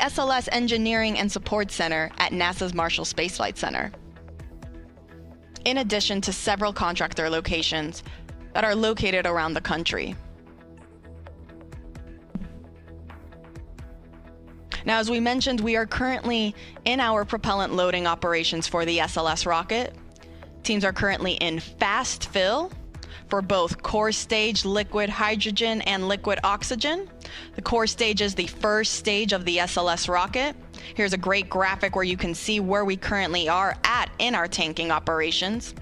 SLS Engineering and Support Center at NASA's Marshall Space Flight Center, in addition to several contractor locations that are located around the country. Now, as we mentioned, we are currently in our propellant loading operations for the SLS rocket. Teams are currently in fast fill for both core stage liquid hydrogen and liquid oxygen. The core stage is the first stage of the SLS rocket. Here's a great graphic where you can see where we currently are at in our tanking operations.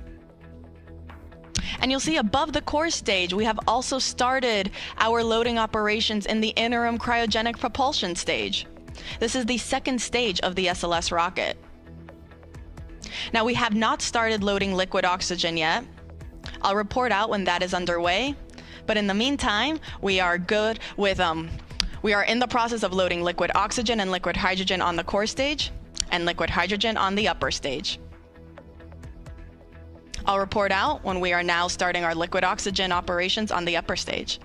And you'll see above the core stage, we have also started our loading operations in the interim cryogenic propulsion stage. This is the second stage of the SLS rocket. Now, we have not started loading liquid oxygen yet. I'll report out when that is underway. But in the meantime, we are good with, we are in the process of loading liquid oxygen and liquid hydrogen on the core stage and liquid hydrogen on the upper stage. I'll report out when we are now starting our liquid oxygen operations on the upper stage.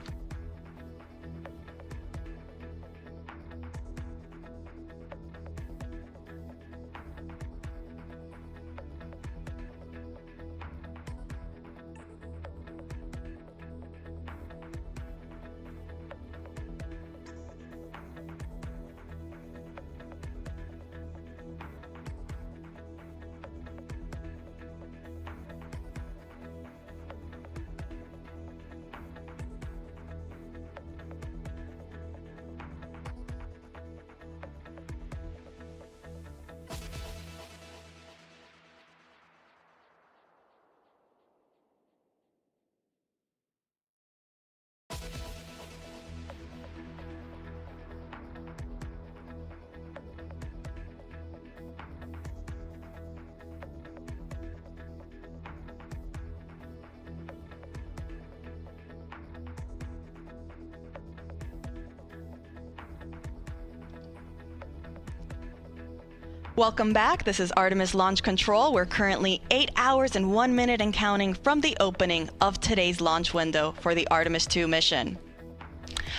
Welcome back. This is Artemis Launch Control. We're currently 8 hours and 1 minute and counting from the opening of today's launch window for the Artemis II mission.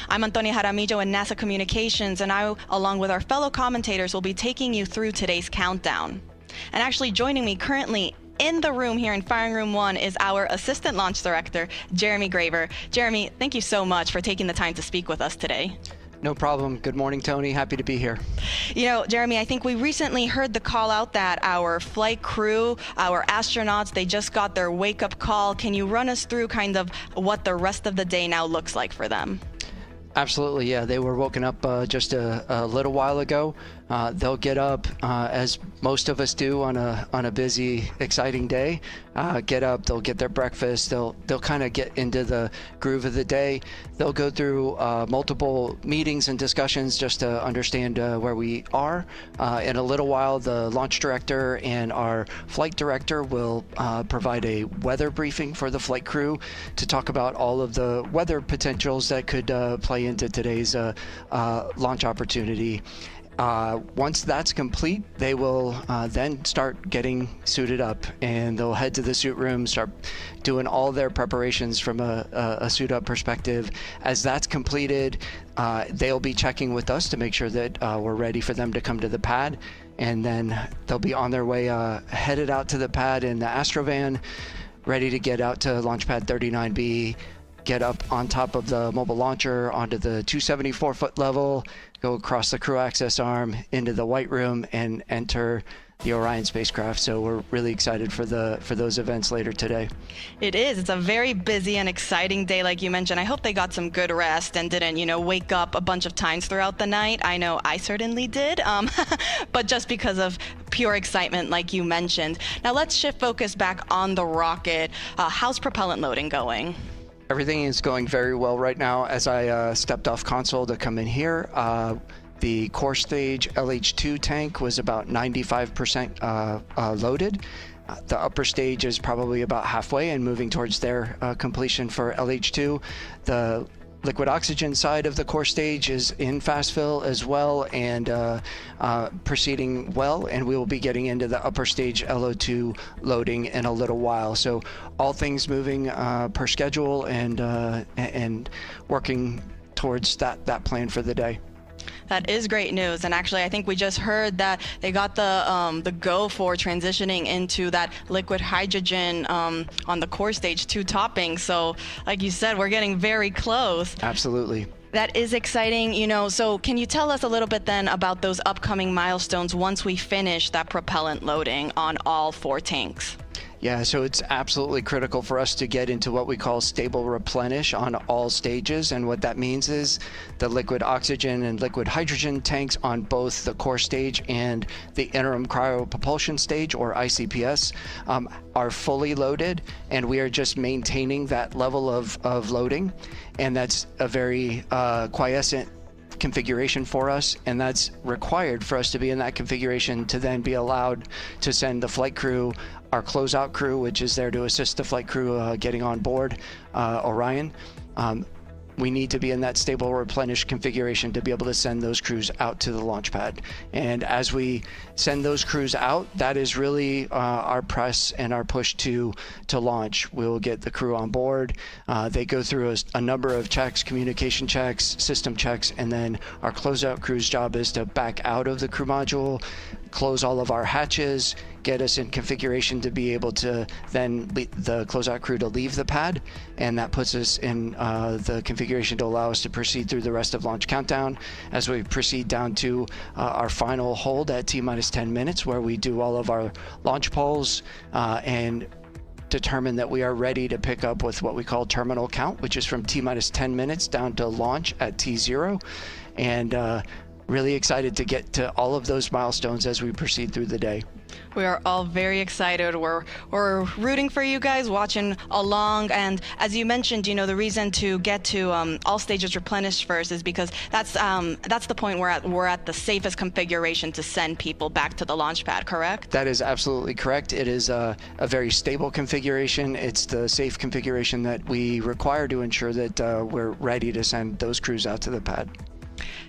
I'm Antonia Jaramillo in NASA Communications, and I, along with our fellow commentators, will be taking you through today's countdown. And actually joining me currently in the room here in Firing Room 1 is our Assistant Launch Director, Jeremy Graver. Jeremy, thank you so much for taking the time to speak with us today. No problem. Good morning, Tony. Happy to be here. You know, Jeremy, I think we recently heard the call out that our flight crew, our astronauts, they just got their wake-up call. Can you run us through kind of what the rest of the day now looks like for them? Absolutely, yeah. They were woken up just a little while ago. They'll get up as most of us do on a busy, exciting day. Get up, they'll get their breakfast. They'll kind of get into the groove of the day. They'll go through multiple meetings and discussions just to understand where we are. In a little while, the launch director and our flight director will provide a weather briefing for the flight crew to talk about all of the weather potentials that could play into today's launch opportunity. Once that's complete, they will then start getting suited up, and they'll head to the suit room, start doing all their preparations from a suit up perspective. As that's completed, they'll be checking with us to make sure that we're ready for them to come to the pad, and then they'll be on their way headed out to the pad in the Astrovan, ready to get out to launchpad 39B, get up on top of the mobile launcher onto the 274-foot level, go across the crew access arm into the White Room, and enter the Orion spacecraft. So we're really excited for those events later today. It is. It's a very busy and exciting day, like you mentioned. I hope they got some good rest and didn't, wake up a bunch of times throughout the night. I know I certainly did, but just because of pure excitement, like you mentioned. Now let's shift focus back on the rocket. How's propellant loading going? Everything is going very well right now. As I stepped off console to come in here, the core stage LH2 tank was about 95% loaded. The upper stage is probably about halfway and moving towards their completion for LH2. The liquid oxygen side of the core stage is in fast fill as well, and proceeding well, and we will be getting into the upper stage LO2 loading in a little while. So all things moving per schedule and working towards that plan for the day. That is great news, and actually, I think we just heard that they got the go for transitioning into that liquid hydrogen on the core stage 2 topping. So, like you said, we're getting very close. Absolutely. That is exciting, so can you tell us a little bit then about those upcoming milestones once we finish that propellant loading on all 4 tanks? Yeah, so it's absolutely critical for us to get into what we call stable replenish on all stages. And what that means is the liquid oxygen and liquid hydrogen tanks on both the core stage and the interim cryopropulsion stage, or ICPS, are fully loaded, and we are just maintaining that level of loading. And that's a very quiescent configuration for us, and that's required for us to be in that configuration to then be allowed to send the flight crew, our closeout crew, which is there to assist the flight crew getting on board Orion. We need to be in that stable replenish configuration to be able to send those crews out to the launch pad. And as we send those crews out, that is really our press and our push to launch. We'll get the crew on board. They go through a number of checks, communication checks, system checks, and then our closeout crew's job is to back out of the crew module, close all of our hatches, get us in configuration to be able to then the closeout crew to leave the pad, and that puts us in the configuration to allow us to proceed through the rest of launch countdown as we proceed down to our final hold at T-minus 10 minutes, where we do all of our launch polls and determine that we are ready to pick up with what we call terminal count, which is from T-minus 10 minutes down to launch at T0. And really excited to get to all of those milestones as we proceed through the day. We are all very excited. We're rooting for you guys, watching along. And as you mentioned, the reason to get to all stages replenished first is because that's the point we're at the safest configuration to send people back to the launch pad, correct? That is absolutely correct. It is a very stable configuration. It's the safe configuration that we require to ensure that we're ready to send those crews out to the pad.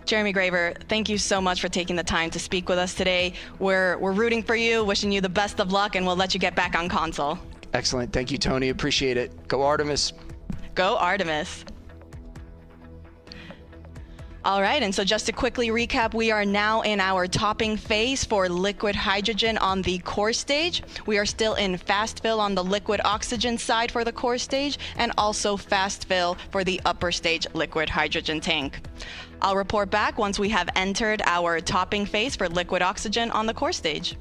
Jeremy Graver, thank you so much for taking the time to speak with us today. We're rooting for you, wishing you the best of luck, and we'll let you get back on console. Excellent. Thank you, Tony. Appreciate it. Go Artemis. Go Artemis. All right, and so just to quickly recap, we are now in our topping phase for liquid hydrogen on the core stage. We are still in fast fill on the liquid oxygen side for the core stage, and also fast fill for the upper stage liquid hydrogen tank. I'll report back once we have entered our topping phase for liquid oxygen on the core stage.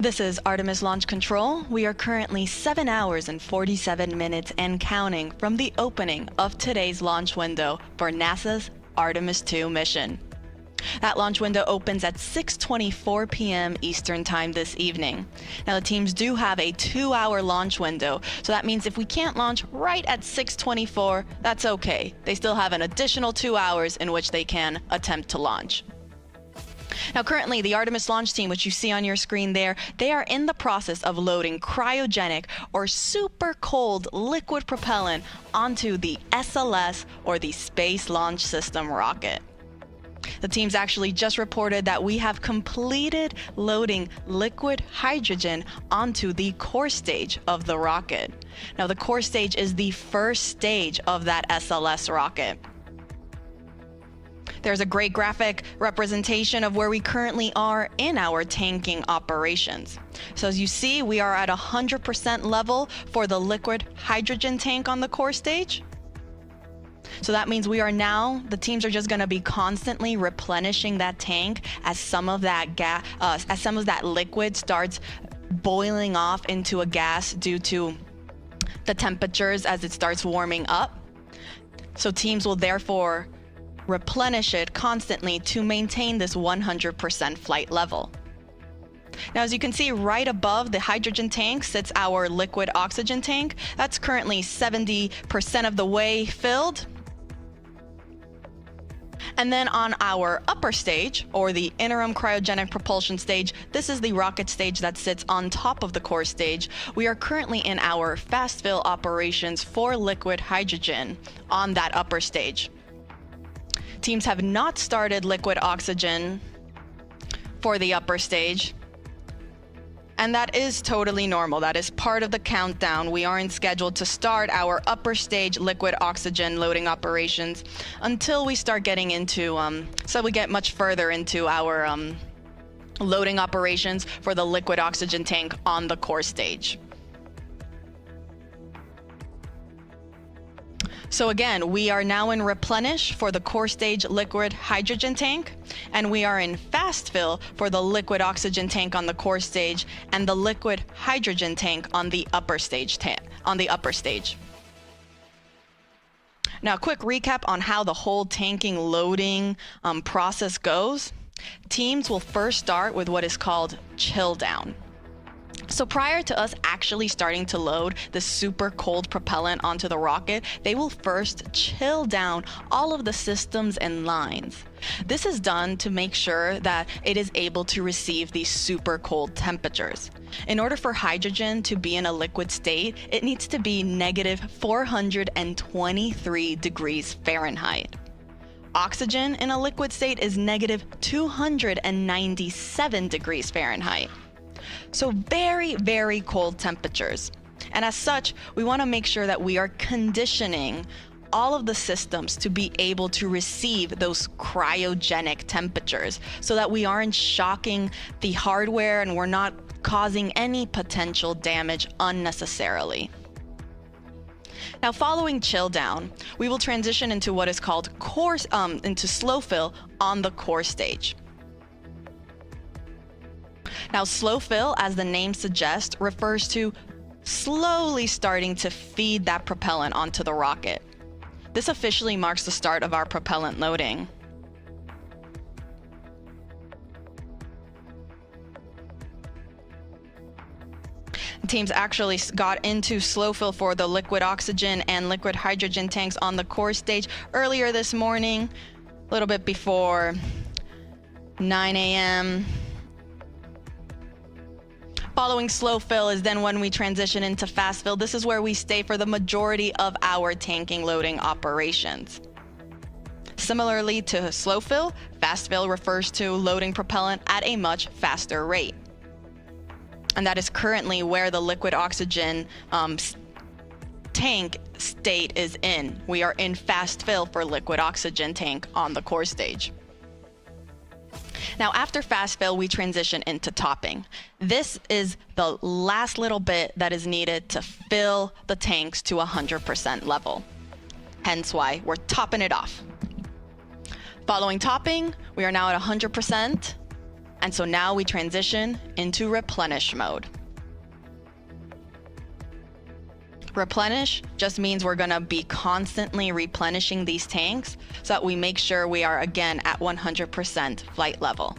This is Artemis Launch Control. We are currently 7 hours and 47 minutes and counting from the opening of today's launch window for NASA's Artemis II mission. That launch window opens at 6:24 p.m. Eastern Time this evening. Now the teams do have a 2-hour launch window, so that means if we can't launch right at 6:24, that's okay. They still have an additional 2 hours in which they can attempt to launch. Now currently the Artemis launch team, which you see on your screen there, they are in the process of loading cryogenic or super cold liquid propellant onto the SLS or the Space Launch System rocket. The teams actually just reported that we have completed loading liquid hydrogen onto the core stage of the rocket. Now the core stage is the first stage of that SLS rocket. There's a great graphic representation of where we currently are in our tanking operations. So as you see, we are at 100% level for the liquid hydrogen tank on the core stage. So that means we are now, the teams are just going to be constantly replenishing that tank as some of that liquid starts boiling off into a gas due to the temperatures as it starts warming up. So teams will therefore replenish it constantly to maintain this 100% flight level. Now, as you can see, right above the hydrogen tank sits our liquid oxygen tank. That's currently 70% of the way filled. And then on our upper stage, or the interim cryogenic propulsion stage, this is the rocket stage that sits on top of the core stage. We are currently in our fast fill operations for liquid hydrogen on that upper stage. Teams have not started liquid oxygen for the upper stage, and that is totally normal. That is part of the countdown. We aren't scheduled to start our upper stage liquid oxygen loading operations until we start getting into, so we get much further into our loading operations for the liquid oxygen tank on the core stage. So again, we are now in replenish for the core stage liquid hydrogen tank, and we are in fast fill for the liquid oxygen tank on the core stage and the liquid hydrogen tank on the upper stage. Now, a quick recap on how the whole tanking loading process goes. Teams will first start with what is called chill down. So prior to us actually starting to load the super cold propellant onto the rocket, they will first chill down all of the systems and lines. This is done to make sure that it is able to receive these super cold temperatures. In order for hydrogen to be in a liquid state, it needs to be negative 423 degrees Fahrenheit. Oxygen in a liquid state is negative 297 degrees Fahrenheit. So very, very cold temperatures. And as such, we want to make sure that we are conditioning all of the systems to be able to receive those cryogenic temperatures so that we aren't shocking the hardware and we're not causing any potential damage unnecessarily. Now, following chill down, we will transition into what is called into slow fill on the core stage. Now, slow fill, as the name suggests, refers to slowly starting to feed that propellant onto the rocket. This officially marks the start of our propellant loading. Teams actually got into slow fill for the liquid oxygen and liquid hydrogen tanks on the core stage earlier this morning, a little bit before 9 a.m. Following slow fill is then when we transition into fast fill. This is where we stay for the majority of our tanking loading operations. Similarly to slow fill, fast fill refers to loading propellant at a much faster rate. And that is currently where the liquid oxygen tank state is in. We are in fast fill for liquid oxygen tank on the core stage. Now, after fast fill, we transition into topping. This is the last little bit that is needed to fill the tanks to 100% level. Hence why we're topping it off. Following topping, we are now at 100%. And so now we transition into replenish mode. Replenish just means we're going to be constantly replenishing these tanks so that we make sure we are again at 100% flight level.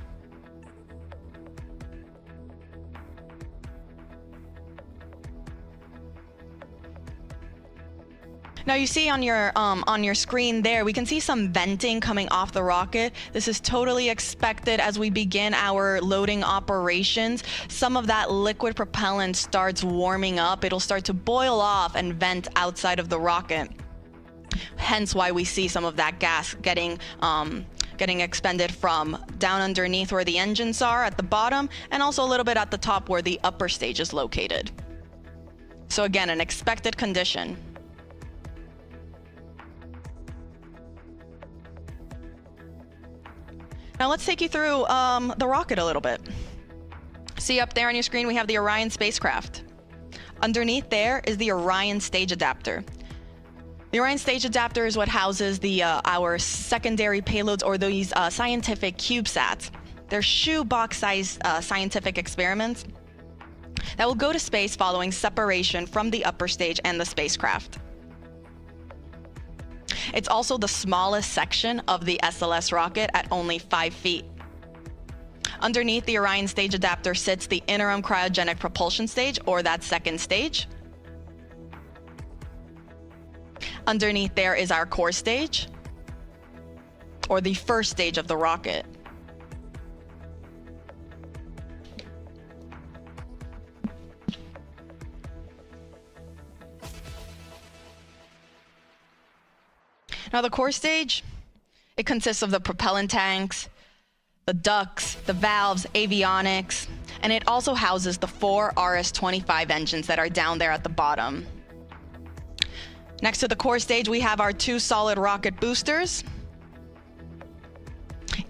Now you see on your screen there, we can see some venting coming off the rocket. This is totally expected as we begin our loading operations. Some of that liquid propellant starts warming up. It'll start to boil off and vent outside of the rocket. Hence why we see some of that gas getting expended from down underneath where the engines are at the bottom, and also a little bit at the top where the upper stage is located. So again, an expected condition. Now let's take you through the rocket a little bit. See up there on your screen, we have the Orion spacecraft. Underneath there is the Orion stage adapter. The Orion stage adapter is what houses our secondary payloads, or these scientific CubeSats. They're shoebox-sized scientific experiments that will go to space following separation from the upper stage and the spacecraft. It's also the smallest section of the SLS rocket at only 5 feet. Underneath the Orion stage adapter sits the interim cryogenic propulsion stage, or that second stage. Underneath there is our core stage, or the first stage of the rocket. Now the core stage, it consists of the propellant tanks, the ducts, the valves, avionics, and it also houses the 4 RS-25 engines that are down there at the bottom. Next to the core stage, we have our 2 solid rocket boosters.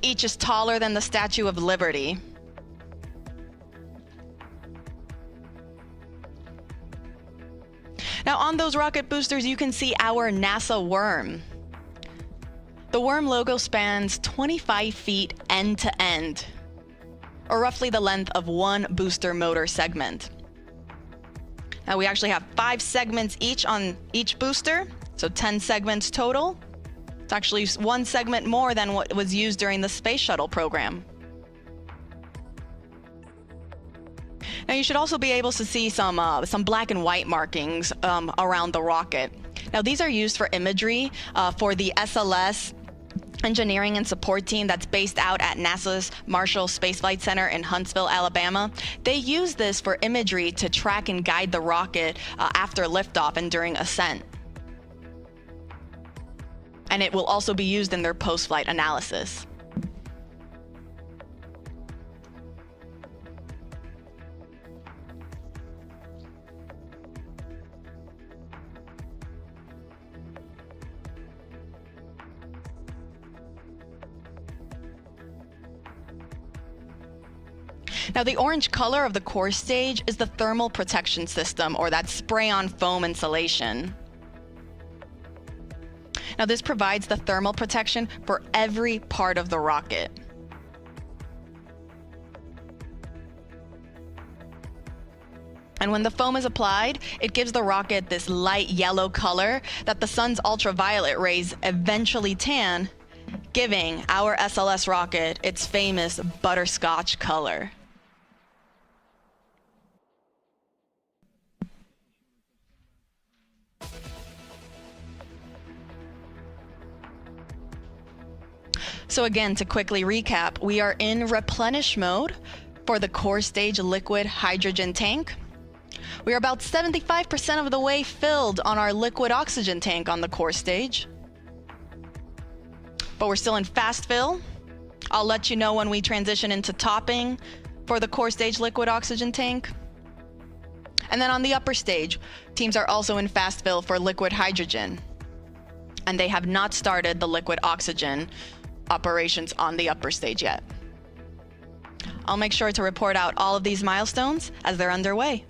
Each is taller than the Statue of Liberty. Now on those rocket boosters, you can see our NASA worm. The worm logo spans 25 feet end to end, or roughly the length of one booster motor segment. Now we actually have 5 segments each on each booster, so 10 segments total. It's actually 1 segment more than what was used during the space shuttle program. Now you should also be able to see some black and white markings around the rocket. Now these are used for imagery for the SLS engineering and support team that's based out at NASA's Marshall Space Flight Center in Huntsville, Alabama. They use this for imagery to track and guide the rocket after liftoff and during ascent. And it will also be used in their post-flight analysis. Now the orange color of the core stage is the thermal protection system, or that spray-on foam insulation. Now this provides the thermal protection for every part of the rocket. And when the foam is applied, it gives the rocket this light yellow color that the sun's ultraviolet rays eventually tan, giving our SLS rocket its famous butterscotch color. So again, to quickly recap, we are in replenish mode for the core stage liquid hydrogen tank. We are about 75% of the way filled on our liquid oxygen tank on the core stage. But we're still in fast fill. I'll let you know when we transition into topping for the core stage liquid oxygen tank. And then on the upper stage, teams are also in fast fill for liquid hydrogen. And they have not started the liquid oxygen operations on the upper stage yet. I'll make sure to report out all of these milestones as they're underway.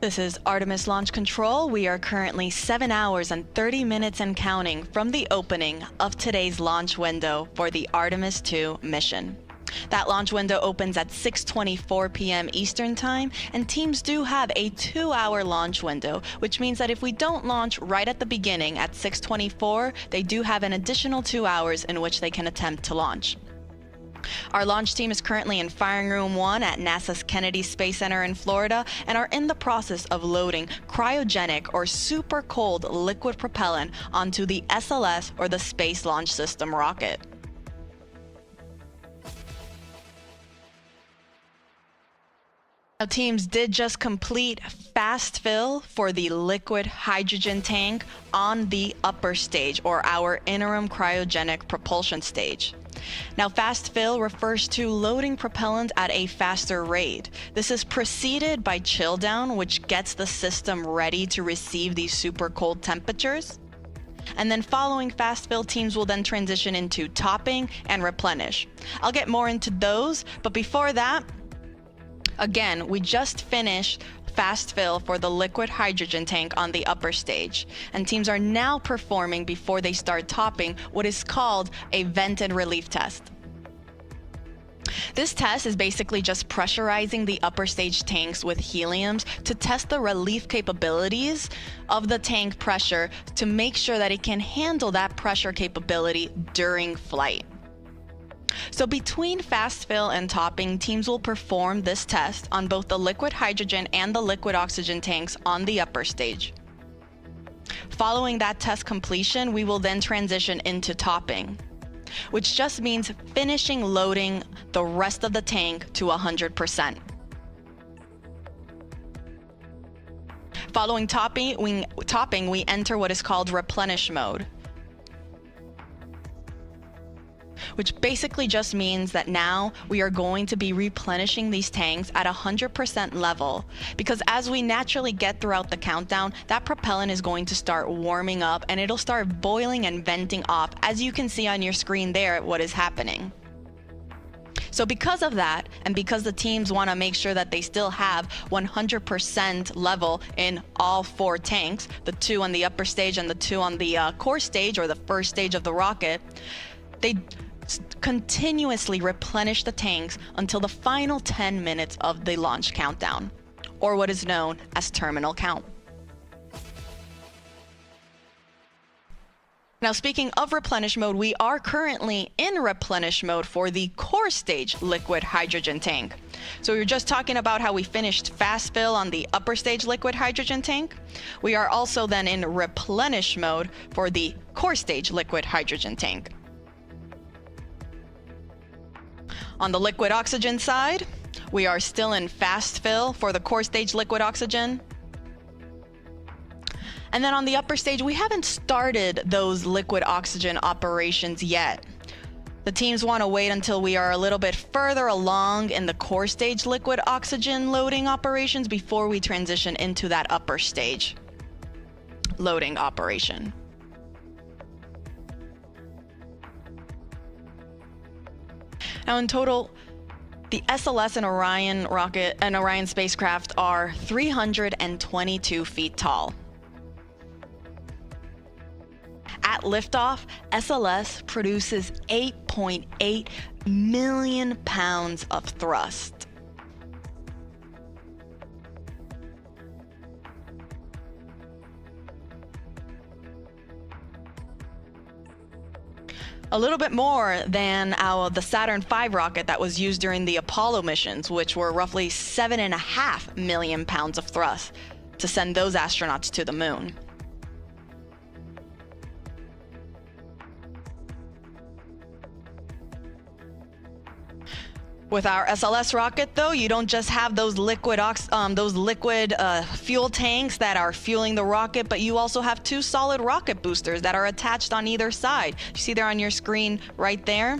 This is Artemis Launch Control. We are currently 7 hours and 30 minutes and counting from the opening of today's launch window for the Artemis II mission. That launch window opens at 6:24 p.m. Eastern Time, and teams do have a 2-hour launch window, which means that if we don't launch right at the beginning at 6:24, they do have an additional 2 hours in which they can attempt to launch. Our launch team is currently in Firing Room 1 at NASA's Kennedy Space Center in Florida and are in the process of loading cryogenic or super cold liquid propellant onto the SLS or the Space Launch System rocket. Now, teams did just complete fast fill for the liquid hydrogen tank on the upper stage, or our interim cryogenic propulsion stage. Now, fast fill refers to loading propellant at a faster rate. This is preceded by chill down, which gets the system ready to receive these super cold temperatures. And then following fast fill, teams will then transition into topping and replenish. I'll get more into those, but before that, again, we just finished fast fill for the liquid hydrogen tank on the upper stage, and teams are now performing, before they start topping, what is called a vented relief test. This test is basically just pressurizing the upper stage tanks with heliums to test the relief capabilities of the tank pressure to make sure that it can handle that pressure capability during flight. So between fast fill and topping, teams will perform this test on both the liquid hydrogen and the liquid oxygen tanks on the upper stage. Following that test completion, we will then transition into topping, which just means finishing loading the rest of the tank to 100%. Following topping, we enter what is called replenish mode, which basically just means that now we are going to be replenishing these tanks at 100% level, because as we naturally get throughout the countdown, that propellant is going to start warming up and it'll start boiling and venting off, as you can see on your screen there what is happening. So because of that, and because the teams want to make sure that they still have 100% level in all 4 tanks, the 2 on the upper stage and the 2 on the core stage, or the first stage of the rocket, they continuously replenish the tanks until the final 10 minutes of the launch countdown, or what is known as terminal count. Now, speaking of replenish mode, we are currently in replenish mode for the core stage liquid hydrogen tank. So we were just talking about how we finished fast fill on the upper stage liquid hydrogen tank. We are also then in replenish mode for the core stage liquid hydrogen tank. On the liquid oxygen side, we are still in fast fill for the core stage liquid oxygen. And then on the upper stage, we haven't started those liquid oxygen operations yet. The teams want to wait until we are a little bit further along in the core stage liquid oxygen loading operations before we transition into that upper stage loading operation. Now, in total, the SLS and Orion rocket and Orion spacecraft are 322 feet tall. At liftoff, SLS produces 8.8 million pounds of thrust. A little bit more than the Saturn V rocket that was used during the Apollo missions, which were roughly 7.5 million pounds of thrust to send those astronauts to the moon. With our SLS rocket, though, you don't just have those liquid fuel tanks that are fueling the rocket, but you also have 2 solid rocket boosters that are attached on either side. You see there on your screen right there?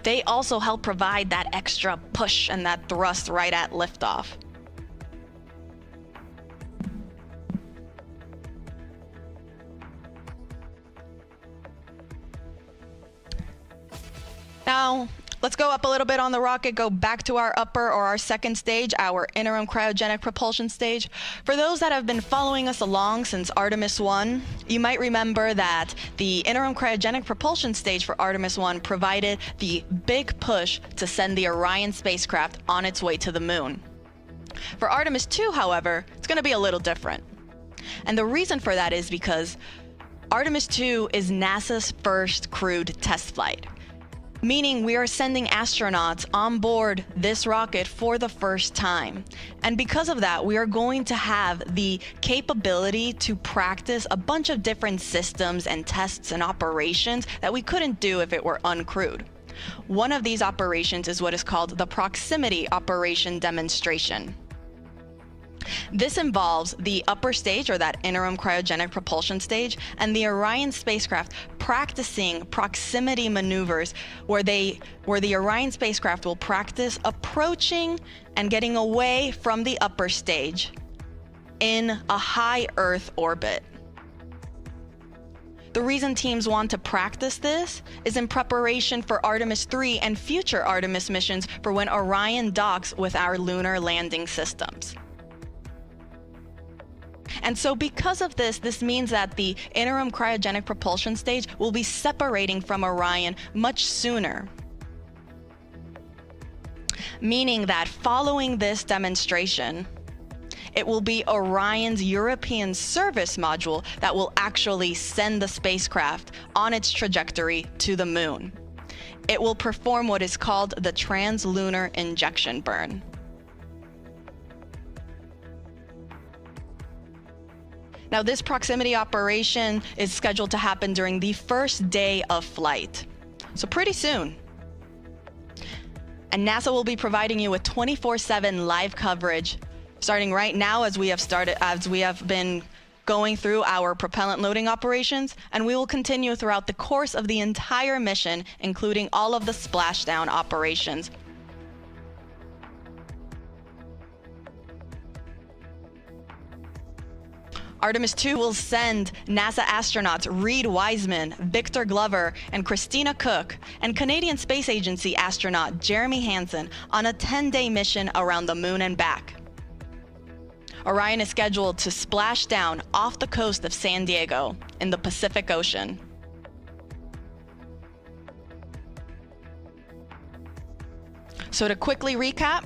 They also help provide that extra push and that thrust right at liftoff. Now, Let's go up a little bit on the rocket, go back to our upper or our second stage, our interim cryogenic propulsion stage. For those that have been following us along since Artemis 1, you might remember that the interim cryogenic propulsion stage for Artemis 1 provided the big push to send the Orion spacecraft on its way to the moon. For Artemis 2, however, it's going to be a little different. And the reason for that is because Artemis 2 is NASA's first crewed test flight, meaning we are sending astronauts on board this rocket for the first time. And because of that, we are going to have the capability to practice a bunch of different systems and tests and operations that we couldn't do if it were uncrewed. One of these operations is what is called the proximity operation demonstration. This involves the upper stage, or that interim cryogenic propulsion stage, and the Orion spacecraft practicing proximity maneuvers where the Orion spacecraft will practice approaching and getting away from the upper stage in a high Earth orbit. The reason teams want to practice this is in preparation for Artemis 3 and future Artemis missions for when Orion docks with our lunar landing systems. And so because of this, this means that the interim cryogenic propulsion stage will be separating from Orion much sooner. Meaning that following this demonstration, it will be Orion's European service module that will actually send the spacecraft on its trajectory to the moon. It will perform what is called the translunar injection burn. Now, this proximity operation is scheduled to happen during the first day of flight, so pretty soon. And NASA will be providing you with 24/7 live coverage, starting right now as we have been going through our propellant loading operations, and we will continue throughout the course of the entire mission, including all of the splashdown operations. Artemis II will send NASA astronauts Reed Wiseman, Victor Glover, and Christina Cook, and Canadian Space Agency astronaut Jeremy Hansen on a 10-day mission around the moon and back. Orion is scheduled to splash down off the coast of San Diego in the Pacific Ocean. So to quickly recap,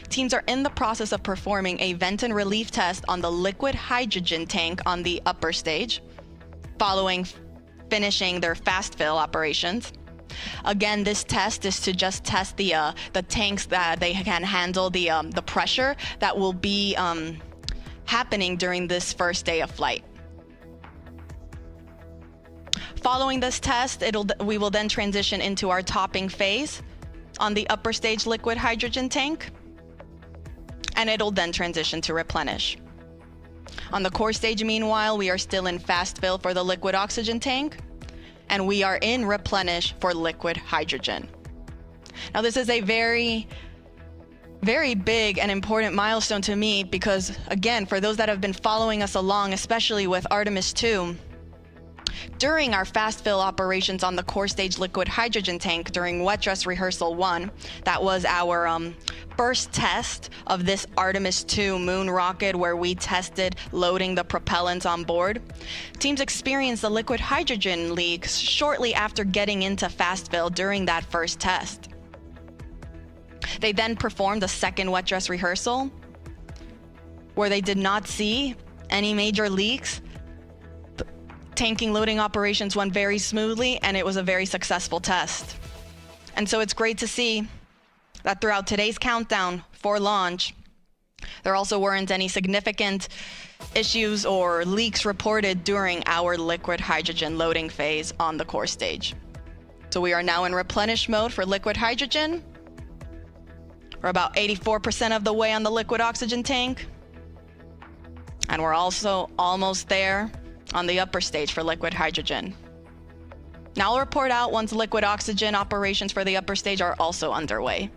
teams are in the process of performing a vent and relief test on the liquid hydrogen tank on the upper stage, following finishing their fast fill operations. Again, this test is to just test the tanks that they can handle the pressure that will be happening during this first day of flight. Following this test, we will then transition into our topping phase on the upper stage liquid hydrogen tank, and it'll then transition to replenish. On the core stage, meanwhile, we are still in fast fill for the liquid oxygen tank, and we are in replenish for liquid hydrogen. Now, this is a very, very big and important milestone to me because, again, for those that have been following us along, especially with Artemis II, during our fast fill operations on the core stage liquid hydrogen tank during wet dress rehearsal 1, that was our first test of this Artemis II Moon rocket where we tested loading the propellants on board. Teams experienced the liquid hydrogen leaks shortly after getting into fast fill during that first test. They then performed a second wet dress rehearsal where they did not see any major leaks. Tanking loading operations went very smoothly, and it was a very successful test. And so it's great to see that throughout today's countdown for launch, there also weren't any significant issues or leaks reported during our liquid hydrogen loading phase on the core stage. So we are now in replenish mode for liquid hydrogen. We're about 84% of the way on the liquid oxygen tank. And we're also almost there on the upper stage for liquid hydrogen. Now I'll report out once liquid oxygen operations for the upper stage are also underway.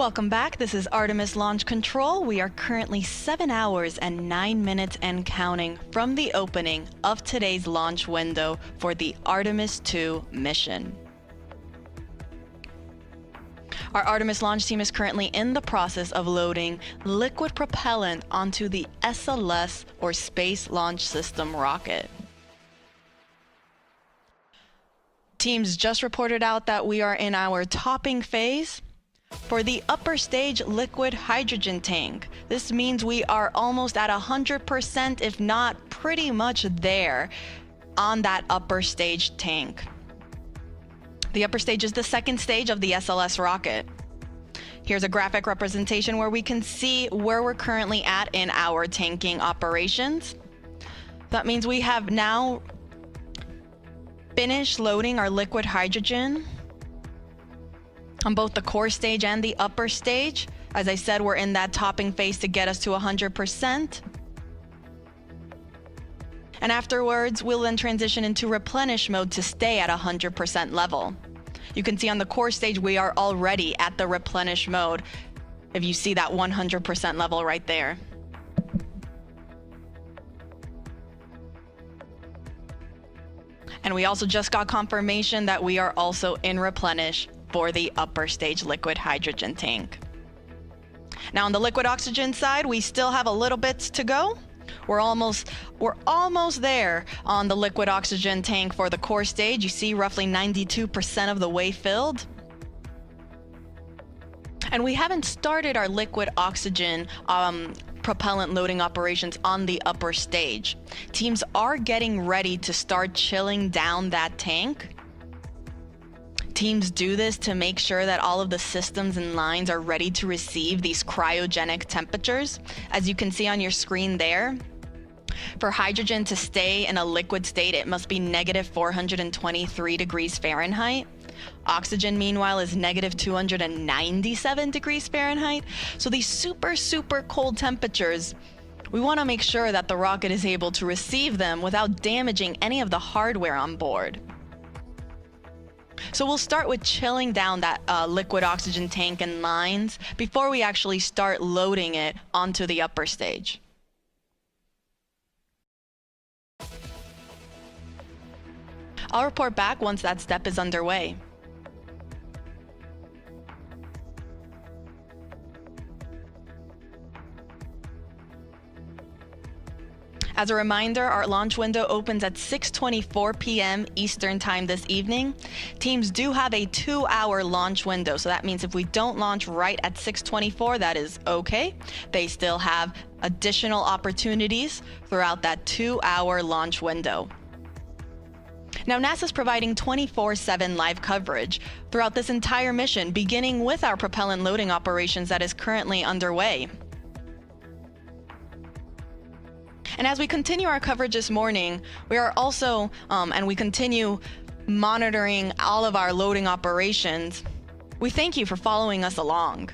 Welcome back. This is Artemis Launch Control. We are currently 7 hours and 9 minutes and counting from the opening of today's launch window for the Artemis II mission. Our Artemis launch team is currently in the process of loading liquid propellant onto the SLS, or Space Launch System rocket. Teams just reported out that we are in our topping phase for the upper stage liquid hydrogen tank. This means we are almost at 100%, if not pretty much there on that upper stage tank. The upper stage is the second stage of the SLS rocket. Here's a graphic representation where we can see where we're currently at in our tanking operations. That means we have now finished loading our liquid hydrogen on both the core stage and the upper stage. As I said, we're in that topping phase to get us to 100%. And afterwards, we'll then transition into replenish mode to stay at 100% level. You can see on the core stage, we are already at the replenish mode, if you see that 100% level right there. And we also just got confirmation that we are also in replenish for the upper stage liquid hydrogen tank. Now on the liquid oxygen side, we still have a little bit to go. We're almost there on the liquid oxygen tank for the core stage. You see roughly 92% of the way filled. And we haven't started our liquid oxygen propellant loading operations on the upper stage. Teams are getting ready to start chilling down that tank. Teams do this to make sure that all of the systems and lines are ready to receive these cryogenic temperatures. As you can see on your screen there, for hydrogen to stay in a liquid state, it must be negative 423 degrees Fahrenheit. Oxygen, meanwhile, is negative 297 degrees Fahrenheit. So these super cold temperatures, we want to make sure that the rocket is able to receive them without damaging any of the hardware on board. So we'll start with chilling down that liquid oxygen tank and lines before we actually start loading it onto the upper stage. I'll report back once that step is underway. As a reminder, our launch window opens at 6:24 p.m. Eastern Time this evening. Teams do have a 2-hour launch window, so that means if we don't launch right at 6:24, that is okay. They still have additional opportunities throughout that 2-hour launch window. Now, NASA's providing 24/7 live coverage throughout this entire mission, beginning with our propellant loading operations that is currently underway. And as we continue our coverage this morning, we are also, and we continue monitoring all of our loading operations. We thank you for following us along.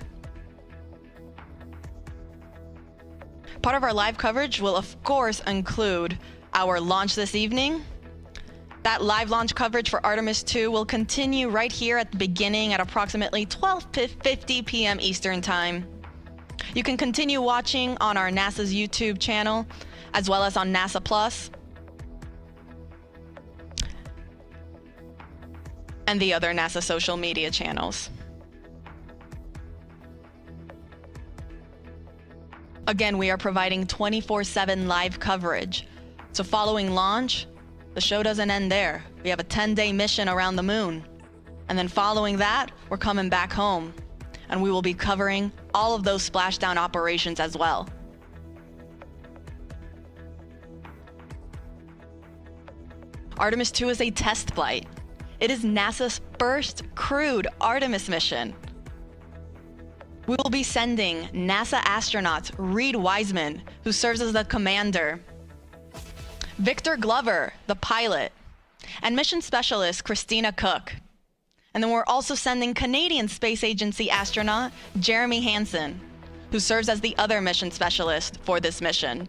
Part of our live coverage will, of course, include our launch this evening. That live launch coverage for Artemis II will continue right here at the beginning at approximately 12:50 p.m. Eastern Time. You can continue watching on our NASA's YouTube channel, as well as on NASA Plus and the other NASA social media channels. Again, we are providing 24/7 live coverage. So following launch, the show doesn't end there. We have a 10-day mission around the moon. And then following that, we're coming back home. And we will be covering all of those splashdown operations as well. Artemis II is a test flight. It is NASA's first crewed Artemis mission. We will be sending NASA astronaut Reed Wiseman, who serves as the commander, Victor Glover, the pilot, and mission specialist Christina Cook. And then we're also sending Canadian Space Agency astronaut Jeremy Hansen, who serves as the other mission specialist for this mission.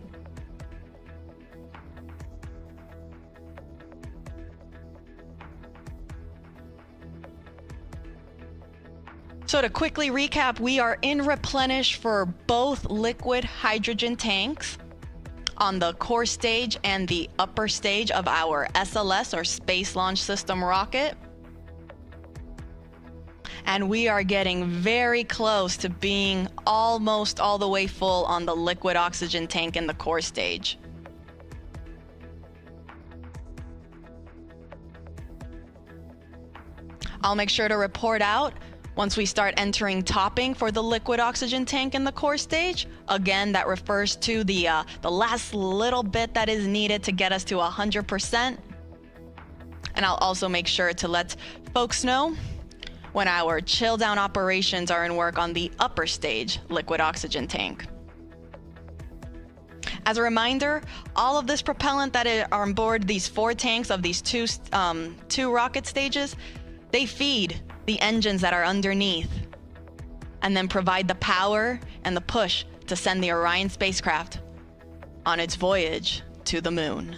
So to quickly recap, we are in replenish for both liquid hydrogen tanks on the core stage and the upper stage of our SLS, or Space Launch System rocket. And we are getting very close to being almost all the way full on the liquid oxygen tank in the core stage. I'll make sure to report out once we start entering topping for the liquid oxygen tank in the core stage. Again, that refers to the last little bit that is needed to get us to 100%. And I'll also make sure to let folks know when our chill down operations are in work on the upper stage liquid oxygen tank. As a reminder, all of this propellant that are on board these 4 tanks of these two rocket stages, they feed the engines that are underneath and then provide the power and the push to send the Orion spacecraft on its voyage to the moon.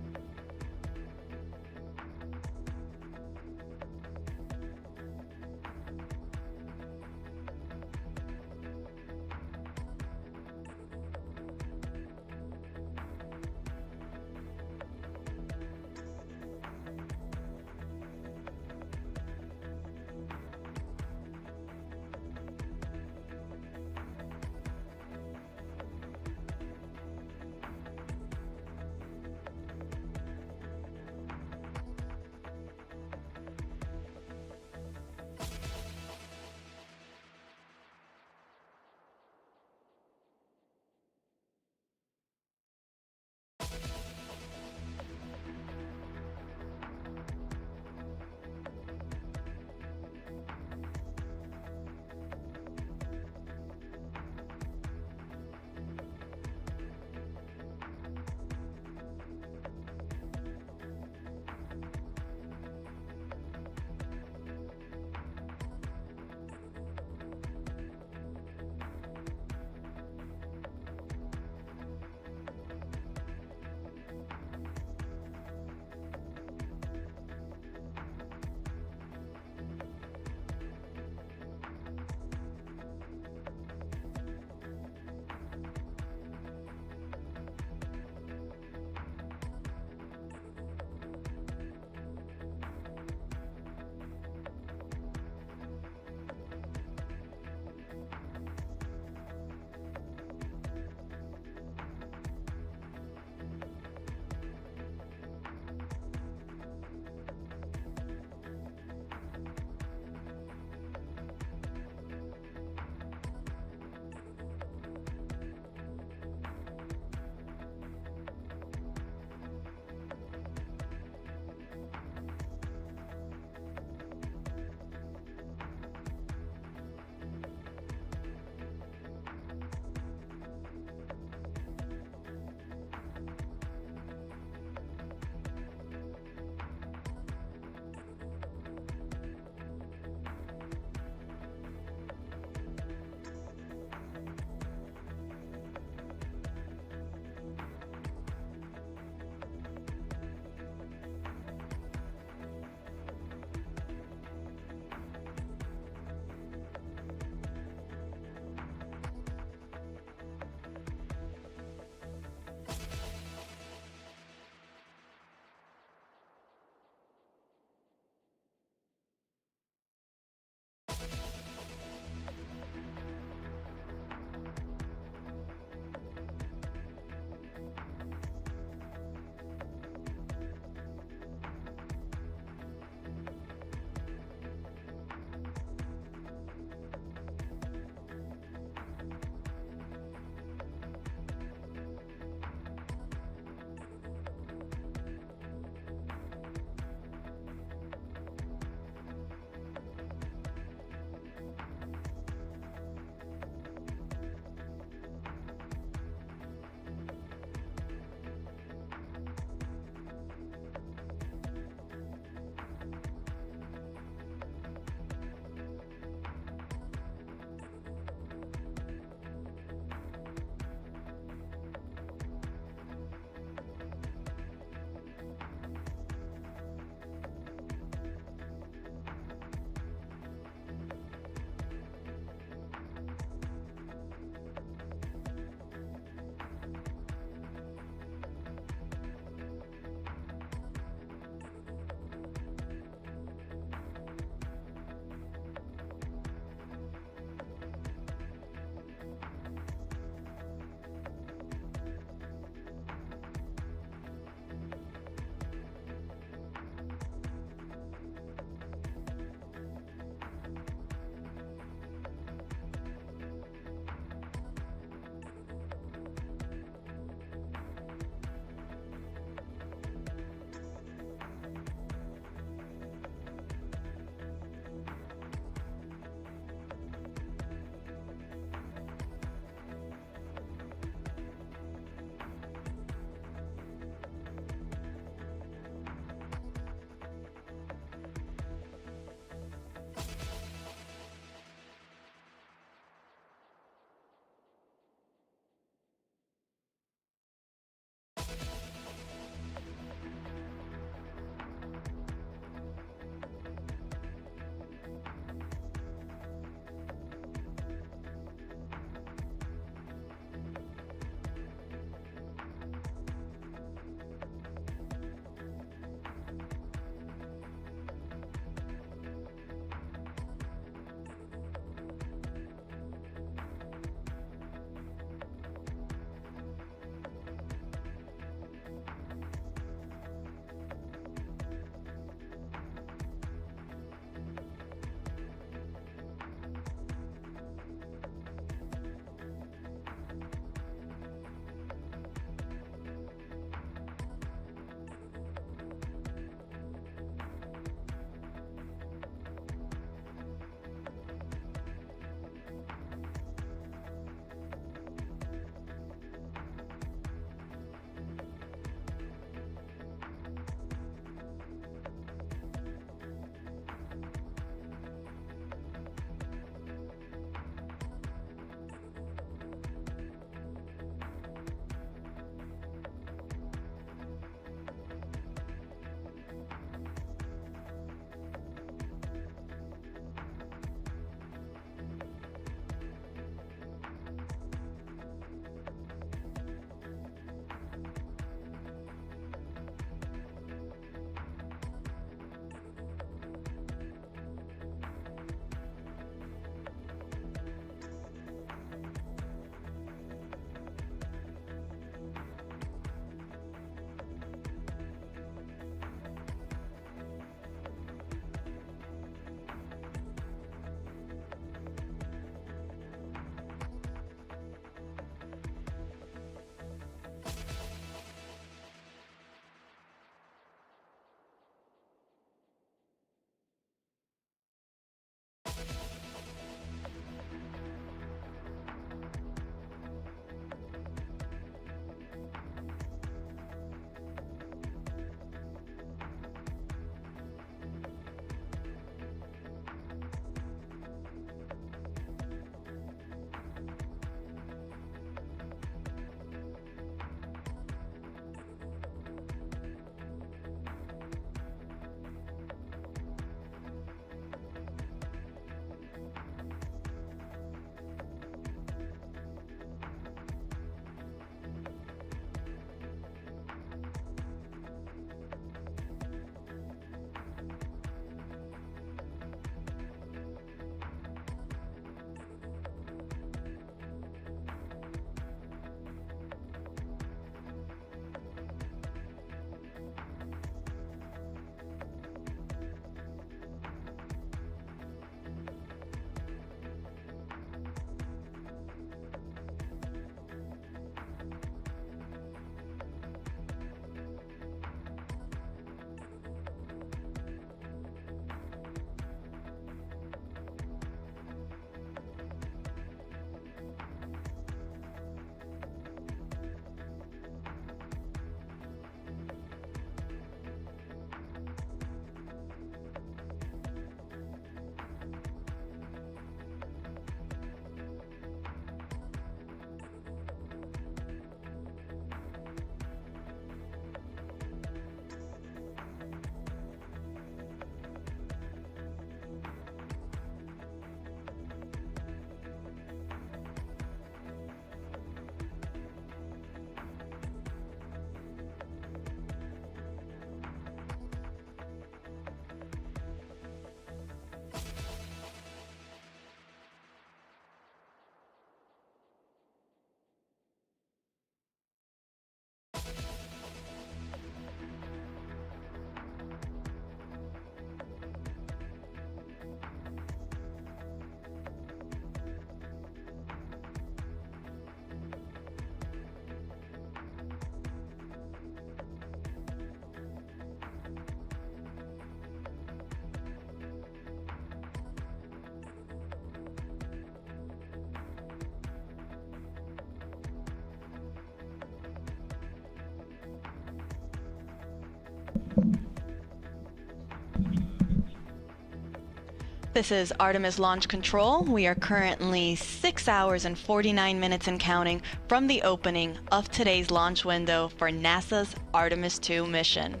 This is Artemis Launch Control. We are currently 6 hours and 49 minutes and counting from the opening of today's launch window for NASA's Artemis II mission.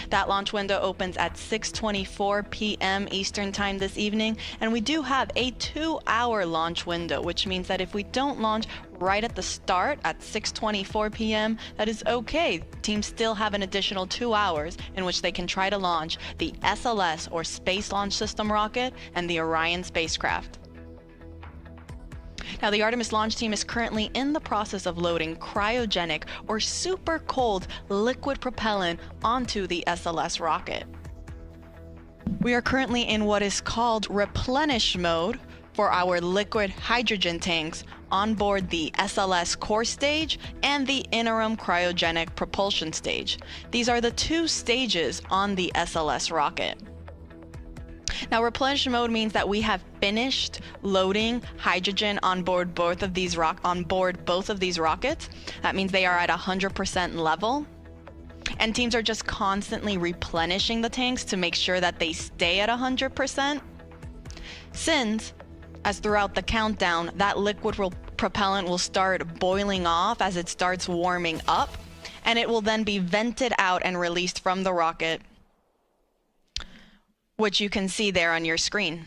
That launch window opens at 6:24 p.m. Eastern Time this evening, and we do have a 2-hour launch window, which means that if we don't launch right at the start at 6:24 p.m., that is okay. Teams still have an additional 2 hours in which they can try to launch the SLS or Space Launch System rocket and the Orion spacecraft. Now, the Artemis launch team is currently in the process of loading cryogenic or super cold liquid propellant onto the SLS rocket. We are currently in what is called replenish mode for our liquid hydrogen tanks on board the SLS core stage and the interim cryogenic propulsion stage. These are the two stages on the SLS rocket. Now, replenish mode means that we have finished loading hydrogen on board both of these rockets. That means they are at 100% level. And teams are just constantly replenishing the tanks to make sure that they stay at 100%. Since, as throughout the countdown, that liquid propellant will start boiling off as it starts warming up, and it will then be vented out and released from the rocket, which you can see there on your screen.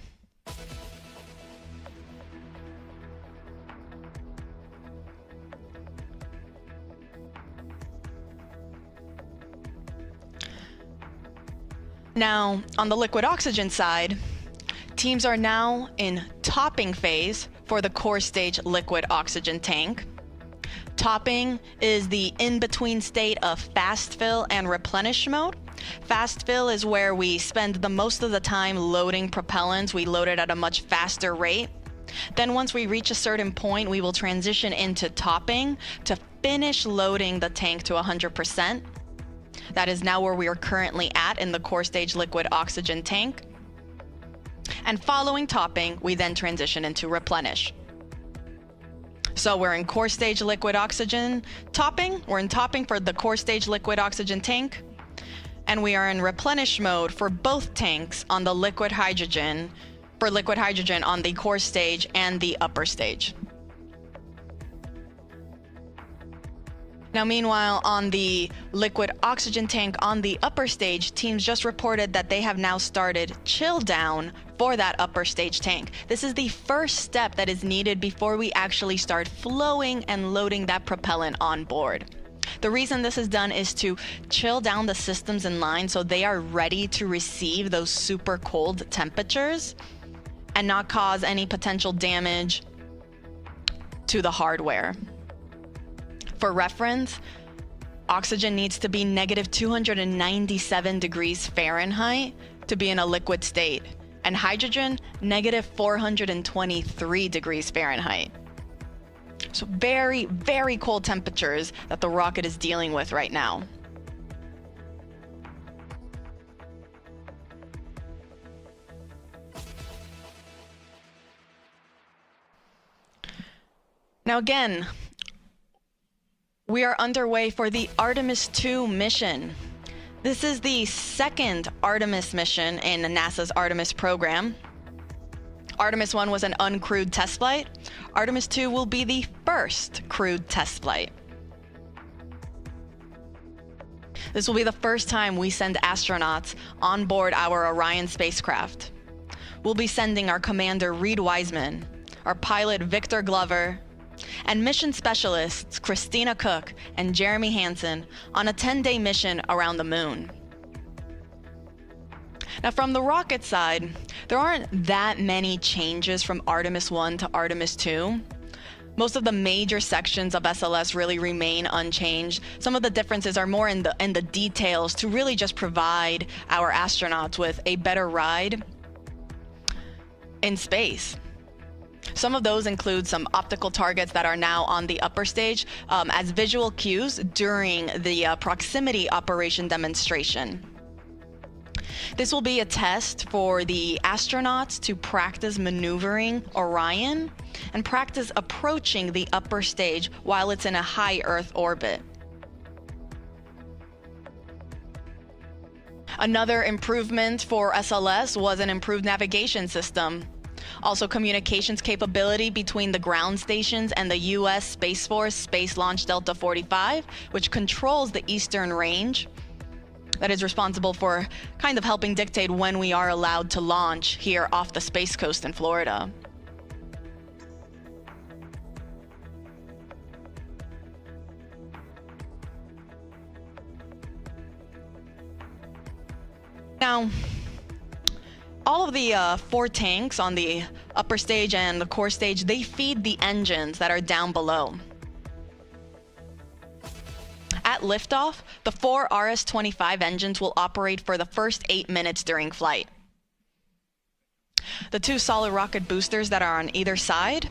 Now, on the liquid oxygen side, teams are now in topping phase for the core stage liquid oxygen tank. Topping is the in-between state of fast fill and replenish mode. Fast fill is where we spend the most of the time loading propellants. We load it at a much faster rate. Then once we reach a certain point, we will transition into topping to finish loading the tank to 100%. That is now where we are currently at in the core stage liquid oxygen tank. And following topping, we then transition into replenish. So we're in core stage liquid oxygen topping. We're in topping for the core stage liquid oxygen tank. And we are in replenish mode for both tanks on the liquid hydrogen, on the core stage and the upper stage. Now, meanwhile, on the liquid oxygen tank on the upper stage, teams just reported that they have now started chill down for that upper stage tank. This is the first step that is needed before we actually start flowing and loading that propellant on board. The reason this is done is to chill down the systems in line so they are ready to receive those super cold temperatures and not cause any potential damage to the hardware. For reference, oxygen needs to be negative 297 degrees Fahrenheit to be in a liquid state, and hydrogen, negative 423 degrees Fahrenheit. So very, very cold temperatures that the rocket is dealing with right now. Now again, we are underway for the Artemis II mission. This is the second Artemis mission in NASA's Artemis program. Artemis 1 was an uncrewed test flight. Artemis 2 will be the first crewed test flight. This will be the first time we send astronauts on board our Orion spacecraft. We'll be sending our commander Reed Wiseman, our pilot Victor Glover, and mission specialists Christina Cook and Jeremy Hansen on a 10-day mission around the moon. Now, from the rocket side, there aren't that many changes from Artemis 1 to Artemis 2. Most of the major sections of SLS really remain unchanged. Some of the differences are more in the details to really just provide our astronauts with a better ride in space. Some of those include some optical targets that are now on the upper stage as visual cues during the proximity operation demonstration. This will be a test for the astronauts to practice maneuvering Orion and practice approaching the upper stage while it's in a high Earth orbit. Another improvement for SLS was an improved navigation system. Also, communications capability between the ground stations and the U.S. Space Force Space Launch Delta 45, which controls the eastern range. That is responsible for kind of helping dictate when we are allowed to launch here off the Space Coast in Florida. Now, all of the 4 tanks on the upper stage and the core stage, they feed the engines that are down below. At liftoff, the 4 RS-25 engines will operate for the first 8 minutes during flight. The 2 solid rocket boosters that are on either side,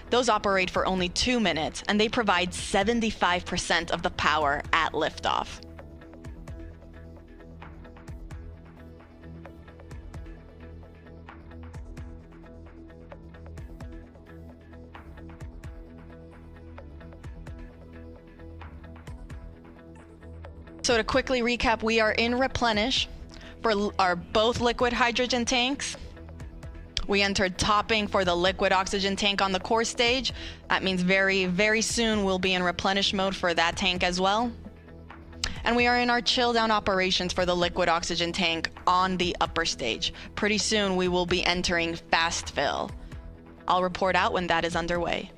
those operate for only 2 minutes, and they provide 75% of the power at liftoff. So to quickly recap, we are in replenish for our both liquid hydrogen tanks. We entered topping for the liquid oxygen tank on the core stage. That means very, very soon we'll be in replenish mode for that tank as well. And we are in our chill down operations for the liquid oxygen tank on the upper stage. Pretty soon we will be entering fast fill. I'll report out when that is underway.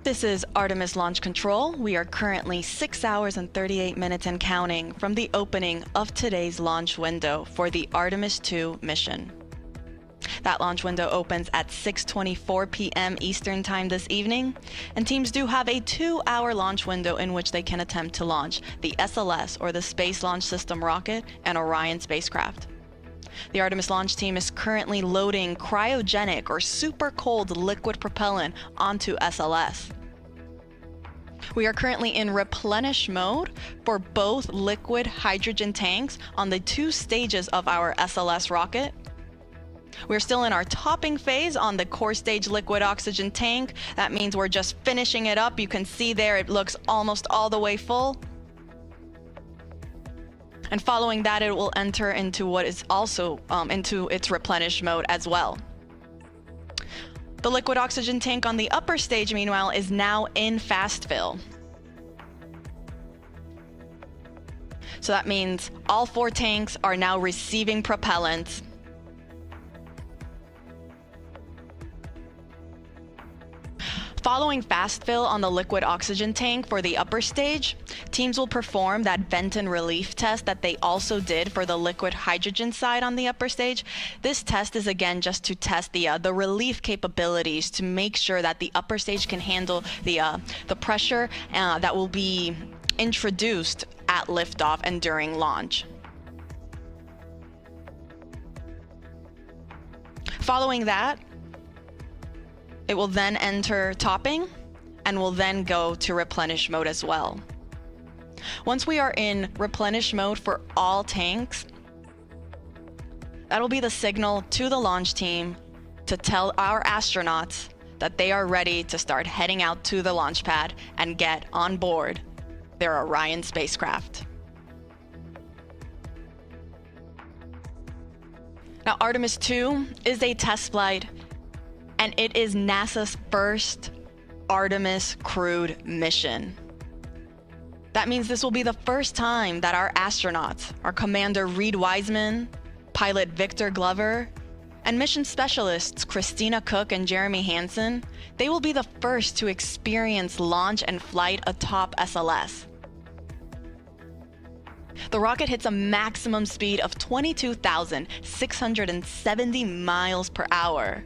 This is Artemis Launch Control. We are currently 6 hours and 38 minutes and counting from the opening of today's launch window for the Artemis II mission. That launch window opens at 6:24 p.m. Eastern Time this evening, and teams do have a 2-hour launch window in which they can attempt to launch the SLS, or the Space Launch System rocket, and Orion spacecraft. The Artemis launch team is currently loading cryogenic or super cold liquid propellant onto SLS. We are currently in replenish mode for both liquid hydrogen tanks on the 2 stages of our SLS rocket. We're still in our topping phase on the core stage liquid oxygen tank. That means we're just finishing it up. You can see there it looks almost all the way full. And following that, it will enter into what is also into its replenish mode as well. The liquid oxygen tank on the upper stage, meanwhile, is now in fast fill. So that means all 4 tanks are now receiving propellant. Following fast fill on the liquid oxygen tank for the upper stage, teams will perform that vent and relief test that they also did for the liquid hydrogen side on the upper stage. This test is again just to test the relief capabilities to make sure that the upper stage can handle the pressure that will be introduced at liftoff and during launch. Following that, it will then enter topping and will then go to replenish mode as well. Once we are in replenish mode for all tanks, that'll be the signal to the launch team to tell our astronauts that they are ready to start heading out to the launch pad and get on board their Orion spacecraft. Now, Artemis II is a test flight, and it is NASA's first Artemis crewed mission. That means this will be the first time that our astronauts, our Commander Reed Wiseman, pilot Victor Glover, and mission specialists Christina Cook and Jeremy Hansen, they will be the first to experience launch and flight atop SLS. The rocket hits a maximum speed of 22,670 miles per hour.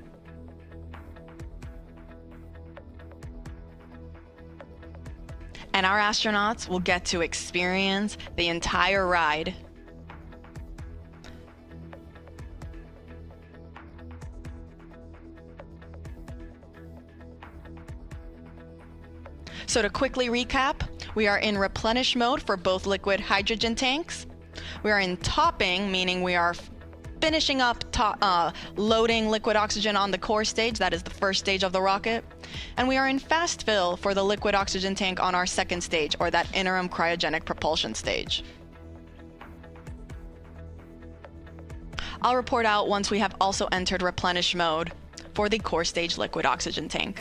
And our astronauts will get to experience the entire ride. So to quickly recap, we are in replenish mode for both liquid hydrogen tanks. We are in topping, meaning we are finishing up loading liquid oxygen on the core stage. That is the first stage of the rocket. And we are in fast fill for the liquid oxygen tank on our second stage, or that interim cryogenic propulsion stage. I'll report out once we have also entered replenish mode for the core stage liquid oxygen tank.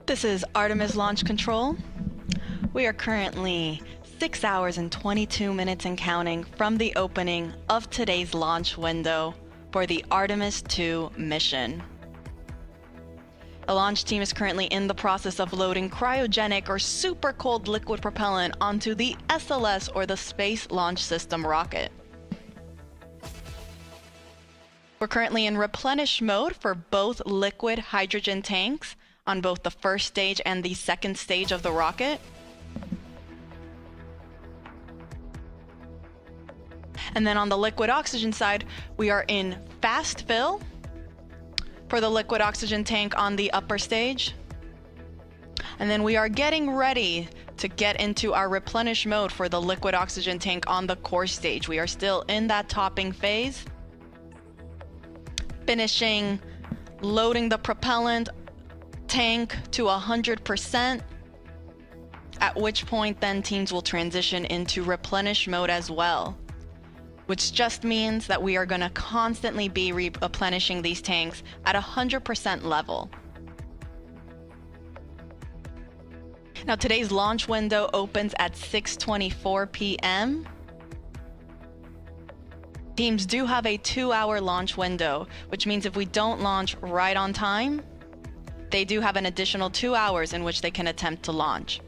This is Artemis Launch Control. We are currently 6 hours and 22 minutes and counting from the opening of today's launch window for the Artemis II mission. The launch team is currently in the process of loading cryogenic or super cold liquid propellant onto the SLS, or the Space Launch System rocket. We're currently in replenish mode for both liquid hydrogen tanks on both the first stage and the second stage of the rocket. And then on the liquid oxygen side, we are in fast fill for the liquid oxygen tank on the upper stage. And then we are getting ready to get into our replenish mode for the liquid oxygen tank on the core stage. We are still in that topping phase, finishing loading the propellant tank to 100%, at which point then teams will transition into replenish mode as well, which just means that we are going to constantly be replenishing these tanks at 100% level. Now today's launch window opens at 6:24 p.m. Teams do have a 2-hour launch window, which means if we don't launch right on time, they do have an additional 2 hours in which they can attempt to launch.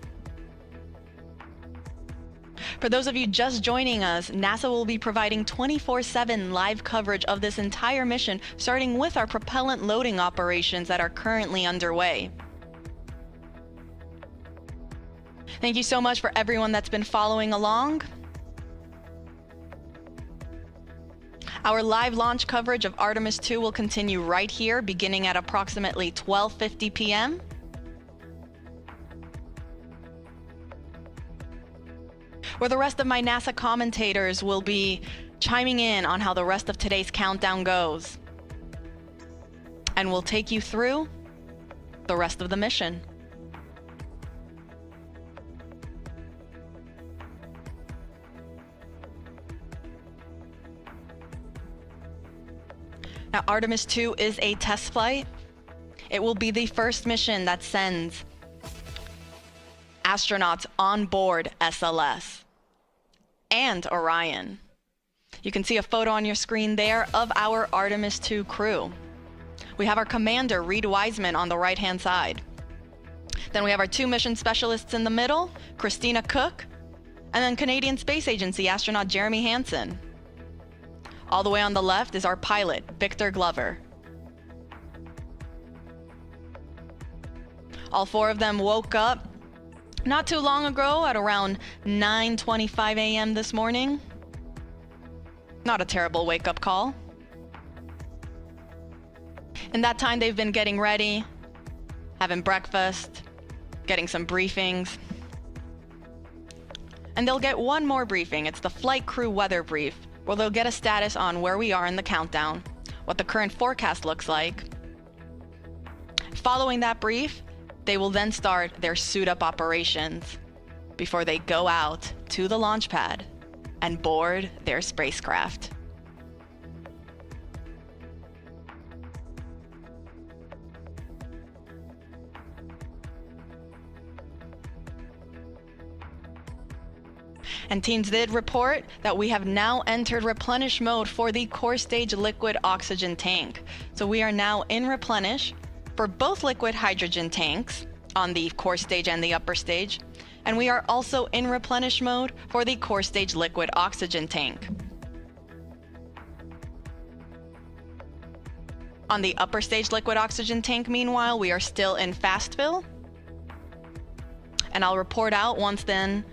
For those of you just joining us, NASA will be providing 24/7 live coverage of this entire mission, starting with our propellant loading operations that are currently underway. Thank you so much for everyone that's been following along. Our live launch coverage of Artemis II will continue right here, beginning at approximately 12:50 p.m. where the rest of my NASA commentators will be chiming in on how the rest of today's countdown goes. And we'll take you through the rest of the mission. Now, Artemis II is a test flight. It will be the first mission that sends astronauts on board SLS and Orion. You can see a photo on your screen there of our Artemis II crew. We have our commander, Reed Wiseman, on the right-hand side. Then we have our 2 mission specialists in the middle, Christina Cook, and then Canadian Space Agency astronaut Jeremy Hansen. All the way on the left is our pilot, Victor Glover. All 4 of them woke up not too long ago at around 9:25 a.m. this morning. Not a terrible wake-up call. In that time, they've been getting ready, having breakfast, getting some briefings. And they'll get one more briefing. It's the flight crew weather brief, where they'll get a status on where we are in the countdown, what the current forecast looks like. Following that brief, they will then start their suit-up operations before they go out to the launch pad and board their spacecraft. And teams did report that we have now entered replenish mode for the core stage liquid oxygen tank. So we are now in replenish for both liquid hydrogen tanks on the core stage and the upper stage. And we are also in replenish mode for the core stage liquid oxygen tank. On the upper stage liquid oxygen tank, meanwhile, we are still in fast fill. And I'll report out once then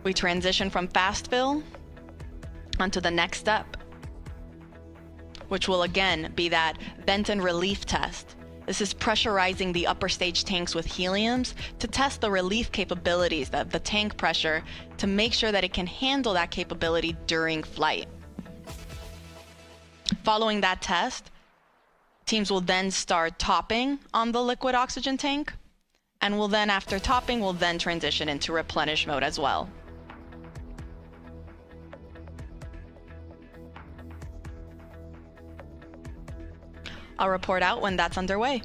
we transition from fast fill onto the next step, which will again be that vent and relief test. This is pressurizing the upper stage tanks with heliums to test the relief capabilities of the tank pressure to make sure that it can handle that capability during flight. Following that test, teams will then start topping on the liquid oxygen tank, and will then, after topping, will then transition into replenish mode as well. I'll report out when that's underway.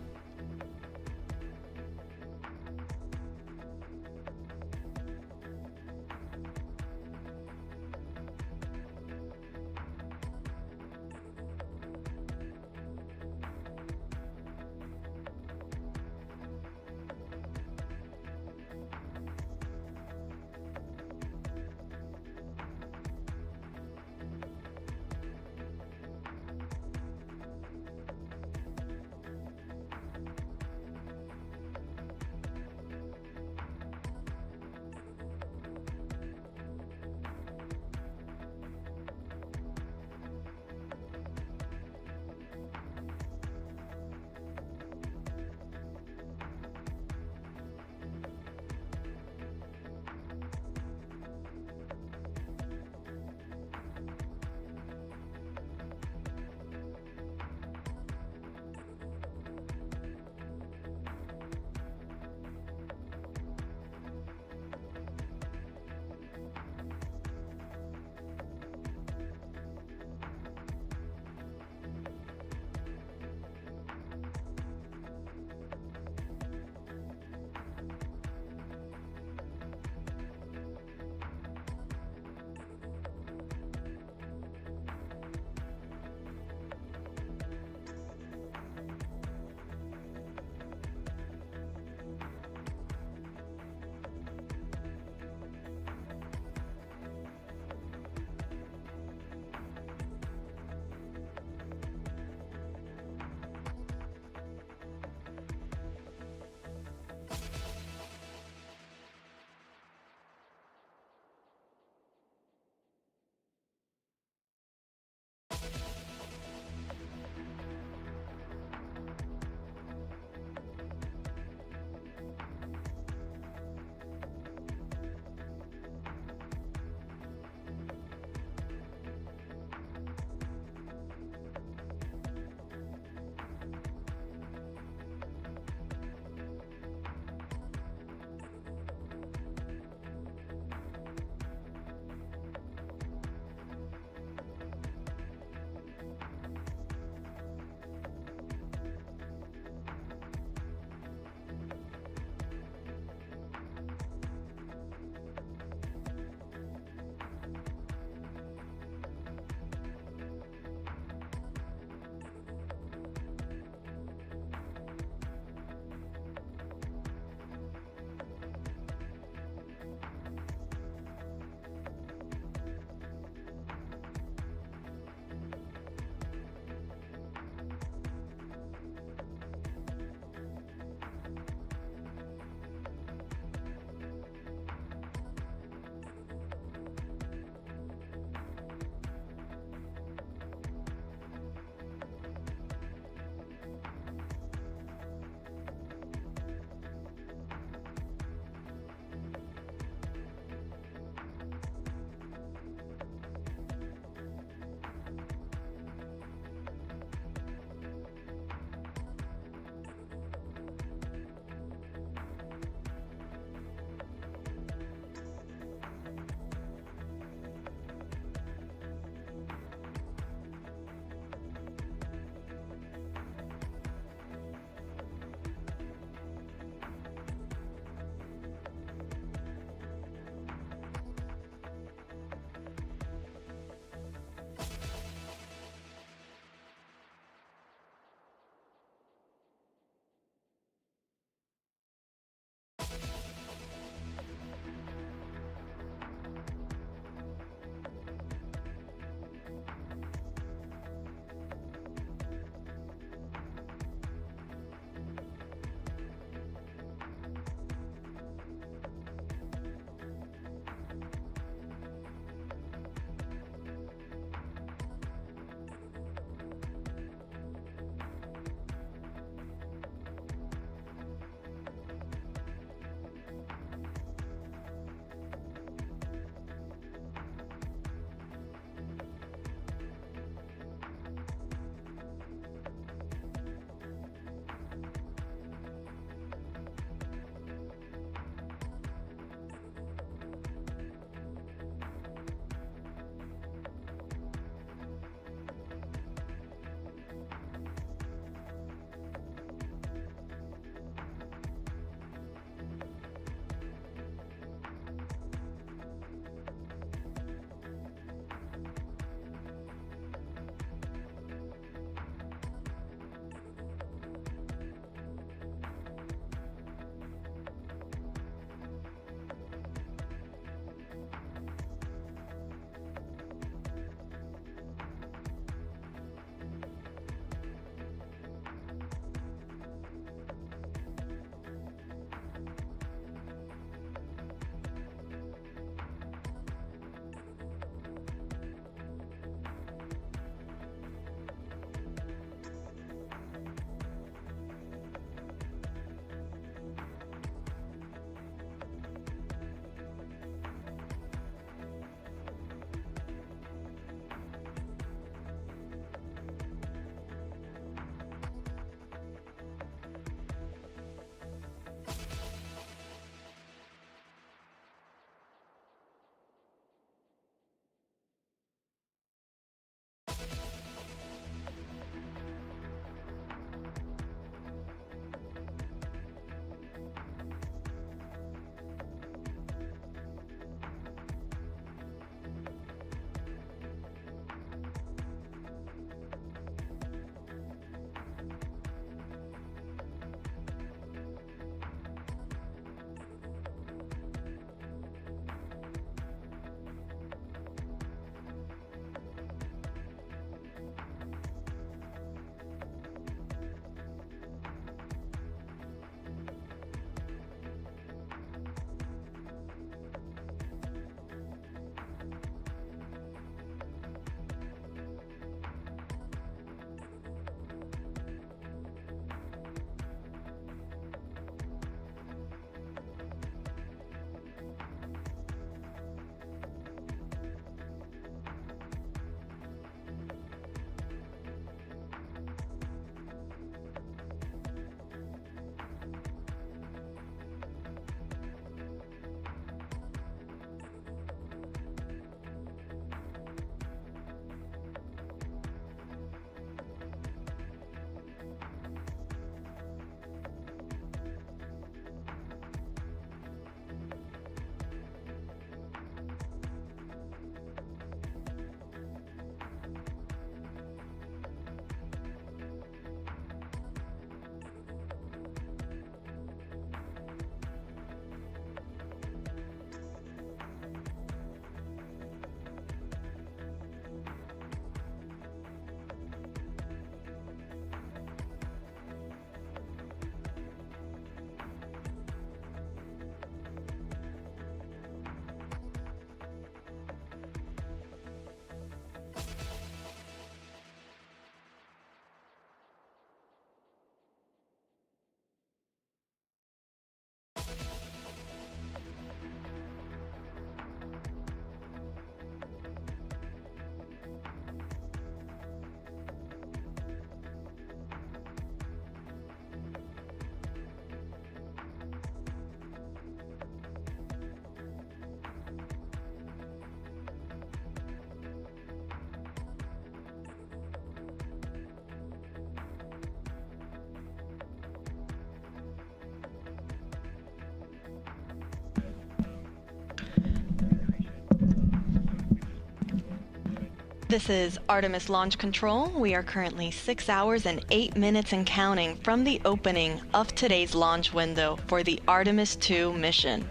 This is Artemis Launch Control. We are currently 6 hours and 8 minutes and counting from the opening of today's launch window for the Artemis II mission.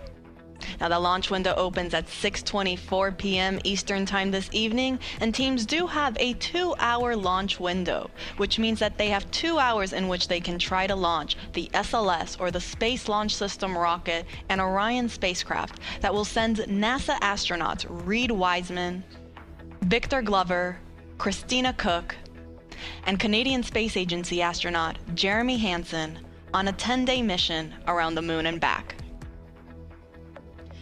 Now, the launch window opens at 6:24 p.m. Eastern Time this evening, and teams do have a 2-hour launch window, which means that they have 2 hours in which they can try to launch the SLS, or the Space Launch System rocket, and Orion spacecraft that will send NASA astronauts Reed Wiseman, Victor Glover, Christina Cook, and Canadian Space Agency astronaut Jeremy Hansen on a 10-day mission around the moon and back.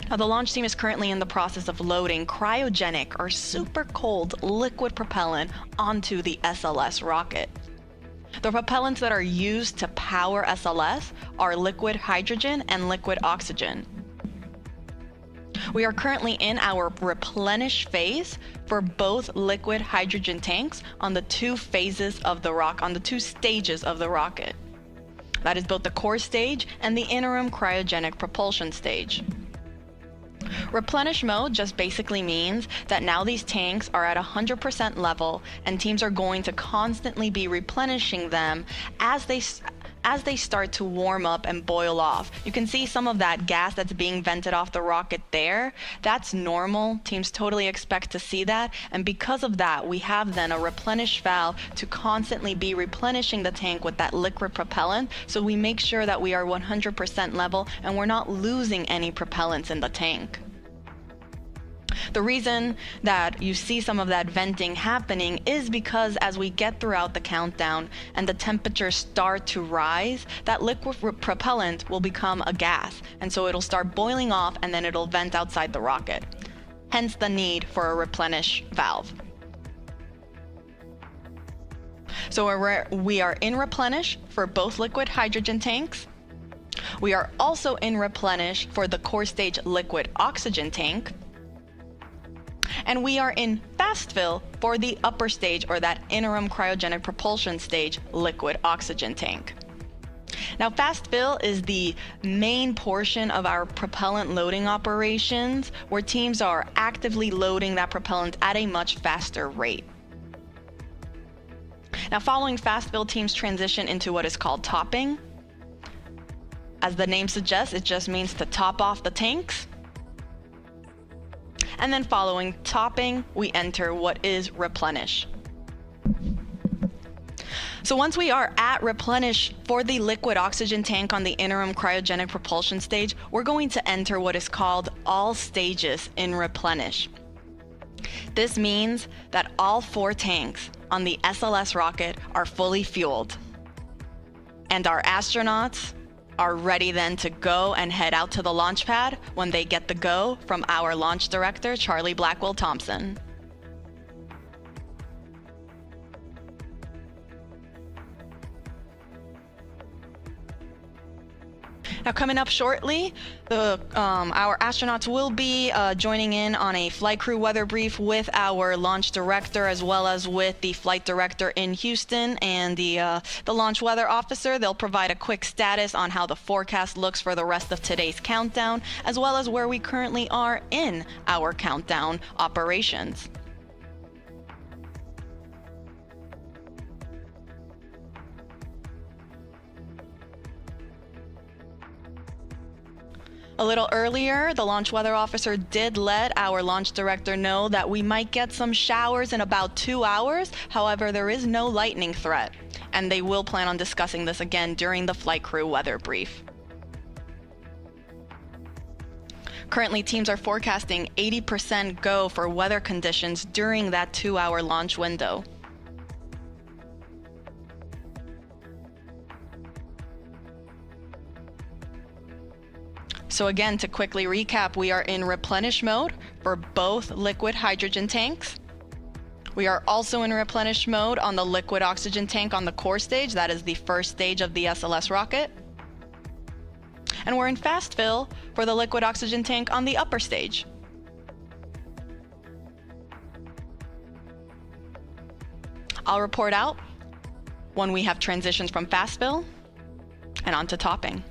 Now, the launch team is currently in the process of loading cryogenic or super cold liquid propellant onto the SLS rocket. The propellants that are used to power SLS are liquid hydrogen and liquid oxygen. We are currently in our replenish phase for both liquid hydrogen tanks on the 2 phases of the on the 2 stages of the rocket. That is both the core stage and the interim cryogenic propulsion stage. Replenish mode just basically means that now these tanks are at 100% level, and teams are going to constantly be replenishing them as they start to warm up and boil off. You can see some of that gas that's being vented off the rocket there. That's normal. Teams totally expect to see that. And because of that, we have then a replenish valve to constantly be replenishing the tank with that liquid propellant. So we make sure that we are 100% level and we're not losing any propellants in the tank. The reason that you see some of that venting happening is because as we get throughout the countdown and the temperatures start to rise, that liquid propellant will become a gas, and so it'll start boiling off and then it'll vent outside the rocket. Hence the need for a replenish valve. So we are in replenish for both liquid hydrogen tanks. We are also in replenish for the core stage liquid oxygen tank. And we are in fast fill for the upper stage, or that interim cryogenic propulsion stage, liquid oxygen tank. Now, fast fill is the main portion of our propellant loading operations, where teams are actively loading that propellant at a much faster rate. Now, following fast fill, teams transition into what is called topping. As the name suggests, it just means to top off the tanks. And then following topping, we enter what is replenish. So once we are at replenish for the liquid oxygen tank on the interim cryogenic propulsion stage, we're going to enter what is called all stages in replenish. This means that all 4 tanks on the SLS rocket are fully fueled, and our astronauts are ready then to go and head out to the launch pad when they get the go from our launch director, Charlie Blackwell Thompson. Now, coming up shortly, our astronauts will be joining in on a flight crew weather brief with our launch director, as well as with the flight director in Houston and the launch weather officer. They'll provide a quick status on how the forecast looks for the rest of today's countdown, as well as where we currently are in our countdown operations. A little earlier, the launch weather officer did let our launch director know that we might get some showers in about 2 hours. However, there is no lightning threat, and they will plan on discussing this again during the flight crew weather brief. Currently, teams are forecasting 80% go for weather conditions during that 2-hour launch window. So again, to quickly recap, we are in replenish mode for both liquid hydrogen tanks. We are also in replenish mode on the liquid oxygen tank on the core stage. That is the first stage of the SLS rocket. And we're in fast fill for the liquid oxygen tank on the upper stage. I'll report out when we have transitions from fast fill and onto topping.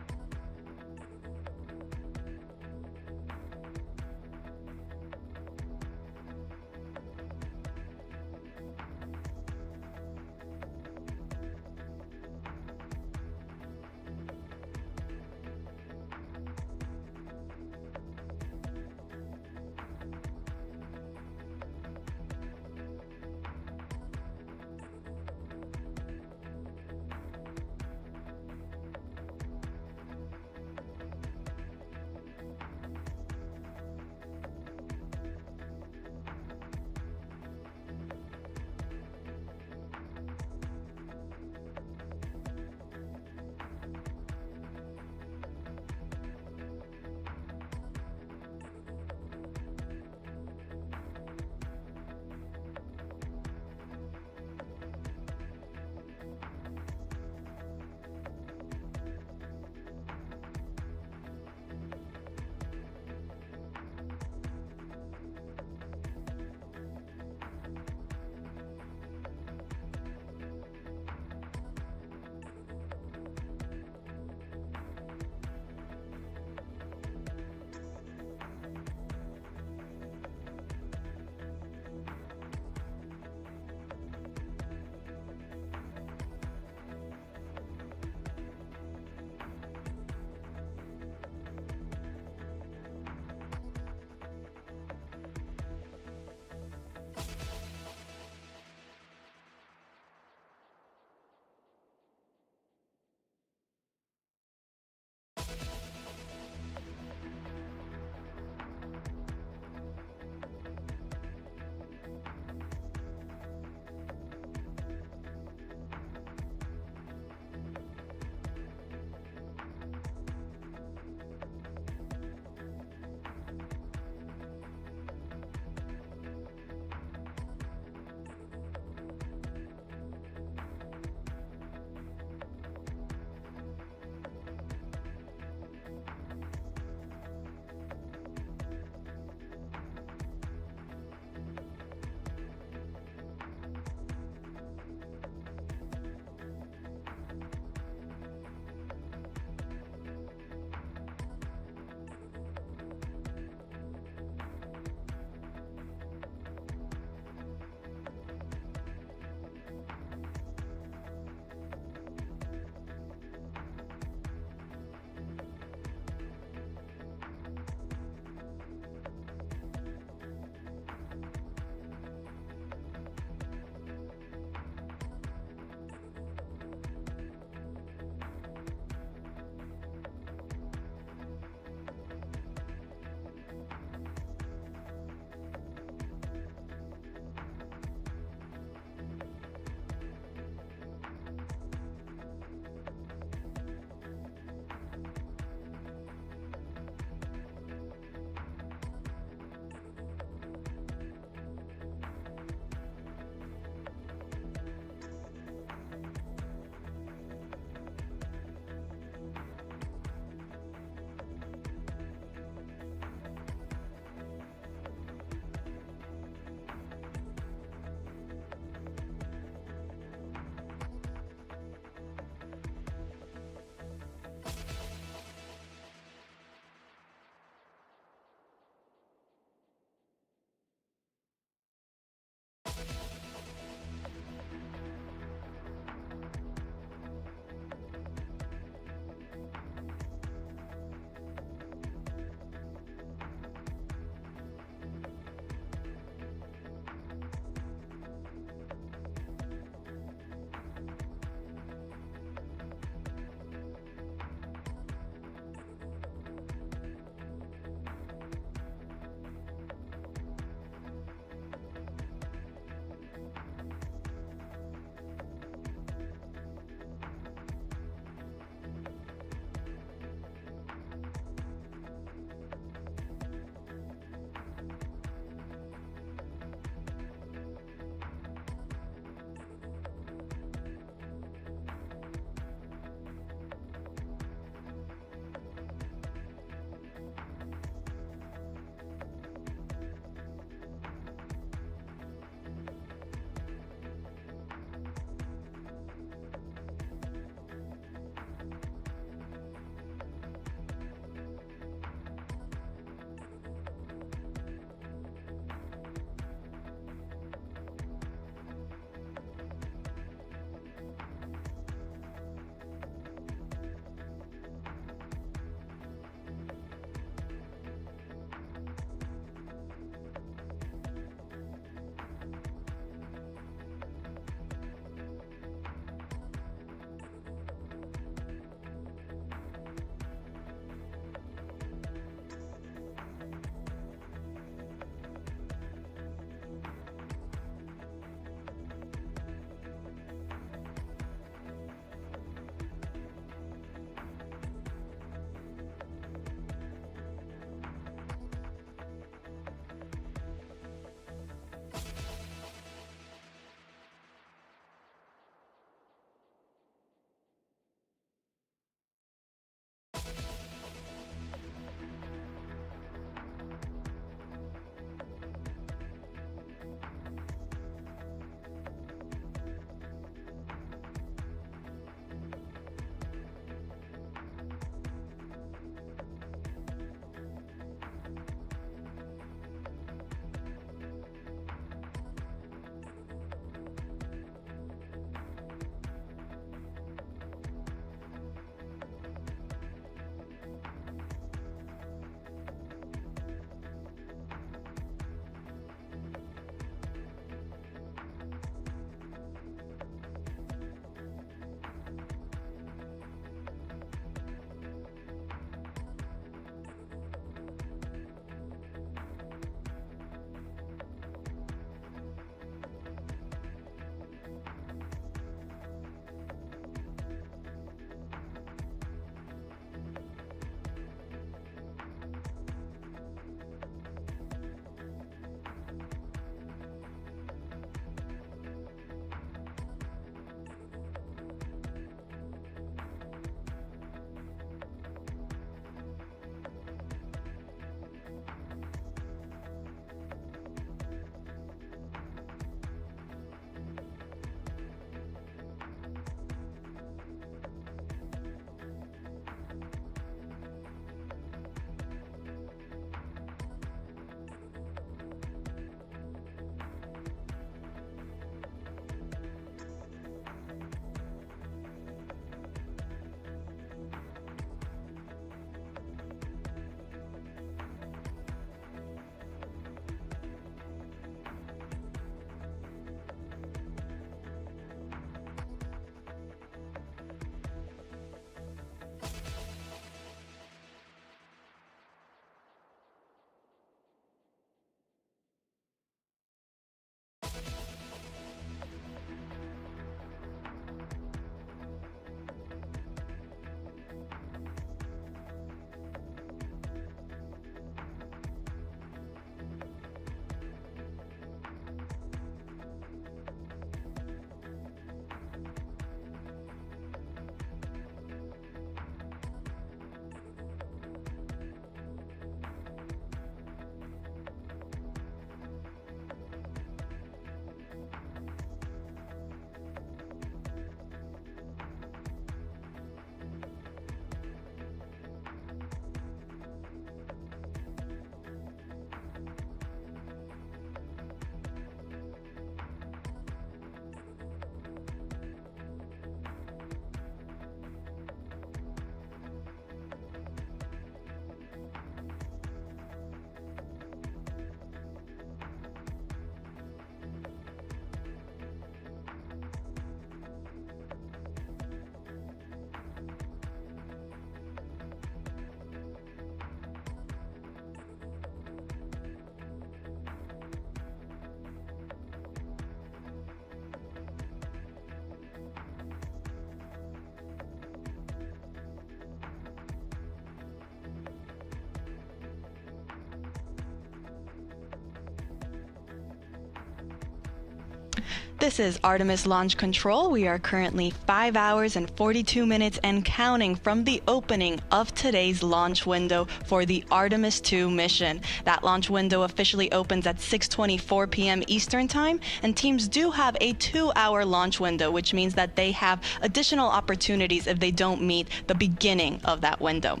This is Artemis Launch Control. We are currently 5 hours and 42 minutes and counting from the opening of today's launch window for the Artemis II mission. That launch window officially opens at 6:24 p.m. Eastern Time, and teams do have a 2-hour launch window, which means that they have additional opportunities if they don't meet the beginning of that window.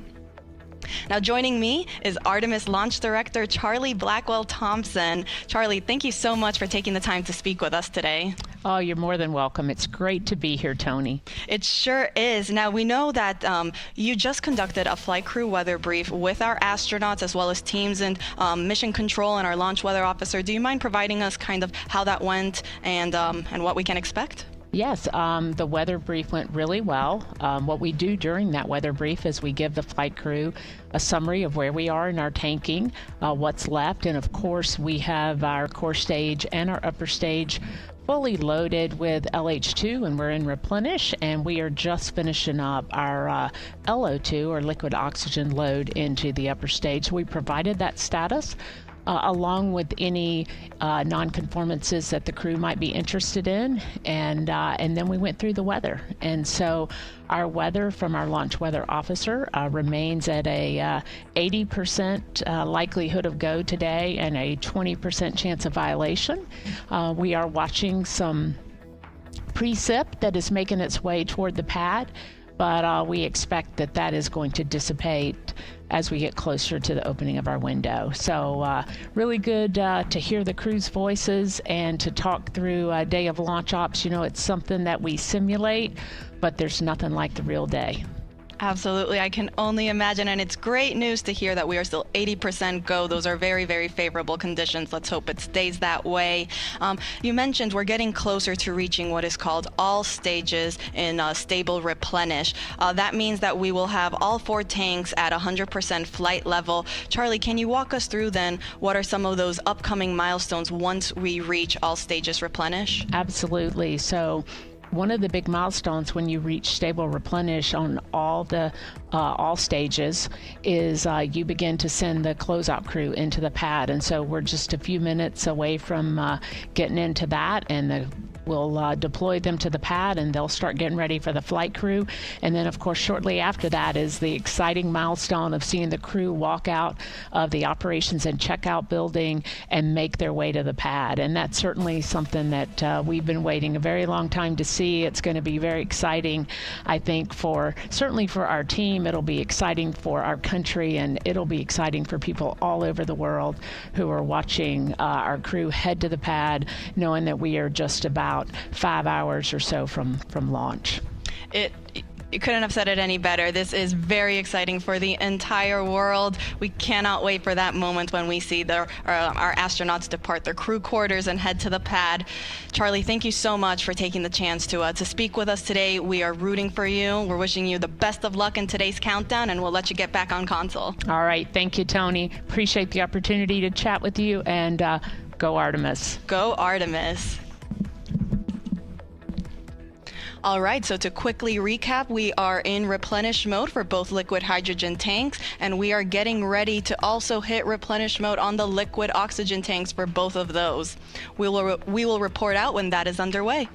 Now joining me is Artemis Launch Director Charlie Blackwell-Thompson. Charlie, thank you so much for taking the time to speak with us today. Oh, you're more than welcome. It's great to be here, Tony. It sure is. Now, we know that you just conducted a flight crew weather brief with our astronauts as well as teams and mission control and our launch weather officer. Do you mind providing us kind of how that went and what we can expect? Yes, the weather brief went really well. What we do during that weather brief is we give the flight crew a summary of where we are in our tanking, what's left, and of course we have our core stage and our upper stage fully loaded with LH2, and we're in replenish, and we are just finishing up our LO2 or liquid oxygen load into the upper stage. So we provided that status along with any non-conformances that the crew might be interested in, and then we went through the weather. And so our weather from our launch weather officer remains at a 80% likelihood of go today and a 20% chance of violation. We are watching some precip that is making its way toward the pad, but we expect that that is going to dissipate as we get closer to the opening of our window. So really good to hear the crew's voices and to talk through a day of launch ops. You know, it's something that we simulate, but there's nothing like the real day. Absolutely. I can only imagine, and it's great news to hear that we are still 80% go. Those are very, very favorable conditions. Let's hope it stays that way. You mentioned we're getting closer to reaching what is called all stages in stable replenish. That means that we will have all 4 tanks at 100% flight level. Charlie, can you walk us through then what are some of those upcoming milestones once we reach all stages replenish? Absolutely. So one of the big milestones when you reach stable replenish on all stages is you begin to send the closeout crew into the pad, and so we're just a few minutes away from getting into that, and we'll deploy them to the pad, and they'll start getting ready for the flight crew. And then, of course, shortly after that is the exciting milestone of seeing the crew walk out of the operations and checkout building and make their way to the pad. And that's certainly something that we've been waiting a very long time to see. It's going to be very exciting, I think, certainly for our team. It'll be exciting for our country, and it'll be exciting for people all over the world who are watching our crew head to the pad, knowing that we are just about 5 hours or so from launch. You couldn't have said it any better. This is very exciting for the entire world. We cannot wait for that moment when we see our astronauts depart their crew quarters and head to the pad. Charlie, thank you so much for taking the chance to speak with us today. We are rooting for you. We're wishing you the best of luck in today's countdown, and we'll let you get back on console. All right. Thank you, Tony. Appreciate the opportunity to chat with you, and go Artemis. Go Artemis. All right, so to quickly recap, we are in replenish mode for both liquid hydrogen tanks, and we are getting ready to also hit replenish mode on the liquid oxygen tanks for both of those. We will report out when that is underway.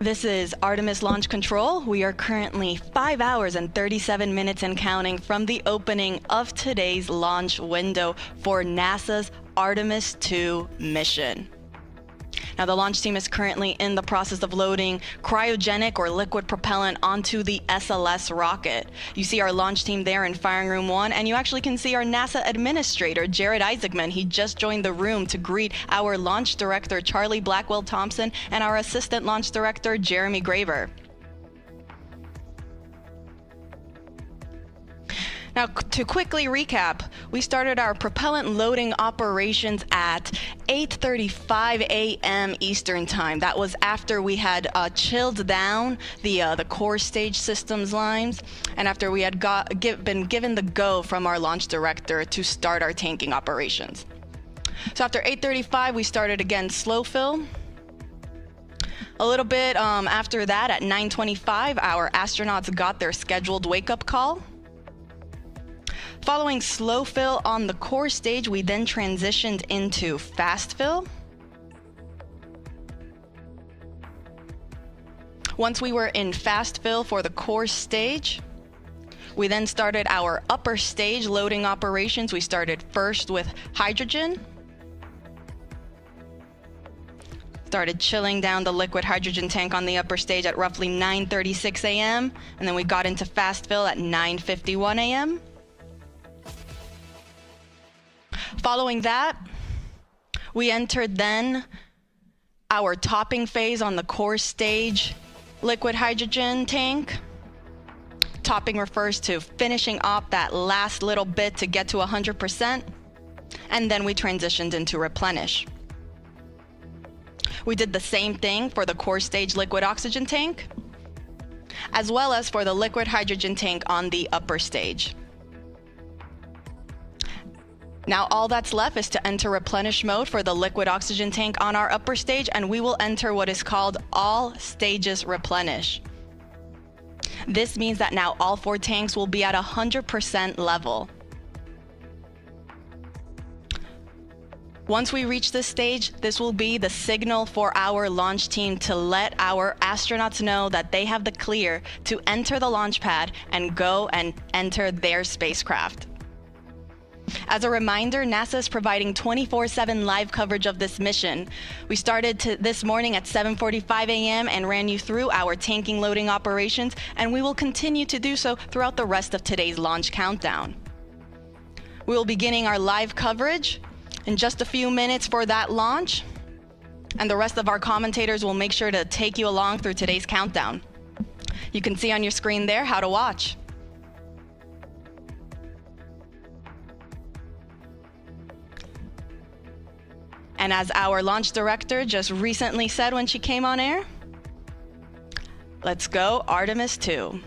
This is Artemis Launch Control. We are currently 5 hours and 37 minutes and counting from the opening of today's launch window for NASA's Artemis II mission. Now, the launch team is currently in the process of loading cryogenic or liquid propellant onto the SLS rocket. You see our launch team there in firing room 1, and you actually can see our NASA administrator, Jared Isaacman. He just joined the room to greet our launch director, Charlie Blackwell Thompson, and our assistant launch director, Jeremy Graver. Now, to quickly recap, we started our propellant loading operations at 8:35 a.m. Eastern Time. That was after we had chilled down the core stage systems lines, and after we had been given the go from our launch director to start our tanking operations. So after 8:35, we started again slow fill. A little bit after that, at 9:25, our astronauts got their scheduled wake-up call. Following slow fill on the core stage, we then transitioned into fast fill. Once we were in fast fill for the core stage, we then started our upper stage loading operations. We started first with hydrogen. Started chilling down the liquid hydrogen tank on the upper stage at roughly 9:36 a.m. And then we got into fast fill at 9:51 a.m. Following that, we entered then our topping phase on the core stage liquid hydrogen tank. Topping refers to finishing up that last little bit to get to 100%, and then we transitioned into replenish. We did the same thing for the core stage liquid oxygen tank, as well as for the liquid hydrogen tank on the upper stage. Now all that's left is to enter replenish mode for the liquid oxygen tank on our upper stage, and we will enter what is called all stages replenish. This means that now all 4 tanks will be at 100% level. Once we reach this stage, this will be the signal for our launch team to let our astronauts know that they have the clear to enter the launch pad and go and enter their spacecraft. As a reminder, NASA is providing 24/7 live coverage of this mission. We started this morning at 7:45 a.m. and ran you through our tanking loading operations, and we will continue to do so throughout the rest of today's launch countdown. We will be beginning our live coverage in just a few minutes for that launch, and the rest of our commentators will make sure to take you along through today's countdown. You can see on your screen there how to watch. And as our launch director just recently said when she came on air, let's go Artemis II.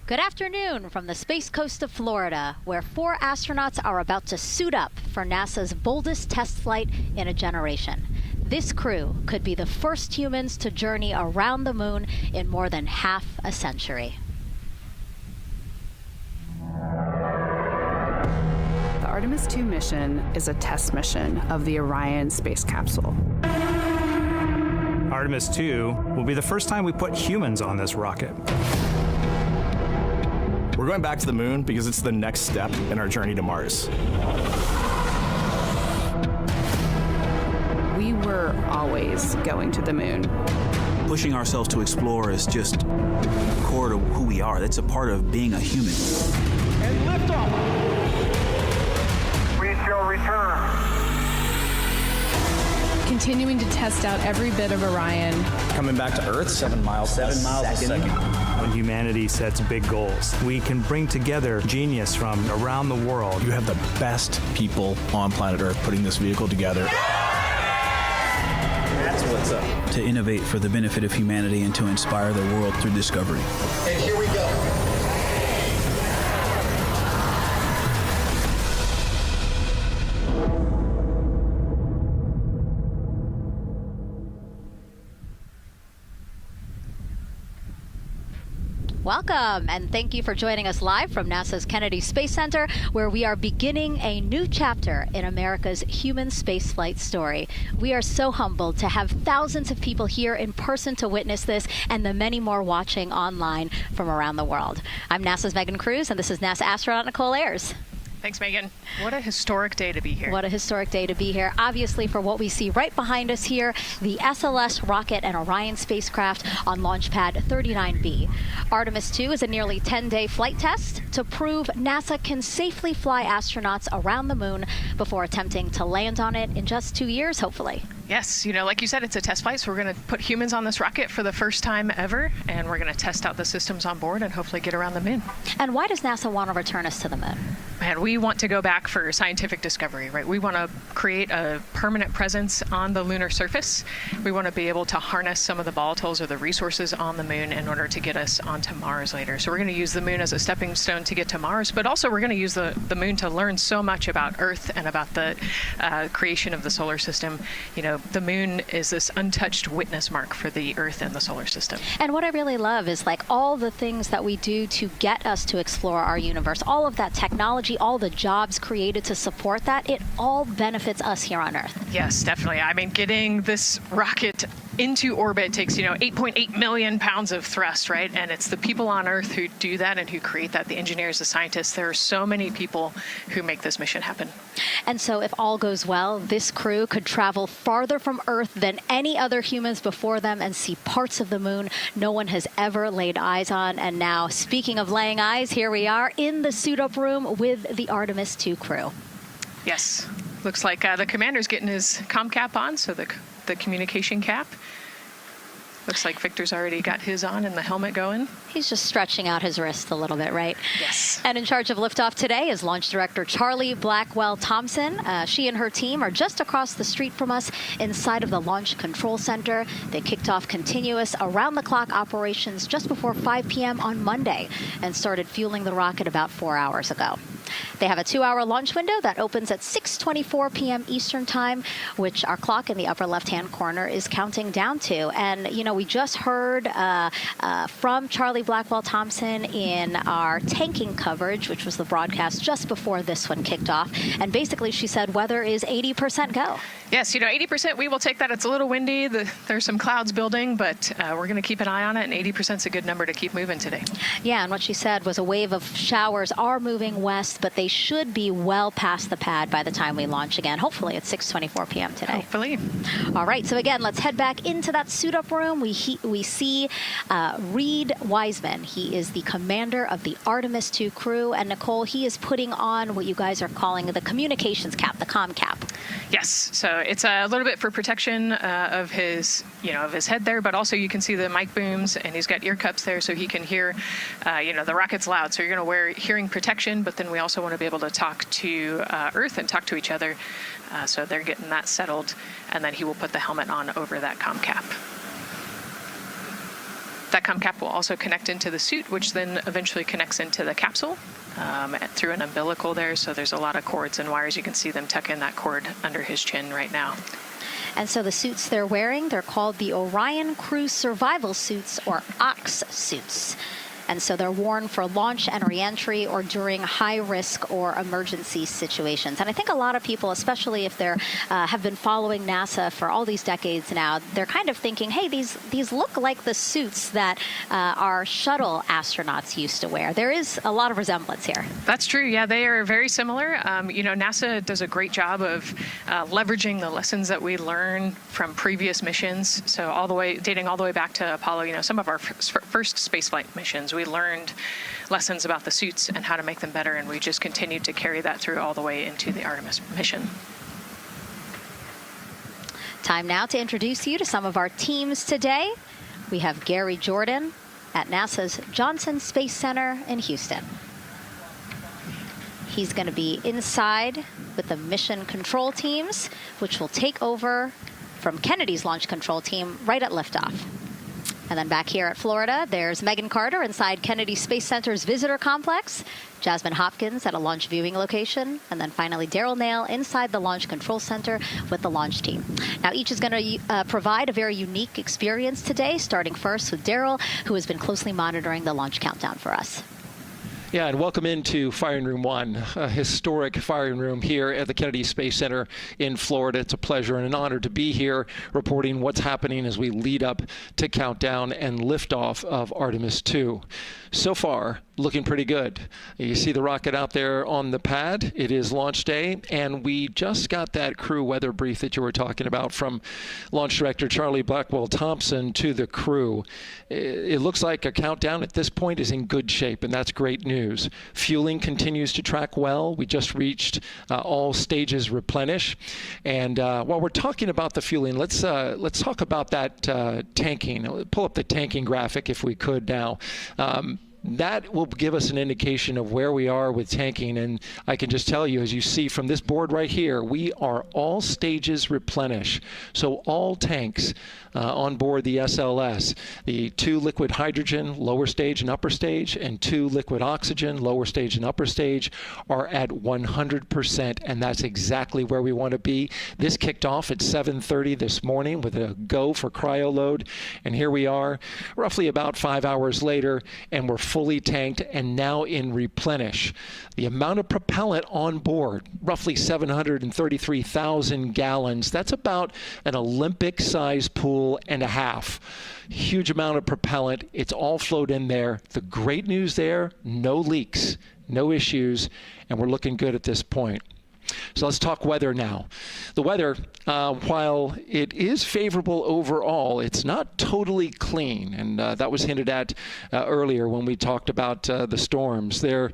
Good afternoon from the Space Coast of Florida, where 4 astronauts are about to suit up for NASA's boldest test flight in a generation. This crew could be the first humans to journey around the moon in more than half a century. The Artemis II mission is a test mission of the Orion space capsule. Artemis II will be the first time we put humans on this rocket. We're going back to the moon because it's the next step in our journey to Mars. We were always going to the moon. Pushing ourselves to explore is just core to who we are. That's a part of being a human. And liftoff. We shall return. Continuing to test out every bit of Orion. Coming back to Earth, 7 miles a second. When humanity sets big goals, we can bring together genius from around the world. You have the best people on planet Earth putting this vehicle together. That's what's up. To innovate for the benefit of humanity and to inspire the world through discovery. And here we go. Welcome, and thank you for joining us live from NASA's Kennedy Space Center, where we are beginning a new chapter in America's human spaceflight story. We are so humbled to have thousands of people here in person to witness this, and the many more watching online from around the world. I'm NASA's Megan Cruz, and this is NASA astronaut Nicole Ayers. Thanks, Megan. What a historic day to be here. What a historic day to be here. Obviously, for what we see right behind us here, the SLS rocket and Orion spacecraft on launchpad 39B. Artemis II is a nearly 10-day flight test to prove NASA can safely fly astronauts around the moon before attempting to land on it in just 2 years, hopefully. Yes, like you said, it's a test flight, so we're going to put humans on this rocket for the first time ever, and we're going to test out the systems on board and hopefully get around the moon. And why does NASA want to return us to the moon? Man, we want to go back for scientific discovery, right? We want to create a permanent presence on the lunar surface. We want to be able to harness some of the volatiles or the resources on the moon in order to get us onto Mars later. So we're going to use the moon as a stepping stone to get to Mars, but also we're going to use the moon to learn so much about Earth and about the creation of the solar system. The moon is this untouched witness mark for the Earth and the solar system. And what I really love is like all the things that we do to get us to explore our universe, all of that technology, all the jobs created to support that, it all benefits us here on Earth. Yes, definitely. I mean, getting this rocket into orbit takes, 8.8 million pounds of thrust, right? And it's the people on Earth who do that and who create that, the engineers, the scientists. There are so many people who make this mission happen. And so if all goes well, this crew could travel farther from Earth than any other humans before them and see parts of the moon no one has ever laid eyes on. And now, speaking of laying eyes, here we are in the suit-up room with the Artemis II crew. Yes. Looks like the commander's getting his comm cap on, so the communication cap. Looks like Victor's already got his on and the helmet going. He's just stretching out his wrist a little bit, right? Yes. And in charge of liftoff today is Launch Director Charlie Blackwell-Thompson. She and her team are just across the street from us inside of the Launch Control Center. They kicked off continuous around-the-clock operations just before 5 p.m. on Monday and started fueling the rocket about 4 hours ago. They have a 2-hour launch window that opens at 6:24 p.m. Eastern Time, which our clock in the upper left-hand corner is counting down to. And, we just heard from Charlie Blackwell-Thompson in our tanking coverage, which was the broadcast just before this one kicked off. And basically, she said weather is 80% go. Yes, 80%, we will take that. It's a little windy. There's some clouds building, but we're going to keep an eye on it, and 80% is a good number to keep moving today. Yeah, and what she said was a wave of showers are moving west, but they should be well past the pad by the time we launch again. Hopefully at 6:24 p.m. today. Hopefully. All right, so again, let's head back into that suit-up room. We see Reed Wiseman. He is the commander of the Artemis II crew. And Nicole, he is putting on what you guys are calling the communications cap, the comm cap. Yes, so it's a little bit for protection of his, of his head there, but also you can see the mic booms, and he's got ear cups there so he can hear, the rocket's loud. So you're going to wear hearing protection, but then we also want to be able to talk to Earth and talk to each other. So they're getting that settled, and then he will put the helmet on over that comm cap. SATCOM cap will also connect into the suit, which then eventually connects into the capsule through an umbilical there. So there's a lot of cords and wires. You can see them tuck in that cord under his chin right now. And so the suits they're wearing, they're called the Orion Crew Survival Suits, or OX suits. And so they're worn for launch and reentry or during high-risk or emergency situations. And I think a lot of people, especially if they're have been following NASA for all these decades now, they're kind of thinking, hey, these look like the suits that our shuttle astronauts used to wear. There is a lot of resemblance here. That's true. Yeah, they are very similar. NASA does a great job of leveraging the lessons that we learn from previous missions. So dating all the way back to Apollo, some of our first spaceflight missions, we learned lessons about the suits and how to make them better, and we just continued to carry that through all the way into the Artemis mission. Time now to introduce you to some of our teams today. We have Gary Jordan at NASA's Johnson Space Center in Houston. He's going to be inside with the mission control teams, which will take over from Kennedy's launch control team right at liftoff. And then back here at Florida, there's Megan Carter inside Kennedy Space Center's visitor complex, Jasmine Hopkins at a launch viewing location, and then finally Daryl Nail inside the Launch Control Center with the launch team. Now, each is going to provide a very unique experience today, starting first with Daryl, who has been closely monitoring the launch countdown for us. Yeah, and welcome into Firing Room 1, a historic firing room here at the Kennedy Space Center in Florida. It's a pleasure and an honor to be here reporting what's happening as we lead up to countdown and liftoff of Artemis II. So far, looking pretty good. You see the rocket out there on the pad. It is launch day, and we just got that crew weather brief that you were talking about from Launch Director Charlie Blackwell-Thompson to the crew. It looks like a countdown at this point is in good shape, and that's great news. Fueling continues to track well. We just reached all stages replenish. And while we're talking about the fueling, let's talk about that tanking. Pull up the tanking graphic if we could now. That will give us an indication of where we are with tanking, and I can just tell you, as you see from this board right here, we are all stages replenish. So all tanks on board the SLS, the 2 liquid hydrogen, lower stage and upper stage, and 2 liquid oxygen, lower stage and upper stage, are at 100%, and that's exactly where we want to be. This kicked off at 7:30 this morning with a go for cryo load, and here we are roughly about 5 hours later, and we're fully tanked and now in replenish. The amount of propellant on board, roughly 733,000 gallons. That's about an Olympic-sized pool and a half. Huge amount of propellant. It's all flowed in there. The great news there, no leaks, no issues, and we're looking good at this point. So let's talk weather now. The weather, while it is favorable overall, it's not totally clean, and that was hinted at earlier when we talked about the storms. There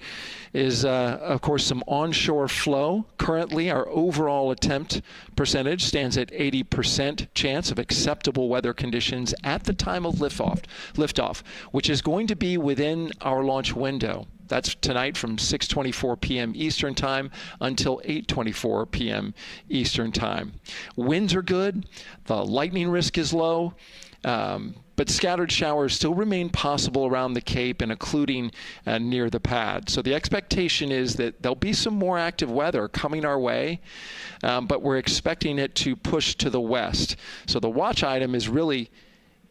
is, of course, some onshore flow. Currently, our overall attempt percentage stands at 80% chance of acceptable weather conditions at the time of liftoff, which is going to be within our launch window. That's tonight from 6:24 p.m. Eastern Time until 8:24 p.m. Eastern Time. Winds are good. The lightning risk is low. But scattered showers still remain possible around the Cape and including near the pad. So the expectation is that there'll be some more active weather coming our way, but we're expecting it to push to the west. So the watch item is really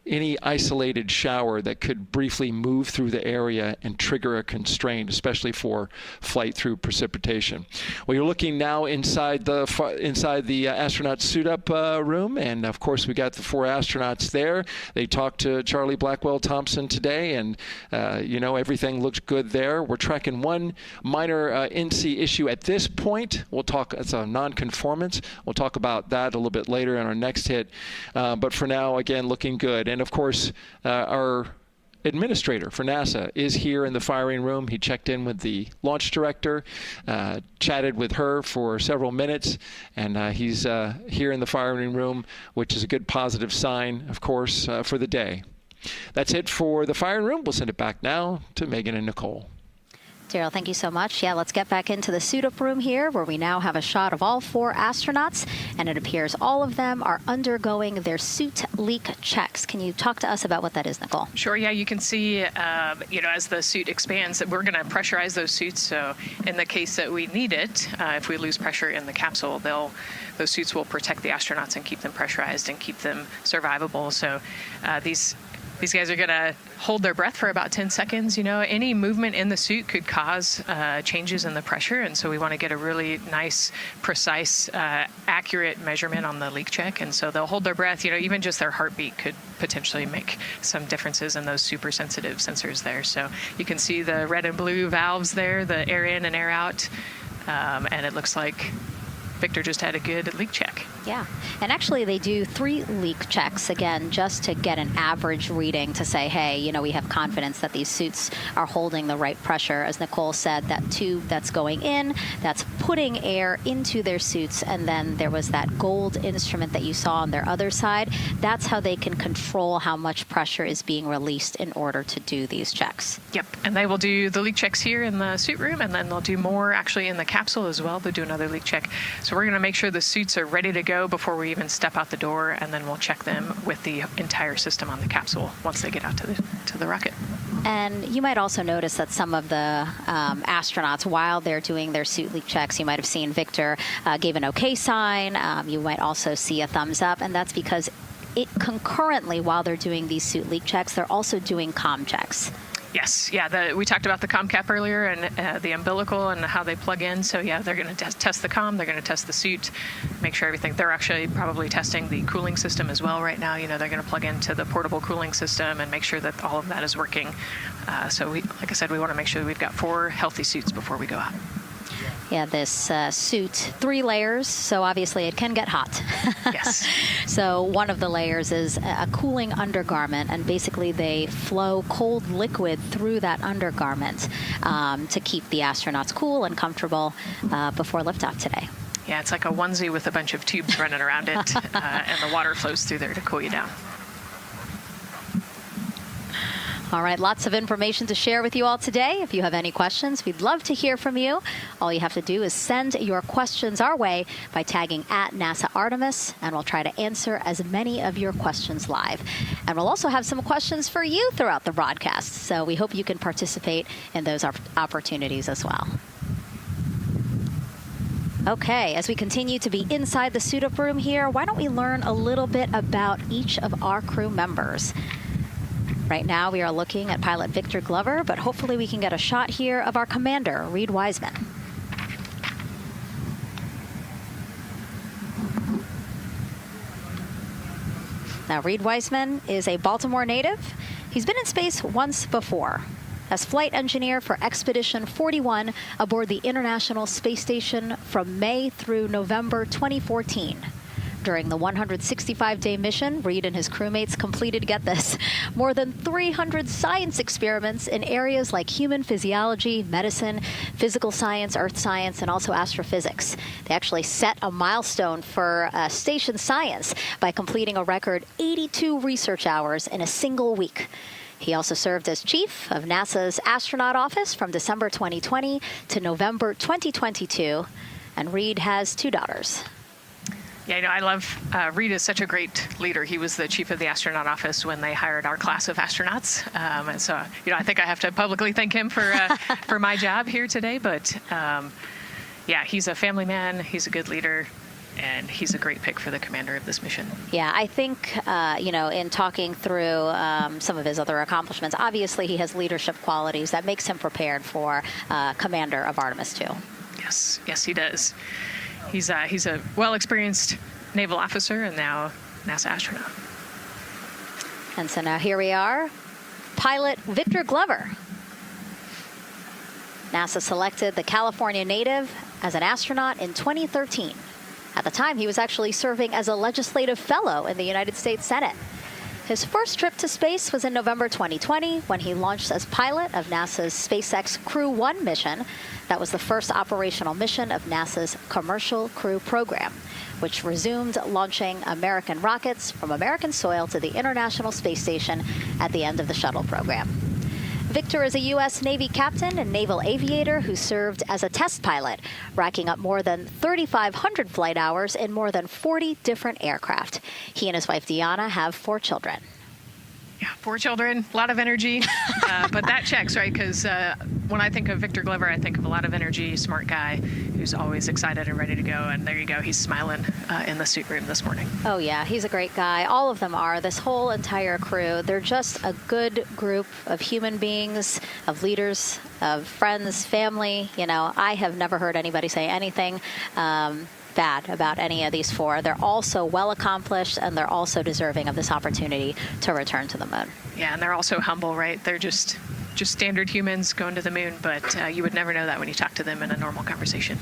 any isolated shower that could briefly move through the area and trigger a constraint, especially for flight through precipitation. Well, you're looking now inside the astronaut suit-up room, and of course we got the 4 astronauts there. They talked to Charlie Blackwell-Thompson today, and everything looks good there. We're tracking one minor NC issue at this point. We'll talk. It's a non-conformance. We'll talk about that a little bit later in our next hit. But for now, again, looking good. And of course, our administrator for NASA is here in the firing room. He checked in with the launch director, chatted with her for several minutes, and he's here in the firing room, which is a good positive sign, of course, for the day. That's it for the firing room. We'll send it back now to Megan and Nicole. Daryl, thank you so much. Yeah, let's get back into the suit-up room here, where we now have a shot of all 4 astronauts, and it appears all of them are undergoing their suit leak checks. Can you talk to us about what that is, Nicole? Sure. Yeah, you can see, as the suit expands, that we're going to pressurize those suits. So in the case that we need it, if we lose pressure in the capsule, those suits will protect the astronauts and keep them pressurized and keep them survivable. So these guys are going to hold their breath for about 10 seconds. Any movement in the suit could cause changes in the pressure, and so we want to get a really nice, precise, accurate measurement on the leak check. And so they'll hold their breath. Even just their heartbeat could potentially make some differences in those super sensitive sensors there. So you can see the red and blue valves there, the air in and air out, and it looks like Victor just had a good leak check. Yeah, and actually they do 3 leak checks, again, just to get an average reading to say, hey, we have confidence that these suits are holding the right pressure. As Nicole said, that tube that's going in, that's putting air into their suits, and then there was that gold instrument that you saw on their other side. That's how they can control how much pressure is being released in order to do these checks. Yep, and they will do the leak checks here in the suit room, and then they'll do more actually in the capsule as well. They'll do another leak check. So we're going to make sure the suits are ready to go before we even step out the door, and then we'll check them with the entire system on the capsule once they get out to the rocket. And you might also notice that some of the astronauts, while they're doing their suit leak checks, you might have seen Victor gave an OK sign. You might also see a thumbs up, and that's because concurrently, while they're doing these suit leak checks, they're also doing comm checks. Yes, yeah, we talked about the comm cap earlier and the umbilical and how they plug in. So yeah, they're going to test the comm, they're going to test the suit, make sure everything. They're actually probably testing the cooling system as well right now. They're going to plug into the portable cooling system and make sure that all of that is working. So like I said, we want to make sure that we've got 4 healthy suits before we go out. Yeah, this suit, 3 layers, so obviously it can get hot. Yes. So one of the layers is a cooling undergarment, and basically they flow cold liquid through that undergarment to keep the astronauts cool and comfortable before liftoff today. Yeah, it's like a onesie with a bunch of tubes running around it, and the water flows through there to cool you down. All right, lots of information to share with you all today. If you have any questions, we'd love to hear from you. All you have to do is send your questions our way by tagging at NASA Artemis, and we'll try to answer as many of your questions live. And we'll also have some questions for you throughout the broadcast, so we hope you can participate in those opportunities as well. Okay, as we continue to be inside the suit-up room here, why don't we learn a little bit about each of our crew members? Right now, we are looking at pilot Victor Glover, but hopefully we can get a shot here of our commander, Reed Wiseman. Now, Reed Wiseman is a Baltimore native. He's been in space once before as flight engineer for Expedition 41 aboard the International Space Station from May through November 2014. During the 165-day mission, Reed and his crewmates completed, get this, more than 300 science experiments in areas like human physiology, medicine, physical science, earth science, and also astrophysics. They actually set a milestone for station science by completing a record 82 research hours in a single week. He also served as chief of NASA's Astronaut Office from December 2020 to November 2022, and Reed has 2 daughters. Yeah, I love Reed is such a great leader. He was the chief of the astronaut office when they hired our class of astronauts. And so, I think I have to publicly thank him for my job here today. But yeah, he's a family man. He's a good leader. And he's a great pick for the commander of this mission. Yeah, I think, in talking through some of his other accomplishments, obviously he has leadership qualities that makes him prepared for commander of Artemis II. Yes, he does. He's a well-experienced naval officer and now NASA astronaut. And so now here we are, pilot Victor Glover. NASA selected the California native as an astronaut in 2013. At the time, he was actually serving as a legislative fellow in the United States Senate. His first trip to space was in November 2020 when he launched as pilot of NASA's SpaceX Crew 1 mission. That was the first operational mission of NASA's Commercial Crew Program, which resumed launching American rockets from American soil to the International Space Station at the end of the shuttle program. Victor is a U.S. Navy captain and naval aviator who served as a test pilot, racking up more than 3,500 flight hours in more than 40 different aircraft. He and his wife, Deanna, have 4 children. Yeah, 4 children, a lot of energy, but that checks, right? Because when I think of Victor Glover, I think of a lot of energy, smart guy who's always excited and ready to go. And there you go, he's smiling in the suit room this morning. Oh yeah, he's a great guy. All of them are. This whole entire crew. They're just a good group of human beings, of leaders, of friends, family. You know, I have never heard anybody say anything bad about any of these 4. They're also well accomplished, and they're also deserving of this opportunity to return to the moon. Yeah, and they're also humble, right? They're just standard humans going to the moon, but you would never know that when you talk to them in a normal conversation.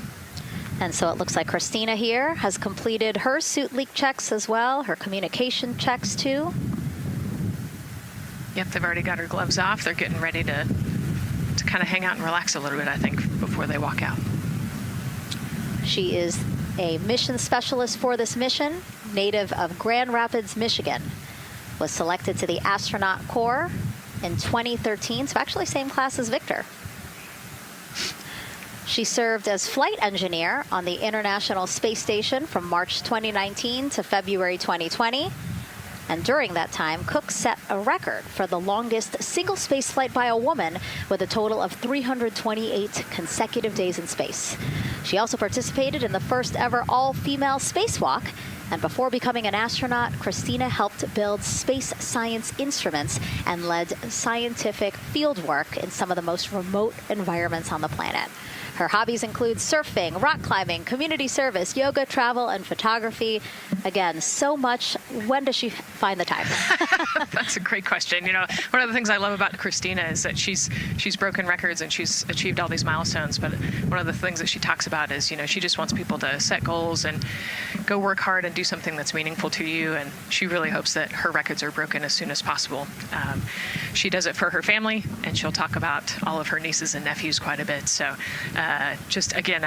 And so it looks like Christina here has completed her suit leak checks as well, her communication checks too. Yep, they've already got her gloves off. They're getting ready to kind of hang out and relax a little bit, I think, before they walk out. She is a mission specialist for this mission, native of Grand Rapids, Michigan. Was selected to the Astronaut Corps in 2013, so actually same class as Victor. She served as flight engineer on the International Space Station from March 2019 to February 2020. And during that time, Cook set a record for the longest single space flight by a woman with a total of 328 consecutive days in space. She also participated in the first ever all-female spacewalk. And before becoming an astronaut, Christina helped build space science instruments and led scientific field work in some of the most remote environments on the planet. Her hobbies include surfing, rock climbing, community service, yoga, travel, and photography. Again, so much. When does she find the time? That's a great question. You know, one of the things I love about Christina is that she's broken records and she's achieved all these milestones. But one of the things that she talks about is, you know, she just wants people to set goals and go work hard and do something that's meaningful to you. And she really hopes that her records are broken as soon as possible. She does it for her family, and she'll talk about all of her nieces and nephews quite a bit. So just, again,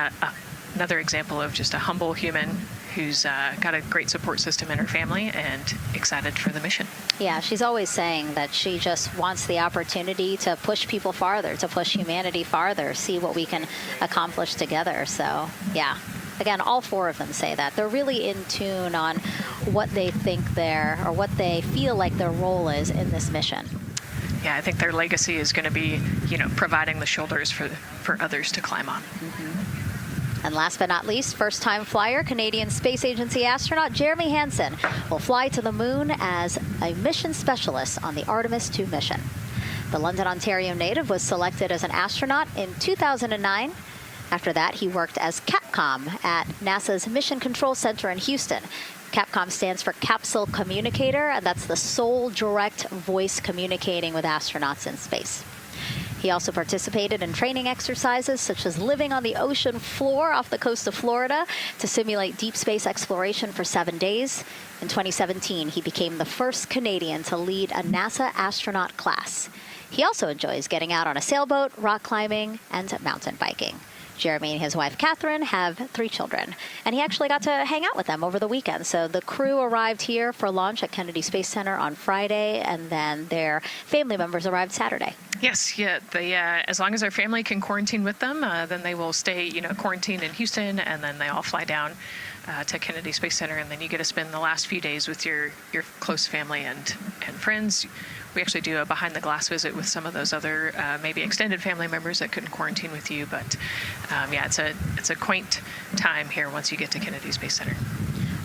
another example of just a humble human who's got a great support system in her family and excited for the mission. Yeah, she's always saying that she just wants the opportunity to push people farther, to push humanity farther, see what we can accomplish together. So, yeah. Again, all 4 of them say that. They're really in tune on what they think or what they feel like their role is in this mission. Yeah, I think their legacy is going to be, you know, providing the shoulders for others to climb on. And last but not least, first-time flyer, Canadian Space Agency astronaut Jeremy Hansen will fly to the moon as a mission specialist on the Artemis II mission. The London, Ontario native was selected as an astronaut in 2009. After that, he worked as Capcom at NASA's Mission Control Center in Houston. Capcom stands for Capsule Communicator, and that's the sole direct voice communicating with astronauts in space. He also participated in training exercises such as living on the ocean floor off the coast of Florida to simulate deep space exploration for 7 days. In 2017, he became the first Canadian to lead a NASA astronaut class. He also enjoys getting out on a sailboat, rock climbing, and mountain biking. Jeremy and his wife, Catherine, have 3 children, and he actually got to hang out with them over the weekend. So the crew arrived here for launch at Kennedy Space Center on Friday, and then their family members arrived Saturday. Yes, yeah. As long as their family can quarantine with them, then they will stay, quarantined in Houston, and then they all fly down to Kennedy Space Center, and then you get to spend the last few days with your close family and friends. We actually do a behind-the-glass visit with some of those other maybe extended family members that couldn't quarantine with you. But it's a quaint time here once you get to Kennedy Space Center.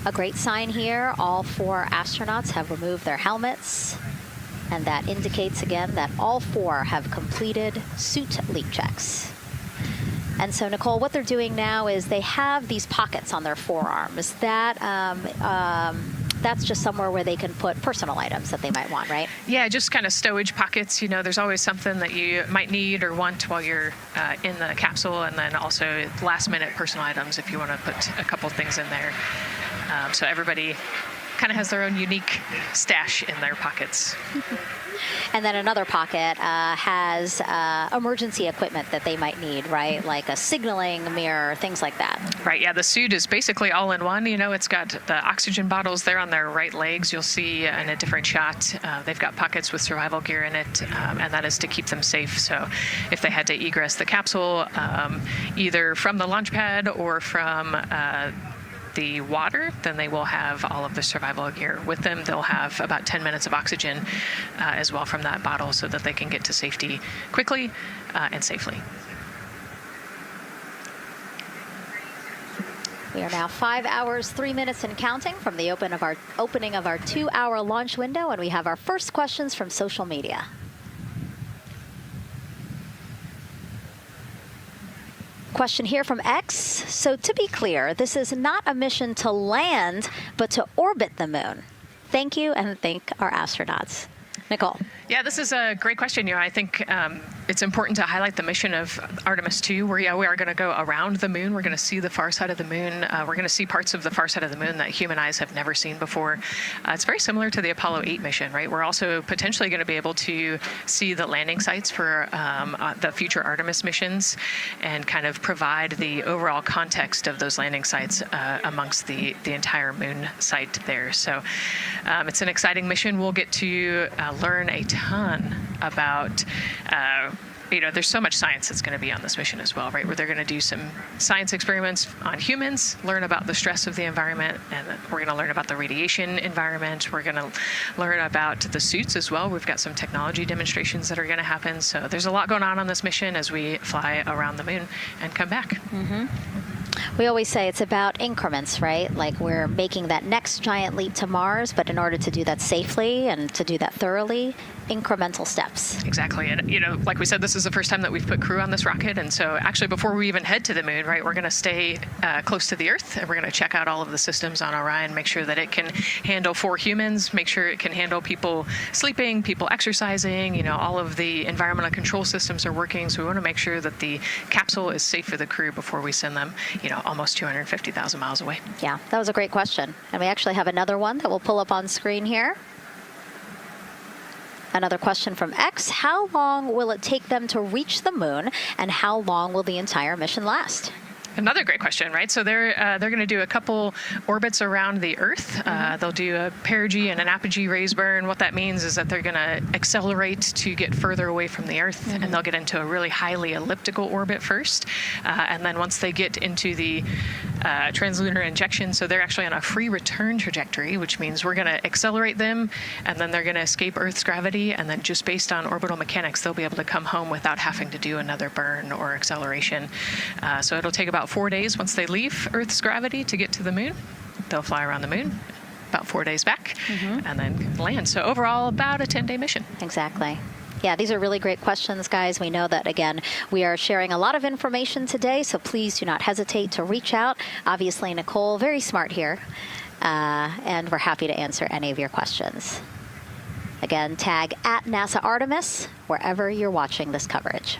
A great sign here, all 4 astronauts have removed their helmets. And that indicates again that all 4 have completed suit leak checks. And so, Nicole, what they're doing now is they have these pockets on their forearms. That's just somewhere where they can put personal items that they might want, right? Yeah, just kind of stowage pockets. There's always something that you might need or want while you're in the capsule, and then also last-minute personal items if you want to put a couple things in there. So everybody kind of has their own unique stash in their pockets. And then another pocket has emergency equipment that they might need, right? Like a signaling mirror, things like that. Right, yeah, the suit is basically all in one. You know, it's got the oxygen bottles there on their right legs. You'll see in a different shot, they've got pockets with survival gear in it, and that is to keep them safe. So if they had to egress the capsule, either from the launch pad or from the water, then they will have all of the survival gear with them. They'll have about 10 minutes of oxygen as well from that bottle so that they can get to safety quickly and safely. We are now 5 hours, 3 minutes and counting from the opening of our 2-hour launch window, and we have our first questions from social media. Question here from X. So to be clear, this is not a mission to land, but to orbit the moon. Thank you, and thank our astronauts. Nicole. Yeah, this is a great question. You know, I think it's important to highlight the mission of Artemis II, where we are going to go around the moon. We're going to see the far side of the moon. We're going to see parts of the far side of the moon that human eyes have never seen before. It's very similar to the Apollo 8 mission, right? We're also potentially going to be able to see the landing sites for the future Artemis missions and kind of provide the overall context of those landing sites amongst the entire moon site there. So it's an exciting mission. We'll get to learn a ton about there's so much science that's going to be on this mission as well, right? Where they're going to do some science experiments on humans, learn about the stress of the environment, and we're going to learn about the radiation environment. We're going to learn about the suits as well. We've got some technology demonstrations that are going to happen. So there's a lot going on this mission as we fly around the moon and come back. Mm-hmm. We always say it's about increments, right? Like we're making that next giant leap to Mars, but in order to do that safely and to do that thoroughly, incremental steps. Exactly. And, like we said, this is the first time that we've put crew on this rocket. And so actually before we even head to the moon, right, we're going to stay close to the Earth, and we're going to check out all of the systems on Orion, make sure that it can handle 4 humans, make sure it can handle people sleeping, people exercising, all of the environmental control systems are working. So we want to make sure that the capsule is safe for the crew before we send them, almost 250,000 miles away. Yeah, that was a great question. And we actually have another one that we'll pull up on screen here. Another question from X. How long will it take them to reach the moon, and how long will the entire mission last? Another great question, right? So they're going to do a couple orbits around the Earth. They'll do a perigee and an apogee raise burn. What that means is that they're going to accelerate to get further away from the Earth, and they'll get into a really highly elliptical orbit first. And then once they get into the translunar injection, so they're actually on a free return trajectory, which means we're going to accelerate them, and then they're going to escape Earth's gravity, and then just based on orbital mechanics, they'll be able to come home without having to do another burn or acceleration. So it'll take about 4 days once they leave Earth's gravity to get to the moon. They'll fly around the moon, about 4 days back, and then land. So overall, about a 10-day mission. Exactly. Yeah, these are really great questions, guys. We know that, again, we are sharing a lot of information today, so please do not hesitate to reach out. Obviously, Nicole, very smart here, and we're happy to answer any of your questions. Again, tag @NASA Artemis wherever you're watching this coverage.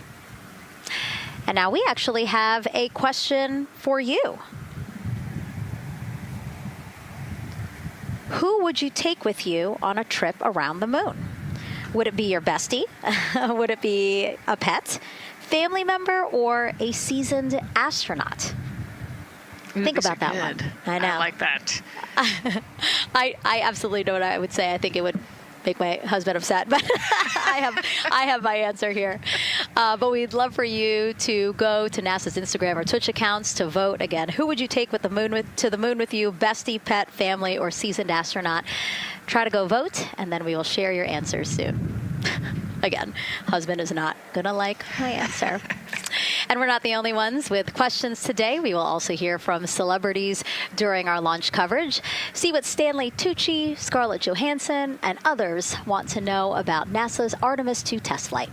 And now we actually have a question for you. Who would you take with you on a trip around the moon? Would it be your bestie? Would it be a pet, family member, or a seasoned astronaut? Think about that one. I know. I like that. I absolutely know what I would say. I think it would make my husband upset, but I have my answer here. But we'd love for you to go to NASA's Instagram or Twitch accounts to vote. Again, who would you take to the moon with you? Bestie, pet, family, or seasoned astronaut? Try to go vote, and then we will share your answers soon. Again, husband is not going to like my answer. And we're not the only ones with questions today. We will also hear from celebrities during our launch coverage. See what Stanley Tucci, Scarlett Johansson, and others want to know about NASA's Artemis II test flight.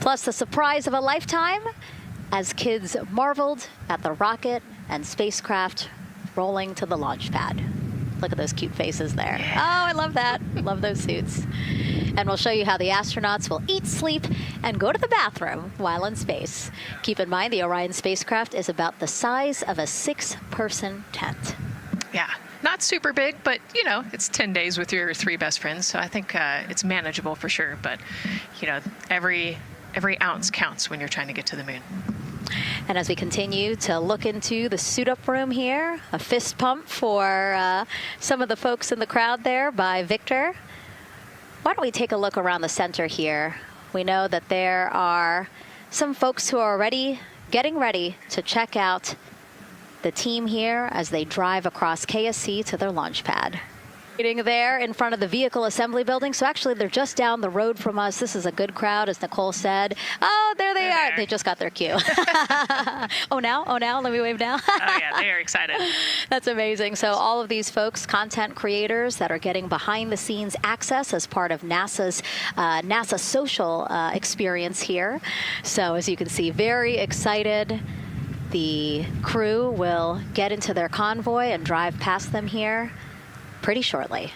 Plus the surprise of a lifetime as kids marveled at the rocket and spacecraft rolling to the launch pad. Look at those cute faces there. Oh, I love that. Love those suits. And we'll show you how the astronauts will eat, sleep, and go to the bathroom while in space. Keep in mind, the Orion spacecraft is about the size of a 6-person tent. Yeah, not super big, but you know, it's 10 days with your 3 best friends, so I think it's manageable for sure. But you know, every ounce counts when you're trying to get to the moon. And as we continue to look into the suit-up room here, a fist pump for some of the folks in the crowd there by Victor. Why don't we take a look around the center here? We know that there are some folks who are already getting ready to check out the team here as they drive across KSC to their launch pad. Waiting there in front of the vehicle assembly building. So actually, they're just down the road from us. This is a good crowd, as Nicole said. Oh, there they are. They just got their cue. Oh, now? Let me wave now. Oh, yeah, they are excited. That's amazing. So all of these folks, content creators that are getting behind-the-scenes access as part of NASA's NASA social experience here. So as you can see, very excited. The crew will get into their convoy and drive past them here pretty shortly.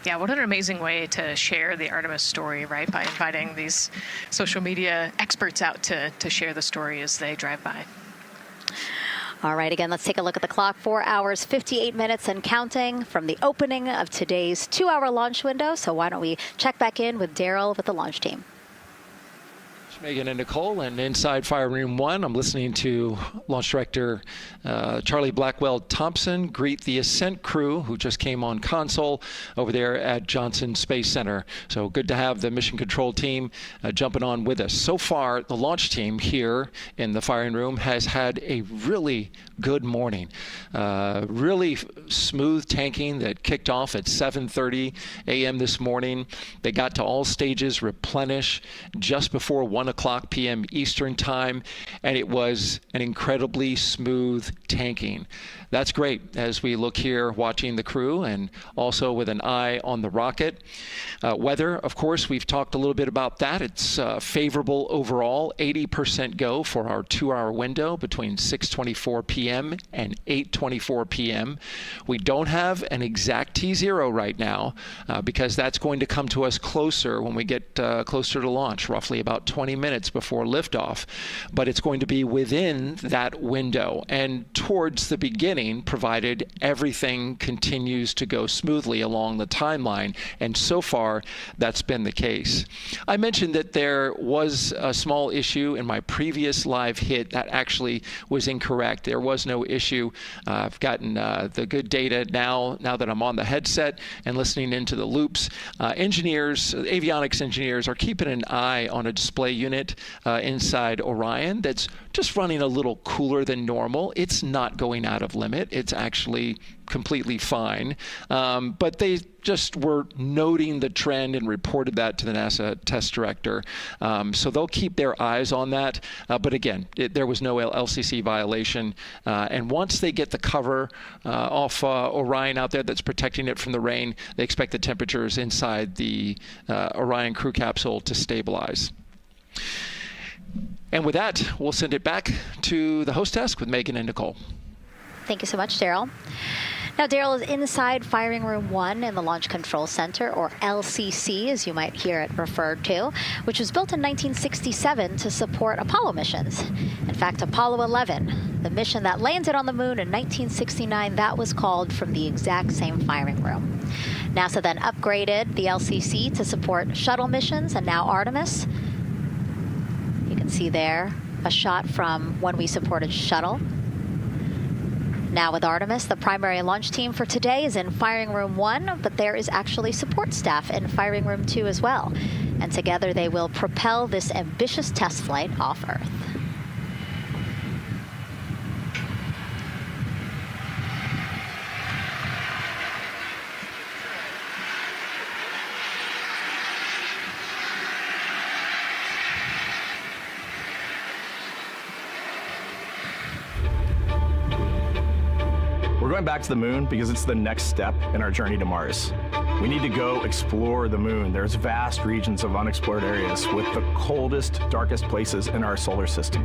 Yeah, what an amazing way to share the Artemis story, right? By inviting these social media experts out to share the story as they drive by. All right, again, let's take a look at the clock. 4 hours, 58 minutes and counting from the opening of today's 2-hour launch window. So why don't we check back in with Daryl with the launch team. Megan and Nicole, and inside Fire Room 1, I'm listening to Launch Director Charlie Blackwell Thompson greet the Ascent crew who just came on console over there at Johnson Space Center. So good to have the mission control team jumping on with us. So far, the launch team here in the firing room has had a really good morning. Really smooth tanking that kicked off at 7:30 a.m. this morning. They got to all stages replenish just before 1 o'clock p.m. Eastern time, and it was an incredibly smooth tanking. That's great as we look here watching the crew and also with an eye on the rocket. Weather, of course, we've talked a little bit about that. It's favorable overall, 80% go for our 2-hour window between 6:24 p.m. and 8:24 p.m. We don't have an exact T0 right now because that's going to come to us closer when we get closer to launch, roughly about 20 minutes before liftoff. But it's going to be within that window and towards the beginning, provided everything continues to go smoothly along the timeline. And so far, that's been the case. I mentioned that there was a small issue in my previous live hit. That actually was incorrect. There was no issue. I've gotten the good data now that I'm on the headset and listening into the loops. Avionics engineers are keeping an eye on a display unit inside Orion that's just running a little cooler than normal. It's not going out of limit. It's actually completely fine. But they just were noting the trend and reported that to the NASA test director. So they'll keep their eyes on that. But again, there was no LCC violation. And once they get the cover off Orion out there that's protecting it from the rain, they expect the temperatures inside the Orion crew capsule to stabilize. And with that, we'll send it back to the host desk with Megan and Nicole. Thank you so much, Daryl. Now, Daryl is inside Firing Room 1 in the Launch Control Center, or LCC, as you might hear it referred to, which was built in 1967 to support Apollo missions. In fact, Apollo 11, the mission that landed on the moon in 1969, that was called from the exact same firing room. NASA then upgraded the LCC to support shuttle missions, and now Artemis. You can see there a shot from when we supported shuttle. Now with Artemis, the primary launch team for today is in Firing Room 1, but there is actually support staff in Firing Room 2 as well. And together they will propel this ambitious test flight off Earth. We're going back to the moon because it's the next step in our journey to Mars. We need to go explore the moon. There's vast regions of unexplored areas with the coldest, darkest places in our solar system.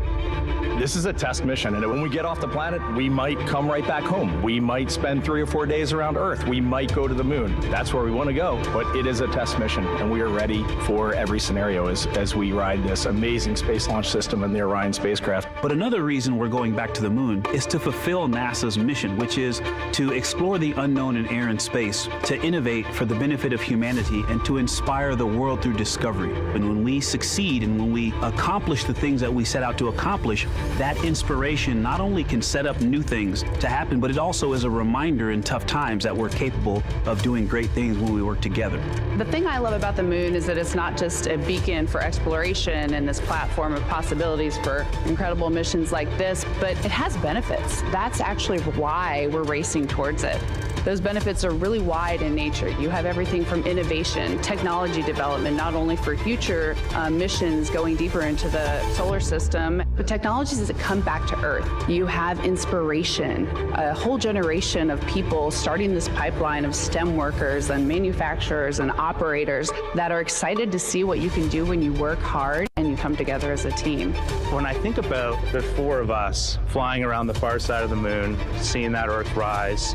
This is a test mission, and when we get off the planet, we might come right back home. We might spend 3 or 4 days around Earth. We might go to the moon. That's where we want to go, but it is a test mission, and we are ready for every scenario as we ride this amazing space launch system in the Orion spacecraft. But another reason we're going back to the moon is to fulfill NASA's mission, which is to explore the unknown in air and space, to innovate for the benefit of humanity, and to inspire the world through discovery. And when we succeed and when we accomplish the things that we set out to accomplish, that inspiration not only can set up new things to happen, but it also is a reminder in tough times that we're capable of doing great things when we work together. The thing I love about the moon is that it's not just a beacon for exploration and this platform of possibilities for incredible missions like this, but it has benefits. That's actually why we're racing towards it. Those benefits are really wide in nature. You have everything from innovation, technology development, not only for future missions going deeper into the solar system, but technologies that come back to Earth. You have inspiration, a whole generation of people starting this pipeline of STEM workers and manufacturers and operators that are excited to see what you can do when you work hard and you come together as a team. When I think about the 4 of us flying around the far side of the moon, seeing that Earth rise,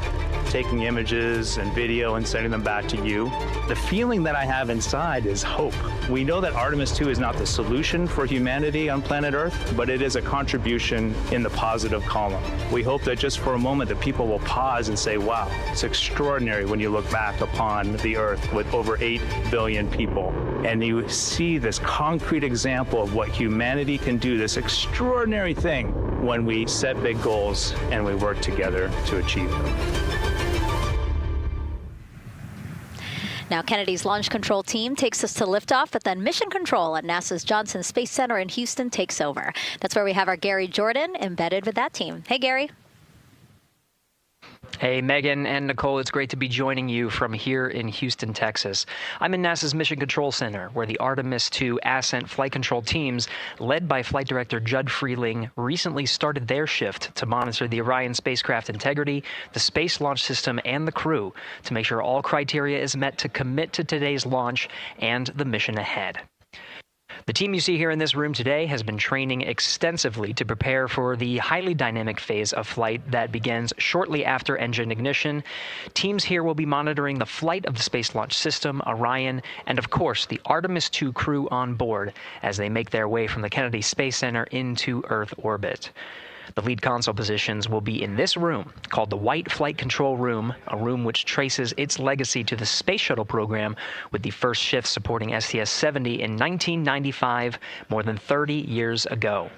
taking images and video and sending them back to you, the feeling that I have inside is hope. We know that Artemis II is not the solution for humanity on planet Earth, but it is a contribution in the positive column. We hope that just for a moment that people will pause and say, wow, it's extraordinary when you look back upon the Earth with over 8 billion people. And you see this concrete example of what humanity can do, this extraordinary thing when we set big goals and we work together to achieve them. Now, Kennedy's launch control team takes us to liftoff, but then mission control at NASA's Johnson Space Center in Houston takes over. That's where we have our Gary Jordan embedded with that team. Hey, Gary. Hey, Megan and Nicole, it's great to be joining you from here in Houston, Texas. I'm in NASA's Mission Control Center, where the Artemis II Ascent flight control teams, led by Flight Director Judd Freeling, recently started their shift to monitor the Orion spacecraft integrity, the Space Launch System, and the crew to make sure all criteria is met to commit to today's launch and the mission ahead. The team you see here in this room today has been training extensively to prepare for the highly dynamic phase of flight that begins shortly after engine ignition. Teams here will be monitoring the flight of the Space Launch System, Orion, and of course the Artemis II crew on board as they make their way from the Kennedy Space Center into Earth orbit. The lead console positions will be in this room, called the White Flight Control Room, a room which traces its legacy to the Space Shuttle program, with the first shift supporting STS-70 in 1995, more than 30 years ago.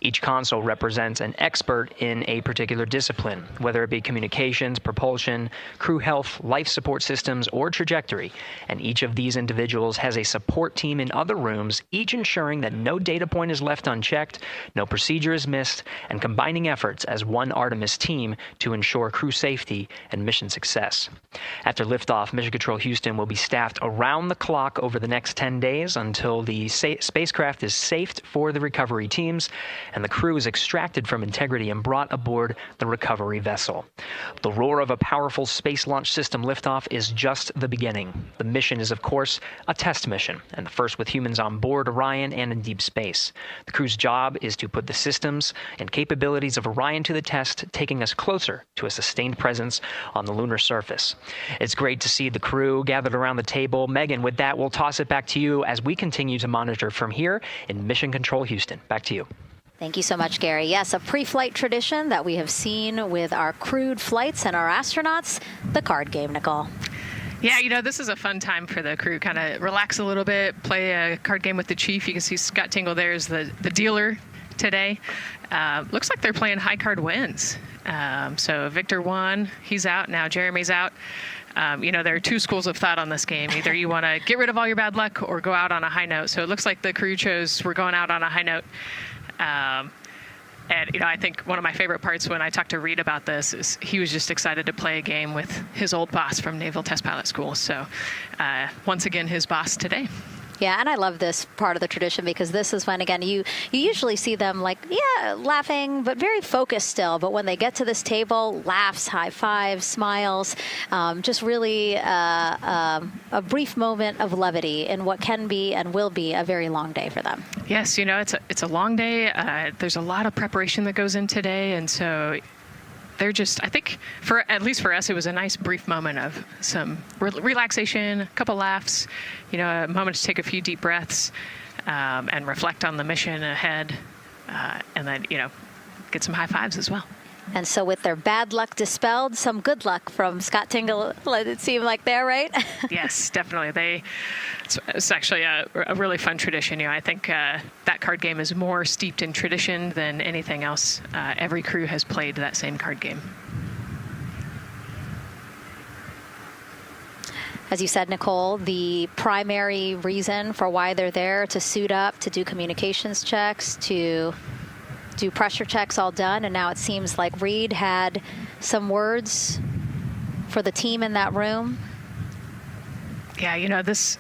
Each console represents an expert in a particular discipline, whether it be communications, propulsion, crew health, life support systems, or trajectory. And each of these individuals has a support team in other rooms, each ensuring that no data point is left unchecked, no procedure is missed, and combining efforts as one Artemis team to ensure crew safety and mission success. After liftoff, Mission Control Houston will be staffed around the clock over the next 10 days until the spacecraft is safed for the recovery teams and the crew is extracted from integrity and brought aboard the recovery vessel. The roar of a powerful Space Launch System liftoff is just the beginning. The mission is, of course, a test mission, and the first with humans on board Orion and in deep space. The crew's job is to put the systems and capabilities of Orion to the test, taking us closer to a sustained presence on the lunar surface. It's great to see the crew gathered around the table. Megan, with that, we'll toss it back to you as we continue to monitor from here in Mission Control Houston. Back to you. Thank you so much, Gary. Yes, a pre-flight tradition that we have seen with our crewed flights and our astronauts, the card game, Nicole. Yeah, you know, this is a fun time for the crew. Kind of relax a little bit, play a card game with the chief. You can see Scott Tingle there is the dealer today. Looks like they're playing high card wins. So Victor won. He's out. Now Jeremy's out. You know, there are two schools of thought on this game. Either you want to get rid of all your bad luck or go out on a high note. So it looks like the crew chose we're going out on a high note. And, you know, I think one of my favorite parts when I talked to Reed about this is he was just excited to play a game with his old boss from Naval Test Pilot School. So once again, his boss today. Yeah, and I love this part of the tradition because this is when, again, you usually see them like, yeah, laughing, but very focused still. But when they get to this table, laughs, high fives, smiles, just really a brief moment of levity in what can be and will be a very long day for them. Yes, you know, it's a long day. There's a lot of preparation that goes in today, and so they're just, I think, at least for us, it was a nice brief moment of some relaxation, a couple laughs, you know, a moment to take a few deep breaths and reflect on the mission ahead, and then, you know, get some high fives as well. And so with their bad luck dispelled, some good luck from Scott Tingle, it seemed like there, right? Yes, definitely. It's actually a really fun tradition. You know, I think that card game is more steeped in tradition than anything else. Every crew has played that same card game. As you said, Nicole, the primary reason for why they're there to suit up, to do communications checks, to do pressure checks all done, and now it seems like Reed had some words for the team in that room. Yeah, you know, this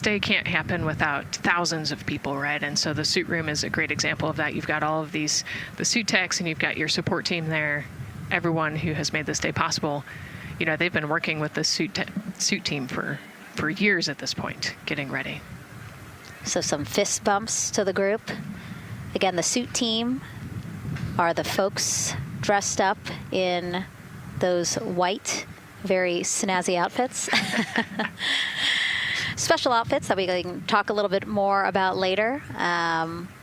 day can't happen without thousands of people, right? And so the suit room is a great example of that. You've got all of the suit techs, and you've got your support team there, everyone who has made this day possible. You know, they've been working with the suit team for years at this point, getting ready. So some fist bumps to the group. Again, the suit team are the folks dressed up in those white, very snazzy outfits. Special outfits that we can talk a little bit more about later.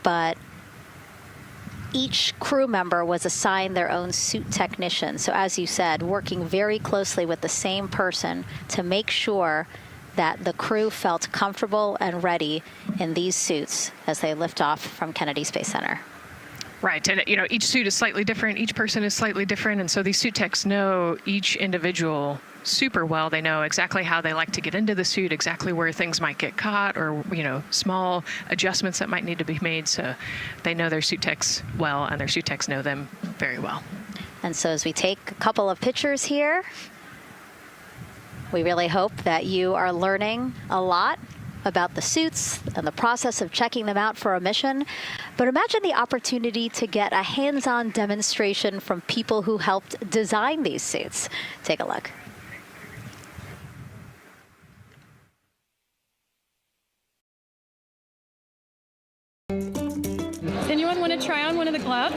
But each crew member was assigned their own suit technician. So as you said, working very closely with the same person to make sure that the crew felt comfortable and ready in these suits as they lift off from Kennedy Space Center. Right, and you know, each suit is slightly different, each person is slightly different, and so these suit techs know each individual super well. They know exactly how they like to get into the suit, exactly where things might get caught, or, you know, small adjustments that might need to be made, so they know their suit techs well, and their suit techs know them very well. And so as we take a couple of pictures here, we really hope that you are learning a lot about the suits and the process of checking them out for a mission. But imagine the opportunity to get a hands-on demonstration from people who helped design these suits. Take a look. Does anyone want to try on one of the gloves?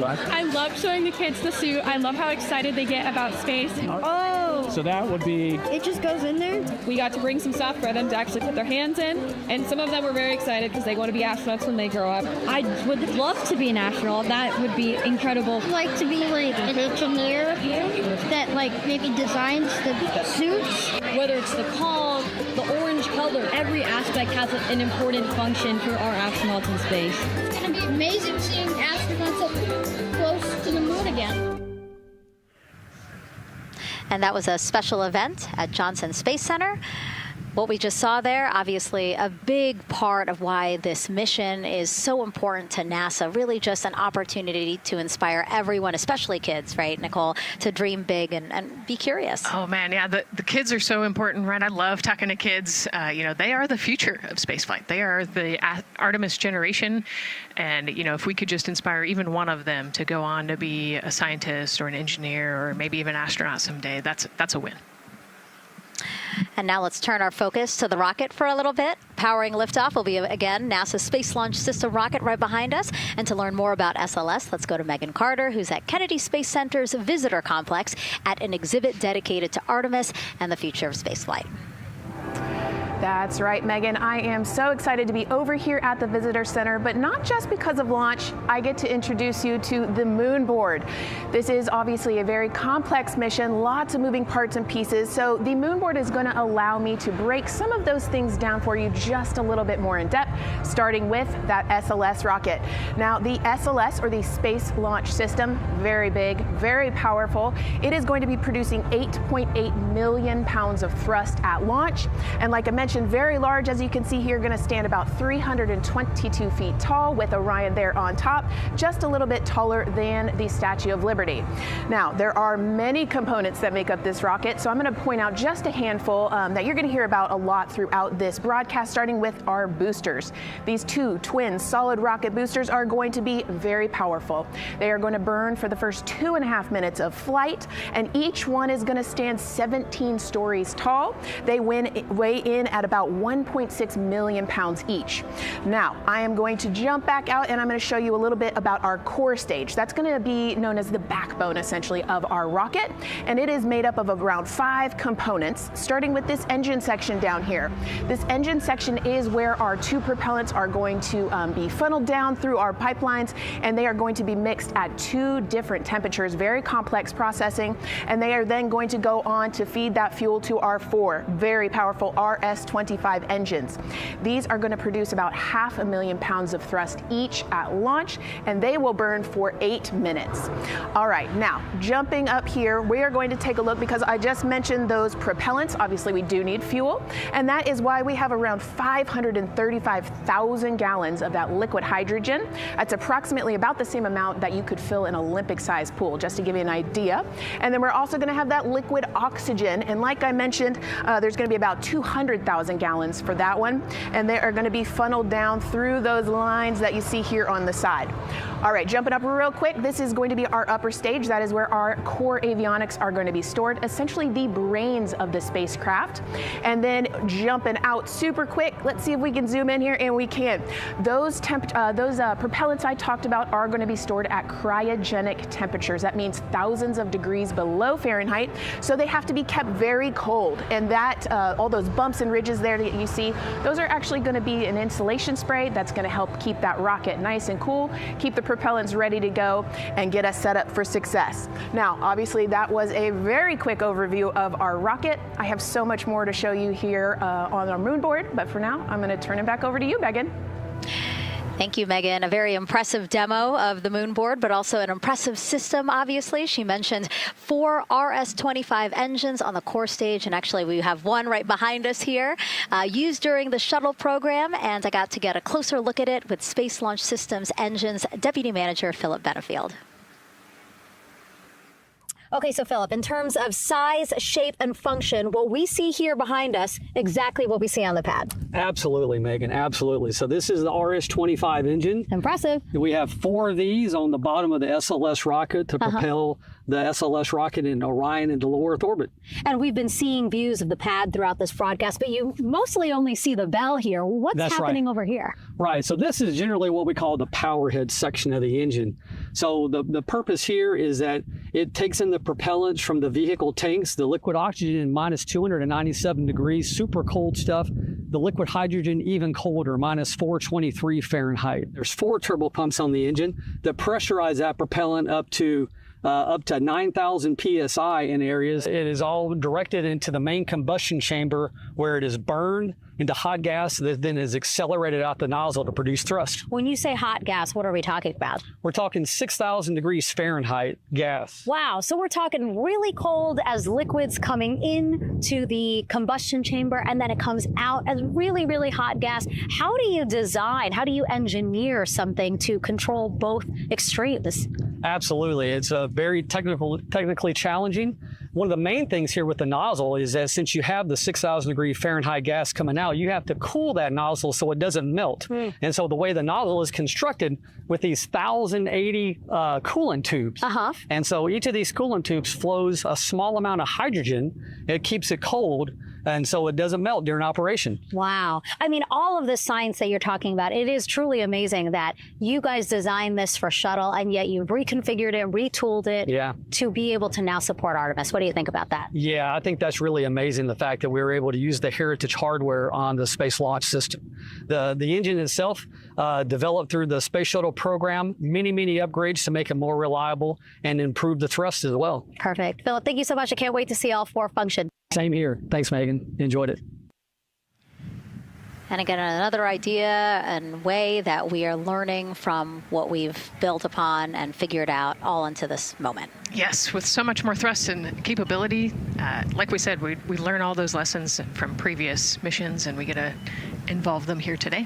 I love showing the kids the suit. I love how excited they get about space. Oh! So that would be... It just goes in there? We got to bring some stuff for them to actually put their hands in, and some of them were very excited because they want to be astronauts when they grow up. I would love to be an astronaut. That would be incredible. I'd like to be like an engineer that like maybe designs the suits. Whether it's the call, the orange color, every aspect has an important function for our astronauts in space. It's going to be amazing seeing astronauts up close to the moon again. And that was a special event at Johnson Space Center. What we just saw there, obviously a big part of why this mission is so important to NASA, really just an opportunity to inspire everyone, especially kids, right, Nicole, to dream big and be curious. Oh, man, yeah, the kids are so important, right? I love talking to kids. You know, they are the future of spaceflight. They are the Artemis generation. And, you know, if we could just inspire even one of them to go on to be a scientist or an engineer or maybe even an astronaut someday, that's a win. And now let's turn our focus to the rocket for a little bit. Powering liftoff will be, again, NASA's Space Launch System rocket right behind us. And to learn more about SLS, let's go to Megan Carter, who's at Kennedy Space Center's Visitor Complex at an exhibit dedicated to Artemis and the future of spaceflight. That's right, Megan. I am so excited to be over here at the Visitor Center, but not just because of launch. I get to introduce you to the moon board. This is obviously a very complex mission, lots of moving parts and pieces. So the moon board is going to allow me to break some of those things down for you just a little bit more in depth, starting with that SLS rocket. Now, the SLS, or the Space Launch System, very big, very powerful. It is going to be producing 8.8 million pounds of thrust at launch. And like I mentioned mentioned, very large, as you can see here, going to stand about 322 feet tall with Orion there on top, just a little bit taller than the Statue of Liberty. Now, there are many components that make up this rocket, so I'm going to point out just a handful that you're going to hear about a lot throughout this broadcast, starting with our boosters. These two twin solid rocket boosters are going to be very powerful. They are going to burn for the first 2.5 minutes of flight, and each one is going to stand 17 stories tall. They weigh in at about 1.6 million pounds each. Now, I am going to jump back out and I'm going to show you a little bit about our core stage. That's going to be known as the backbone, essentially, of our rocket, and it is made up of around 5 components, starting with this engine section down here. This engine section is where our 2 propellants are going to be funneled down through our pipelines, and they are going to be mixed at 2 different temperatures, very complex processing, and they are then going to go on to feed that fuel to our 4 very powerful RS-25 engines. These are going to produce about 500,000 pounds of thrust each at launch, and they will burn for 8 minutes. All right, now jumping up here, we are going to take a look, because I just mentioned those propellants. Obviously, we do need fuel, and that is why we have around 535,000 gallons of that liquid hydrogen. That's approximately about the same amount that you could fill an Olympic-sized pool, just to give you an idea. And then we're also going to have that liquid oxygen, and like I mentioned, there's going to be about 200,000 gallons for that one, and they are going to be funneled down through those lines that you see here on the side. All right, jumping up real quick, this is going to be our upper stage. That is where our core avionics are going to be stored, essentially the brains of the spacecraft. And then jumping out super quick, let's see if we can zoom in here, and we can. Those propellants I talked about are going to be stored at cryogenic temperatures. That means thousands of degrees below Fahrenheit, so they have to be kept very cold. And that, all those bumps and ridges there that you see, those are actually going to be an insulation spray that's going to help keep that rocket nice and cool, keep the propellants ready to go, and get us set up for success. Now, obviously, that was a very quick overview of our rocket. I have so much more to show you here on our moon board, but for now, I'm going to turn it back over to you, Megan. Thank you, Megan. A very impressive demo of the moon board, but also an impressive system, obviously. She mentioned 4 RS-25 engines on the core stage, and actually we have one right behind us here, used during the shuttle program, and I got to get a closer look at it with Space Launch Systems Engines Deputy Manager Philip Benefield. Okay, so Philip, in terms of size, shape, and function, what we see here behind us, exactly what we see on the pad. Absolutely, Megan, absolutely. So this is the RS-25 engine. Impressive. We have 4 of these on the bottom of the SLS rocket to propel the SLS rocket in Orion into low Earth orbit. And we've been seeing views of the pad throughout this broadcast, but you mostly only see the bell here. What's happening over here? Right, so this is generally what we call the power head section of the engine. So the purpose here is that it takes in the propellants from the vehicle tanks, the liquid oxygen minus 297 degrees, super cold stuff. The liquid hydrogen even colder, minus 423 Fahrenheit. There's 4 turbo pumps on the engine that pressurize that propellant up to 9,000 psi in areas. It is all directed into the main combustion chamber, where it is burned into hot gas that then is accelerated out the nozzle to produce thrust. When you say hot gas, what are we talking about? We're talking 6,000 degrees Fahrenheit gas. Wow, so we're talking really cold as liquids coming in-to the combustion chamber, and then it comes out as really, really hot gas. How do you design, how do you engineer something to control both extremes? Absolutely, it's very technically challenging. One of the main things here with the nozzle is that since you have the 6,000 degree Fahrenheit gas coming out, you have to cool that nozzle so it doesn't melt. And so the way the nozzle is constructed with these 1,080 coolant tubes. And so each of these coolant tubes flows a small amount of hydrogen. It keeps it cold, and so it doesn't melt during operation. Wow. I mean, all of the science that you're talking about, it is truly amazing that you guys designed this for shuttle, and yet you've reconfigured it, retooled it to be able to now support Artemis. What do you think about that? Yeah, I think that's really amazing, the fact that we were able to use the heritage hardware on the Space Launch System. The engine itself, developed through the Space Shuttle program, many upgrades to make it more reliable and improve the thrust as well. Perfect. Philip, thank you so much. I can't wait to see all 4 function. Same here. Thanks, Megan. Enjoyed it. And again, another idea and way that we are learning from what we've built upon and figured out all into this moment. Yes, with so much more thrust and capability, like we said, we learn all those lessons from previous missions, and we get to involve them here today.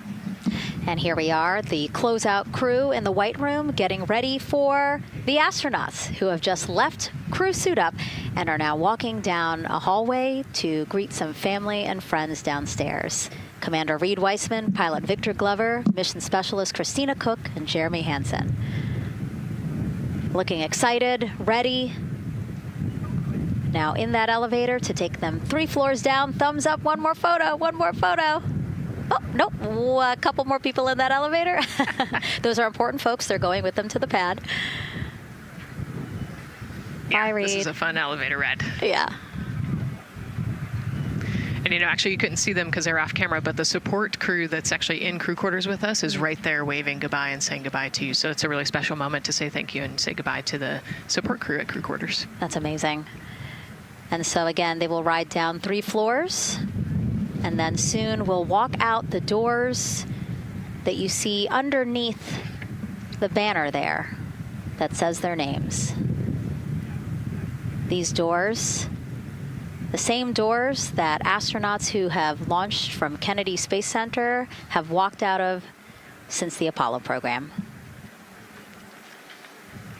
And here we are, the closeout crew in the White Room, getting ready for the astronauts who have just left crew suit up and are now walking down a hallway to greet some family and friends downstairs. Commander Reed Weissman, Pilot Victor Glover, Mission Specialist Christina Cook, and Jeremy Hansen. Looking excited, ready. Now in that elevator to take them 3 floors down. Thumbs up, one more photo, one more photo. Oh, nope, a couple more people in that elevator. Those are important folks. They're going with them to the pad. Yeah, Bye, Reed. This is a fun elevator ride. Yeah. And, you know, actually you couldn't see them because they're off camera, but the support crew that's actually in crew quarters with us is right there waving goodbye and saying goodbye to you. So it's a really special moment to say thank you and say goodbye to the support crew at crew quarters. That's amazing. And so again, they will ride down 3 floors, and then soon we'll walk out the doors that you see underneath the banner there that says their names. These doors, the same doors that astronauts who have launched from Kennedy Space Center have walked out of since the Apollo program.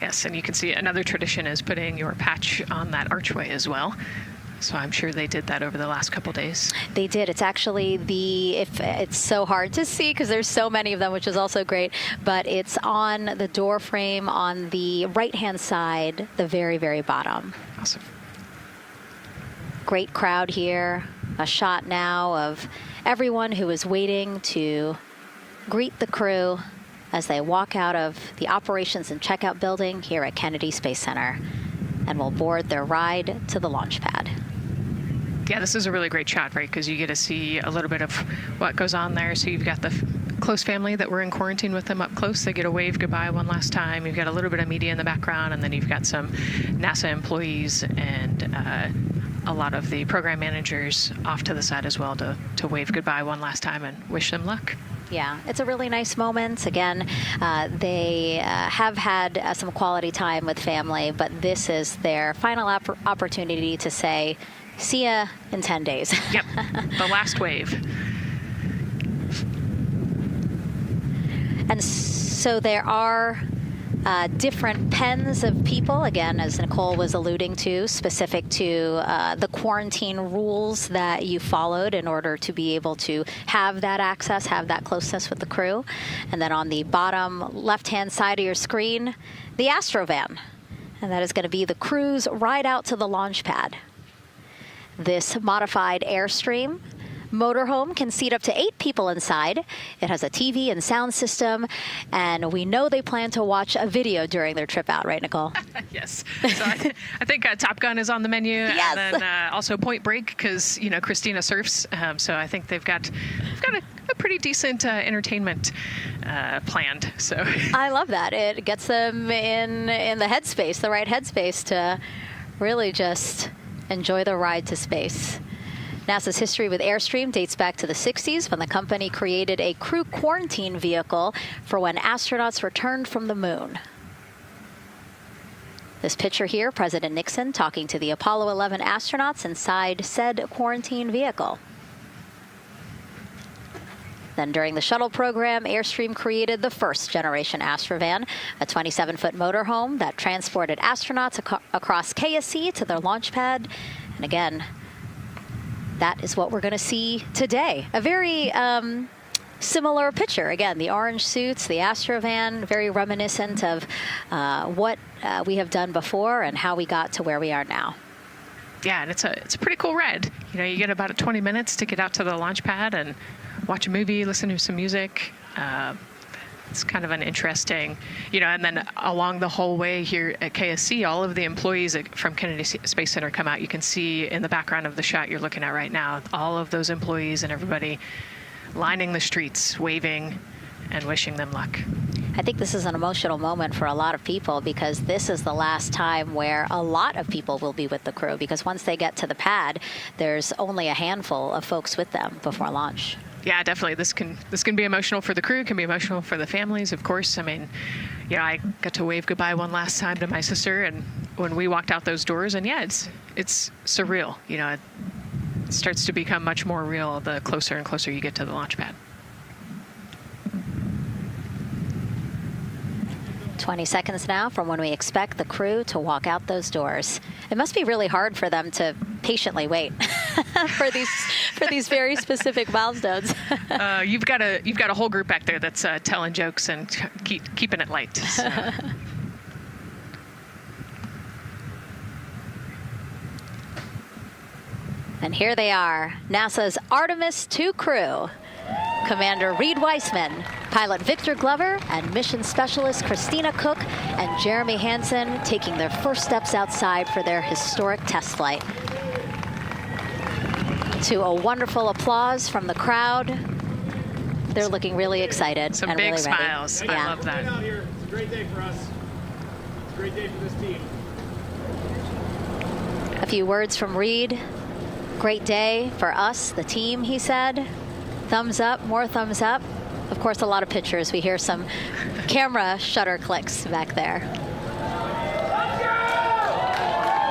Yes, and you can see another tradition is putting your patch on that archway as well. So I'm sure they did that over the last couple days. They did. It's actually it's so hard to see because there's so many of them, which is also great, but it's on the door frame on the right-hand side, the very, very bottom. Awesome. Great crowd here. A shot now of everyone who is waiting to greet the crew as they walk out of the operations and checkout building here at Kennedy Space Center and will board their ride to the launch pad. Yeah, this is a really great shot, right? Because you get to see a little bit of what goes on there. So you've got the close family that were in quarantine with them up close. They get to wave goodbye one last time. You've got a little bit of media in the background, and then you've got some NASA employees and a lot of the program managers off to the side as well to wave goodbye one last time and wish them luck. Yeah, it's a really nice moment. Again, they have had some quality time with family, but this is their final opportunity to say, see ya in 10 days. Yep, the last wave. And so there are different pens of people, again, as Nicole was alluding to, specific to the quarantine rules that you followed in order to be able to have that access, have that closeness with the crew. And then on the bottom left-hand side of your screen, the Astrovan. And that is going to be the crew's ride out to the launch pad. This modified Airstream motorhome can seat up to 8 people inside. It has a TV and sound system, and we know they plan to watch a video during their trip out, right, Nicole? Yes. So I think Top Gun is on the menu, yes. And then also Point Break because Christina surfs. So I think they've got a pretty decent entertainment planned. So I love that. It gets them in the headspace, the right headspace to really just enjoy the ride to space. NASA's history with Airstream dates back to the 60s when the company created a crew quarantine vehicle for when astronauts returned from the moon. This picture here, President Nixon talking to the Apollo 11 astronauts inside said quarantine vehicle. Then during the shuttle program, Airstream created the first generation Astrovan, a 27-foot motorhome that transported astronauts across KSC to their launch pad. And again, that is what we're going to see today. A very similar picture. Again, the orange suits, the Astrovan, very reminiscent of what we have done before and how we got to where we are now. Yeah, and it's a pretty cool ride. You get about 20 minutes to get out to the launch pad and watch a movie, listen to some music. It's kind of an interesting, and then along the whole way here at KSC, all of the employees from Kennedy Space Center come out. You can see in the background of the shot you're looking at right now, all of those employees and everybody lining the streets, waving and wishing them luck. I think this is an emotional moment for a lot of people because this is the last time where a lot of people will be with the crew, because once they get to the pad, there's only a handful of folks with them before launch. Yeah, definitely. This can be emotional for the crew, can be emotional for the families, of course. I mean, yeah, I got to wave goodbye one last time to my sister, and when we walked out those doors, and yeah, it's surreal. You know, it starts to become much more real the closer and closer you get to the launch pad. 20 seconds now from when we expect the crew to walk out those doors. It must be really hard for them to patiently wait for these very specific milestones. You've got a whole group back there that's telling jokes and keeping it light. So. And here they are, NASA's Artemis II crew. Commander Reed Weissman, pilot Victor Glover, and mission specialist Christina Cook and Jeremy Hansen taking their first steps outside for their historic test flight. To a wonderful applause from the crowd. They're looking really excited. Some and big really smiles. Ready. I love that. Out here. It's a great day for us. It's a great day for this team. A few words from Reed. Great day for us, the team, he said. Thumbs up, more thumbs up. Of course, a lot of pictures. We hear some camera shutter clicks back there.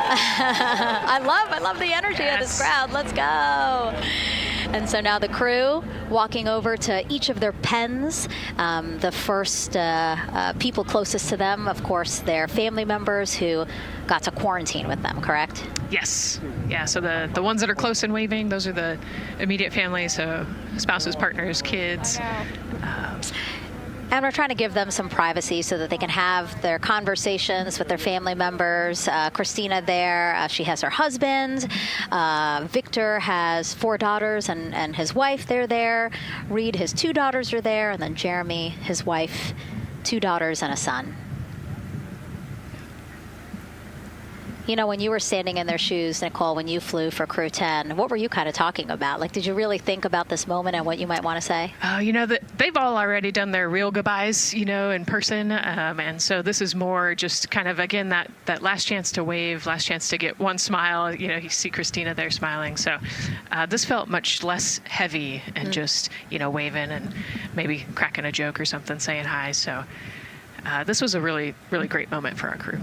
I love the energy of this crowd. Let's go. And so now the crew walking over to each of their pens. The first people closest to them, of course, their family members who got to quarantine with them, correct? Yes. Yeah, so the ones that are close and waving, those are the immediate families, so spouses, partners, kids. And we're trying to give them some privacy so that they can have their conversations with their family members. Christina there, she has her husband. Victor has 4 daughters and his wife, they're there. Reed, his 2 daughters are there. And then Jeremy, his wife, 2 daughters and a son. You know, when you were standing in their shoes, Nicole, when you flew for Crew 10, what were you kind of talking about? Like, did you really think about this moment and what you might want to say? You know, they've all already done their real goodbyes, you know, in person. And so this is more just kind of, again, that last chance to wave, last chance to get one smile. You know, you see Christina there smiling. So this felt much less heavy and just, you know, waving and maybe cracking a joke or something, saying hi. So this was a really, really great moment for our crew.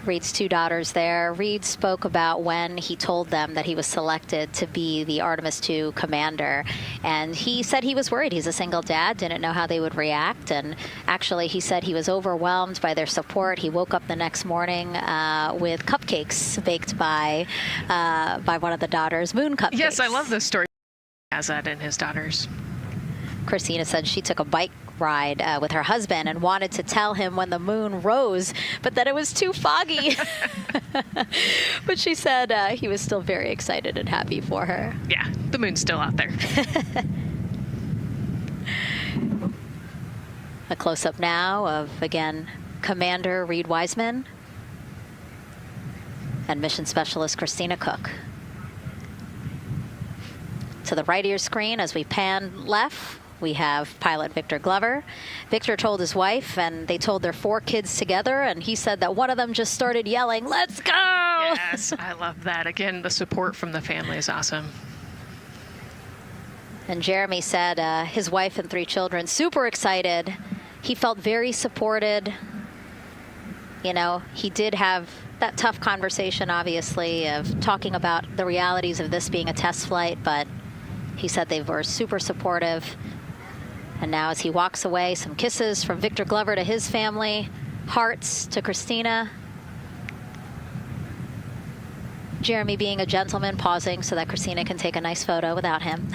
Reed's 2 daughters there. Reed spoke about when he told them that he was selected to be the Artemis II commander. And he said he was worried. He's a single dad, didn't know how they would react. And actually, he said he was overwhelmed by their support. He woke up the next morning with cupcakes baked by one of the daughters, moon cupcakes. Yes, I love this story. He has that in his daughters. Christina said she took a bike ride with her husband and wanted to tell him when the moon rose, but that it was too foggy. But she said he was still very excited and happy for her. Yeah, the moon's still out there. A close-up now of, again, Commander Reed Weissman and Mission Specialist Christina Cook. To the right of your screen, as we pan left, we have pilot Victor Glover. Victor told his wife, and they told their 4 kids together, and he said that one of them just started yelling, "Let's go!" Yes, I love that. Again, the support from the family is awesome. And Jeremy said his wife and 3 children, super excited. He felt very supported. You know, he did have that tough conversation, obviously, of talking about the realities of this being a test flight, but he said they were super supportive. And now as he walks away, some kisses from Victor Glover to his family, hearts to Christina. Jeremy being a gentleman, pausing so that Christina can take a nice photo without him.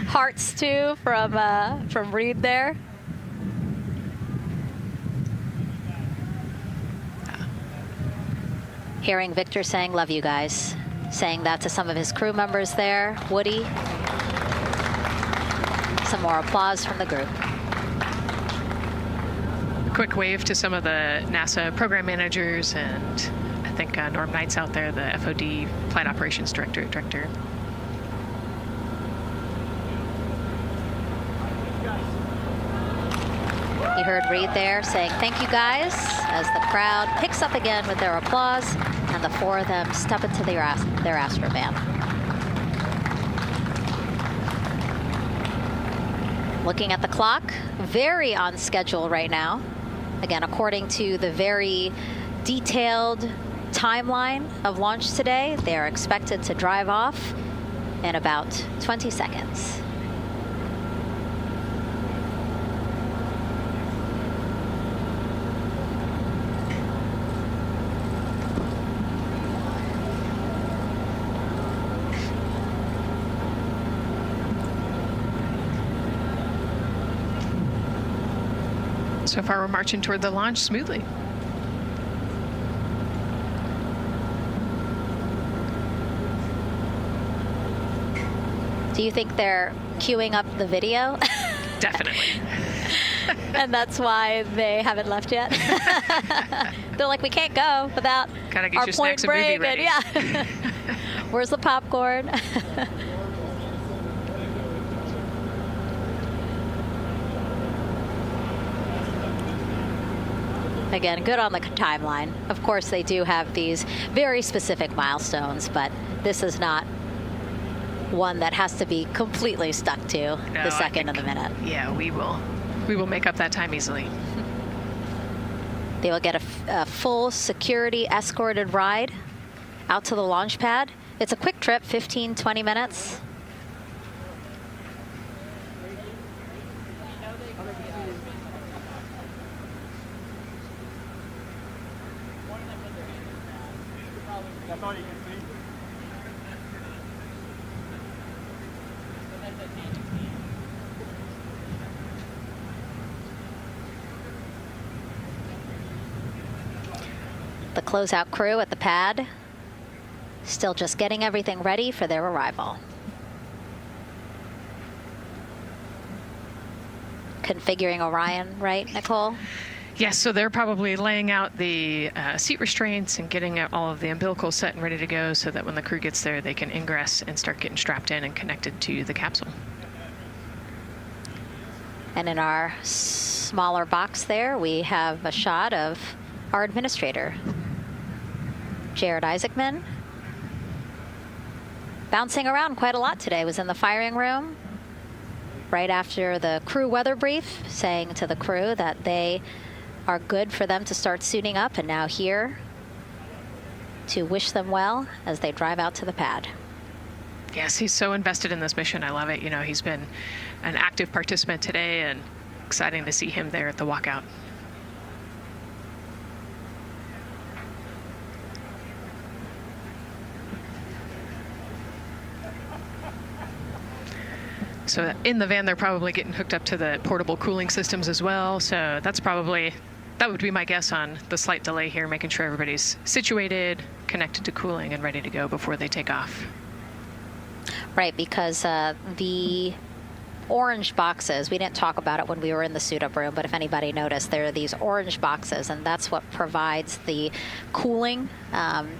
Hearts too from Reed there. Hearing Victor saying, "Love you guys." Saying that to some of his crew members there. Woody. Some more applause from the group. A quick wave to some of the NASA program managers, and I think Norm Knight's out there, the FOD Flight Operations Director. You heard Reed there saying, "Thank you guys," as the crowd picks up again with their applause, and the 4 of them step into their Astrovan. Looking at the clock, very on schedule right now. Again, according to the very detailed timeline of launch today, they are expected to drive off in about 20 seconds. So far, we're marching toward the launch smoothly. Do you think they're queuing up the video? Definitely. And that's why they haven't left yet? They're like, we can't go without Gotta get our your point snacks and movie break. ready. Yeah. Where's the popcorn? Again, good on the timeline. Of course, they do have these very specific milestones, but this is not one that has to be completely stuck to the second and the minute. Yeah, we will make up that time easily. They will get a full security escorted ride out to the launch pad. It's a quick trip, 15, 20 minutes. The closeout crew at the pad still just getting everything ready for their arrival. Configuring Orion, right, Nicole? Yes, so they're probably laying out the seat restraints and getting all of the umbilicals set and ready to go so that when the crew gets there, they can ingress and start getting strapped in and connected to the capsule. And in our smaller box there, we have a shot of our administrator, Jared Isaacman. Bouncing around quite a lot today, was in the firing room right after the crew weather brief, saying to the crew that they are good for them to start suiting up, and now here to wish them well as they drive out to the pad. Yes, he's so invested in this mission. I love it. You know, he's been an active participant today, and exciting to see him there at the walkout. So in the van, they're probably getting hooked up to the portable cooling systems as well. So that would be my guess on the slight delay here, making sure everybody's situated, connected to cooling, and ready to go before they take off. Right, because the orange boxes, we didn't talk about it when we were in the suit-up room, but if anybody noticed, there are these orange boxes, and that's what provides the cooling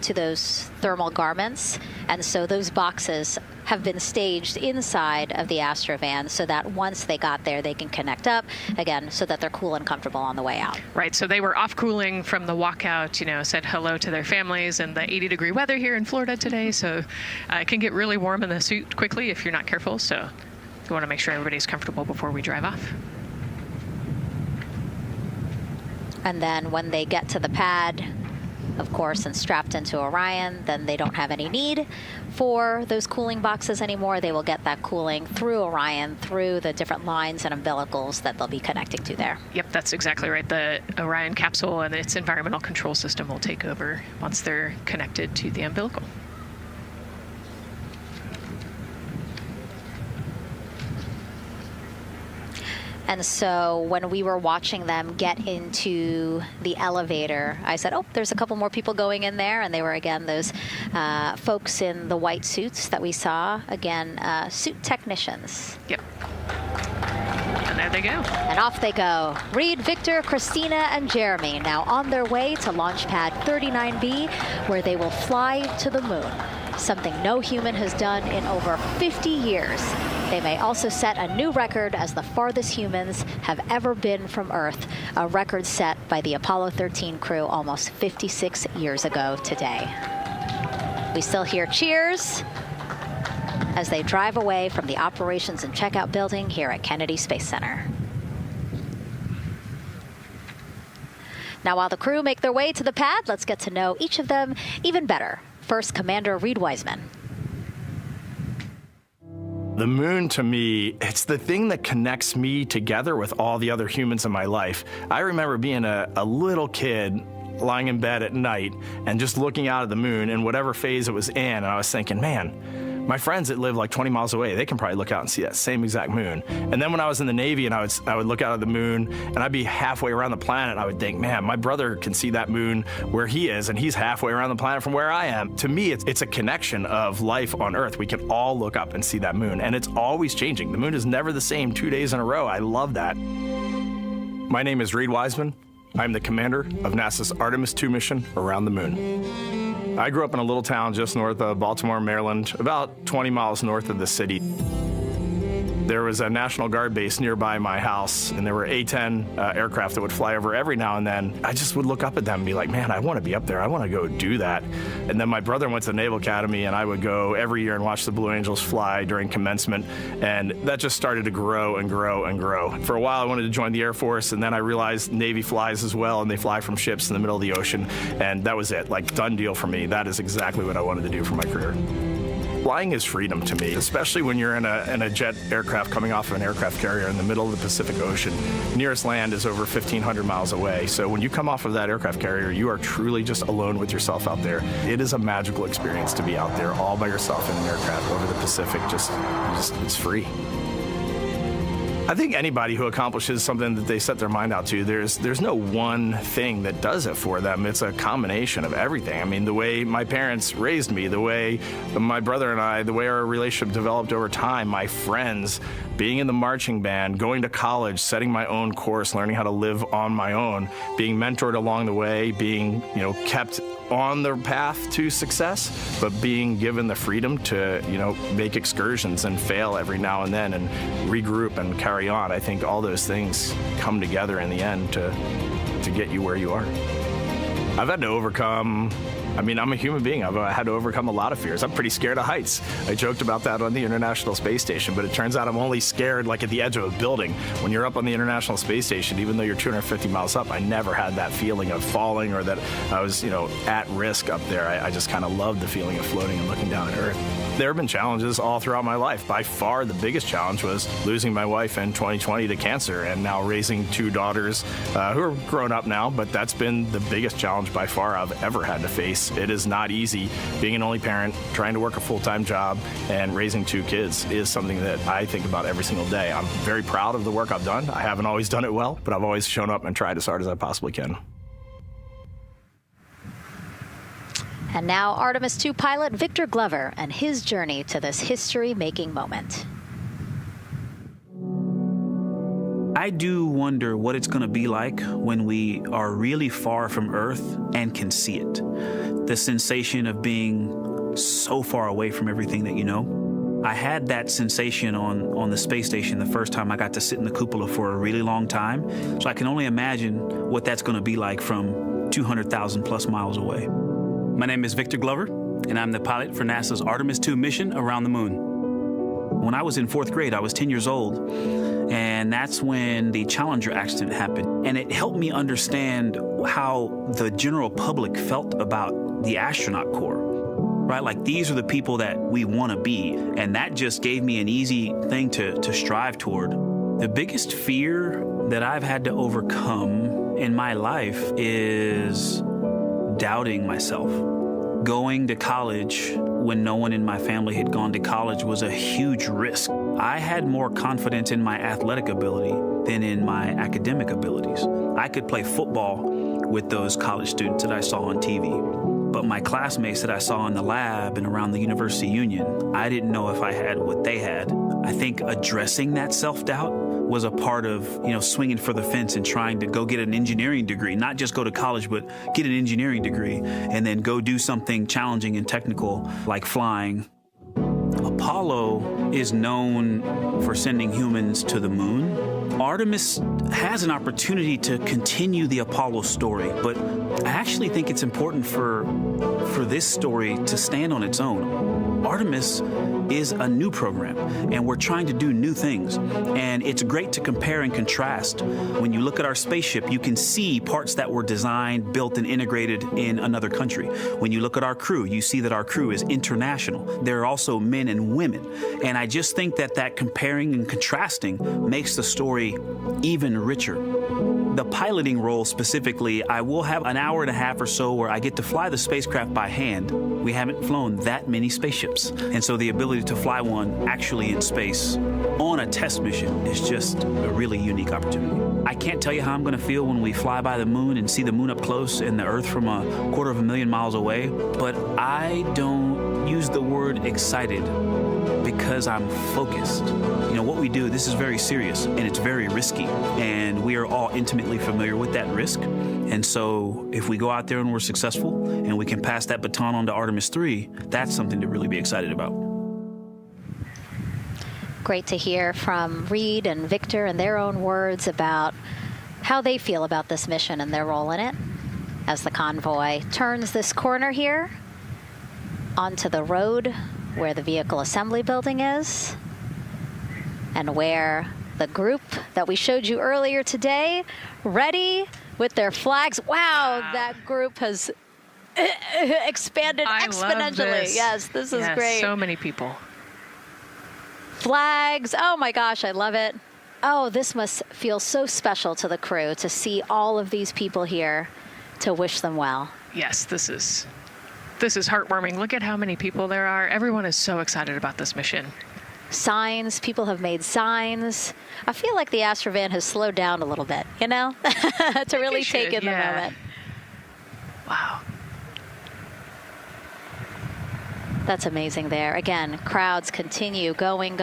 to those thermal garments. And so those boxes have been staged inside of the Astrovan so that once they got there, they can connect up again so that they're cool and comfortable on the way out. Right, so they were off cooling from the walkout, you know, said hello to their families in the 80-degree weather here in Florida today. So it can get really warm in the suit quickly if you're not careful. So we want to make sure everybody's comfortable before we drive off. And then when they get to the pad, of course, and strapped into Orion, then they don't have any need for those cooling boxes anymore. They will get that cooling through Orion, through the different lines and umbilicals that they'll be connecting to there. Yep, that's exactly right. The Orion capsule and its environmental control system will take over once they're connected to the umbilical. And so when we were watching them get into the elevator, I said, oh, there's a couple more people going in there. And they were, again, those folks in the white suits that we saw. Again, suit technicians. Yep. And there they go. And off they go. Reed, Victor, Christina, and Jeremy now on their way to launch pad 39B, where they will fly to the moon, something no human has done in over 50 years. They may also set a new record as the farthest humans have ever been from Earth, a record set by the Apollo 13 crew almost 56 years ago today. We still hear cheers as they drive away from the operations and checkout building here at Kennedy Space Center. Now, while the crew make their way to the pad, let's get to know each of them even better. First, Commander Reed Wiseman. The moon, to me, it's the thing that connects me together with all the other humans in my life. I remember being a little kid lying in bed at night and just looking out at the moon in whatever phase it was in, and I was thinking, man, my friends that live like 20 miles away, they can probably look out and see that same exact moon. And then when I was in the Navy and I would look out at the moon and I'd be halfway around the planet, and I would think, man, my brother can see that moon where he is, and he's halfway around the planet from where I am. To me, it's a connection of life on Earth. We can all look up and see that moon, and it's always changing. The moon is never the same 2 days in a row. I love that. My name is Reed Wiseman. I'm the commander of NASA's Artemis II mission around the moon. I grew up in a little town just north of Baltimore, Maryland, about 20 miles north of the city. There was a National Guard base nearby my house, and there were A-10 aircraft that would fly over every now and then. I just would look up at them and be like, man, I want to be up there. I want to go do that. And then my brother went to the Naval Academy, and I would go every year and watch the Blue Angels fly during commencement, and that just started to grow and grow and grow. For a while, I wanted to join the Air Force, and then I realized Navy flies as well, and they fly from ships in the middle of the ocean, and that was it. Like, done deal for me. That is exactly what I wanted to do for my career. Flying is freedom to me, especially when you're in a jet aircraft coming off of an aircraft carrier in the middle of the Pacific Ocean. Nearest land is over 1,500 miles away. So when you come off of that aircraft carrier, you are truly just alone with yourself out there. It is a magical experience to be out there all by yourself in an aircraft over the Pacific. Just it's free. I think anybody who accomplishes something that they set their mind out to, there's no one thing that does it for them. It's a combination of everything. I mean, the way my parents raised me, the way my brother and I, the way our relationship developed over time, my friends, being in the marching band, going to college, setting my own course, learning how to live on my own, being mentored along the way, being, kept on the path to success, but being given the freedom to, make excursions and fail every now and then and regroup and carry on. I think all those things come together in the end to get you where you are. I've had to overcome, I'm a human being. I've had to overcome a lot of fears. I'm pretty scared of heights. I joked about that on the International Space Station, but it turns out I'm only scared like at the edge of a building. When you're up on the International Space Station, even though you're 250 miles up, I never had that feeling of falling or that I was, at risk up there. I just kind of loved the feeling of floating and looking down at Earth. There have been challenges all throughout my life. By far, the biggest challenge was losing my wife in 2020 to cancer and now raising two daughters who are grown up now, but that's been the biggest challenge by far I've ever had to face. It is not easy. Being an only parent, trying to work a full-time job, and raising two kids is something that I think about every single day. I'm very proud of the work I've done. I haven't always done it well, but I've always shown up and tried as hard as I possibly can. And now Artemis II pilot Victor Glover and his journey to this history-making moment. I do wonder what it's going to be like when we are really far from Earth and can see it. The sensation of being so far away from everything that you know. I had that sensation on the space station the first time I got to sit in the cupola for a really long time. So I can only imagine what that's going to be like from 200,000 plus miles away. My name is Victor Glover, and I'm the pilot for NASA's Artemis II mission around the moon. When I was in 4th grade, I was 10 years old, and that's when the Challenger accident happened. And it helped me understand how the general public felt about the astronaut corps, right? Like, these are the people that we want to be, and that just gave me an easy thing to strive toward. The biggest fear that I've had to overcome in my life is doubting myself. Going to college when no one in my family had gone to college was a huge risk. I had more confidence in my athletic ability than in my academic abilities. I could play football with those college students that I saw on TV, but my classmates that I saw in the lab and around the University Union, I didn't know if I had what they had. I think addressing that self-doubt was a part of, swinging for the fence and trying to go get an engineering degree, not just go to college, but get an engineering degree and then go do something challenging and technical like flying. Apollo is known for sending humans to the moon. Artemis has an opportunity to continue the Apollo story, but I actually think it's important for this story to stand on its own. Artemis is a new program, and we're trying to do new things. And it's great to compare and contrast. When you look at our spaceship, you can see parts that were designed, built, and integrated in another country. When you look at our crew, you see that our crew is international. There are also men and women. And I just think that comparing and contrasting makes the story even richer. The piloting role specifically, I will have an hour and a half or so where I get to fly the spacecraft by hand. We haven't flown that many spaceships. And so the ability to fly one actually in space on a test mission is just a really unique opportunity. I can't tell you how I'm going to feel when we fly by the moon and see the moon up close and the Earth from 250,000 miles away, but I don't use the word excited because I'm focused. You know, what we do, this is very serious and it's very risky, and we are all intimately familiar with that risk. And so if we go out there and we're successful and we can pass that baton on to Artemis III, that's something to really be excited about. Great to hear from Reed and Victor in their own words about how they feel about this mission and their role in it as the convoy turns this corner here onto the road where the vehicle assembly building is and where the group that we showed you earlier today, ready with their flags. Wow, that group has expanded exponentially. Love this. Yes, this is great. So many people. Flags. Oh my gosh, I love it. Oh, this must feel so special to the crew to see all of these people here to wish them well. Yes, this is heartwarming. Look at how many people there are. Everyone is so excited about this mission. Signs. People have made signs. I feel like the Astrovan has slowed down a little bit, you know, to really take in the moment. Wow. That's amazing there. Again, crowds continue going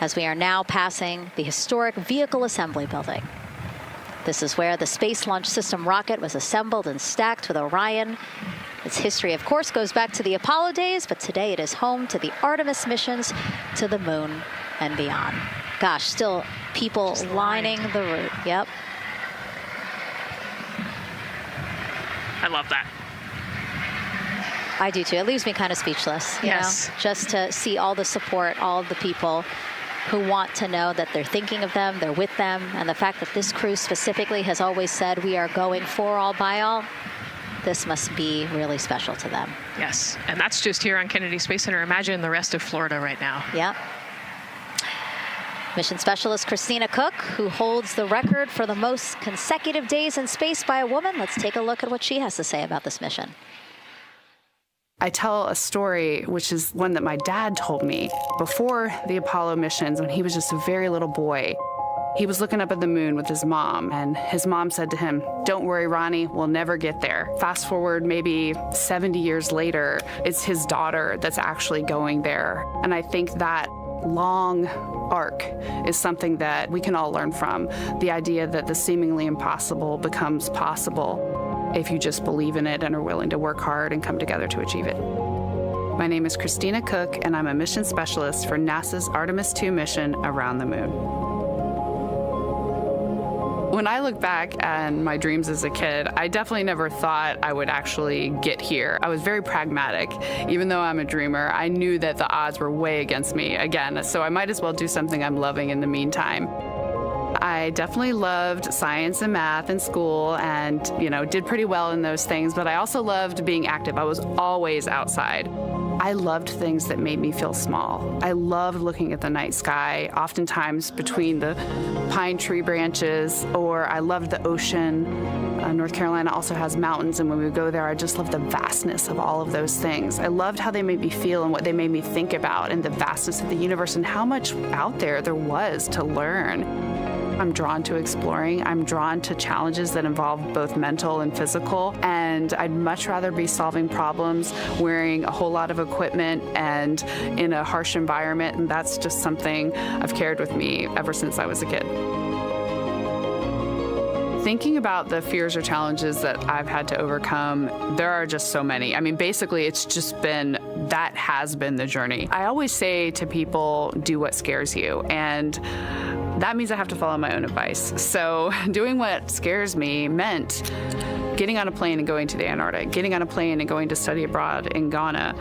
as we are now passing the historic vehicle assembly building. This is where the Space Launch System rocket was assembled and stacked with Orion. Its history, of course, goes back to the Apollo days, but today it is home to the Artemis missions to the moon and beyond. Gosh, still people lining the route. Yep. I love that. I do too. It leaves me kind of speechless, you know, just to see all the support, all of the people who want to know that they're thinking of them, they're with them, and the fact that this crew specifically has always said we are going for all by all, this must be really special to them. Yes, and that's just here on Kennedy Space Center. Imagine the rest of Florida right now. Yep. Mission Specialist Christina Cook, who holds the record for the most consecutive days in space by a woman. Let's take a look at what she has to say about this mission. I tell a story, which is one that my dad told me before the Apollo missions when he was just a very little boy. He was looking up at the moon with his mom, and his mom said to him, "Don't worry, Ronnie, we'll never get there." Fast forward maybe 70 years later, it's his daughter that's actually going there. And I think that long arc is something that we can all learn from. The idea that the seemingly impossible becomes possible if you just believe in it and are willing to work hard and come together to achieve it. My name is Christina Cook, and I'm a mission specialist for NASA's Artemis II mission around the moon. When I look back at my dreams as a kid, I definitely never thought I would actually get here. I was very pragmatic. Even though I'm a dreamer, I knew that the odds were way against me again, so I might as well do something I'm loving in the meantime. I definitely loved science and math in school and, you know, did pretty well in those things, but I also loved being active. I was always outside. I loved things that made me feel small. I loved looking at the night sky, oftentimes between the pine tree branches, or I loved the ocean. North Carolina also has mountains, and when we go there, I just loved the vastness of all of those things. I loved how they made me feel and what they made me think about, and the vastness of the universe and how much out there was to learn. I'm drawn to exploring. I'm drawn to challenges that involve both mental and physical, and I'd much rather be solving problems wearing a whole lot of equipment and in a harsh environment, and that's just something I've carried with me ever since I was a kid. Thinking about the fears or challenges that I've had to overcome, there are just so many. I mean, basically, that has been the journey. I always say to people, do what scares you, and that means I have to follow my own advice. So doing what scares me meant getting on a plane and going to the Antarctic, getting on a plane and going to study abroad in Ghana,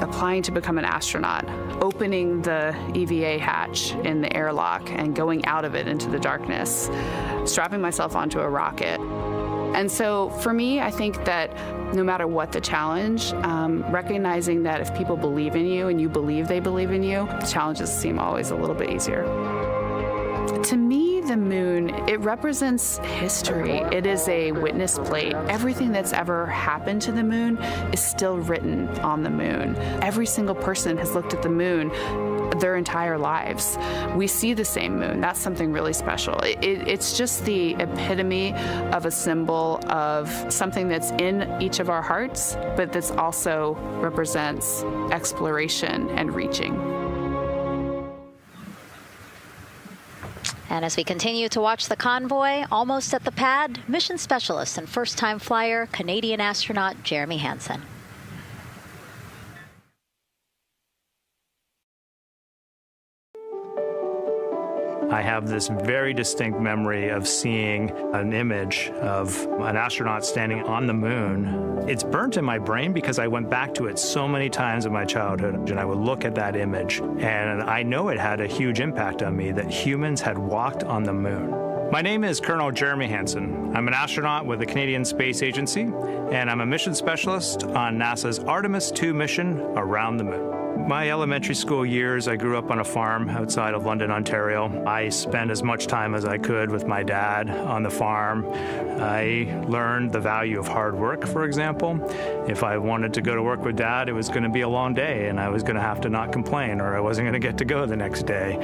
applying to become an astronaut, opening the EVA hatch in the airlock and going out of it into the darkness, strapping myself onto a rocket. And so for me, I think that no matter what the challenge, recognizing that if people believe in you and you believe they believe in you, the challenges seem always a little bit easier. To me, the moon, it represents history. It is a witness plate. Everything that's ever happened to the moon is still written on the moon. Every single person has looked at the moon their entire lives. We see the same moon. That's something really special. It's just the epitome of a symbol of something that's in each of our hearts, but that's also represents exploration and reaching. And as we continue to watch the convoy, almost at the pad, mission specialist and first-time flyer, Canadian astronaut Jeremy Hansen. I have this very distinct memory of seeing an image of an astronaut standing on the moon. It's burnt in my brain because I went back to it so many times in my childhood, and I would look at that image, and I know it had a huge impact on me that humans had walked on the moon. My name is Colonel Jeremy Hansen. I'm an astronaut with the Canadian Space Agency, and I'm a mission specialist on NASA's Artemis II mission around the moon. My elementary school years, I grew up on a farm outside of London, Ontario. I spent as much time as I could with my dad on the farm. I learned the value of hard work, for example. If I wanted to go to work with Dad, it was going to be a long day, and I was going to have to not complain, or I wasn't going to get to go the next day.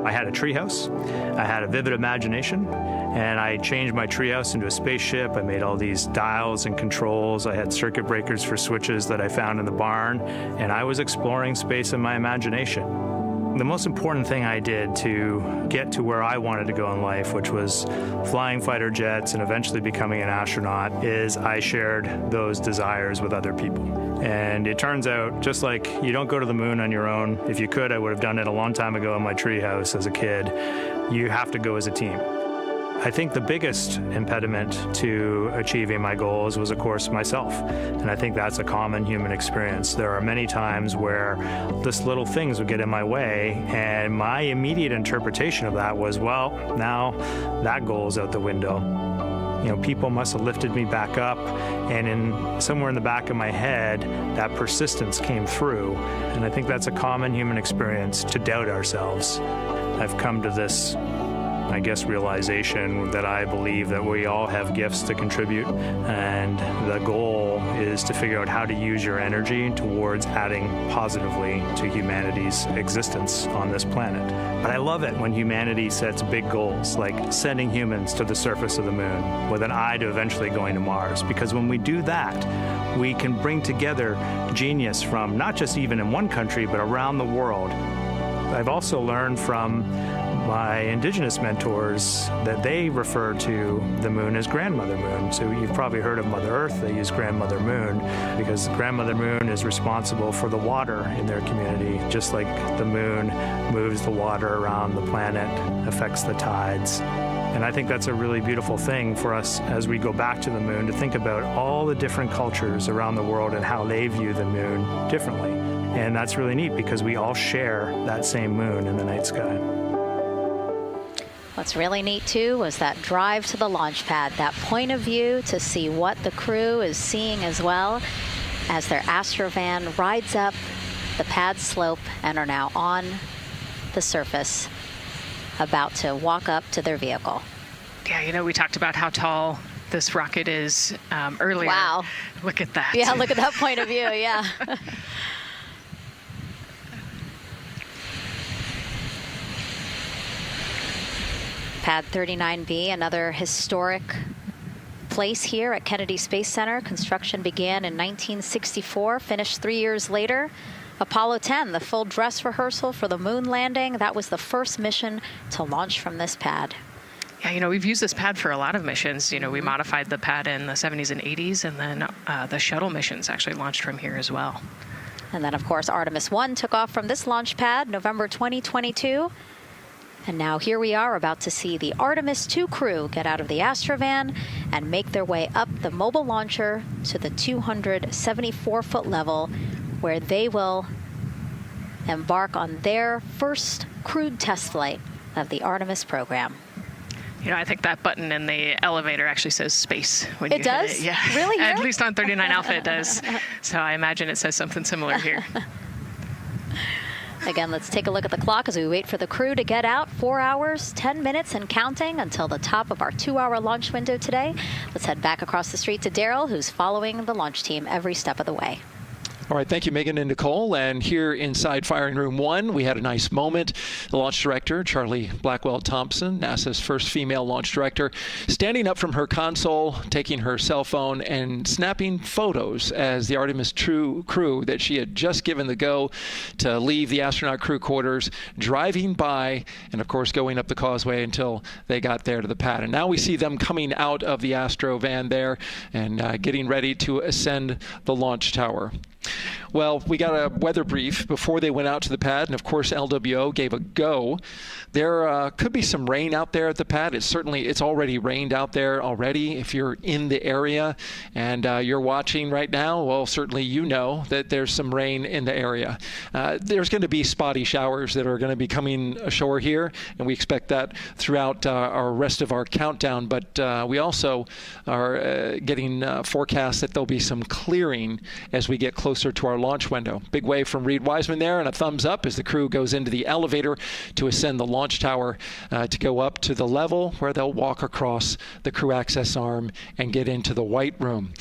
I had a treehouse, I had a vivid imagination, and I changed my treehouse into a spaceship. I made all these dials and controls. I had circuit breakers for switches that I found in the barn, and I was exploring space in my imagination. The most important thing I did to get to where I wanted to go in life, which was flying fighter jets and eventually becoming an astronaut, is I shared those desires with other people. And it turns out, just like you don't go to the moon on your own, if you could, I would have done it a long time ago in my treehouse as a kid, you have to go as a team. I think the biggest impediment to achieving my goals was, of course, myself. And I think that's a common human experience. There are many times where just little things would get in my way, and my immediate interpretation of that was, well, now that goal's out the window. You know, people must have lifted me back up, and somewhere in the back of my head, that persistence came through. And I think that's a common human experience, to doubt ourselves. I've come to this, I guess, realization that I believe that we all have gifts to contribute, and the goal is to figure out how to use your energy towards adding positively to humanity's existence on this planet. But I love it when humanity sets big goals, like sending humans to the surface of the moon with an eye to eventually going to Mars, because when we do that, we can bring together genius from not just even in one country, but around the world. I've also learned from my indigenous mentors that they refer to the moon as Grandmother Moon. So you've probably heard of Mother Earth. They use Grandmother Moon because Grandmother Moon is responsible for the water in their community, just like the moon moves the water around the planet, affects the tides. And I think that's a really beautiful thing for us as we go back to the moon, to think about all the different cultures around the world and how they view the moon differently. And that's really neat because we all share that same moon in the night sky. What's really neat, too, was that drive to the launch pad, that point of view to see what the crew is seeing as well, as their Astrovan rides up the pad slope and are now on the surface, about to walk up to their vehicle. Yeah, you know, we talked about how tall this rocket is earlier. Wow. Look at that. Yeah, look at that point of view, yeah. Pad 39B, another historic place here at Kennedy Space Center. Construction began in 1964, finished 3 years later. Apollo 10, the full dress rehearsal for the moon landing. That was the first mission to launch from this pad. Yeah, you know, we've used this pad for a lot of missions. You know, we modified the pad in the 70s and 80s, and then the shuttle missions actually launched from here as well. And then, of course, Artemis I took off from this launch pad, November 2022. And now here we are about to see the Artemis II crew get out of the Astrovan and make their way up the mobile launcher to the 274-foot level, where they will embark on their first crewed test flight of the Artemis program. You know, I think that button in the elevator actually says space when it does? hit it. Yeah. Really? At least on 39 Alpha it does. So I imagine it says something similar here. Again, let's take a look at the clock as we wait for the crew to get out. 4 hours, 10 minutes and counting until the top of our 2-hour launch window today. Let's head back across the street to Daryl, who's following the launch team every step of the way. All right, thank you, Megan and Nicole. And here inside Firing Room 1, we had a nice moment. The launch director, Charlie Blackwell-Thompson, NASA's first female launch director, standing up from her console, taking her cell phone and snapping photos as the Artemis II crew that she had just given the go to leave the astronaut crew quarters, driving by and, of course, going up the causeway until they got there to the pad. And now we see them coming out of the Astro van there and getting ready to ascend the launch tower. Well, we got a weather brief before they went out to the pad, and of course LWO gave a go. There could be some rain out there at the pad. It's already rained out there already. If you're in the area and you're watching right now, well, certainly you know that there's some rain in the area. There's going to be spotty showers that are going to be coming ashore here, and we expect that throughout our rest of our countdown. But we also are getting forecasts that there'll be some clearing as we get closer to our launch window. Big wave from Reed Wiseman there, and a thumbs up as the crew goes into the elevator to ascend the launch tower to go up to the level where they'll walk across the crew access arm and get into the white room.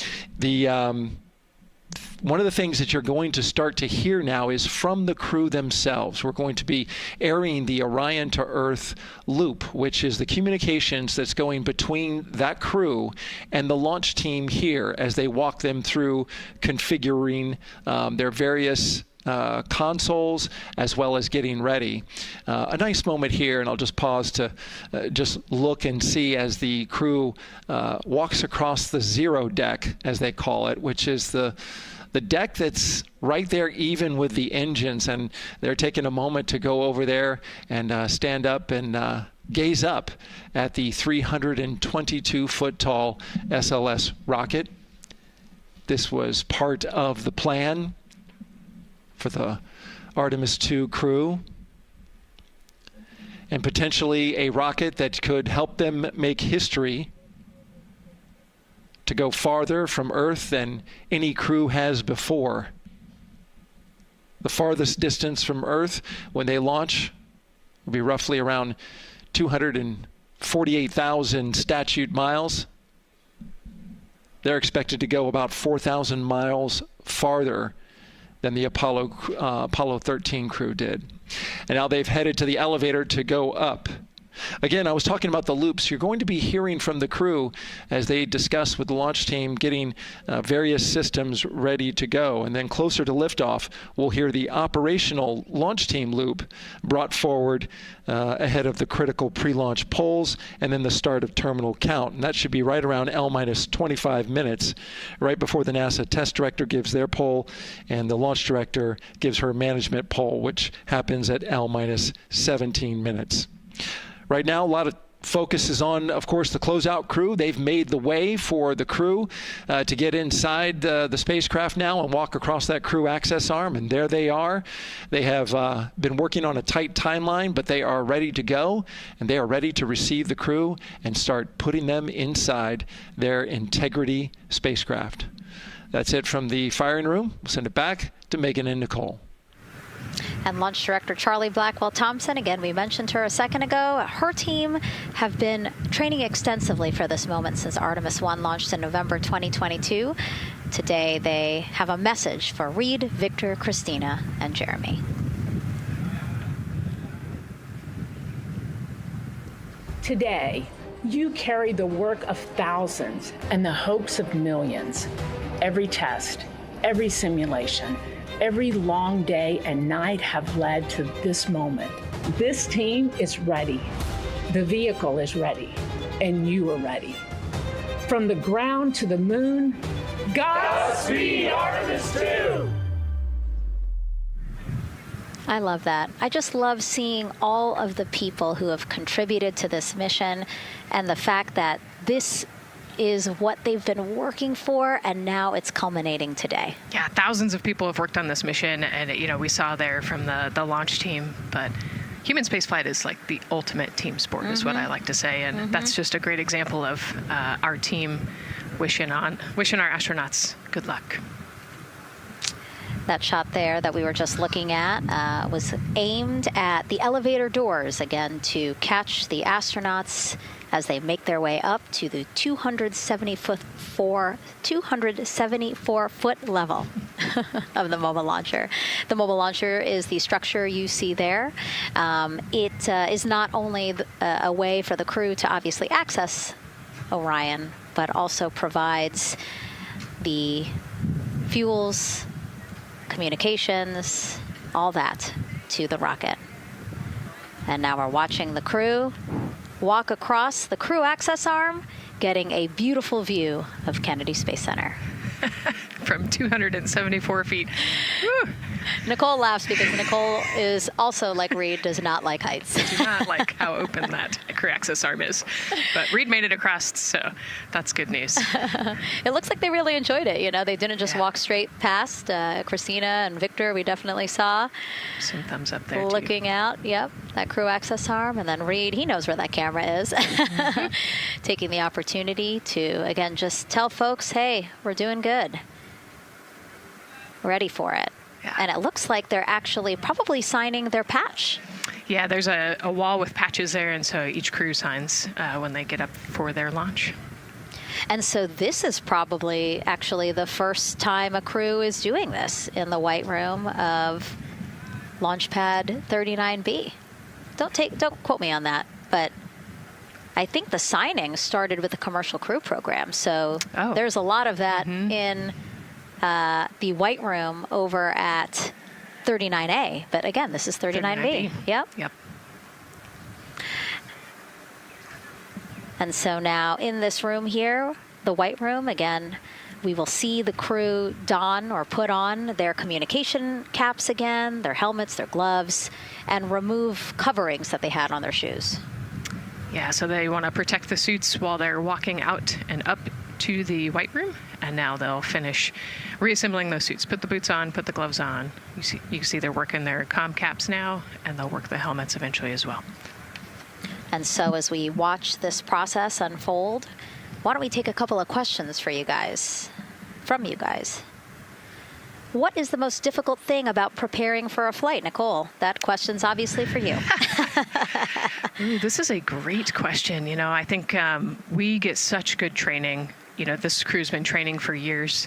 One of the things that you're going to start to hear now is from the crew themselves. We're going to be airing the Orion to Earth loop, which is the communications that's going between that crew and the launch team here as they walk them through configuring their various consoles as well as getting ready. A nice moment here, and I'll just pause to just look and see as the crew walks across the zero deck, as they call it, which is the deck that's right there even with the engines, and they're taking a moment to go over there and stand up and gaze up at the 322-foot tall SLS rocket. This was part of the plan for the Artemis II crew, and potentially a rocket that could help them make history to go farther from Earth than any crew has before. The farthest distance from Earth when they launch will be roughly around 248,000 statute miles. They're expected to go about 4,000 miles farther than the Apollo 13 crew did. And now they've headed to the elevator to go up. Again, I was talking about the loops. You're going to be hearing from the crew as they discuss with the launch team getting various systems ready to go. And then closer to liftoff, we'll hear the operational launch team loop brought forward ahead of the critical pre-launch polls and then the start of terminal count. And that should be right around L-25 minutes, right before the NASA test director gives their poll and the launch director gives her management poll, which happens at L-17 minutes. Right now, a lot of focus is on, of course, the closeout crew. They've made the way for the crew to get inside the spacecraft now and walk across that crew access arm, and there they are. They have been working on a tight timeline, but they are ready to go, and they are ready to receive the crew and start putting them inside their Integrity spacecraft. That's it from the firing room. We'll send it back to Megan and Nicole. And Launch Director Charlie Blackwell-Thompson, again, we mentioned her a second ago. Her team have been training extensively for this moment since Artemis I launched in November 2022. Today, they have a message for Reed, Victor, Christina, and Jeremy. Today, you carry the work of thousands and the hopes of millions. Every test, every simulation, every long day and night have led to this moment. This team is ready. The vehicle is ready, and you are ready. From the ground to the moon, Godspeed, Artemis II! I love that. I just love seeing all of the people who have contributed to this mission and the fact that this is what they've been working for, and now it's culminating today. Yeah, thousands of people have worked on this mission, and we saw there from the launch team, but human spaceflight is like the ultimate team sport, is what I like to say, and that's just a great example of our team wishing our astronauts good luck. That shot there that we were just looking at was aimed at the elevator doors, again, to catch the astronauts as they make their way up to the 274-foot level of the mobile launcher. The mobile launcher is the structure you see there. It is not only a way for the crew to obviously access Orion, but also provides the fuels, communications, all that to the rocket. And now we're watching the crew walk across the crew access arm, getting a beautiful view of Kennedy Space Center. From 274 feet. Woo. Nicole laughs because Nicole is also, like Reed, does not like heights. I do not like how open that crew access arm is. But Reed made it across, so that's good news. It looks like they really enjoyed it. They didn't just walk straight past. Christina and Victor, we definitely saw. Some thumbs up there, looking out, yep, that crew access arm. And then Reed, he knows where that camera is. Taking the opportunity to, again, just tell folks, hey, we're doing good. Ready for it. Yeah. And it looks like they're actually probably signing their patch. Yeah, there's a wall with patches there, and so each crew signs when they get up for their launch. And so this is probably actually the first time a crew is doing this in the White Room of Launchpad 39B. Don't quote me on that, but I think the signing started with the commercial crew program. So there's a lot of that in the White Room over at 39A. But again, this is 39B. Yep. And so now in this room here, the White Room, again, we will see the crew don or put on their communication caps again, their helmets, their gloves, and remove coverings that they had on their shoes. Yeah, so they want to protect the suits while they're walking out and up to the White Room, and now they'll finish reassembling those suits. Put the boots on, put the gloves on. You can see they're working their comm caps now, and they'll work the helmets eventually as well. And so as we watch this process unfold, why don't we take a couple of questions from you guys? What is the most difficult thing about preparing for a flight? Nicole, that question's obviously for you. Ooh, this is a great question. I think we get such good training. This crew's been training for years.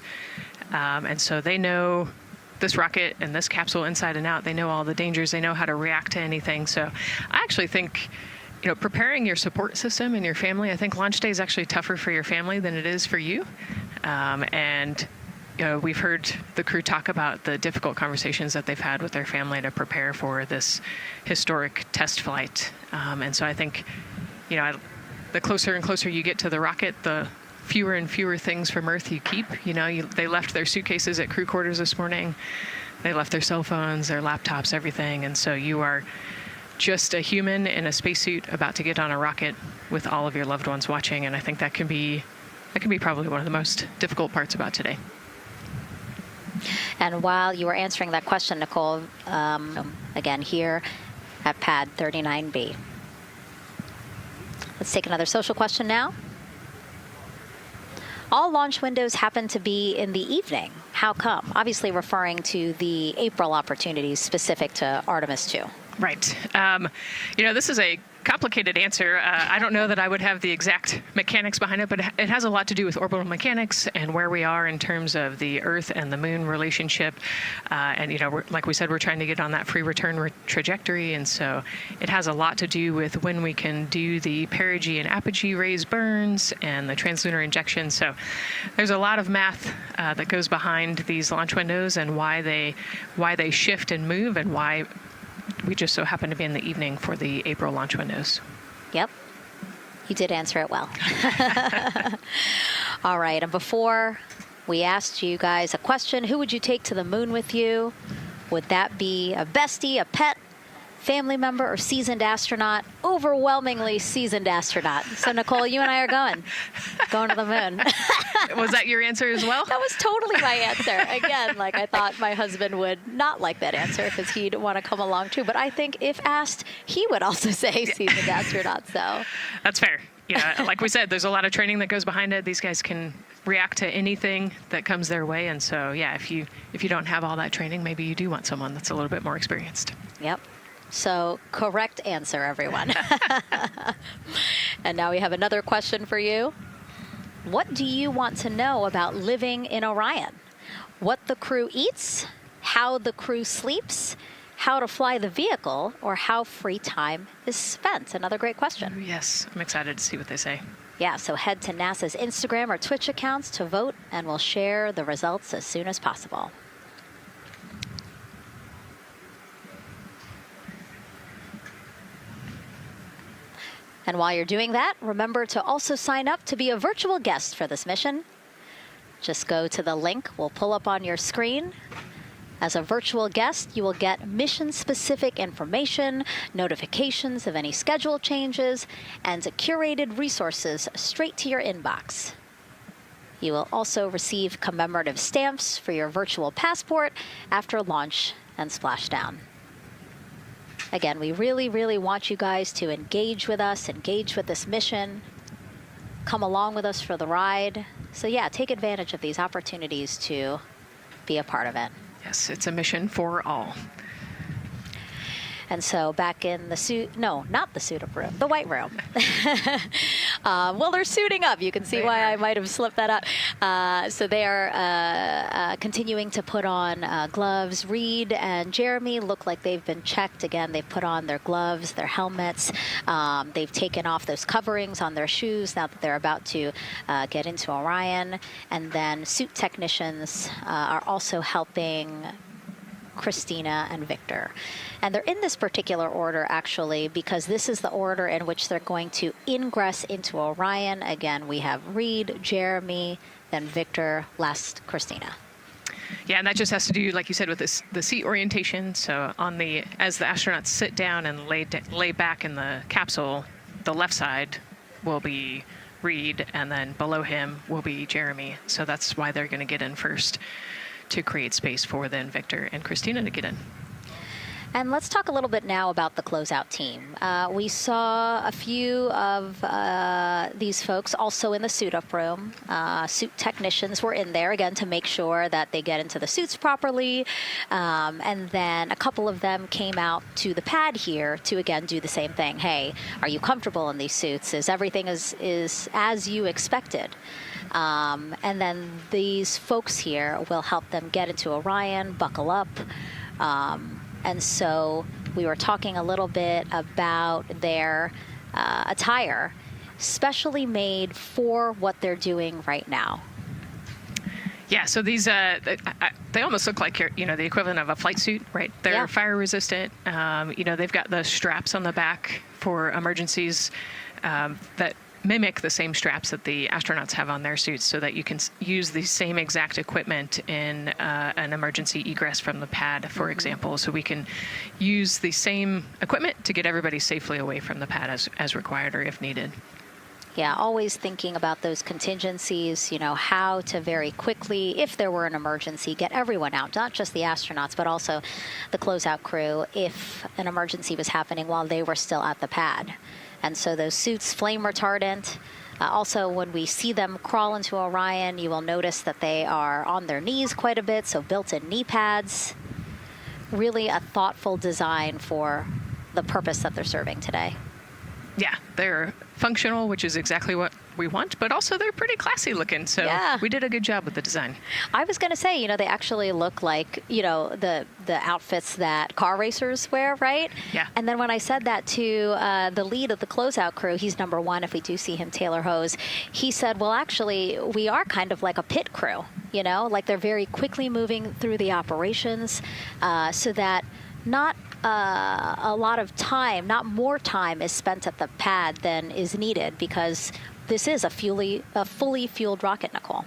And so they know this rocket and this capsule inside and out. They know all the dangers. They know how to react to anything. So I actually think, preparing your support system and your family, I think launch day is actually tougher for your family than it is for you. And we've heard the crew talk about the difficult conversations that they've had with their family to prepare for this historic test flight. And so I think, the closer and closer you get to the rocket, the fewer and fewer things from Earth you keep. They left their suitcases at crew quarters this morning. They left their cell phones, their laptops, everything. And so you are just a human in a spacesuit about to get on a rocket with all of your loved ones watching. And I think that can be probably one of the most difficult parts about today. And while you were answering that question, Nicole, again here at pad 39B. Let's take another social question now. All launch windows happen to be in the evening. How come? Obviously referring to the April opportunities specific to Artemis II. Right. This is a complicated answer. I don't know that I would have the exact mechanics behind it, but it has a lot to do with orbital mechanics and where we are in terms of the Earth and the Moon relationship. Like we said, we're trying to get on that free return trajectory, and so it has a lot to do with when we can do the perigee and apogee raised burns and the translunar injection. So there's a lot of math that goes behind these launch windows and why they shift and move, and why we just so happen to be in the evening for the April launch windows. Yep. You did answer it well. All right. And before we asked you guys a question, who would you take to the moon with you? Would that be a bestie, a pet, family member, or seasoned astronaut? Overwhelmingly seasoned astronaut. So Nicole, you and I are going to the moon. Was that your answer as well? That was totally my answer. Again, like I thought my husband would not like that answer because he'd want to come along too. But I think if asked, he would also say seasoned astronaut. So that's fair. Yeah, like we said, there's a lot of training that goes behind it. These guys can react to anything that comes their way. And so, yeah, if you don't have all that training, maybe you do want someone that's a little bit more experienced. Yep. So correct answer, everyone. And now we have another question for you. What do you want to know about living in Orion? What the crew eats, how the crew sleeps, how to fly the vehicle, or how free time is spent? Another great question. Yes, I'm excited to see what they say. Yeah, so head to NASA's Instagram or Twitch accounts to vote, and we'll share the results as soon as possible. And while you're doing that, remember to also sign up to be a virtual guest for this mission. Just go to the link we'll pull up on your screen. As a virtual guest, you will get mission-specific information, notifications of any schedule changes, and curated resources straight to your inbox. You will also receive commemorative stamps for your virtual passport after launch and splashdown. Again, we really, really want you guys to engage with us, engage with this mission, come along with us for the ride. So yeah, take advantage of these opportunities to be a part of it. Yes, it's a mission for all. And so back in the suit, no, not the suit-up room, the white room. Well, they're suiting up. You can see why I might have slipped that up. So they are continuing to put on gloves. Reed and Jeremy look like they've been checked. Again, they've put on their gloves, their helmets. They've taken off those coverings on their shoes now that they're about to get into Orion. And then suit technicians are also helping Christina and Victor. And they're in this particular order, actually, because this is the order in which they're going to ingress into Orion. Again, we have Reed, Jeremy, then Victor, last Christina. Yeah, and that just has to do, like you said, with the seat orientation. So as the astronauts sit down and lay back in the capsule, the left side will be Reed, and then below him will be Jeremy. So that's why they're going to get in first, to create space for then Victor and Christina to get in. And let's talk a little bit now about the closeout team. We saw a few of these folks also in the suit-up room. Suit technicians were in there, again, to make sure that they get into the suits properly. And then a couple of them came out to the pad here to, again, do the same thing. Hey, are you comfortable in these suits? Is everything is as you expected? And then these folks here will help them get into Orion, buckle up. And so we were talking a little bit about their attire, specially made for what they're doing right now. Yeah, so these, they almost look like, the equivalent of a flight suit, right? They're fire resistant. They've got the straps on the back for emergencies that mimic the same straps that the astronauts have on their suits, so that you can use the same exact equipment in an emergency egress from the pad, for example. So we can use the same equipment to get everybody safely away from the pad as required or if needed. Yeah, always thinking about those contingencies, how to very quickly, if there were an emergency, get everyone out, not just the astronauts, but also the closeout crew if an emergency was happening while they were still at the pad. And so those suits, flame retardant. Also, when we see them crawl into Orion, you will notice that they are on their knees quite a bit, so built-in knee pads. Really a thoughtful design for the purpose that they're serving today. Yeah, they're functional, which is exactly what we want, but also they're pretty classy looking. So we did a good job with the design. I was going to say, they actually look like, the outfits that car racers wear, right? Yeah. And then when I said that to the lead of the closeout crew, he's number one if we do see him, Taylor Hose, he said, well, actually, we are kind of like a pit crew, like they're very quickly moving through the operations so that not a lot of time, not more time is spent at the pad than is needed, because this is a fully fueled rocket, Nicole.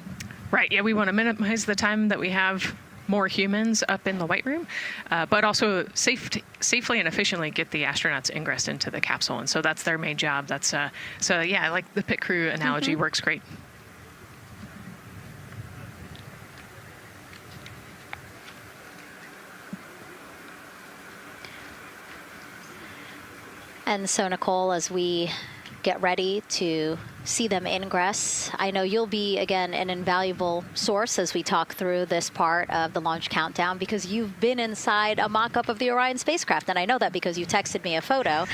Right. Yeah, we want to minimize the time that we have more humans up in the White Room, but also safely and efficiently get the astronauts ingressed into the capsule. And so that's their main job. That's so yeah, I like the pit crew analogy. Works great. And so, Nicole, as we get ready to see them ingress, I know you'll be, again, an invaluable source as we talk through this part of the launch countdown, because you've been inside a mock-up of the Orion spacecraft. And I know that because you texted me a photo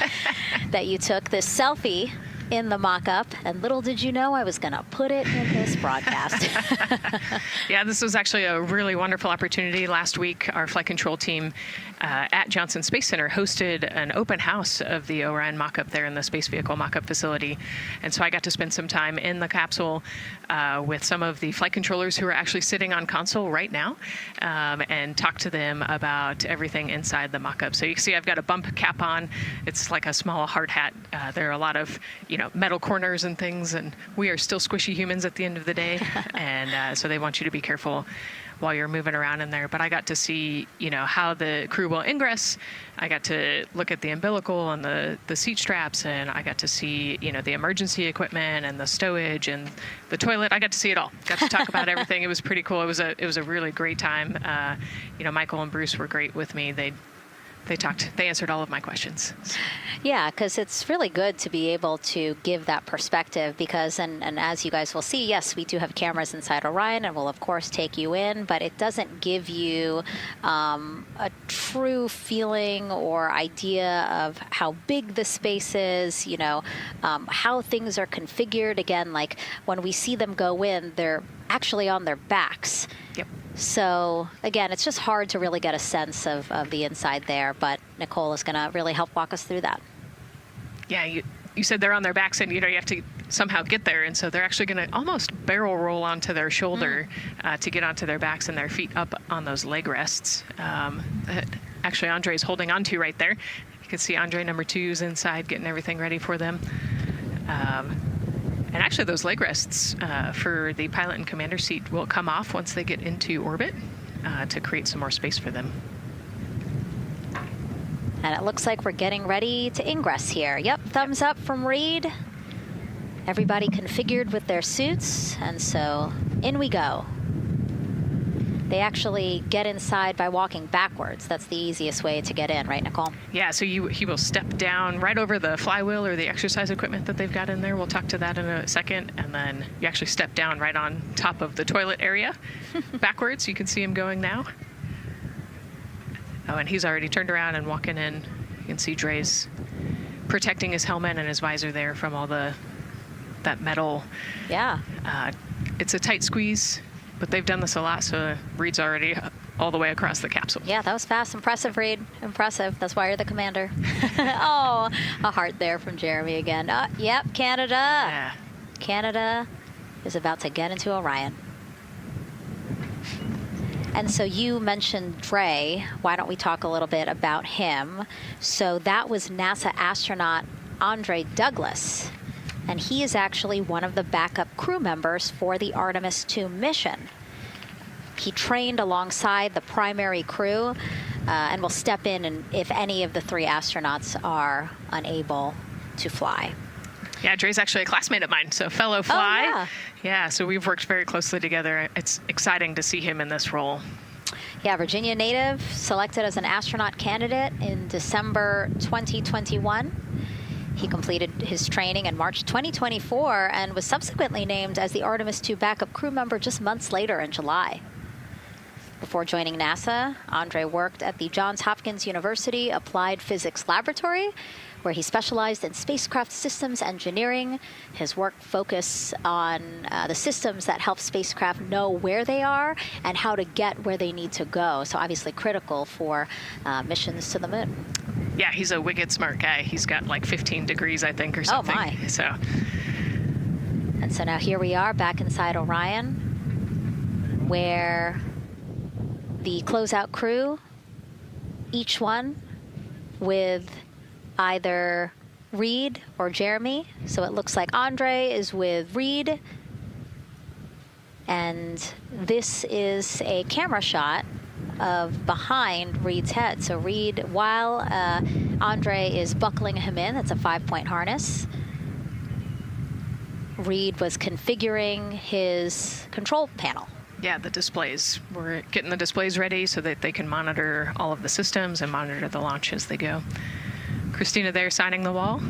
that you took, this selfie in the mock-up, and little did you know I was going to put it in this broadcast. Yeah, this was actually a really wonderful opportunity. Last week, our flight control team at Johnson Space Center hosted an open house of the Orion mock-up there in the Space Vehicle mock-up facility. And so I got to spend some time in the capsule with some of the flight controllers who are actually sitting on console right now, and talk to them about everything inside the mock-up. So you can see I've got a bump cap on. It's like a small hard hat. There are a lot of metal corners and things, and we are still squishy humans at the end of the day. And so they want you to be careful while you're moving around in there. But I got to see, how the crew will ingress. I got to look at the umbilical and the seat straps, and I got to see, the emergency equipment and the stowage and the toilet. I got to see it all. Got to talk about everything. It was pretty cool. It was a really great time. Michael and Bruce were great with me. They answered all of my questions. Yeah, because it's really good to be able to give that perspective because, and as you guys will see, yes, we do have cameras inside Orion and we'll, of course, take you in, but it doesn't give you a true feeling or idea of how big the space is, how things are configured. Again, like when we see them go in, they're actually on their backs. Yep. So, again, it's just hard to really get a sense of the inside there, but Nicole is going to really help walk us through that. Yeah, you said they're on their backs, and, you have to somehow get there, and so they're actually going to almost barrel roll onto their shoulder to get onto their backs and their feet up on those leg rests. Actually, Andre's holding onto right there. You can see Andre number 2 is inside getting everything ready for them. And actually, those leg rests for the pilot and commander seat will come off once they get into orbit to create some more space for them. And it looks like we're getting ready to ingress here. Yep, thumbs up from Reed. Everybody configured with their suits, and so in we go. They actually get inside by walking backwards. That's the easiest way to get in, right, Nicole? Yeah, so he will step down right over the flywheel or the exercise equipment that they've got in there. We'll talk to that in a second. And then you actually step down right on top of the toilet area backwards. You can see him going now. Oh, and he's already turned around and walking in. You can see Dre's protecting his helmet and his visor there from all that metal. Yeah. It's a tight squeeze, but they've done this a lot, so Reed's already all the way across the capsule. Yeah, that was fast. Impressive, Reed. Impressive. That's why you're the commander. Oh, a heart there from Jeremy again. Yep, Canada. Yeah. Canada is about to get into Orion. And so you mentioned Dre. Why don't we talk a little bit about him? So that was NASA astronaut Andre Douglas. And he is actually one of the backup crew members for the Artemis II mission. He trained alongside the primary crew and will step in if any of the 3 astronauts are unable to fly. Yeah, Dre's actually a classmate of mine, so fellow fly. Oh, yeah. Yeah, so we've worked very closely together. It's exciting to see him in this role. Yeah, Virginia native, selected as an astronaut candidate in December 2021. He completed his training in March 2024 and was subsequently named as the Artemis II backup crew member just months later in July. Before joining NASA, Andre worked at the Johns Hopkins University Applied Physics Laboratory, where he specialized in spacecraft systems engineering. His work focused on the systems that help spacecraft know where they are and how to get where they need to go. So obviously critical for missions to the moon. Yeah, he's a wicked smart guy. He's got like 15 degrees, I think, or something. Oh, my. So. And so now here we are back inside Orion, where the closeout crew, each one with either Reed or Jeremy. So it looks like Andre is with Reed. And this is a camera shot of behind Reed's head. So Reed, while Andre is buckling him in, that's a 5-point harness, Reed was configuring his control panel. Yeah, the displays. We're getting the displays ready so that they can monitor all of the systems and monitor the launch as they go. Christina there signing the wall.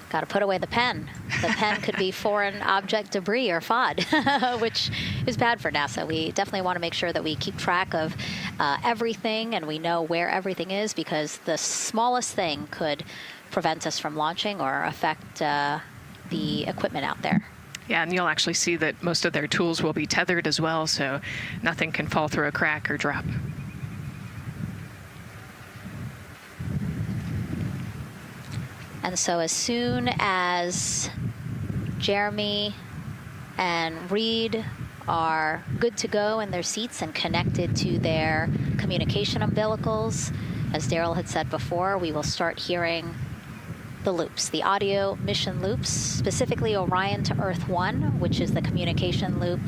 Got to put away the pen. The pen could be foreign object debris or FOD, which is bad for NASA. We definitely want to make sure that we keep track of everything and we know where everything is, because the smallest thing could prevent us from launching or affect the equipment out there. Yeah, and you'll actually see that most of their tools will be tethered as well, so nothing can fall through a crack or drop. And so as soon as Jeremy and Reed are good to go in their seats and connected to their communication umbilicals, as Daryl had said before, we will start hearing the loops, the audio mission loops, specifically Orion to Earth 1, which is the communication loop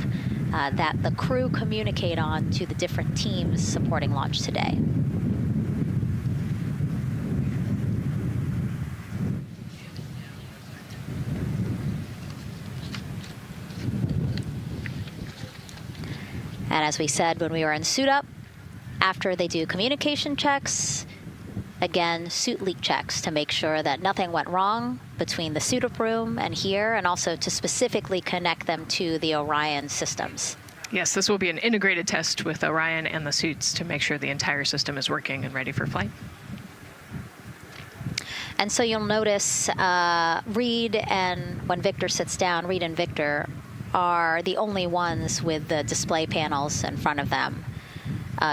that the crew communicate on to the different teams supporting launch today. And as we said when we were in suit up, after they do communication checks, again, suit leak checks to make sure that nothing went wrong between the suit up room and here, and also to specifically connect them to the Orion systems. Yes, this will be an integrated test with Orion and the suits to make sure the entire system is working and ready for flight. And so you'll notice Reed and when Victor sits down, Reed and Victor are the only ones with the display panels in front of them.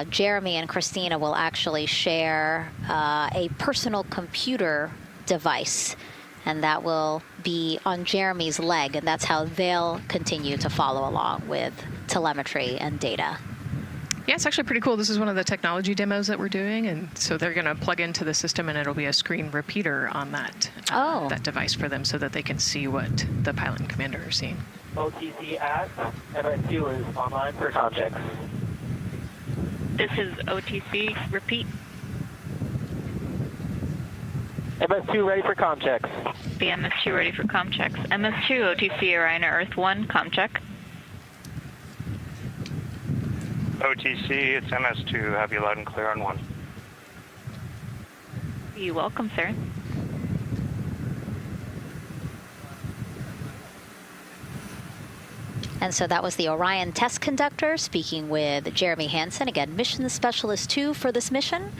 Jeremy and Christina will actually share a personal computer device, and that will be on Jeremy's leg, and that's how they'll continue to follow along with telemetry and data. Yeah, it's actually pretty cool. This is one of the technology demos that we're doing, and so they're going to plug into the system, and it'll be a screen repeater on that that device for them so that they can see what the pilot and commander are seeing. OTC at MS2 is online for context. This is OTC. Repeat. MS2 ready for comm checks. The MS2 ready for comm checks. MS2 OTC Orion Earth 1 comm check. OTC, it's MS2. Have you loud and clear on 1. You're welcome, sir. And so that was the Orion test conductor speaking with Jeremy Hansen, again, mission specialist 2 for this mission.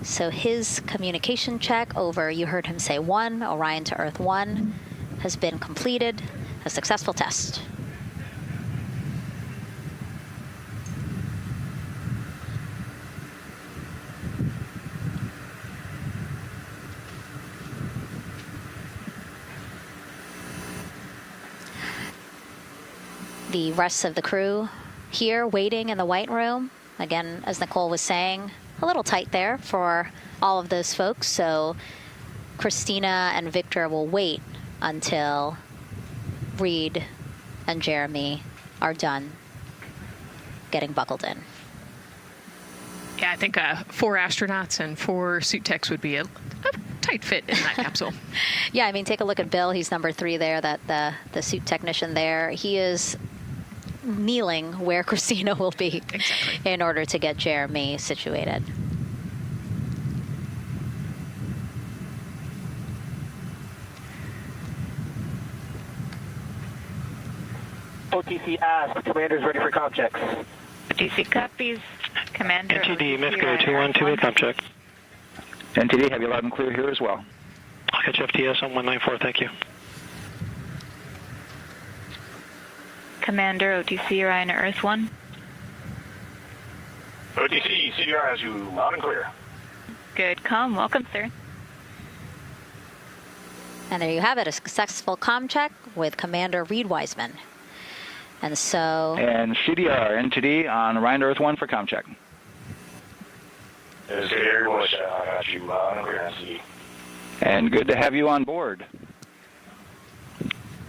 So his communication check over, you heard him say 1, Orion to Earth 1, has been completed, a successful test. The rest of the crew here waiting in the white room. Again, as Nicole was saying, a little tight there for all of those folks. So Christina and Victor will wait until Reed and Jeremy are done getting buckled in. Yeah, I think 4 astronauts and 4 suit techs would be a tight fit in that capsule. Yeah, I mean, take a look at Bill. He's number 3 there, the suit technician there. He is kneeling where Christina will be in order to get Jeremy situated. OTC ask, commander's ready for comm checks. OTC copies, commander. NTD, MESCO 212, comm check. NTD, have you loud and clear here as well. I'll catch FTS on 194, thank you. Commander, OTC Orion Earth 1. OTC, CDR has you loud and clear. Good comm, welcome, sir. And there you have it, a successful comm check with Commander Reed Wiseman. And so... And CDR, NTD on Orion Earth 1 for comm check. I got you loud and clear, NTD. And good to have you on board.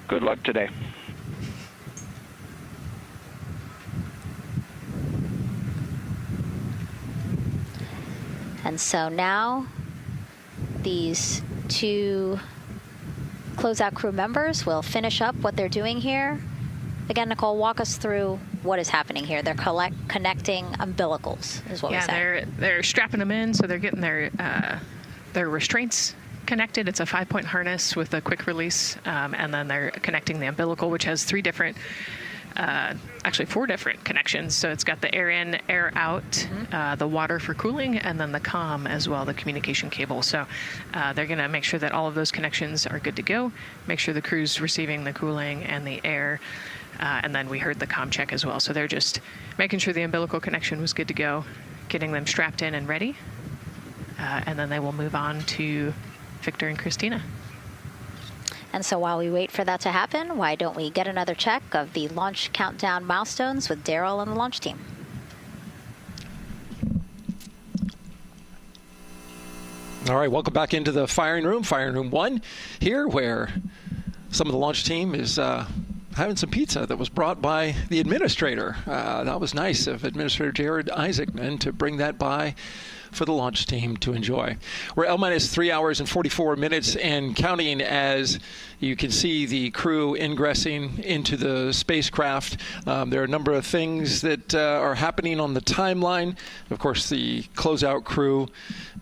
Good luck today. And so now these two closeout crew members will finish up what they're doing here. Again, Nicole, walk us through what is happening here. They're connecting umbilicals, is what we say. Yeah, they're strapping them in, so they're getting their restraints connected. It's a 5-point harness with a quick release, and then they're connecting the umbilical, which has actually 4 different connections. So it's got the air in, air out, the water for cooling, and then the comm as well, the communication cable. So they're going to make sure that all of those connections are good to go, make sure the crew's receiving the cooling and the air, and then we heard the comm check as well. So they're just making sure the umbilical connection was good to go, getting them strapped in and ready, and then they will move on to Victor and Christina. And so while we wait for that to happen, why don't we get another check of the launch countdown milestones with Daryl and the launch team? All right, welcome back into the firing room 1 here, where some of the launch team is having some pizza that was brought by the administrator. That was nice of Administrator Jared Isaacman to bring that by for the launch team to enjoy. We're L-minus 3 hours and 44 minutes and counting as you can see the crew ingressing into the spacecraft. There are a number of things that are happening on the timeline. Of course, the closeout crew,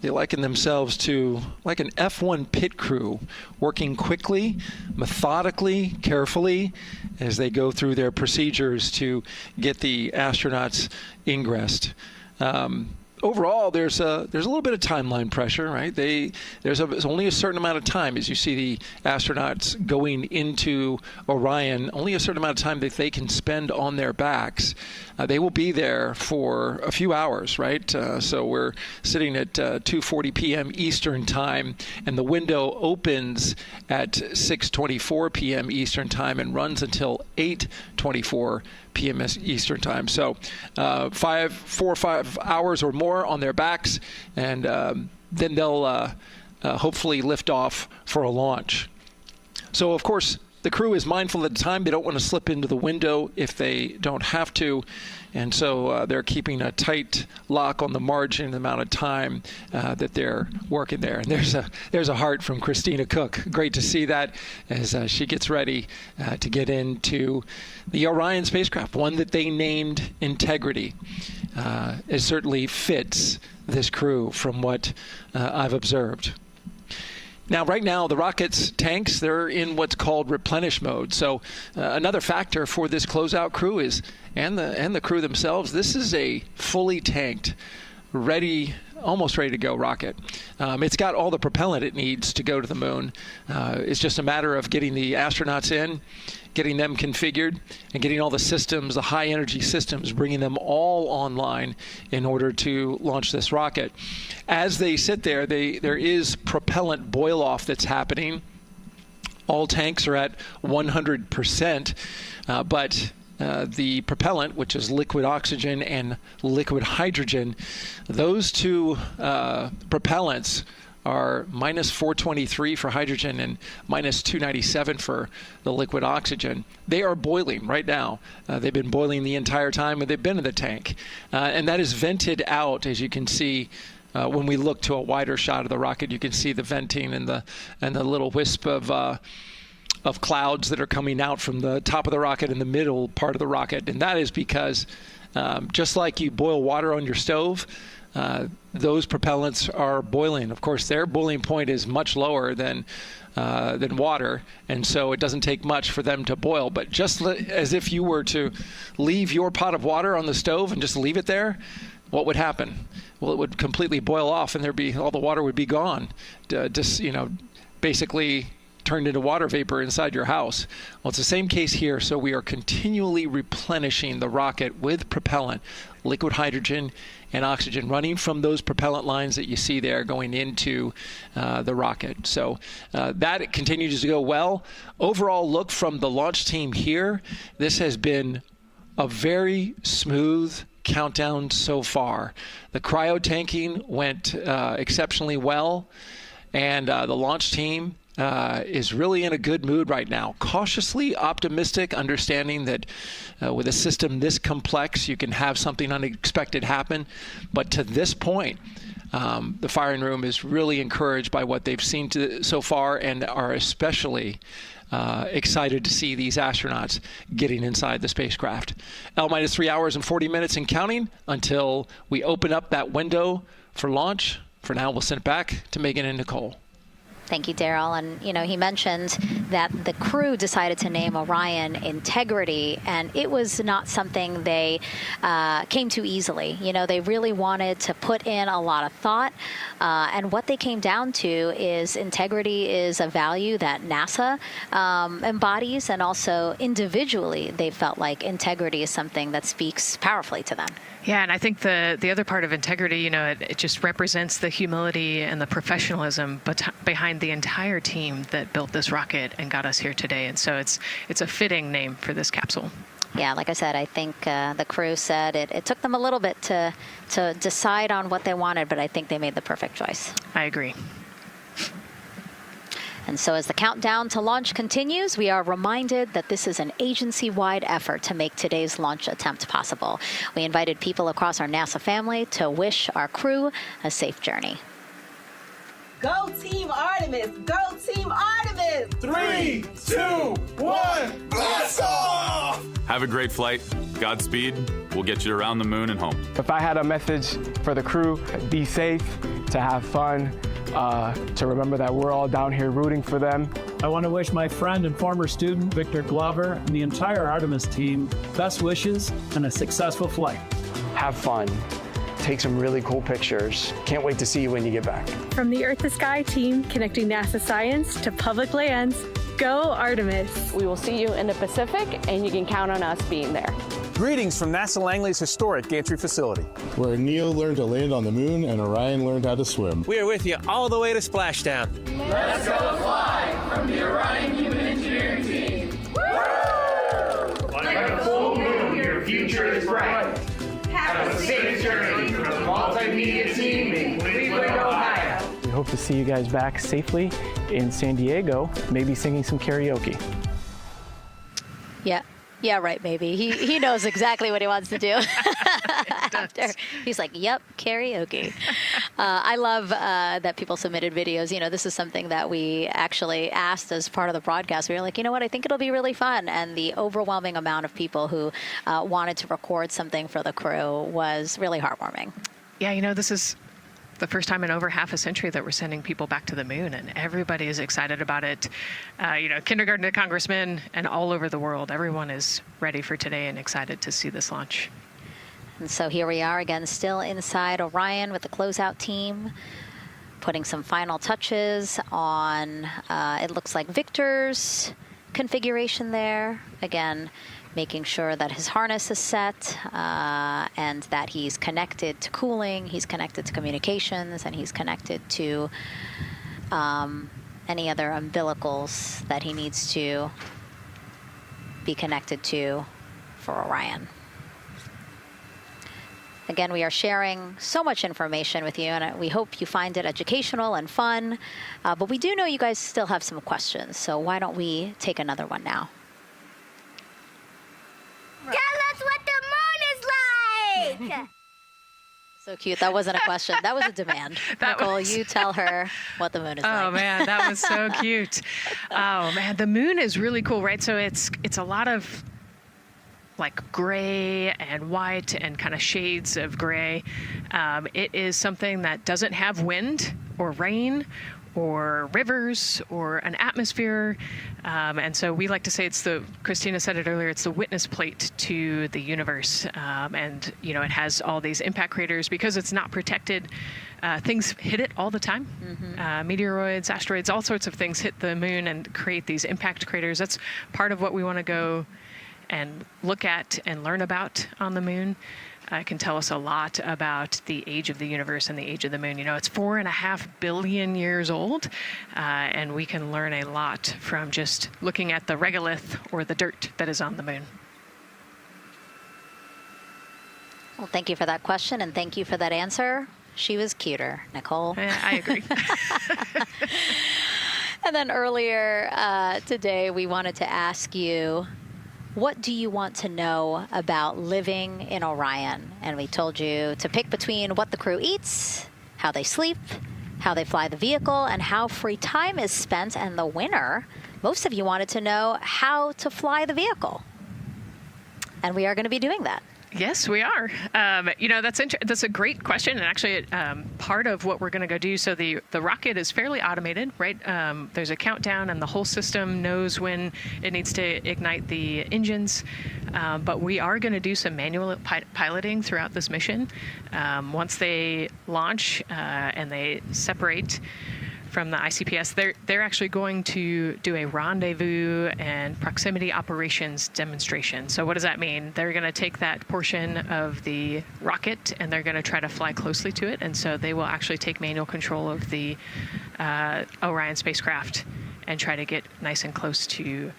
they liken themselves to like an F1 pit crew, working quickly, methodically, carefully as they go through their procedures to get the astronauts ingressed. Overall, there's a little bit of timeline pressure, right? There's only a certain amount of time as you see the astronauts going into Orion, only a certain amount of time that they can spend on their backs. They will be there for a few hours, right? So we're sitting at 2:40 p.m. Eastern time, and the window opens at 6:24 p.m. Eastern time and runs until 8:24 p.m. Eastern time. So 4 or 5 hours or more on their backs, and then they'll hopefully lift off for a launch. So, of course, the crew is mindful at the time. They don't want to slip into the window if they don't have to. And so they're keeping a tight lock on the margin, the amount of time that they're working there. And there's a heart from Christina Cook. Great to see that as she gets ready to get into the Orion spacecraft, one that they named Integrity. It certainly fits this crew from what I've observed. Now, right now, the rocket's tanks, they're in what's called replenish mode. So another factor for this closeout crew is, and the crew themselves, this is a fully tanked, almost ready to go rocket. It's got all the propellant it needs to go to the moon. It's just a matter of getting the astronauts in, getting them configured, and getting all the systems, the high energy systems, bringing them all online in order to launch this rocket. As they sit there, there is propellant boil off that's happening. All tanks are at 100%, but the propellant, which is liquid oxygen and liquid hydrogen, those two propellants are minus 423 for hydrogen and minus 297 for the liquid oxygen. They are boiling right now. They've been boiling the entire time that they've been in the tank. And that is vented out, as you can see. When we look to a wider shot of the rocket, you can see the venting and the little wisp of clouds that are coming out from the top of the rocket in the middle part of the rocket. And that is because just like you boil water on your stove, those propellants are boiling. Of course, their boiling point is much lower than water, and so it doesn't take much for them to boil. But just as if you were to leave your pot of water on the stove and just leave it there, what would happen? Well, it would completely boil off, and all the water would be gone. Basically turned into water vapor inside your house. Well, it's the same case here. So we are continually replenishing the rocket with propellant, liquid hydrogen and oxygen, running from those propellant lines that you see there going into the rocket. So that continues to go well. Overall look from the launch team here, this has been a very smooth countdown so far. The cryo tanking went exceptionally well. And the launch team is really in a good mood right now. Cautiously optimistic, understanding that with a system this complex, you can have something unexpected happen. But to this point, the firing room is really encouraged by what they've seen so far, and are especially excited to see these astronauts getting inside the spacecraft. L-3 hours and 40 minutes and counting until we open up that window for launch. For now, we'll send it back to Megan and Nicole. Thank you, Daryl. And, he mentioned that the crew decided to name Orion Integrity, and it was not something they came to easily. They really wanted to put in a lot of thought, and what they came down to is integrity is a value that NASA embodies, and also individually they felt like integrity is something that speaks powerfully to them. Yeah, and I think the other part of integrity, it just represents the humility and the professionalism behind the entire team that built this rocket and got us here today. And so it's a fitting name for this capsule. Yeah, like I said, I think the crew said it took them a little bit to decide on what they wanted, but I think they made the perfect choice. I agree. And so as the countdown to launch continues, we are reminded that this is an agency-wide effort to make today's launch attempt possible. We invited people across our NASA family to wish our crew a safe journey. Go Team Artemis! Go Team Artemis! 3, 2, 1, blast off! Have a great flight. Godspeed. We'll get you around the moon and home. If I had a message for the crew, be safe, to have fun, to remember that we're all down here rooting for them. I want to wish my friend and former student, Victor Glover, and the entire Artemis team best wishes and a successful flight. Have fun. Take some really cool pictures. Can't wait to see you when you get back. From the Earth to Sky team connecting NASA science to public lands, go Artemis. We will see you in the Pacific, and you can count on us being there. Greetings from NASA Langley's historic gantry facility, where Neil learned to land on the moon and Orion learned how to swim. We are with you all the way to splashdown. Let's go fly from the Orion Human Engineering Team. Woo! Like a full moon, your future is bright. Have a safe journey from the multimedia team in Cleveland, Ohio. We hope to see you guys back safely in San Diego, maybe singing some karaoke. Yeah, right, maybe. He knows exactly what he wants to do. After he's like, yep, karaoke. I love that people submitted videos. This is something that we actually asked as part of the broadcast. We were like, I think it'll be really fun. And the overwhelming amount of people who wanted to record something for the crew was really heartwarming. Yeah, this is the first time in over half a century that we're sending people back to the moon, and everybody is excited about it. Kindergarten to congressmen and all over the world, everyone is ready for today and excited to see this launch. And so here we are again, still inside Orion with the closeout team, putting some final touches on, it looks like Victor's configuration there. Again, making sure that his harness is set and that he's connected to cooling, he's connected to communications, and he's connected to any other umbilicals that he needs to be connected to for Orion. Again, we are sharing so much information with you, and we hope you find it educational and fun. But we do know you guys still have some questions, so why don't we take another one now? Tell us what the moon is like! So cute. That wasn't a question. That was a demand. Nicole, you tell her what the moon is like. Oh, man, that was so cute. Oh, man, the moon is really cool, right? So it's a lot of like gray and white and kind of shades of gray. It is something that doesn't have wind or rain or rivers or an atmosphere. And so we like to say Christina said it earlier, it's the witness plate to the universe. And, it has all these impact craters because it's not protected. Things hit it all the time. Mm-hmm. Meteoroids, asteroids, all sorts of things hit the moon and create these impact craters. That's part of what we want to go and look at and learn about on the moon. Can tell us a lot about the age of the universe and the age of the moon. It's 4.5 billion years old, and we can learn a lot from just looking at the regolith or the dirt that is on the moon. Well, thank you for that question, and thank you for that answer. She was cuter, Nicole. I agree. And then earlier today, we wanted to ask you, what do you want to know about living in Orion? And we told you to pick between what the crew eats, how they sleep, how they fly the vehicle, and how free time is spent. And the winner, most of you wanted to know how to fly the vehicle. And we are going to be doing that. Yes, we are. That's a great question, and actually, part of what we're going to go do. So the rocket is fairly automated, right? There's a countdown, and the whole system knows when it needs to ignite the engines. But we are going to do some manual piloting throughout this mission. Once they launch and they separate from the ICPS, they're actually going to do a rendezvous and proximity operations demonstration. So what does that mean? They're going to take that portion of the rocket and they're going to try to fly closely to it. And so they will actually take manual control of the Orion spacecraft and try to get nice and close to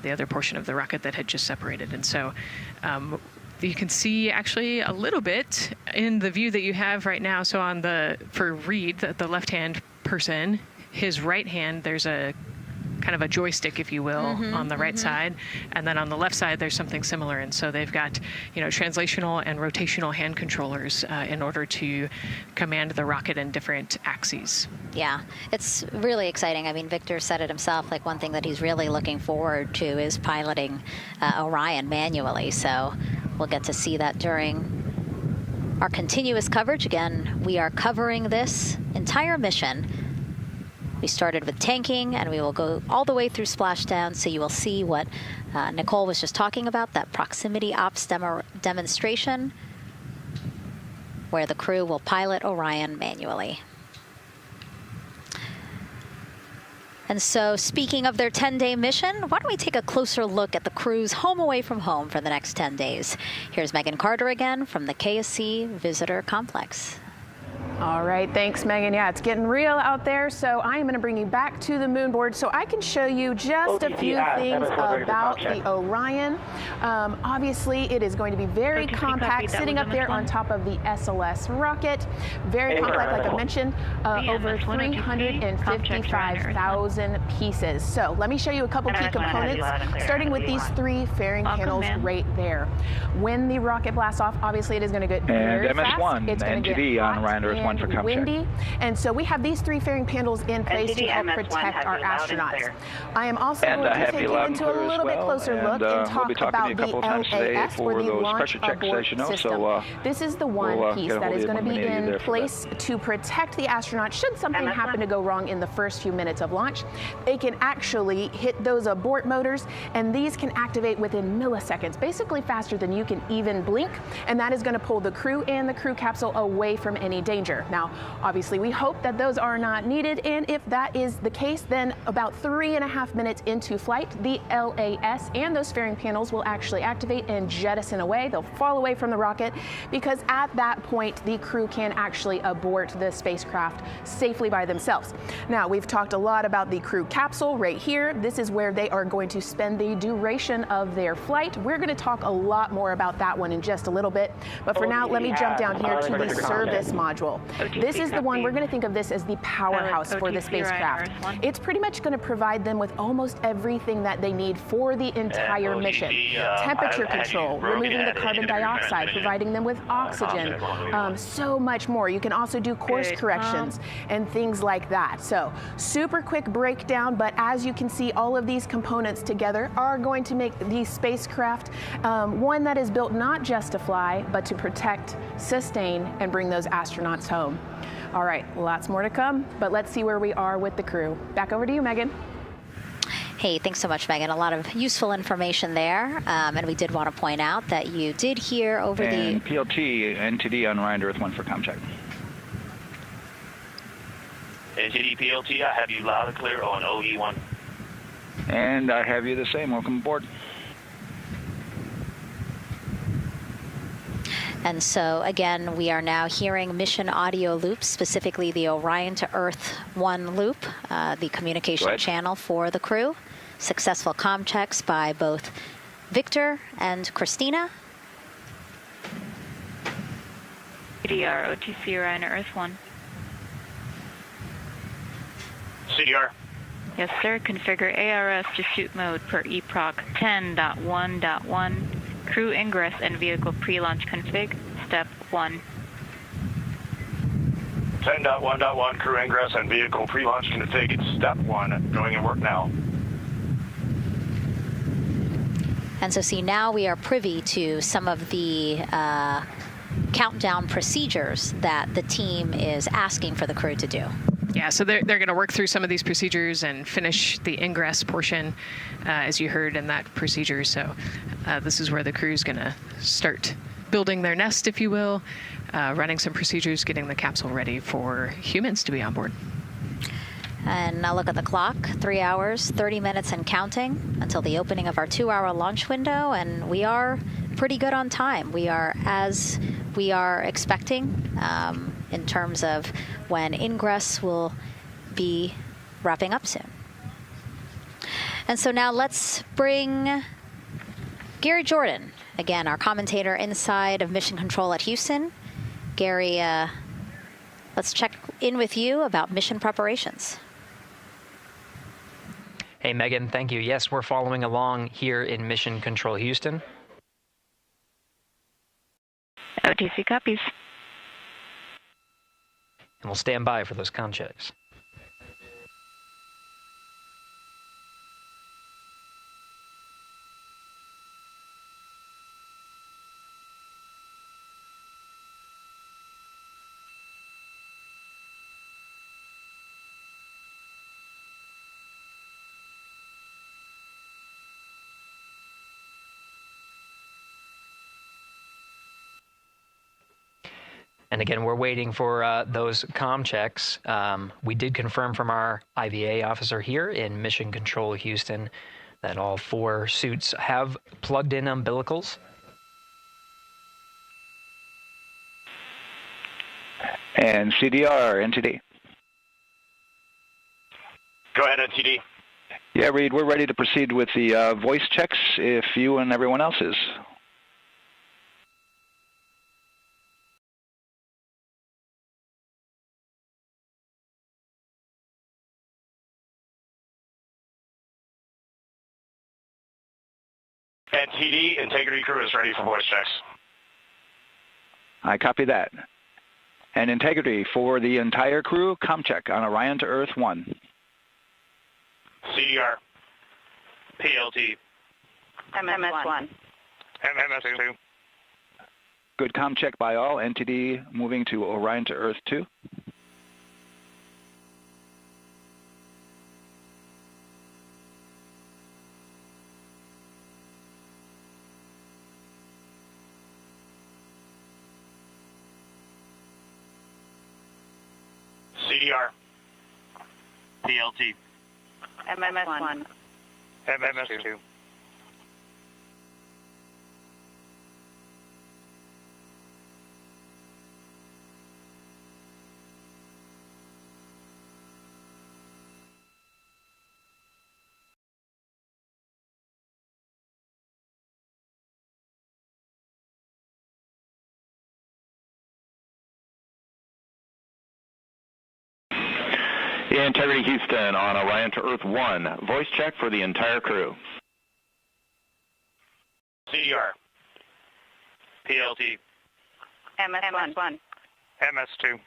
the other portion of the rocket that had just separated. And so you can see actually a little bit in the view that you have right now. So for Reed, the left-hand person, his right hand, there's a kind of a joystick, if you will, on the right side, and then on the left side there's something similar. And so they've got translational and rotational hand controllers in order to command the rocket in different axes. Yeah, it's really exciting. I mean, Victor said it himself, like one thing that he's really looking forward to is piloting Orion manually. So we'll get to see that during our continuous coverage. Again, we are covering this entire mission. We started with tanking, and we will go all the way through splashdown, so you will see what Nicole was just talking about, that proximity ops demonstration, where the crew will pilot Orion manually. And so, speaking of their 10-day mission, why don't we take a closer look at the crew's home away from home for the next 10 days. Here's Megan Carter again from the KSC Visitor Complex. All right, thanks, Megan. Yeah, it's getting real out there, so I am going to bring you back to the moon board so I can show you just a few things about the Orion. Obviously, it is going to be very compact, sitting up there on top of the SLS rocket. Very compact, like I mentioned, over 355,000 pieces. So let me show you a couple key components, starting with these three fairing panels right there. When the rocket blasts off, obviously it is going to get very fast. MS1, it's going to NTD get on Orion Earth 1 for comp windy, check. and so we have these three fairing panels in place to help protect our astronauts. I am also going to take you into a little bit closer look and talk about the LAS, or the Launch Abort System. This is the one piece that is going to be in place to protect the astronauts should something happen to go wrong in the first few minutes of launch. They can actually hit those abort motors, and these can activate within milliseconds, basically faster than you can even blink, and that is going to pull the crew and the crew capsule away from any danger. Now, obviously, we hope that those are not needed, and if that is the case, then about 3.5 minutes into flight, the LAS and those fairing panels will actually activate and jettison away. They'll fall away from the rocket, because at that point, the crew can actually abort the spacecraft safely by themselves. Now, we've talked a lot about the crew capsule right here. This is where they are going to spend the duration of their flight. We're going to talk a lot more about that one in just a little bit, but for now, let me jump down here to the service module. This is the one, we're going to think of this as the powerhouse for the spacecraft. It's pretty much going to provide them with almost everything that they need for the entire mission. Temperature control, removing the carbon dioxide, providing them with oxygen, so much more. You can also do course corrections and things like that. So super quick breakdown, but as you can see, all of these components together are going to make the spacecraft one that is built not just to fly, but to protect, sustain, and bring those astronauts home. All right, lots more to come, but let's see where we are with the crew. Back over to you, Megan. Hey, thanks so much, Megan. A lot of useful information there. And we did want to point out that you did hear over and the... PLT, NTD on Orion Earth 1 for comm check. NTD PLT, I have you loud and clear on OE1. And I have you the same. Welcome aboard. And so, again, we are now hearing mission audio loops, specifically the Orion to Earth 1 loop, the communication channel for the crew. Successful comm checks by both Victor and Christina. CDR, OTC Orion to Earth 1. CDR. Yes, sir. Configure ARS to shoot mode per EPROC 10.1.1. Crew ingress and vehicle pre-launch config. Step 1. 10.1.1 crew ingress and vehicle pre-launch config. Step 1. Going in work now. And so see, now we are privy to some of the countdown procedures that the team is asking for the crew to do. Yeah, so they're going to work through some of these procedures and finish the ingress portion, as you heard in that procedure. So this is where the crew is going to start building their nest, if you will, running some procedures, getting the capsule ready for humans to be on board. And now look at the clock, 3 hours, 30 minutes and counting until the opening of our 2-hour launch window, and we are pretty good on time. We are as we are expecting in terms of when ingress will be wrapping up soon. And so now let's bring Gary Jordan, again, our commentator inside of Mission Control at Houston. Gary, let's check in with you about mission preparations. Hey, Megan, thank you. Yes, we're following along here in Mission Control Houston. OTC copies. And we'll stand by for those comm checks. And again, we're waiting for those comm checks. We did confirm from our IVA officer here in Mission Control Houston that all 4 suits have plugged in umbilicals. And CDR, NTD. Go ahead, NTD. Yeah, Reed, we're ready to proceed with the voice checks if you and everyone else is. NTD, integrity crew is ready for voice checks. I copy that. And integrity for the entire crew, comm check on Orion to Earth 1. CDR, PLT, MS1. MMS2. Good comm check by all. NTD moving to Orion to Earth 2. CDR, PLT, MMS1. MMS2. Integrity Houston on Orion to Earth 1. Voice check for the entire crew. CDR, PLT, MS1. MS2.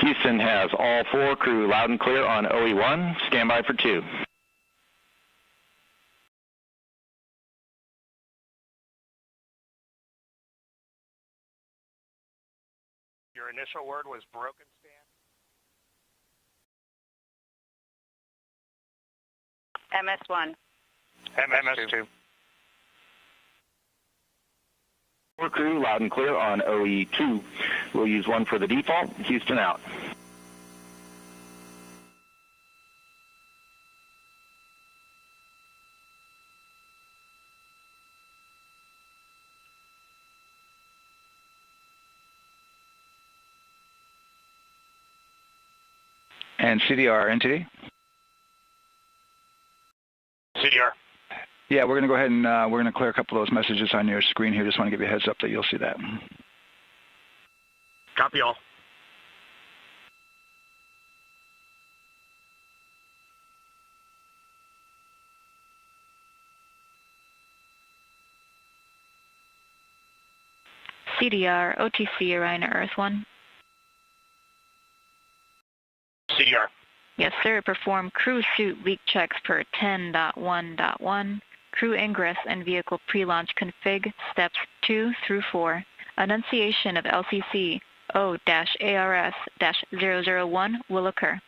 Houston has all 4 crew loud and clear on OE1. Stand by for 2. Your initial word was broken, Stan? MS1. MMS2. 4 crew loud and clear on OE2. We'll use 1 for the default. Houston out. And CDR, NTD? CDR. Yeah, we're going to go ahead and we're going to clear a couple of those messages on your screen here. Just want to give you a heads up that you'll see that. Copy all. CDR, OTC, Orion to Earth 1. CDR. Yes, sir. Perform crew suit leak checks per 10.1.1. Crew ingress and vehicle pre-launch config, steps 2 through 4. Annunciation of LCC O-ARS-001 will occur.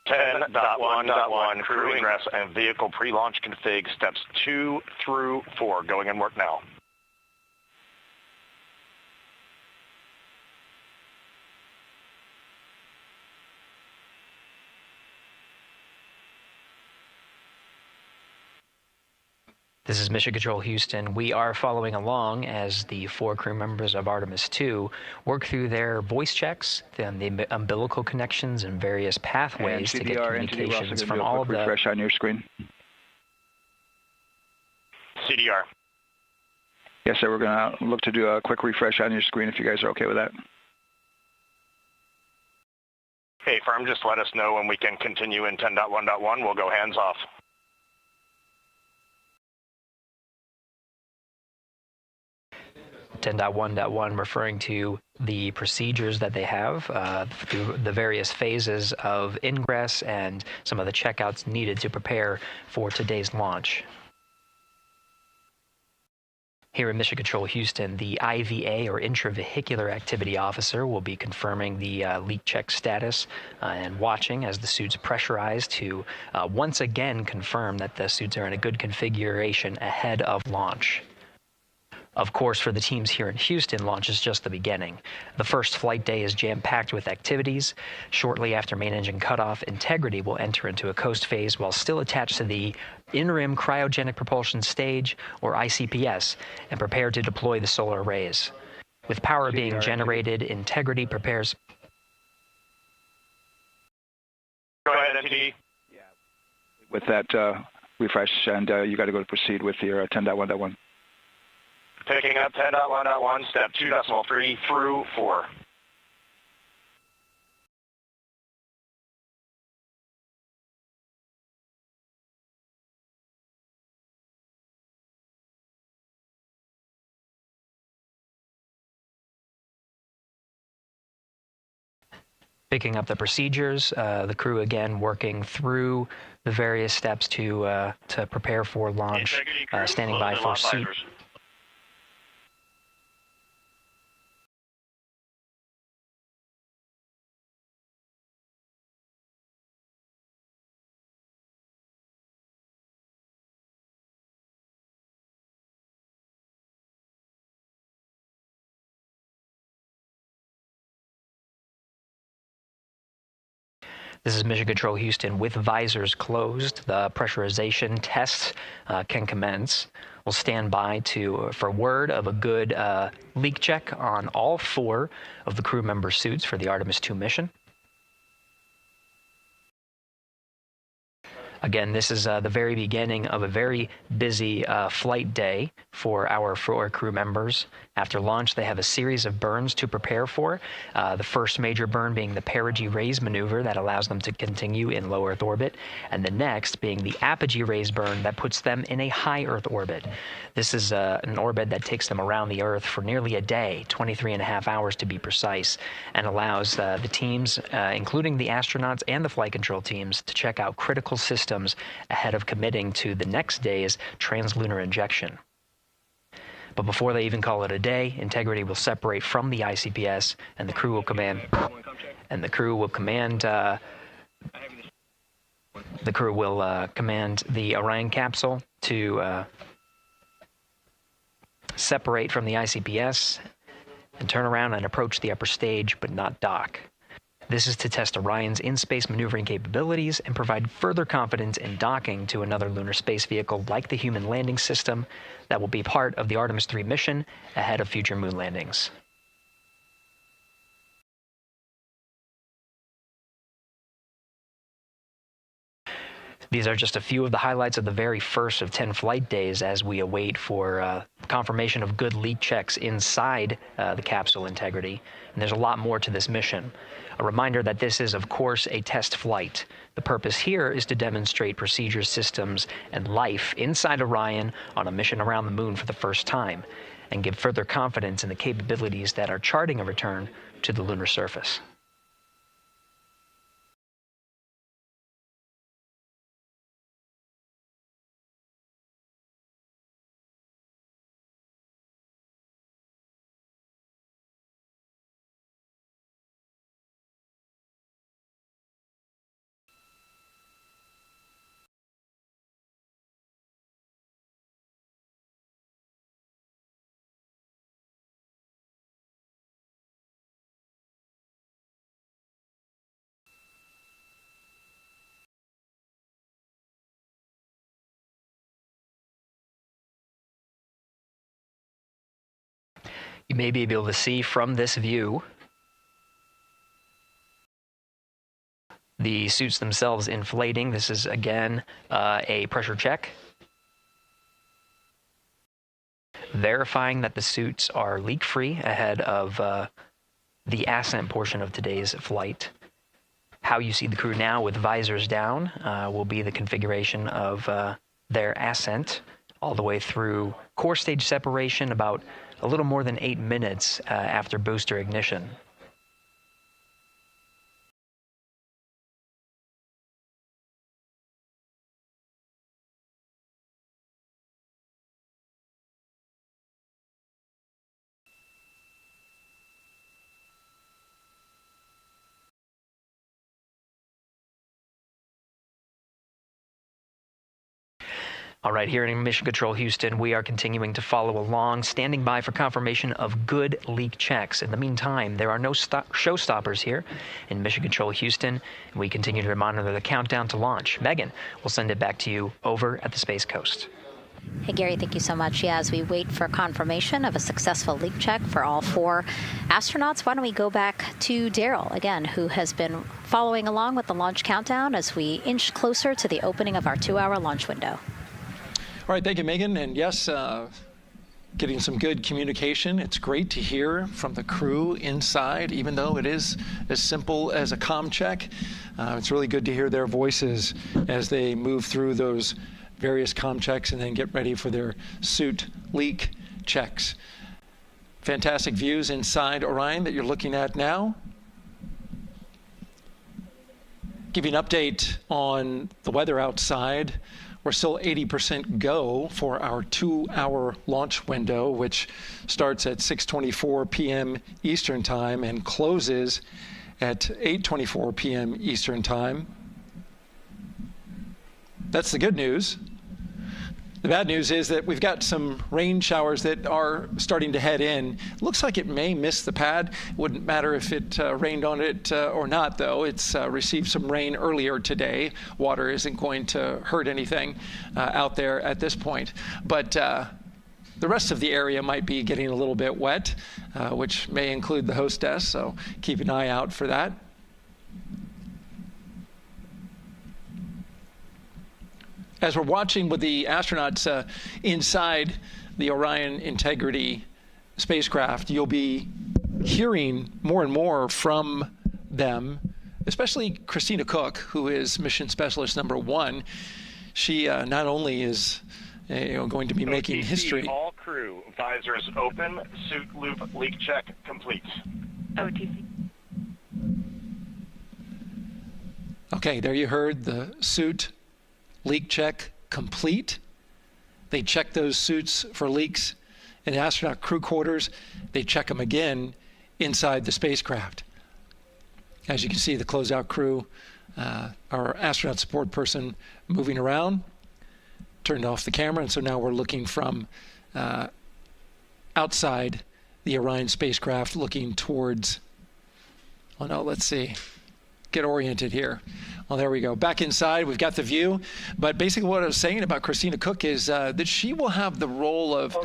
10.1.1 crew ingress and vehicle pre-launch config, steps 2 through 4. Going in work now. This is Mission Control Houston. We are following along as the 4 crew members of Artemis II work through their voice checks, then the umbilical connections and various pathways to get communications from all of the... refresh on your screen. CDR. Yes, sir. We're going to look to do a quick refresh on your screen if you guys are okay with that. Hey, firm, just let us know when we can continue in 10.1.1. We'll go hands off. .1.1 referring to the procedures that they have through the various phases of ingress and some of the checkouts needed to prepare for today's launch. Here in Mission Control Houston, the IVA or Intravehicular Activity Officer will be confirming the leak check status and watching as the suits pressurize to once again confirm that the suits are in a good configuration ahead of launch. Of course, for the teams here in Houston, launch is just the beginning. The first flight day is jam-packed with activities. Shortly after main engine cutoff, Integrity will enter into a coast phase while still attached to the in-rim cryogenic propulsion stage, or ICPS, and prepare to deploy the solar arrays. With power being generated, Integrity prepares... Go ahead, MTD. With that refresh, and you got to go to proceed with your 10.1.1. Picking up 10.1.1, step 2.3 through 4. Picking up the procedures, the crew again working through the various steps to prepare for launch, standing by for suit. This is Mission Control Houston. With visors closed, the pressurization tests can commence. We'll stand by for word of a good leak check on all 4 of the crew member suits for the Artemis II mission. Again, this is the very beginning of a very busy flight day for our 4 crew members. After launch, they have a series of burns to prepare for. The first major burn being the perigee raise maneuver that allows them to continue in low Earth orbit, and the next being the apogee raise burn that puts them in a high Earth orbit. This is an orbit that takes them around the Earth for nearly a day, 23.5 hours to be precise, and allows the teams, including the astronauts and the flight control teams, to check out critical systems ahead of committing to the next day's translunar injection. But before they even call it a day, Integrity will separate from the ICPS, and the crew will command. And the crew will command. The crew will command the Orion capsule to separate from the ICPS and turn around and approach the upper stage, but not dock. This is to test Orion's in-space maneuvering capabilities and provide further confidence in docking to another lunar space vehicle like the Human Landing System that will be part of the Artemis III mission ahead of future moon landings. These are just a few of the highlights of the very first of 10 flight days as we await for confirmation of good leak checks inside the capsule Integrity. And there's a lot more to this mission. A reminder that this is, of course, a test flight. The purpose here is to demonstrate procedures, systems, and life inside Orion on a mission around the moon for the first time. and give further confidence in the capabilities that are charting a return to the lunar surface. You may be able to see from this view the suits themselves inflating. This is, again, a pressure check, verifying that the suits are leak-free ahead of the Ascent portion of today's flight. How you see the crew now with visors down will be the configuration of their Ascent all the way through core stage separation, about a little more than 8 minutes after booster ignition. All right, here in Mission Control Houston, we are continuing to follow along, standing by for confirmation of good leak checks. In the meantime, there are no showstoppers here in Mission Control Houston, and we continue to monitor the countdown to launch. Megan, we'll send it back to you over at the Space Coast. Hey, Gary, thank you so much. Yeah, as we wait for confirmation of a successful leak check for all 4 astronauts, why don't we go back to Daryl, again, who has been following along with the launch countdown as we inch closer to the opening of our 2-hour launch window. All right, thank you, Megan. And yes, getting some good communication. It's great to hear from the crew inside, even though it is as simple as a comm check. It's really good to hear their voices as they move through those various comm checks and then get ready for their suit leak checks. Fantastic views inside Orion that you're looking at now. Give you an update on the weather outside. We're still 80% go for our 2-hour launch window, which starts at 6:24 p.m. Eastern Time and closes at 8:24 p.m. Eastern Time. That's the good news. The bad news is that we've got some rain showers that are starting to head in. Looks like it may miss the pad. Wouldn't matter if it rained on it or not, though. It's received some rain earlier today. Water isn't going to hurt anything out there at this point. But the rest of the area might be getting a little bit wet, which may include the hostess, so keep an eye out for that. As we're watching with the astronauts inside the Orion Integrity spacecraft, you'll be hearing more and more from them, especially Christina Cook, who is Mission Specialist number 1. She not only is going to be making history. All crew, visors open, suit loop leak check complete. OTC. Okay, there you heard the suit leak check complete. They check those suits for leaks in astronaut crew quarters. They check them again inside the spacecraft. As you can see, the closeout crew, our astronaut support person moving around, turned off the camera, and so now we're looking from outside the Orion spacecraft looking towards, oh no, let's see, get oriented here. Well, there we go. Back inside, we've got the view. But basically what I was saying about Christina Cook is that she will have the role of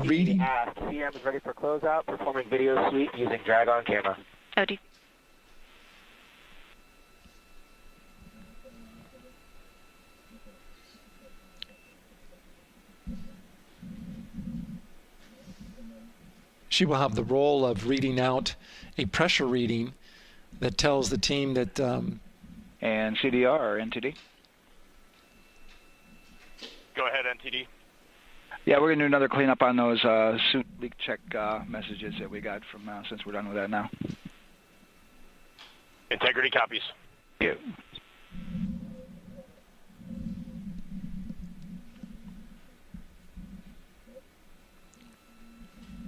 reading. CM is ready for closeout, performing video sweep using drag-on camera. OD. She will have the role of reading out a pressure reading that tells the team that and CDR, NTD. Go ahead, NTD. Yeah, we're going to do another cleanup on those suit leak check messages that we got from since we're done with that now. Integrity copies. Yeah.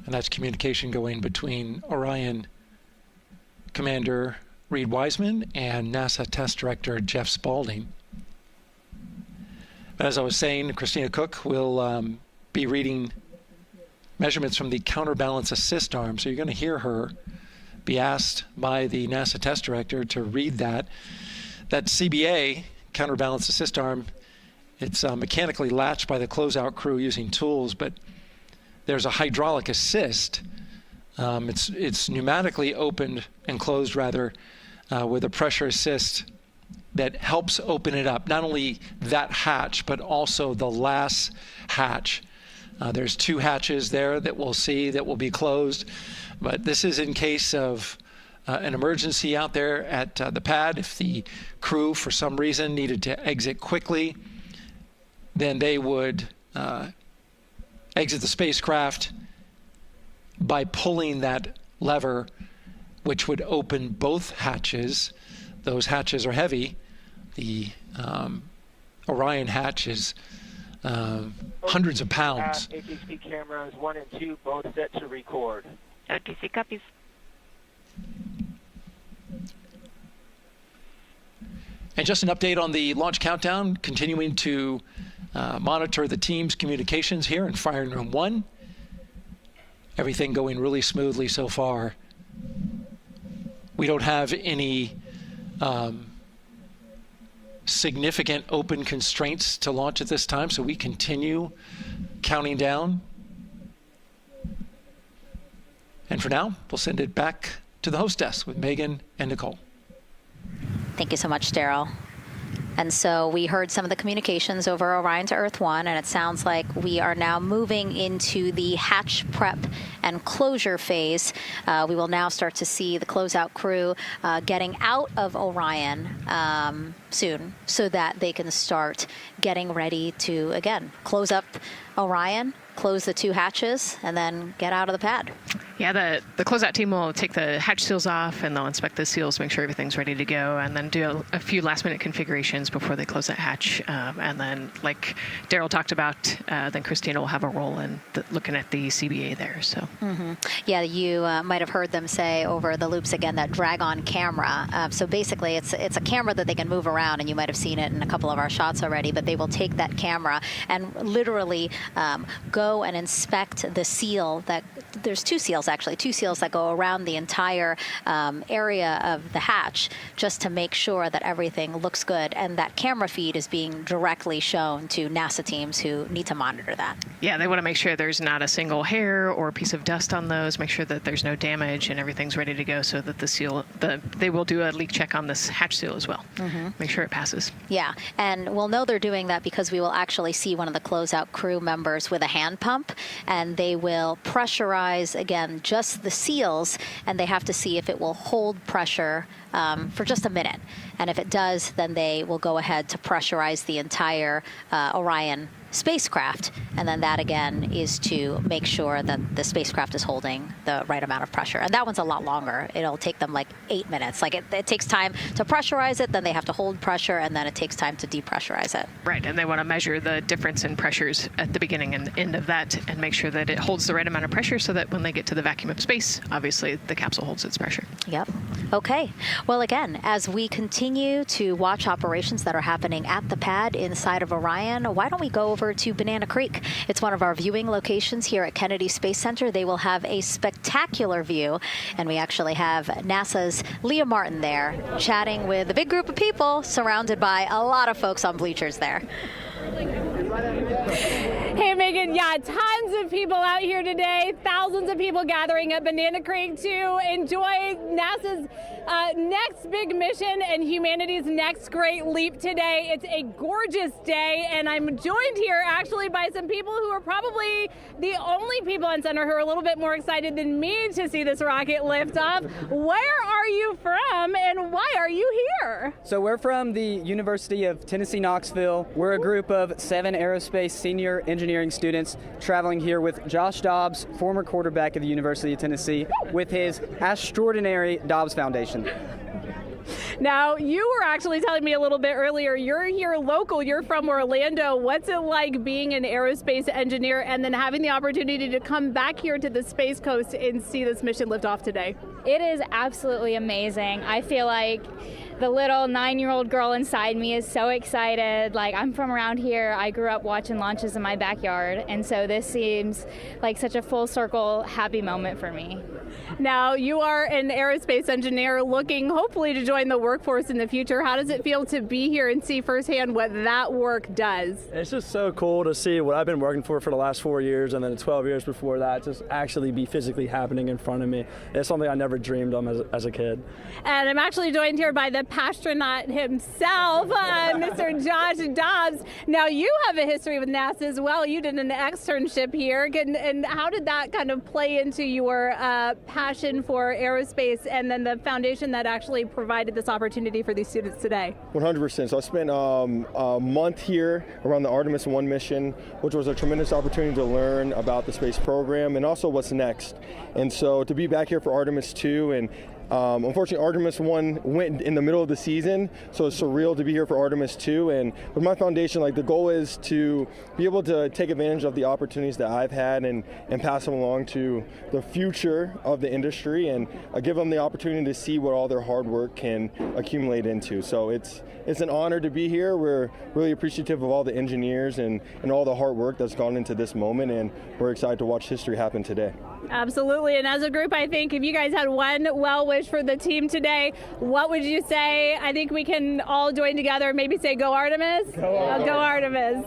And that's communication going between Orion Commander Reed Wiseman and NASA Test Director Jeff Spaulding. But as I was saying, Christina Cook will be reading measurements from the counterbalance assist arm. So you're going to hear her be asked by the NASA Test Director to read that. That CBA, counterbalance assist arm, it's mechanically latched by the closeout crew using tools, but there's a hydraulic assist. It's pneumatically opened and closed rather with a pressure assist that helps open it up. Not only that hatch, but also the last hatch. There's 2 hatches there that we'll see that will be closed, but this is in case of an emergency out there at the pad. If the crew for some reason needed to exit quickly, then they would exit the spacecraft by pulling that lever, which would open both hatches. Those hatches are heavy. The Orion hatch is hundreds of pounds. ATC cameras 1 and 2 both set to record. ATC copies. And just an update on the launch countdown, continuing to monitor the team's communications here in Firing Room 1. Everything going really smoothly so far. We don't have any significant open constraints to launch at this time, so we continue counting down. And for now, we'll send it back to the host desk with Megan and Nicole. Thank you so much, Daryl. And so we heard some of the communications over Orion to Earth 1, and it sounds like we are now moving into the hatch prep and closure phase. We will now start to see the closeout crew getting out of Orion soon so that they can start getting ready to, again, close up Orion, close the 2 hatches, and then get out of the pad. Yeah, the closeout team will take the hatch seals off, and they'll inspect the seals, make sure everything's ready to go, and then do a few last-minute configurations before they close that hatch. And then, like Daryl talked about, then Christina will have a role in looking at the CBA there. So. Mm-hmm. Yeah, you might have heard them say over the loops again that drag-on camera. So basically, it's a camera that they can move around, and you might have seen it in a couple of our shots already. But they will take that camera and literally go and inspect the seal that. There's 2 seals actually, 2 seals that go around the entire area of the hatch, just to make sure that everything looks good, and that camera feed is being directly shown to NASA teams who need to monitor that. Yeah, they want to make sure there's not a single hair or piece of dust on those, make sure that there's no damage and everything's ready to go, so that the seal, they will do a leak check on this hatch seal as well. Mm-hmm. Make sure it passes. Yeah, and we'll know they're doing that because we will actually see one of the closeout crew members with a hand pump, and they will pressurize, again, just the seals, and they have to see if it will hold pressure for just a minute. And if it does, then they will go ahead to pressurize the entire Orion spacecraft, and then that again is to make sure that the spacecraft is holding the right amount of pressure. And that one's a lot longer. It'll take them like 8 minutes. Like it takes time to pressurize it, then they have to hold pressure, and then it takes time to depressurize it. Right, and they want to measure the difference in pressures at the beginning and end of that, and make sure that it holds the right amount of pressure, so that when they get to the vacuum of space, obviously the capsule holds its pressure. Yep. Okay. Well, again, as we continue to watch operations that are happening at the pad inside of Orion, why don't we go over to Banana Creek? It's one of our viewing locations here at Kennedy Space Center. They will have a spectacular view, and we actually have NASA's Leah Martin there chatting with a big group of people surrounded by a lot of folks on bleachers there. Hey, Megan, yeah, tons of people out here today, thousands of people gathering at Banana Creek to enjoy NASA's next big mission and humanity's next great leap today. It's a gorgeous day, and I'm joined here actually by some people who are probably the only people on center who are a little bit more excited than me to see this rocket lift off. Where are you from, and why are you here? So we're from the University of Tennessee, Knoxville. We're a group of 7 aerospace senior engineers engineering students traveling here with Josh Dobbs, former quarterback of the University of Tennessee, with his extraordinary Dobbs Foundation. Now, you were actually telling me a little bit earlier, you're here local, you're from Orlando. What's it like being an aerospace engineer and then having the opportunity to come back here to the Space Coast and see this mission lift off today? It is absolutely amazing. I feel like the little 9-year-old girl inside me is so excited. Like, I'm from around here. I grew up watching launches in my backyard, and so this seems like such a full circle happy moment for me. Now, you are an aerospace engineer looking hopefully to join the workforce in the future. How does it feel to be here and see firsthand what that work does? It's just so cool to see what I've been working for the last 4 years and then 12 years before that just actually be physically happening in front of me. It's something I never dreamed of as a kid. And I'm actually joined here by the astronaut himself, Mr. Josh Dobbs. Now, you have a history with NASA as well. You did an externship here. And how did that kind of play into your passion for aerospace and then the foundation that actually provided this opportunity for these students today? 100%. So I spent a month here around the Artemis I mission, which was a tremendous opportunity to learn about the space program and also what's next. And so to be back here for Artemis II, and unfortunately, Artemis 1 went in the middle of the season, so it's surreal to be here for Artemis 2. And with my foundation, like, the goal is to be able to take advantage of the opportunities that I've had and pass them along to the future of the industry and give them the opportunity to see what all their hard work can accumulate into. So it's an honor to be here. We're really appreciative of all the engineers and all the hard work that's gone into this moment, and we're excited to watch history happen today. Absolutely. And as a group, I think if you guys had one well wish for the team today, what would you say? I think we can all join together, maybe say go Artemis. Go Artemis.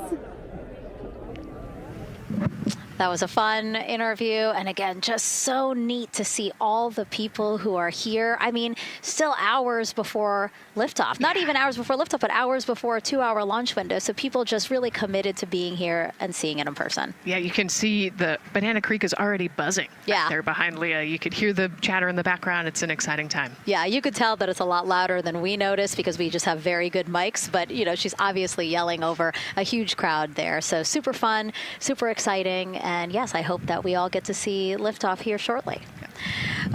That was a fun interview, and again, just so neat to see all the people who are here. I mean, still hours before liftoff. Not even hours before liftoff, but hours before a 2-hour launch window. So people just really committed to being here and seeing it in person. Yeah, you can see the Banana Creek is already buzzing. Yeah. There behind Leah. You could hear the chatter in the background. It's an exciting time. Yeah, you could tell that it's a lot louder than we noticed because we just have very good mics. But, you know, she's obviously yelling over a huge crowd there. So super fun, super exciting. And yes, I hope that we all get to see liftoff here shortly.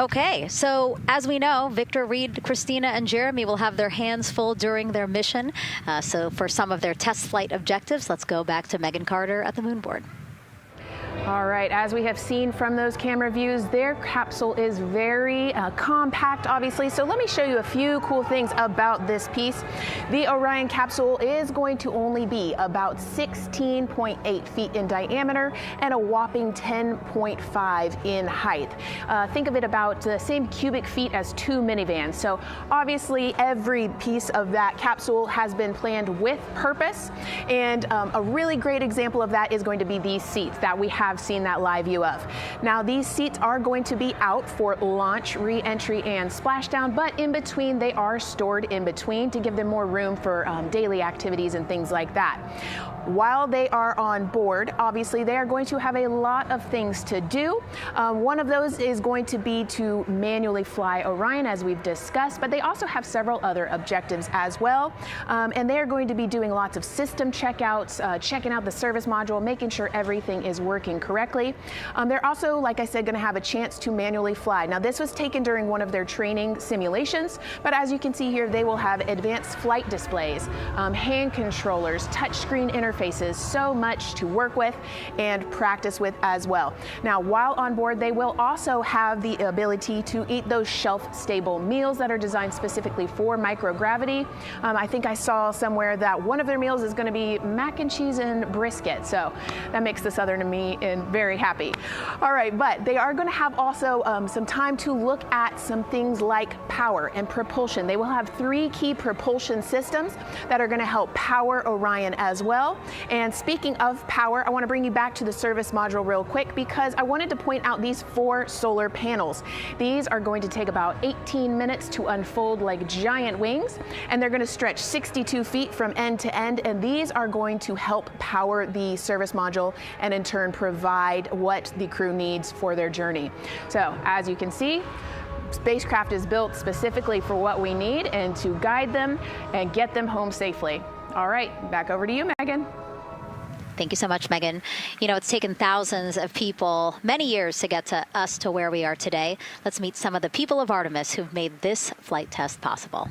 Okay, so as we know, Victor, Reed, Christina, and Jeremy will have their hands full during their mission. So for some of their test flight objectives, let's go back to Megan Carter at the moon board. All right, as we have seen from those camera views, their capsule is very compact, obviously. So let me show you a few cool things about this piece. The Orion capsule is going to only be about 16.8 feet in diameter and a whopping 10.5 in height. Think of it about the same cubic feet as 2 minivans. So obviously every piece of that capsule has been planned with purpose. And a really great example of that is going to be these seats that we have seen that live view of. Now, these seats are going to be out for launch, re-entry, and splashdown, but in between, they are stored in between to give them more room for daily activities and things like that. While they are on board, obviously, they are going to have a lot of things to do. One of those is going to be to manually fly Orion, as we've discussed, but they also have several other objectives as well. And they are going to be doing lots of system checkouts, checking out the service module, making sure everything is working correctly. They're also, like I said, going to have a chance to manually fly. Now, this was taken during one of their training simulations, but as you can see here, they will have advanced flight displays, hand controllers, touchscreen interfaces, so much to work with and practice with as well. Now, while on board, they will also have the ability to eat those shelf-stable meals that are designed specifically for microgravity. I think I saw somewhere that one of their meals is going to be mac and cheese and brisket, so that makes the Southern in me very happy. All right, but they are going to have also some time to look at some things like power and propulsion. They will have 3 key propulsion systems that are going to help power Orion as well. And speaking of power, I want to bring you back to the service module real quick because I wanted to point out these 4 solar panels. These are going to take about 18 minutes to unfold like giant wings, and they're going to stretch 62 feet from end to end, and these are going to help power the service module and in turn provide what the crew needs for their journey. So as you can see, spacecraft is built specifically for what we need and to guide them and get them home safely. All right, back over to you, Megan. Thank you so much, Megan. You know, it's taken thousands of people many years to get to us to where we are today. Let's meet some of the people of Artemis who've made this flight test possible.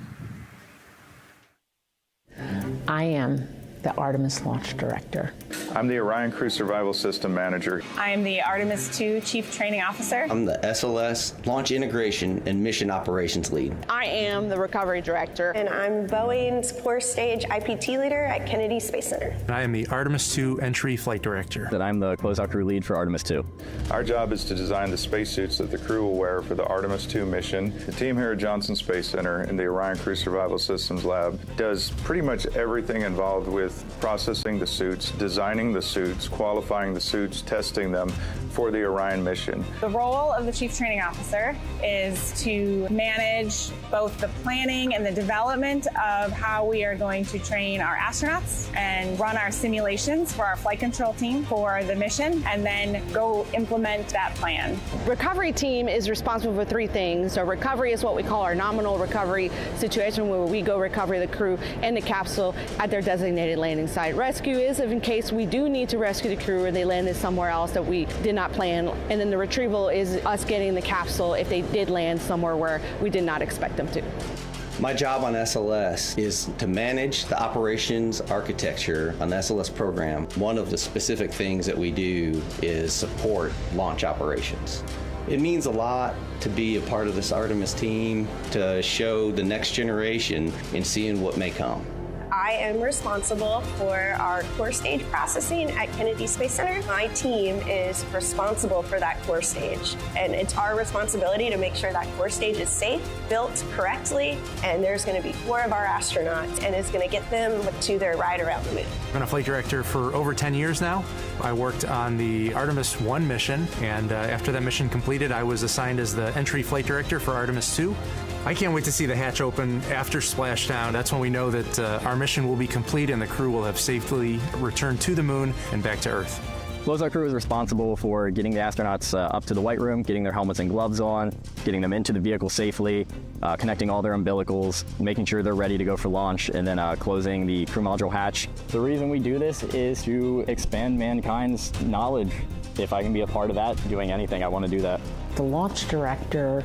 I am the Artemis Launch Director. I'm the Orion Crew Survival System Manager. I am the Artemis II Chief Training Officer. I'm the SLS Launch Integration and Mission Operations Lead. I am the Recovery Director. And I'm Boeing's Core Stage IPT Leader at Kennedy Space Center. And I am the Artemis II Entry Flight Director. And I'm the Closeout Crew Lead for Artemis II. Our job is to design the spacesuits that the crew will wear for the Artemis II mission. The team here at Johnson Space Center in the Orion Crew Survival Systems Lab does pretty much everything involved with processing the suits, designing the suits, qualifying the suits, testing them for the Orion mission. The role of the Chief Training Officer is to manage both the planning and the development of how we are going to train our astronauts and run our simulations for our flight control team for the mission, and then go implement that plan. Recovery team is responsible for three things. So recovery is what we call our nominal recovery situation, where we go recover the crew and the capsule at their designated landing site. Rescue is in case we do need to rescue the crew or they landed somewhere else that we did not plan. And then the retrieval is us getting the capsule if they did land somewhere where we did not expect them to. My job on SLS is to manage the operations architecture on the SLS program. One of the specific things that we do is support launch operations. It means a lot to be a part of this Artemis team, to show the next generation in seeing what may come. I am responsible for our core stage processing at Kennedy Space Center. My team is responsible for that core stage, and it's our responsibility to make sure that core stage is safe, built correctly, and there's going to be 4 of our astronauts, and it's going to get them to their ride around the moon. I've been a flight director for over 10 years now. I worked on the Artemis I mission, and after that mission completed, I was assigned as the entry flight director for Artemis II. I can't wait to see the hatch open after splashdown. That's when we know that our mission will be complete and the crew will have safely returned to the moon and back to Earth. Closeout Crew is responsible for getting the astronauts up to the white room, getting their helmets and gloves on, getting them into the vehicle safely, connecting all their umbilicals, making sure they're ready to go for launch, and then closing the crew module hatch. The reason we do this is to expand mankind's knowledge. If I can be a part of that, doing anything, I want to do that. The launch director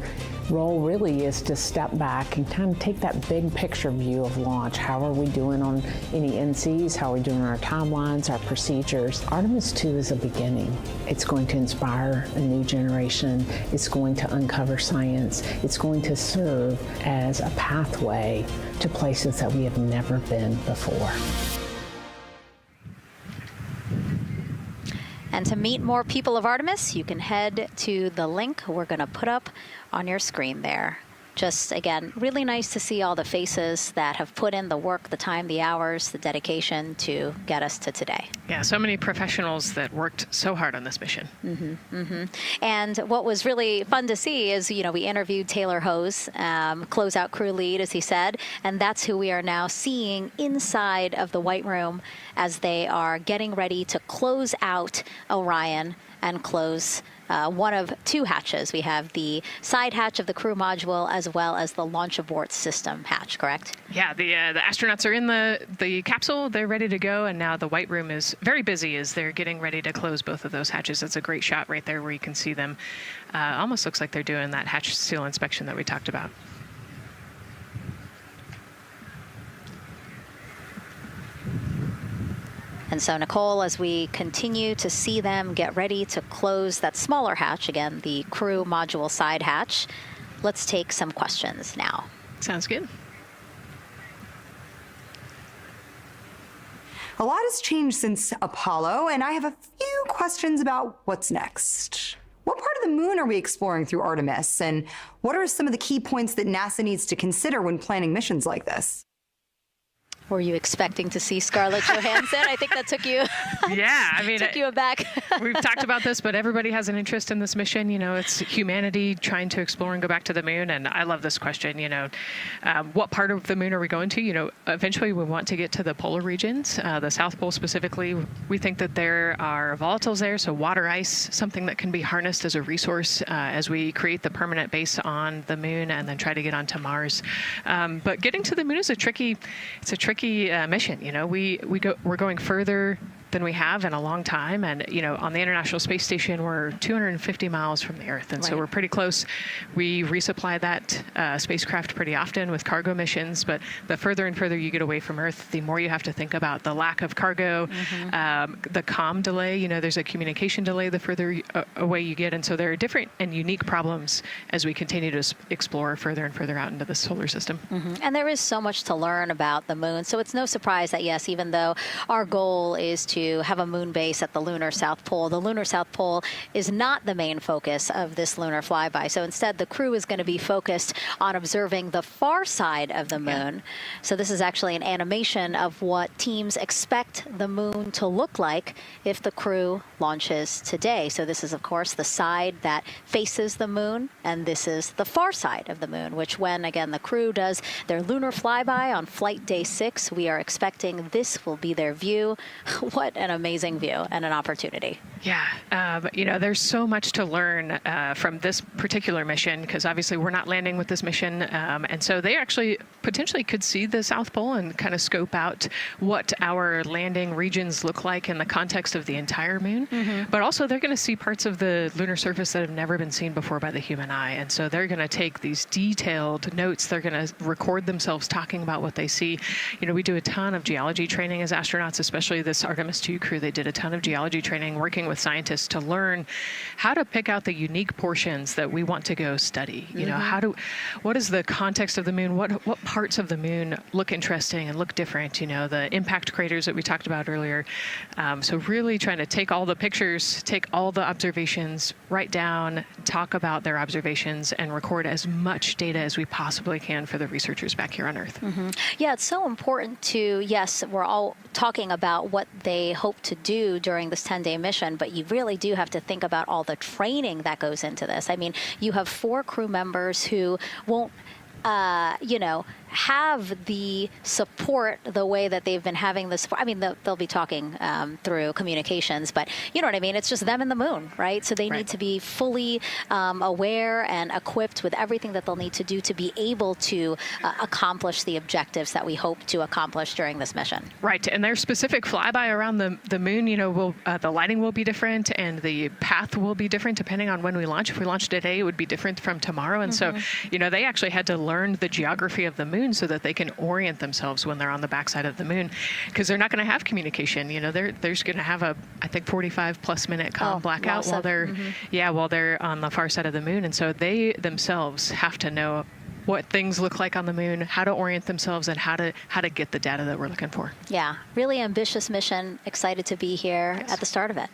role really is to step back and kind of take that big picture view of launch. How are we doing on any NCs? How are we doing our timelines, our procedures? Artemis II is a beginning. It's going to inspire a new generation. It's going to uncover science. It's going to serve as a pathway to places that we have never been before. And to meet more people of Artemis, you can head to the link we're going to put up on your screen there. Just, again, really nice to see all the faces that have put in the work, the time, the hours, the dedication to get us to today. Yeah, so many professionals that worked so hard on this mission. And what was really fun to see is, you know, we interviewed Taylor Hose, closeout crew lead, as he said, and that's who we are now seeing inside of the White Room as they are getting ready to close out Orion and close one of 2 hatches. We have the side hatch of the crew module as well as the launch abort system hatch, correct? Yeah, the astronauts are in the capsule. They're ready to go, and now the White Room is very busy as they're getting ready to close both of those hatches. That's a great shot right there where you can see them. Almost looks like they're doing that hatch seal inspection that we talked about. And so, Nicole, as we continue to see them get ready to close that smaller hatch, again, the crew module side hatch, let's take some questions now. Sounds good. A lot has changed since Apollo, and I have a few questions about what's next. What part of the moon are we exploring through Artemis, and what are some of the key points that NASA needs to consider when planning missions like this? Were you expecting to see Scarlett Johansson? I think that took you. Yeah, I mean, took you aback. We've talked about this, but everybody has an interest in this mission. You know, it's humanity trying to explore and go back to the moon. And I love this question. You know, what part of the moon are we going to? You know, eventually we want to get to the polar regions, the South Pole specifically. We think that there are volatiles there, so water ice, something that can be harnessed as a resource as we create the permanent base on the moon and then try to get onto Mars. But getting to the moon is a tricky mission. You know, we're going further than we have in a long time. And, you know, on the International Space Station, we're 250 miles from the Earth. And so we're pretty close. We resupply that spacecraft pretty often with cargo missions. But the further and further you get away from Earth, the more you have to think about the lack of cargo, the comm delay. You know, there's a communication delay the further away you get. And so there are different and unique problems as we continue to explore further and further out into the solar system. And there is so much to learn about the moon. So it's no surprise that, yes, even though our goal is to have a moon base at the lunar South Pole, the lunar South Pole is not the main focus of this lunar flyby. So instead, the crew is going to be focused on observing the far side of the moon. So this is actually an animation of what teams expect the moon to look like if the crew launches today. So this is, of course, the side that faces the moon, and this is the far side of the moon, which when, again, the crew does their lunar flyby on flight day 6, we are expecting this will be their view. What an amazing view and an opportunity. Yeah, you know, there's so much to learn from this particular mission, because obviously we're not landing with this mission. And so they actually potentially could see the South Pole and kind of scope out what our landing regions look like in the context of the entire moon. But also they're going to see parts of the lunar surface that have never been seen before by the human eye. And so they're going to take these detailed notes. They're going to record themselves talking about what they see. You know, we do a ton of geology training as astronauts, especially this Artemis II crew. They did a ton of geology training working with scientists to learn how to pick out the unique portions that we want to go study. You know, what is the context of the moon? What parts of the moon look interesting and look different? You know, the impact craters that we talked about earlier. So really trying to take all the pictures, take all the observations, write down, talk about their observations, and record as much data as we possibly can for the researchers back here on Earth. Yeah, it's so important to, yes, we're all talking about what they hope to do during this 10-day mission, but you really do have to think about all the training that goes into this. I mean, you have 4 crew members who won't, you know, have the support the way that they've been having the support. I mean, they'll be talking through communications, but you know what I mean? It's just them and the moon, right? So they need to be fully aware and equipped with everything that they'll need to do to be able to accomplish the objectives that we hope to accomplish during this mission. Right, and their specific flyby around the moon, you know, the lighting will be different and the path will be different depending on when we launch. If we launch today, it would be different from tomorrow. And so, you know, they actually had to learn the geography of the moon so that they can orient themselves when they're on the backside of the moon, because they're not going to have communication. You know, they're just going to have a, I think, 45+ minute blackout while they're, while they're on the far side of the moon. And so they themselves have to know what things look like on the moon, how to orient themselves, and how to get the data that we're looking for. Yeah, really ambitious mission. Excited to be here at the start of it.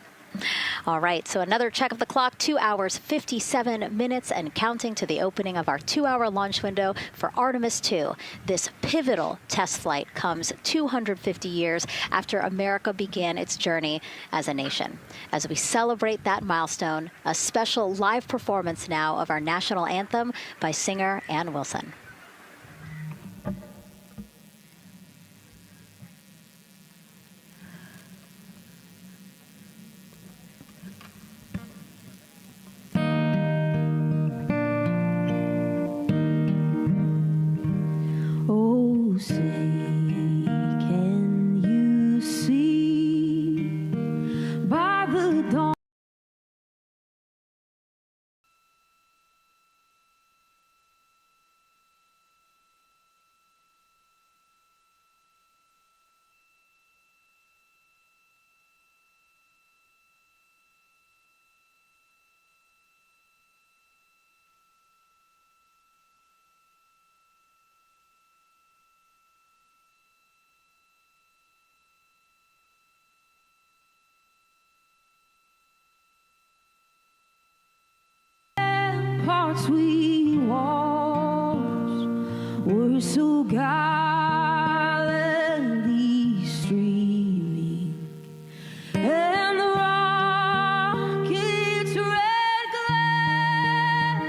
All right, so another check of the clock, 2 hours, 57 minutes and counting to the opening of our 2-hour launch window for Artemis II. This pivotal test flight comes 250 years after America began its journey as a nation. As we celebrate that milestone, a special live performance now of our national anthem by singer Ann Wilson. Say, can you see by the dawn? We watched were so gallantly streaming, and the rocket's red glare,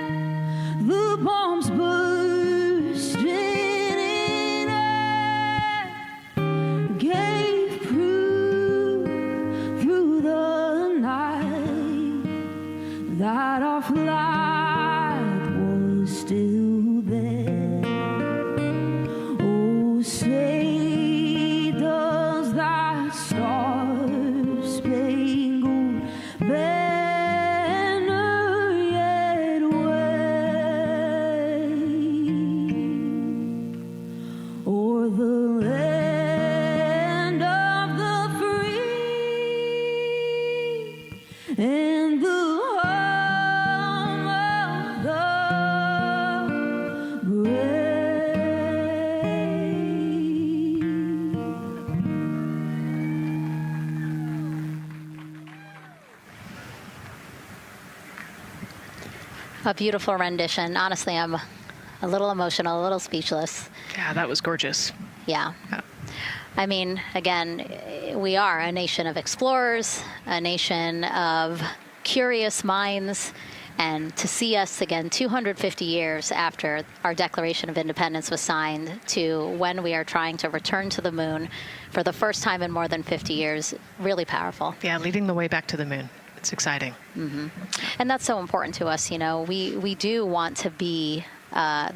the bombs bursting in air, gave proof through the night that our flight still there. Oh, A beautiful rendition. Honestly, I'm a little emotional, a little speechless. Yeah, that was gorgeous. Yeah. I mean, again, we are a nation of explorers, a nation of curious minds, and to see us again 250 years after our Declaration of Independence was signed to when we are trying to return to the moon for the first time in more than 50 years, really powerful. Yeah, leading the way back to the moon. It's exciting. Mm-hmm. And that's so important to us. You know, we do want to be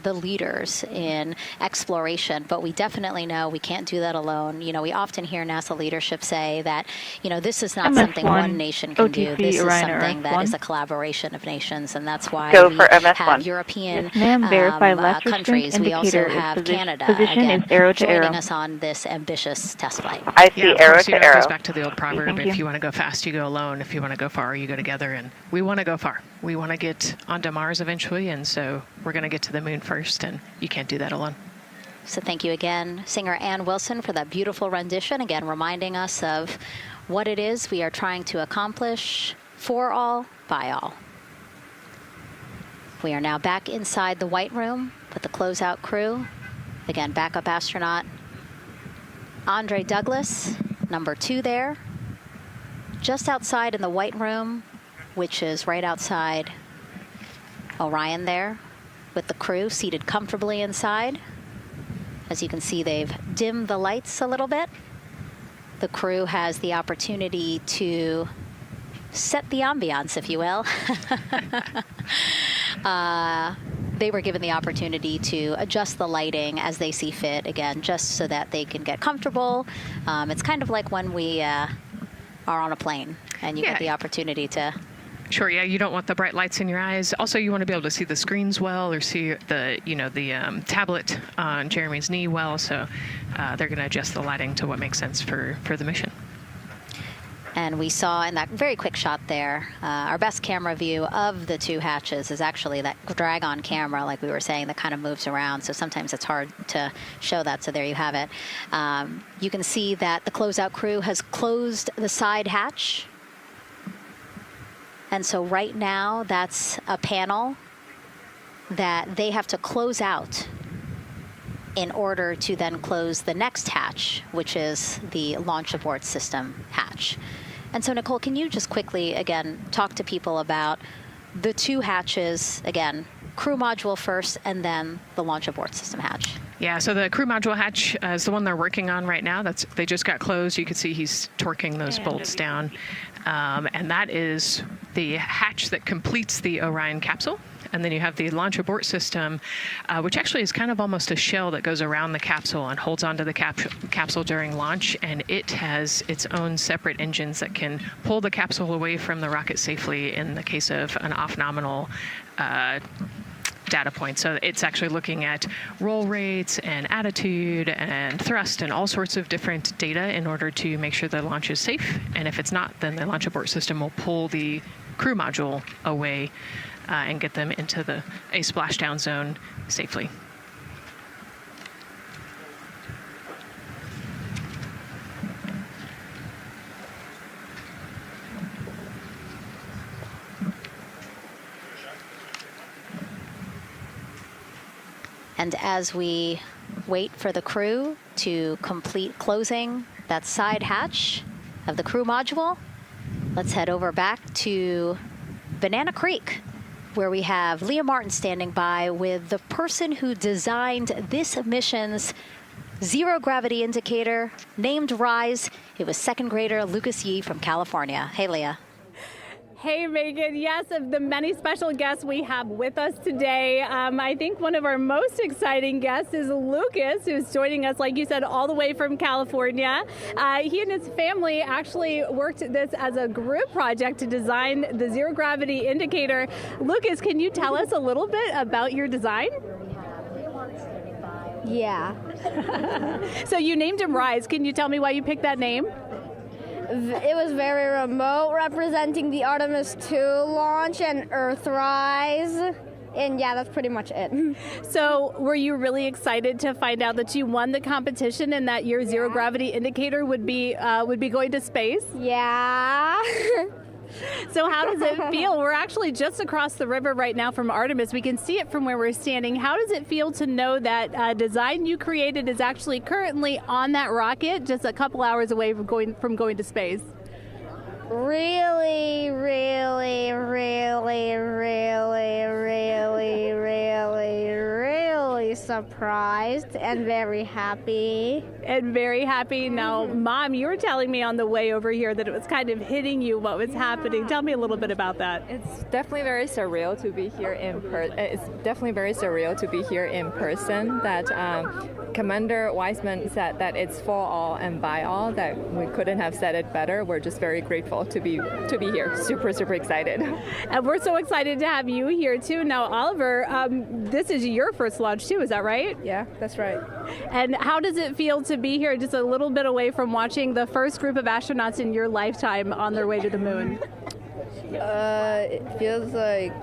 the leaders in exploration, but we definitely know we can't do that alone. You know, we often hear NASA leadership say that, you know, this is not something one nation can do. This is something that is a collaboration of nations, and that's why we have European countries. We also have Canada, again, joining us on this ambitious test flight. I see arrow to arrow. It goes back to the old proverb, if you want to go fast, you go alone. If you want to go far, you go together. And we want to go far. We want to get onto Mars eventually, and so we're going to get to the moon first, and you can't do that alone. So thank you again, singer Ann Wilson, for that beautiful rendition, again reminding us of what it is we are trying to accomplish for all, by all. We are now back inside the White Room with the closeout crew. Again, backup astronaut Andre Douglas, number 2 there, just outside in the White Room, which is right outside Orion there, with the crew seated comfortably inside. As you can see, they've dimmed the lights a little bit. The crew has the opportunity to set the ambiance, if you will. They were given the opportunity to adjust the lighting as they see fit, again, just so that they can get comfortable. It's kind of like when we are on a plane and you get the opportunity to... Sure, yeah, you don't want the bright lights in your eyes. Also, you want to be able to see the screens well, or see the, the tablet on Jeremy's knee well. So they're going to adjust the lighting to what makes sense for the mission. And we saw in that very quick shot there, our best camera view of the 2 hatches is actually that drag-on camera, like we were saying, that kind of moves around. So sometimes it's hard to show that. So there you have it. You can see that the closeout crew has closed the side hatch. And so right now, that's a panel that they have to close out in order to then close the next hatch, which is the launch abort system hatch. And so, Nicole, can you just quickly, again, talk to people about the 2 hatches, again, crew module first, and then the launch abort system hatch? Yeah, so the crew module hatch is the one they're working on right now. They just got closed. You can see he's torquing those bolts down. And that is the hatch that completes the Orion capsule. And then you have the launch abort system, which actually is kind of almost a shell that goes around the capsule and holds onto the capsule during launch. And it has its own separate engines that can pull the capsule away from the rocket safely in the case of an off-nominal data point. So it's actually looking at roll rates and attitude and thrust and all sorts of different data in order to make sure the launch is safe. And if it's not, then the launch abort system will pull the crew module away and get them into a splashdown zone safely. And as we wait for the crew to complete closing that side hatch of the crew module, let's head over back to Banana Creek, where we have Leah Martin standing by with the person who designed this mission's zero-gravity indicator, named RISE. It was 2nd grader Lucas Yee from California. Hey, Leah. Hey, Megan. Yes, of the many special guests we have with us today, I think one of our most exciting guests is Lucas, who's joining us, like you said, all the way from California. He and his family actually worked this as a group project to design the zero-gravity indicator. Lucas, can you tell us a little bit about your design? Yeah. So you named him RISE. Can you tell me why you picked that name? It was very remote, representing the Artemis II launch and Earthrise. And yeah, that's pretty much it. So were you really excited to find out that you won the competition and that your zero gravity indicator would be going to space? Yeah. So how does it feel? We're actually just across the river right now from Artemis. We can see it from where we're standing. How does it feel to know that design you created is actually currently on that rocket just a couple hours away from going to space? Really, really, really, really, really, really, really surprised and very happy. And very happy. Now, Mom, you were telling me on the way over here that it was kind of hitting you what was happening. Tell me a little bit about that. It's definitely very surreal to be here in person. That Commander Weissman said that it's for all and by all. That we couldn't have said it better. We're just very grateful to be here. Super, super excited. And we're so excited to have you here too. Now, Oliver, this is your first launch too. Is that right? Yeah, that's right. And how does it feel to be here just a little bit away from watching the first group of astronauts in your lifetime on their way to the moon? It feels like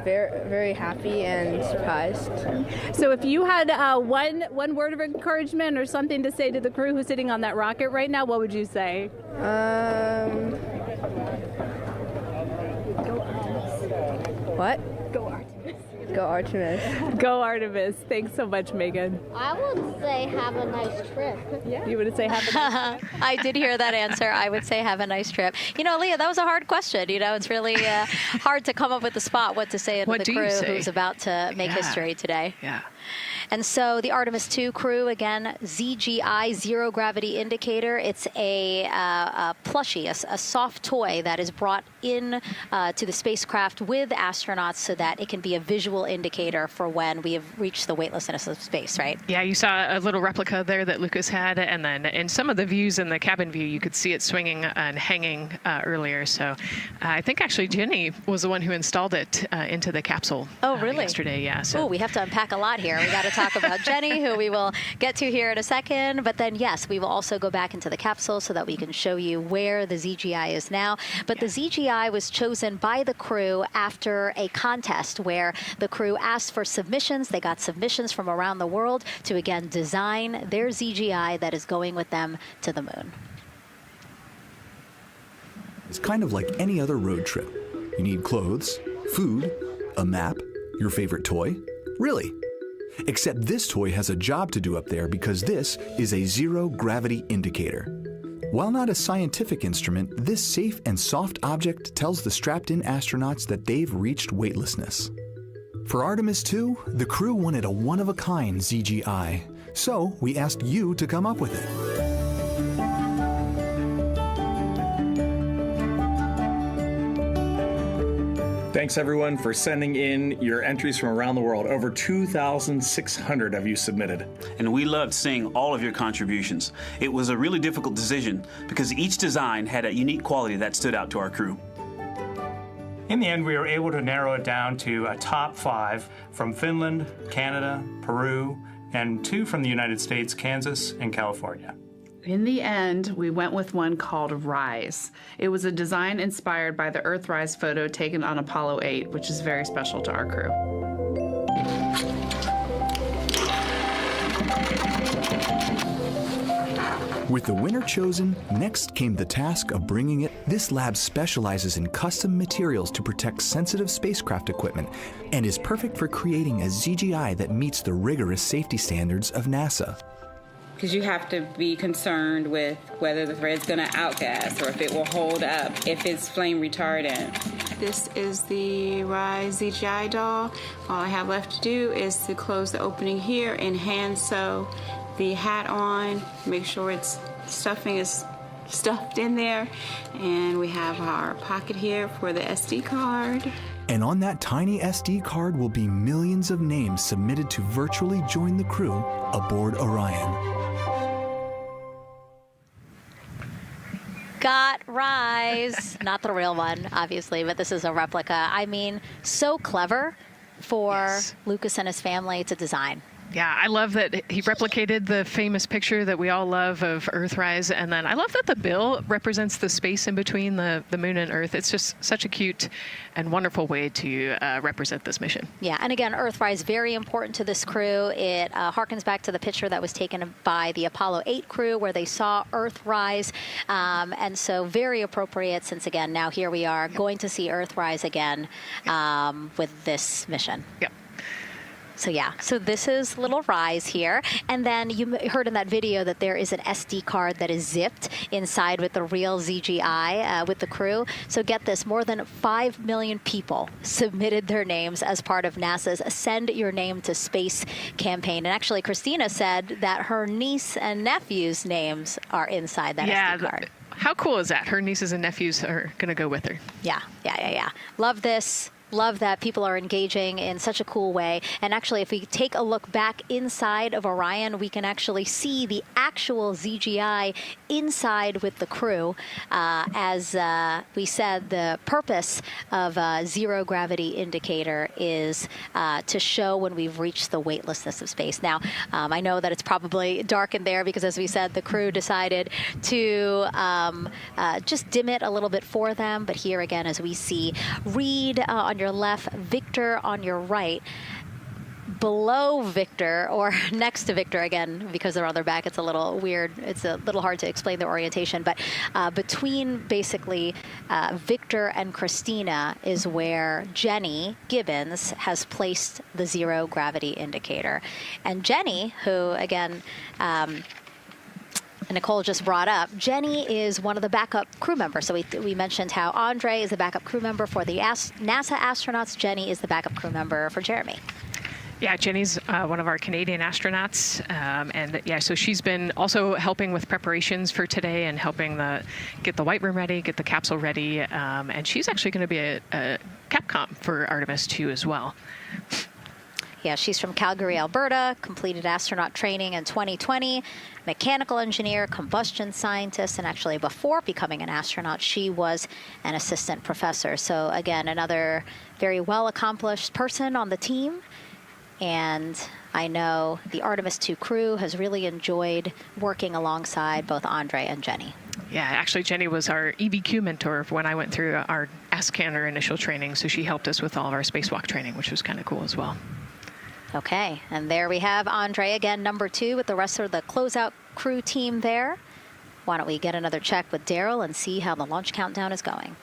very, very happy and surprised. So if you had one word of encouragement or something to say to the crew who's sitting on that rocket right now, what would you say? What? Go Artemis. Go Artemis. Go Artemis. Thanks so much, Megan. I would say have a nice trip. Yeah. You would say have a nice trip? I did hear that answer. I would say have a nice trip. You know, Leah, that was a hard question. You know, it's really hard to come up with the spot what to say to the crew who's about to make history today. Yeah. And so the Artemis II crew, again, ZGI, zero gravity indicator. It's a plushie, a soft toy that is brought in to the spacecraft with astronauts so that it can be a visual indicator for when we have reached the weightlessness of space, right? Yeah, you saw a little replica there that Lucas had, and then in some of the views in the cabin view, you could see it swinging and hanging earlier. So I think actually Jenny was the one who installed it into the capsule. Oh, really? Yesterday, yeah. So. Oh, we have to unpack a lot here. We got to talk about Jenny, who we will get to here in a second. But then, yes, we will also go back into the capsule so that we can show you where the ZGI is now. But the ZGI was chosen by the crew after a contest where the crew asked for submissions. They got submissions from around the world to, again, design their ZGI that is going with them to the moon. It's kind of like any other road trip. You need clothes, food, a map, your favorite toy. Really. Except this toy has a job to do up there because this is a zero gravity indicator. While not a scientific instrument, this safe and soft object tells the strapped-in astronauts that they've reached weightlessness. For Artemis II, the crew wanted a one-of-a-kind ZGI, so we asked you to come up with it. Thanks everyone for sending in your entries from around the world. Over 2,600 of you submitted. And we loved seeing all of your contributions. It was a really difficult decision because each design had a unique quality that stood out to our crew. In the end, we were able to narrow it down to a top 5 from Finland, Canada, Peru, and 2 from the United States, Kansas and California. In the end, we went with one called Rise. It was a design inspired by the Earthrise photo taken on Apollo 8, which is very special to our crew. With the winner chosen, next came the task of bringing it. This lab specializes in custom materials to protect sensitive spacecraft equipment and is perfect for creating a ZGI that meets the rigorous safety standards of NASA. Because you have to be concerned with whether the thread's going to outgas or if it will hold up, if it's flame retardant. This is the Rise ZGI doll. All I have left to do is to close the opening here and hand sew the hat on, make sure its stuffing is stuffed in there. And we have our pocket here for the SD card. And on that tiny SD card will be millions of names submitted to virtually join the crew aboard Orion. Got Rise. Not the real one, obviously, but this is a replica. I mean, so clever for Lucas and his family to design. Yeah, I love that he replicated the famous picture that we all love of Earthrise. And then I love that the bill represents the space in between the moon and Earth. It's just such a cute and wonderful way to represent this mission. Yeah, and again, Earthrise, very important to this crew. It harkens back to the picture that was taken by the Apollo 8 crew where they saw Earthrise. And so very appropriate since, again, now here we are going to see Earthrise again with this mission. Yep. So yeah, so this is little Rise here. And then you heard in that video that there is an SD card that is zipped inside with the real ZGI with the crew. So get this, more than 5 million people submitted their names as part of NASA's Send Your Name to Space campaign. And actually, Christina said that her niece and nephew's names are inside that SD card. How cool is that? Her nieces and nephews are going to go with her. Yeah. Love this. Love that people are engaging in such a cool way. And actually, if we take a look back inside of Orion, we can actually see the actual ZGI inside with the crew. As we said, the purpose of zero gravity indicator is to show when we've reached the weightlessness of space. Now, I know that it's probably dark in there because, as we said, the crew decided to just dim it a little bit for them. But here again, as we see, Reed on your left, Victor on your right. Below Victor, or next to Victor, again, because they're on their back, it's a little weird. It's a little hard to explain their orientation. But between basically Victor and Christina is where Jenny Gibbons has placed the zero gravity indicator. And Jenny, who, again, Nicole just brought up, Jenny is one of the backup crew members. So we mentioned how Andre is the backup crew member for the NASA astronauts. Jenny is the backup crew member for Jeremy. Yeah, Jenny's one of our Canadian astronauts. And yeah, so she's been also helping with preparations for today and helping get the White Room ready, get the capsule ready. And she's actually going to be a Capcom for Artemis II as well. Yeah, she's from Calgary, Alberta, completed astronaut training in 2020, mechanical engineer, combustion scientist, and actually before becoming an astronaut, she was an assistant professor. So again, another very well-accomplished person on the team. And I know the Artemis II crew has really enjoyed working alongside both Andre and Jenny. Yeah, actually, Jenny was our EBQ mentor when I went through our ASCANner initial training, so she helped us with all of our spacewalk training, which was kind of cool as well. Okay, and there we have Andre again, number 2, with the rest of the closeout crew team there. Why don't we get another check with Daryl and see how the launch countdown is going.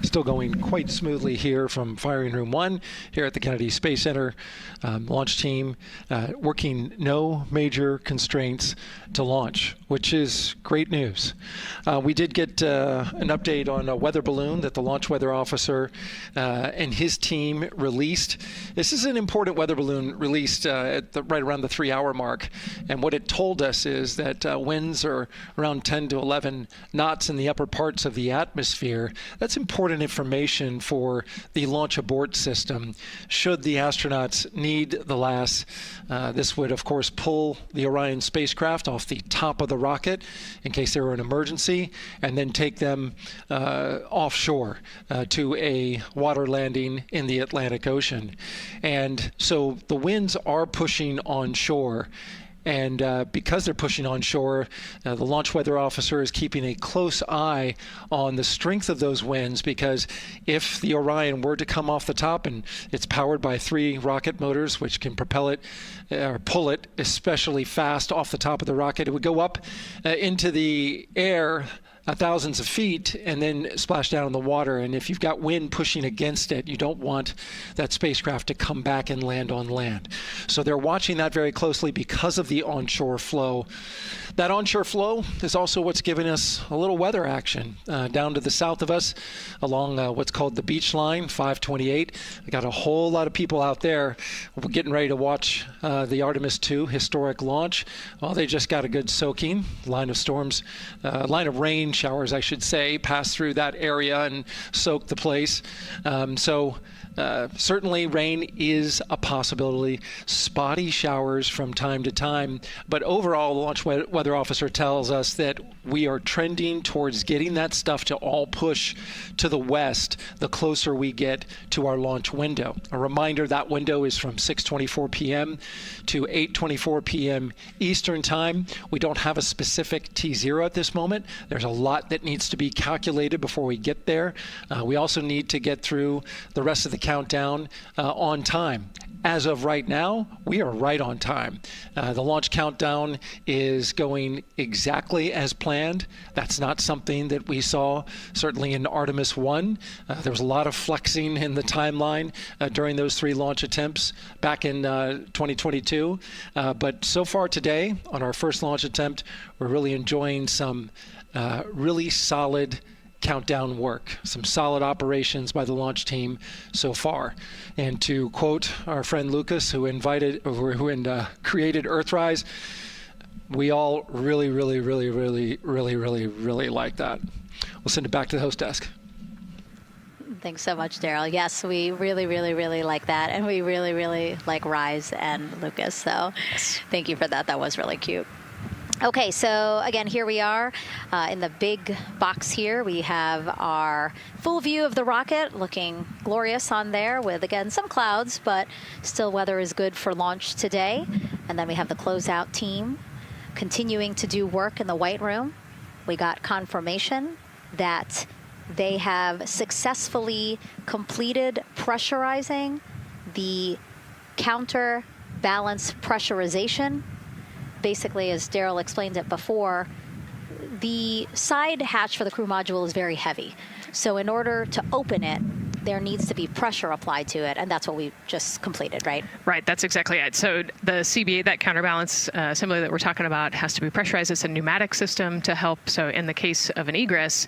Still going quite smoothly here from Firing Room 1 here at the Kennedy Space Center. Launch team working no major constraints to launch, which is great news. We did get an update on a weather balloon that the launch weather officer and his team released. This is an important weather balloon released at right around the 3-hour mark. And what it told us is that winds are around 10 to 11 knots in the upper parts of the atmosphere. That's important information for the launch abort system should the astronauts need the LAS. This would, of course, pull the Orion spacecraft off the top of the rocket in case there were an emergency, and then take them offshore to a water landing in the Atlantic Ocean. And so the winds are pushing onshore. And because they're pushing onshore, the launch weather officer is keeping a close eye on the strength of those winds, because if the Orion were to come off the top, and it's powered by 3 rocket motors which can propel it or pull it especially fast off the top of the rocket, it would go up into the air thousands of feet and then splash down in the water. And if you've got wind pushing against it, you don't want that spacecraft to come back and land on land. So they're watching that very closely because of the onshore flow. That onshore flow is also what's giving us a little weather action down to the south of us along what's called the beach line, 528. I got a whole lot of people out there getting ready to watch the Artemis II historic launch. Well, they just got a good soaking. Line of rain showers, I should say, passed through that area and soaked the place. Certainly rain is a possibility. Spotty showers from time to time, but overall, the launch weather weather officer tells us that we are trending towards getting that stuff to all push to the west the closer we get to our launch window. A reminder, that window is from 6:24 p.m. to 8:24 p.m. Eastern Time. We don't have a specific T0 at this moment. There's a lot that needs to be calculated before we get there. We also need to get through the rest of the countdown on time. As of right now, we are right on time. The launch countdown is going exactly as planned. That's not something that we saw certainly in Artemis 1. There was a lot of flexing in the timeline during those 3 launch attempts back in 2022. But so far today, on our first launch attempt, we're really enjoying some really solid countdown work, some solid operations by the launch team so far. And to quote our friend Lucas, who created Earthrise, we all really like that. We'll send it back to the host desk. Thanks so much, Daryl. Yes, we really like that, and we really like Rise and Lucas. So thank you for that. That was really cute. Okay, so again, here we are in the big box here. We have our full view of the rocket, looking glorious on there with, again, some clouds, but still weather is good for launch today. And then we have the closeout team continuing to do work in the White Room. We got confirmation that they have successfully completed pressurizing the counterbalance pressurization. Basically, as Daryl explained it before, the side hatch for the crew module is very heavy. So in order to open it, there needs to be pressure applied to it, and that's what we just completed, right? Right, that's exactly it. So the CBA, that counterbalance assembly that we're talking about, has to be pressurized. It's a pneumatic system to help. So in the case of an egress,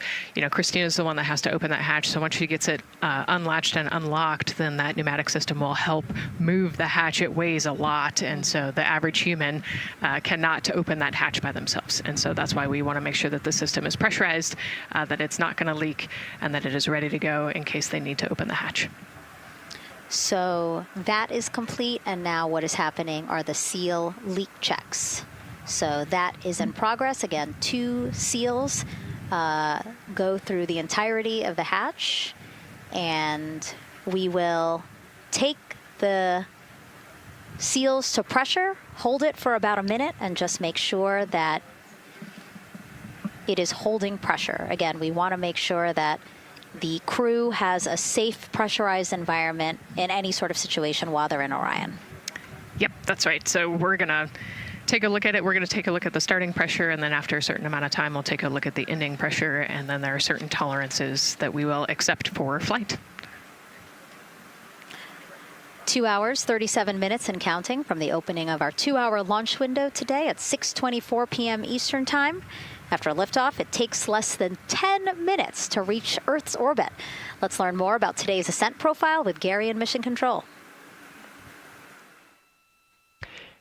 Christina's the one that has to open that hatch. So once she gets it unlatched and unlocked, then that pneumatic system will help move the hatch. It weighs a lot, and so the average human cannot open that hatch by themselves. And so that's why we want to make sure that the system is pressurized, that it's not going to leak, and that it is ready to go in case they need to open the hatch. So that is complete, and now what is happening are the seal leak checks. So that is in progress. Again, 2 seals go through the entirety of the hatch, and we will take the seals to pressure, hold it for about a minute, and just make sure that it is holding pressure. Again, we want to make sure that the crew has a safe, pressurized environment in any sort of situation while they're in Orion. Yep, that's right. So we're going to take a look at it. We're going to take a look at the starting pressure, and then after a certain amount of time, we'll take a look at the ending pressure, and then there are certain tolerances that we will accept for flight. 2 hours, 37 minutes and counting from the opening of our 2-hour launch window today at 6:24 p.m. Eastern Time. After liftoff, it takes less than 10 minutes to reach Earth's orbit. Let's learn more about today's Ascent profile with Gary in Mission Control.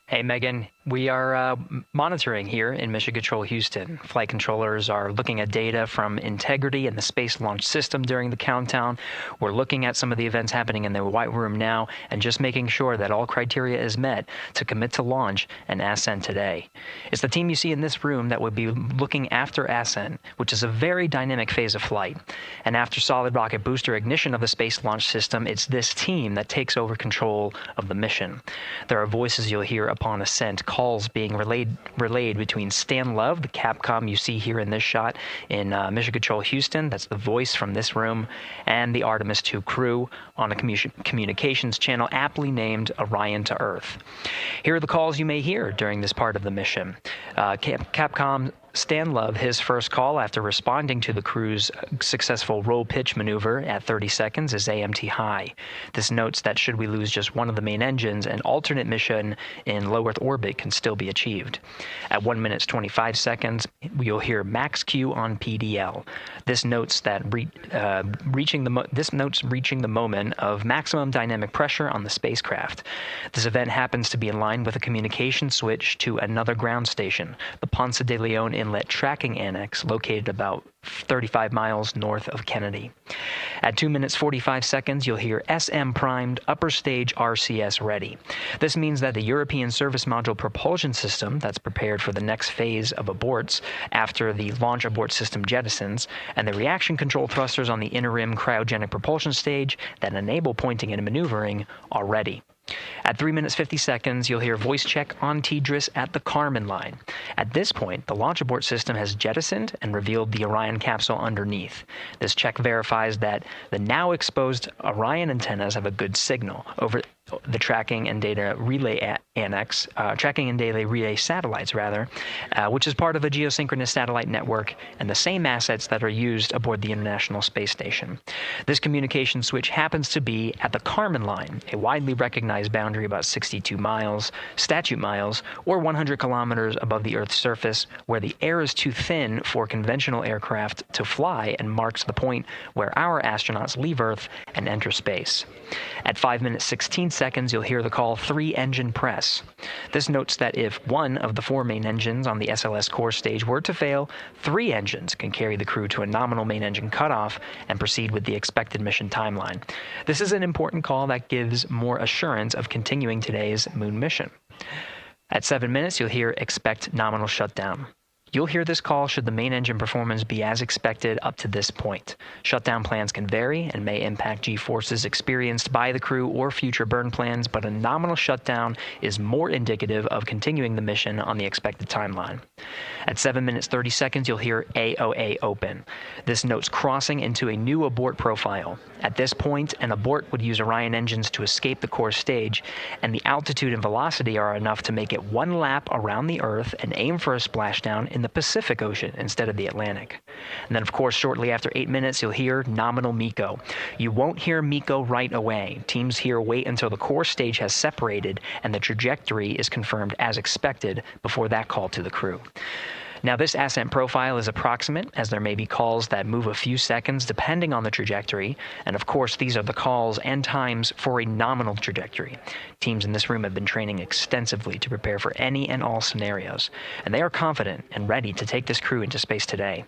Hey, Megan. We are monitoring here in Mission Control Houston. Flight controllers are looking at data from integrity in the Space Launch System during the countdown. We're looking at some of the events happening in the White Room now and just making sure that all criteria is met to commit to launch and Ascent today. It's the team you see in this room that would be looking after Ascent, which is a very dynamic phase of flight. And after solid rocket booster ignition of the Space Launch System, it's this team that takes over control of the mission. There are voices you'll hear upon ascent, calls being relayed between Stan Love, the Capcom you see here in this shot in Mission Control Houston, that's the voice from this room, and the Artemis II crew on a communications channel aptly named Orion to Earth. Here are the calls you may hear during this part of the mission. Capcom Stan Love, his first call after responding to the crew's successful roll pitch maneuver at 30 seconds is AMT high. This notes that should we lose just one of the main engines, an alternate mission in low Earth orbit can still be achieved. At 1 minute 25 seconds, you'll hear max Q on PDL. This notes that reaching the moment of maximum dynamic pressure on the spacecraft. This event happens to be in line with a communication switch to another ground station, the Ponce de Leon Inlet Tracking Annex located about 35 miles north of Kennedy. At 2 minutes 45 seconds, you'll hear SM primed, upper stage RCS ready. This means that the European Service Module propulsion system that's prepared for the next phase of aborts after the launch abort system jettisons, and the reaction control thrusters on the inner rim cryogenic propulsion stage that enable pointing and maneuvering are ready. At 3 minutes 50 seconds, you'll hear voice check on TDRS at the Kármán line. At this point, the launch abort system has jettisoned and revealed the Orion capsule underneath. This check verifies that the now exposed Orion antennas have a good signal over the tracking and data relay annex, tracking and data relay satellites, which is part of a geosynchronous satellite network and the same assets that are used aboard the International Space Station. This communication switch happens to be at the Kármán line, a widely recognized boundary about 62 miles, statute miles, or 100 kilometers above the Earth's surface, where the air is too thin for conventional aircraft to fly and marks the point where our astronauts leave Earth and enter space. At 5 minutes 16 seconds, you'll hear the call 3-engine press. This notes that if one of the 4 main engines on the SLS core stage were to fail, 3 engines can carry the crew to a nominal main engine cutoff and proceed with the expected mission timeline. This is an important call that gives more assurance of continuing today's moon mission. At 7 minutes, you'll hear expect nominal shutdown. You'll hear this call should the main engine performance be as expected up to this point. Shutdown plans can vary and may impact G-forces experienced by the crew or future burn plans, but a nominal shutdown is more indicative of continuing the mission on the expected timeline. At 7 minutes 30 seconds, you'll hear AOA open. This notes crossing into a new abort profile. At this point, an abort would use Orion engines to escape the core stage, and the altitude and velocity are enough to make it 1 lap around the Earth and aim for a splashdown in the Pacific Ocean instead of the Atlantic. And then, of course, shortly after 8 minutes, you'll hear nominal MECO. You won't hear MECO right away. Teams here wait until the core stage has separated and the trajectory is confirmed as expected before that call to the crew. Now, this ascent profile is approximate, as there may be calls that move a few seconds depending on the trajectory, and of course these are the calls and times for a nominal trajectory. Teams in this room have been training extensively to prepare for any and all scenarios, and they are confident and ready to take this crew into space today.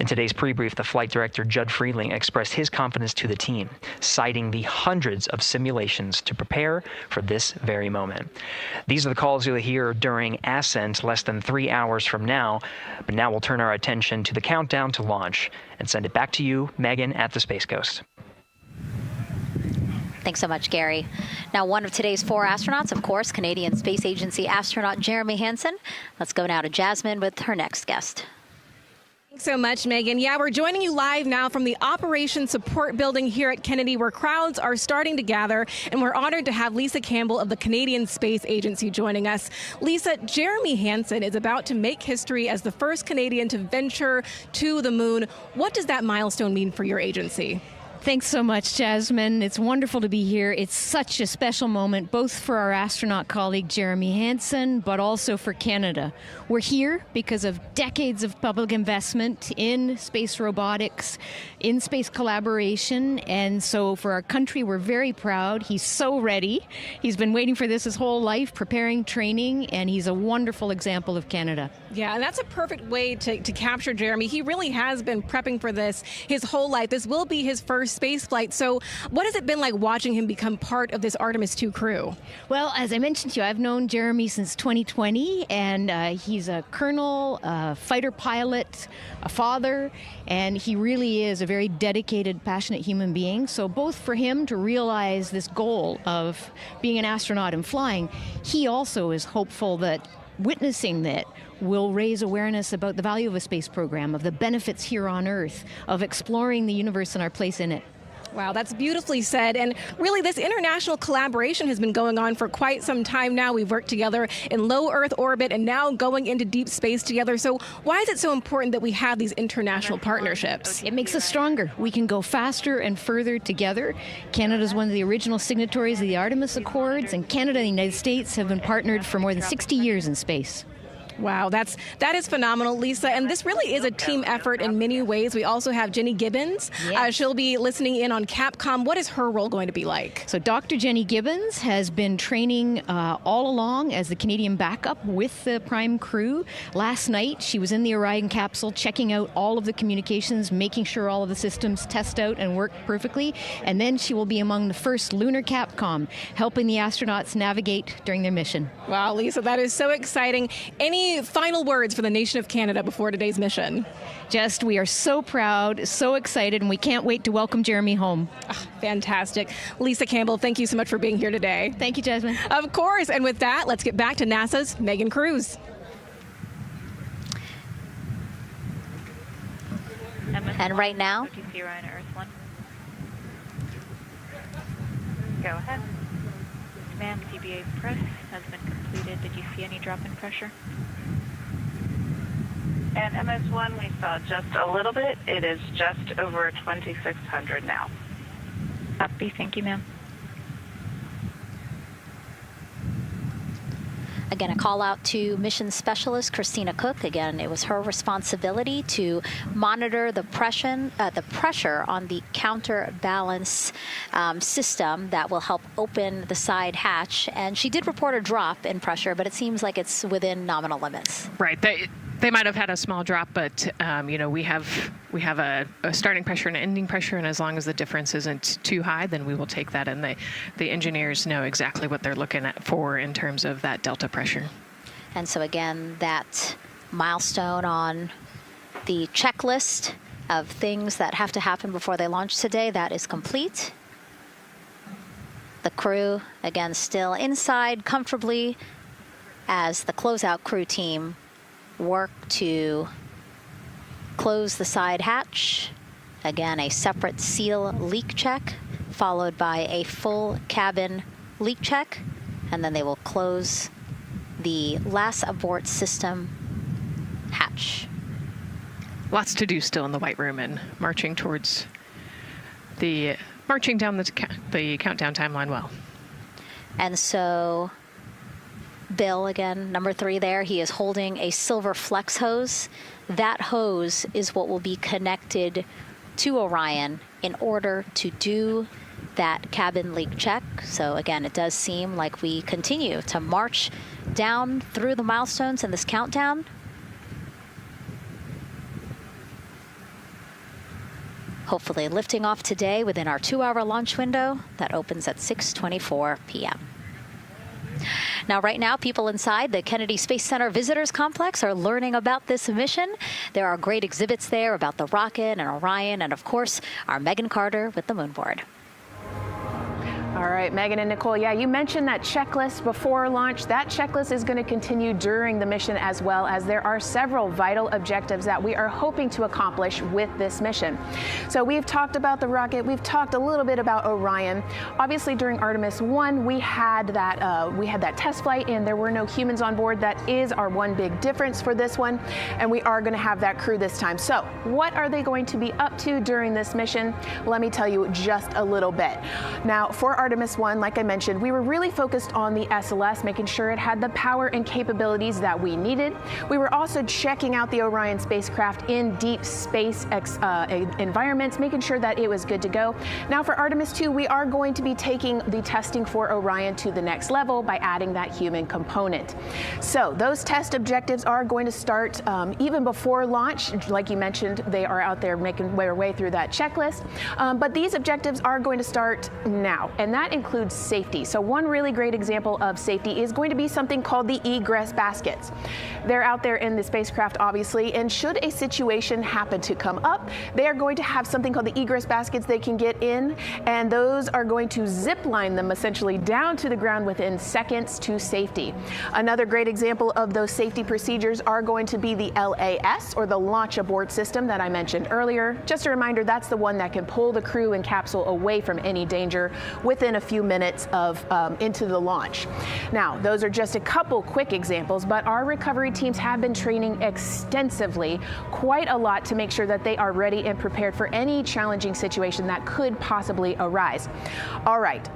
In today's pre-brief, the flight director, Judd Freeling, expressed his confidence to the team, citing the hundreds of simulations to prepare for this very moment. These are the calls you'll hear during Ascent less than 3 hours from now, but now we'll turn our attention to the countdown to launch and send it back to you, Megan, at the Space Coast. Thanks so much, Gary. Now, one of today's 4 astronauts, of course, Canadian Space Agency astronaut Jeremy Hansen. Let's go now to Jasmine with her next guest. Thanks so much, Megan. Yeah, we're joining you live now from the Operations Support Building here at Kennedy, where crowds are starting to gather, and we're honored to have Lisa Campbell of the Canadian Space Agency joining us. Lisa, Jeremy Hansen is about to make history as the first Canadian to venture to the moon. What does that milestone mean for your agency? Thanks so much, Jasmine. It's wonderful to be here. It's such a special moment, both for our astronaut colleague Jeremy Hansen, but also for Canada. We're here because of decades of public investment in space robotics, in space collaboration, and so for our country, we're very proud. He's so ready. He's been waiting for this his whole life, preparing, training, and he's a wonderful example of Canada. Yeah, and that's a perfect way to capture Jeremy. He really has been prepping for this his whole life. This will be his first space flight. So what has it been like watching him become part of this Artemis II crew? Well, as I mentioned to you, I've known Jeremy since 2020, and he's a colonel, a fighter pilot, a father, and he really is a very dedicated, passionate human being. So both for him to realize this goal of being an astronaut and flying, he also is hopeful that witnessing that will raise awareness about the value of a space program, of the benefits here on Earth, of exploring the universe and our place in it. Wow, that's beautifully said. And really, this international collaboration has been going on for quite some time now. We've worked together in low Earth orbit and now going into deep space together. So why is it so important that we have these international partnerships? It makes us stronger. We can go faster and further together. Canada is one of the original signatories of the Artemis Accords, and Canada and the United States have been partnered for more than 60 years in space. Wow, that is phenomenal, Lisa. And this really is a team effort in many ways. We also have Jenny Gibbons. Yes. She'll be listening in on Capcom. What is her role going to be like? So Dr. Jenny Gibbons has been training all along as the Canadian backup with the Prime crew. Last night, she was in the Orion capsule checking out all of the communications, making sure all of the systems test out and work perfectly. And then she will be among the first lunar Capcom, helping the astronauts navigate during their mission. Wow, Lisa, that is so exciting. Any final words for the nation of Canada before today's mission? Just, we are so proud, so excited, and we can't wait to welcome Jeremy home. Oh, fantastic. Lisa Campbell, thank you so much for being here today. Thank you, Jasmine. Of course. And with that, let's get back to NASA's Megan Cruz. And right now, Go ahead. Ma'am, TBA press has been completed. Did you see any drop in pressure? And MS1, we saw just a little bit. It is just over 2,600 now. Copy. Thank you, ma'am. again, a call out to mission specialist Christina Cook. Again, it was her responsibility to monitor the pressure on the counterbalance system that will help open the side hatch. And she did report a drop in pressure, but it seems like it's within nominal limits. Right. They might have had a small drop, but you know, we have a starting pressure and an ending pressure, and as long as the difference isn't too high, then we will take that. And the engineers know exactly what they're looking at for in terms of that delta pressure. And so again, that milestone on the checklist of things that have to happen before they launch today, that is complete. The crew, again, still inside comfortably as the closeout crew team work to close the side hatch. Again, a separate seal leak check, followed by a full cabin leak check, and then they will close the last abort system hatch. Lots to do still in the White Room and marching down the countdown timeline well. And so Bill, again, number 3 there, he is holding a silver flex hose. That hose is what will be connected to Orion in order to do that cabin leak check. So again, it does seem like we continue to march down through the milestones in this countdown. Hopefully lifting off today within our 2-hour launch window that opens at 6:24 p.m. Now, right now, people inside the Kennedy Space Center Visitors Complex are learning about this mission. There are great exhibits there about the rocket and Orion, and of course, our Megan Carter with the moon board. All right, Megan and Nicole, yeah, you mentioned that checklist before launch. That checklist is going to continue during the mission, as well as there are several vital objectives that we are hoping to accomplish with this mission. So we've talked about the rocket. We've talked a little bit about Orion. Obviously, during Artemis 1, we had that test flight, and there were no humans on board. That is our one big difference for this one, and we are going to have that crew this time. So what are they going to be up to during this mission? Let me tell you just a little bit. Now, for Artemis 1, like I mentioned, we were really focused on the SLS, making sure it had the power and capabilities that we needed. We were also checking out the Orion spacecraft in deep space environments, making sure that it was good to go. Now for Artemis 2, we are going to be taking the testing for Orion to the next level by adding that human component. So those test objectives are going to start even before launch. Like you mentioned, they are out there making their way through that checklist. But these objectives are going to start now, and that includes safety. So one really great example of safety is going to be something called the egress baskets. They're out there in the spacecraft, obviously, and should a situation happen to come up, they are going to have something called the egress baskets they can get in, and those are going to zip line them essentially down to the ground within seconds to safety. Another great example of those safety procedures are going to be the LAS, or the launch abort system that I mentioned earlier. Just a reminder, that's the one that can pull the crew and capsule away from any danger within a few minutes of into the launch. Now, those are just a couple quick examples, but our recovery teams have been training extensively, quite a lot, to make sure that they are ready and prepared for any challenging situation that could possibly arise. All right.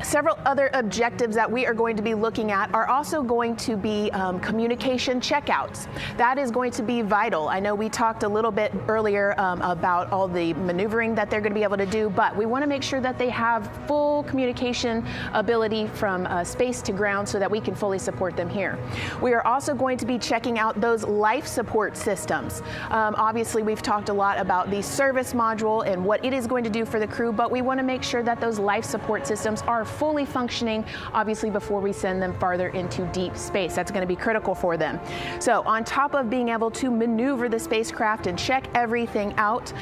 Several other objectives that we are going to be looking at are also going to be communication checkouts. That is going to be vital. I know we talked a little bit earlier about all the maneuvering that they're going to be able to do, but we want to make sure that they have full communication ability from space to ground so that we can fully support them here. We are also going to be checking out those life support systems. Obviously, we've talked a lot about the service module and what it is going to do for the crew, but we want to make sure that those life support systems are fully functioning, obviously, before we send them farther into deep space. That's going to be critical for them. So on top of being able to maneuver the spacecraft and check everything out,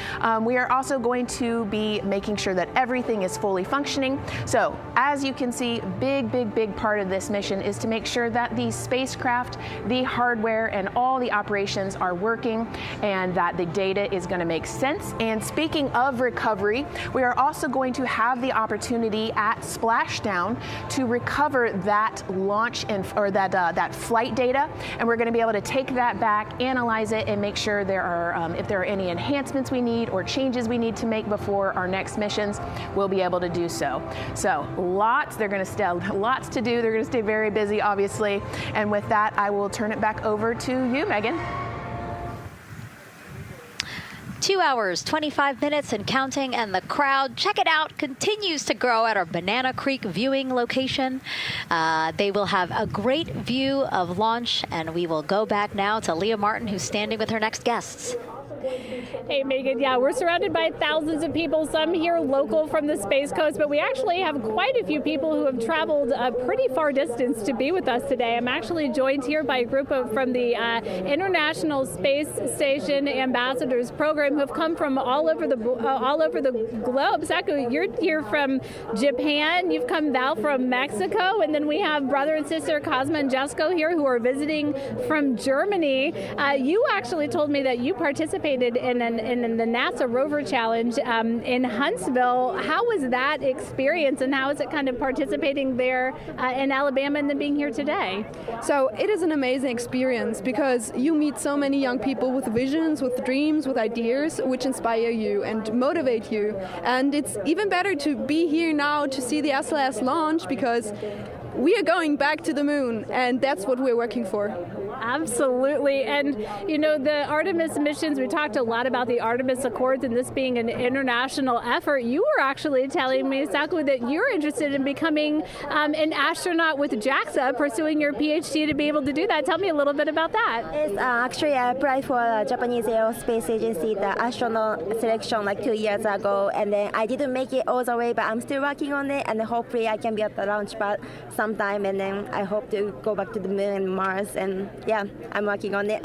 we are also going to be making sure that everything is fully functioning. So as you can see, big part of this mission is to make sure that the spacecraft, the hardware, and all the operations are working and that the data is going to make sense. And speaking of recovery, we are also going to have the opportunity at splashdown to recover that launch or that flight data, and we're going to be able to take that back, analyze it, and make sure there are if there are any enhancements we need or changes we need to make before our next missions, we'll be able to do so. So lots to do. They're going to stay very busy, obviously. And with that, I will turn it back over to you, Megan. 2 hours, 25 minutes and counting, and the crowd, check it out, continues to grow at our Banana Creek viewing location. They will have a great view of launch, and we will go back now to Leah Martin, who's standing with her next guests. Hey, Megan. Yeah, we're surrounded by thousands of people, some here local from the Space Coast, but we actually have quite a few people who have traveled a pretty far distance to be with us today. I'm actually joined here by a group from the International Space Station Ambassadors Program who have come from all over the globe. Saku, you're here from Japan. You've come, Val, from Mexico, and then we have brother and sister Cosma and Jesko here who are visiting from Germany. You actually told me that you participated in the NASA Rover Challenge in Huntsville. How was that experience, and how is it kind of participating there in Alabama and then being here today? So it is an amazing experience because you meet so many young people with visions, with dreams, with ideas which inspire you and motivate you. And it's even better to be here now to see the SLS launch because we are going back to the moon, and that's what we're working for. Absolutely. And, you know, the Artemis missions, we talked a lot about the Artemis Accords and this being an international effort. You were actually telling me, Saku, that you're interested in becoming an astronaut with JAXA, pursuing your PhD to be able to do that. Tell me a little bit about that. Yes, actually, I applied for the Japanese Aerospace Agency, the astronaut selection like 2 years ago, and then I didn't make it all the way, but I'm still working on it, and hopefully I can be at the launch pad sometime, and then I hope to go back to the moon and Mars, and yeah, I'm working on it.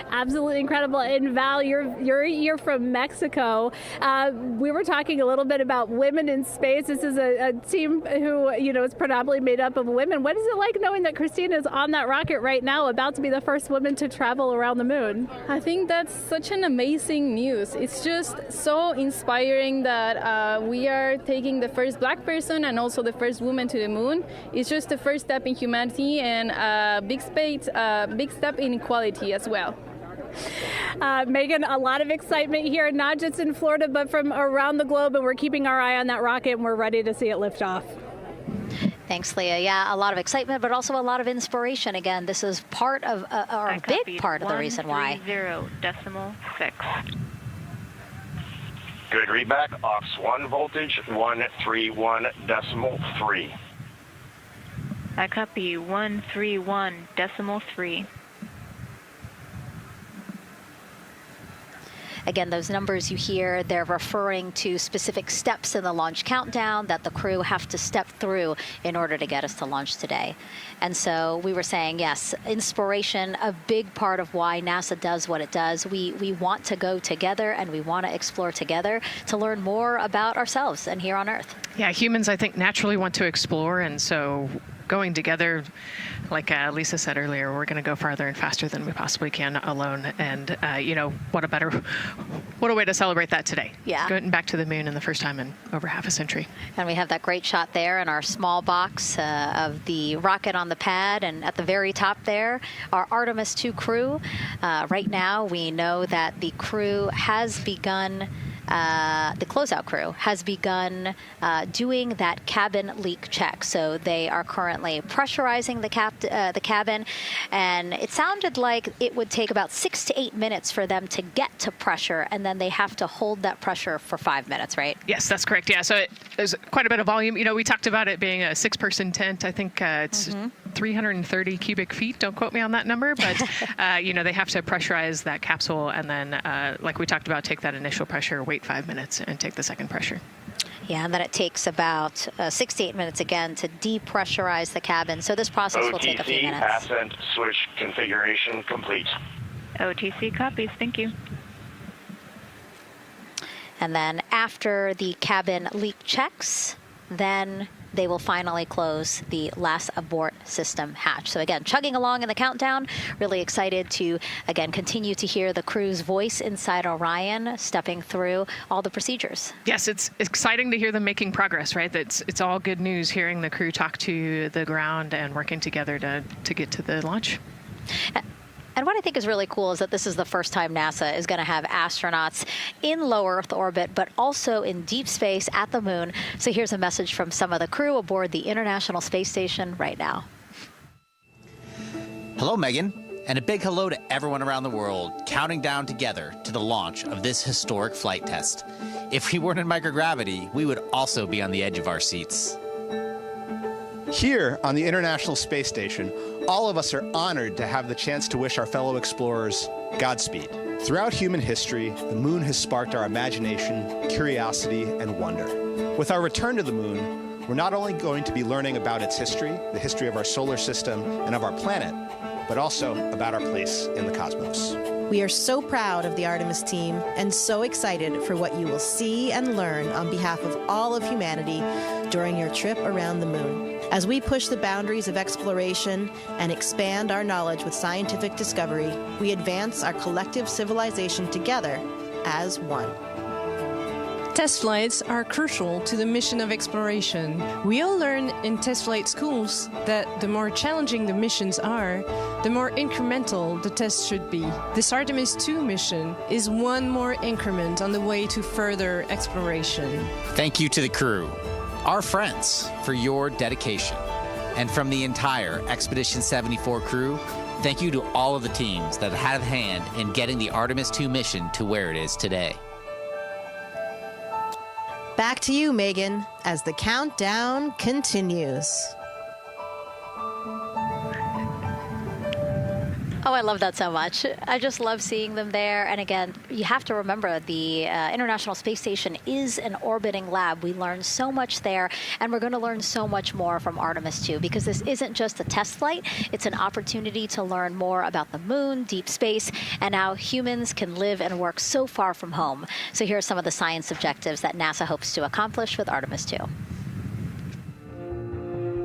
Absolutely incredible. And Val, you're from Mexico. We were talking a little bit about women in space. This is a team who, you know, is predominantly made up of women. What is it like knowing that Christina is on that rocket right now, about to be the first woman to travel around the moon? I think that's such an amazing news. It's just so inspiring that we are taking the first black person and also the first woman to the moon. It's just the first step in humanity and a big step in equality as well. Megan, a lot of excitement here, not just in Florida, but from around the globe, and we're keeping our eye on that rocket, and we're ready to see it lift off. Thanks, Leah. Yeah, a lot of excitement, but also a lot of inspiration. Again, this is part of, or a big part of the reason why. 130.6. Good readback. Aux 1 voltage 131.3. I copy 131.3. Again, those numbers you hear, they're referring to specific steps in the launch countdown that the crew have to step through in order to get us to launch today. And so we were saying, yes, inspiration, a big part of why NASA does what it does. We want to go together, and we want to explore together to learn more about ourselves and here on Earth. Yeah, humans, I think, naturally want to explore, and so going together, like Lisa said earlier, we're going to go farther and faster than we possibly can alone. And, you know, what a way to celebrate that today. Yeah. Going back to the moon in the first time in over half a century. And we have that great shot there in our small box of the rocket on the pad. And at the very top there, our Artemis II crew. Right now, we know that the crew has begun the closeout crew, has begun doing that cabin leak check. So they are currently pressurizing the cabin, and it sounded like it would take about 6 to 8 minutes for them to get to pressure, and then they have to hold that pressure for 5 minutes, right? Yes, that's correct. Yeah, so there's quite a bit of volume. You know, we talked about it being a 6-person tent. I think it's 330 cubic feet. Don't quote me on that number, but you know, they have to pressurize that capsule, and then, like we talked about, take that initial pressure, wait 5 minutes, and take the second pressure. Yeah, and then it takes about 6 to 8 minutes again to depressurize the cabin. So this process will take a few minutes. Ascent switch configuration complete. OTC copies. Thank you. And then after the cabin leak checks, then they will finally close the last abort system hatch. So again, chugging along in the countdown, really excited to, again, continue to hear the crew's voice inside Orion, stepping through all the procedures. Yes, it's exciting to hear them making progress, right? It's all good news hearing the crew talk to the ground and working together to get to the launch. And what I think is really cool is that this is the first time NASA is going to have astronauts in low Earth orbit, but also in deep space at the moon. So here's a message from some of the crew aboard the International Space Station right now. Hello, Megan, and a big hello to everyone around the world counting down together to the launch of this historic flight test. If we weren't in microgravity, we would also be on the edge of our seats. Here on the International Space Station, all of us are honored to have the chance to wish our fellow explorers Godspeed. Throughout human history, the moon has sparked our imagination, curiosity, and wonder. With our return to the moon, we're not only going to be learning about its history, the history of our solar system and of our planet, but also about our place in the cosmos. We are so proud of the Artemis team and so excited for what you will see and learn on behalf of all of humanity during your trip around the moon. As we push the boundaries of exploration and expand our knowledge with scientific discovery, we advance our collective civilization together as one. Test flights are crucial to the mission of exploration. We all learn in test flight schools that the more challenging the missions are, the more incremental the tests should be. This Artemis II mission is one more increment on the way to further exploration. Thank you to the crew, our friends, for your dedication. And from the entire Expedition 74 crew, thank you to all of the teams that had a hand in getting the Artemis II mission to where it is today. Back to you, Megan, as the countdown continues. Oh, I love that so much. I just love seeing them there. And again, you have to remember the International Space Station is an orbiting lab. We learn so much there, and we're going to learn so much more from Artemis II, because this isn't just a test flight. It's an opportunity to learn more about the moon, deep space, and how humans can live and work so far from home. So here are some of the science objectives that NASA hopes to accomplish with Artemis II.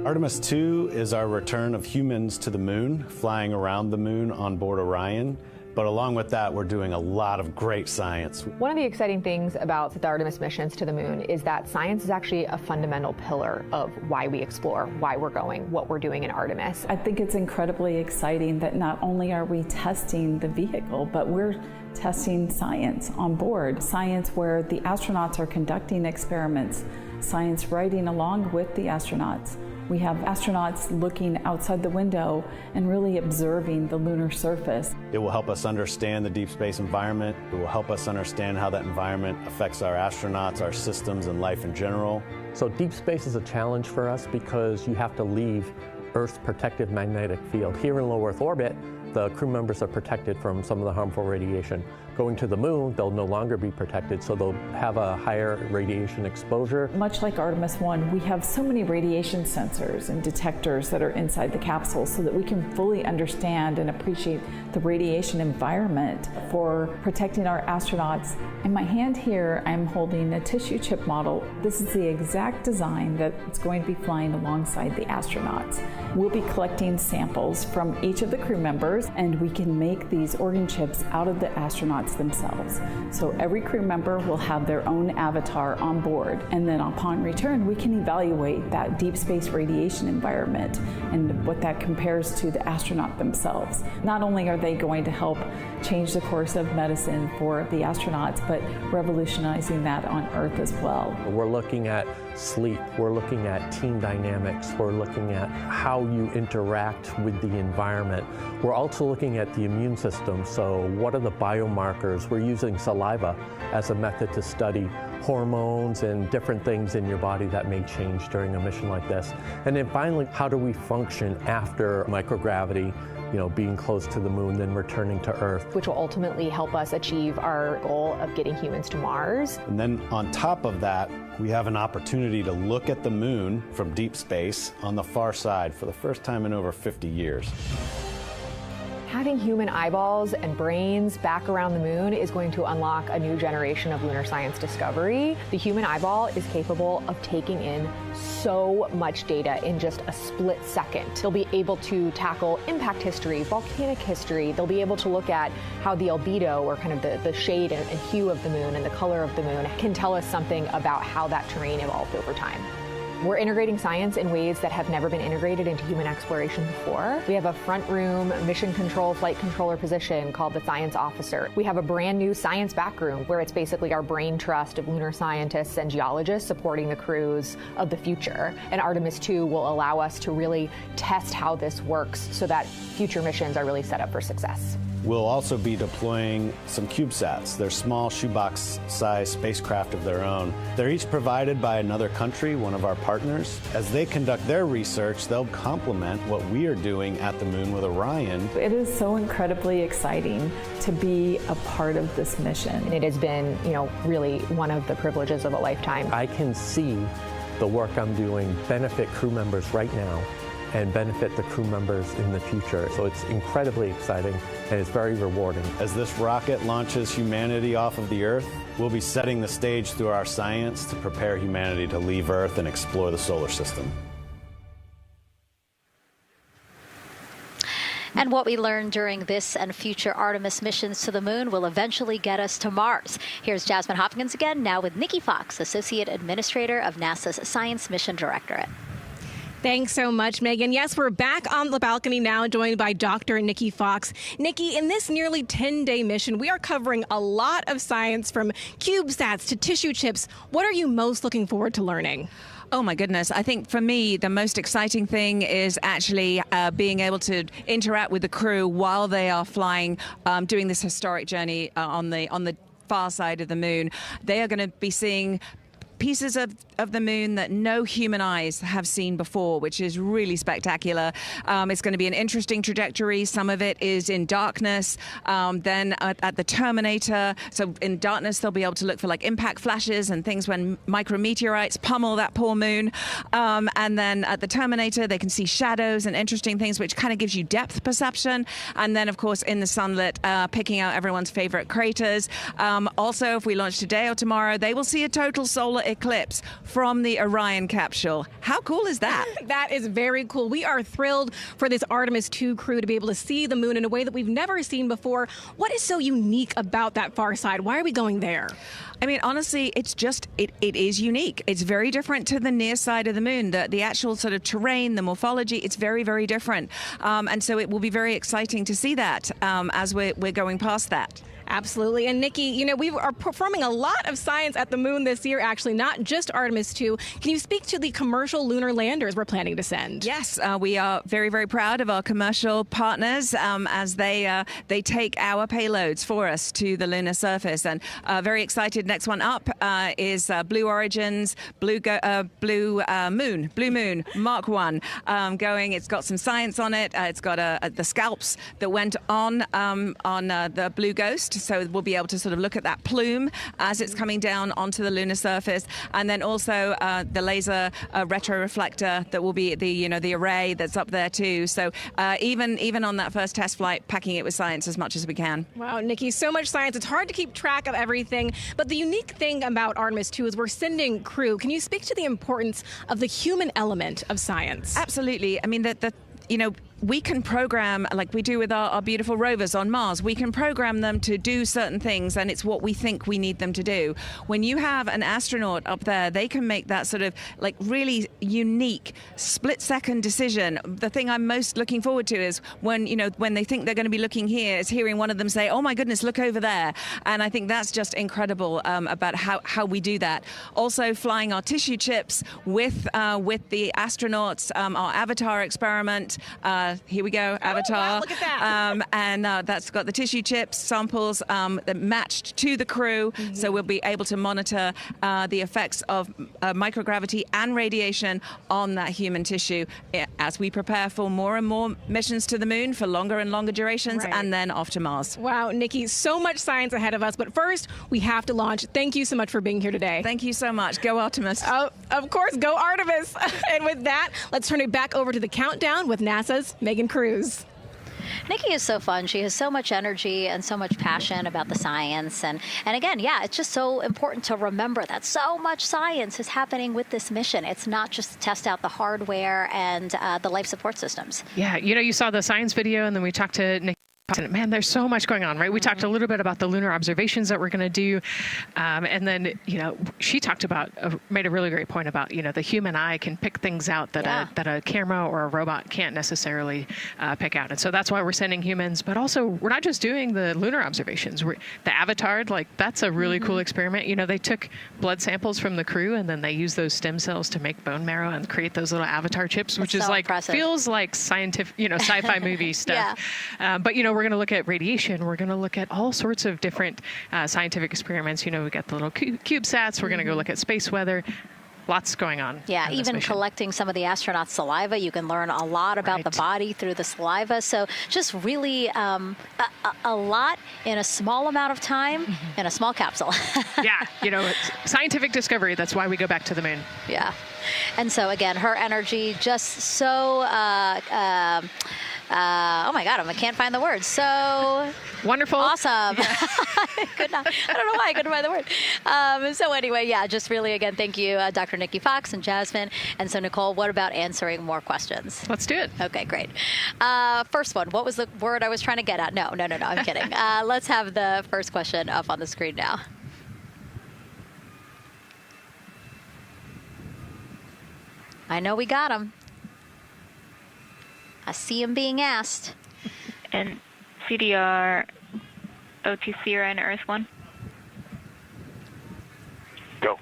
Artemis II is our return of humans to the moon, flying around the moon on board Orion. But along with that, we're doing a lot of great science. One of the exciting things about the Artemis missions to the moon is that science is actually a fundamental pillar of why we explore, why we're going, what we're doing in Artemis. I think it's incredibly exciting that not only are we testing the vehicle, but we're testing science on board. Science where the astronauts are conducting experiments, science riding along with the astronauts. We have astronauts looking outside the window and really observing the lunar surface. It will help us understand the deep space environment. It will help us understand how that environment affects our astronauts, our systems, and life in general. So deep space is a challenge for us because you have to leave Earth's protective magnetic field. Here in low Earth orbit, the crew members are protected from some of the harmful radiation. Going to the moon, they'll no longer be protected, so they'll have a higher radiation exposure. Much like Artemis I, we have so many radiation sensors and detectors that are inside the capsule so that we can fully understand and appreciate the radiation environment for protecting our astronauts. In my hand here, I'm holding a tissue chip model. This is the exact design that's going to be flying alongside the astronauts. We'll be collecting samples from each of the crew members Mars, and we can make these organ chips out of the astronauts themselves. So every crew member will have their own avatar on board, and then upon return we can evaluate that deep space radiation environment and what that compares to the astronaut themselves. Not only are they going to help change the course of medicine for the astronauts, but revolutionizing that on Earth as well. We're looking at sleep, we're looking at team dynamics, we're looking at how you interact with the environment. We're also looking at the immune system, so what are the biomarkers? We're using saliva as a method to study hormones and different things in your body that may change during a mission like this. And then finally, how do we function after microgravity, being close to the moon, then returning to Earth. Which will ultimately help us achieve our goal of getting humans to Mars. And then on top of that, we have an opportunity to look at the moon from deep space on the far side for the first time in over 50 years. Having human eyeballs and brains back around the moon is going to unlock a new generation of lunar science discovery. The human eyeball is capable of taking in so much data in just a split second. They'll be able to tackle impact history, volcanic history. They'll be able to look at how the albedo, or kind of the shade and hue of the moon and the color of the moon, can tell us something about how that terrain evolved over time. We're integrating science in ways that have never been integrated into human exploration before. We have a front room mission control flight controller position called the Science Officer. We have a brand new science back room where it's basically our brain trust of lunar scientists and geologists supporting the crews of the future. And Artemis II will allow us to really test how this works so that future missions are really set up for success. We'll also be deploying some CubeSats. They're small shoebox-sized spacecraft of their own. They're each provided by another country, one of our partners. As they conduct their research, they'll complement what we are doing at the moon with Orion. It is so incredibly exciting to be a part of this mission. And it has been, really one of the privileges of a lifetime. I can see the work I'm doing benefit crew members right now and benefit the crew members in the future. So it's incredibly exciting and it's very rewarding. As this rocket launches humanity off of the Earth, we'll be setting the stage through our science to prepare humanity to leave Earth and explore the solar system. And what we learned during this and future Artemis missions to the moon will eventually get us to Mars. Here's Jasmine Hopkins again, now with Nikki Fox, Associate Administrator of NASA's Science Mission Directorate. Thanks so much, Megan. Yes, we're back on the balcony now, joined by Dr. Nikki Fox. Nikki, in this nearly 10-day mission, we are covering a lot of science from CubeSats to tissue chips. What are you most looking forward to learning? Oh my goodness. I think for me, the most exciting thing is actually being able to interact with the crew while they are flying, doing this historic journey on the far side of the moon. They are going to be seeing pieces of the moon that no human eyes have seen before, which is really spectacular. It's going to be an interesting trajectory. Some of it is in darkness. Then at the terminator, so in darkness, they'll be able to look for like impact flashes and things when micrometeorites pummel that poor moon. And then at the terminator, they can see shadows and interesting things, which kind of gives you depth perception. And then, of course, in the sunlit, picking out everyone's favorite craters. Also, if we launch today or tomorrow, they will see a total solar eclipse from the Orion capsule. How cool is that? That is very cool. We are thrilled for this Artemis II crew to be able to see the moon in a way that we've never seen before. What is so unique about that far side? Why are we going there? I mean, honestly, it's just, it is unique. It's very different to the near side of the moon. The actual sort of terrain, the morphology, it's very, very different. And so it will be very exciting to see that as we're going past that. Absolutely. And Nikki, we are performing a lot of science at the moon this year, actually, not just Artemis II. Can you speak to the commercial lunar landers we're planning to send? Yes, we are very, very proud of our commercial partners as they take our payloads for us to the lunar surface. And very excited. Next one up is Blue Origin's Blue Moon Mark 1 going. It's got some science on it. It's got the scalps that went on the Blue Ghost. So we'll be able to sort of look at that plume as it's coming down onto the lunar surface, and then also the laser retroreflector that will be the array that's up there too. So even on that first test flight, packing it with science as much as we can. Wow, Nikki, so much science. It's hard to keep track of everything. But the unique thing about Artemis II is we're sending crew. Can you speak to the importance of the human element of science? Absolutely. I mean, we can program, like we do with our beautiful rovers on Mars, we can program them to do certain things, and it's what we think we need them to do. When you have an astronaut up there, they can make that sort of like really unique split-second decision. The thing I'm most looking forward to is when they think they're going to be looking here, is hearing one of them say, "Oh my goodness, look over there." And I think that's just incredible about how we do that. Also, flying our tissue chips with the astronauts, our Avatar experiment. Here we go, Avatar. Oh, wow, look at that. And that's got the tissue chips samples that matched to the crew, so we'll be able to monitor the effects of microgravity and radiation on that human tissue as we prepare for more and more missions to the moon for longer and longer durations, and then off to Mars. Wow, Nikki, so much science ahead of us, but first we have to launch. Thank you so much for being here today. Thank you so much. Go Artemis. Oh, of course, go Artemis. And with that, let's turn it back over to the countdown with NASA's Megan Cruz. Nikki is so fun. She has so much energy and so much passion about the science. And again, yeah, it's just so important to remember that so much science is happening with this mission. It's not just to test out the hardware and the life support systems. Yeah, you saw the science video, and then we talked to Nikki. Man, there's so much going on, right? We talked a little bit about the lunar observations that we're going to do. And then, she talked about, made a really great point about, the human eye can pick things out that a camera or a robot can't necessarily pick out. And so that's why we're sending humans. But also, we're not just doing the lunar observations. The Avatar, that's a really cool experiment. They took blood samples from the crew, and then they used those stem cells to make bone marrow and create those little Avatar chips, which is so impressive. Feels like scientific, sci-fi movie stuff. But, we're going to look at radiation. We're going to look at all sorts of different scientific experiments. We got the little CubeSats. We're going to go look at space weather. Lots going on. Yeah, even collecting some of the astronauts' saliva. You can learn a lot about the body through the saliva. So just really a lot in a small amount of time in a small capsule. Yeah, it's scientific discovery. That's why we go back to the moon. Yeah. And so, again, her energy just so... oh my God, I can't find the word. So wonderful. Awesome. Yeah. I don't know why I couldn't find the word. So anyway, yeah, just really, again, thank you, Dr. Nikki Fox and Jasmine. And so, Nicole, what about answering more questions? Let's do it. Okay, great. First one, what was the word I was trying to get at? No, I'm kidding. Let's have the first question up on the screen now. I know we got him. I see him being asked. And CDR OTC and Earth 1. Go.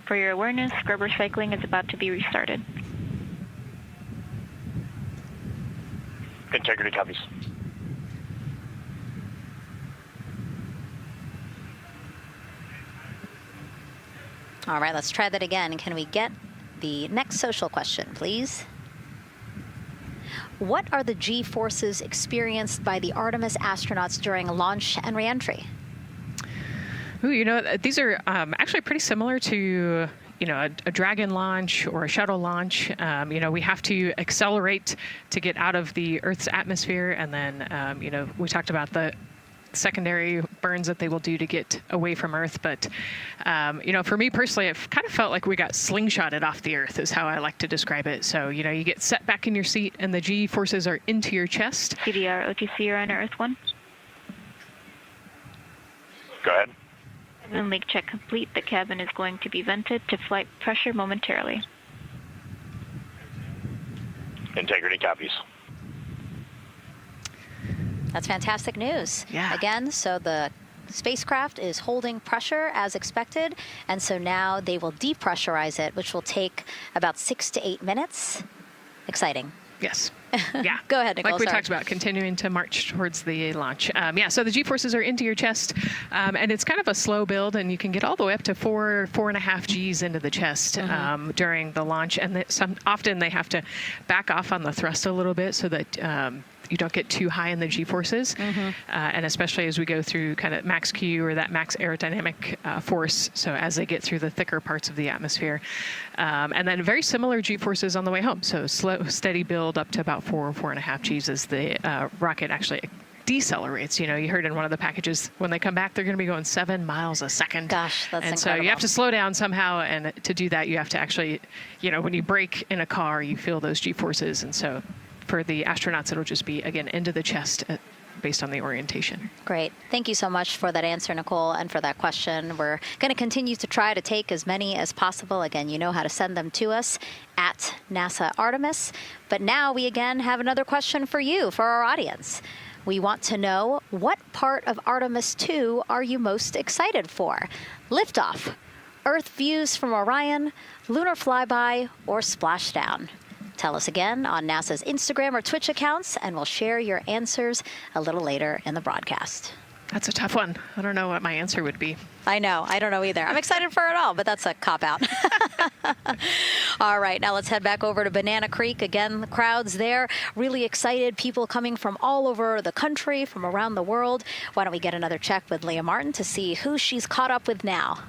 For your awareness, scrubber cycling is about to be restarted. Integrity copies. All right, let's try that again. Can we get the next social question, please? What are the G-forces experienced by the Artemis astronauts during launch and reentry? Ooh, these are actually pretty similar to a Dragon launch or a shuttle launch. We have to accelerate to get out of the Earth's atmosphere, and then we talked about the secondary burns that they will do to get away from Earth. But, for me personally, it kind of felt like we got slingshotted off the Earth is how I like to describe it. So, you get set back in your seat and the G forces are into your chest. CDR OTC on Earth 1. Go ahead. When leak check complete, the cabin is going to be vented to flight pressure momentarily. Integrity copies. That's fantastic news. Yeah. Again, so the spacecraft is holding pressure as expected, and so now they will depressurize it, which will take about 6 to 8 minutes. Exciting. Yes. Yeah. Go ahead, Nicole. Like we talked about, continuing to march towards the launch. So the G-forces are into your chest, and it's kind of a slow build, and you can get all the way up to 4.5 Gs into the chest during the launch. And often they have to back off on the thrust a little bit so that you don't get too high in the G-forces, and especially as we go through kind of max Q or that max aerodynamic force, so as they get through the thicker parts of the atmosphere. And then very similar G-forces on the way home, so slow, steady build up to about 4.5 Gs as the rocket actually decelerates. You heard in one of the packages, when they come back, they're going to be going 7 miles a second. Gosh, that's and incredible. So you have to slow down somehow, and to do that, you have to actually, when you brake in a car, you feel those G-forces, and so for the astronauts, it'll just be, again, into the chest based on the orientation. Great. Thank you so much for that answer, Nicole, and for that question. We're going to continue to try to take as many as possible. Again, you know how to send them to us at NASA Artemis. But now we again have another question for you, for our audience. We want to know, what part of Artemis II are you most excited for? Liftoff, Earth views from Orion, lunar flyby, or splashdown? Tell us again on NASA's Instagram or Twitch accounts, and we'll share your answers a little later in the broadcast. That's a tough one. I don't know what my answer would be. I know. I don't know either. I'm excited for it all, but that's a cop-out. All right, now let's head back over to Banana Creek. Again, the crowds there, really excited. People coming from all over the country, from around the world. Why don't we get another check with Leah Martin to see who she's caught up with now?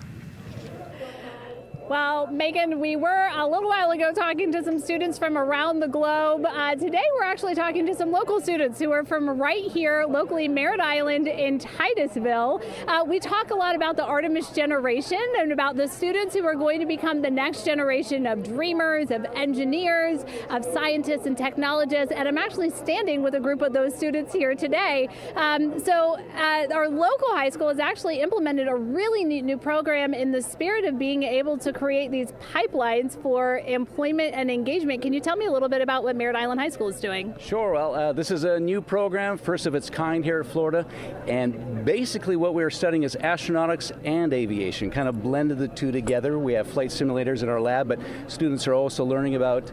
Well, Megan, we were a little while ago talking to some students from around the globe. Today, we're actually talking to some local students who are from right here, locally, Merritt Island in Titusville. We talk a lot about the Artemis generation and about the students who are going to become the next generation of dreamers, of engineers, of scientists and technologists. And I'm actually standing with a group of those students here today. Our local high school has actually implemented a really neat new program in the spirit of being able to create these pipelines for employment and engagement. Can you tell me a little bit about what Merritt Island High School is doing? Sure. Well, this is a new program, first of its kind here in Florida, and basically what we're studying is astronautics and aviation, kind of blended the two together. We have flight simulators in our lab, but students are also learning about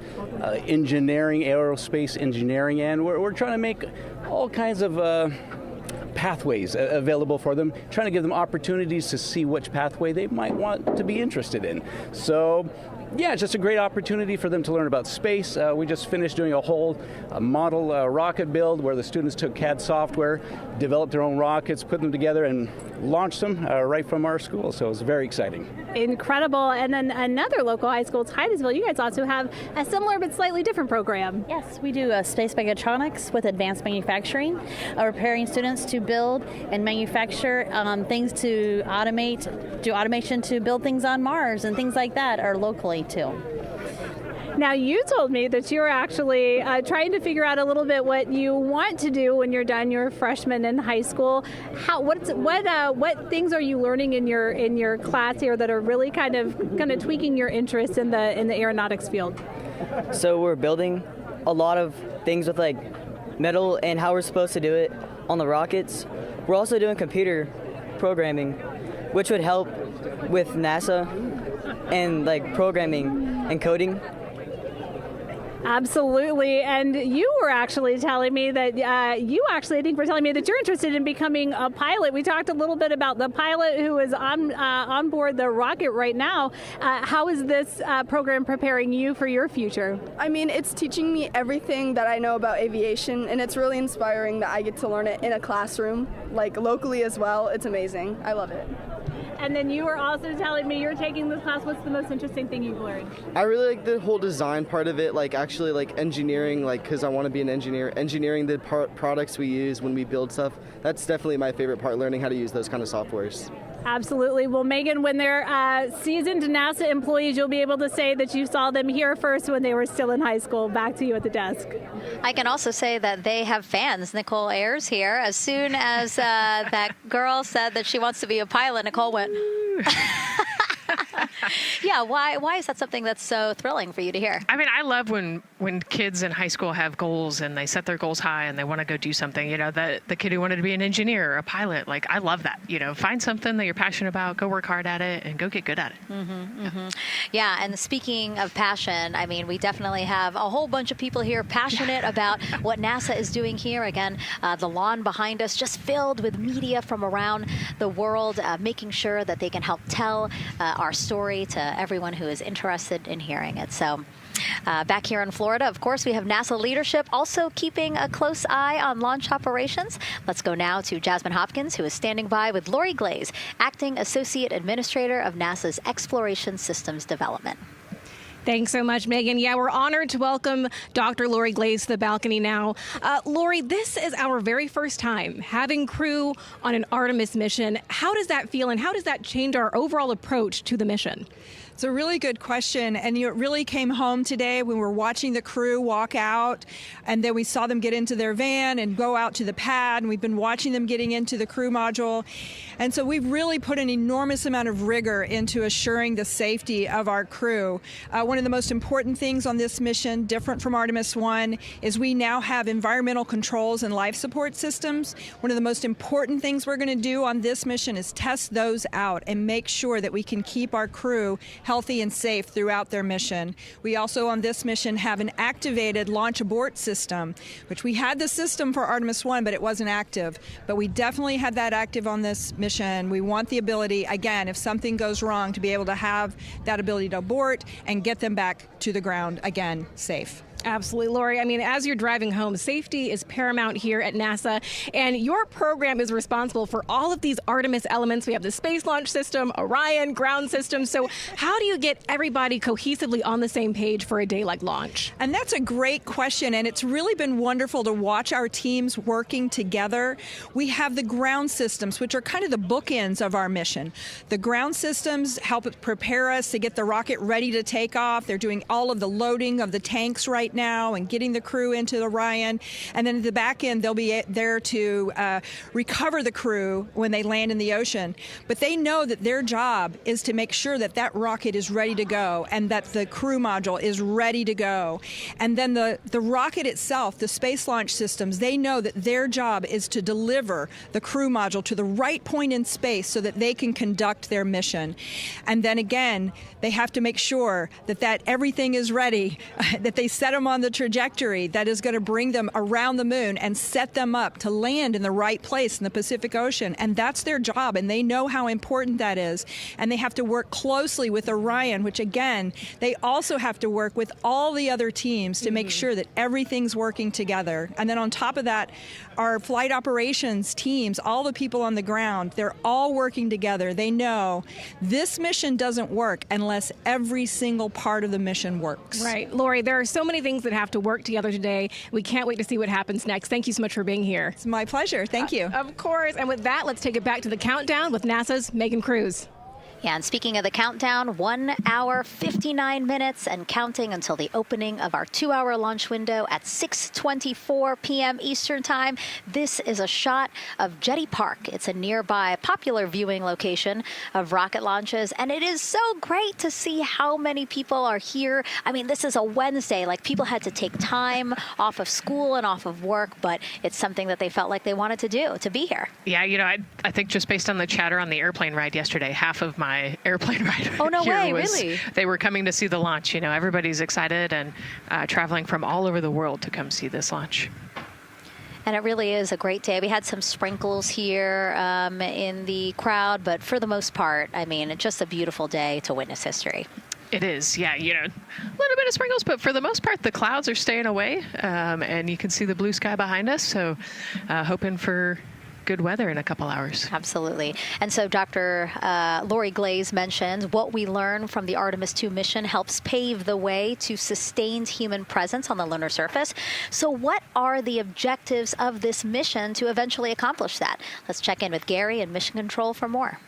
engineering, aerospace engineering, and we're trying to make all kinds of pathways available for them, trying to give them opportunities to see which pathway they might want to be interested in. So, yeah, it's just a great opportunity for them to learn about space. We just finished doing a whole model rocket build where the students took CAD software, developed their own rockets, put them together, and launched them right from our school. So it was very exciting. Incredible. And then another local high school, Titusville, you guys also have a similar but slightly different program. Yes, we do space mechatronics with advanced manufacturing, preparing students to build and manufacture things to automate, do automation to build things on Mars and things like that, or locally too. Now, you told me that you're actually trying to figure out a little bit what you want to do when you're done your freshman in high school. What things are you learning in your class here that are really kind of tweaking your interest in the aeronautics field? So we're building a lot of things with like metal and how we're supposed to do it on the rockets. We're also doing computer programming, which would help with NASA and like programming and coding. Absolutely. And you were actually telling me that I think were telling me that you're interested in becoming a pilot. We talked a little bit about the pilot who is on board the rocket right now. How is this program preparing you for your future? I mean, it's teaching me everything that I know about aviation, and it's really inspiring that I get to learn it in a classroom, like locally as well. It's amazing. I love it. And then you were also telling me you're taking this class. What's the most interesting thing you've learned? I really like the whole design part of it, like actually like engineering, like because I want to be an engineer. Engineering the products we use when we build stuff, that's definitely my favorite part, learning how to use those kind of softwares. Absolutely. Well, Megan, when they're seasoned NASA employees, you'll be able to say that you saw them here first when they were still in high school. Back to you at the desk. I can also say that they have fans. Nicole Ayers here. As soon as that girl said that she wants to be a pilot, Nicole went, yeah, why is that something that's so thrilling for you to hear? I mean, I love when kids in high school have goals and they set their goals high and they want to go do something. You know, the kid who wanted to be an engineer or a pilot, like, I love that. You know, find something that you're passionate about, go work hard at it, and go get good at it. Yeah, and speaking of passion, I mean, we definitely have a whole bunch of people here passionate about what NASA is doing here. Again, the lawn behind us just filled with media from around the world, making sure that they can help tell our story to everyone who is interested in hearing it. So back here in Florida, of course, we have NASA leadership also keeping a close eye on launch operations. Let's go now to Jasmine Hopkins, who is standing by with Lori Glaze, Acting Associate Administrator of NASA's Exploration Systems Development. Thanks so much, Megan. Yeah, we're honored to welcome Dr. Lori Glaze to the balcony now. Lori, this is our very first time having crew on an Artemis mission. How does that feel, and how does that change our overall approach to the mission? It's a really good question, and it really came home today when we were watching the crew walk out, and then we saw them get into their van and go out to the pad, and we've been watching them getting into the crew module. And so we've really put an enormous amount of rigor into assuring the safety of our crew. One of the most important things on this mission, different from Artemis I, is we now have environmental controls and life support systems. One of the most important things we're going to do on this mission is test those out and make sure that we can keep our crew healthy and safe throughout their mission. We also on this mission have an activated launch abort system, which we had the system for Artemis I, but it wasn't active. But we definitely had that active on this mission. We want the ability, again, if something goes wrong, to be able to have that ability to abort and get them back to the ground again, safe. Absolutely, Lori. I mean, as you're driving home, safety is paramount here at NASA, and your program is responsible for all of these Artemis elements. We have the Space Launch System, Orion, ground system. So how do you get everybody cohesively on the same page for a day like launch? And that's a great question, and it's really been wonderful to watch our teams working together. We have the ground systems, which are kind of the bookends of our mission. The ground systems help prepare us to get the rocket ready to take off. They're doing all of the loading of the tanks right now and getting the crew into Orion. And then at the back end, they'll be there to recover the crew when they land in the ocean. But they know that their job is to make sure that that rocket is ready to go and that the crew module is ready to go. And then the rocket itself, the space launch systems, they know that their job is to deliver the crew module to the right point in space so that they can conduct their mission. And then again, they have to make sure that everything is ready, that they set them on the trajectory that is going to bring them around the moon and set them up to land in the right place in the Pacific Ocean. And that's their job, and they know how important that is. And they have to work closely with Orion, which again, they also have to work with all the other teams to make sure that everything's working together. And then on top of that, our flight operations teams, all the people on the ground, they're all working together. They know this mission doesn't work unless every single part of the mission works. Right. Lori, there are so many things that have to work together today. We can't wait to see what happens next. Thank you so much for being here. It's my pleasure. Thank you. Of course. And with that, let's take it back to the countdown with NASA's Megan Cruz. Yeah, and speaking of the countdown, 1 hour, 59 minutes and counting until the opening of our 2-hour launch window at 6:24 p.m. Eastern Time. This is a shot of Jetty Park. It's a nearby popular viewing location of rocket launches, and it is so great to see how many people are here. I mean, this is a Wednesday. Like, people had to take time off of school and off of work, but it's something that they felt like they wanted to do, to be here. Yeah, you know, I think just based on the chatter on the airplane ride yesterday, half of my airplane ride oh, no here way, was, really? They were coming to see the launch. You know, everybody's excited and traveling from all over the world to come see this launch. And it really is a great day. We had some sprinkles here in the crowd, but for the most part, I mean, it's just a beautiful day to witness history. It is, yeah, you know, a little bit of sprinkles, but for the most part, the clouds are staying away, and you can see the blue sky behind us, so hoping for good weather in a couple hours. Absolutely. And so Dr. Lori Glaze mentioned what we learned from the Artemis II mission helps pave the way to sustained human presence on the lunar surface. So what are the objectives of this mission to eventually accomplish that? Let's check in with Gary in Mission Control for more.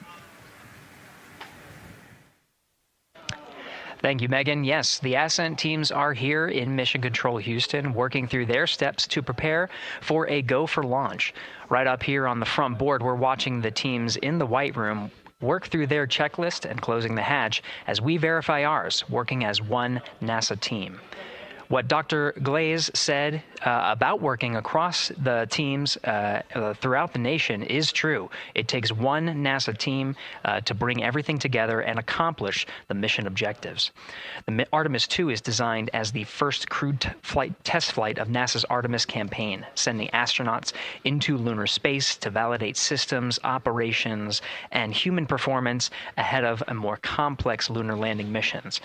Thank you, Megan. Yes, the Ascent teams are here in Mission Control Houston, working through their steps to prepare for a go for launch. Right up here on the front board, we're watching the teams in the White Room work through their checklist and closing the hatch as we verify ours, working as one NASA team. What Dr. Glaze said about working across the teams throughout the nation is true. It takes one NASA team to bring everything together and accomplish the mission objectives. The Artemis II is designed as the first crewed test flight of NASA's Artemis campaign, sending astronauts into lunar space to validate systems, operations, and human performance ahead of a more complex lunar landing missions.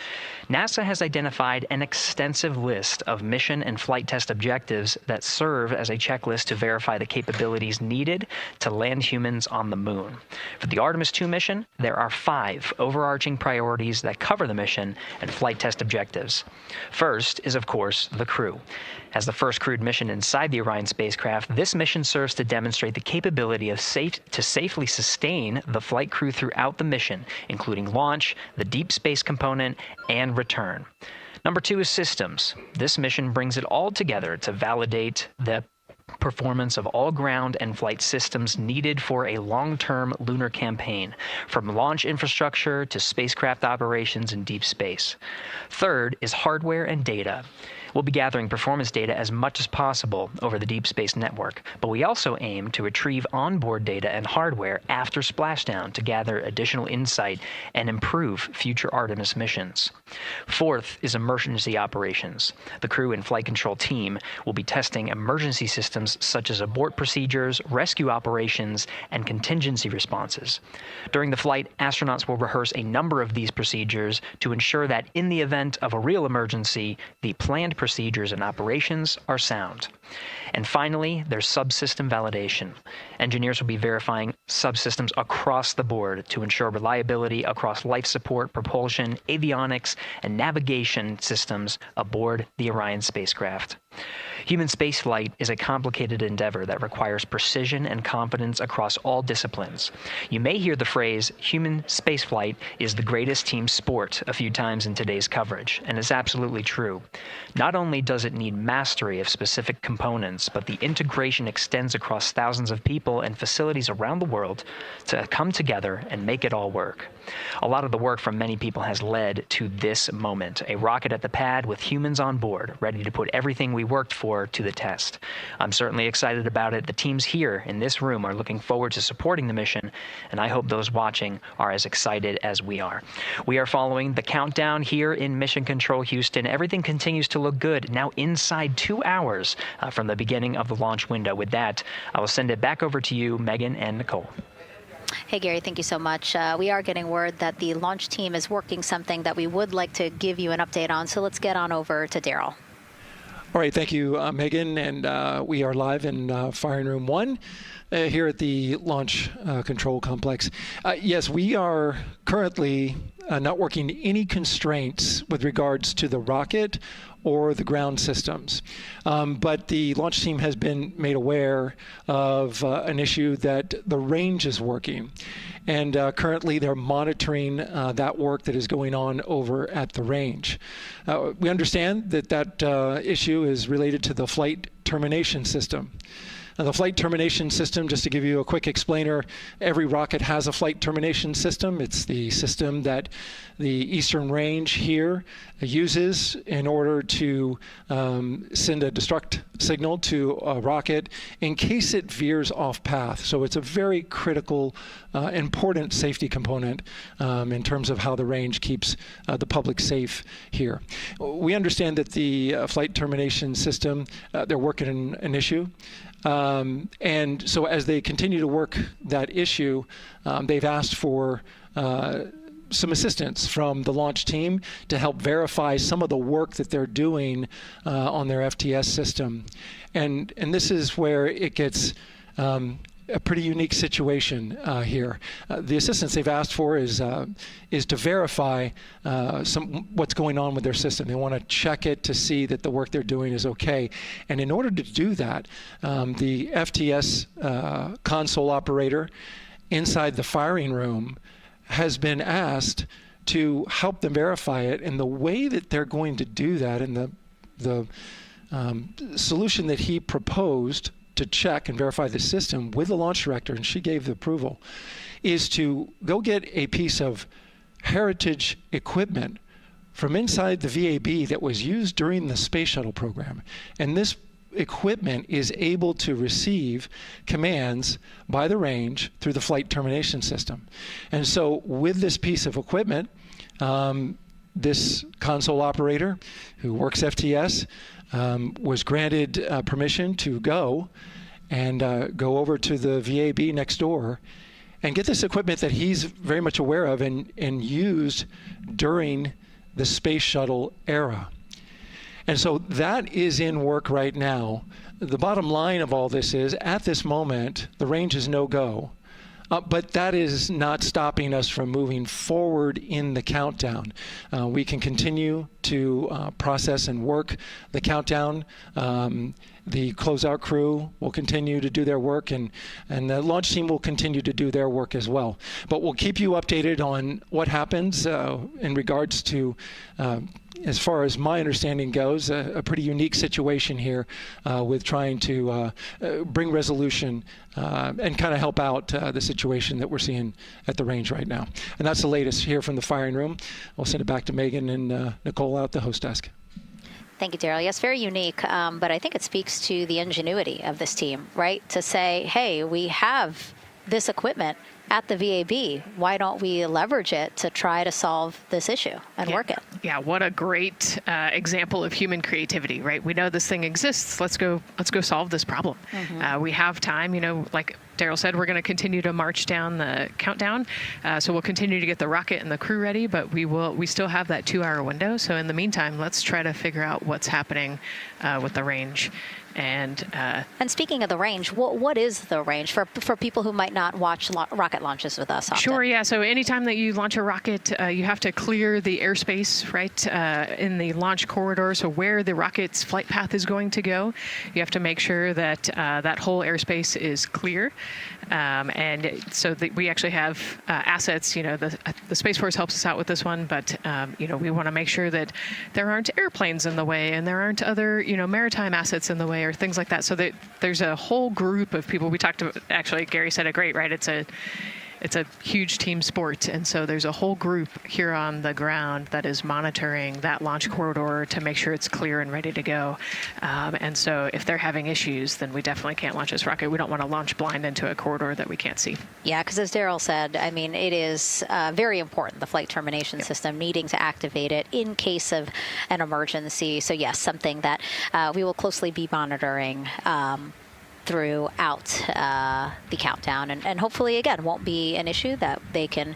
NASA has identified an extensive list of mission and flight test objectives that serve as a checklist to verify the capabilities needed to land humans on the moon. For the Artemis II mission, there are 5 overarching priorities that cover the mission and flight test objectives. First is, of course, the crew. As the first crewed mission inside the Orion spacecraft, this mission serves to demonstrate the capability of safely sustain the flight crew throughout the mission, including launch, the deep space component, and return. Number 2 is systems. This mission brings it all together to validate the performance of all ground and flight systems needed for a long-term lunar campaign, from launch infrastructure to spacecraft operations in deep space. Third is hardware and data. We'll be gathering performance data as much as possible over the Deep Space Network, but we also aim to retrieve onboard data and hardware after splashdown to gather additional insight and improve future Artemis missions. Fourth is emergency operations. The crew and flight control team will be testing emergency systems such as abort procedures, rescue operations, and contingency responses. During the flight, astronauts will rehearse a number of these procedures to ensure that in the event of a real emergency, the planned procedures and operations are sound. And finally, there's subsystem validation. Engineers will be verifying subsystems across the board to ensure reliability across life support, propulsion, avionics, and navigation systems aboard the Orion spacecraft. Human spaceflight is a complicated endeavor that requires precision and confidence across all disciplines. You may hear the phrase, human spaceflight is the greatest team sport, a few times in today's coverage, and it's absolutely true. Not only does it need mastery of specific components, but the integration extends across thousands of people and facilities around the world to come together and make it all work. A lot of the work from many people has led to this moment, a rocket at the pad with humans on board, ready to put everything we worked for to the test. I'm certainly excited about it. The teams here in this room are looking forward to supporting the mission, and I hope those watching are as excited as we are. We are following the countdown here in Mission Control Houston. Everything continues to look good, now inside 2 hours from the beginning of the launch window. With that, I will send it back over to you, Megan and Nicole. Hey, Gary, thank you so much. We are getting word that the launch team is working something that we would like to give you an update on, so let's get on over to Daryl. All right, thank you, Megan, and we are live in Firing Room 1 here at the Launch Control Complex. Yes, we are currently not working any constraints with regards to the rocket or the ground systems. But the launch team has been made aware of an issue that the range is working. And currently they're monitoring that work that is going on over at the range. We understand that that issue is related to the flight termination system. Now, the flight termination system, just to give you a quick explainer, every rocket has a flight termination system. It's the system that the Eastern Range here uses in order to send a destruct signal to a rocket in case it veers off path. So it's a very critical, important safety component in terms of how the range keeps the public safe here. We understand that the flight termination system, they're working an issue. And so as they continue to work that issue, they've asked for some assistance from the launch team to help verify some of the work that they're doing on their FTS system. And this is where it gets a pretty unique situation here. The assistance they've asked for is to verify what's going on with their system. They want to check it to see that the work they're doing is okay. And in order to do that, the FTS console operator inside the firing room has been asked to help them verify it. And the way that they're going to do that, and the solution that he proposed to check and verify the system with the launch director, and she gave the approval, is to go get a piece of heritage equipment from inside the VAB that was used during the space shuttle program. And this equipment is able to receive commands by the range through the flight termination system. And so with this piece of equipment, this console operator who works FTS was granted permission to go over to the VAB next door and get this equipment that he's very much aware of and used during the space shuttle era. And so that is in work right now. The bottom line of all this is, at this moment, the range is no-go But that is not stopping us from moving forward in the countdown. We can continue to process and work the countdown. The closeout crew will continue to do their work, and the launch team will continue to do their work as well. But we'll keep you updated on what happens in regards to, as far as my understanding goes, a pretty unique situation here with trying to bring resolution and kind of help out the situation that we're seeing at the range right now. And that's the latest here from the firing room. I'll send it back to Megan and Nicole out the host desk. Thank you, Daryl. Yes, very unique, but I think it speaks to the ingenuity of this team, right? To say, hey, we have this equipment at the VAB. Why don't we leverage it to try to solve this issue and work it? Yeah, what a great example of human creativity, right? We know this thing exists. Let's go solve this problem. We have time, like Daryl said, we're going to continue to march down the countdown. So we'll continue to get the rocket and the crew ready, but we still have that 2-hour window. So in the meantime, let's try to figure out what's happening with the range. And speaking of the range, what is the range for people who might not watch rocket launches with us often? Sure, yeah. So anytime that you launch a rocket, you have to clear the airspace, right, in the launch corridor. So where the rocket's flight path is going to go, you have to make sure that that whole airspace is clear. And so we actually have assets. The Space Force helps us out with this one, but we want to make sure that there aren't airplanes in the way and there aren't other maritime assets in the way or things like that. So that there's a whole group of people. We talked to, actually, Gary said it great, right? It's a huge team sport, and so there's a whole group here on the ground that is monitoring that launch corridor to make sure it's clear and ready to go. And so if they're having issues, then we definitely can't launch this rocket. We don't want to launch blind into a corridor that we can't see. Yeah, because as Daryl said, I mean, it is very important, the flight termination system, needing to activate it in case of an emergency. So yes, something that we will closely be monitoring throughout the countdown, and hopefully, again, won't be an issue, that they can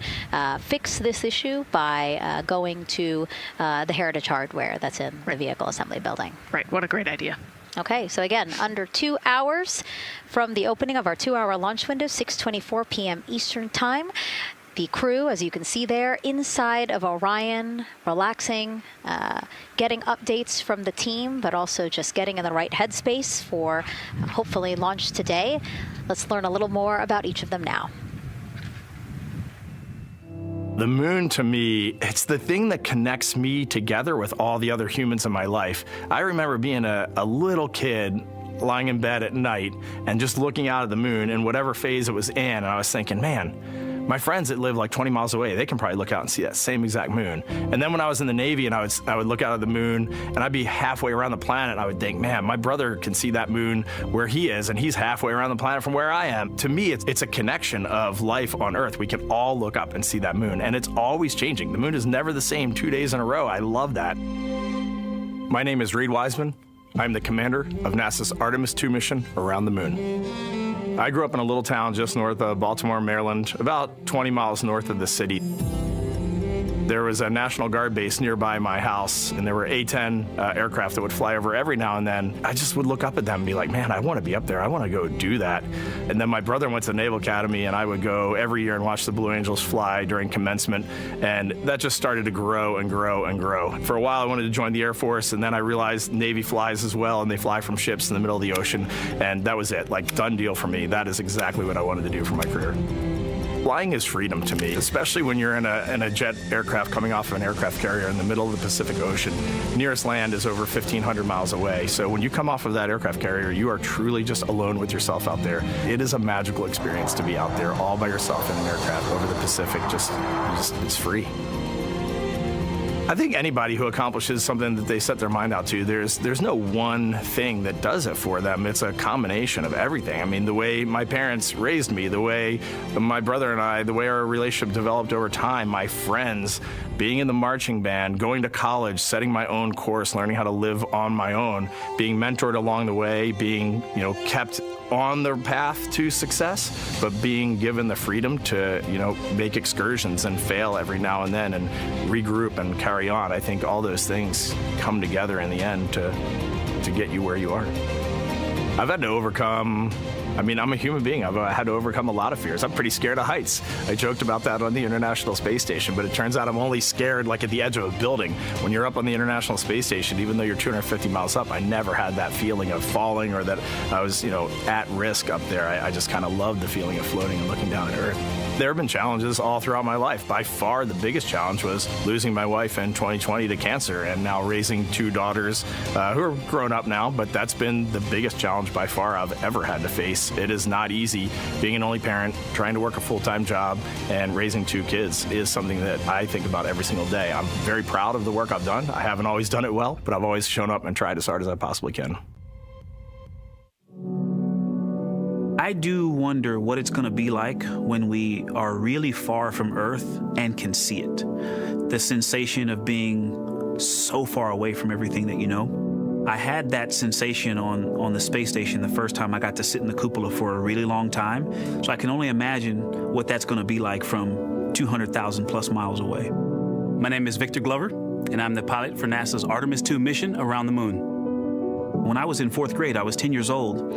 fix this issue by going to the Heritage hardware that's in the vehicle assembly building. Right, what a great idea. Okay, so again, under 2 hours from the opening of our 2-hour launch window, 6:24 p.m. Eastern Time. The crew, as you can see there, inside of Orion, relaxing, getting updates from the team, but also just getting in the right headspace for hopefully launch today. Let's learn a little more about each of them now. The moon, to me, it's the thing that connects me together with all the other humans in my life. I remember being a little kid lying in bed at night and just looking out at the moon in whatever phase it was in, and I was thinking, man, my friends that live like 20 miles away, they can probably look out and see that same exact moon. And then when I was in the Navy and I would look out at the moon and I'd be halfway around the planet, and I would think, man, my brother can see that moon where he is, and he's halfway around the planet from where I am. To me, it's a connection of life on Earth. We can all look up and see that moon, and it's always changing. The moon is never the same 2 days in a row. I love that. My name is Reed Wiseman. I'm the commander of NASA's Artemis II mission around the moon. I grew up in a little town just north of Baltimore, Maryland, about 20 miles north of the city. There was a National Guard base nearby my house, and there were A-10 aircraft that would fly over every now and then. I just would look up at them and be like, man, I want to be up there. I want to go do that. And then my brother went to the Naval Academy, and I would go every year and watch the Blue Angels fly during commencement, and that just started to grow and grow and grow. For a while, I wanted to join the Air Force, and then I realized Navy flies as well, and they fly from ships in the middle of the ocean, and that was it. Like, done deal for me. That is exactly what I wanted to do for my career. Flying is freedom to me, especially when you're in a jet aircraft coming off of an aircraft carrier in the middle of the Pacific Ocean. Nearest land is over 1,500 miles away. So when you come off of that aircraft carrier, you are truly just alone with yourself out there. It is a magical experience to be out there all by yourself in an aircraft over the Pacific. It's free. I think anybody who accomplishes something that they set their mind out to, there's no one thing that does it for them. It's a combination of everything. I mean, the way my parents raised me, the way my brother and I, the way our relationship developed over time, my friends, being in the marching band, going to college, setting my own course, learning how to live on my own, being mentored along the way, being, kept on the path to success, but being given the freedom to, make excursions and fail every now and then and regroup and carry on. I think all those things come together in the end to get you where you are. I've had to overcome, I'm a human being. I've had to overcome a lot of fears. I'm pretty scared of heights. I joked about that on the International Space Station, but it turns out I'm only scared like at the edge of a building. When you're up on the International Space Station, even though you're 250 miles up, I never had that feeling of falling or that I was, at risk up there. I just kind of loved the feeling of floating and looking down at Earth. There have been challenges all throughout my life. By far, the biggest challenge was losing my wife in 2020 to cancer and now raising two daughters who are grown up now, but that's been the biggest challenge by far I've ever had to face. It is not easy being an only parent, trying to work a full-time job, and raising two kids is something that I think about every single day. I'm very proud of the work I've done. I haven't always done it well, but I've always shown up and tried as hard as I possibly can. I do wonder what it's going to be like when we are really far from Earth and can see it. The sensation of being so far away from everything that you know. I had that sensation on the space station the first time I got to sit in the cupola for a really long time. So I can only imagine what that's going to be like from 200,000 plus miles away. My name is Victor Glover, and I'm the pilot for NASA's Artemis II mission around the moon. When I was in 4th grade, I was 10 years old,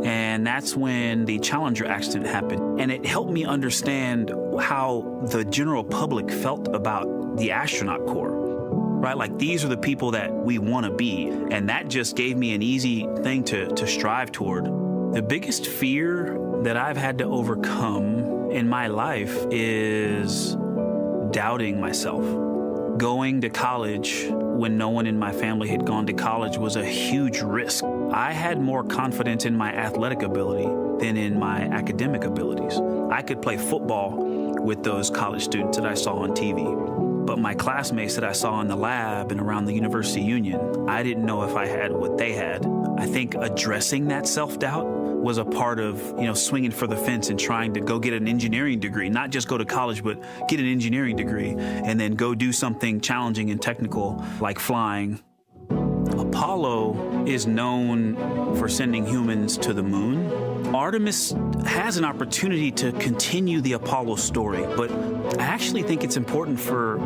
and that's when the Challenger accident happened. And it helped me understand how the general public felt about the astronaut corps, right? Like, these are the people that we want to be, and that just gave me an easy thing to strive toward. The biggest fear that I've had to overcome in my life is doubting myself. Going to college when no one in my family had gone to college was a huge risk. I had more confidence in my athletic ability than in my academic abilities. I could play football with those college students that I saw on TV. But my classmates that I saw in the lab and around the University Union, I didn't know if I had what they had. I think addressing that self-doubt was a part of, swinging for the fence and trying to go get an engineering degree, not just go to college, but get an engineering degree and then go do something challenging and technical like flying. Apollo is known for sending humans to the moon. Artemis has an opportunity to continue the Apollo story, but I actually think it's important for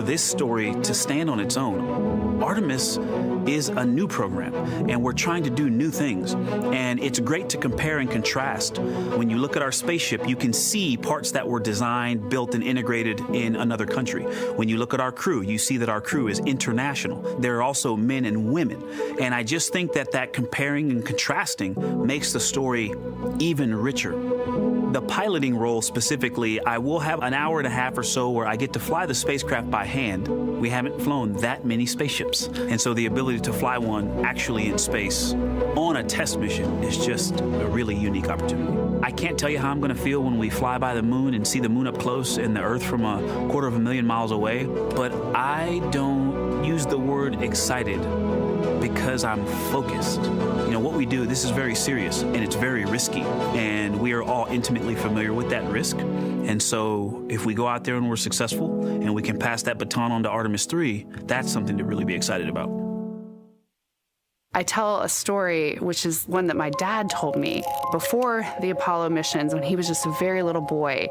this story to stand on its own. Artemis is a new program, and we're trying to do new things. And it's great to compare and contrast. When you look at our spaceship, you can see parts that were designed, built, and integrated in another country. When you look at our crew, you see that our crew is international. There are also men and women. And I just think that comparing and contrasting makes the story even richer. The piloting role specifically, I will have an hour and a half or so where I get to fly the spacecraft by hand. We haven't flown that many spaceships. And so the ability to fly one actually in space on a test mission is just a really unique opportunity. I can't tell you how I'm going to feel when we fly by the moon and see the moon up close and the Earth from 250,000 miles away, but I don't use the word excited because I'm focused. What we do, this is very serious and it's very risky, and we are all intimately familiar with that risk. And so if we go out there and we're successful and we can pass that baton on to Artemis III, that's something to really be excited about. I tell a story, which is one that my dad told me before the Apollo missions when he was just a very little boy.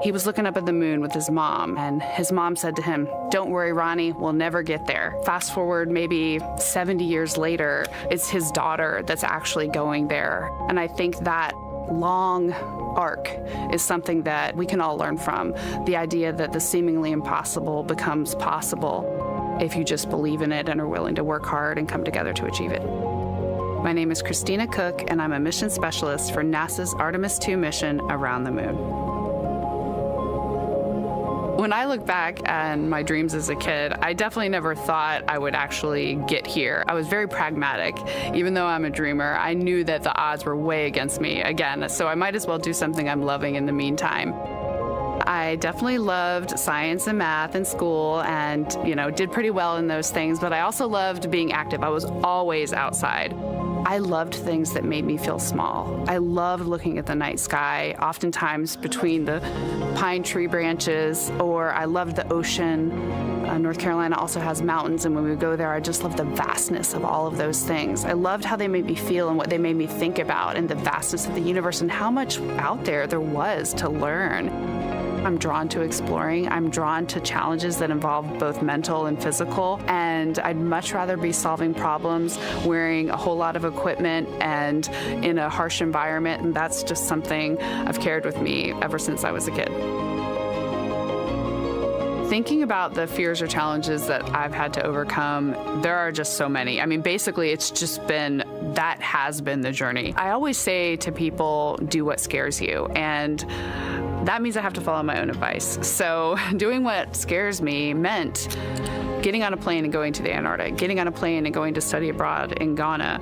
He was looking up at the moon with his mom, and his mom said to him, "Don't worry, Ronnie, we'll never get there." Fast forward maybe 70 years later, it's his daughter that's actually going there. And I think that long arc is something that we can all learn from. The idea that the seemingly impossible becomes possible if you just believe in it and are willing to work hard and come together to achieve it. My name is Christina Cook, and I'm a mission specialist for NASA's Artemis II mission around the moon. When I look back on my dreams as a kid, I definitely never thought I would actually get here. I was very pragmatic. Even though I'm a dreamer, I knew that the odds were way against me again, so I might as well do something I'm loving in the meantime. I definitely loved science and math in school and, did pretty well in those things, but I also loved being active. I was always outside. I loved things that made me feel small. I loved looking at the night sky, oftentimes between the pine tree branches, or I loved the ocean. North Carolina also has mountains, and when we go there, I just loved the vastness of all of those things. I loved how they made me feel and what they made me think about, and the vastness of the universe and how much out there was to learn. I'm drawn to exploring. I'm drawn to challenges that involve both mental and physical, and I'd much rather be solving problems wearing a whole lot of equipment and in a harsh environment, and that's just something I've carried with me ever since I was a kid. Thinking about the fears or challenges that I've had to overcome, there are just so many. I mean, basically, it's just been, that has been the journey. I always say to people, do what scares you. And that means I have to follow my own advice. So doing what scares me meant getting on a plane and going to the Antarctic, getting on a plane and going to study abroad in Ghana,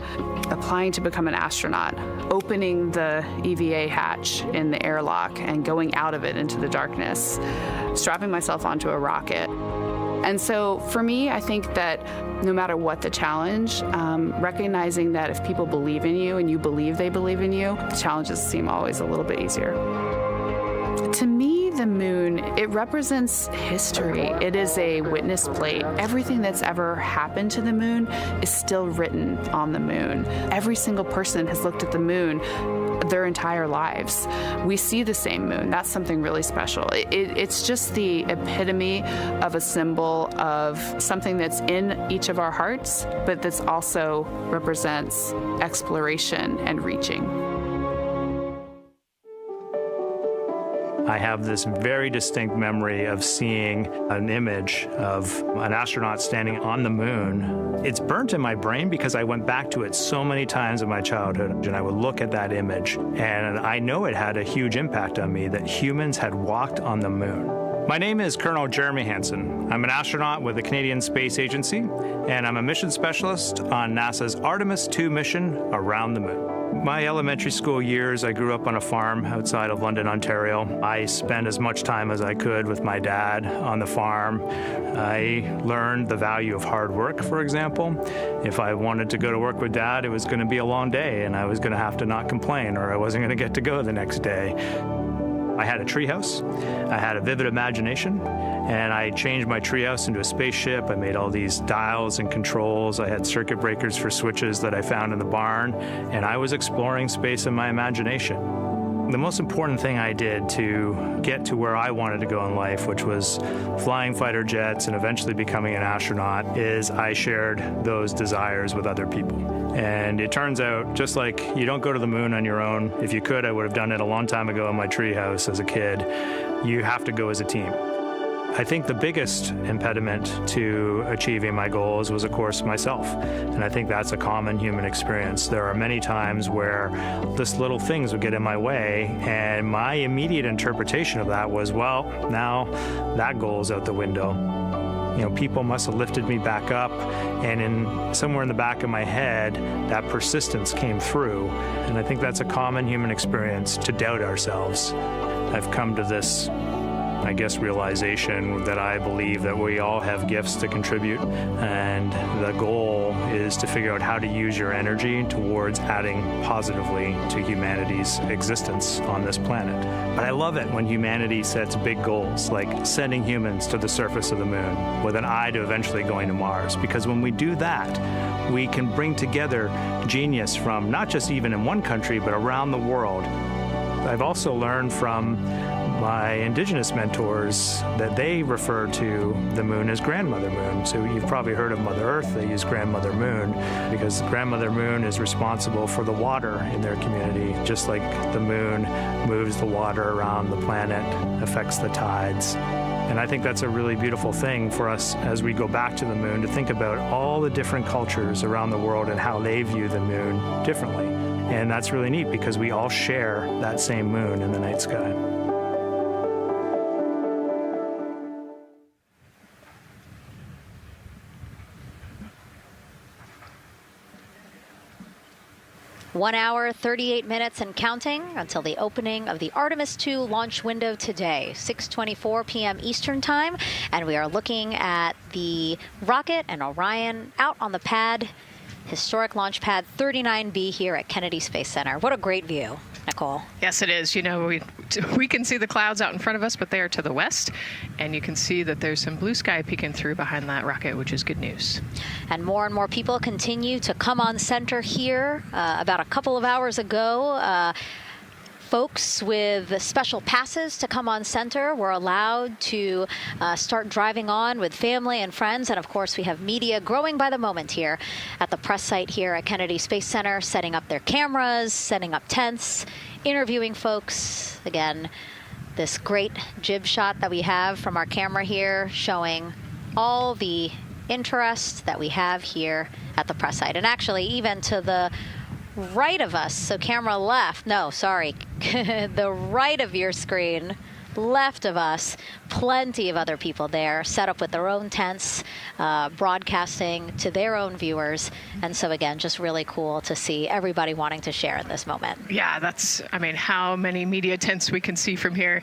applying to become an astronaut, opening the EVA hatch in the airlock and going out of it into the darkness, strapping myself onto a rocket. And so for me, I think that no matter what the challenge, recognizing that if people believe in you and you believe they believe in you, the challenges seem always a little bit easier. To me, the moon, it represents history. It is a witness plate. Everything that's ever happened to the moon is still written on the moon. Every single person has looked at the moon their entire lives. We see the same moon. That's something really special. It's just the epitome of a symbol of something that's in each of our hearts, but that's also represents exploration and reaching. I have this very distinct memory of seeing an image of an astronaut standing on the moon. It's burnt in my brain because I went back to it so many times in my childhood, and I would look at that image, and I know it had a huge impact on me that humans had walked on the moon. My name is Colonel Jeremy Hansen. I'm an astronaut with the Canadian Space Agency, and I'm a mission specialist on NASA's Artemis II mission around the moon. My elementary school years, I grew up on a farm outside of London, Ontario. I spent as much time as I could with my dad on the farm. I learned the value of hard work, for example. If I wanted to go to work with Dad, it was going to be a long day, and I was going to have to not complain, or I wasn't going to get to go the next day. I had a treehouse, I had a vivid imagination, and I changed my treehouse into a spaceship. I made all these dials and controls. I had circuit breakers for switches that I found in the barn, and I was exploring space in my imagination. The most important thing I did to get to where I wanted to go in life, which was flying fighter jets and eventually becoming an astronaut, is I shared those desires with other people. And it turns out, just like you don't go to the moon on your own, if you could, I would have done it a long time ago in my treehouse as a kid, you have to go as a team. I think the biggest impediment to achieving my goals was, of course, myself. And I think that's a common human experience. There are many times where just little things would get in my way, and my immediate interpretation of that was, well, now that goal's out the window. You know, people must have lifted me back up, and somewhere in the back of my head, that persistence came through. And I think that's a common human experience, to doubt ourselves. I've come to this, I guess, realization that I believe that we all have gifts to contribute, and the goal is to figure out how to use your energy towards adding positively to humanity's existence on this planet. But I love it when humanity sets big goals, like sending humans to the surface of the moon with an eye to eventually going to Mars, because when we do that, we can bring together genius from not just even in one country, but around the world. I've also learned from my indigenous mentors that they refer to the moon as Grandmother Moon. So you've probably heard of Mother Earth. They use Grandmother Moon because Grandmother Moon is responsible for the water in their community, just like the moon moves the water around the planet, affects the tides. And I think that's a really beautiful thing for us as we go back to the moon, to think about all the different cultures around the world and how they view the moon differently. And that's really neat because we all share that same moon in the night sky. One hour, 38 minutes and counting until the opening of the Artemis II launch window today, 6:24 p.m. Eastern Time. And we are looking at the rocket and Orion out on the pad, historic launch pad 39B here at Kennedy Space Center. What a great view, Nicole. Yes, it is. You know, we can see the clouds out in front of us, but they are to the west. And you can see that there's some blue sky peeking through behind that rocket, which is good news. And more people continue to come on center here. About a couple of hours ago, folks with special passes to come on center were allowed to start driving on with family and friends. And of course, we have media growing by the moment here at the press site here at Kennedy Space Center, setting up their cameras, setting up tents, interviewing folks. Again, this great jib shot that we have from our camera here showing all the interest that we have here at the press site. And actually, even to the right of us, so camera left, no, sorry, the right of your screen, left of us, plenty of other people there, set up with their own tents, broadcasting to their own viewers. And so again, just really cool to see everybody wanting to share in this moment. Yeah, that's, I mean, how many media tents we can see from here.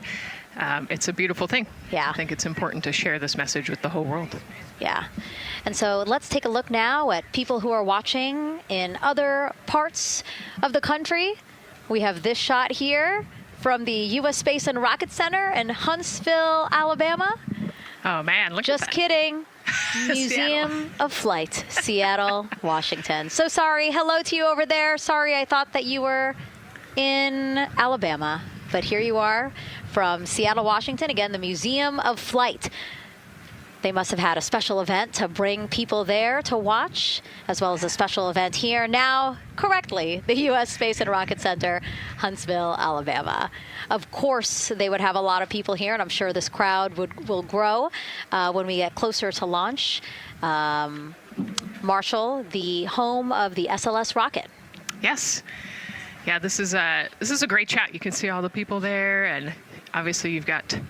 It's a beautiful thing. Yeah. I think it's important to share this message with the whole world. Yeah. And so let's take a look now at people who are watching in other parts of the country. We have this shot here from the U.S. Space and Rocket Center in Huntsville, Alabama. Oh, man, look at that. Just kidding. Museum of Flight, Seattle, Washington. So sorry. Hello to you over there. Sorry, I thought that you were in Alabama. But here you are from Seattle, Washington. Again, the Museum of Flight. They must have had a special event to bring people there to watch, as well as a special event here. Now, correctly, the U.S. Space and Rocket Center, Huntsville, Alabama. Of course, they would have a lot of people here, and I'm sure this crowd will grow when we get closer to launch. Marshall, the home of the SLS rocket. Yes. Yeah, this is a great shot. You can see all the people there, and obviously you've got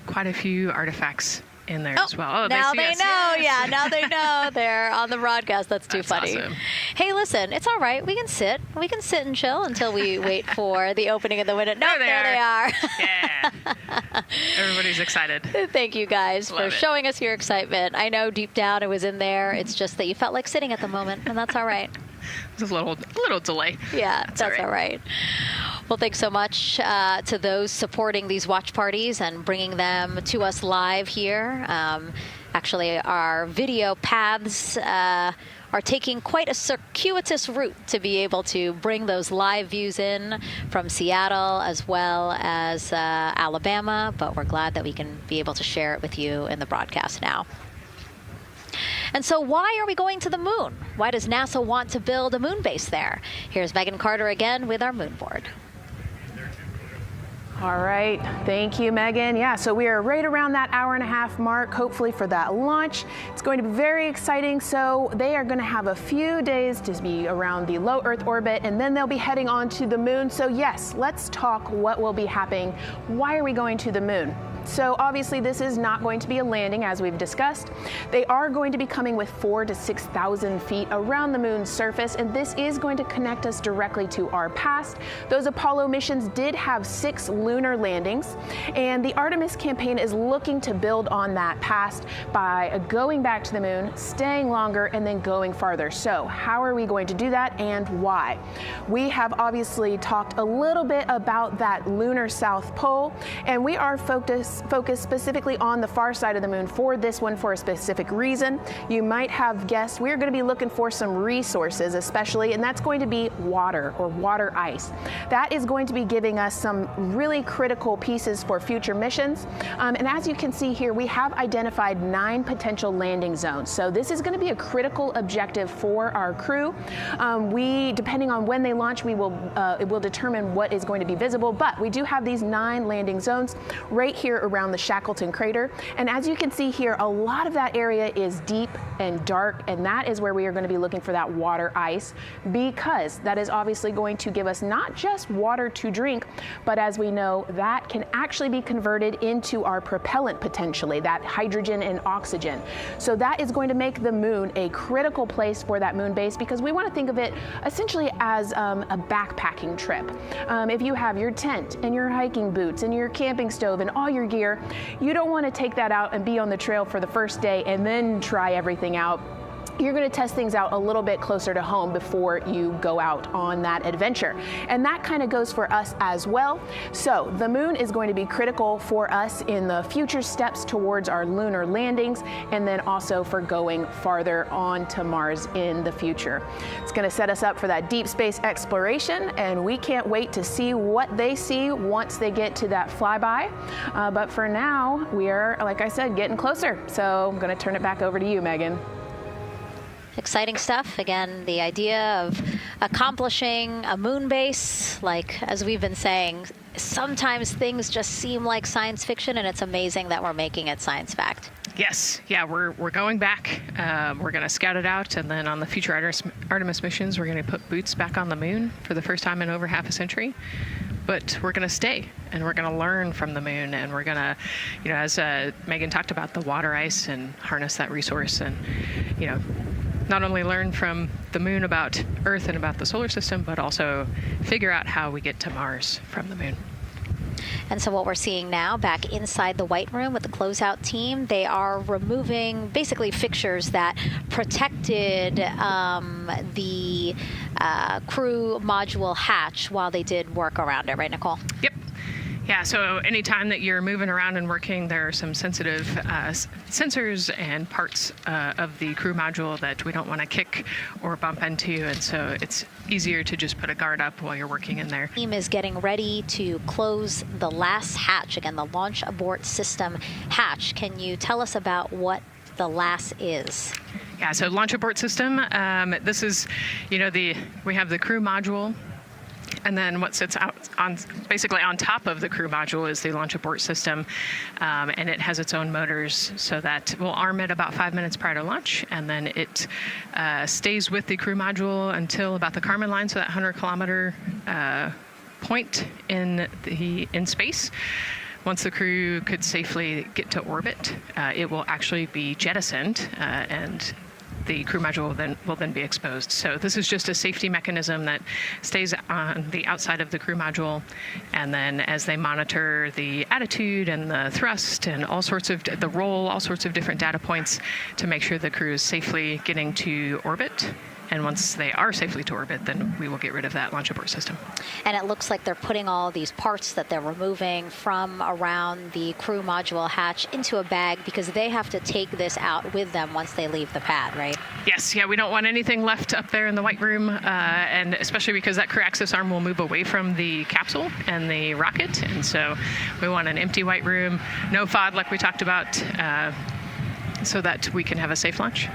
quite a few artifacts in there as well. Oh, now they know. Yes. Yeah, now they know. They're on the broadcast. That's too funny. Awesome. Hey, listen, it's all right. We can sit. We can sit and chill until we wait for the opening of the window. No, there they are. Yeah. Everybody's excited. Thank you guys for showing us your excitement. I know deep down it was in there. It's just that you felt like sitting at the moment, and that's all right. There's a little delay. Yeah, that's all right. Well, thanks so much to those supporting these watch parties and bringing them to us live here. Actually, our video paths are taking quite a circuitous route to be able to bring those live views in from Seattle as well as Alabama, but we're glad that we can be able to share it with you in the broadcast now. And so why are we going to the moon? Why does NASA want to build a moon base there? Here's Megan Carter again with our moon board. All right, thank you, Megan. Yeah, so we are right around that hour-and-a-half mark, hopefully for that launch. It's going to be very exciting. So they are going to have a few days to be around the low Earth orbit, and then they'll be heading on to the moon. So yes, let's talk what will be happening. Why are we going to the moon? So obviously this is not going to be a landing, as we've discussed. They are going to be coming with 4,000 to 6,000 feet around the moon's surface, and this is going to connect us directly to our past. Those Apollo missions did have 6 lunar landings, and the Artemis campaign is looking to build on that past by going back to the moon, staying longer, and then going farther. So how are we going to do that, and why? We have obviously talked a little bit about that lunar South Pole, and we are focused specifically on the far side of the moon for this one for a specific reason. You might have guessed we're going to be looking for some resources especially, and that's going to be water or water ice. That is going to be giving us some really critical pieces for future missions. And as you can see here, we have identified 9 potential landing zones. So this is going to be a critical objective for our crew. Depending on when they launch, it will determine what is going to be visible, but we do have these 9 landing zones right here around the Shackleton crater. And as you can see here, a lot of that area is deep and dark, and that is where we are going to be looking for that water ice, because that is obviously going to give us not just water to drink, but as we know, that can actually be converted into our propellant potentially, that hydrogen and oxygen. So that is going to make the moon a critical place for that moon base, because we want to think of it essentially as a backpacking trip. If you have your tent and your hiking boots and your camping stove and all your gear, you don't want to take that out and be on the trail for the first day and then try everything out you're going to test things out a little bit closer to home before you go out on that adventure. And that kind of goes for us as well. So the moon is going to be critical for us in the future steps towards our lunar landings, and then also for going farther on to Mars in the future. It's going to set us up for that deep space exploration, and we can't wait to see what they see once they get to that flyby. But for now, we are, like I said, getting closer. So I'm going to turn it back over to you, Megan. Exciting stuff. Again, the idea of accomplishing a moon base, like as we've been saying, sometimes things just seem like science fiction, and it's amazing that we're making it science fact. Yes, yeah, we're going back. We're going to scout it out, and then on the future Artemis missions, we're going to put boots back on the moon for the first time in over half a century. But we're going to stay, and we're going to learn from the moon, and we're going to, as Megan talked about, the water ice, and harness that resource, and, not only learn from the moon about Earth and about the solar system, but also figure out how we get to Mars from the moon. And so what we're seeing now back inside the White Room with the closeout team, they are removing basically fixtures that protected the crew module hatch while they did work around it, right, Nicole? Yep. Yeah, so anytime that you're moving around and working, there are some sensitive sensors and parts of the crew module that we don't want to kick or bump into, and so it's easier to just put a guard up while you're working in there. The team is getting ready to close the last hatch, again, the launch abort system hatch. Can you tell us about what the LAS is? Yeah, so launch abort system, this is, we have the crew module, and then what sits out basically on top of the crew module is the launch abort system, and it has its own motors, so that we'll arm it about 5 minutes prior to launch, and then it stays with the crew module until about the Kármán line, so that 100-kilometer point in space. Once the crew could safely get to orbit, it will actually be jettisoned, and the crew module will then be exposed. So this is just a safety mechanism that stays on the outside of the crew module, and then as they monitor the attitude and the thrust and all sorts of the roll, all sorts of different data points to make sure the crew is safely getting to orbit. And once they are safely to orbit, then we will get rid of that launch abort system. And it looks like they're putting all these parts that they're removing from around the crew module hatch into a bag, because they have to take this out with them once they leave the pad, right? Yes, yeah, we don't want anything left up there in the White Room, and especially because that crew access arm will move away from the capsule and the rocket, and so we want an empty White Room, no FOD like we talked about, so that we can have a safe launch.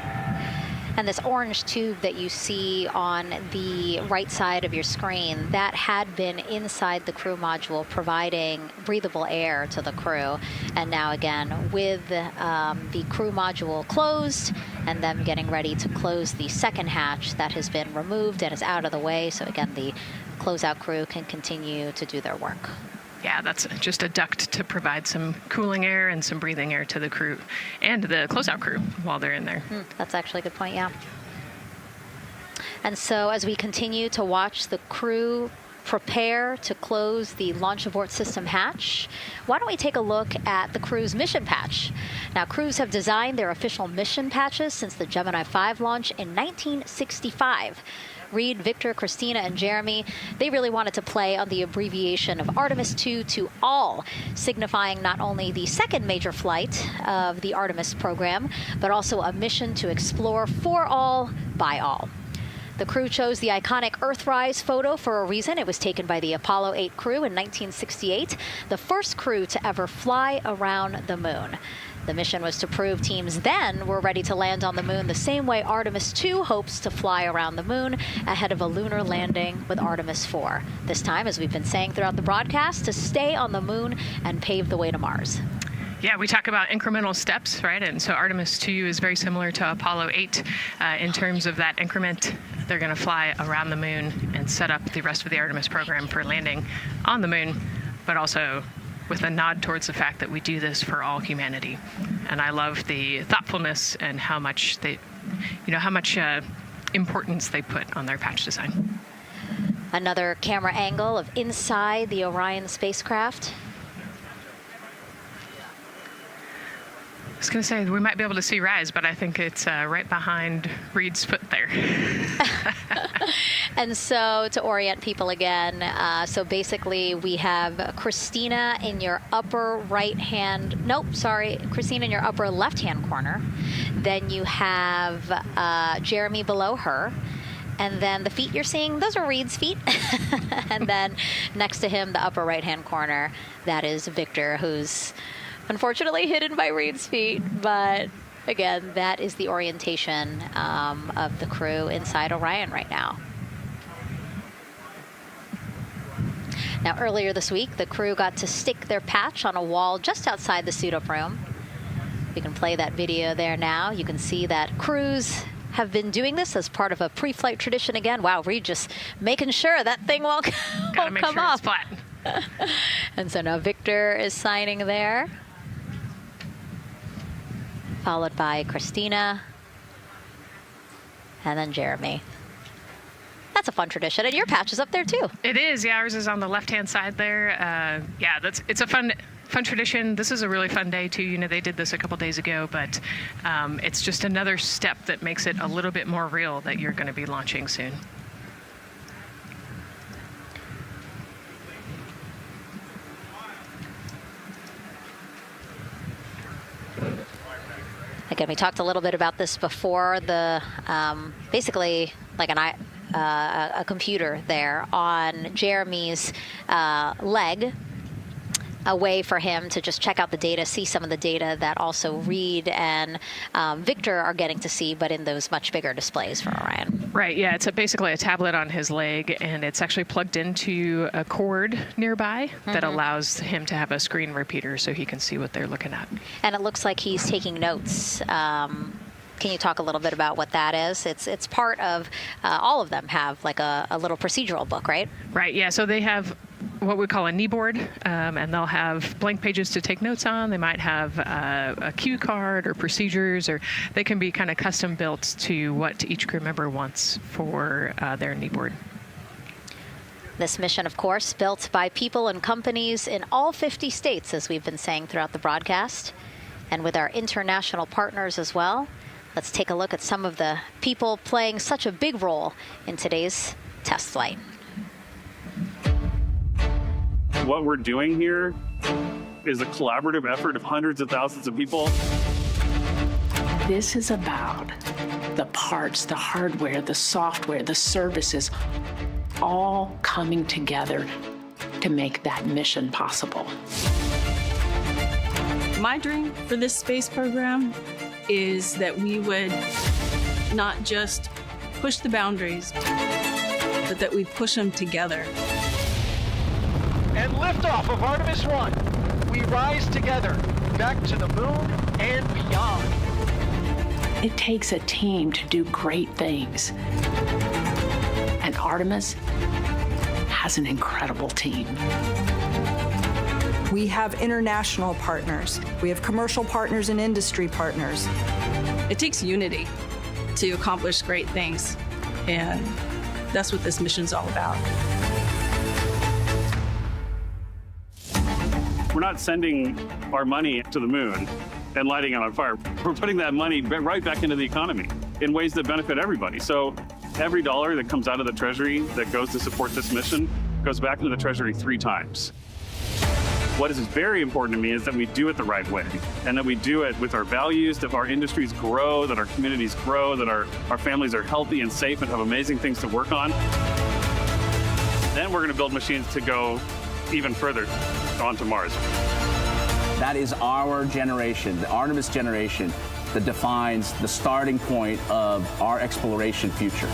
And this orange tube that you see on the right side of your screen, that had been inside the crew module providing breathable air to the crew. And now again, with the crew module closed and them getting ready to close the second hatch that has been removed and is out of the way. So again, the closeout crew can continue to do their work. Yeah, that's just a duct to provide some cooling air and some breathing air to the crew and the closeout crew while they're in there. That's actually a good point, yeah. And so as we continue to watch the crew prepare to close the launch abort system hatch, why don't we take a look at the crew's mission patch? Now, crews have designed their official mission patches since the Gemini 5 launch in 1965. Reed, Victor, Christina, and Jeremy, they really wanted to play on the abbreviation of Artemis II to all, signifying not only the second major flight of the Artemis program, but also a mission to explore for all, by all. The crew chose the iconic Earthrise photo for a reason. It was taken by the Apollo 8 crew in 1968, the first crew to ever fly around the moon. The mission was to prove teams then were ready to land on the moon the same way Artemis II hopes to fly around the moon ahead of a lunar landing with Artemis 4. This time, as we've been saying throughout the broadcast, to stay on the moon and pave the way to Mars. Yeah, we talk about incremental steps, right? And so Artemis II is very similar to Apollo 8 in terms of that increment. They're going to fly around the moon and set up the rest of the Artemis program for landing on the moon, but also with a nod towards the fact that we do this for all humanity. And I love the thoughtfulness and how much importance they put on their patch design. Another camera angle of inside the Orion spacecraft. was going to say, we might be able to see Rise, but I think it's right behind Reed's foot there. And so to orient people again, so basically we have Christina in your upper right-hand, Christina in your upper left-hand corner. Then you have Jeremy below her. And then the feet you're seeing, those are Reed's feet. And then next to him, the upper right-hand corner, that is Victor, who's unfortunately hidden by Reed's feet. But again, that is the orientation of the crew inside Orion right now. Now, earlier this week, the crew got to stick their patch on a wall just outside the suit-up room. You can play that video there now. You can see that crews have been doing this as part of a pre-flight tradition again. Wow, Reed just making sure that thing won't come off. It's flat. And so now Victor is signing there, followed by Christina, and then Jeremy. That's a fun tradition, and your patch is up there too. It is, yeah, ours is on the left-hand side there. It's a fun tradition. This is a really fun day too. You know, they did this a couple days ago, but it's just another step that makes it a little bit more real that you're going to be launching soon. Again, we talked a little bit about this before. The basically like a computer there on Jeremy's leg, a way for him to just check out the data, see some of the data that also Reed and Victor are getting to see, but in those much bigger displays for Orion. Right, yeah, it's basically a tablet on his leg, and it's actually plugged into a cord nearby that allows him to have a screen repeater so he can see what they're looking at. And it looks like he's taking notes. Can you talk a little bit about what that is? It's part of, all of them have like a little procedural book, right? Right, yeah, so they have what we call a knee board, and they'll have blank pages to take notes on. They might have a cue card or procedures, or they can be kind of custom built to what each crew member wants for their knee board. This mission, of course, built by people and companies in all 50 states, as we've been saying throughout the broadcast, and with our international partners as well. Let's take a look at some of the people playing such a big role in today's test flight. What we're doing here is a collaborative effort of hundreds of thousands of people. This is about the parts, the hardware, the software, the services, all coming together to make that mission possible. My dream for this space program is that we would not just push the boundaries, but that we push them together. And liftoff of Artemis 1. We rise together, back to the moon and beyond. It takes a team to do great things. And Artemis has an incredible team. We have international partners. We have commercial partners and industry partners. It takes unity to accomplish great things, and that's what this mission's all about. We're not sending our money to the moon and lighting it on fire. We're putting that money right back into the economy in ways that benefit everybody. So every dollar that comes out of the Treasury that goes to support this mission goes back into the Treasury 3 times. What is very important to me is that we do it the right way, and that we do it with our values, that our industries grow, that our communities grow, that our families are healthy and safe and have amazing things to work on. Then we're going to build machines to go even further onto Mars. That is our generation, the Artemis generation, that defines the starting point of our exploration future.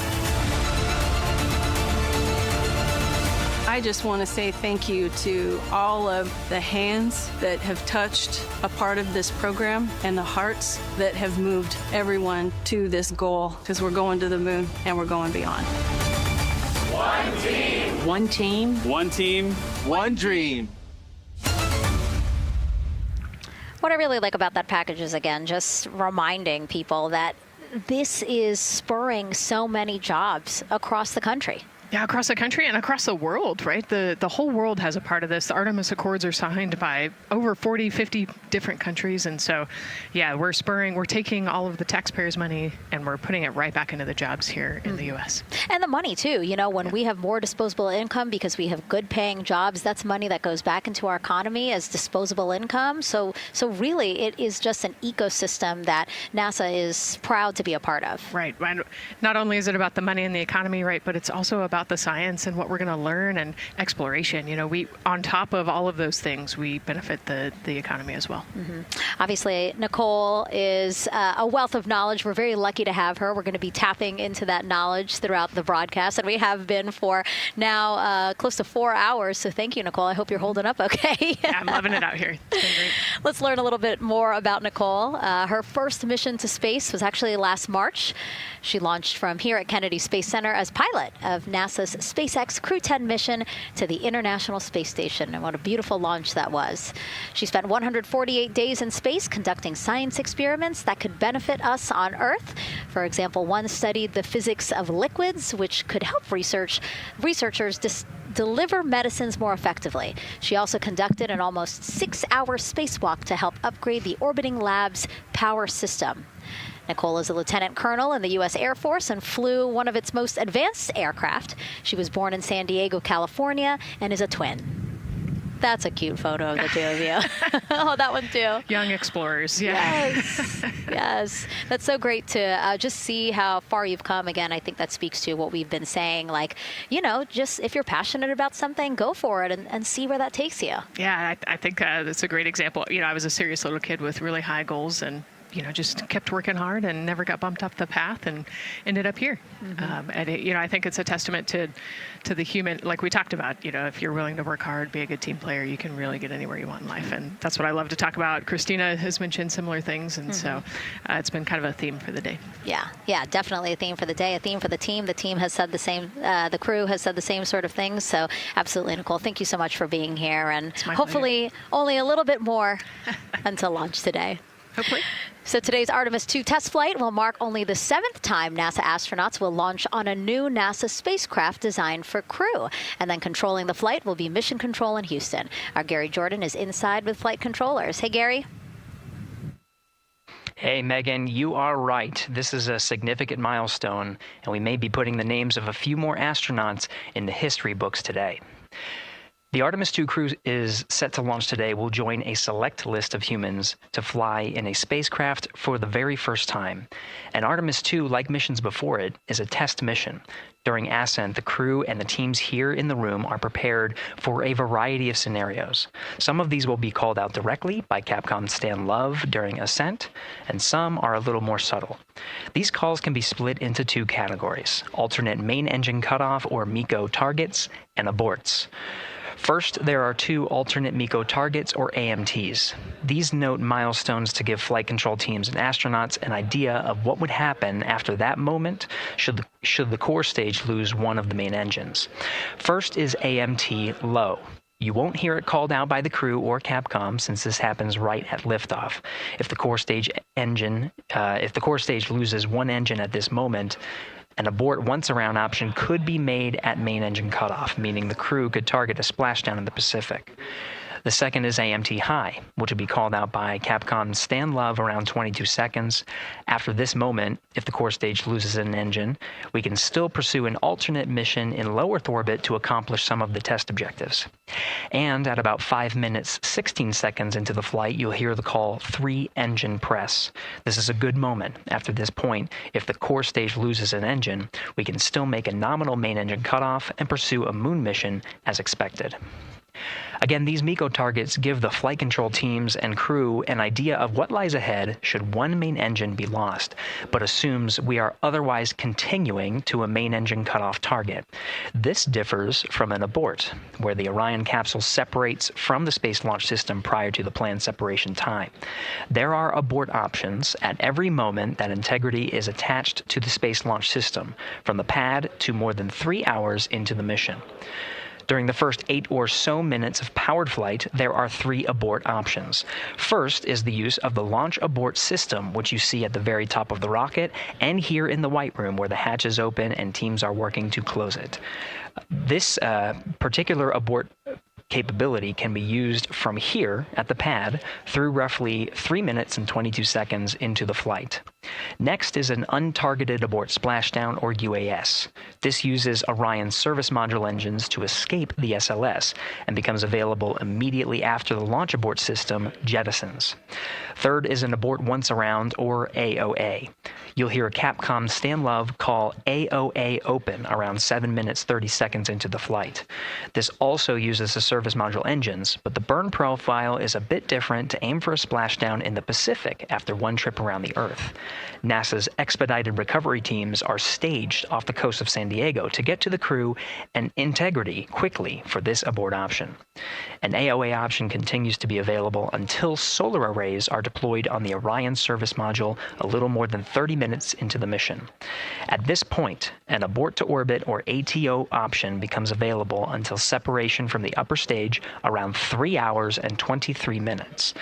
I just want to say thank you to all of the hands that have touched a part of this program and the hearts that have moved everyone to this goal, because we're going to the moon and we're going beyond. One team. One team. One team. One dream. What I really like about that package is, again, just reminding people that this is spurring so many jobs across the country. Yeah, across the country and across the world, right? The whole world has a part of this. The Artemis Accords are signed by over 40, 50 different countries. And so, yeah, we're taking all of the taxpayers' money and we're putting it right back into the jobs here in the U.S. And the money, too. You know, when we have more disposable income because we have good paying jobs, that's money that goes back into our economy as disposable income. So really, it is just an ecosystem that NASA is proud to be a part of. Right. And not only is it about the money and the economy, right, but it's also about the science and what we're going to learn and exploration. You know, we, on top of all of those things, we benefit the economy as well. Obviously, Nicole is a wealth of knowledge. We're very lucky to have her. We're going to be tapping into that knowledge throughout the broadcast, and we have been for now close to 4 hours. So thank you, Nicole. I hope you're holding up okay. Yeah, I'm loving it out here. It's been great. Let's learn a little bit more about Nicole. Her first mission to space was actually last March. She launched from here at Kennedy Space Center as pilot of NASA's SpaceX Crew 10 mission to the International Space Station. And what a beautiful launch that was. She spent 148 days in space conducting science experiments that could benefit us on Earth. For example, one studied the physics of liquids, which could help researchers deliver medicines more effectively. She also conducted an almost 6-hour spacewalk to help upgrade the orbiting lab's power system. Nicole is a lieutenant colonel in the U.S. Air Force and flew one of its most advanced aircraft. She was born in San Diego, California, and is a twin. That's a cute photo of the two of you. Oh, that one too. Young explorers, yeah. Yes, yes. That's so great to just see how far you've come. Again, I think that speaks to what we've been saying. Like, you know, just if you're passionate about something, go for it and see where that takes you. Yeah, I think that's a great example. You know, I was a serious little kid with really high goals and, you know, just kept working hard and never got bumped up the path and ended up here. And, you know, I think it's a testament to the human, like we talked about, you know, if you're willing to work hard, be a good team player, you can really get anywhere you want in life. And that's what I love to talk about. Christina has mentioned similar things. And so it's been kind of a theme for the day. Yeah, definitely a theme for the day, a theme for the team. The team has said the same, the crew has said the same sort of things. So absolutely, Nicole, thank you so much for being here. And hopefully only a little bit more until launch today. Hopefully. So today's Artemis II test flight will mark only the 7th time NASA astronauts will launch on a new NASA spacecraft designed for crew. And then controlling the flight will be Mission Control in Houston. Our Gary Jordan is inside with flight controllers. Hey, Gary. Hey, Megan, you are right. This is a significant milestone, and we may be putting the names of a few more astronauts in the history books today. The Artemis II crew is set to launch today will join a select list of humans to fly in a spacecraft for the very first time. And Artemis II, like missions before it, is a test mission. During Ascent, the crew and the teams here in the room are prepared for a variety of scenarios. Some of these will be called out directly by Capcom Stan Love during Ascent, and some are a little more subtle. These calls can be split into two categories: alternate main engine cutoff or MECO targets and aborts. First, there are 2 alternate MECO targets, or AMTs. These note milestones to give flight control teams and astronauts an idea of what would happen after that moment should the core stage lose one of the main engines. First is AMT low. You won't hear it called out by the crew or Capcom since this happens right at liftoff. If the core stage loses one engine at this moment, an abort once around option could be made at main engine cutoff, meaning the crew could target a splashdown in the Pacific. The second is AMT high, which will be called out by Capcom's Stan Love around 22 seconds. After this moment, if the core stage loses an engine, we can still pursue an alternate mission in low Earth orbit to accomplish some of the test objectives. And at about 5 minutes, 16 seconds into the flight, you'll hear the call 3-engine press. This is a good moment. After this point, if the core stage loses an engine, we can still make a nominal main engine cutoff and pursue a moon mission as expected. Again, these MECO targets give the flight control teams and crew an idea of what lies ahead should one main engine be lost, but assumes we are otherwise continuing to a main engine cutoff target. This differs from an abort, where the Orion capsule separates from the Space Launch System prior to the planned separation time. There are abort options at every moment that integrity is attached to the Space Launch System, from the pad to more than 3 hours into the mission. During the first 8 or so minutes of powered flight, there are 3 abort options. First is the use of the launch abort system, which you see at the very top of the rocket and here in the White Room where the hatch is open and teams are working to close it. This particular abort capability can be used from here at the pad through roughly 3 minutes and 22 seconds into the flight. Next is an untargeted abort splashdown, or UAS. This uses Orion's service module engines to escape the SLS and becomes available immediately after the launch abort system jettisons. Third is an abort once around, or AOA. You'll hear Capcom Stan Love call AOA open around 7 minutes 30 seconds into the flight. This also uses the service module engines, but the burn profile is a bit different to aim for a splashdown in the Pacific after one trip around the Earth. NASA's expedited recovery teams are staged off the coast of San Diego to get to the crew and integrity quickly for this abort option. An AOA option continues to be available until solar arrays are deployed on the Orion service module a little more than 30 minutes into the mission. At this point, an abort to orbit, or ATO option, becomes available until separation from the upper stage around 3 hours and 23 minutes.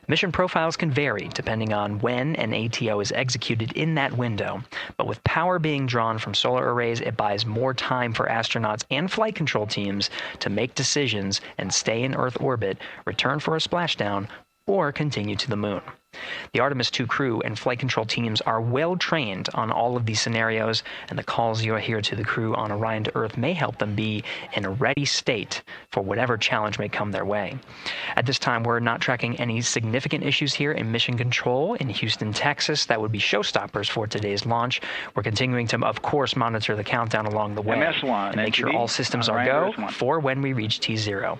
Mission profiles can vary depending on when an ATO is executed in that window, but with power being drawn from solar arrays, it buys more time for astronauts and flight control teams to make decisions and stay in Earth orbit, return for a splashdown, or continue to the moon. The Artemis II crew and flight control teams are well trained on all of these scenarios, and the calls you'll hear to the crew on Orion to Earth may help them be in a ready state for whatever challenge may come their way. At this time, we're not tracking any significant issues here in mission control in Houston, Texas. That would be showstoppers for today's launch. We're continuing to, of course, monitor the countdown along the way MS1, and make sure all systems are go for when we reach T0.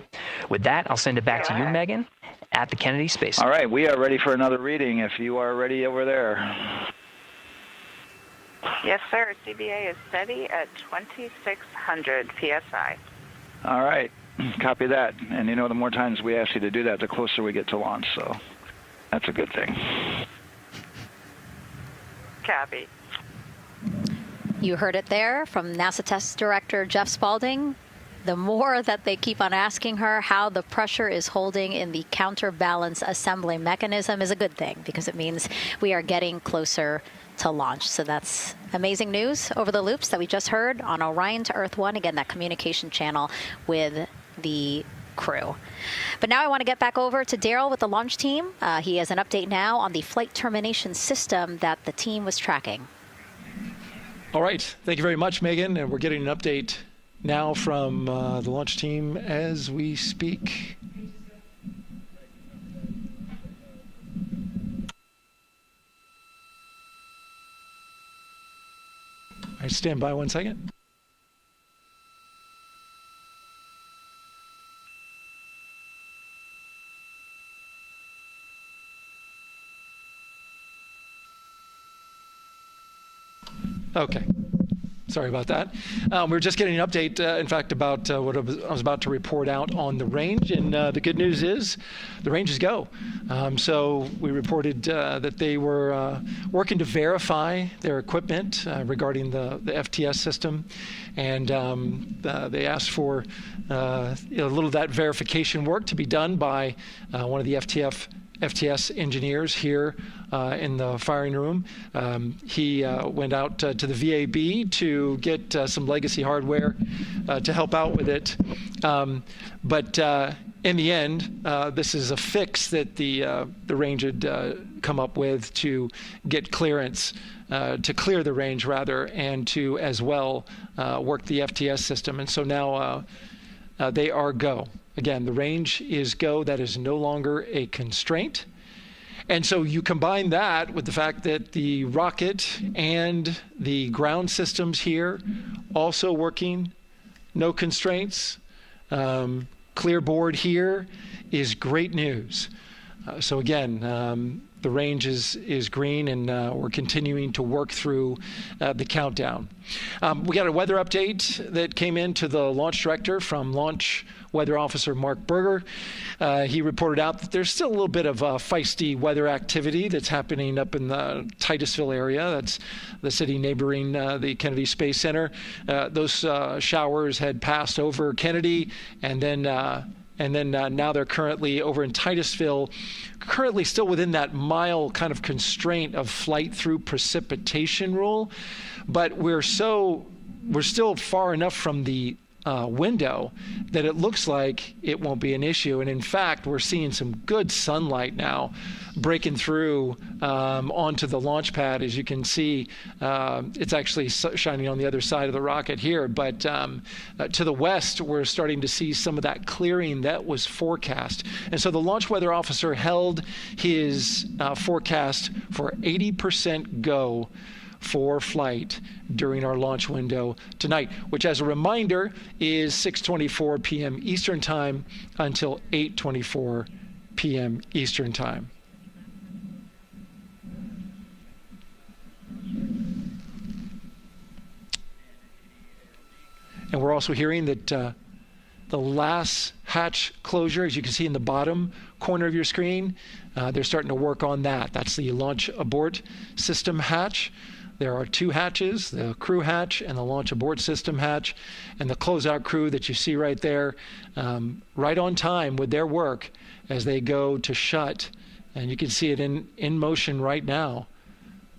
With that, I'll send it back to you, Megan, at the Kennedy Space Center. All right, we are ready for another reading if you are ready over there. Yes, sir. CBA is steady at 2,600 PSI. All right, copy that. And you know, the more times we ask you to do that, the closer we get to launch, so that's a good thing. Copy. You heard it there from NASA Test Director Jeff Spaulding. The more that they keep on asking her how the pressure is holding in the counterbalance assembly mechanism is a good thing, because it means we are getting closer to launch. So that's amazing news over the loops that we just heard on Orion to Earth 1. Again, that communication channel with the crew. But now I want to get back over to Daryl with the launch team. He has an update now on the flight termination system that the team was tracking. All right. Thank you very much, Megan. And we're getting an update now from the launch team as we speak. All right, stand by 1 second. Okay. Sorry about that. We're just getting an update, in fact, about what I was about to report out on the range. And the good news is the range is go. So we reported that they were working to verify their equipment regarding the FTS system. And they asked for a little of that verification work to be done by one of the FTS engineers here in the firing room. He went out to the VAB to get some legacy hardware to help out with it. But in the end, this is a fix that the range had come up with to get clearance, to clear the range rather, and to as well work the FTS system. And so now they are go. Again, the range is go. That is no longer a constraint. And so you combine that with the fact that the rocket and the ground systems here also working, no constraints. Clear board here is great news. So again, the range is green, and we're continuing to work through the countdown. We got a weather update that came in to the launch director from Launch Weather Officer Mark Berger. He reported out that there's still a little bit of feisty weather activity that's happening up in the Titusville area. That's the city neighboring the Kennedy Space Center. Those showers had passed over Kennedy, and then now they're currently over in Titusville, currently still within that mile kind of constraint of flight through precipitation rule. But we're still far enough from the window that it looks like it won't be an issue. And in fact, we're seeing some good sunlight now breaking through onto the launch pad. As you can see, it's actually shining on the other side of the rocket here. But to the west, we're starting to see some of that clearing that was forecast. And so the launch weather officer held his forecast for 80% go for flight during our launch window tonight, which, as a reminder, is 6:24 p.m. Eastern Time until 8:24 p.m. Eastern Time. And we're also hearing that the last hatch closure, as you can see in the bottom corner of your screen, they're starting to work on that. That's the launch abort system hatch. There are two hatches, the crew hatch and the launch abort system hatch, and the closeout crew that you see right there, right on time with their work as they go to shut. And you can see it in motion right now,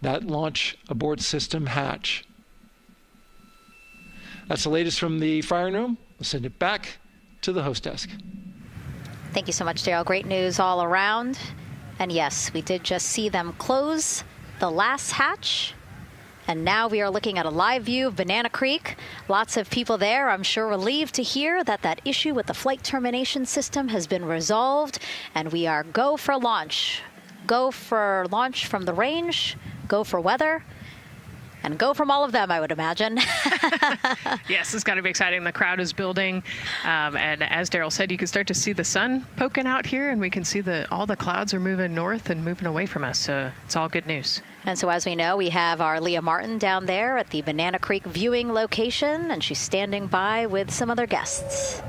that launch abort system hatch. That's the latest from the firing room. We'll send it back to the host desk. Thank you so much, Daryl. Great news all around. And yes, we did just see them close the last hatch. And now we are looking at a live view of Banana Creek. Lots of people there, I'm sure, relieved to hear that issue with the flight termination system has been resolved. And we are go for launch. Go for launch from the range, go for weather, and go from all of them, I would imagine. Yes, it's got to be exciting. The crowd is building. And as Daryl said, you can start to see the sun poking out here, and we can see all the clouds are moving north and moving away from us. So it's all good news. And so as we know, we have our Leah Martin down there at the Banana Creek viewing location, and she's standing by with some other guests.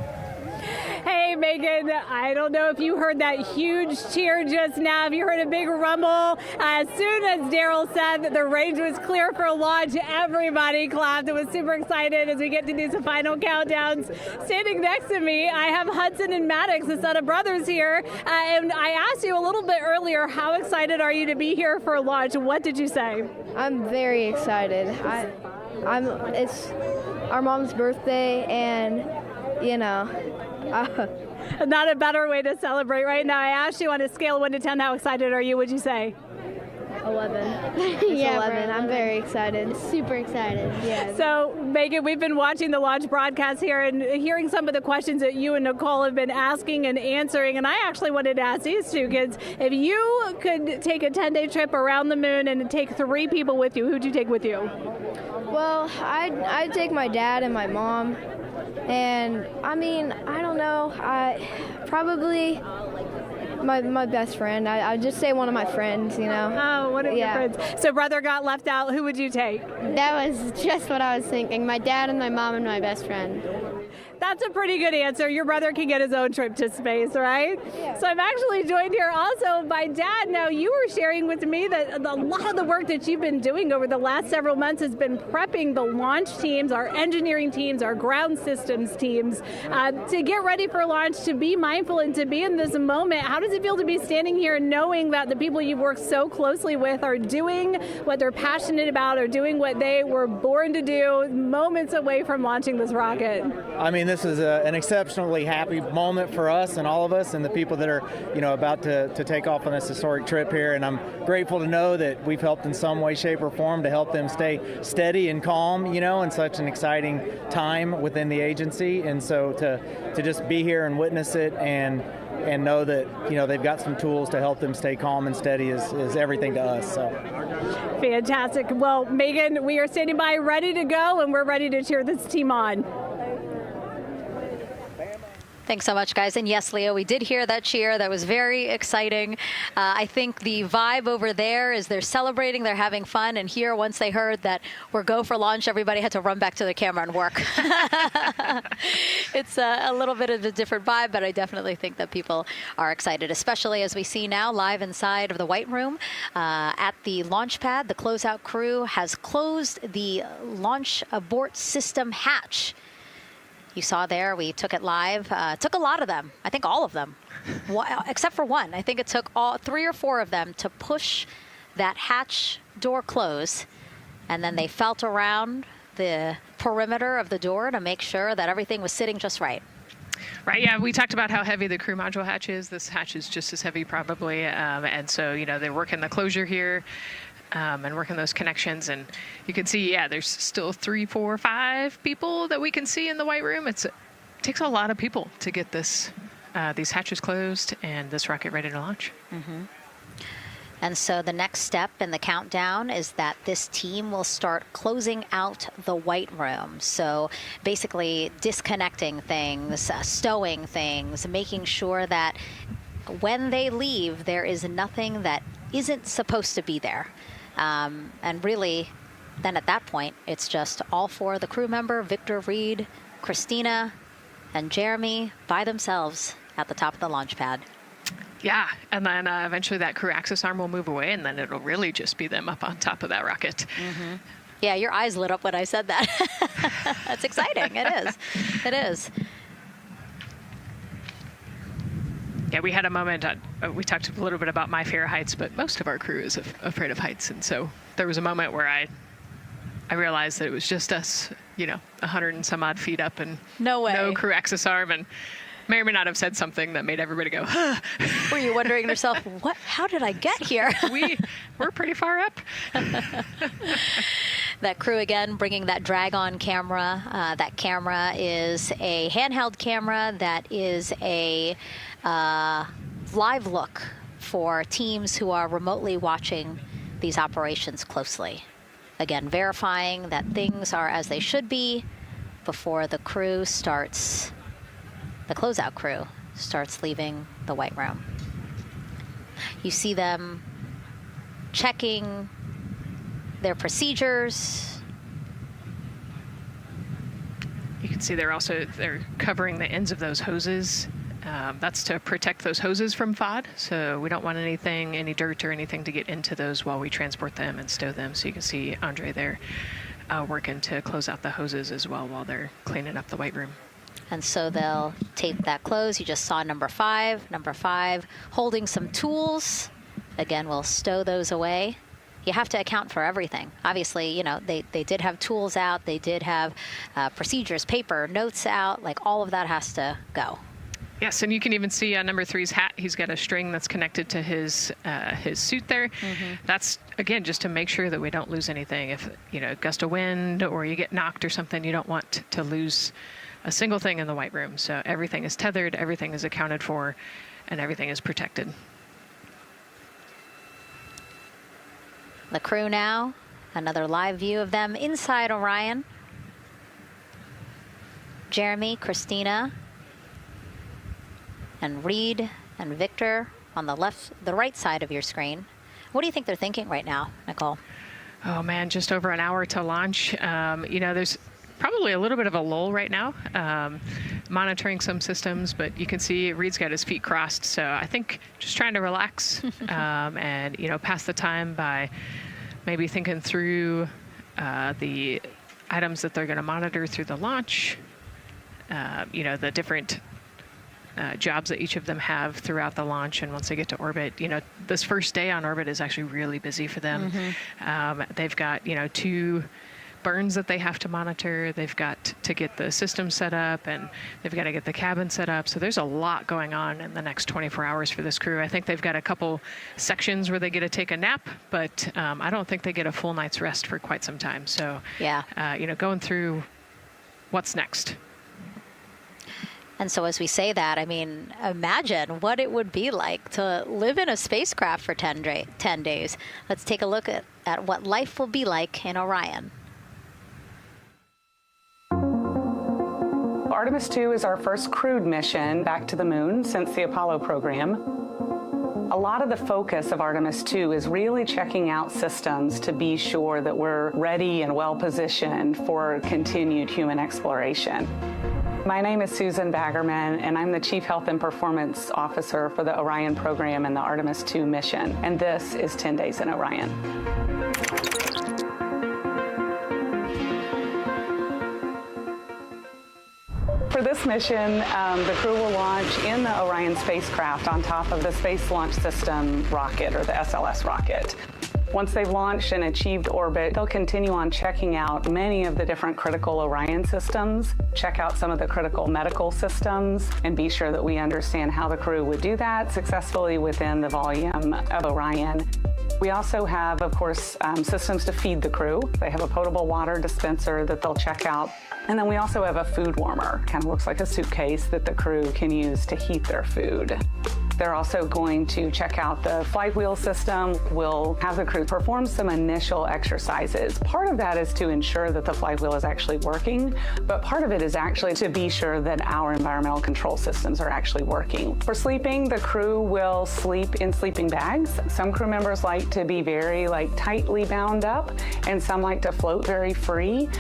Hey, Megan, I don't know if you heard that huge cheer just now. Have you heard a big rumble? As soon as Daryl said that the range was clear for launch, everybody clapped. It was super excited as we get to do some final countdowns. Standing next to me, I have Hudson and Maddox, the son of brothers here. And I asked you a little bit earlier, how excited are you to be here for launch? What did you say? I'm very excited. It's our mom's birthday, and, you know, not a better way to celebrate right now. I asked you on a scale of 1 to 10, how excited are you? Would you say? 11. Yeah, 11. I'm very excited. Super excited. Yeah. So, Megan, we've been watching the launch broadcast here and hearing some of the questions that you and Nicole have been asking and answering. And I actually wanted to ask these two kids, if you could take a 10-day trip around the moon and take 3 people with you, who'd you take with you? Well, I'd take my dad and my mom. And I mean, I don't know. Probably my best friend. I'd just say one of my friends, you know. Oh, one of your friends. So brother got left out. Who would you take? That was just what I was thinking. My dad and my mom and my best friend. That's a pretty good answer. Your brother can get his own trip to space, right? Yeah. So I'm actually joined here also by Dad. Now, you were sharing with me that a lot of the work that you've been doing over the last several months has been prepping the launch teams, our engineering teams, our ground systems teams to get ready for launch, to be mindful and to be in this moment. How does it feel to be standing here knowing that the people you've worked so closely with are doing what they're passionate about, or doing what they were born to do, moments away from launching this rocket? I mean, this is an exceptionally happy moment for us and all of us and the people that are, about to take off on this historic trip here. And I'm grateful to know that we've helped in some way, shape, or form to help them stay steady and calm, in such an exciting time within the agency. And so to just be here and witness it and know that, they've got some tools to help them stay calm and steady is everything to us. So. Fantastic. Well, Megan, we are standing by ready to go, and we're ready to cheer this team on. Thanks so much, guys. And yes, Leo, we did hear that cheer. That was very exciting. I think the vibe over there is they're celebrating, they're having fun. And here, once they heard that we're go for launch, everybody had to run back to the camera and work. It's a little bit of a different vibe, but I definitely think that people are excited, especially as we see now live inside of the White Room at the launch pad. The closeout crew has closed the launch abort system hatch. You saw there, we took it live. Took a lot of them. I think all of them, except for one. I think it took all 3 or 4 of them to push that hatch door close. And then they felt around the perimeter of the door to make sure that everything was sitting just right. Right, yeah, we talked about how heavy the crew module hatch is. This hatch is just as heavy probably. And so, you know, they're working the closure here. And working those connections, and you can see, yeah, there's still 3, 4, 5 people that we can see in the White Room. It takes a lot of people to get this these hatches closed and this rocket ready to launch. Mm-hmm. And so the next step in the countdown is that this team will start closing out the White Room. So basically disconnecting things, stowing things, making sure that when they leave, there is nothing that isn't supposed to be there. And really, then at that point, it's just all 4 of the crew member, Victor, Reed, Christina, and Jeremy by themselves at the top of the launch pad. Yeah, and then eventually that crew access arm will move away, and then it'll really just be them up on top of that rocket. Mm-hmm. Yeah, your eyes lit up when I said that. That's exciting. It is. It is. Yeah, we had a moment, we talked a little bit about my fear of heights, but most of our crew is afraid of heights. And so there was a moment where I realized that it was just us, you know, 100 and some odd feet up and no way, no crew access arm, and may or may not have said something that made everybody go, huh. Were you wondering to yourself, what? How did I get here? We're pretty far up. That crew, again, bringing that drag-on camera. That camera is a handheld camera that is a live look for teams who are remotely watching these operations closely. Again, verifying that things are as they should be before the crew starts, the closeout crew starts leaving the White Room. You see them checking their procedures. You can see they're covering the ends of those hoses. That's to protect those hoses from FOD. So we don't want any dirt or anything to get into those while we transport them and stow them. So you can see Andre there working to close out the hoses as well while they're cleaning up the White Room. And so they'll tape that close. You just saw number 5. Number 5 holding some tools. Again, we'll stow those away. You have to account for everything. Obviously, you know, they did have tools out. They did have procedures, paper, notes out. Like, all of that has to go. Yes, and you can even see on number 3's hat, he's got a string that's connected to his suit there. Mm-hmm. That's, again, just to make sure that we don't lose anything. If, you know, gust of wind or you get knocked or something, you don't want to lose a single thing in the White Room. So everything is tethered, everything is accounted for, and everything is protected. The crew now, another live view of them inside Orion. Jeremy, Christina, and Reed and Victor on the right side of your screen. What do you think they're thinking right now, Nicole? Oh man, just over an hour to launch. You know, there's probably a little bit of a lull right now, monitoring some systems, but you can see Reed's got his feet crossed. So I think just trying to relax and, you know, pass the time by maybe thinking through the items that they're going to monitor through the launch, you know, the different jobs that each of them have throughout the launch. And once they get to orbit, you know, this first day on orbit is actually really busy for them. Mm-hmm. They've got, you know, 2 burns that they have to monitor. They've got to get the system set up, and they've got to get the cabin set up. So there's a lot going on in the next 24 hours for this crew. I think they've got a couple sections where they get to take a nap, but I don't think they get a full night's rest for quite some time. So, yeah, you know, going through what's next. And so as we say that, I mean, imagine what it would be like to live in a spacecraft for 10 days. Let's take a look at what life will be like in Orion. Artemis II is our first crewed mission back to the moon since the Apollo program. A lot of the focus of Artemis II is really checking out systems to be sure that we're ready and well positioned for continued human exploration. My name is Susan Baggerman, and I'm the Chief Health and Performance Officer for the Orion program and the Artemis II mission. And this is 10 Days in Orion. For this mission, the crew will launch in the Orion spacecraft on top of the Space Launch System rocket, or the SLS rocket. Once they've launched and achieved orbit, they'll continue on checking out many of the different critical Orion systems, check out some of the critical medical systems, and be sure that we understand how the crew would do that successfully within the volume of Orion. We also have, of course, systems to feed the crew. They have a potable water dispenser that they'll check out. And then we also have a food warmer, kind of looks like a suitcase that the crew can use to heat their food. They're also going to check out the flight wheel system. We'll have the crew perform some initial exercises. Part of that is to ensure that the flight wheel is actually working, but part of it is actually to be sure that our environmental control systems are actually working. For sleeping, the crew will sleep in sleeping bags. Some crew members like to be very tightly bound up, and some like to float very free.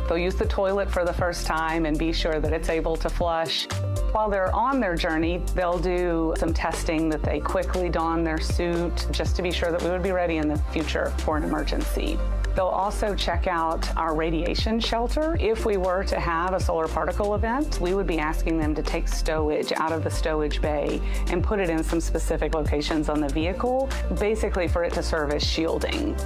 They'll use the toilet for the first time and be sure that it's able to flush. While they're on their journey, they'll do some testing that they quickly don their suit just to be sure that we would be ready in the future for an emergency. They'll also check out our radiation shelter. If we were to have a solar particle event, we would be asking them to take stowage out of the stowage bay and put it in some specific locations on the vehicle, basically for it to serve as shielding.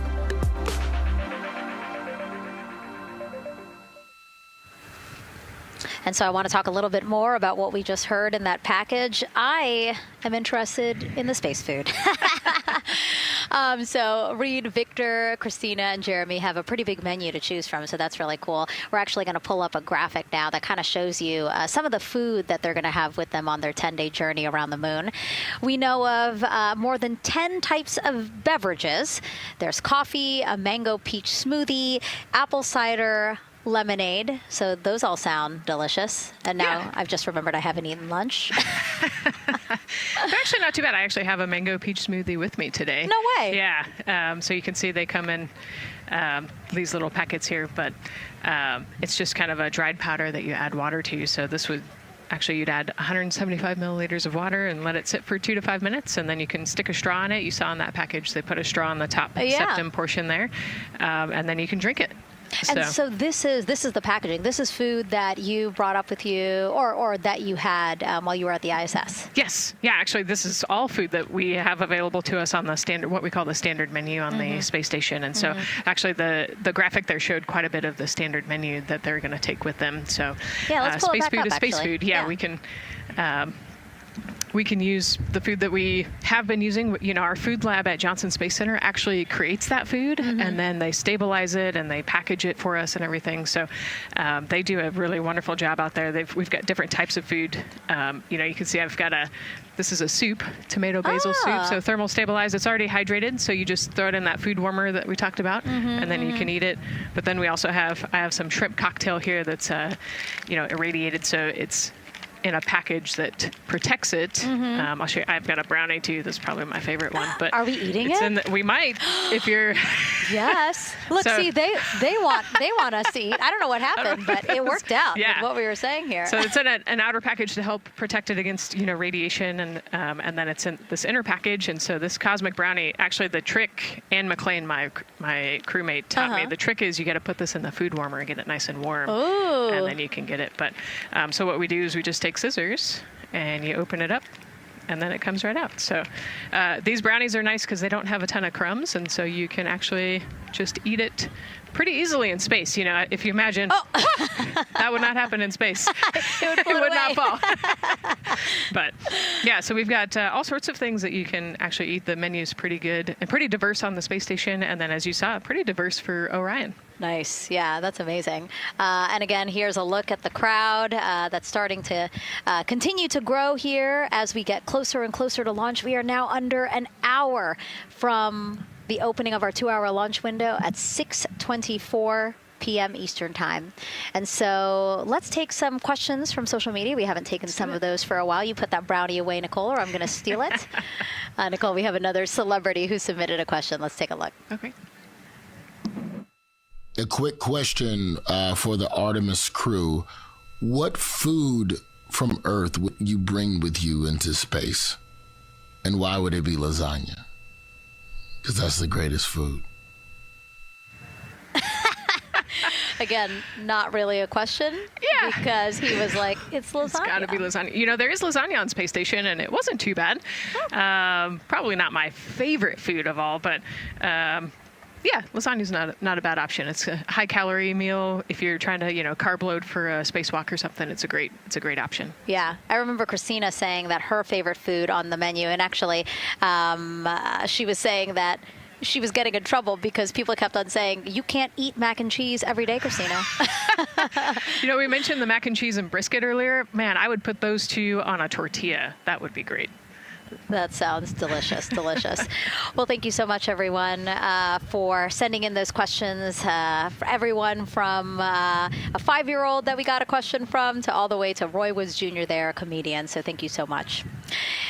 And so I want to talk a little bit more about what we just heard in that package. I am interested in the space food. So Reed, Victor, Christina, and Jeremy have a pretty big menu to choose from, so that's really cool. We're actually going to pull up a graphic now that kind of shows you some of the food that they're going to have with them on their 10-day journey around the moon. We know of more than 10 types of beverages. There's coffee, a mango peach smoothie, apple cider, lemonade. So those all sound delicious. And now I've just remembered I haven't eaten lunch. They're actually not too bad. I actually have a mango peach smoothie with me today. No way. Yeah. So you can see they come in these little packets here, but it's just kind of a dried powder that you add water to. So this would actually, you'd add 175 milliliters of water and let it sit for 2 to 5 minutes, and then you can stick a straw in it. You saw in that package they put a straw on the top septum portion there, and then you can drink it. And so this is the packaging. This is food that you brought up with you, or that you had while you were at the ISS. Yes. Yeah. Actually, this is all food that we have available to us on the standard, what we call the standard menu on the space station. And so, actually, the graphic there showed quite a bit of the standard menu that they're going to take with them. So, let's pull space it back food up, is space actually. food. Yeah. We can use the food that we have been using. You know, our food lab at Johnson Space Center actually creates that food, and then they stabilize it and they package it for us and everything. So they do a really wonderful job out there. We've got different types of food. You know, you can see I've got this is a soup, tomato basil soup. So thermal stabilized. It's already hydrated. So you just throw it in that food warmer that we talked about, and then you can eat it. But then we also I have some shrimp cocktail here that's, irradiated. So it's in a package that protects it. I'll show you. I've got a brownie too. That's probably my favorite one. But are we eating it? We might, if you're. Yes. Look, see, they want us to eat. I don't know what happened, but it worked out with what we were saying here. So it's in an outer package to help protect it against radiation, and then it's in this inner package. And so this cosmic brownie, actually, the trick, Ann McLean, my crewmate, taught me. The trick is you got to put this in the food warmer and get it nice and warm, and then you can get it. But so what we do is we just take scissors and you open it up, and then it comes right out. So these brownies are nice because they don't have a ton of crumbs, and so you can actually just eat it pretty easily in space. You know, if you imagine, that would not happen in space. It would not fall. But yeah, so we've got all sorts of things that you can actually eat. The menu's pretty good and pretty diverse on the space station, and then as you saw, pretty diverse for Orion. Nice. Yeah, that's amazing. And again, here's a look at the crowd that's starting to continue to grow here as we get closer and closer to launch. We are now under an hour from the opening of our 2-hour launch window at 6:24 p.m. Eastern Time. And so let's take some questions from social media. We haven't taken some of those for a while. You put that brownie away, Nicole, or I'm going to steal it. Nicole, we have another celebrity who submitted a question. Let's take a look. Okay. A quick question for the Artemis crew. What food from Earth would you bring with you into space? And why would it be lasagna? Because that's the greatest food. Again, not really a question. Yeah. Because he was like, it's lasagna. It's got to be lasagna. You know, there is lasagna on Space Station, and it wasn't too bad. Probably not my favorite food of all, but yeah, lasagna's not a bad option. It's a high-calorie meal. If you're trying to, carb load for a spacewalk or something, it's a great option. Yeah, I remember Christina saying that her favorite food on the menu, and actually, she was saying that she was getting in trouble because people kept on saying, you can't eat mac and cheese every day, Christina. We mentioned the mac and cheese and brisket earlier. Man, I would put those two on a tortilla. That would be great. That sounds delicious, delicious. Well, thank you so much, everyone, for sending in those questions. For everyone from a 5-year-old that we got a question from to all the way to Roy Woods Jr. there, a comedian. So thank you so much.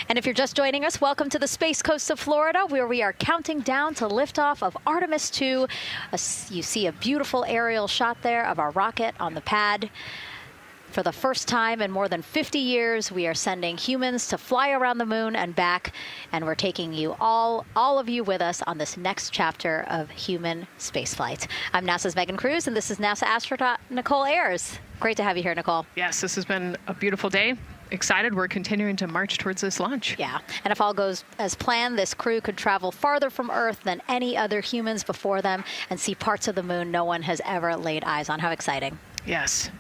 And if you're just joining us, welcome to the Space Coast of Florida, where we are counting down to liftoff of Artemis II. You see a beautiful aerial shot there of our rocket on the pad. For the first time in more than 50 years, we are sending humans to fly around the moon and back, and we're taking you all of you with us on this next chapter of human spaceflight. I'm NASA's Megan Cruz, and this is NASA astronaut Nicole Ayers. Great to have you here, Nicole. Yes, this has been a beautiful day. Excited. We're continuing to march towards this launch. Yeah, and if all goes as planned, this crew could travel farther from Earth than any other humans before them and see parts of the moon no one has ever laid eyes on. How exciting. Yes.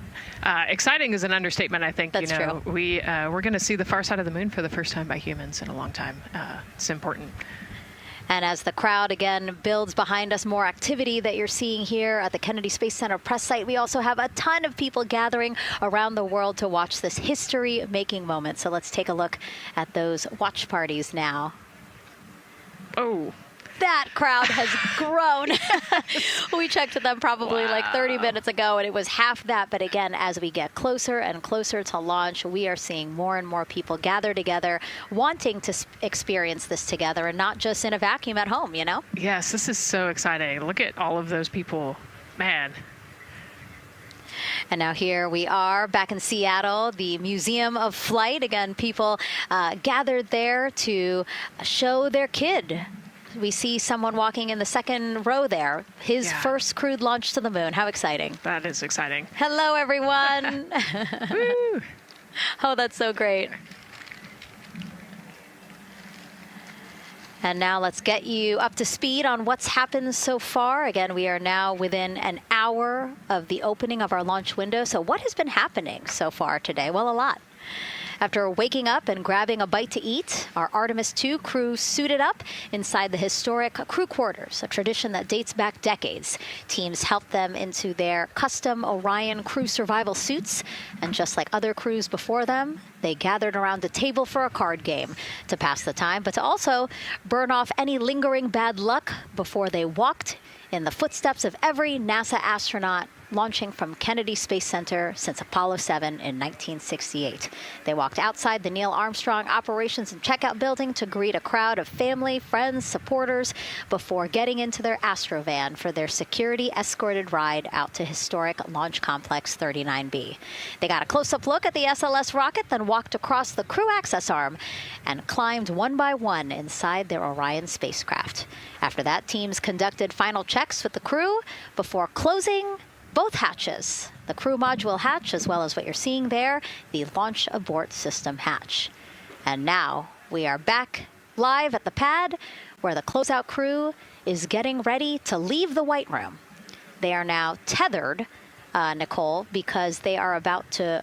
Exciting is an understatement, I think. That's true. We're going to see the far side of the moon for the first time by humans in a long time. It's important. And as the crowd, again, builds behind us, more activity that you're seeing here at the Kennedy Space Center press site. We also have a ton of people gathering around the world to watch this history-making moment. So let's take a look at those watch parties now. Oh. That crowd has grown. We checked them probably like 30 minutes ago, and it was half that. But again, as we get closer and closer to launch, we are seeing more and more people gather together, wanting to experience this together and not just in a vacuum at home, Yes, this is so exciting. Look at all of those people. Man. And now here we are back in Seattle, the Museum of Flight. Again, people gathered there to show their kid. We see someone walking in the second row there. His first crewed launch to the moon. How exciting. That is exciting. Hello, everyone. Woo. Oh, that's so great. And now let's get you up to speed on what's happened so far. Again, we are now within an hour of the opening of our launch window. So what has been happening so far today? Well, a lot. After waking up and grabbing a bite to eat, our Artemis II crew suited up inside the historic crew quarters, a tradition that dates back decades. Teams helped them into their custom Orion crew survival suits, and just like other crews before them, they gathered around a table for a card game to pass the time, but to also burn off any lingering bad luck before they walked in the footsteps of every NASA astronaut launching from Kennedy Space Center since Apollo 7 in 1968. They walked outside the Neil Armstrong Operations and Checkout Building to greet a crowd of family, friends, supporters before getting into their Astrovan for their security-escorted ride out to historic Launch Complex 39B. They got a close-up look at the SLS rocket, then walked across the crew access arm and climbed one by one inside their Orion spacecraft. After that, teams conducted final checks with the crew before closing both hatches, the crew module hatch, as well as what you're seeing there, the launch abort system hatch. And now we are back live at the pad where the closeout crew is getting ready to leave the White Room. They are now tethered, Nicole, because they are about to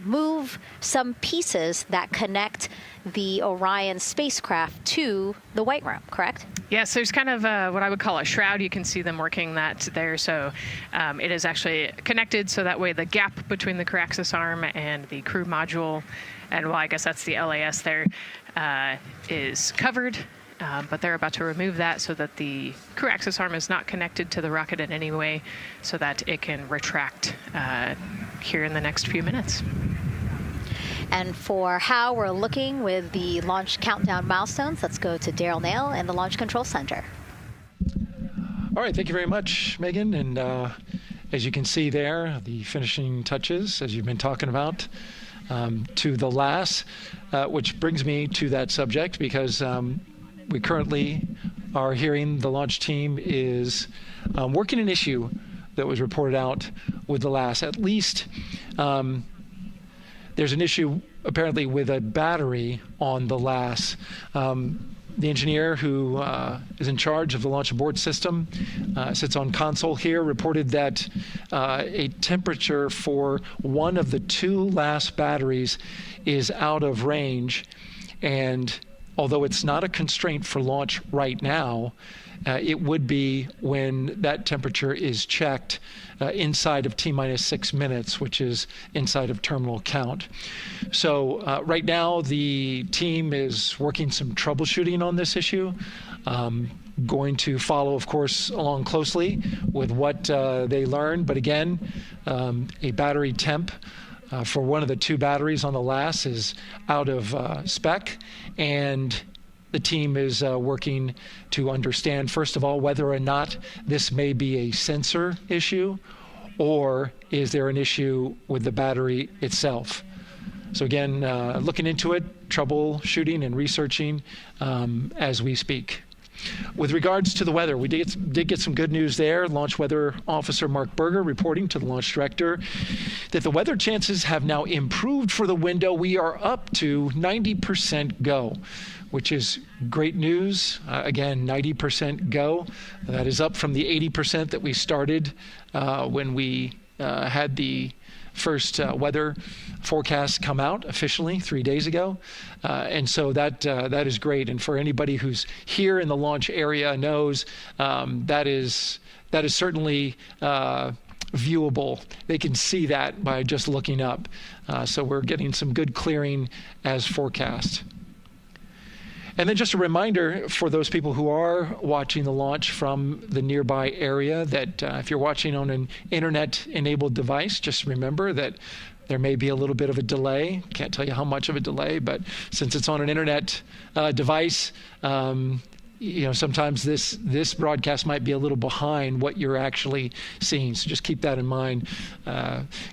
move some pieces that connect the Orion spacecraft to the White Room, correct? Yes, there's kind of what I would call a shroud. You can see them working that there. So it is actually connected, so that way the gap between the crew access arm and the crew module, and well, I guess that's the LAS there, is covered. but they're about to remove that so that the crew access arm is not connected to the rocket in any way, so that it can retract here in the next few minutes. And for how we're looking with the launch countdown milestones, let's go to Daryl Nail in the Launch Control Center. All right, thank you very much, Megan. And as you can see there, the finishing touches, as you've been talking about, to the LAS, which brings me to that subject, because we currently are hearing the launch team is working an issue that was reported out with the LAS. At least there's an issue apparently with a battery on the LAS. The engineer who is in charge of the launch abort system sits on console here, reported that a temperature for one of the 2 LAS batteries is out of range. And although it's not a constraint for launch right now, it would be when that temperature is checked inside of T-minus 6 minutes, which is inside of terminal count. So right now, the team is working some troubleshooting on this issue. Going to follow, of course, along closely with what they learn. But again, a battery temp for one of the 2 batteries on the LAS is out of spec, and the team is working to understand, first of all, whether or not this may be a sensor issue, or is there an issue with the battery itself. So again, looking into it, troubleshooting and researching as we speak. With regards to the weather, we did get some good news there. Launch Weather Officer Mark Berger reporting to the launch director that the weather chances have now improved for the window. We are up to 90% go, which is great news. Again, 90% go. That is up from the 80% that we started when we had the first weather forecast come out officially 3 days ago. And so that is great. And for anybody who's here in the launch area knows that is certainly viewable. They can see that by just looking up. So we're getting some good clearing as forecast. And then just a reminder for those people who are watching the launch from the nearby area that if you're watching on an internet-enabled device, just remember that there may be a little bit of a delay. Can't tell you how much of a delay, but since it's on an internet device, sometimes this broadcast might be a little behind what you're actually seeing. So just keep that in mind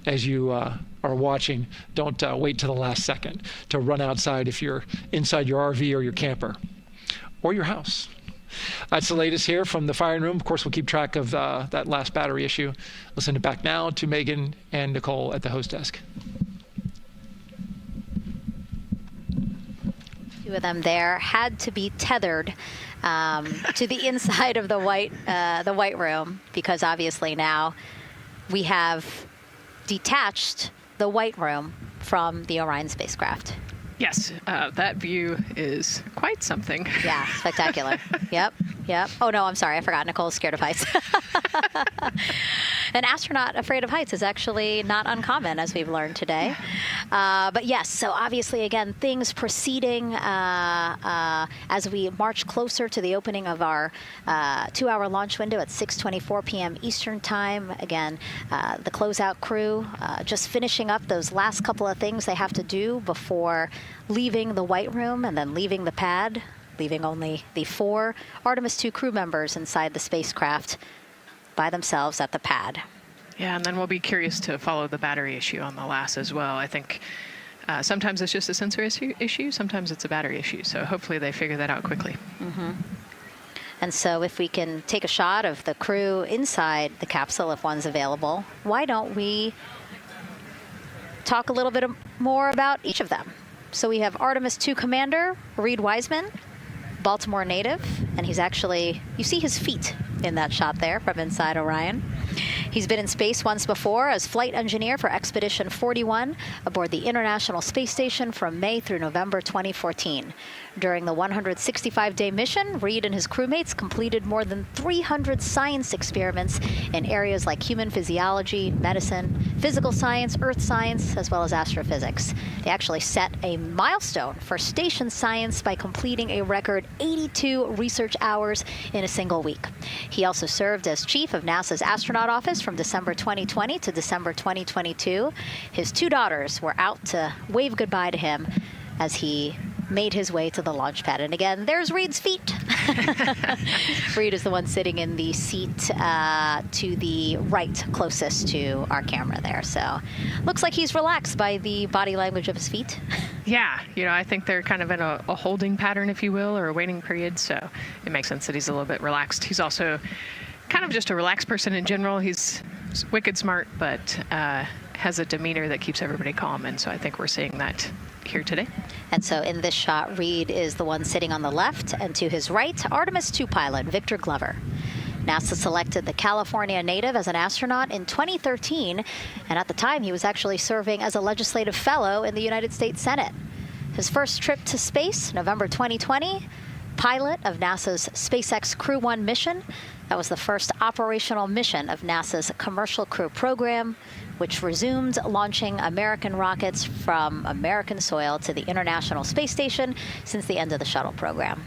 as you are watching. Don't wait to the last second to run outside if you're inside your RV or your camper or your house. That's the latest here from the firing room. Of course, we'll keep track of that last battery issue. We'll send it back now to Megan and Nicole at the host desk. 2 of them there had to be tethered to the inside of the white room, because obviously now we have detached the white room from the Orion spacecraft. Yes, that view is quite something. Yeah, spectacular. Yep. Oh, no, I'm sorry. I forgot. Nicole's scared of heights. An astronaut afraid of heights is actually not uncommon, as we've learned today. But yes, so obviously, again, things proceeding as we march closer to the opening of our 2-hour launch window at 6:24 p.m. Eastern Time. Again, the closeout crew just finishing up those last couple of things they have to do before leaving the white room and then leaving the pad, leaving only the 4 Artemis II crew members inside the spacecraft by themselves at the pad. Yeah, and then we'll be curious to follow the battery issue on the LAS as well. I think sometimes it's just a sensor issue, sometimes it's a battery issue. So hopefully they figure that out quickly. Mm-hmm. And so if we can take a shot of the crew inside the capsule, if one's available, why don't we talk a little bit more about each of them? So we have Artemis II Commander Reed Wiseman, Baltimore native, and he's actually, you see his feet in that shot there from inside Orion. He's been in space once before as flight engineer for Expedition 41 aboard the International Space Station from May through November 2014. During the 165-day mission, Reed and his crewmates completed more than 300 science experiments in areas like human physiology, medicine, physical science, earth science, as well as astrophysics. They actually set a milestone for station science by completing a record 82 research hours in a single week. He also served as chief of NASA's astronaut office from December 2020 to December 2022. His two daughters were out to wave goodbye to him as he made his way to the launch pad. And again, there's Reed's feet. Reed is the one sitting in the seat to the right, closest to our camera there. So looks like he's relaxed by the body language of his feet. Yeah, I think they're kind of in a holding pattern, if you will, or a waiting period. So it makes sense that he's a little bit relaxed. He's also kind of just a relaxed person in general. He's wicked smart, but has a demeanor that keeps everybody calm. And so I think we're seeing that here today. And so in this shot, Reed is the one sitting on the left, and to his right, Artemis II pilot Victor Glover. NASA selected the California native as an astronaut in 2013, and at the time he was actually serving as a legislative fellow in the United States Senate. His first trip to space, November 2020, pilot of NASA's SpaceX Crew 1 mission. That was the first operational mission of NASA's Commercial Crew program, which resumed launching American rockets from American soil to the International Space Station since the end of the shuttle program.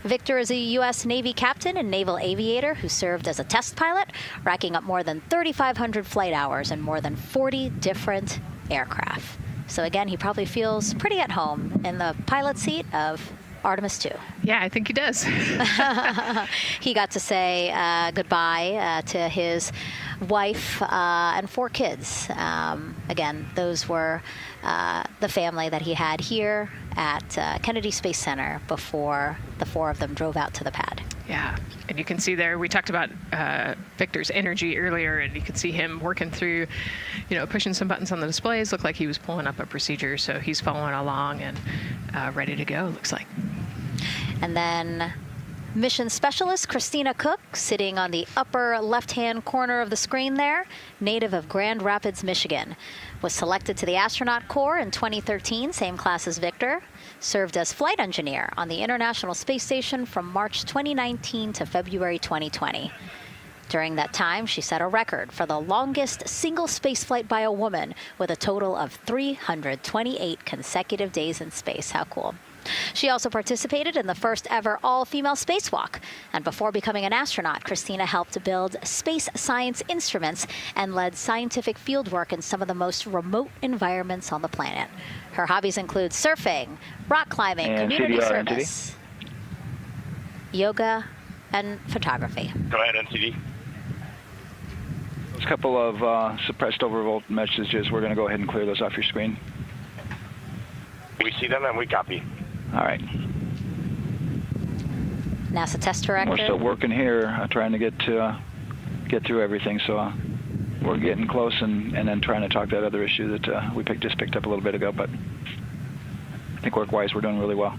Victor is a U.S. Navy captain and naval aviator who served as a test pilot, racking up more than 3,500 flight hours in more than 40 different aircraft. So again, he probably feels pretty at home in the pilot seat of Artemis II. Yeah, I think he does. He got to say goodbye to his wife and 4 kids. Again, those were the family that he had here at Kennedy Space Center before the 4 of them drove out to the pad. Yeah, and you can see there, we talked about Victor's energy earlier, and you can see him working through, pushing some buttons on the displays. Looked like he was pulling up a procedure, so he's following along and ready to go, looks like. And then mission specialist Christina Cook, sitting on the upper left-hand corner of the screen there, native of Grand Rapids, Michigan, was selected to the Astronaut Corps in 2013, same class as Victor, served as flight engineer on the International Space Station from March 2019 to February 2020. During that time, she set a record for the longest single spaceflight by a woman with a total of 328 consecutive days in space. How cool. She also participated in the first ever all-female spacewalk. And before becoming an astronaut, Christina helped build space science instruments and led scientific fieldwork in some of the most remote environments on the planet. Her hobbies include surfing, rock climbing, and community CDR, service, yoga, and photography. Go ahead, NCD. There's a couple of suppressed overvolt messages. We're going to go ahead and clear those off your screen. We see them and we copy. All right. NASA test director. We're still working here, trying to get through everything. So we're getting close, and then trying to talk that other issue that we just picked up a little bit ago. But I think work-wise, we're doing really well.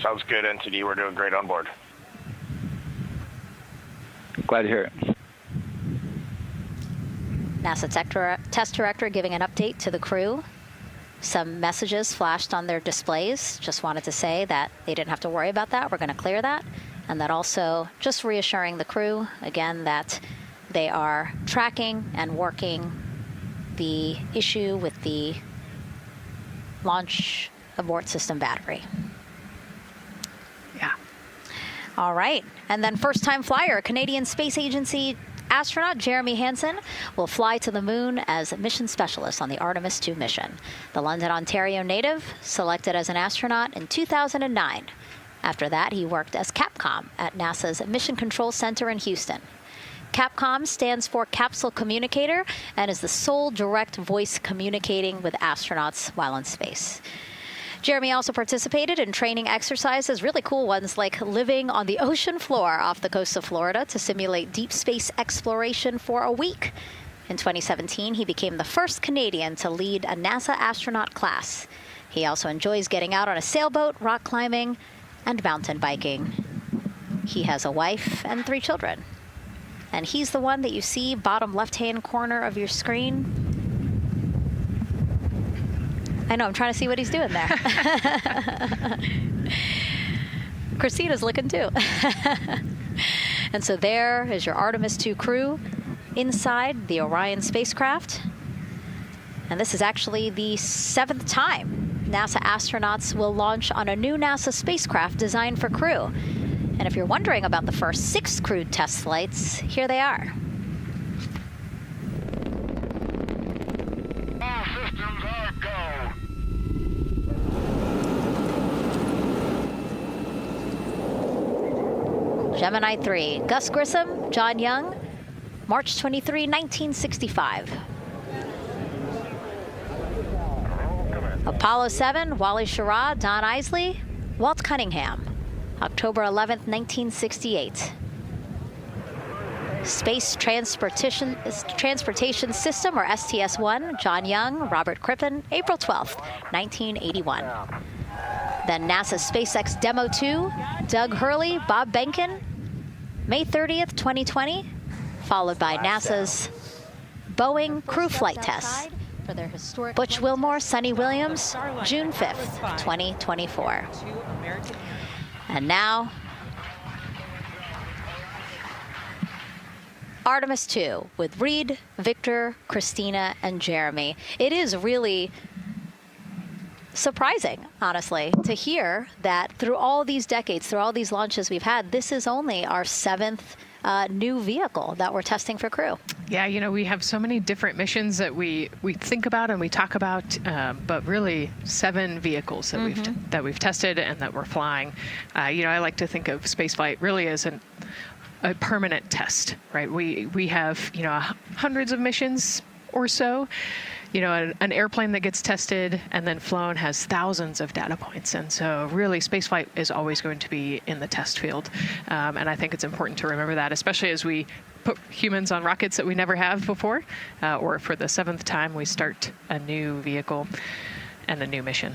Sounds good, NTD. We're doing great on board. Glad to hear it. NASA test director giving an update to the crew. Some messages flashed on their displays. Just wanted to say that they didn't have to worry about that. We're going to clear that. And that also just reassuring the crew, again, that they are tracking and working the issue with the launch abort system battery. Yeah. All right. And then first-time flyer, Canadian Space Agency astronaut Jeremy Hansen will fly to the moon as mission specialist on the Artemis II mission. The London, Ontario native selected as an astronaut in 2009. After that, he worked as Capcom at NASA's Mission Control Center in Houston. Capcom stands for Capsule Communicator and is the sole direct voice communicating with astronauts while in space. Jeremy also participated in training exercises, really cool ones, like living on the ocean floor off the coast of Florida to simulate deep space exploration for a week. In 2017, he became the first Canadian to lead a NASA astronaut class. He also enjoys getting out on a sailboat, rock climbing, and mountain biking. He has a wife and 3 children. And he's the one that you see bottom left-hand corner of your screen. I know, I'm trying to see what he's doing there. Christina's looking too. And so there is your Artemis II crew inside the Orion spacecraft. And this is actually the 7th time NASA astronauts will launch on a new NASA spacecraft designed for crew. And if you're wondering about the first 6 crewed test flights, here they are. All systems are go. Gemini 3, Gus Grissom, John Young, March 23, 1965. Apollo 7, Wally Schirra, Don Isley, Walt Cunningham, October 11, 1968. Space Transportation System, or STS-1, John Young, Robert Crippen, April 12, 1981. Then NASA SpaceX Demo 2, Doug Hurley, Bob Behnken, May 30th, 2020, followed by NASA's Boeing crew flight tests. Butch Wilmore, Sonny Williams, June 5th, 2024. And now, Artemis II with Reed, Victor, Christina, and Jeremy. It is really surprising, honestly, to hear that through all these decades, through all these launches we've had, this is only our 7th new vehicle that we're testing for crew. Yeah, you know, we have so many different missions that we think about and we talk about, but really 7 vehicles that we've tested and that we're flying. You know, I like to think of spaceflight really as a permanent test, right? We have, you know, hundreds of missions or so. You know, an airplane that gets tested and then flown has thousands of data points. And so really spaceflight is always going to be in the test field. And I think it's important to remember that, especially as we put humans on rockets that we never have before, or for the 7th time we start a new vehicle and a new mission.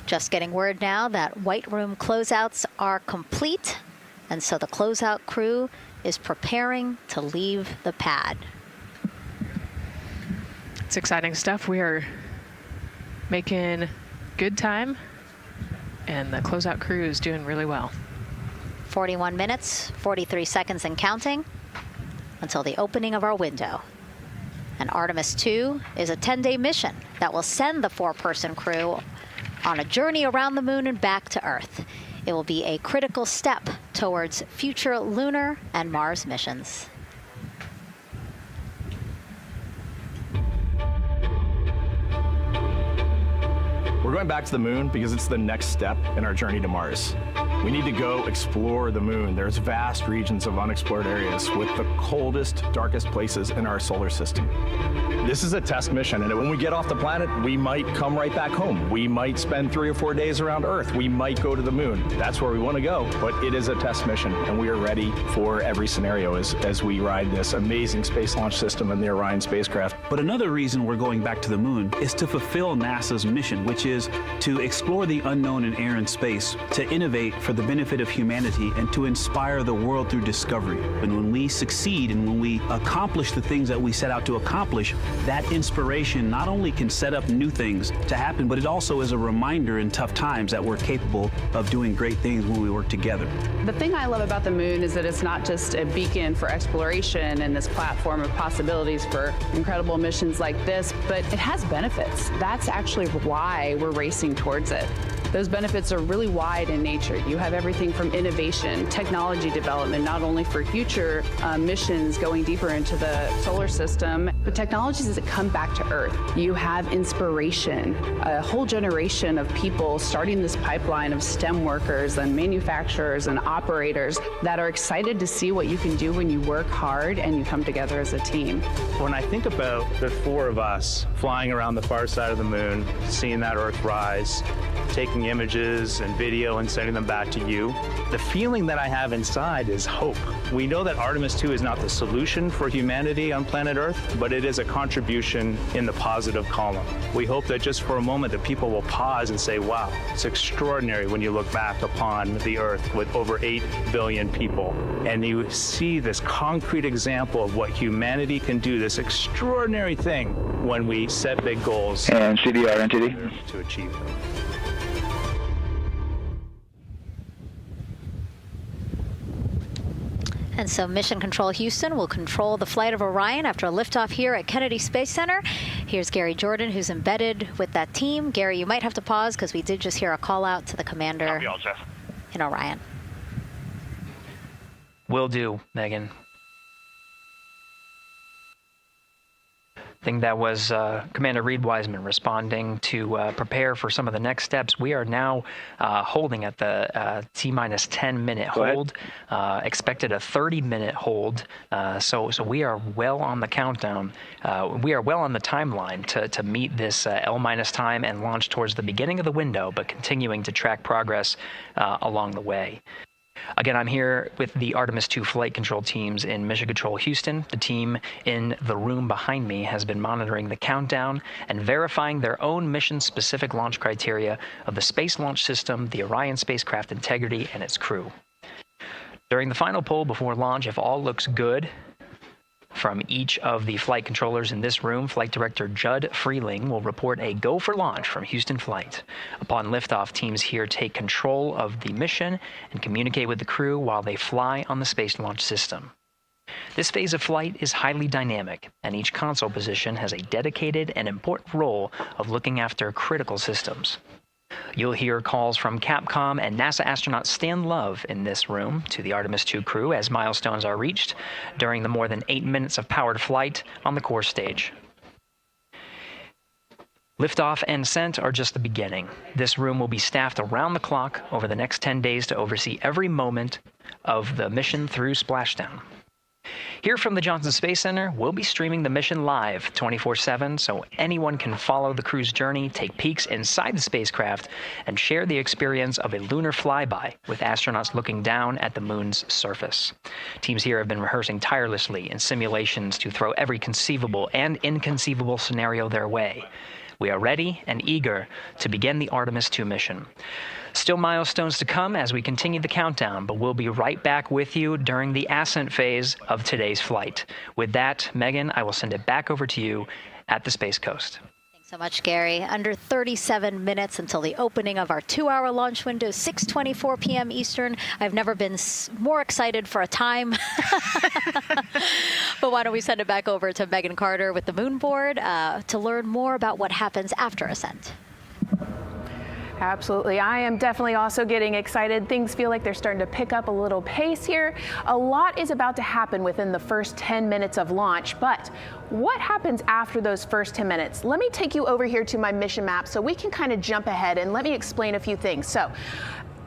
Just getting word now that White Room closeouts are complete. And so the closeout crew is preparing to leave the pad. It's exciting stuff. We are making good time, and the closeout crew is doing really well. 41 minutes, 43 seconds and counting until the opening of our window. And Artemis II is a 10-day mission that will send the 4-person crew on a journey around the moon and back to Earth. It will be a critical step towards future lunar and Mars missions. We're going back to the moon because it's the next step in our journey to Mars. We need to go explore the moon. There's vast regions of unexplored areas with the coldest, darkest places in our solar system. This is a test mission, and when we get off the planet, we might come right back home. We might spend 3 or 4 days around Earth. We might go to the moon. That's where we want to go, but it is a test mission, and we are ready for every scenario as we ride this amazing space launch system in the Orion spacecraft. But another reason we're going back to the moon is to fulfill NASA's mission, which is to explore the unknown in air and space, to innovate for the benefit of humanity, and to inspire the world through discovery. And when we succeed and when we accomplish the things that we set out to accomplish, that inspiration not only can set up new things to happen, but it also is a reminder in tough times that we're capable of doing great things when we work together. The thing I love about the moon is that it's not just a beacon for exploration and this platform of possibilities for incredible missions like this, but it has benefits. That's actually why we're racing towards it. Those benefits are really wide in nature. You have everything from innovation, technology development, not only for future missions going deeper into the solar system, but technologies that come back to Earth. You have inspiration, a whole generation of people starting this pipeline of STEM workers and manufacturers and operators that are excited to see what you can do when you work hard and you come together as a team. When I think about the 4 of us flying around the far side of the moon, seeing that Earth rise, taking images and video and sending them back to you, the feeling that I have inside is hope. We know that Artemis II is not the solution for humanity on planet Earth, but it is a contribution in the positive column. We hope that just for a moment that people will pause and say, wow, it's extraordinary when you look back upon the Earth with over 8 billion people, and you see this concrete example of what humanity can do, this extraordinary thing when we set big goals and CDR NTD to achieve them. And so Mission Control Houston will control the flight of Orion after a liftoff here at Kennedy Space Center. Here's Gary Jordan, who's embedded with that team. Gary, you might have to pause because we did just hear a call out to the commander in Orion. Will do, Megan. I think that was Commander Reed Wiseman responding to prepare for some of the next steps. We are now holding at the T-minus 10-minute hold. Expected a 30-minute hold. So we are well on the countdown. We are well on the timeline to meet this L- time and launch towards the beginning of the window, but continuing to track progress along the way. Again, I'm here with the Artemis II flight control teams in Mission Control Houston. The team in the room behind me has been monitoring the countdown and verifying their own mission-specific launch criteria of the Space Launch System, the Orion spacecraft integrity, and its crew. During the final poll before launch, if all looks good from each of the flight controllers in this room, Flight Director Judd Freeling will report a go for launch from Houston Flight. Upon liftoff, teams here take control of the mission and communicate with the crew while they fly on the Space Launch System. This phase of flight is highly dynamic, and each console position has a dedicated and important role of looking after critical systems. You'll hear calls from Capcom and NASA astronaut Stan Love in this room to the Artemis II crew as milestones are reached during the more than 8 minutes of powered flight on the core stage. Liftoff and Ascent are just the beginning. This room will be staffed around the clock over the next 10 days to oversee every moment of the mission through splashdown. Here from the Johnson Space Center, we'll be streaming the mission live 24/7 so anyone can follow the crew's journey, take peeks inside the spacecraft, and share the experience of a lunar flyby with astronauts looking down at the moon's surface. Teams here have been rehearsing tirelessly in simulations to throw every conceivable and inconceivable scenario their way. We are ready and eager to begin the Artemis II mission. Still milestones to come as we continue the countdown, but we'll be right back with you during the ascent phase of today's flight. With that, Megan, I will send it back over to you at the Space Coast. Thanks so much, Gary. Under 37 minutes until the opening of our 2-hour launch window, 6:24 p.m. Eastern. I've never been more excited for a time. But why don't we send it back over to Megan Carter with the Moon Board to learn more about what happens after Ascent. Absolutely. I am definitely also getting excited. Things feel like they're starting to pick up a little pace here. A lot is about to happen within the first 10 minutes of launch, but what happens after those first 10 minutes? Let me take you over here to my mission map so we can kind of jump ahead and let me explain a few things. So,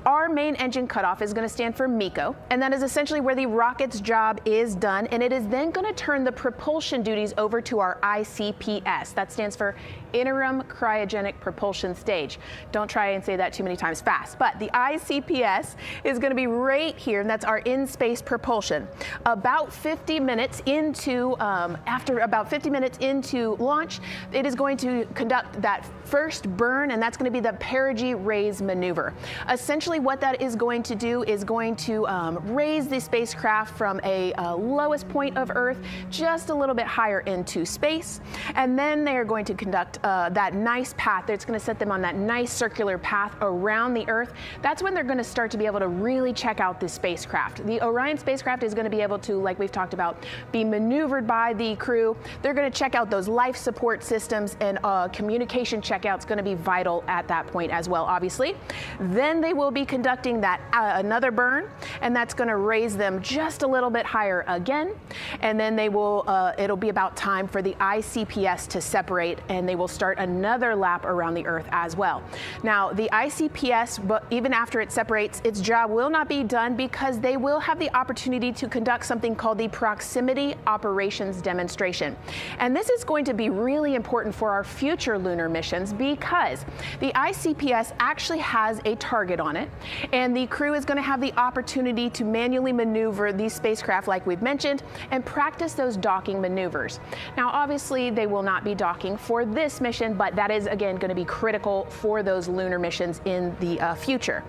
our main engine cutoff is going to stand for MECO, and that is essentially where the rocket's job is done, and it is then going to turn the propulsion duties over to our ICPS. That stands for Interim Cryogenic Propulsion Stage. Don't try and say that too many times fast, but the ICPS is going to be right here, and that's our in-space propulsion. About 50 minutes into, after about 50 minutes into launch, it is going to conduct that first burn, and that's going to be the perigee raise maneuver. Essentially, what that is going to do is going to raise the spacecraft from a lowest point of Earth just a little bit higher into space, and then they are going to conduct that nice path. It's going to set them on that nice circular path around the Earth. That's when they're going to start to be able to really check out this spacecraft. The Orion spacecraft is going to be able to, like we've talked about, be maneuvered by the crew. They're going to check out those life support systems, and communication checkout's going to be vital at that point as well, obviously. Then they will be conducting that another burn, and that's going to raise them just a little bit higher again. And then they will, it'll be about time for the ICPS to separate, and they will start another lap around the Earth as well. Now, the ICPS, but even after it separates, its job will not be done because they will have the opportunity to conduct something called the Proximity Operations Demonstration. And this is going to be really important for our future lunar missions because the ICPS actually has a target on it, and the crew is going to have the opportunity to manually maneuver these spacecraft like we've mentioned and practice those docking maneuvers. Now, obviously, they will not be docking for this mission, but that is, again, going to be critical for those lunar missions in the future.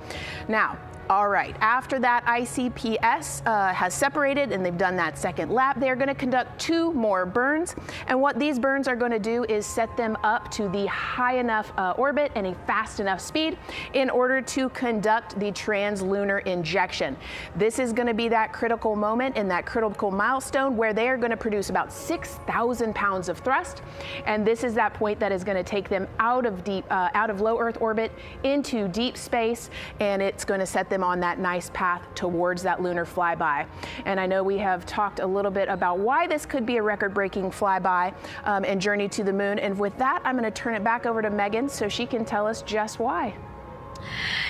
Now, All right, after that ICPS has separated and they've done that second lap, they're going to conduct 2 more burns. And what these burns are going to do is set them up to the high enough orbit and a fast enough speed in order to conduct the translunar injection. This is going to be that critical moment and that critical milestone where they are going to produce about 6,000 pounds of thrust. And this is that point that is going to take them out of low Earth orbit into deep space, and it's going to set them on that nice path towards that lunar flyby. And I know we have talked a little bit about why this could be a record-breaking flyby and journey to the moon. And with that, I'm going to turn it back over to Megan so she can tell us just why.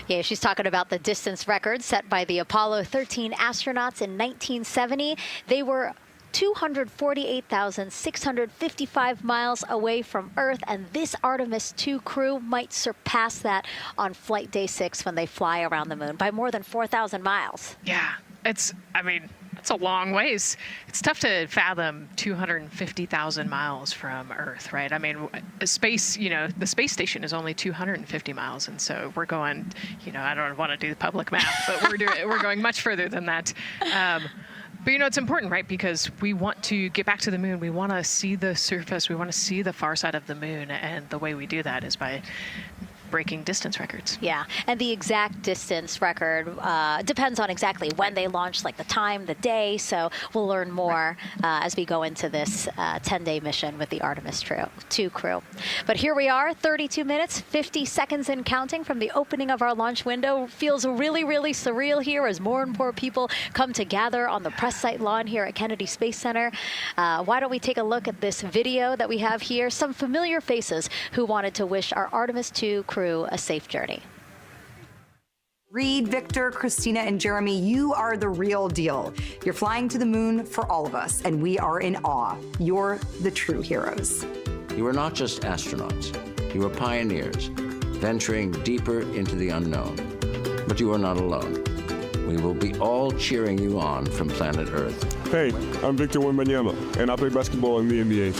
Yeah, she's talking about the distance record set by the Apollo 13 astronauts in 1970. They were 248,655 miles away from Earth, and this Artemis II crew might surpass that on flight day 6 when they fly around the moon by more than 4,000 miles. Yeah, it's a long ways. It's tough to fathom 250,000 miles from Earth, right? I mean, space, the space station is only 250 miles, and so we're going, I don't want to do the public math, but we're going much further than that. But it's important, right? Because we want to get back to the moon. We want to see the surface. We want to see the far side of the moon. And the way we do that is by breaking distance records. Yeah, and the exact distance record depends on exactly when they launch, like the time, the day. So we'll learn more as we go into this 10-day mission with the Artemis II crew. But here we are, 32 minutes, 50 seconds and counting from the opening of our launch window. Feels really, really surreal here as more and more people come to gather on the press site lawn here at Kennedy Space Center. Why don't we take a look at this video that we have here? Some familiar faces who wanted to wish our Artemis II crew a safe journey. Reed, Victor, Christina, and Jeremy, you are the real deal. You're flying to the moon for all of us, and we are in awe. You're the true heroes. You are not just astronauts. You are pioneers, venturing deeper into the unknown. But you are not alone. We will be all cheering you on from planet Earth. Hey, I'm Victor Wembanyama, and I play basketball in the NBA.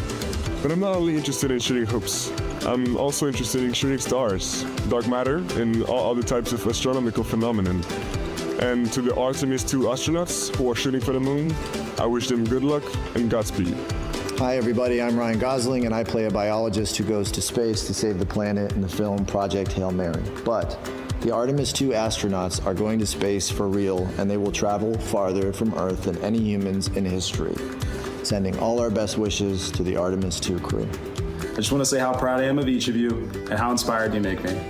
But I'm not only interested in shooting hoops. I'm also interested in shooting stars, dark matter, and all other types of astronomical phenomenon. And to the Artemis II astronauts who are shooting for the moon, I wish them good luck and Godspeed. Hi everybody, I'm Ryan Gosling, and I play a biologist who goes to space to save the planet in the film Project Hail Mary. But the Artemis II astronauts are going to space for real, and they will travel farther from Earth than any humans in history. Sending all our best wishes to the Artemis II crew. I just want to say how proud I am of each of you and how inspired you make me.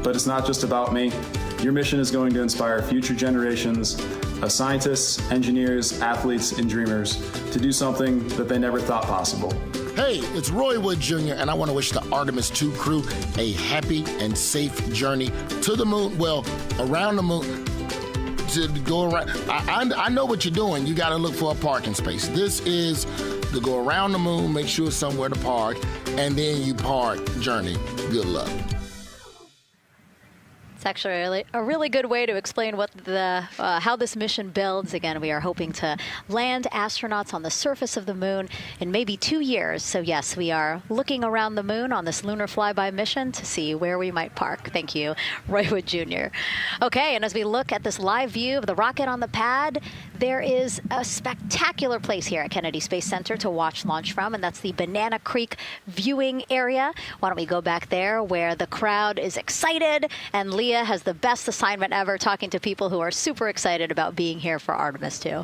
But it's not just about me. Your mission is going to inspire future generations of scientists, engineers, athletes, and dreamers to do something that they never thought possible. Hey, it's Roy Wood Jr., and I want to wish the Artemis II crew a happy and safe journey to the moon, well, around the moon. To go around. I know what you're doing. You got to look for a parking space. This is to go around the moon, make sure somewhere to park, and then you park journey. Good luck. It's actually a really good way to explain what how this mission builds. Again, we are hoping to land astronauts on the surface of the moon in maybe 2 years. So yes, we are looking around the moon on this lunar flyby mission to see where we might park. Thank you, Roy Wood Jr. Okay, and as we look at this live view of the rocket on the pad, there is a spectacular place here at Kennedy Space Center to watch launch from, and that's the Banana Creek viewing area. Why don't we go back there where the crowd is excited, and Leah has the best assignment ever, talking to people who are super excited about being here for Artemis II.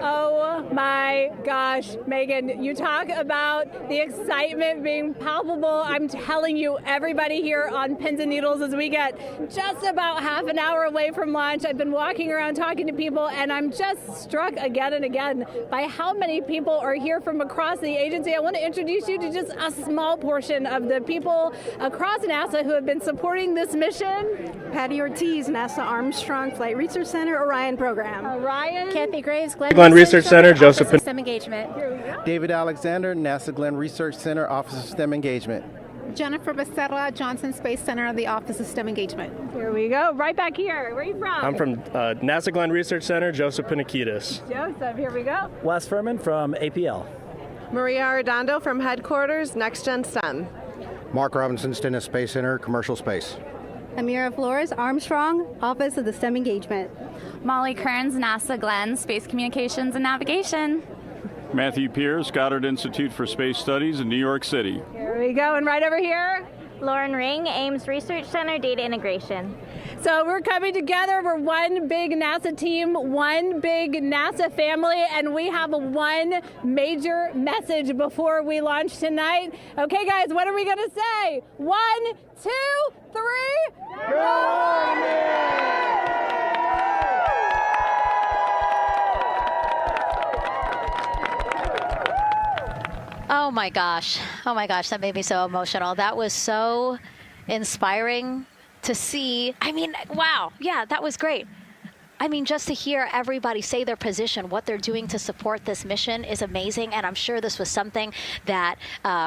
Oh my gosh, Megan, you talk about the excitement being palpable. I'm telling you, everybody here on pins and needles as we get just about half an hour away from launch. I've been walking around talking to people, and I'm just struck again and again by how many people are here from across the agency. I want to introduce you to just a small portion of the people across NASA who have been supporting this mission. Patty Ortiz, NASA Armstrong Flight Research Center, Orion Program. Orion. Kathy Graves, Glenn Research Center, Joseph STEM Engagement. David Alexander, NASA Glenn Research Center, Office of STEM Engagement. Jennifer Becerra, Johnson Space Center, the Office of STEM Engagement. Here we go, right back here. Where are you from? I'm from NASA Glenn Research Center, Joseph Panakitis. Joseph, here we go. Wes Furman from APL. Maria Arredondo from Headquarters, Next Gen STEM. Mark Robinson, Stennis Space Center, Commercial Space. Amira Flores, Armstrong, Office of the STEM Engagement. Molly Kearns, NASA Glenn, Space Communications and Navigation. Matthew Pierce, Goddard Institute for Space Studies in New York City. Here we go, and right over here. Lauren Ring, Ames Research Center, Data Integration. So we're coming together. We're one big NASA team, one big NASA family, and we have one major message before we launch tonight. Okay, guys, what are we going to say? 1, 2, 3. Go Army! Oh my gosh, that made me so emotional. That was so inspiring to see. I mean, wow, yeah, that was great. I mean, just to hear everybody say their position, what they're doing to support this mission is amazing. And I'm sure this was something that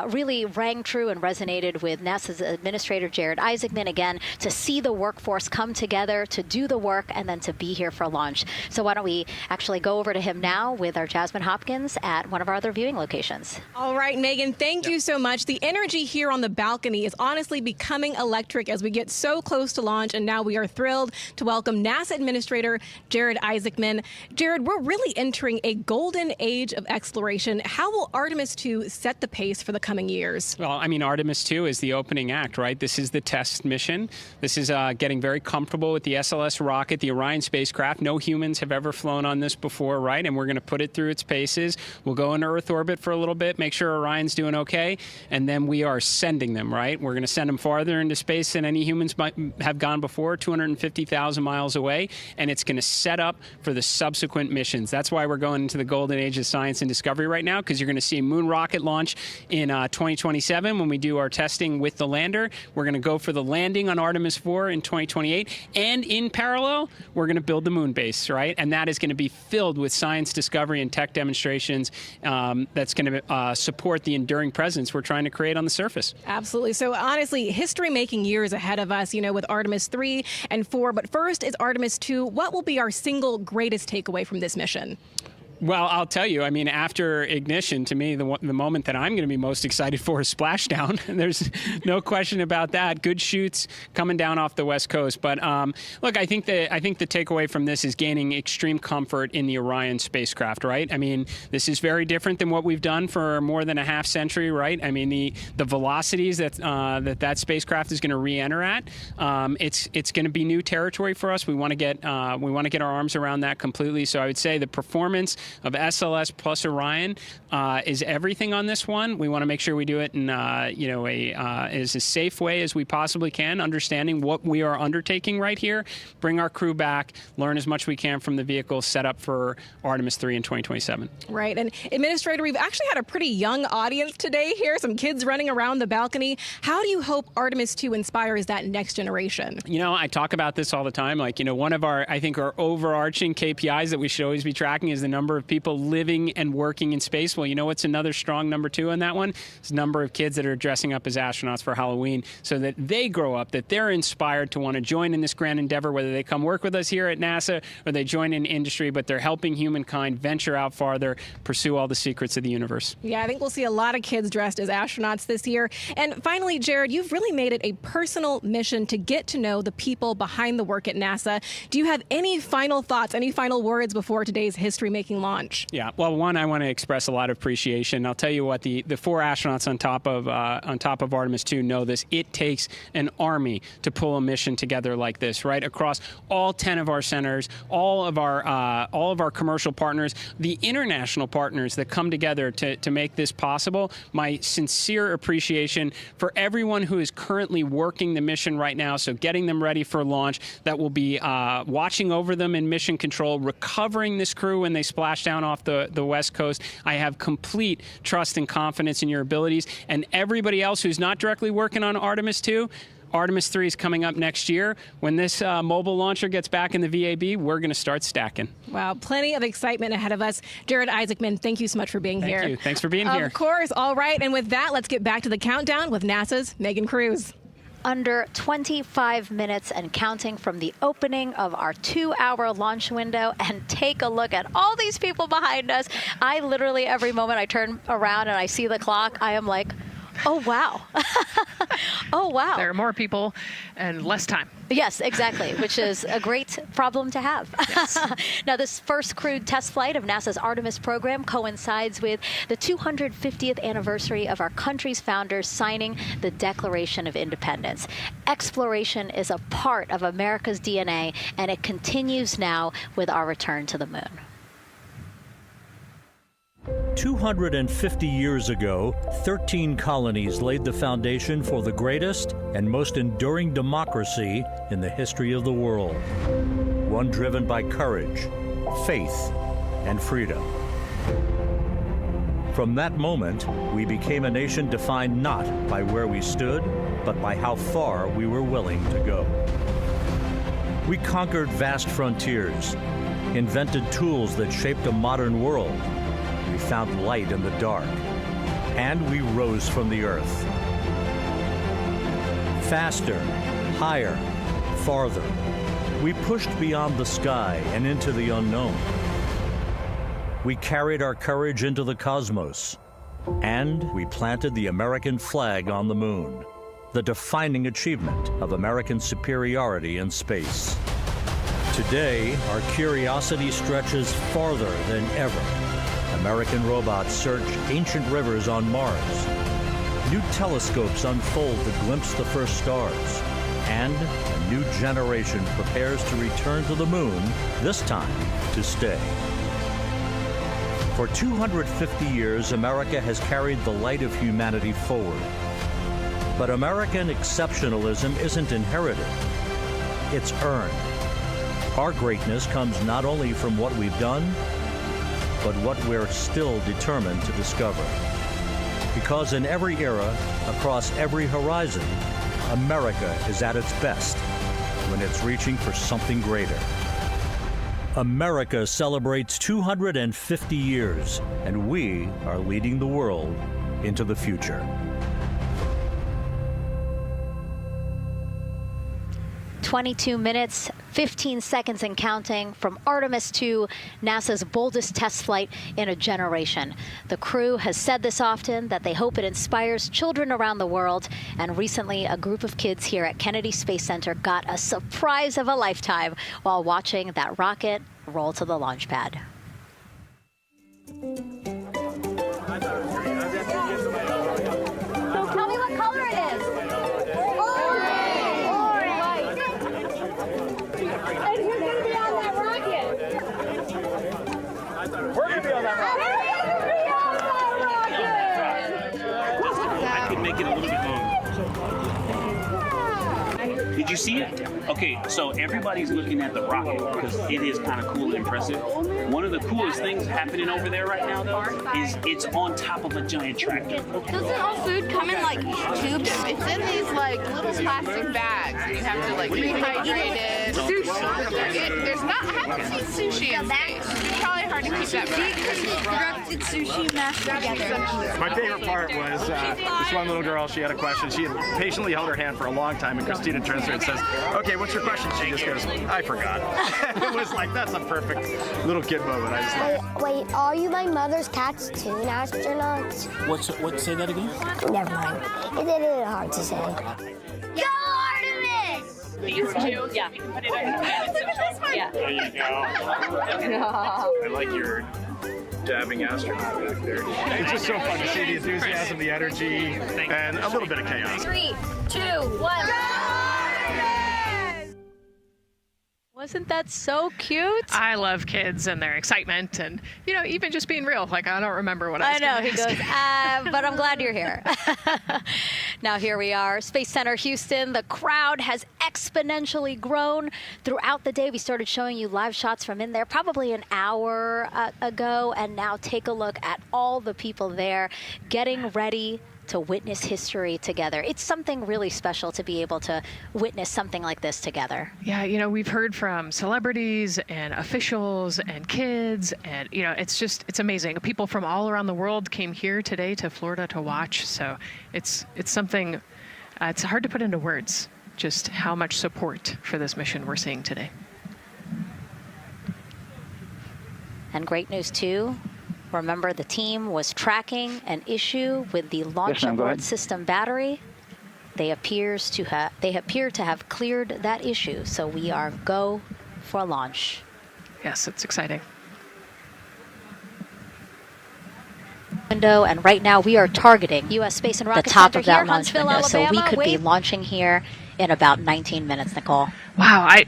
really rang true and resonated with NASA's Administrator Jared Isaacman, again, to see the workforce come together to do the work and then to be here for launch. So why don't we actually go over to him now with our Jasmine Hopkins at one of our other viewing locations. All right, Megan, thank you so much. The energy here on the balcony is honestly becoming electric as we get so close to launch. And now we are thrilled to welcome NASA Administrator Jared Isaacman. Jared, we're really entering a golden age of exploration. How will Artemis II set the pace for the coming years? Well, I mean, Artemis II is the opening act, right? This is the test mission. This is getting very comfortable with the SLS rocket, the Orion spacecraft. No humans have ever flown on this before, right? And we're going to put it through its paces. We'll go into Earth orbit for a little bit, make sure Orion's doing okay, and then we are sending them, right? We're going to send them farther into space than any humans might have gone before, 250,000 miles away, and it's going to set up for the subsequent missions. That's why we're going into the golden age of science and discovery right now, because you're going to see a moon rocket launch in 2027 when we do our testing with the lander. We're going to go for the landing on Artemis IV in 2028, and in parallel, we're going to build the moon base, right? And that is going to be filled with science discovery and tech demonstrations that's going to support the enduring presence we're trying to create on the surface. Absolutely. So honestly, history-making years ahead of us, you know, with Artemis 3 and 4. But first is Artemis 2. What will be our single greatest takeaway from this mission? Well, I'll tell you, I mean, after ignition, to me, the moment that I'm going to be most excited for is splashdown. There's no question about that. Good shoots coming down off the West Coast. But look, I think the takeaway from this is gaining extreme comfort in the Orion spacecraft, right? I mean, this is very different than what we've done for more than a half century, right? I mean, the velocities that spacecraft is going to re-enter at, it's going to be new territory for us. We want to get our arms around that completely. So I would say the performance of SLS plus Orion is everything on this one. We want to make sure we do it in as a safe way as we possibly can, understanding what we are undertaking right here, bring our crew back, learn as much as we can from the vehicle, set up for Artemis 3 in 2027. Right. And Administrator, we've actually had a pretty young audience today here, some kids running around the balcony. How do you hope Artemis 2 inspires that next generation? You know, I talk about this all the time. Like, you know, one of our overarching KPIs that we should always be tracking is the number of people living and working in space. Well, you know what's another strong number 2 on that one? It's the number of kids that are dressing up as astronauts for Halloween, so that they grow up, that they're inspired to want to join in this grand endeavor, whether they come work with us here at NASA or they join in industry, but they're helping humankind venture out farther, pursue all the secrets of the universe. Yeah, I think we'll see a lot of kids dressed as astronauts this year. And finally, Jared, you've really made it a personal mission to get to know the people behind the work at NASA. Do you have any final thoughts, any final words before today's history-making launch? Yeah, well, one, I want to express a lot of appreciation. I'll tell you what, the 4 astronauts on top of Artemis II know this. It takes an army to pull a mission together like this, right? Across all 10 of our centers, all of our commercial partners, the international partners that come together to make this possible. My sincere appreciation for everyone who is currently working the mission right now, so getting them ready for launch, that will be watching over them in mission control, recovering this crew when they splash down off the West Coast. I have complete trust and confidence in your abilities. And everybody else who's not directly working on Artemis II, Artemis 3 is coming up next year. When this mobile launcher gets back in the VAB, we're going to start stacking. Wow, plenty of excitement ahead of us. Jared Isaacman, thank you so much for being here. Thank you. Thanks for being here. Of course. All right. And with that, let's get back to the countdown with NASA's Megan Cruz. Under 25 minutes and counting from the opening of our 2-hour launch window, and take a look at all these people behind us. I literally, every moment I turn around and I see the clock, I am like, Oh, wow. Oh, wow. There are more people and less time. Yes, exactly, which is a great problem to have. Yes. Now, this first crewed test flight of NASA's Artemis program coincides with the 250th anniversary of our country's founders signing the Declaration of Independence. Exploration is a part of America's DNA, and it continues now with our return to the moon. 250 years ago, 13 colonies laid the foundation for the greatest and most enduring democracy in the history of the world. One driven by courage, faith, and freedom. From that moment, we became a nation defined not by where we stood, but by how far we were willing to go. We conquered vast frontiers, invented tools that shaped a modern world. We found light in the dark, and we rose from the earth. Faster, higher, farther. We pushed beyond the sky and into the unknown. We carried our courage into the cosmos, and we planted the American flag on the moon, the defining achievement of American superiority in space. Today, our curiosity stretches farther than ever. American robots search ancient rivers on Mars. New telescopes unfold to glimpse the first stars. And a new generation prepares to return to the moon, this time to stay. For 250 years, America has carried the light of humanity forward. But American exceptionalism isn't inherited, it's earned. Our greatness comes not only from what we've done, but what we're still determined to discover. Because in every era, across every horizon, America is at its best when it's reaching for something greater. America celebrates 250 years, and we are leading the world into the future. 22 minutes, 15 seconds and counting from Artemis II, NASA's boldest test flight in a generation. The crew has said this often, that they hope it inspires children around the world. And recently, a group of kids here at Kennedy Space Center got a surprise of a lifetime while watching that rocket roll to the launch pad. So tell me what color it is. We're going to be on that rocket. I could make it a little bit longer. Did you see it? Okay, so everybody's looking at the rocket because it is kind of cool and impressive. One of the coolest things happening over there right now, though, is it's on top of a giant tractor. Doesn't all food come in like tubes? It's in these like little plastic bags. You have to like rehydrate it. Sushi. There's not. I haven't seen sushi in space. It's probably hard to keep that back. Sushi mashed together. My favorite part was this one little girl. She had a question. She had patiently held her hand for a long time, and Christina turns to her and says, "Okay, what's your question?" She just goes, "I forgot." It was like, that's a perfect little kid moment. I just love. Wait, are you my mother's cartoon astronauts? What? Say that again? Never mind. It's a little hard to say. Go Artemis! These two? Yeah. Put it on. Look at this one. Yeah. There you go. I like your dabbing astronaut back there. It's just so fun to see the enthusiasm, the energy, and a little bit of chaos. 3, 2, 1. Wasn't that so cute? I love kids and their excitement and, you know, even just being real. Like, I don't remember what I was know, gonna he ask. goes, but I'm glad you're here. Now here we are, Space Center Houston. The crowd has exponentially grown throughout the day. We started showing you live shots from in there probably an hour ago. And now take a look at all the people there getting ready to witness history together. It's something really special to be able to witness something like this together. Yeah, you know, we've heard from celebrities and officials and kids, and, you know, it's amazing. People from all around the world came here today to Florida to watch. So it's something, it's hard to put into words, just how much support for this mission we're seeing today. And great news, too. Remember, the team was tracking an issue with the launch ma'am, go abort ahead. system battery. They appear to have cleared that issue, so we are go for launch. Yes, it's exciting. Window, and right now we are targeting U.S. Space and Rocket the top Center of that here, launch window, so we could be launching here in about 19 minutes, Nicole. Wow, I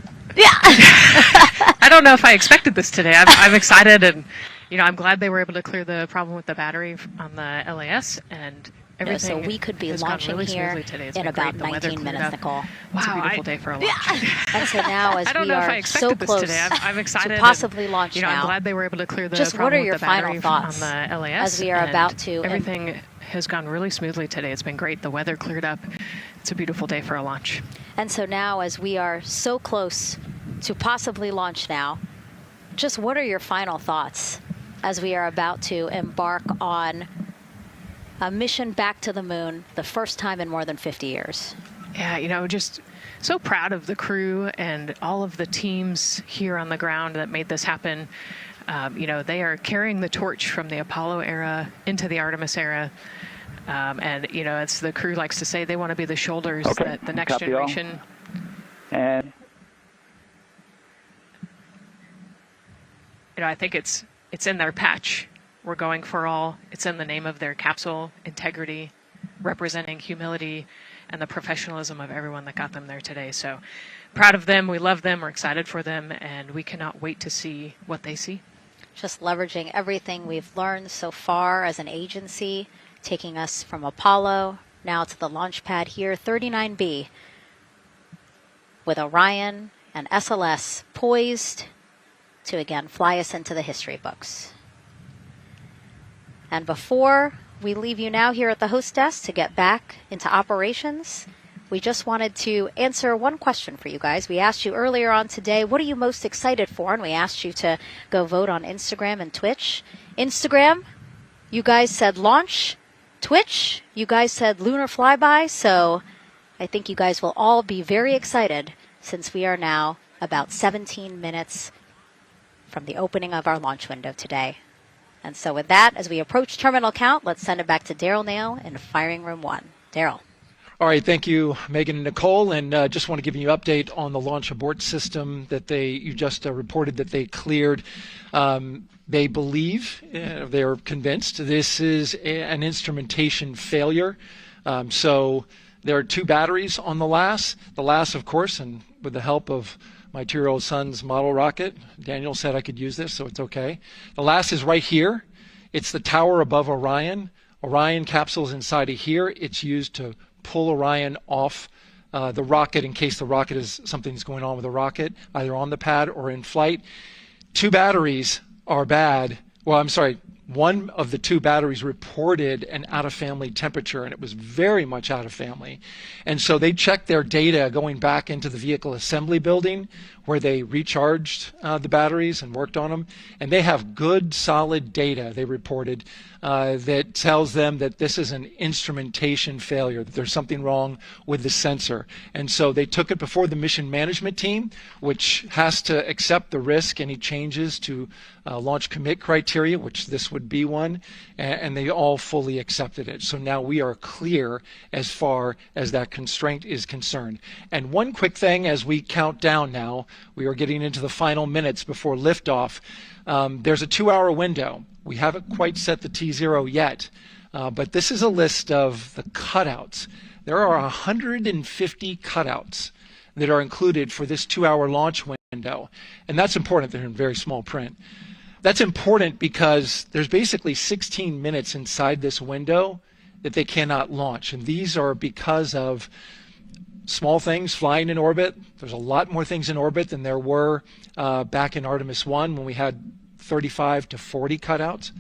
don't know if I expected this today. I'm excited, and I'm glad they were able to clear the problem with the battery on the LAS, and everything. So we could be has gone launching really here smoothly today. It's in been about great. The weather 19 cleared minutes, up. Nicole. It's a beautiful day for a launch. And so now, as I don't we know if I are expected so this close today. I'm excited to possibly launch now, I'm glad they were able to clear the just what problem are your with the final battery thoughts on the LAS, as we are and about to? Everything has gone really smoothly today. It's been great. The weather cleared up. It's a beautiful day for a launch. And so now, as we are so close to possibly launch now, just what are your final thoughts as we are about to embark on a mission back to the moon, the first time in more than 50 years? Yeah, just so proud of the crew and all of the teams here on the ground that made this happen. They are carrying the torch from the Apollo era into the Artemis era. And it's the crew likes to say they want to be the shoulders that the next generation. And I think it's in their patch. We're going for all. It's in the name of their capsule, integrity, representing humility, and the professionalism of everyone that got them there today. So proud of them. We love them. We're excited for them, and we cannot wait to see what they see. Just leveraging everything we've learned so far as an agency, taking us from Apollo now to the launch pad here, 39B, with Orion and SLS poised to again fly us into the history books. And before we leave you now here at the host desk to get back into operations, we just wanted to answer one question for you guys. We asked you earlier on today, what are you most excited for? And we asked you to go vote on Instagram and Twitch. Instagram, you guys said launch. Twitch, you guys said lunar flyby. So I think you guys will all be very excited since we are now about 17 minutes from the opening of our launch window today. And so with that, as we approach terminal count, let's send it back to Daryl Nail in firing room 1. Daryl. All right, thank you, Megan and Nicole, and just want to give you an update on the launch abort system that you just reported that they cleared. They believe, they're convinced, this is an instrumentation failure. So there are 2 batteries on the LAS. The LAS, of course, and with the help of my 2-year-old son's model rocket, Daniel said I could use this, so it's okay. The LAS is right here. It's the tower above Orion. Orion capsule is inside of here. It's used to pull Orion off the rocket in case the rocket is something's going on with the rocket, either on the pad or in flight. 2 batteries are bad. Well, I'm sorry. One of the 2 batteries reported an out-of-family temperature, and it was very much out of family. And so they checked their data going back into the vehicle assembly building where they recharged the batteries and worked on them. And they have good, solid data, they reported, that tells them that this is an instrumentation failure, that there's something wrong with the sensor. And so they took it before the mission management team, which has to accept the risk, any changes to launch commit criteria, which this would be one, and they all fully accepted it. So now we are clear as far as that constraint is concerned. And one quick thing as we count down now, we are getting into the final minutes before liftoff. There's a 2-hour window. We haven't quite set the T0 yet, but this is a list of the cutouts. There are 150 cutouts that are included for this 2-hour launch window, and that's important. They're in very small print. That's important because there's basically 16 minutes inside this window that they cannot launch, and these are because of small things flying in orbit. There's a lot more things in orbit than there were back in Artemis 1 when we had 35 to 40 cutouts.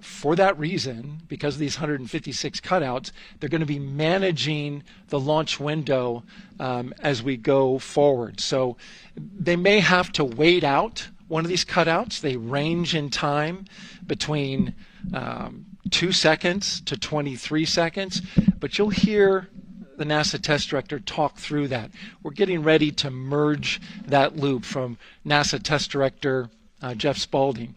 For that reason, because of these 156 cutouts, they're going to be managing the launch window as we go forward. So they may have to wait out one of these cutouts. They range in time between 2 seconds to 23 seconds, but you'll hear the NASA test director talk through that. We're getting ready to merge that loop from NASA test director Jeff Spaulding.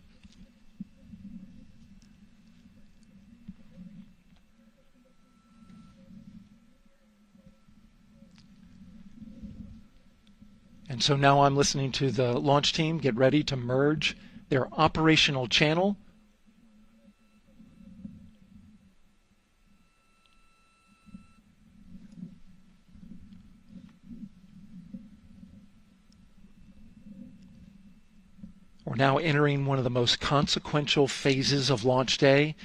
And so now I'm listening to the launch team get ready to merge their operational channel We're now entering one of the most consequential phases of launch day,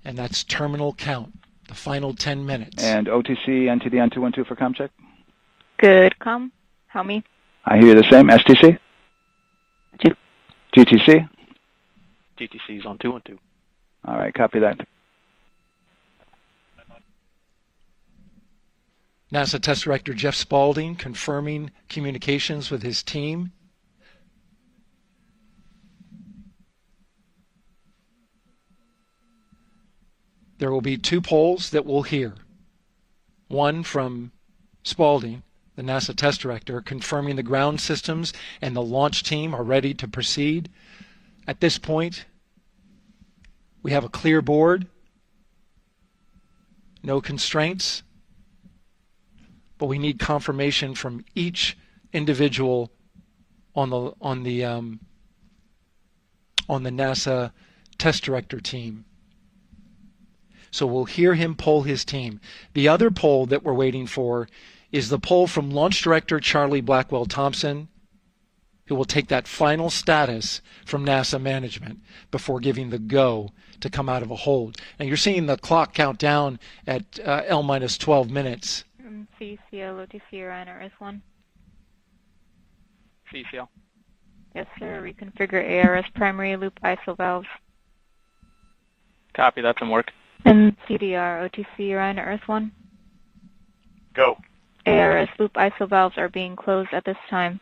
and that's terminal count, the final 10 minutes. And OTC, NTD, N212 for comm check? Good, comm. Help me. I hear the same. STC? GTC? GTC is on 212. All right, copy that. NASA Test Director Jeff Spaulding confirming communications with his team. There will be two polls that we'll hear. One from Spaulding, the NASA Test Director, confirming the ground systems and the launch team are ready to proceed. At this point, we have a clear board, no constraints, but we need confirmation from each individual on the NASA Test Director team. So we'll hear him poll his team. The other poll that we're waiting for is the poll from Launch Director Charlie Blackwell Thompson, who will take that final status from NASA management before giving the go to come out of a hold. And you're seeing the clock count down at L-12 minutes. CCL, OTC, Orion, RS1. CCL. Yes, sir. Reconfigure ARS primary loop ISO valves. Copy, that's in work. And CDR, OTC, Orion, RS1. Go. ARS loop ISO valves are being closed at this time.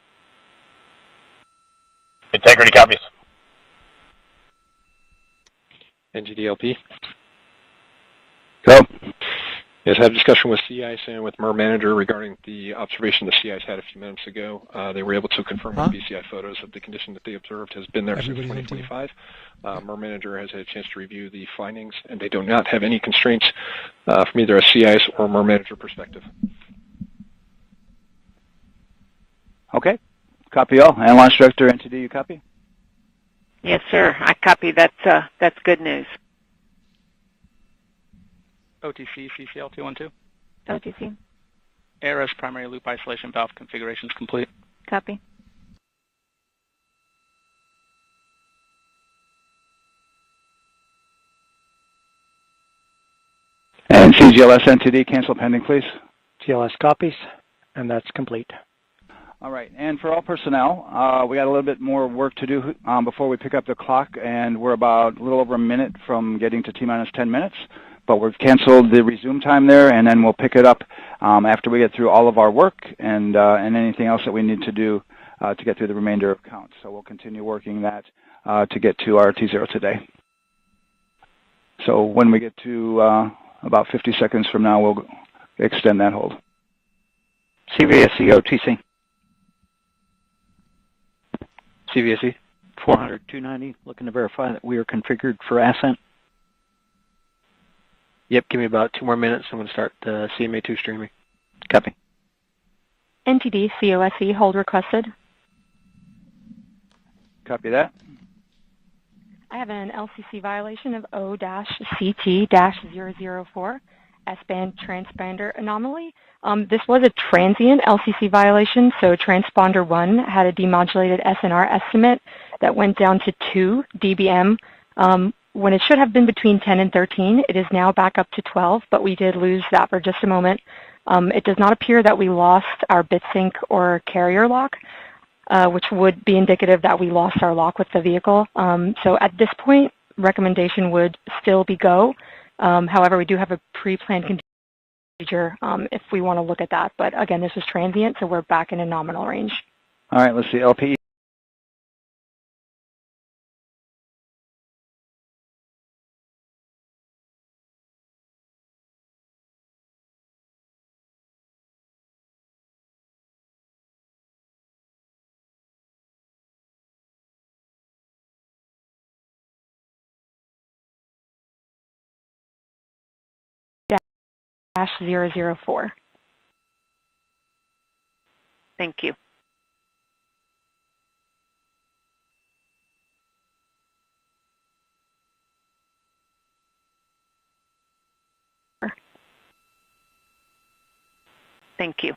Integrity copies. NGDLP. Go. Yes, I had a discussion with sea ice and with MER manager regarding the observation the sea ice had a few minutes ago. They were able to confirm with BCI photos that the condition that they observed has been there since 2025. MER manager has had a chance to review the findings, and they do not have any constraints from either a sea ice or MER manager perspective. Okay. Copy all. And Launch Director, NTD, you copy? Yes, sir. I copy. That's good news. OTC, CCL 212. OTC. ARS primary loop isolation valve configuration is complete. Copy. And CGLS, NTD, cancel pending, please. GLS copies, and that's complete. All right, and for all personnel, we got a little bit more work to do before we pick up the clock, and we're about a little over a minute from getting to T-minus 10 minutes. But we've canceled the resume time there, and then we'll pick it up after we get through all of our work and anything else that we need to do to get through the remainder of counts. So we'll continue working that to get to our T0 today. So when we get to about 50 seconds from now, we'll extend that hold. CVSE OTC. CVSE 400-290, looking to verify that we are configured for Ascent. Yep, give me about 2 more minutes. I'm going to start CMA2 streaming. Copy. NTD, COSE, hold requested. Copy that. I have an LCC violation of O-CT-004, S-band transponder anomaly. This was a transient LCC violation, so transponder 1 had a demodulated SNR estimate that went down to 2 dBm. When it should have been between 10 and 13, it is now back up to 12, but we did lose that for just a moment. It does not appear that we lost our bit sync or carrier lock, which would be indicative that we lost our lock with the vehicle. So at this point, recommendation would still be go. However, we do have a pre-planned procedure if we want to look at that. But again, this was transient, so we're back in a nominal range. All right, let's see. LPE. -004. Thank you. Thank you.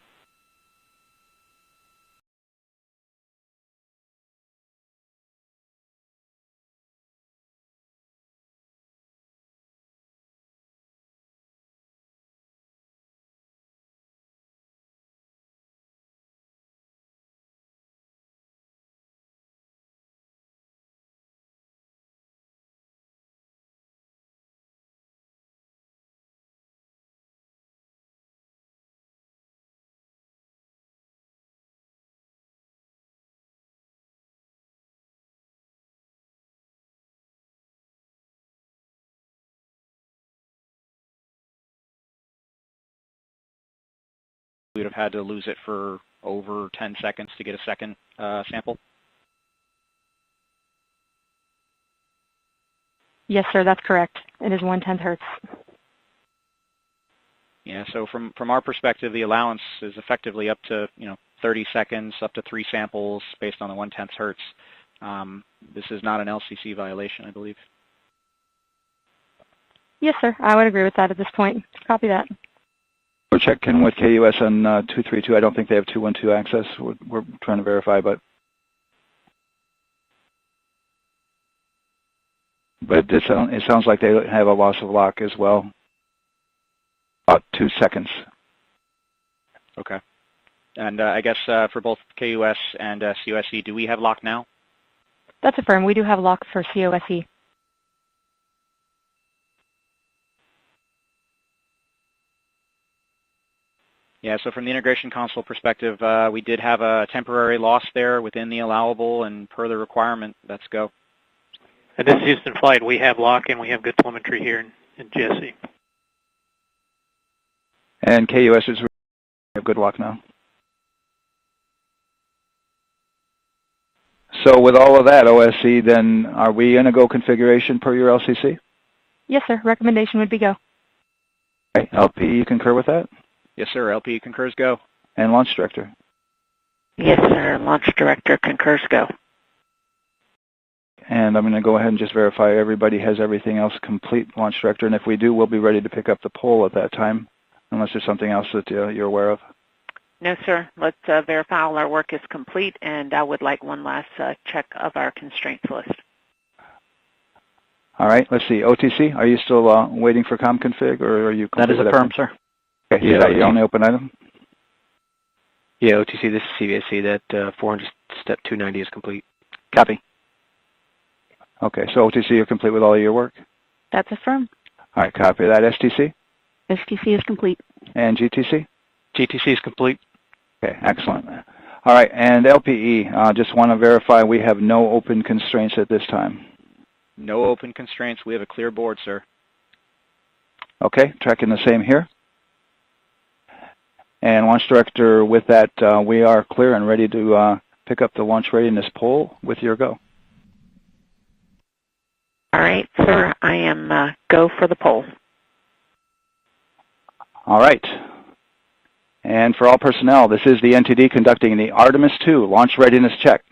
We would have had to lose it for over 10 seconds to get a second sample. Yes, sir, that's correct. It is 1/10 hertz. Yeah, so from our perspective, the allowance is effectively up to 30 seconds, up to 3 samples based on the 1/10 hertz. This is not an LCC violation, I believe. Yes, sir, I would agree with that at this point. Copy that. We're checking with KUS on 232. I don't think they have 212 access. We're trying to verify, but it sounds like they have a loss of lock as well. About 2 seconds. Okay. And I guess for both KUS and COSE, do we have lock now? That's affirmed. We do have lock for COSE. Yeah, so from the integration console perspective, we did have a temporary loss there within the allowable, and per the requirement, let's go. And this is Houston Flight. We have lock and we have good telemetry here in GSE. And KUS is have good lock now. So with all of that, OSC, then are we in a go configuration per your LCC? Yes, sir. Recommendation would be go. Okay. LP, you concur with that? Yes, sir. LP concurs go. And Launch Director? Yes, sir. Launch Director concurs go. And I'm going to go ahead and just verify everybody has everything else complete, Launch Director. And if we do, we'll be ready to pick up the poll at that time, unless there's something else that you're aware of. No, sir. Let's verify all our work is complete, and I would like one last check of our constraints list. All right. Let's see. OTC, are you still waiting for ComConfig, or are you? That is affirmed, sir. Okay. Yeah, is that your only open item? Yeah, OTC, this is CVSC. That 400 step 290 is complete. Copy. Okay, so OTC, you're complete with all of your work? That's affirmed. All right, copy that. STC? STC is complete. And GTC? GTC is complete. Okay, excellent. All right, and LPE, just want to verify we have no open constraints at this time. No open constraints. We have a clear board, sir. Okay, tracking the same here. And Launch Director, with that, we are clear and ready to pick up the launch readiness poll with your go. All right, sir. I am go for the poll. All right. And for all personnel, this is the NTD conducting the Artemis II launch readiness check.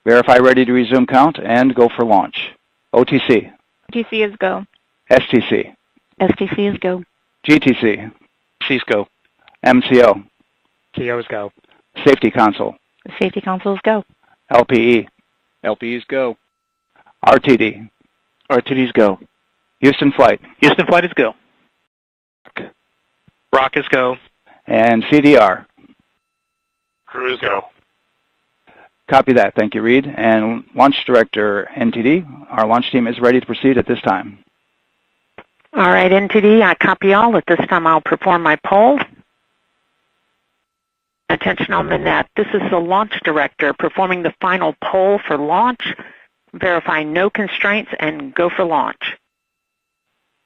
Verify ready to resume count and go for launch. OTC. OTC is go. STC. STC is go. GTC. C's go. MCO. CO is go. Safety Console. Safety Console is go. LPE. LPE's go. RTD. RTD's go. Houston Flight. Houston Flight is go. Rock is go. And CDR. Crew is go. Copy that. Thank you, Reed. And Launch Director, NTD, our launch team is ready to proceed at this time. All right, NTD, I copy all. At this time, I'll perform my poll. Attention on the net. This is the Launch Director performing the final poll for launch, verifying no constraints, and go for launch.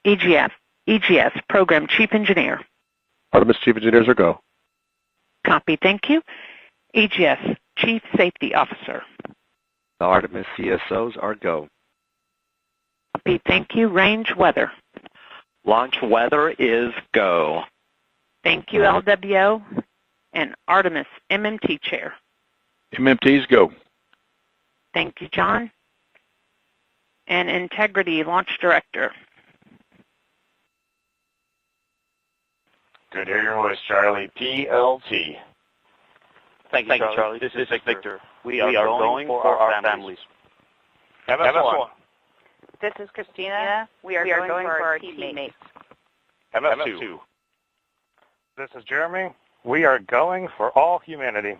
EGS, Program Chief Engineer. Artemis Chief Engineers are go. Copy, thank you. EGS, Chief Safety Officer. The Artemis CSOs are go. Copy, thank you. Range Weather. Launch weather is go. Thank you, LWO. And Artemis, MMT Chair. MMTs go. Thank you, John. And Integrity Launch Director. Good to hear your voice, Charlie. PLT. Thank you, Charlie. This is Victor. We are going for our families. MS1. This is Christina. We are going for our teammates. MS2. This is Jeremy. We are going for all humanity.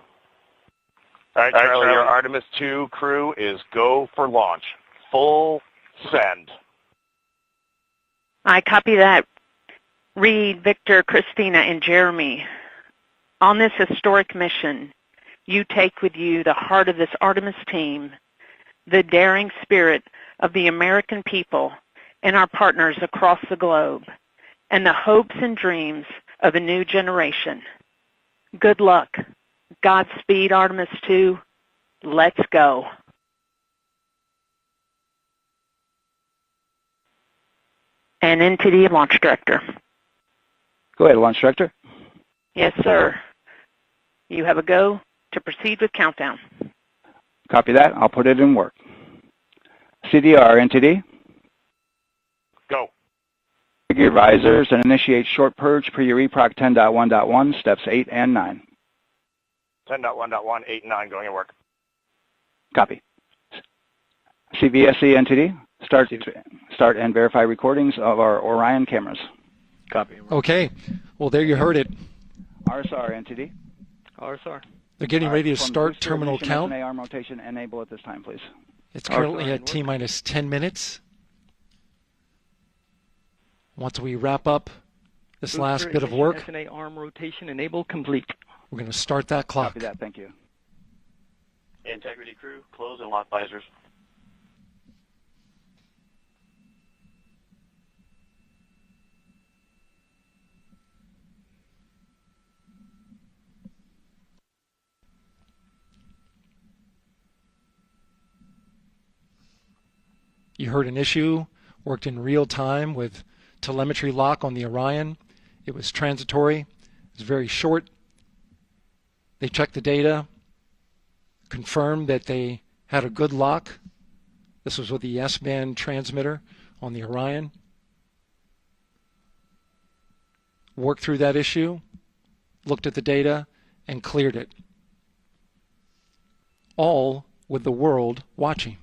All right, Charlie, our Artemis II crew is go for launch. Full send. I copy that. Reed, Victor, Christina, and Jeremy. On this historic mission, you take with you the heart of this Artemis team, the daring spirit of the American people and our partners across the globe, and the hopes and dreams of a new generation. Good luck. Godspeed, Artemis II. Let's go. And NTD Launch Director. Go ahead, Launch Director. Yes, sir. You have a go to proceed with countdown. Copy that. I'll put it in work. CDR, NTD. Go. Your visors and initiate short purge per your EPROC 10.1.1, steps 8 and 9. 10.1.1, 8, and 9 going to work. Copy. CVSE, NTD. Start and verify recordings of our Orion cameras. Copy. Okay. Well, there you heard it. RSR, NTD. RSR. They're getting ready to start terminal count. arm rotation enable at this time, please. It's currently at T-minus 10 minutes. Once we wrap up this last bit of work, SNA arm rotation enable complete. we're going to start that clock. Copy that. Thank you. Integrity crew, close and lock visors. You heard an issue, worked in real time with telemetry lock on the Orion. It was transitory. It was very short. They checked the data, confirmed that they had a good lock. This was with the S-band transmitter on the Orion. Worked through that issue, looked at the data, and cleared it. All with the world watching.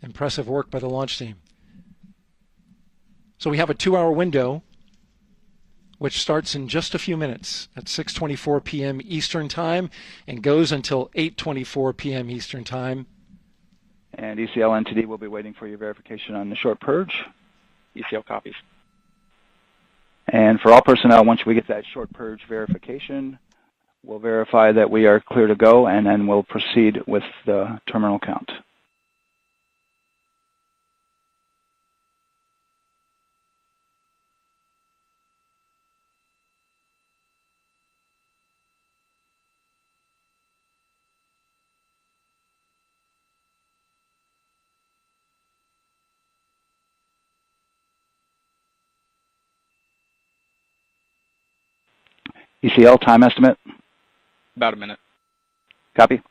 Impressive work by the launch team. So we have a 2-hour window, which starts in just a few minutes at 6:24 p.m. Eastern Time and goes until 8:24 p.m. Eastern Time. And ECL NTD will be waiting for your verification on the short purge. ECL copies. And for all personnel, once we get that short purge verification, we'll verify that we are clear to go, and then we'll proceed with the terminal count. ECL time estimate? About a minute. Copy.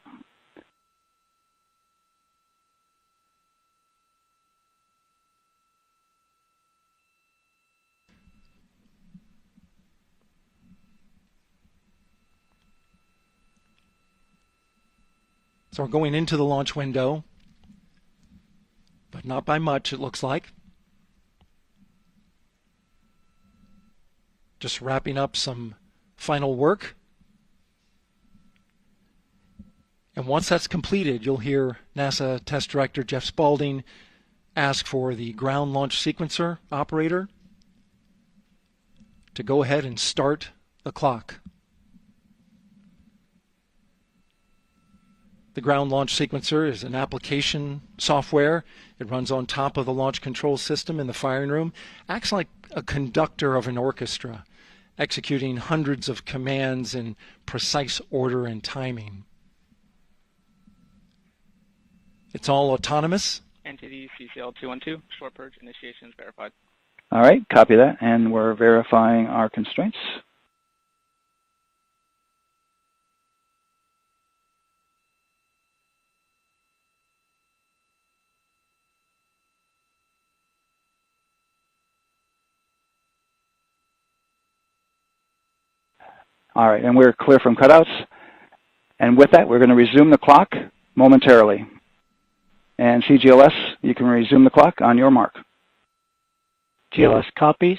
So we're going into the launch window, but not by much, it looks like. Just wrapping up some final work. And once that's completed, you'll hear NASA Test Director Jeff Spaulding ask for the ground launch sequencer operator to go ahead and start the clock. The ground launch sequencer is an application software. It runs on top of the launch control system in the firing room. Acts like a conductor of an orchestra, executing hundreds of commands in precise order and timing. It's all autonomous. NTD CCL 212, short purge initiations verified. All right, copy that, and we're verifying our constraints. All right, and we're clear from cutouts. And with that, we're going to resume the clock momentarily. And CGLS, you can resume the clock on your mark. GLS copies.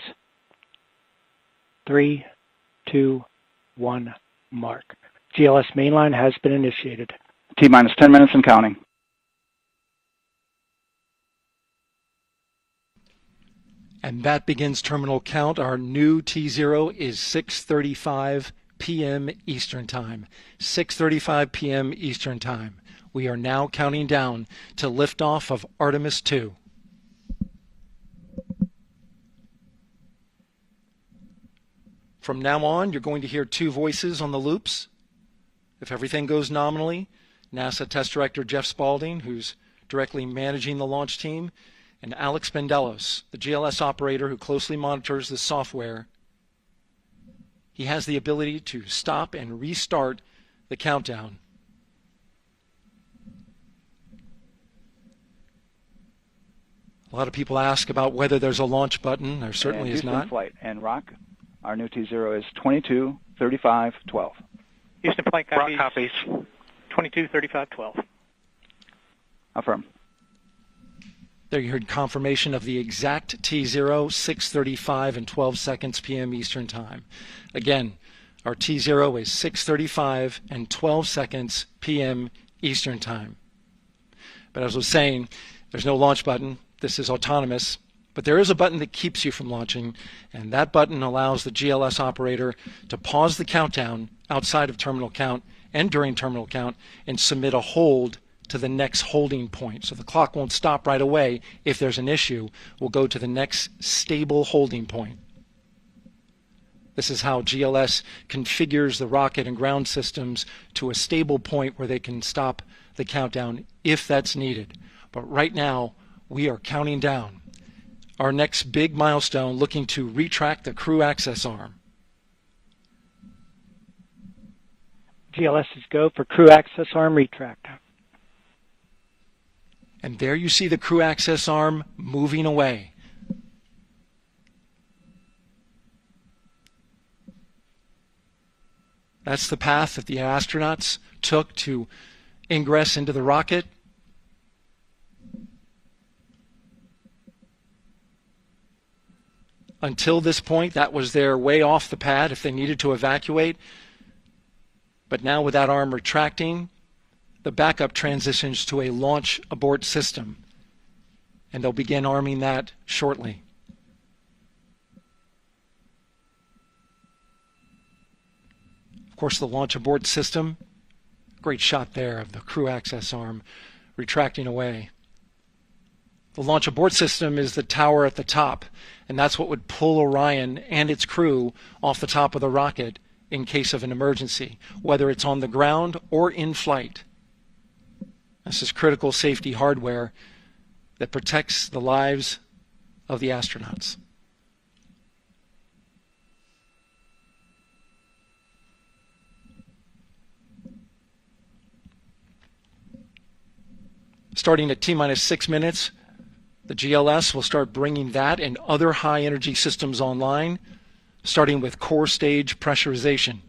3, 2, 1, mark. GLS mainline has been initiated. T-minus 10 minutes and counting. And that begins terminal count. Our new T0 is 6:35 p.m. Eastern Time. 6:35 p.m. Eastern Time. We are now counting down to liftoff of Artemis II. From now on, you're going to hear two voices on the loops. If everything goes nominally, NASA Test Director Jeff Spaulding, who's directly managing the launch team, and Alex Bendelos, the GLS operator who closely monitors the software. He has the ability to stop and restart the countdown. A lot of people ask about whether there's a launch button. There certainly is not. Flight and Rock, our new T0 is 22:35:12. Houston flight copies. Rock copies. 22:35:12. Affirm. There you heard confirmation of the exact T0, 6:35 and 12 seconds p.m. Eastern Time. Again, our T0 is 6:35 and 12 seconds p.m. Eastern Time. But as I was saying, there's no launch button. This is autonomous. But there is a button that keeps you from launching, and that button allows the GLS operator to pause the countdown outside of terminal count and during terminal count and submit a hold to the next holding point. So the clock won't stop right away. If there's an issue, we'll go to the next stable holding point. This is how GLS configures the rocket and ground systems to a stable point where they can stop the countdown if that's needed. But right now, we are counting down. Our next big milestone, looking to retract the crew access arm. GLS is go for crew access arm retract. And there you see the crew access arm moving away. That's the path that the astronauts took to ingress into the rocket. Until this point, that was their way off the pad if they needed to evacuate. But now with that arm retracting, the backup transitions to a launch abort system. And they'll begin arming that shortly. Of course, the launch abort system, great shot there of the crew access arm retracting away. The launch abort system is the tower at the top, and that's what would pull Orion and its crew off the top of the rocket in case of an emergency, whether it's on the ground or in flight. This is critical safety hardware that protects the lives of the astronauts. Starting at T-minus 6 minutes, the GLS will start bringing that and other high-energy systems online, starting with core stage pressurization.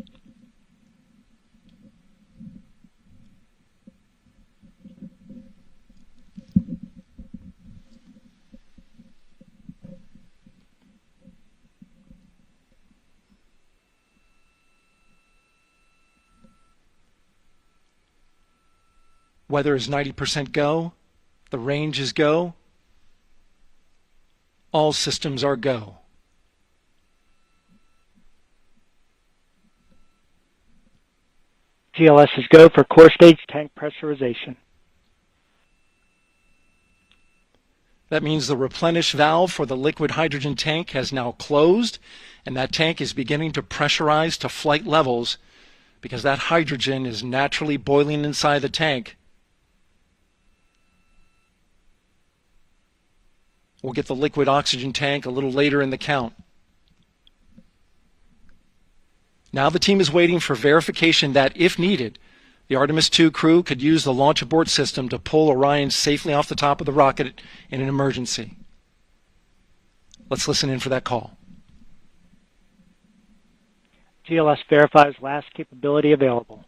Weather is 90% go. The range is go. All systems are go. GLS is go for core stage tank pressurization. That means the replenish valve for the liquid hydrogen tank has now closed, and that tank is beginning to pressurize to flight levels because that hydrogen is naturally boiling inside the tank. We'll get the liquid oxygen tank a little later in the count. Now the team is waiting for verification that, if needed, the Artemis II crew could use the launch abort system to pull Orion safely off the top of the rocket in an emergency. Let's listen in for that call. GLS verifies last capability available.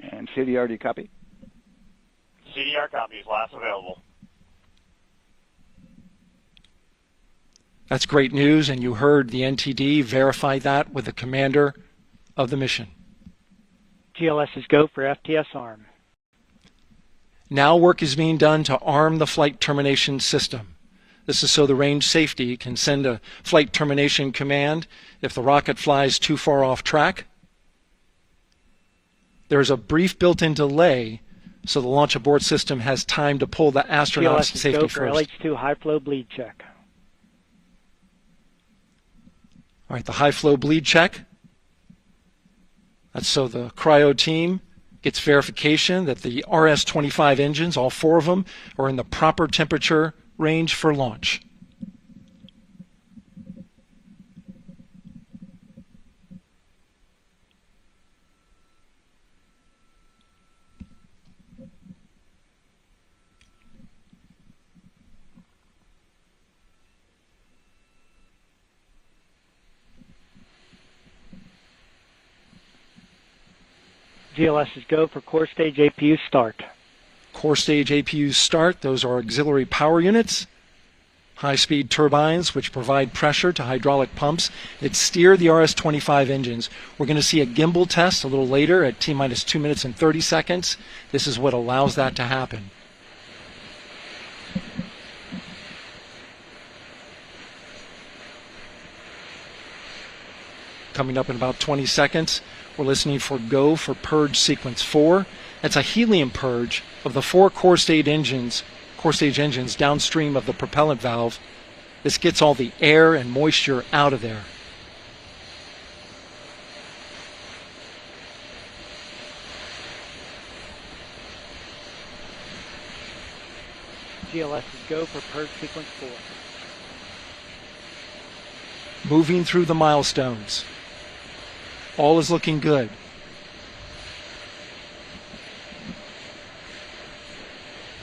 And CDR, do you copy? CDR copies, last available. That's great news, and you heard the NTD verify that with the commander of the mission. GLS is go for FTS arm. Now work is being done to arm the flight termination system. This is so the range safety can send a flight termination command if the rocket flies too far off track. There's a brief built-in delay so the launch abort system has time to pull the astronauts to safety go for first. LH2 high flow bleed check. All right, the high flow bleed check. That's so the cryo team gets verification that the RS-25 engines, all 4 of them, are in the proper temperature range for launch. GLS is go for core stage APU start. Core stage APUs start. Those are auxiliary power units, high-speed turbines which provide pressure to hydraulic pumps that steer the RS-25 engines. We're going to see a gimbal test a little later at T-minus 2 minutes and 30 seconds. This is what allows that to happen. Coming up in about 20 seconds, we're listening for go for purge sequence 4. That's a helium purge of the 4 core stage engines downstream of the propellant valve. This gets all the air and moisture out of there. GLS is go for purge sequence 4. Moving through the milestones. All is looking good.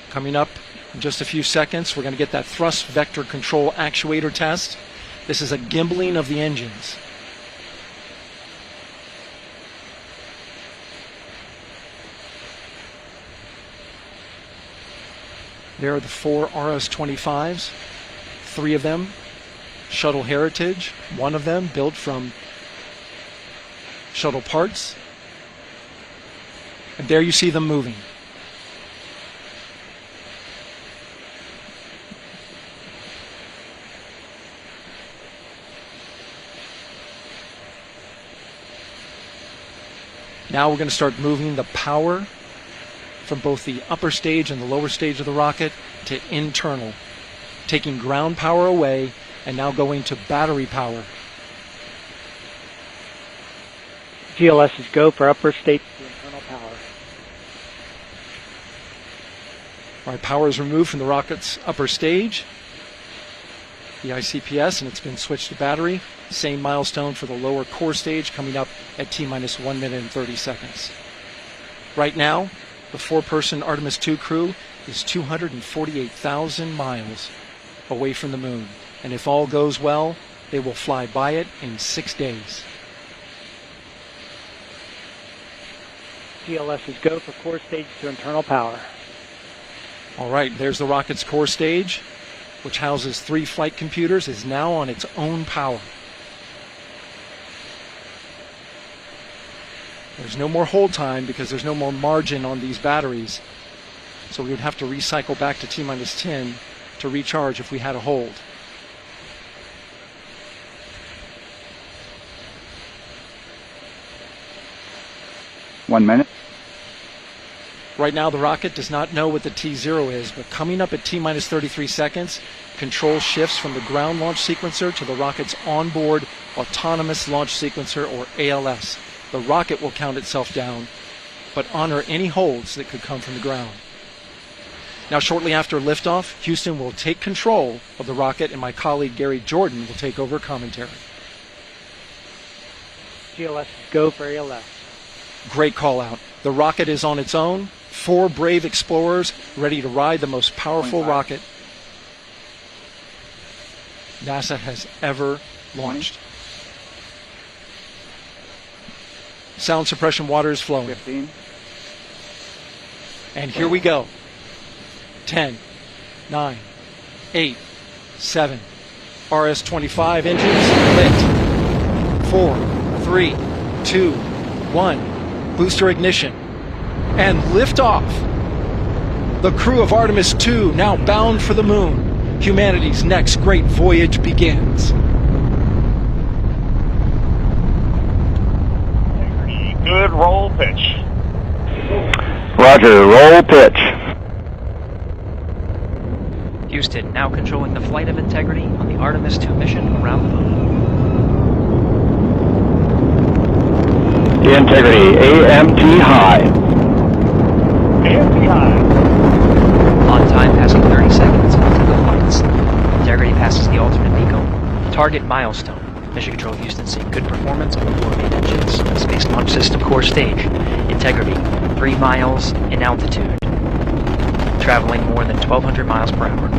Coming up in just a few seconds, we're going to get that thrust vector control actuator test. This is a gimbaling of the engines. There are the 4 RS-25s, 3 of them shuttle heritage, 1 of them built from shuttle parts. And there you see them moving. Now we're going to start moving the power from both the upper stage and the lower stage of the rocket to internal, taking ground power away and now going to battery power. GLS is go for upper stage to internal power. All right, power is removed from the rocket's upper stage, the ICPS, and it's been switched to battery. Same milestone for the lower core stage coming up at T-minus 1 minute and 30 seconds. Right now, the 4-person Artemis II crew is 248,000 miles away from the moon. And if all goes well, they will fly by it in 6 days. GLS is go for core stage to internal power. All right, there's the rocket's core stage, which houses 3 flight computers, is now on its own power. There's no more hold time because there's no more margin on these batteries. So we would have to recycle back to T-minus 10 to recharge if we had a hold. One minute. Right now the rocket does not know what the T0 is, but coming up at T-minus 33 seconds, control shifts from the ground launch sequencer to the rocket's onboard autonomous launch sequencer, or ALS. The rocket will count itself down, but honor any holds that could come from the ground. Now, shortly after liftoff, Houston will take control of the rocket, and my colleague Gary Jordan will take over commentary. GLS, go for ALS. Great call out. The rocket is on its own. 4 brave explorers ready to ride the most powerful rocket NASA has ever launched. Sound suppression water is flowing. 15. And here we go. 10, 9, 8, 7. RS-25 engines lit. 4, 3, 2, 1. Booster ignition. And liftoff. The crew of Artemis II now bound for the moon. Humanity's next great voyage begins. Good roll pitch. Roger, roll pitch. Houston now controlling the flight of Integrity on the Artemis II mission around the moon. Integrity, AMT high. AMT high. On time passing 30 seconds into the flights. Integrity passes the alternate MECO. Target milestone. Mission Control Houston seeing good performance on the 4 main engines at Space Launch System core stage. Integrity, 3 miles in altitude. Traveling more than 1,200 miles per hour.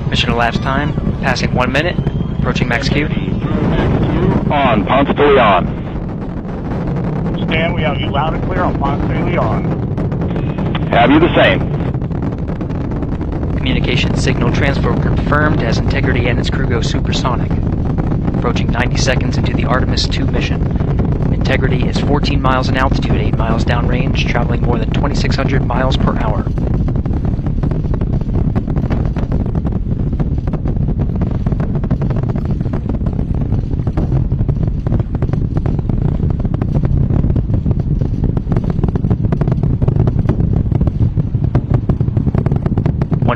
Mission elapsed time, passing 1 minute, approaching max Q. On, Ponce de Leon. Stan, we have you loud and clear on Ponce de Leon. Have you the same? Communication signal transfer confirmed as Integrity and its crew go supersonic. Approaching 90 seconds into the Artemis II mission. Integrity is 14 miles in altitude, 8 miles downrange, traveling more than 2,600 miles per hour.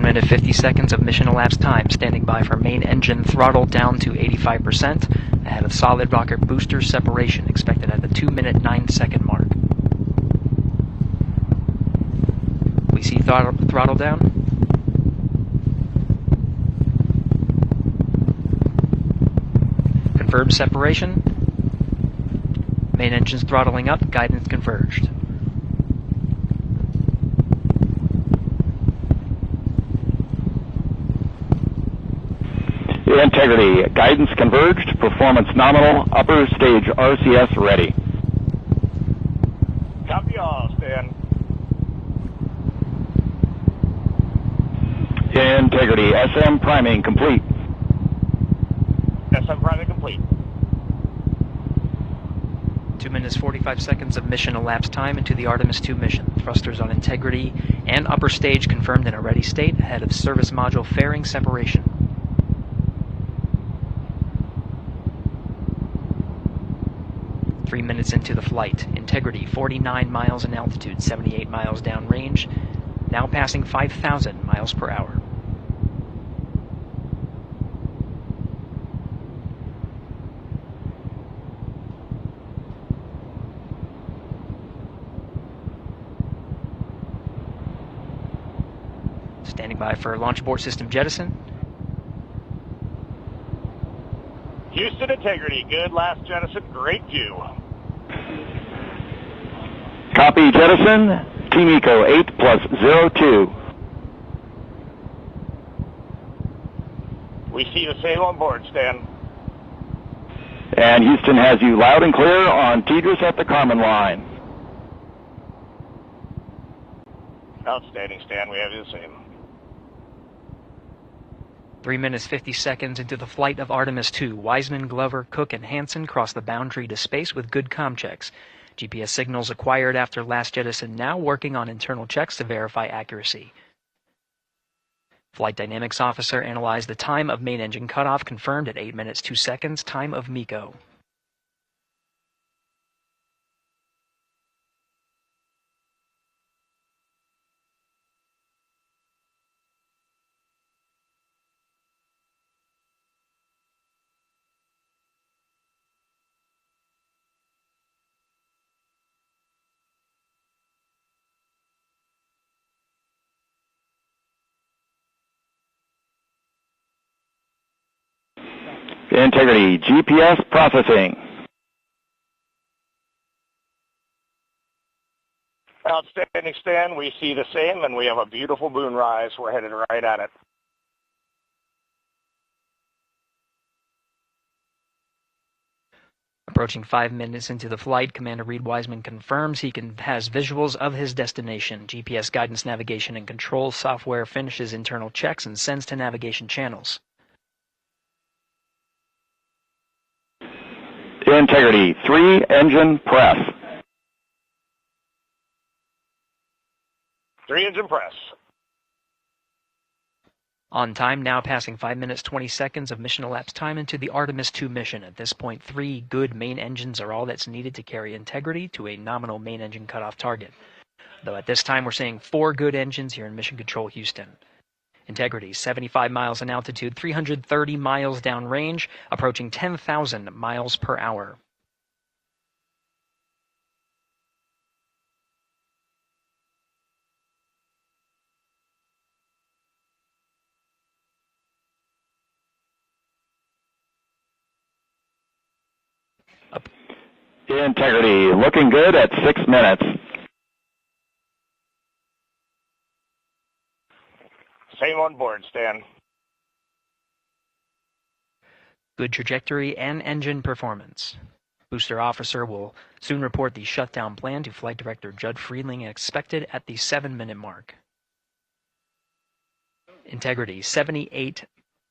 Minute 50 seconds of mission elapsed time, standing by for main engine throttle down to 85%, ahead of solid rocket booster separation, expected at the 2-minute 9-second mark. We see throttle down. Confirmed separation. Main engines throttling up, guidance converged. Integrity, guidance converged, performance nominal, upper stage RCS ready. Copy all, Stan. Integrity, SM priming complete. SM priming complete. 2 minutes 45 seconds of mission elapsed time into the Artemis II mission. Thrusters on Integrity and upper stage confirmed in a ready state, ahead of service module fairing separation. 3 minutes into the flight. Integrity, 49 miles in altitude, 78 miles downrange, now passing 5,000 miles per hour. Standing by for launch abort system jettison. Houston Integrity, good last jettison, great view. Copy jettison, Team Eco 8+02. We see the same on board, Stan. And Houston has you loud and clear on TDRS at the Kármán line. Outstanding, Stan, we have you the same. 3 minutes 50 seconds into the flight of Artemis II, Wiseman, Glover, Cook, and Hansen cross the boundary to space with good comm checks. GPS signals acquired after last jettison now working on internal checks to verify accuracy. Flight Dynamics Officer analyzed the time of main engine cutoff, confirmed at 8 minutes 2 seconds, time of MECO. Integrity, GPS processing. Outstanding, Stan. We see the same, and we have a beautiful moonrise. We're headed right at it. Approaching 5 minutes into the flight, Commander Reed Wiseman confirms he has visuals of his destination. GPS guidance, navigation, and control software finishes internal checks and sends to navigation channels. Integrity, 3 engine press. 3 engine press. On time, now passing 5 minutes 20 seconds of mission elapsed time into the Artemis II mission. At this point, 3 good main engines are all that's needed to carry Integrity to a nominal main engine cutoff target. Though at this time, we're seeing 4 good engines here in Mission Control Houston. Integrity, 75 miles in altitude, 330 miles downrange, approaching 10,000 miles per hour. Integrity, looking good at 6 minutes. Same on board, Stan. Good trajectory and engine performance. Booster officer will soon report the shutdown plan to Flight Director Judd Freeling, expected at the 7-minute mark. Integrity, 78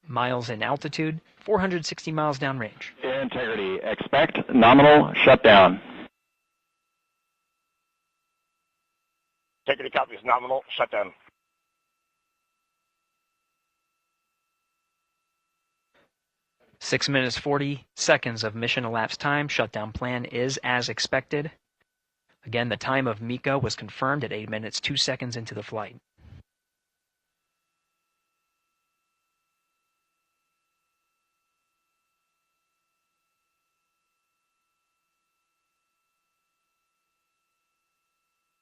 miles in altitude, 460 miles downrange. Integrity, expect nominal shutdown. Integrity copies nominal shutdown. Six minutes 40 seconds of mission elapsed time. Shutdown plan is as expected. Again, the time of MECO was confirmed at 8 minutes 2 seconds into the flight.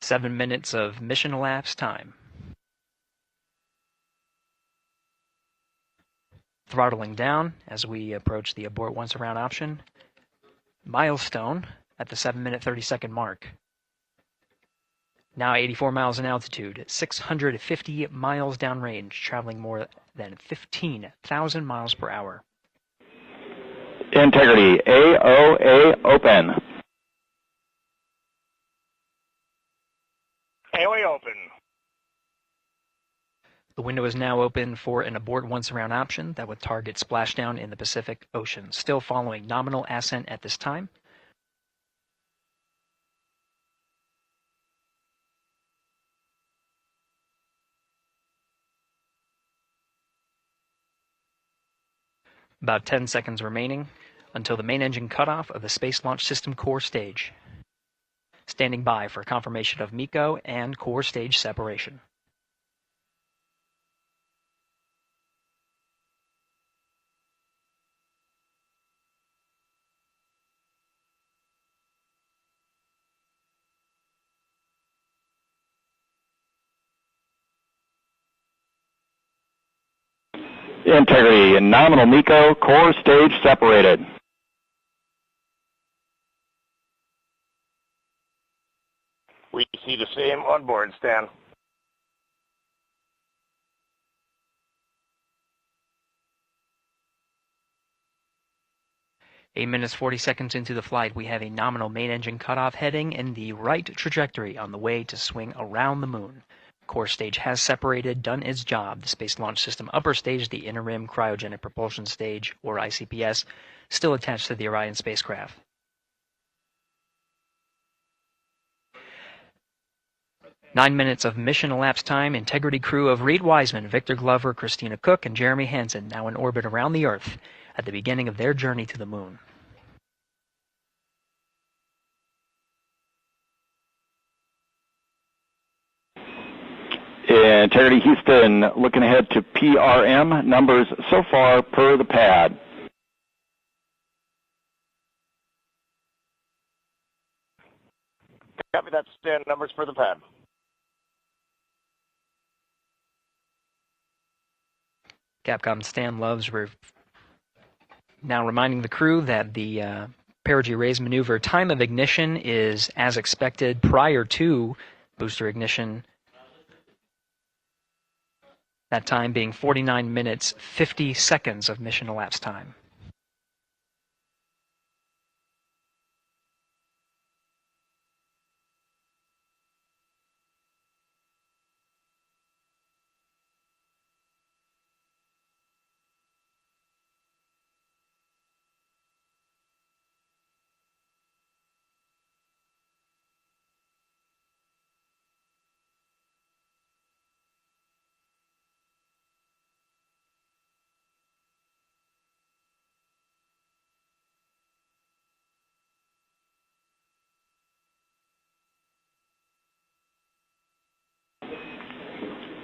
Seven minutes of mission elapsed time. Throttling down as we approach the abort once around option. Milestone at the 7-minute 30-second mark. Now 84 miles in altitude, 650 miles downrange, traveling more than 15,000 miles per hour. Integrity, AOA open. AOA open. The window is now open for an abort once around option that would target splashdown in the Pacific Ocean. Still following nominal ascent at this time. About 10 seconds remaining until the main engine cutoff of the Space Launch System core stage. Standing by for confirmation of MECO and core stage separation. Integrity and nominal MECO, core stage separated. We see the same on board, Stan. Eight minutes 40 seconds into the flight, we have a nominal main engine cutoff heading in the right trajectory on the way to swing around the moon. Core stage has separated, done its job. The Space Launch System upper stage, the Inner Rim Cryogenic Propulsion Stage, or ICPS, still attached to the Orion spacecraft. Nine minutes of mission elapsed time. Integrity crew of Reed Wiseman, Victor Glover, Christina Cook, and Jeremy Hansen now in orbit around the Earth at the beginning of their journey to the moon. Integrity Houston, looking ahead to PRM numbers so far per the pad. Copy that, Stan. Numbers for the pad. Capcom Stan Loves Now reminding the crew that the perigee raise maneuver time of ignition is as expected prior to booster ignition. That time being 49 minutes, 50 seconds of mission elapsed time.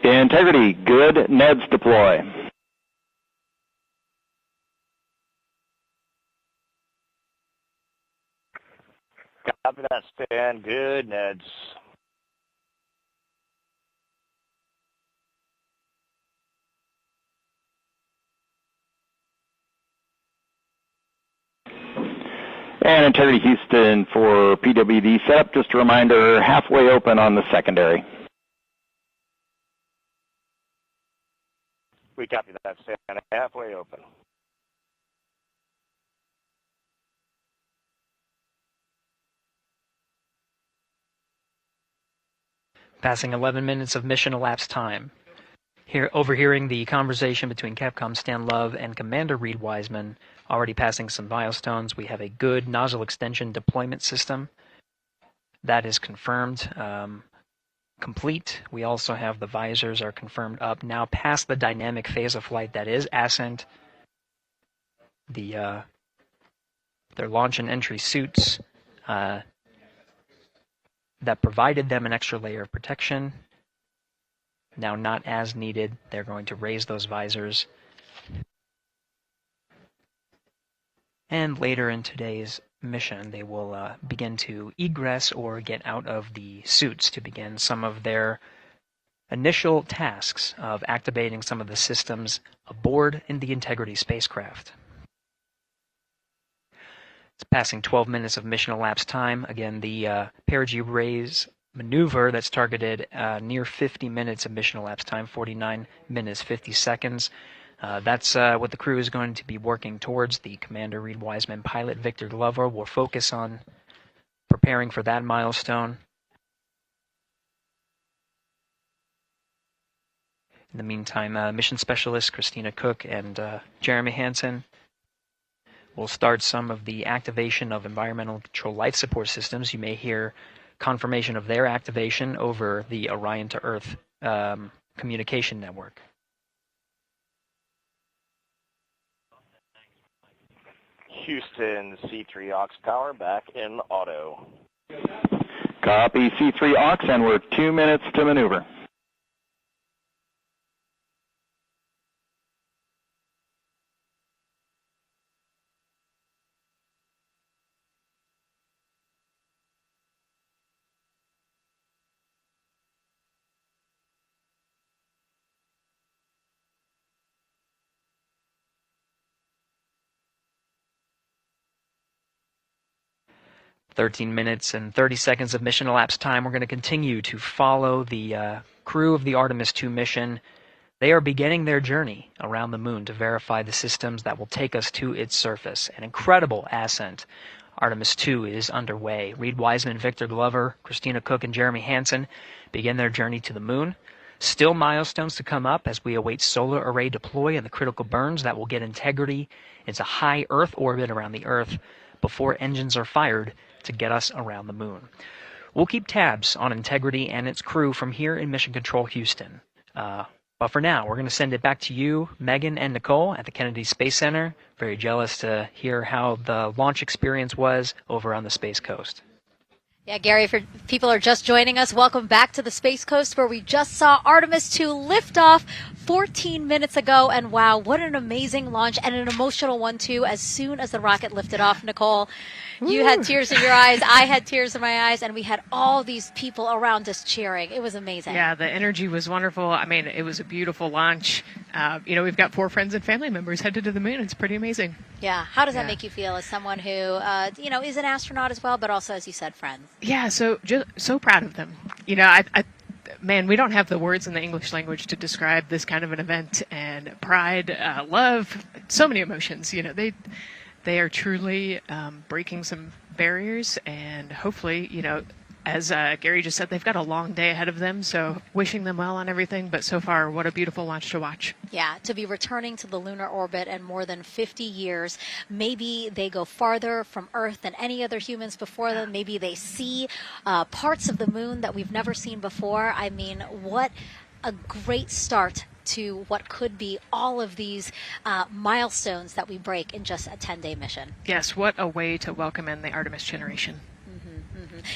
Integrity, good. Neds deploy. Copy that, Stan. Good, Neds. And Integrity Houston for PWD setup. Just a reminder, halfway open on the secondary. We copy that, Stan. Halfway open. Passing 11 minutes of mission elapsed time. Here, overhearing the conversation between Capcom Stan Love and Commander Reed Wiseman, already passing some milestones. We have a good nozzle extension deployment system. That is confirmed. Complete. We also have the visors are confirmed up. Now past the dynamic phase of flight, that is Ascent. Their launch and entry suits that provided them an extra layer of protection. Now not as needed. They're going to raise those visors. And later in today's mission, they will begin to egress or get out of the suits to begin some of their initial tasks of activating some of the systems aboard in the Integrity spacecraft. It's passing 12 minutes of mission elapsed time. Again, the perigee raise maneuver that's targeted near 50 minutes of mission elapsed time, 49 minutes, 50 seconds. That's what the crew is going to be working towards. The Commander Reed Wiseman, pilot Victor Glover will focus on preparing for that milestone. In the meantime, mission specialist Christina Cook and Jeremy Hansen will start some of the activation of environmental control life support systems. You may hear confirmation of their activation over the Orion to Earth communication network. Houston, C3 aux power back in auto. Copy C3 aux, and we're 2 minutes to maneuver. "13 minutes and 30 seconds of mission elapsed time. We're going to continue to follow the crew of the Artemis II mission. They are beginning their journey around the moon to verify the systems that will take us to its surface. An incredible ascent. Artemis II is underway. Reed Wiseman, Victor Glover, Christina Cook, and Jeremy Hansen begin their journey to the moon. Still milestones to come up as we await solar array deploy and the critical burns that will get Integrity into high Earth orbit around the Earth before engines are fired to get us around the moon. We'll keep tabs on Integrity and its crew from here in Mission Control Houston. But for now, we're going to send it back to you, Megan and Nicole at the Kennedy Space Center. Very jealous to hear how the launch experience was over on the Space Coast. Yeah, Gary, if people are just joining us, welcome back to the Space Coast, where we just saw Artemis II lift off 14 minutes ago, and wow, what an amazing launch and an emotional one too. As soon as the rocket lifted off, Nicole, you had tears in your eyes, I had tears in my eyes, and we had all these people around us cheering. It was amazing. Yeah, the energy was wonderful. I mean, it was a beautiful launch. We've got 4 friends and family members headed to the moon. It's pretty amazing. Yeah. How does that make you feel as someone who, is an astronaut as well, but also, as you said, friends? Yeah, so proud of them. Man, we don't have the words in the English language to describe this kind of an event, and pride, love, so many emotions. They are truly breaking some barriers, and hopefully, as Gary just said, they've got a long day ahead of them, so wishing them well on everything, but so far, what a beautiful launch to watch. Yeah, to be returning to the lunar orbit in more than 50 years. Maybe they go farther from Earth than any other humans before them. Maybe they see parts of the moon that we've never seen before. I mean, what a great start to what could be all of these milestones that we break in just a 10-day mission. Yes, what a way to welcome in the Artemis generation.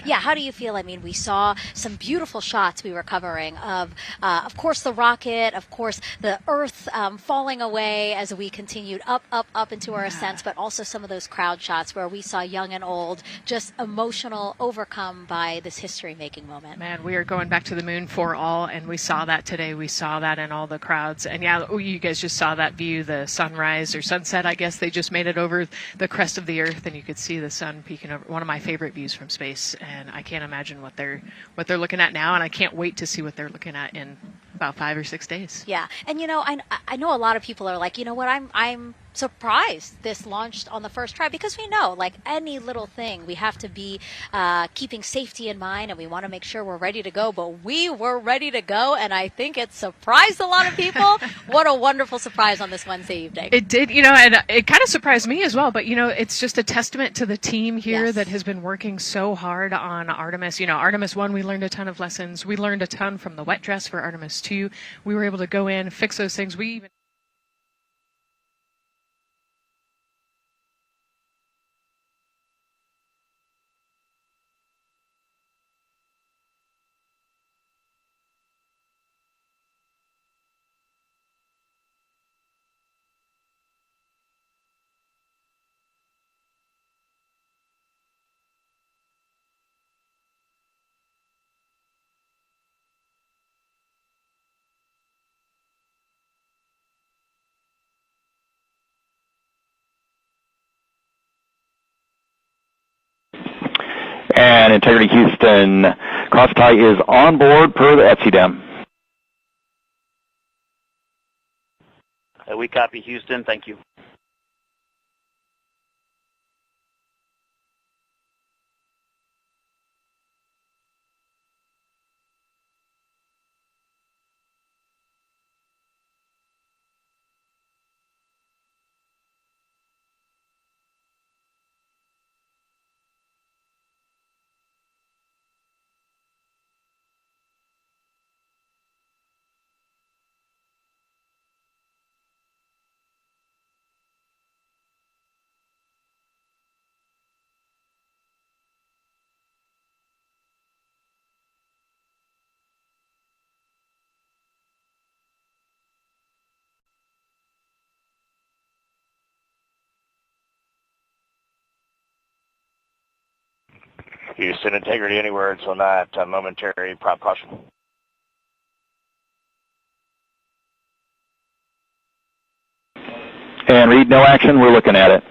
Yeah, how do you feel? I mean, we saw some beautiful shots we were covering of course, the rocket, of course, the Earth falling away as we continued up into our ascents, but also some of those crowd shots where we saw young and old, just emotional, overcome by this history-making moment. Man, we are going back to the moon for all, and we saw that today. We saw that in all the crowds. And you guys just saw that view, the sunrise or sunset, I guess. They just made it over the crest of the Earth, and you could see the sun peeking over. One of my favorite views from space. And I can't imagine what they're looking at now, and I can't wait to see what they're looking at in about 5 or 6 days. Yeah, and I know a lot of people are like, I'm surprised this launched on the first try, because we know, like any little thing, we have to be keeping safety in mind, and we want to make sure we're ready to go. But we were ready to go, and I think it surprised a lot of people. What a wonderful surprise on this Wednesday evening. It did, and it kind of surprised me as well. But it's just a testament to the team here that has been working so hard on Artemis. Artemis 1, we learned a ton of lessons. We learned a ton from the wet dress for Artemis 2. We were able to go in, fix those things. We even And Integrity Houston, cross-tie is on board per the ETSI-DEM. We copy Houston. Thank you. Houston, Integrity, any words on that momentary prop caution? And Reed, no action. We're looking at it.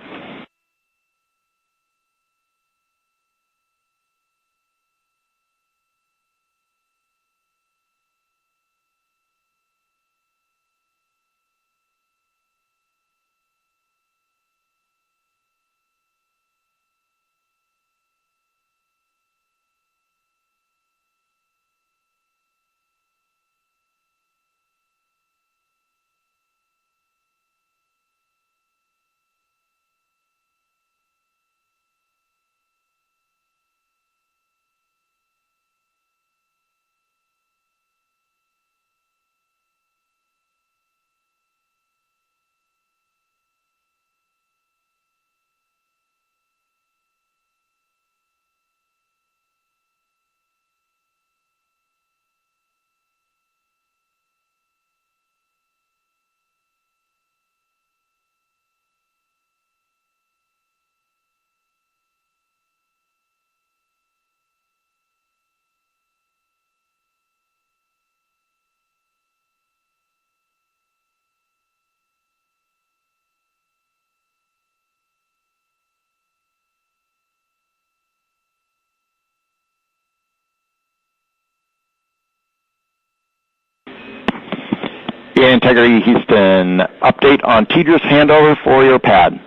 Integrity Houston, update on TDRS handover for your pad.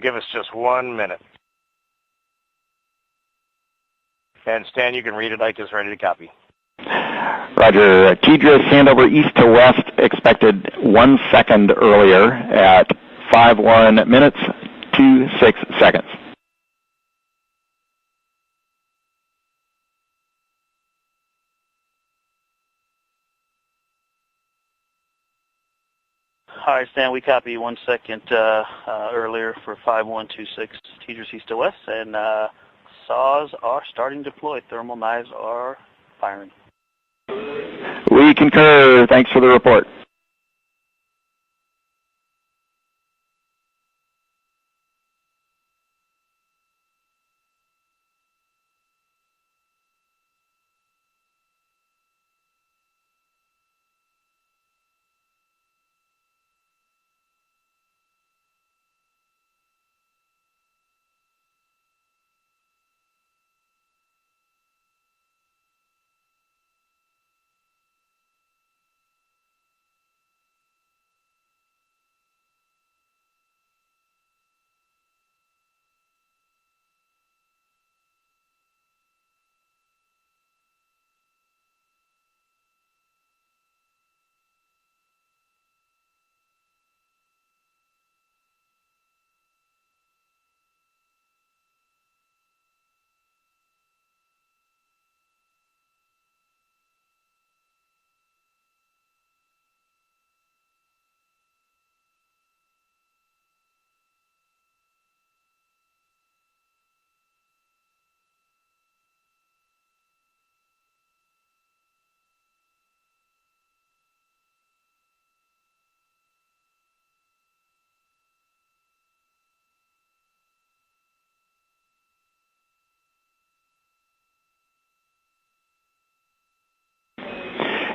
Give us just 1 minute. And Stan, you can read it. Ike is ready to copy. Roger. TDRS handover east to west expected 1 second earlier at 5:1 minutes, 26 seconds. All right, Stan, we copy 1 second earlier for 5126 TDRS east to west, and saws are starting to deploy. Thermal knives are firing. We concur. Thanks for the report.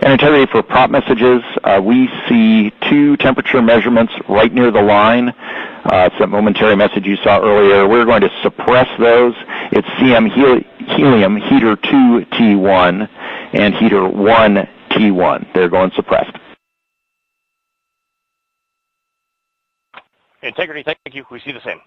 And integrity for prop messages, we see 2 temperature measurements right near the line. It's that momentary message you saw earlier. We're going to suppress those. It's CM helium heater 2 T1 and heater 1 T1. They're going suppressed. Integrity, thank you. We see the same.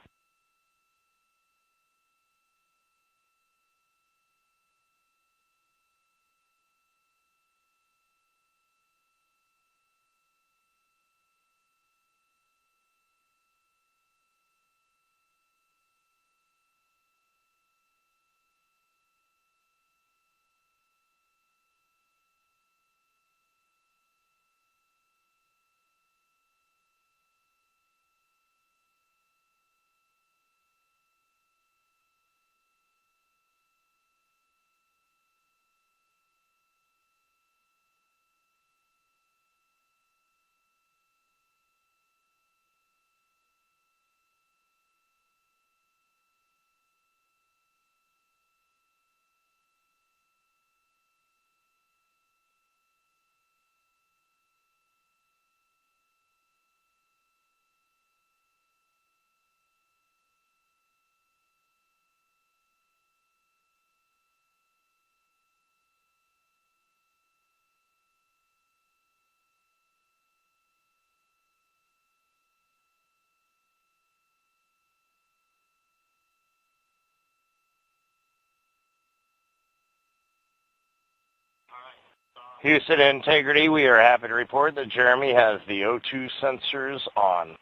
Houston Integrity, we are happy to report that Jeremy has the O2 sensors on.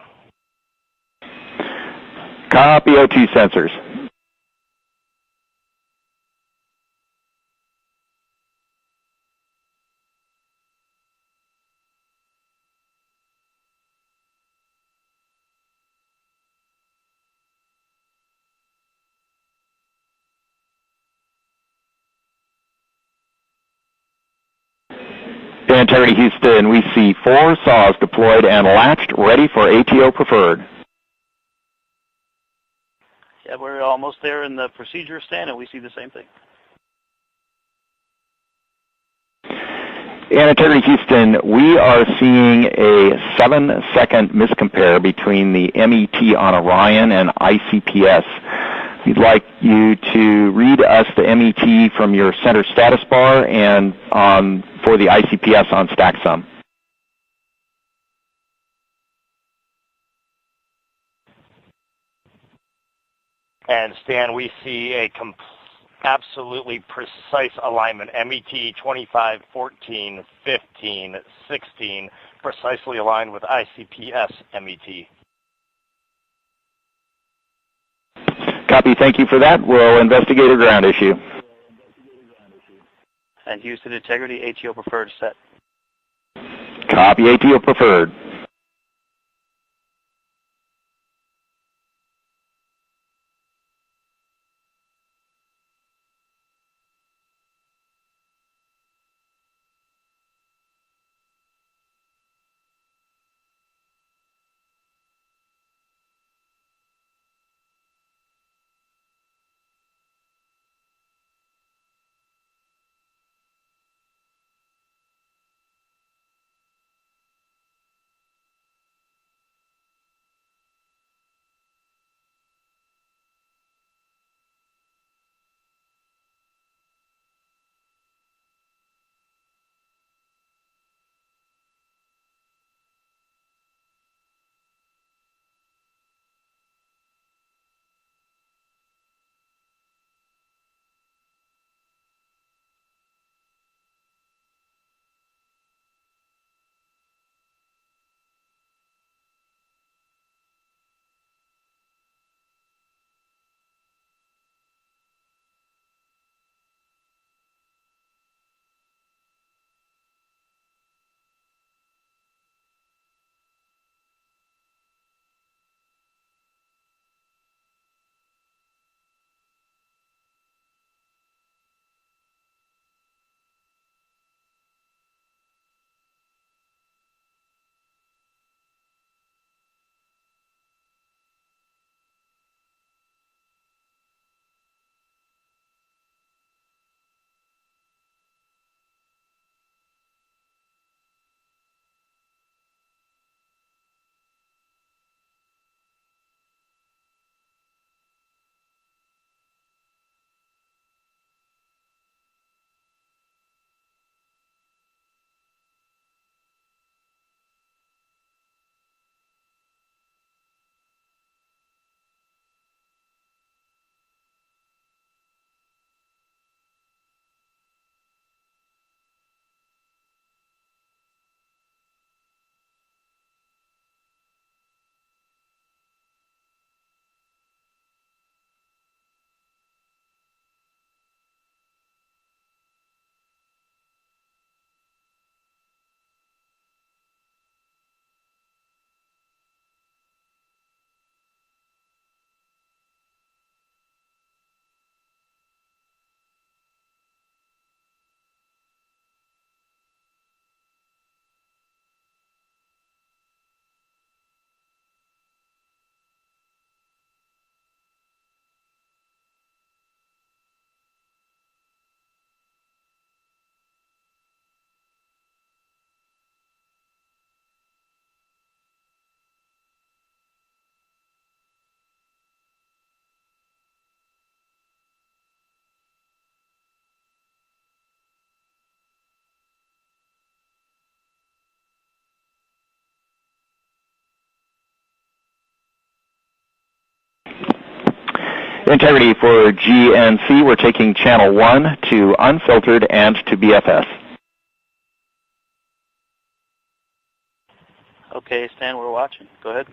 Copy O2 sensors. Integrity Houston, we see 4 saws deployed and latched, ready for ATO preferred. Yeah, we're almost there in the procedure stand, and we see the same thing. And Integrity Houston, we are seeing a 7-second miscompare between the MET on Orion and ICPS. We'd like you to read us the MET from your center status bar and for the ICPS on StackSum. And Stan, we see a absolutely precise alignment. MET 25, 14, 15, 16, precisely aligned with ICPS MET. Copy. Thank you for that. We'll investigate a ground issue. And Houston integrity, ATO preferred set. Copy. ATO preferred. Integrity for GNC, we're taking channel 1 to unfiltered and to BFS. Okay, Stan, we're watching. Go ahead.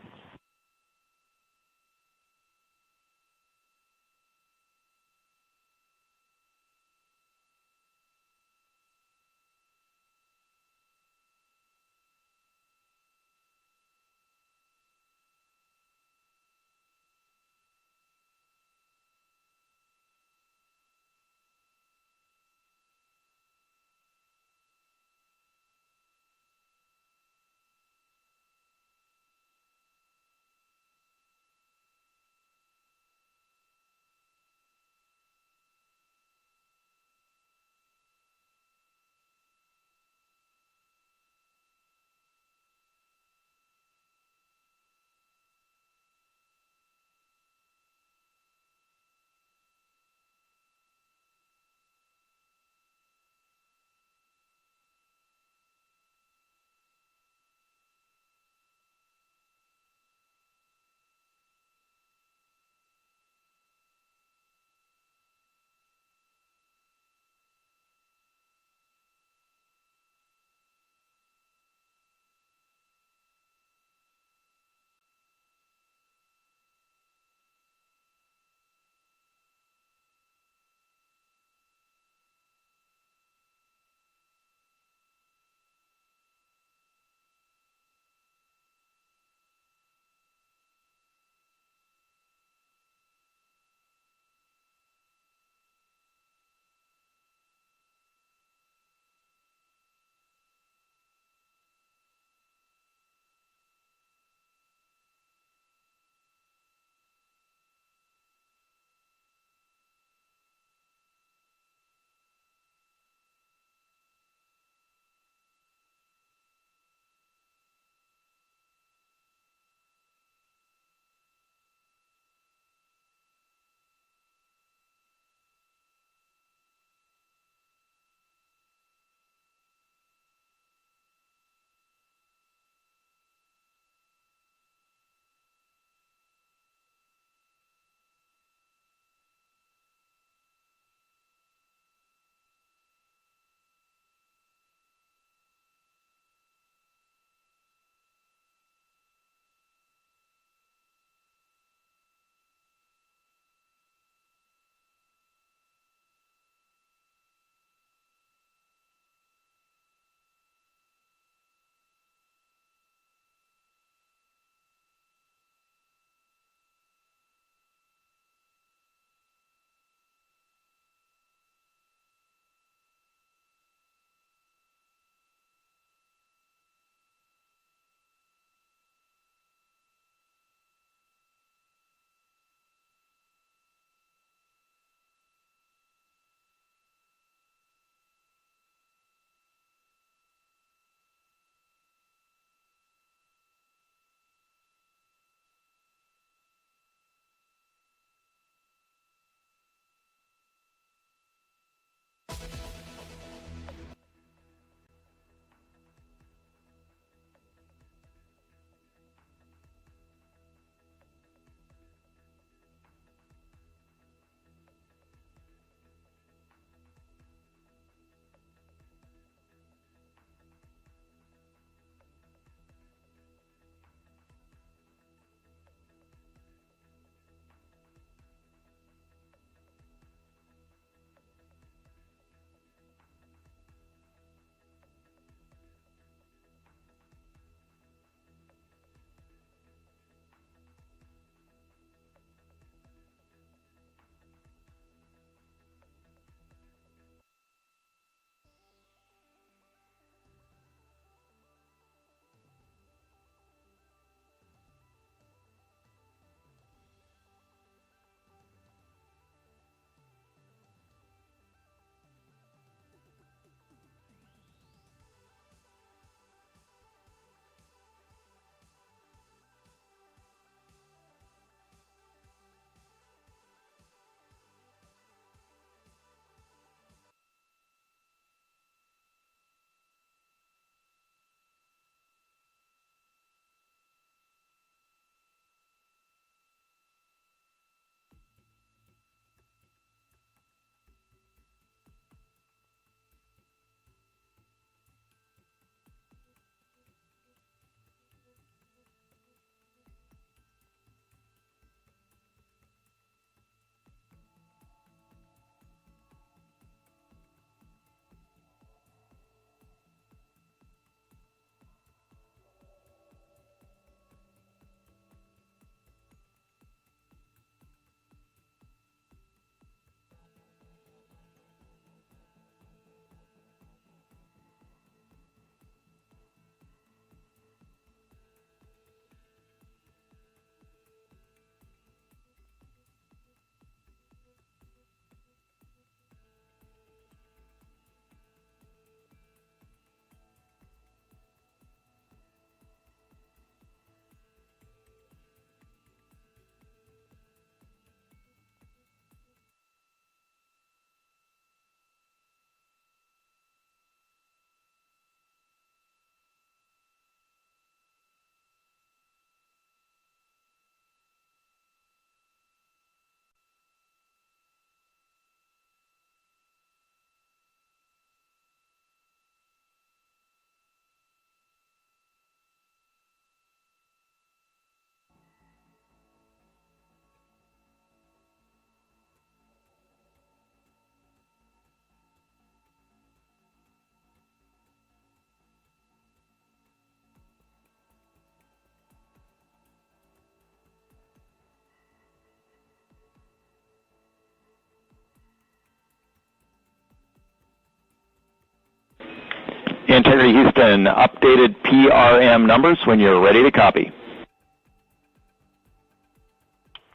Integrity Houston, updated PRM numbers when you're ready to copy.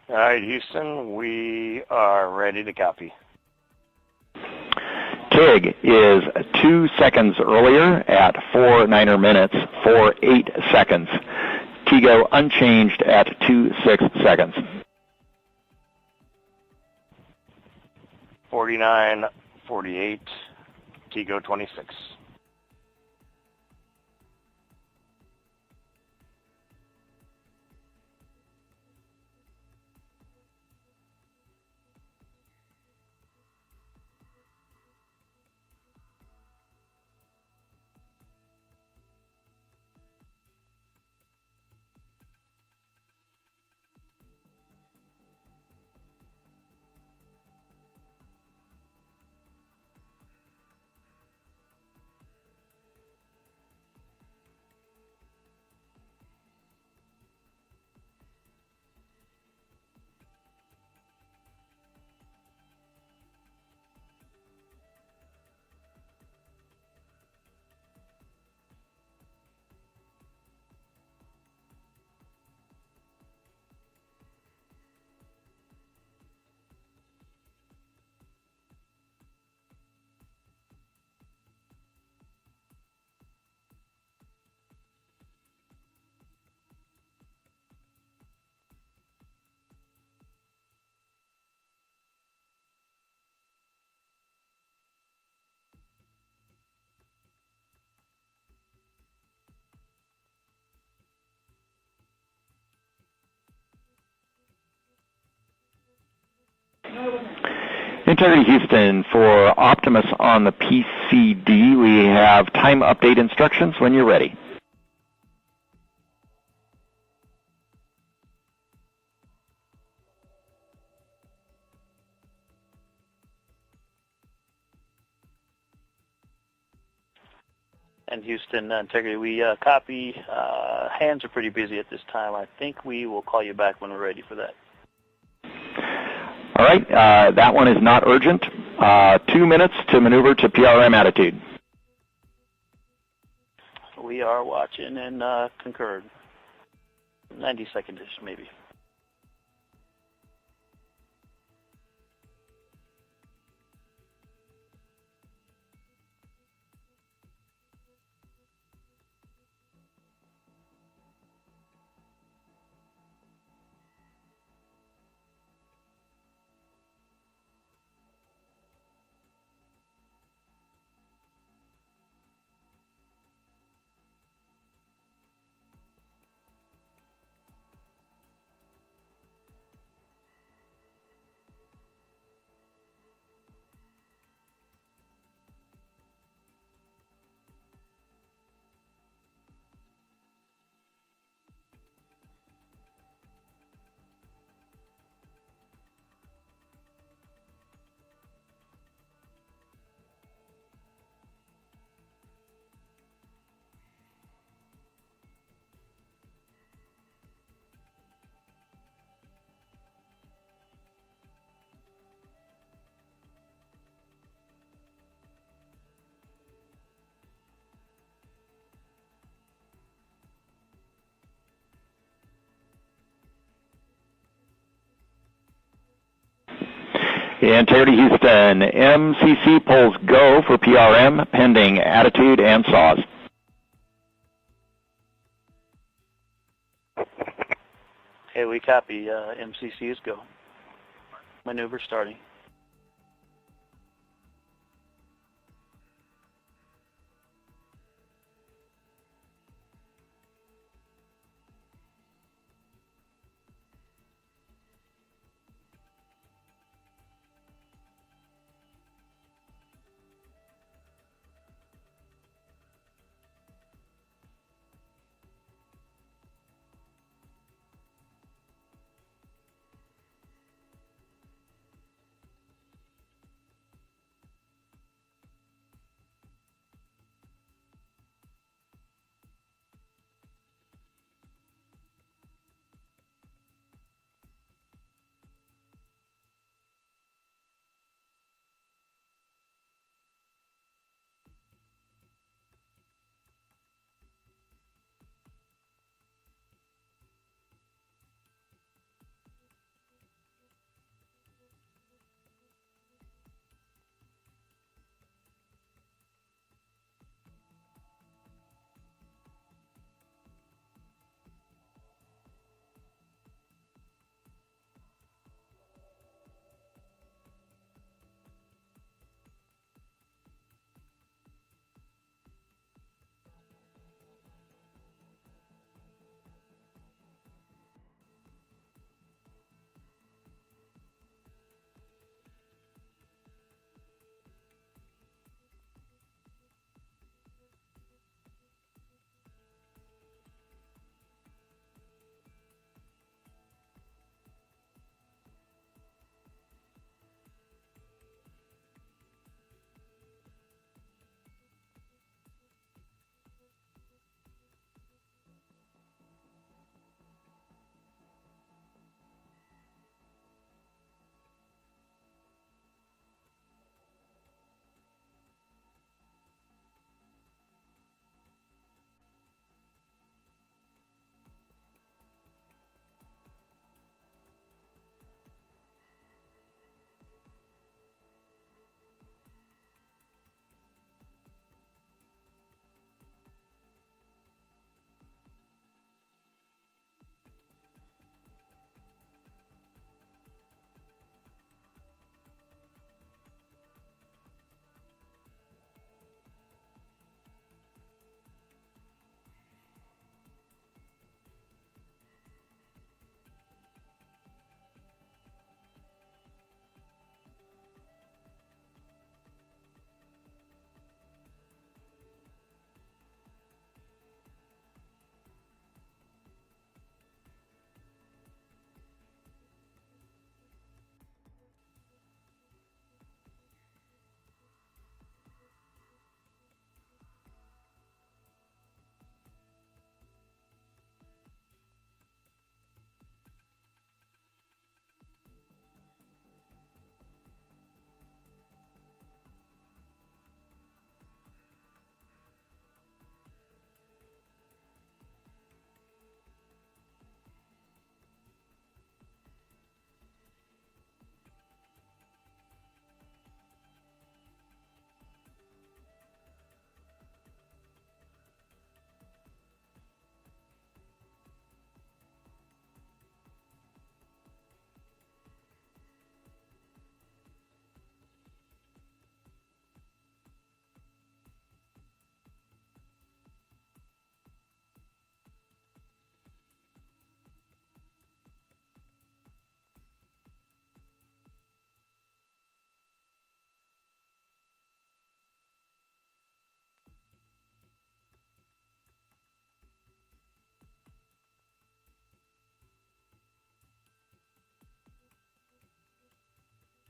All right, Houston, we are ready to copy. TIG is 2 seconds earlier at 4 minutes, 48 seconds. TIGO unchanged at 26 seconds. 49, 48, TIGO 26. Integrity Houston, for Optimus on the PCD, we have time update instructions when you're ready. And Houston, Integrity, we copy. Hands are pretty busy at this time. I think we will call you back when we're ready for that. All right, that one is not urgent. 2 minutes to maneuver to PRM attitude. We are watching and concurred. 90 seconds-ish, maybe. Integrity Houston, MCC polls go for PRM pending attitude and saws. Okay, we copy. MCC is go. Maneuver starting.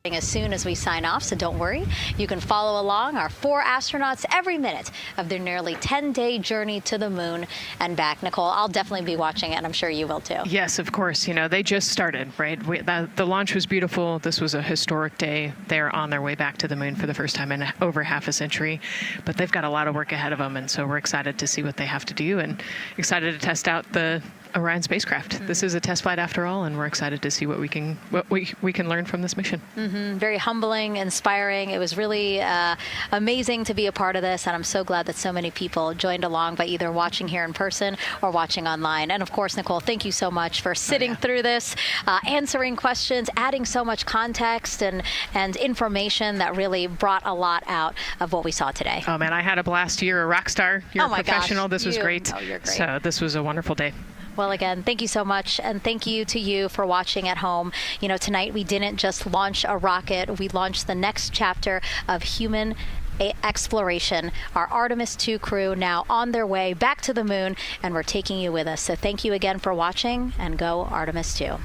as soon as we sign off, so don't worry. You can follow along our 4 astronauts every minute of their nearly 10-day journey to the moon and back. Nicole, I'll definitely be watching it, and I'm sure you will too. Yes, of course. You know, they just started, right? The launch was beautiful. This was a historic day. They're on their way back to the moon for the first time in over half a century, but they've got a lot of work ahead of them, and so we're excited to see what they have to do and excited to test out the Orion spacecraft. Mm-hmm. This is a test flight after all, and we're excited to see what we can learn from this mission. Mm-hmm. Very humbling, inspiring. It was really amazing to be a part of this, and I'm so glad that so many people joined along by either watching here in person or watching online. And of course, Nicole, thank you so much for sitting through this, answering questions, adding so much context and information that really brought a lot out of what we saw today. Oh man, I had a blast. You're a rock star. You're a professional. Gosh, this was great. Oh, you're great. So this was a wonderful day. Well, again, thank you so much, and thank you to you for watching at home. You know, tonight we didn't just launch a rocket, we launched the next chapter of human exploration. Our Artemis II crew now on their way back to the moon, and we're taking you with us. So thank you again for watching, and go Artemis II.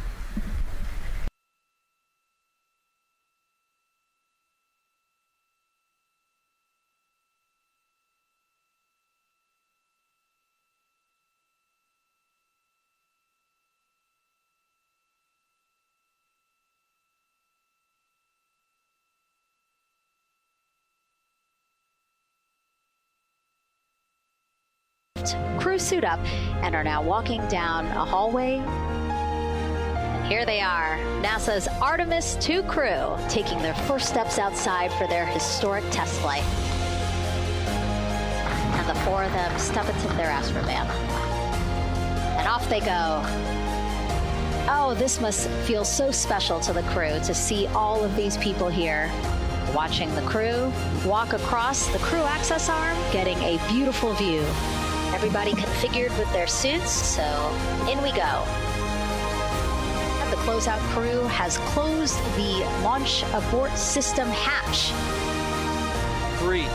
Crew suit up and are now walking down a hallway. And here they are, NASA's Artemis II crew, taking their first steps outside for their historic test flight. And the 4 of them step into their astrovan. And off they go. Oh, this must feel so special to the crew to see all of these people here, watching the crew walk across the crew access arm, getting a beautiful view. Everybody configured with their suits, so in we go. And the closeout crew has closed the launch abort system hatch. 3,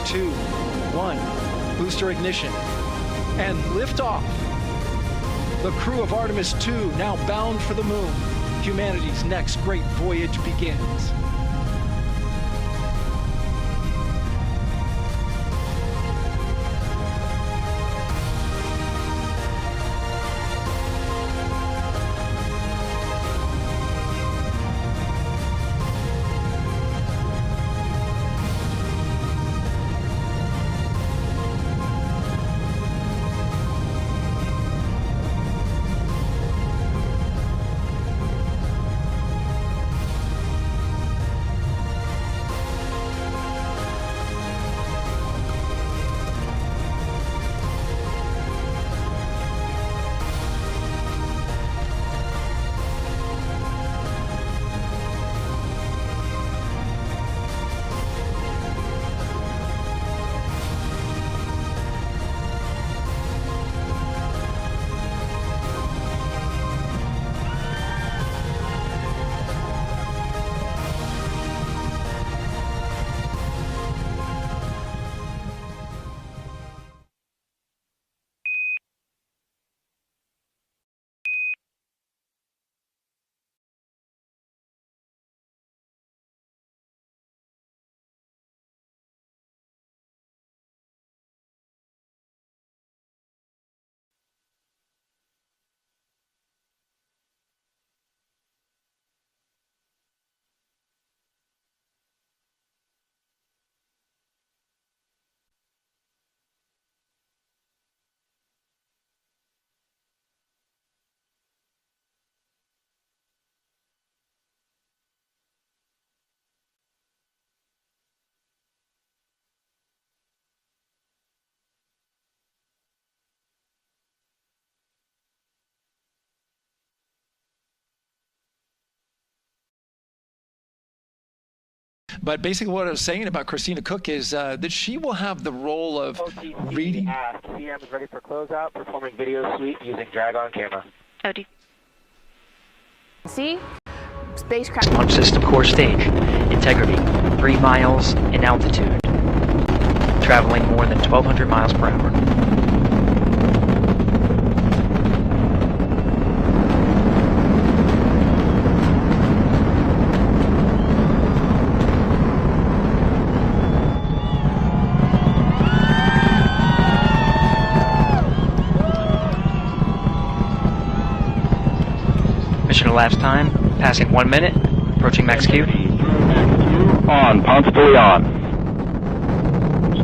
2, 1, booster ignition, and liftoff. The crew of Artemis II now bound for the moon. Humanity's next great voyage begins. But basically what I was saying about Christina Cook is that she will have the role of reading. CM is ready for closeout, performing video sweep using drag-on camera. OD. See? Spacecraft. Launch system core stage. Integrity. 3 miles in altitude. Traveling more than 1,200 miles per hour. elapsed time, passing 1 minute, approaching max Q. On, Ponce de Leon.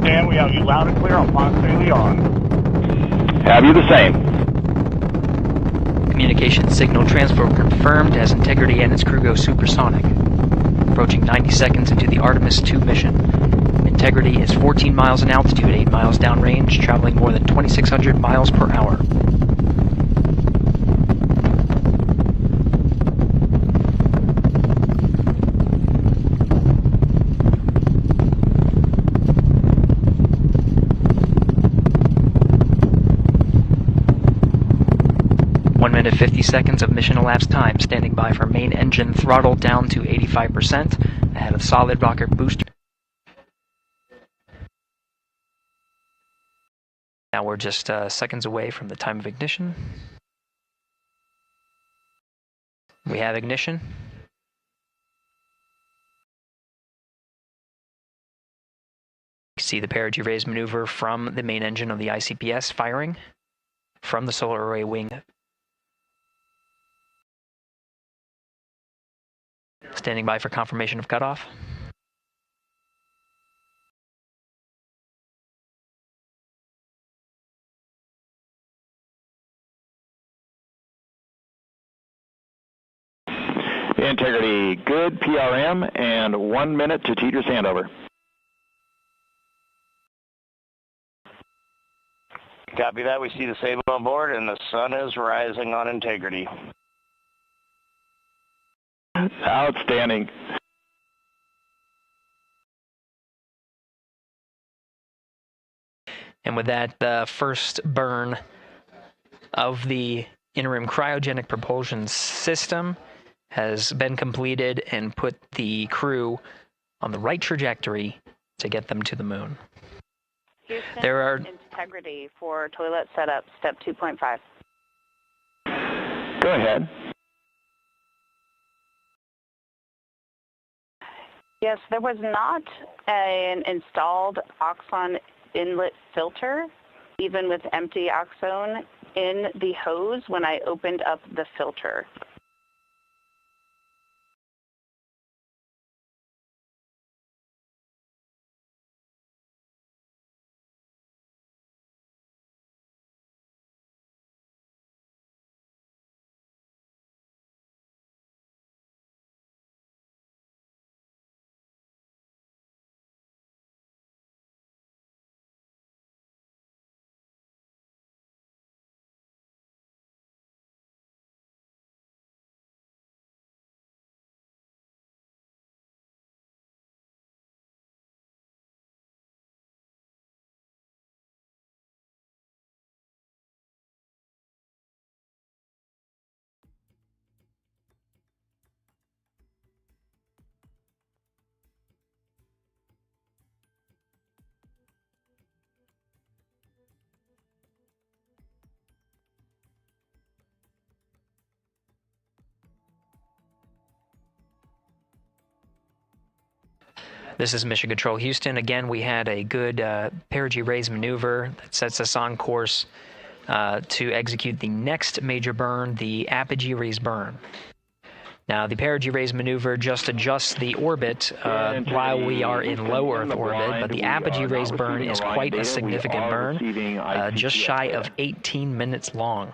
Stan, we have you loud and clear on Ponce de Leon. Have you the same? Communication signal transfer confirmed as Integrity and its crew go supersonic. Approaching 90 seconds into the Artemis II mission. Integrity is 14 miles in altitude, 8 miles downrange, traveling more than 2,600 miles per hour. Minute 50 seconds of mission elapsed time, standing by for main engine throttle down to 85%, ahead of solid rocket booster. Now we're just seconds away from the time of ignition. We have ignition. You can see the perigee raise maneuver from the main engine of the ICPS firing from the solar array wing. Standing by for confirmation of cutoff. Integrity, good PRM, and 1 minute to teeter's handover. Copy that. We see the same on board, and the sun is rising on Integrity. Outstanding. And with that, the first burn of the interim cryogenic propulsion system has been completed and put the crew on the right trajectory to get them to the moon. Houston, there are Integrity for toilet setup, step 2.5. Go ahead. Yes, there was not an installed Oxon inlet filter, even with empty Oxone, in the hose when I opened up the filter. This is Mission Control Houston. Again, we had a good perigee raise maneuver that sets us on course to execute the next major burn, the apogee raise burn. Now, the perigee raise maneuver just adjusts the orbit while we are in low Earth orbit, but the apogee raise burn is quite a significant burn, just shy of 18 minutes long.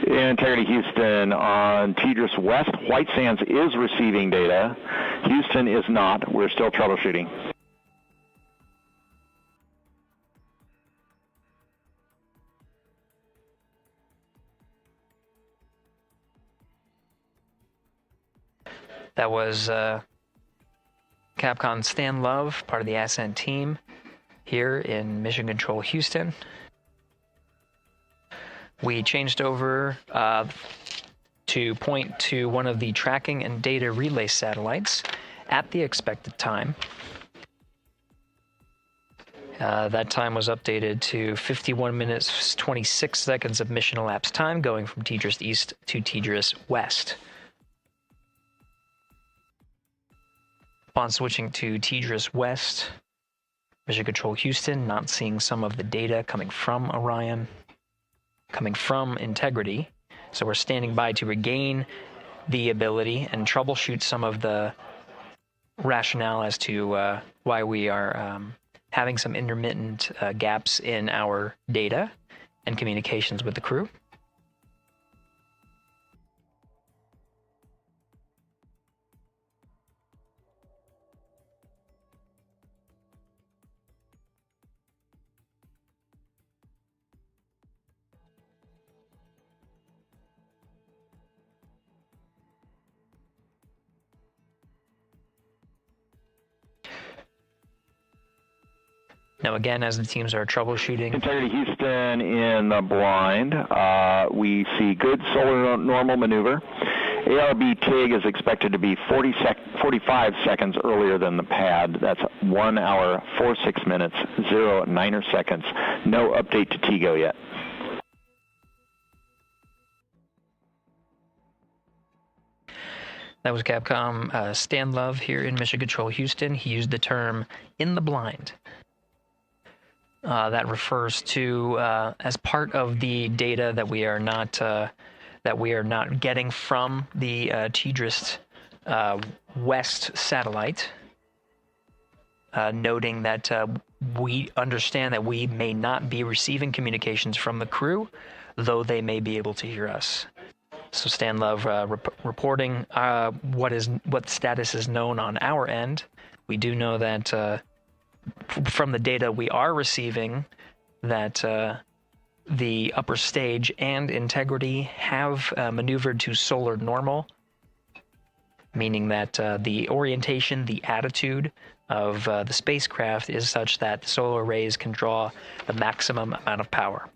Integrity Houston, on TDRS West, White Sands is receiving data. Houston is not. We're still troubleshooting. That was Capcom Stan Love, part of the Ascent team here in Mission Control Houston. We changed over to point to one of the tracking and data relay satellites at the expected time. That time was updated to 51 minutes 26 seconds of mission elapsed time, going from TDRS East to TDRS West. Upon switching to TDRS West, Mission Control Houston not seeing some of the data coming from Orion, coming from Integrity. So we're standing by to regain the ability and troubleshoot some of the rationale as to why we are having some intermittent gaps in our data and communications with the crew. Now again, as the teams are troubleshooting. Integrity Houston in the blind. We see good solar normal maneuver. ARB TIG is expected to be 45 seconds earlier than the pad. That's 1 hour, 46 minutes, 0 9 seconds. No update to TIGO yet. That was Capcom Stan Love here in Mission Control Houston. He used the term "in the blind." That refers to as part of the data that we are not getting from the TDRS West satellite. Noting that we understand that we may not be receiving communications from the crew, though they may be able to hear us. So Stan Love reporting what status is known on our end. We do know that from the data we are receiving that the upper stage and Integrity have maneuvered to solar normal, meaning that the orientation, the attitude of the spacecraft is such that the solar arrays can draw the maximum amount of power.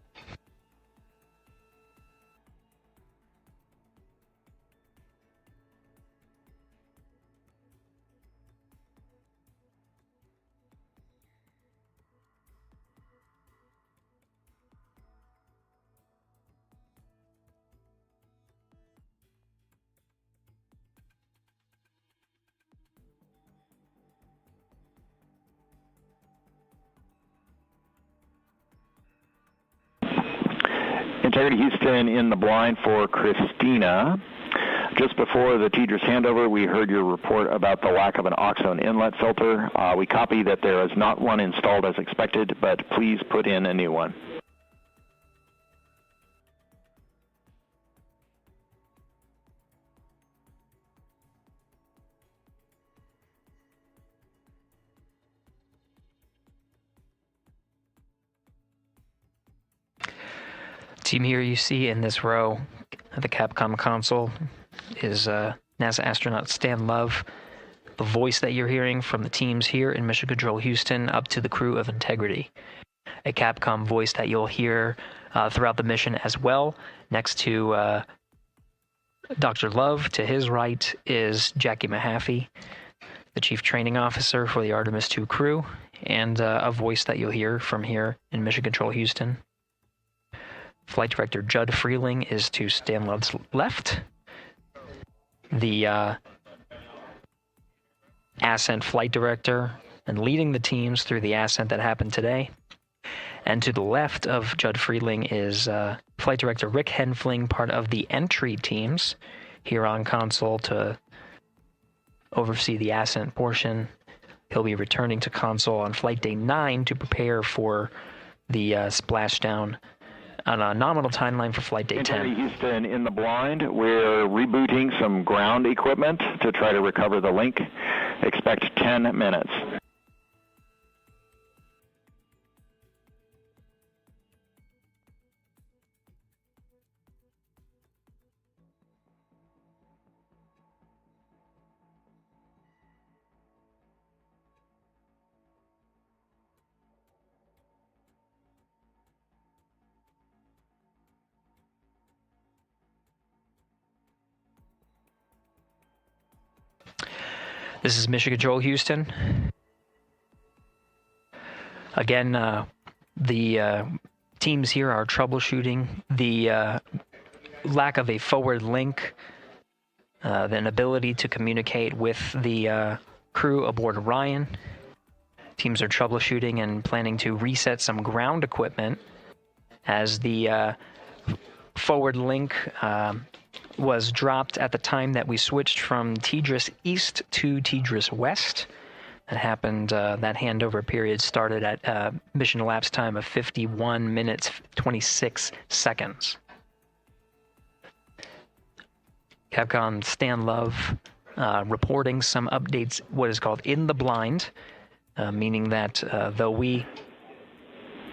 Integrity Houston in the blind for Christina. Just before the TDRS handover, we heard your report about the lack of an oxone inlet filter. We copy that there is not one installed as expected, but please put in a new one. Team here you see in this row at the Capcom console is NASA astronaut Stan Love, the voice that you're hearing from the teams here in Mission Control Houston up to the crew of Integrity. A Capcom voice that you'll hear throughout the mission as well. Next to Dr. Love, to his right, is Jackie Mahaffey, the Chief Training Officer for the Artemis II crew, and a voice that you'll hear from here in Mission Control Houston. Flight Director Judd Freeling is to Stan Love's left. The Ascent Flight Director and leading the teams through the Ascent that happened today. And to the left of Judd Freeling is Flight Director Rick Henfling, part of the entry teams here on console to oversee the Ascent portion. He'll be returning to console on Flight Day 9 to prepare for the splashdown on a nominal timeline for flight day 10. Houston in the blind. We're rebooting some ground equipment to try to recover the link. Expect 10 minutes. This is Mission Control Houston. Again, the teams here are troubleshooting the lack of a forward link, the inability to communicate with the crew aboard Orion. Teams are troubleshooting and planning to reset some ground equipment as the forward link was dropped at the time that we switched from TDRS East to TDRS West. That happened, that handover period started at mission elapsed time of 51 minutes, 26 seconds. Capcom Stan Love reporting some updates, what is called in the blind, meaning that though we...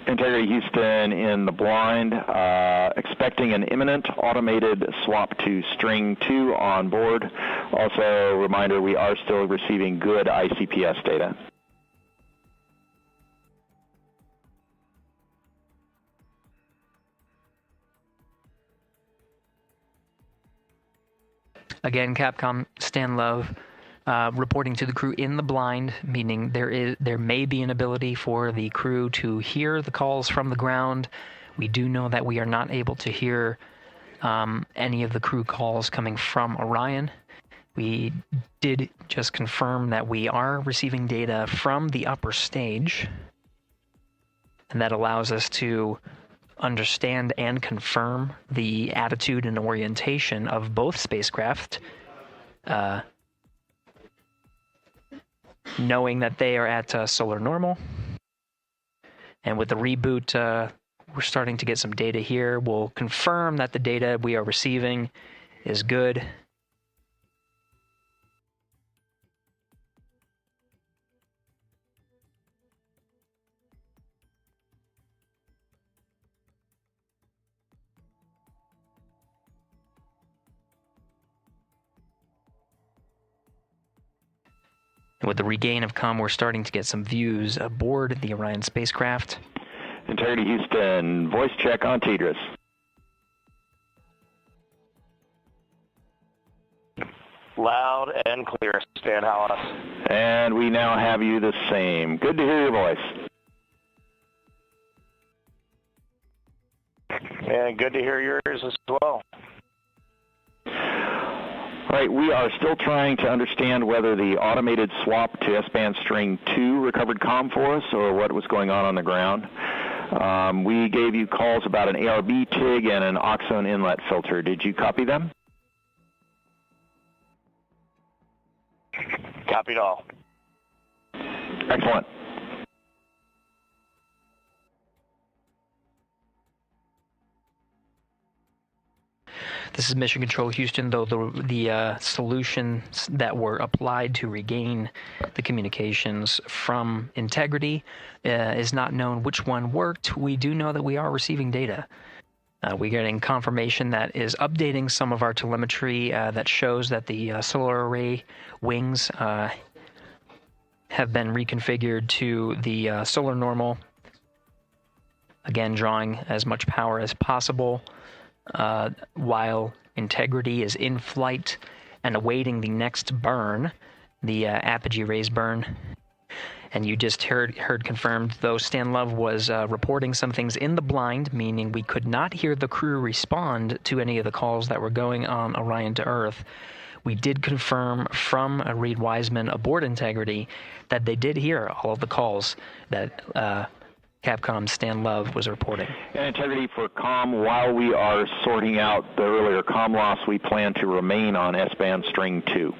Integrity Houston in the blind, expecting an imminent automated swap to string 2 on board. Also, reminder, we are still receiving good ICPS data. Again, Capcom Stan Love reporting to the crew in the blind, meaning there may be an ability for the crew to hear the calls from the ground. We do know that we are not able to hear any of the crew calls coming from Orion. We did just confirm that we are receiving data from the upper stage, and that allows us to understand and confirm the attitude and orientation of both spacecraft, knowing that they are at solar normal. And with the reboot, we're starting to get some data here. We'll confirm that the data we are receiving is good. And with the regain of comm, we're starting to get some views aboard the Orion spacecraft. Integrity Houston, voice check on TDRS. Loud and clear, Stan Hollis. And we now have you the same. Good to hear your voice. And good to hear yours as well. Right, we are still trying to understand whether the automated swap to S-band string 2 recovered comm for us or what was going on the ground. We gave you calls about an ARB TIG and an Oxone inlet filter. Did you copy them? Copied all. Excellent. This is Mission Control Houston, though the solutions that were applied to regain the communications from Integrity is not known which one worked. We do know that we are receiving data. We're getting confirmation that is updating some of our telemetry that shows that the solar array wings have been reconfigured to the solar normal. Again, drawing as much power as possible. While Integrity is in flight and awaiting the next burn, the apogee raise burn. And you just heard confirmed, though Stan Love was reporting some things in the blind, meaning we could not hear the crew respond to any of the calls that were going on Orion to Earth. We did confirm from Reed Wiseman aboard Integrity that they did hear all of the calls that Capcom Stan Love was reporting. And Integrity for comm, while we are sorting out the earlier comm loss, we plan to remain on S-band string 2.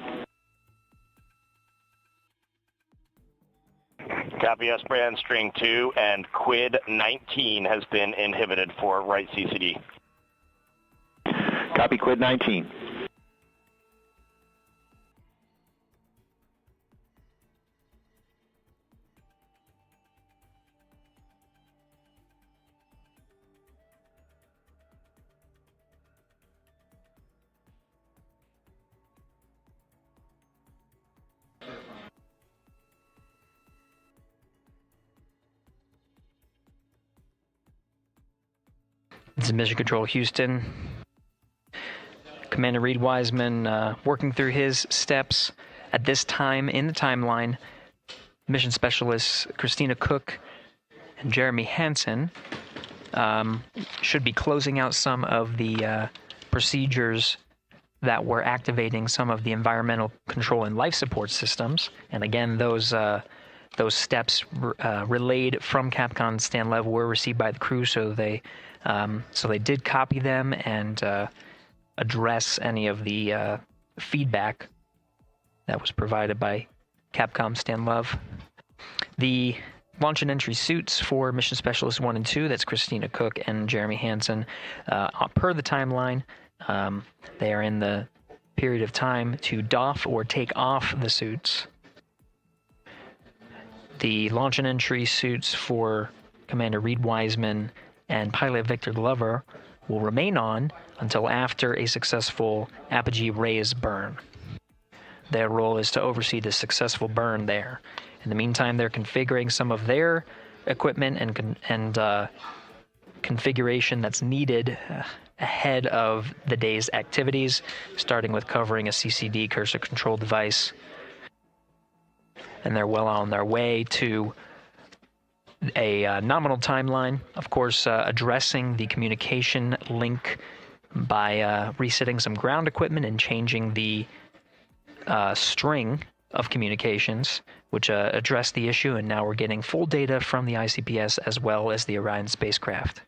Copy S-band string 2, and quid 19 has been inhibited for right CCD. Copy quid 19. This is Mission Control Houston. Commander Reed Wiseman working through his steps. At this time in the timeline, mission specialists Christina Cook and Jeremy Hansen should be closing out some of the procedures that were activating some of the environmental control and life support systems. And again, those steps relayed from Capcom Stan Lev were received by the crew, so they did copy them and address any of the feedback that was provided by Capcom Stan Love. The launch and entry suits for Mission Specialist 1 and 2, that's Christina Cook and Jeremy Hansen, per the timeline, they are in the period of time to doff or take off the suits. The launch and entry suits for Commander Reed Wiseman and pilot Victor Glover will remain on until after a successful apogee raise burn. Their role is to oversee the successful burn there. In the meantime, they're configuring some of their equipment and configuration that's needed ahead of the day's activities, starting with covering a CCD cursor control device. And they're well on their way to a nominal timeline, of course, addressing the communication link by resetting some ground equipment and changing the string of communications, which addressed the issue, and now we're getting full data from the ICPS as well as the Orion spacecraft.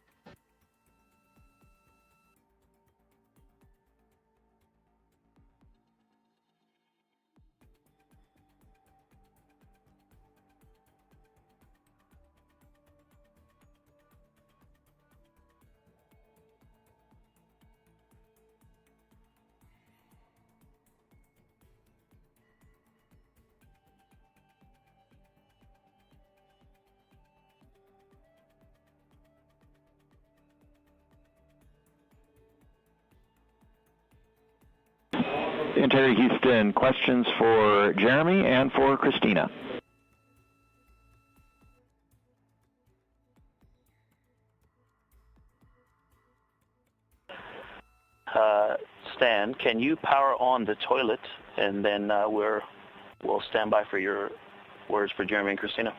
Interior Houston, questions for Jeremy and for Christina. Stan, can you power on the toilet, and then we'll stand by for your words for Jeremy and Christina.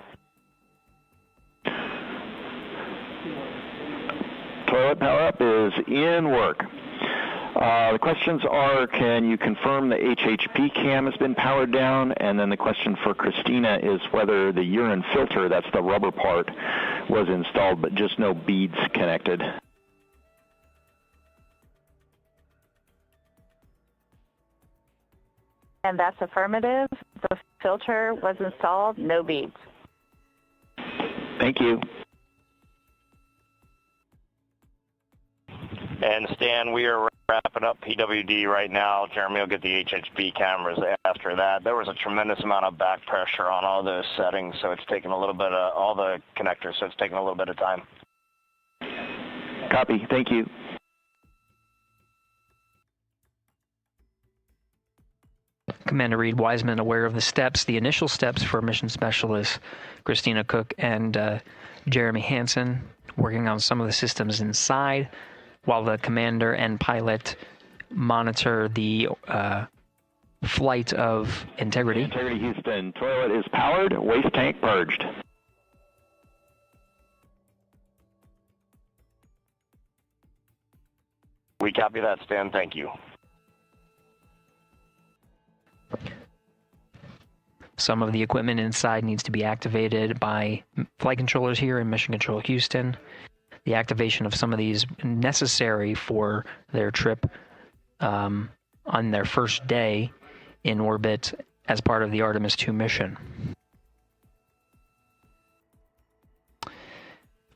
Toilet power up is in work. The questions are, can you confirm the HHP cam has been powered down? And then the question for Christina is whether the urine filter, that's the rubber part, was installed, but just no beads connected. And that's affirmative. The filter was installed, no beads. Thank you. And Stan, we are wrapping up PWD right now. Jeremy will get the HHB cameras after that. There was a tremendous amount of back pressure on all those settings, so it's taking a little bit of all the connectors, so it's taking a little bit of time. Copy. Thank you. Commander Reed Wiseman aware of the steps, the initial steps for mission specialists Christina Cook and Jeremy Hansen, working on some of the systems inside, while the commander and pilot monitor the flight of Integrity. Integrity Houston, toilet is powered, waste tank purged. We copy that, Stan. Thank you. Some of the equipment inside needs to be activated by flight controllers here in Mission Control Houston. The activation of some of these necessary for their trip on their first day in orbit as part of the Artemis II mission.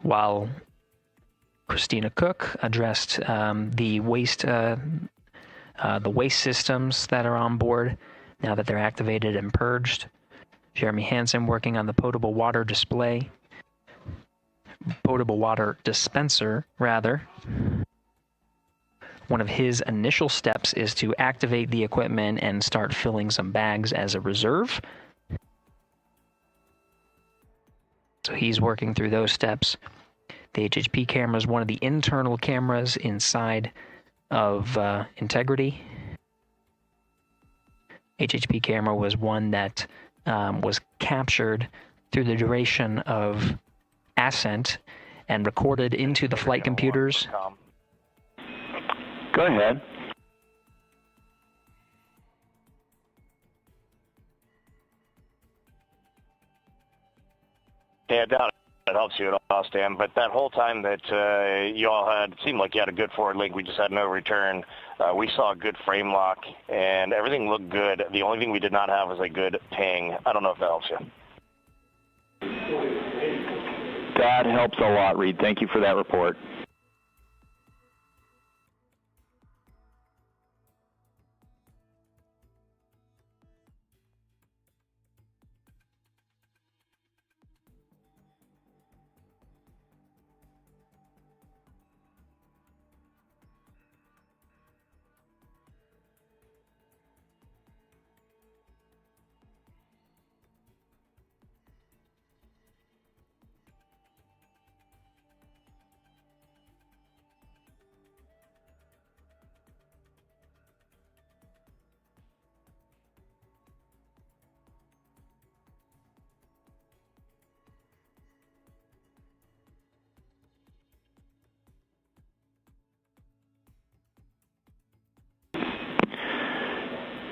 while Christina Cook addressed the waste systems that are on board now that they're activated and purged. Jeremy Hansen working on the potable water dispenser, rather. One of his initial steps is to activate the equipment and start filling some bags as a reserve. So he's working through those steps. The HHP camera is one of the internal cameras inside of Integrity. HHP camera was one that was captured through the duration of Ascent and recorded into the flight computers. Go ahead. Yeah, doubt it helps you at all, Stan. But that whole time that you all had, it seemed like you had a good forward link. We just had no return. We saw a good frame lock, and everything looked good. The only thing we did not have was a good ping. I don't know if that helps you. That helps a lot, Reed. Thank you for that report.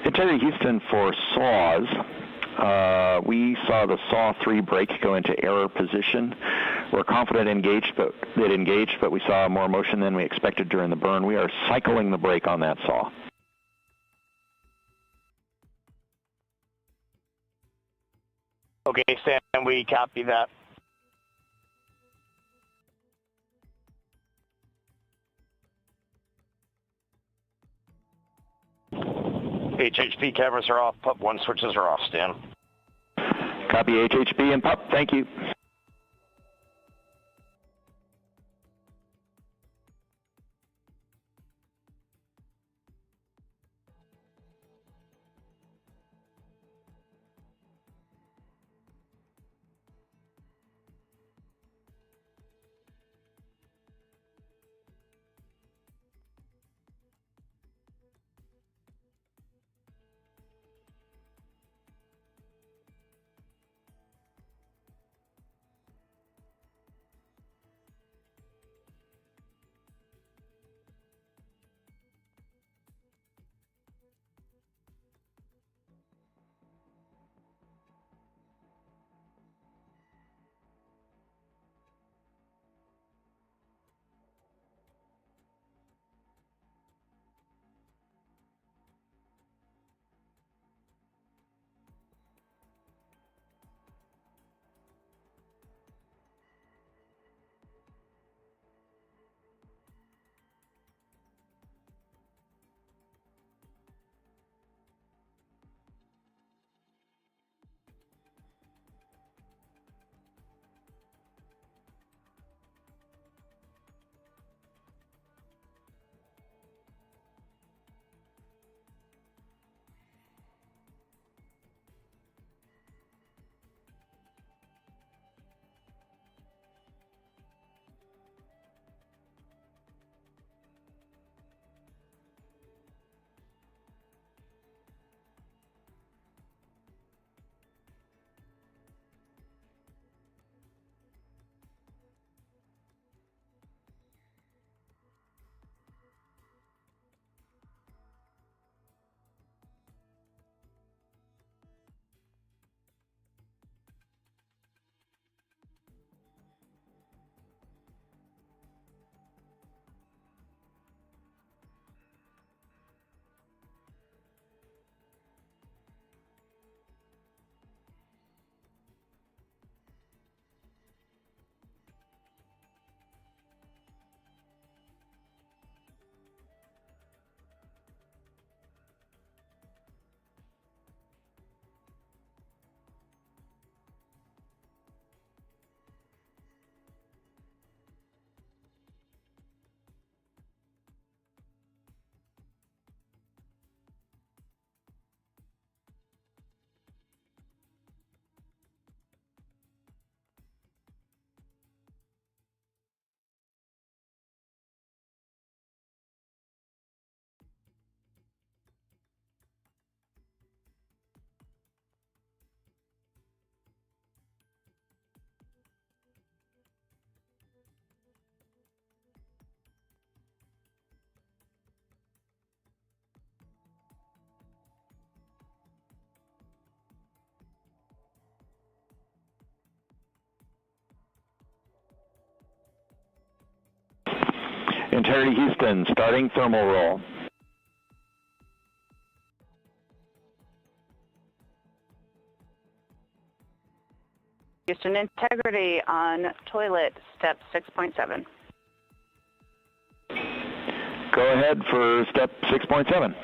Integrity Houston for SAWs. We saw the SAW 3 brake go into error position. We're confident it engaged, but we saw more motion than we expected during the burn. We are cycling the brake on that SAW. Okay, Stan, we copy that. HHP cameras are off, PUP 1 switches are off, Stan. Copy HHP and PUP, thank you. Integrity Houston, starting thermal roll. Houston Integrity on toilet, step 6.7. Go ahead for step 6.7.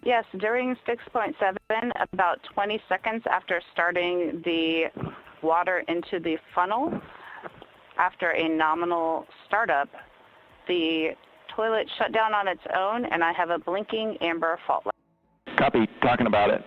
Yes, during 6.7, about 20 seconds after starting the water into the funnel, after a nominal startup, the toilet shut down on its own, and I have a blinking amber fault light. Copy, talking about it.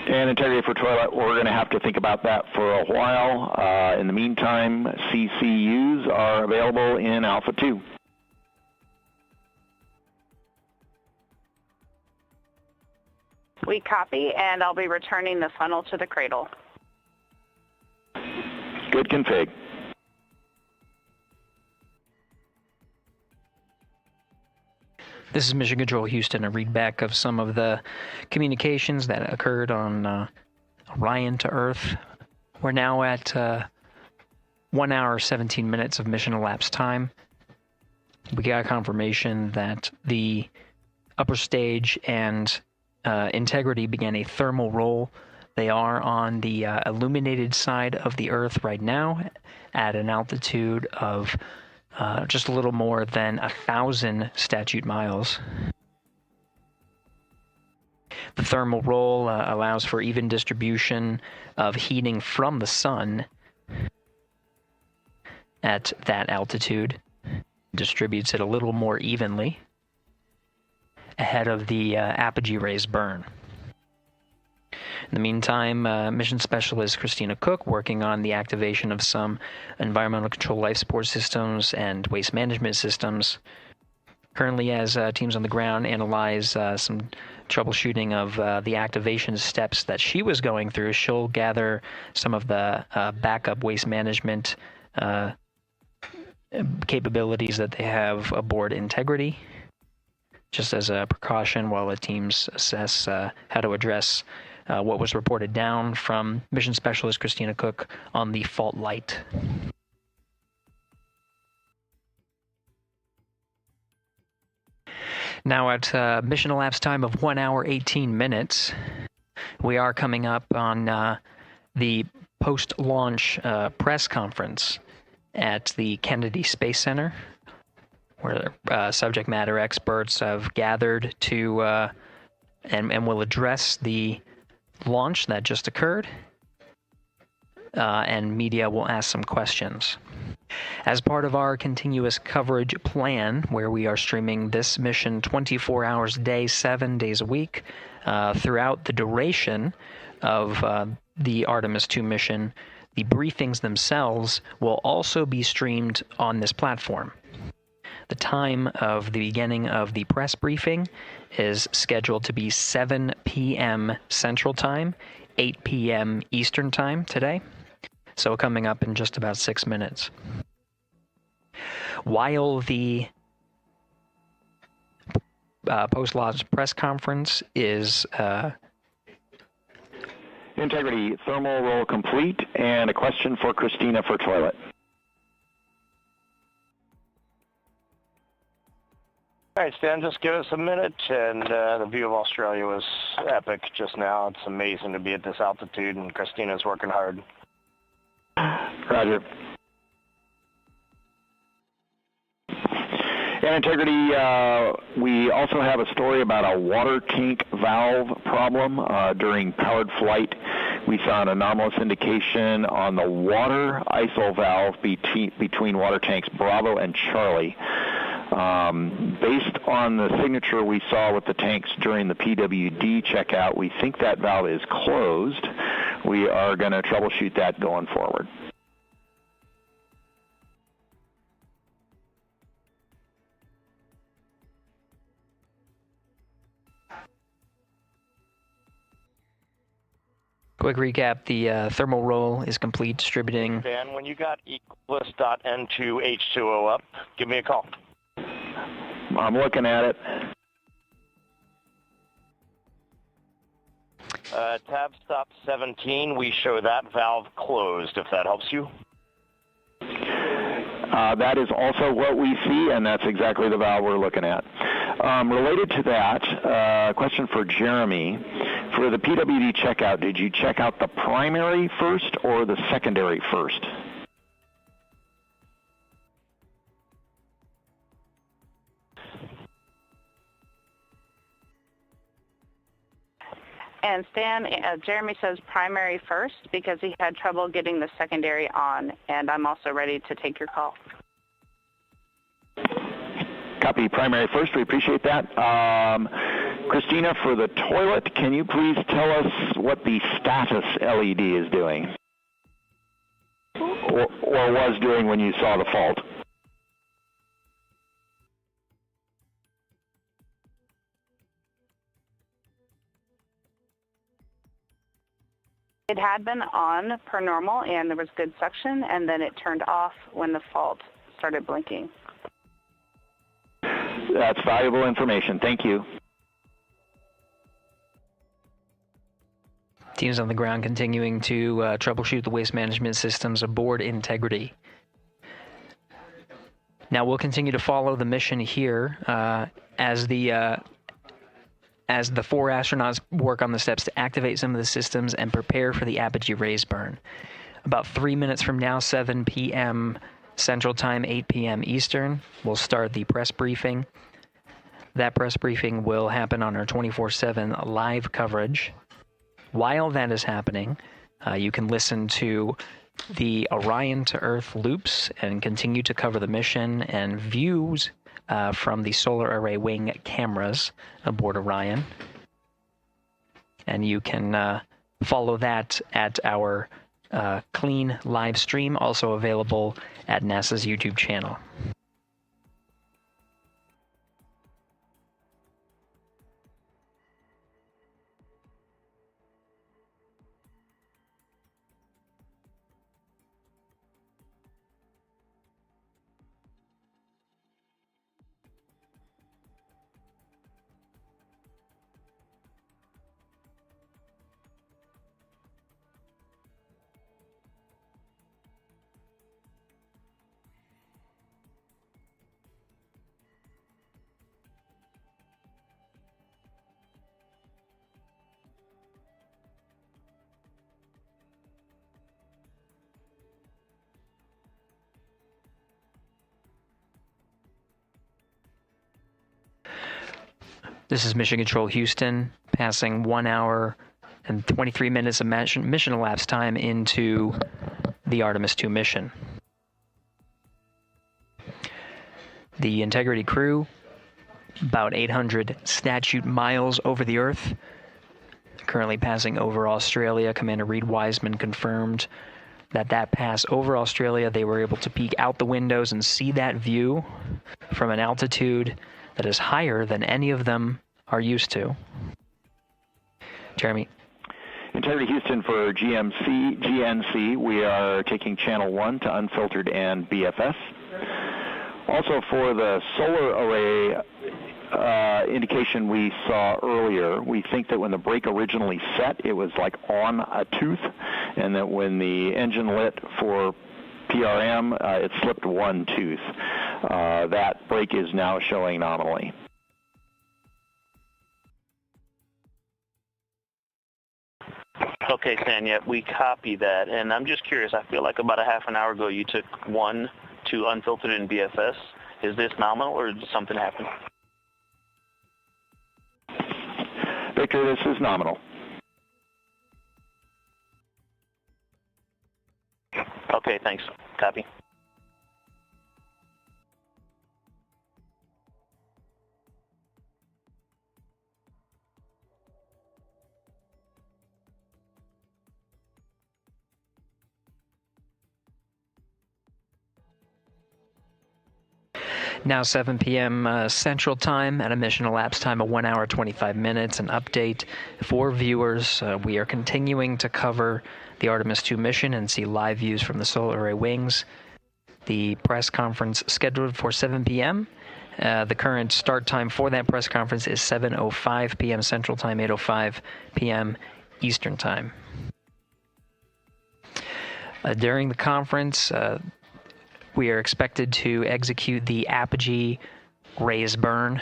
And integrity for toilet, we're going to have to think about that for a while. In the meantime, CCUs are available in Alpha 2. We copy, and I'll be returning the funnel to the cradle. Good config. This is Mission Control Houston, a readback of some of the communications that occurred on Orion to Earth. We're now at 1 hour, 17 minutes of mission elapsed time. We got confirmation that the upper stage and Integrity began a thermal roll. They are on the illuminated side of the Earth right now at an altitude of just a little more than 1,000 statute miles. The thermal roll allows for even distribution of heating from the sun at that altitude. Distributes it a little more evenly ahead of the apogee rays burn. In the meantime, Mission Specialist Christina Cook working on the activation of some environmental control life support systems and waste management systems. Currently, as teams on the ground analyze some troubleshooting of the activation steps that she was going through, she'll gather some of the backup waste management capabilities that they have aboard Integrity, just as a precaution while the teams assess how to address what was reported down from Mission Specialist Christina Cook on the fault light. Now at mission elapsed time of 1 hour, 18 minutes, we are coming up on the post-launch press conference at the Kennedy Space Center, where subject matter experts have gathered to and will address the launch that just occurred, and media will ask some questions. As part of our continuous coverage plan, where we are streaming this mission 24 hours a day, 7 days a week, throughout the duration of the Artemis II mission, the briefings themselves will also be streamed on this platform. The time of the beginning of the press briefing is scheduled to be 7 p.m. Central Time, 8 p.m. Eastern Time today. So coming up in just about 6 minutes. While the post-launch press conference is... Integrity, thermal roll complete, and a question for Christina for toilet. All right, Stan, just give us a minute, and the view of Australia was epic just now. It's amazing to be at this altitude, and Christina's working hard. Roger. And Integrity, we also have a story about a water tank valve problem during powered flight. We saw an anomalous indication on the water ISO valve between water tanks Bravo and Charlie. Based on the signature we saw with the tanks during the PWD checkout, we think that valve is closed. We are going to troubleshoot that going forward. Quick recap, the thermal roll is complete, distributing. Dan, when you got Equus.N2H2O up, give me a call. I'm looking at it. Tab stop 17, we show that valve closed, if that helps you. That is also what we see, and that's exactly the valve we're looking at. Related to that, question for Jeremy. For the PWD checkout, did you check out the primary first or the secondary first? And Stan, Jeremy says primary first because he had trouble getting the secondary on, and I'm also ready to take your call. Copy primary first. We appreciate that. Christina, for the toilet, can you please tell us what the status LED is doing? Or was doing when you saw the fault? It had been on per normal, and there was good suction, and then it turned off when the fault started blinking. That's valuable information. Thank you. Teams on the ground continuing to troubleshoot the waste management systems aboard Integrity. Now we'll continue to follow the mission here as the 4 astronauts work on the steps to activate some of the systems and prepare for the apogee raise burn. About 3 minutes from now, 7 p.m. Central Time, 8 p.m. Eastern, we'll start the press briefing. That press briefing will happen on our 24/7 live coverage. While that is happening, you can listen to the Orion to Earth loops and continue to cover the mission and views from the solar array wing cameras aboard Orion. And you can follow that at our clean live stream, also available at NASA's YouTube channel. This is Mission Control Houston, passing 1 hour and 23 minutes of mission elapsed time into the Artemis II mission. The Integrity crew, about 800 statute miles over the Earth, currently passing over Australia. Commander Reed Wiseman confirmed that pass over Australia, they were able to peek out the windows and see that view from an altitude that is higher than any of them are used to. Jeremy. Integrity Houston for GNC, we are taking channel 1 to unfiltered and BFS. Also for the solar array indication we saw earlier, we think that when the brake originally set, it was like on a tooth, and that when the engine lit for PRM, it slipped one tooth. That brake is now showing nominally. Okay, Sanya, we copy that, and I'm just curious. I feel like about a half an hour ago you took 1 to unfiltered and BFS. Is this nominal, or did something happen? Victor, this is nominal. Okay, thanks. Copy. Now 7 p.m. Central Time at a mission elapsed time of 1 hour 25 minutes. An update for viewers. We are continuing to cover the Artemis II mission and see live views from the solar array wings. The press conference scheduled for 7 p.m. The current start time for that press conference is 7:05 p.m. Central Time, 8:05 p.m. Eastern Time. During the conference, we are expected to execute the apogee raise burn.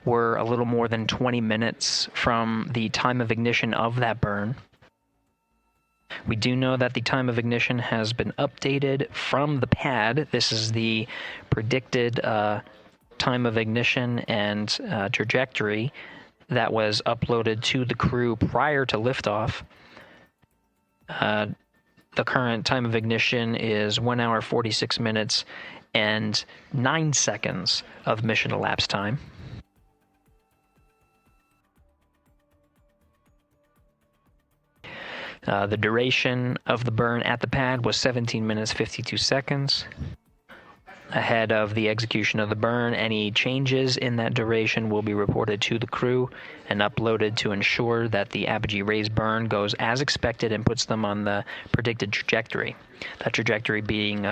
We're a little more than 20 minutes from the time of ignition of that burn. We do know that the time of ignition has been updated from the pad. This is the predicted time of ignition and trajectory that was uploaded to the crew prior to liftoff. The current time of ignition is 1 hour 46 minutes and 9 seconds of mission elapsed time. The duration of the burn at the pad was 17 minutes 52 seconds. Ahead of the execution of the burn, any changes in that duration will be reported to the crew and uploaded to ensure that the apogee raise burn goes as expected and puts them on the predicted trajectory. That trajectory being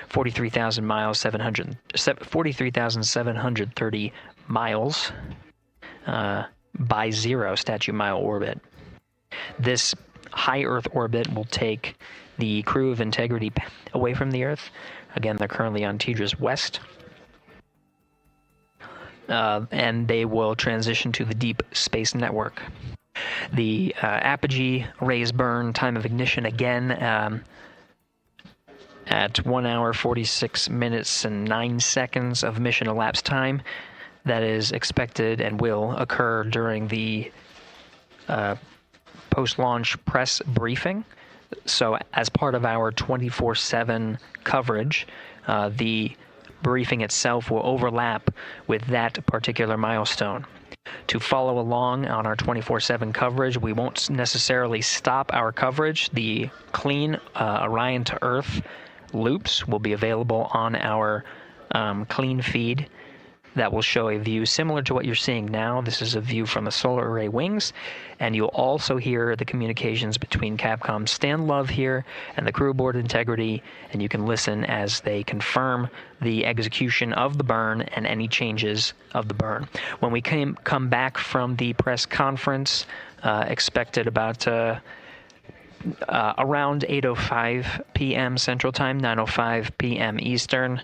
43,730 miles by 0 statute mile orbit. This high Earth orbit will take the crew of Integrity away from the Earth. Again, they're currently on TDRS West. And they will transition to the Deep Space Network. The apogee raise burn time of ignition again at 1 hour 46 minutes and 9 seconds of mission elapsed time. That is expected and will occur during the post-launch press briefing. So as part of our 24/7 coverage, the briefing itself will overlap with that particular milestone. To follow along on our 24/7 coverage, we won't necessarily stop our coverage. The clean Orion to Earth loops will be available on our clean feed that will show a view similar to what you're seeing now. This is a view from the solar array wings, and you'll also hear the communications between Capcom's Stan Love here and the crew aboard Integrity, and you can listen as they confirm the execution of the burn and any changes of the burn. When we come back from the press conference, expected about around 8:05 p.m. Central Time, 9:05 p.m. Eastern,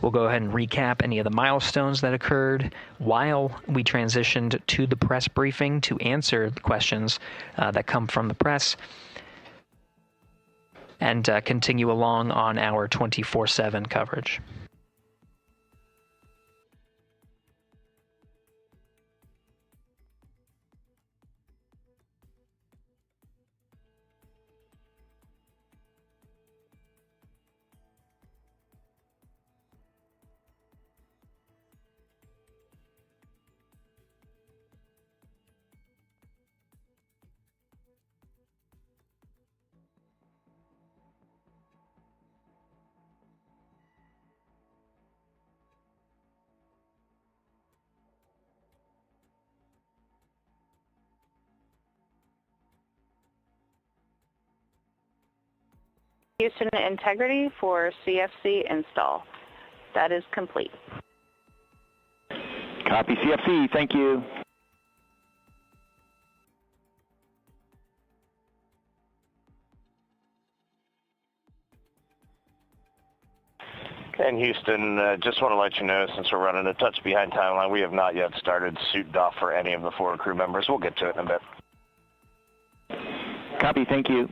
we'll go ahead and recap any of the milestones that occurred while we transitioned to the press briefing to answer the questions that come from the press, and continue along on our 24/7 coverage. Houston Integrity for CFC install. That is complete. Copy CFC, thank you. And Houston, just want to let you know, since we're running a touch behind timeline, we have not yet started suit doff for any of the forward crew members. We'll get to it in a bit. Copy, thank you.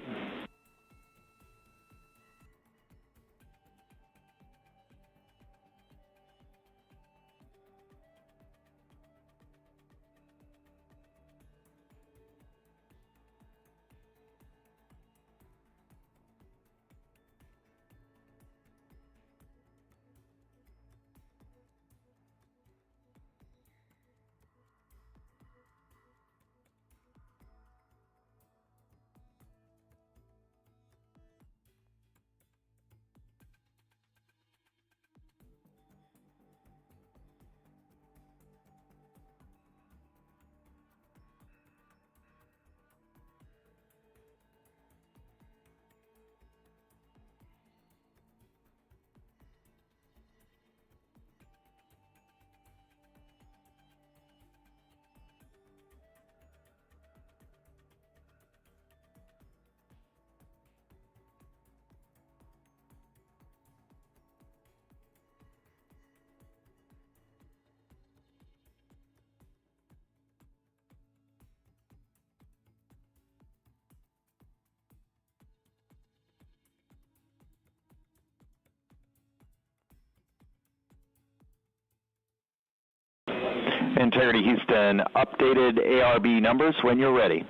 Integrity Houston, updated ARB numbers when you're ready.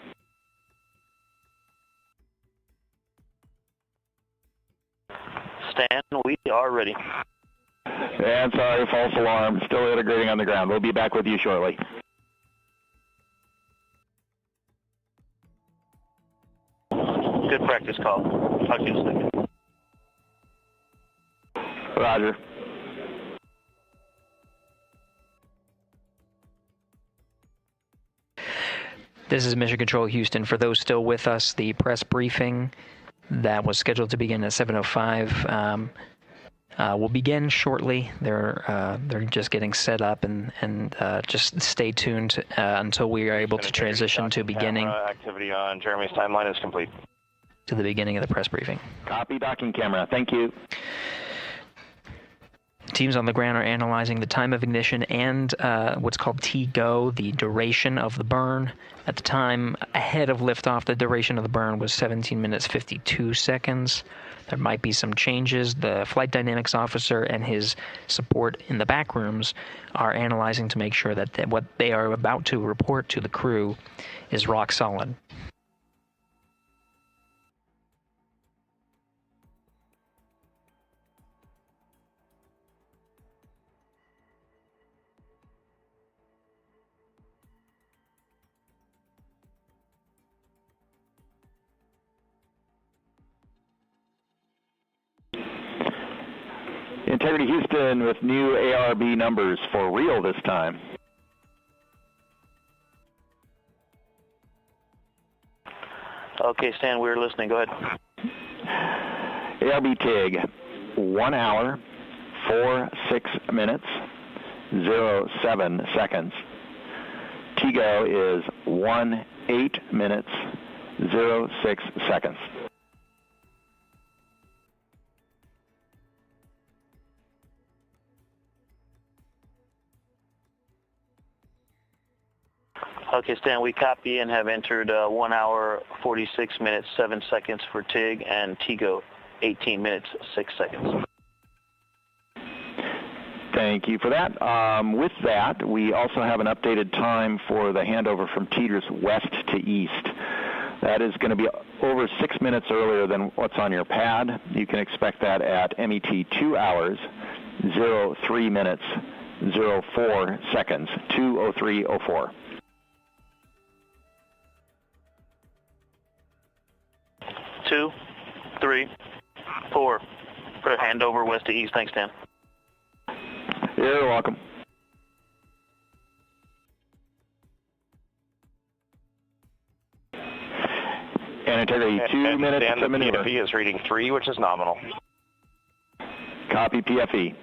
Stan, we are ready. And sorry, false alarm. Still integrating on the ground. We'll be back with you shortly. Good practice call. Talk to you in a second. Roger. This is Mission Control Houston. For those still with us, the press briefing that was scheduled to begin at 7:05 will begin shortly. They're just getting set up, and just stay tuned until we are able to transition to beginning. Activity on Jeremy's timeline is complete. To the beginning of the press briefing. Copy docking camera. Thank you. Teams on the ground are analyzing the time of ignition and what's called T-GO, the duration of the burn. At the time ahead of liftoff, the duration of the burn was 17 minutes 52 seconds. There might be some changes. The flight dynamics officer and his support in the back rooms are analyzing to make sure that what they are about to report to the crew is rock solid. Integrity Houston with new ARB numbers for real this time. Okay, Stan, we're listening. Go ahead. ARB TIG, 1 hour, 46 minutes, 07 seconds. TGO is 18 minutes, 06 seconds. Okay, Stan, we copy and have entered 1 hour, 46 minutes, 7 seconds for TIG, and TGO, 18 minutes, 6 seconds. Thank you for that. With that, we also have an updated time for the handover from teeters west to east. That is going to be over 6 minutes earlier than what's on your pad. You can expect that at MET 2 hours, 03 minutes, 04 seconds, 2:03:04. 2, 3, 4. For handover west to east. Thanks, Dan. You're welcome. And Integrity, 2 minutes Dan, to maneuver. The PFE is reading 3, which is nominal. Copy PFE.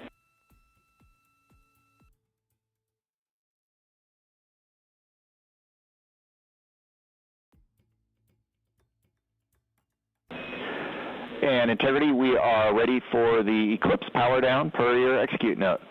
And Integrity, we are ready for the Eclipse power down per your execute note.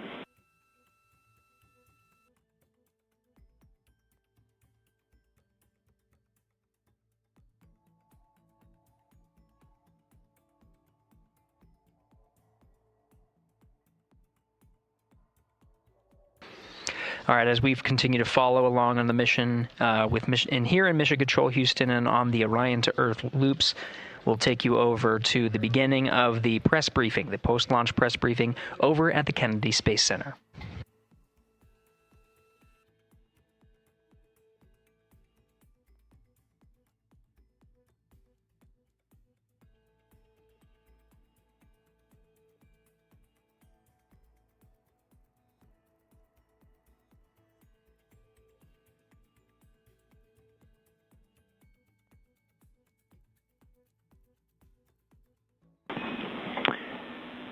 All right, as we've continued to follow along on the mission here in Mission Control Houston and on the Orion to Earth loops, we'll take you over to the beginning of the press briefing, the post-launch press briefing over at the Kennedy Space Center.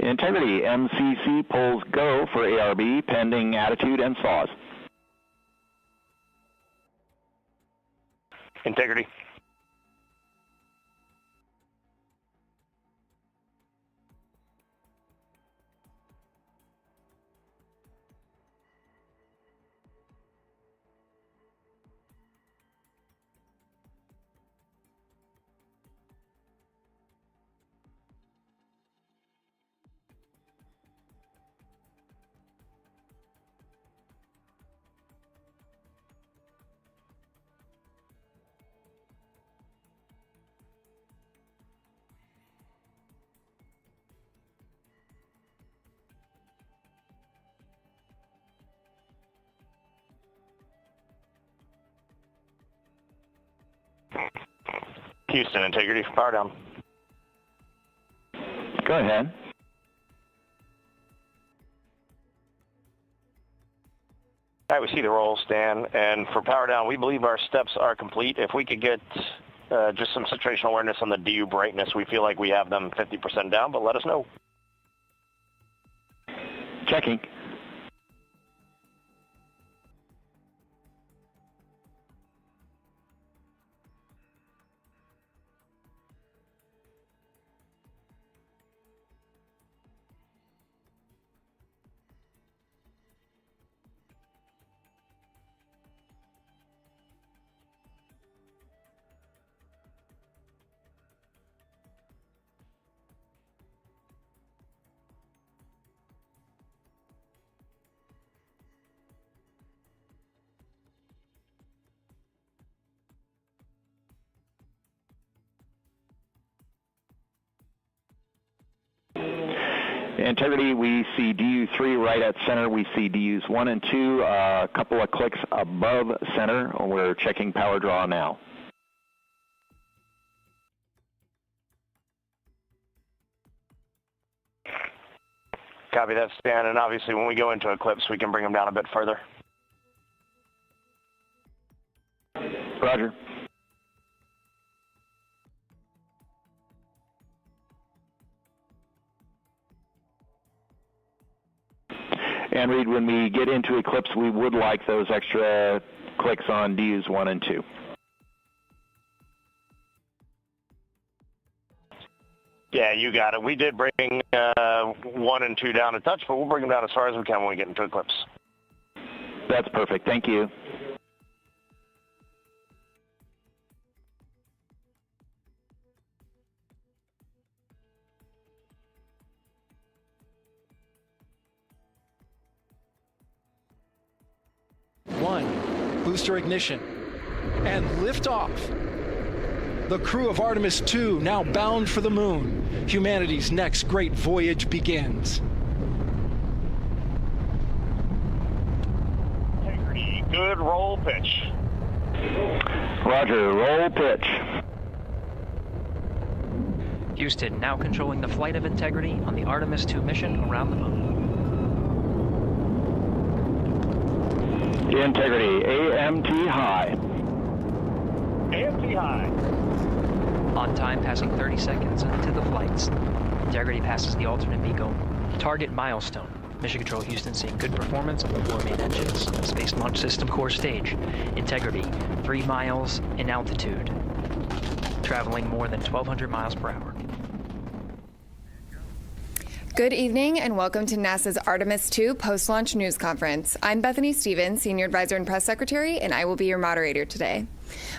Integrity, MCC pulls go for ARB pending attitude and saws. Integrity. Houston, integrity, power down. Go ahead. All right, we see the roll, Stan. And for power down, we believe our steps are complete. If we could get just some situational awareness on the DU brightness, we feel like we have them 50% down, but let us know. Checking. Integrity, we see DU3 right at center. We see DUs 1 and 2, a couple of clicks above center. We're checking power draw now. Copy that, Stan. And obviously when we go into eclipse, we can bring them down a bit further. Roger. And Reed, when we get into eclipse, we would like those extra clicks on DUs 1 and 2. Yeah, you got it. We did bring 1 and 2 down a touch, but we'll bring them down as far as we can when we get into eclipse. That's perfect. Thank you. Booster ignition and liftoff. The crew of Artemis II now bound for the moon. Humanity's next great voyage begins. Integrity, good roll pitch. Roger, roll pitch. Houston now controlling the flight of Integrity on the Artemis II mission around the moon. Integrity, AMT high. AMT high. On time, passing 30 seconds into the flights. Integrity passes the alternate MECO target milestone. Mission Control Houston seeing good performance on the 4 main engines on the Space Launch System core stage. Integrity, 3 miles in altitude. Traveling more than 1,200 miles per hour. Good evening and welcome to NASA's Artemis II post-launch news conference. I'm Bethany Stevens, Senior Advisor and Press Secretary, and I will be your moderator today.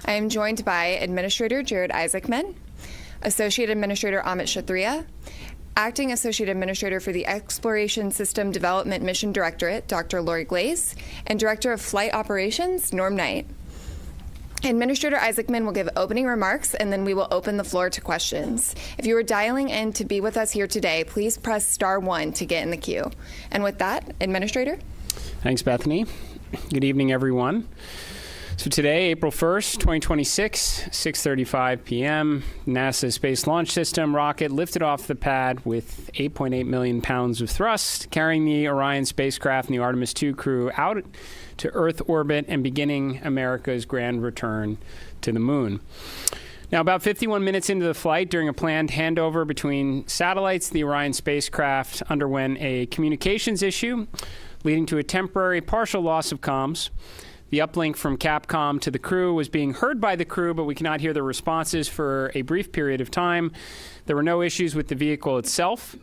I am joined by Administrator Jared Isaacman, Associate Administrator Amit Kshatriya, Acting Associate Administrator for the Exploration System Development Mission Directorate, Dr. Lori Glaze, and Director of Flight Operations, Norm Knight. Administrator Isaacman will give opening remarks, and then we will open the floor to questions. If you are dialing in to be with us here today, please press *1 to get in the queue. And with that, Administrator. Thanks, Bethany. Good evening, everyone. So today, April 1st, 2026, 6:35 p.m., NASA Space Launch System rocket lifted off the pad with 8.8 million pounds of thrust, carrying the Orion spacecraft and the Artemis II crew out to Earth orbit and beginning America's grand return to the moon. Now, about 51 minutes into the flight, during a planned handover between satellites, the Orion spacecraft underwent a communications issue, leading to a temporary partial loss of comms. The uplink from Capcom to the crew was being heard by the crew, but we cannot hear the responses for a brief period of time. There were no issues with the vehicle itself.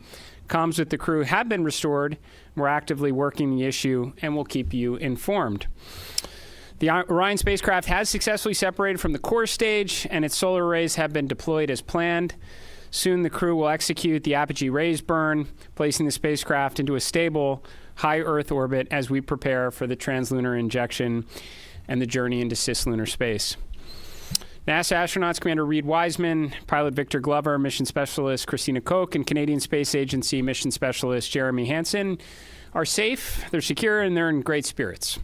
Comms with the crew have been restored. We're actively working the issue, and we'll keep you informed. The Orion spacecraft has successfully separated from the core stage, and its solar arrays have been deployed as planned. Soon, the crew will execute the apogee raise burn, placing the spacecraft into a stable, high Earth orbit as we prepare for the translunar injection and the journey into cislunar space. NASA astronauts Commander Reed Wiseman, pilot Victor Glover, mission specialist Christina Koch, and Canadian Space Agency mission specialist Jeremy Hansen are safe, they're secure, and they're in great spirits.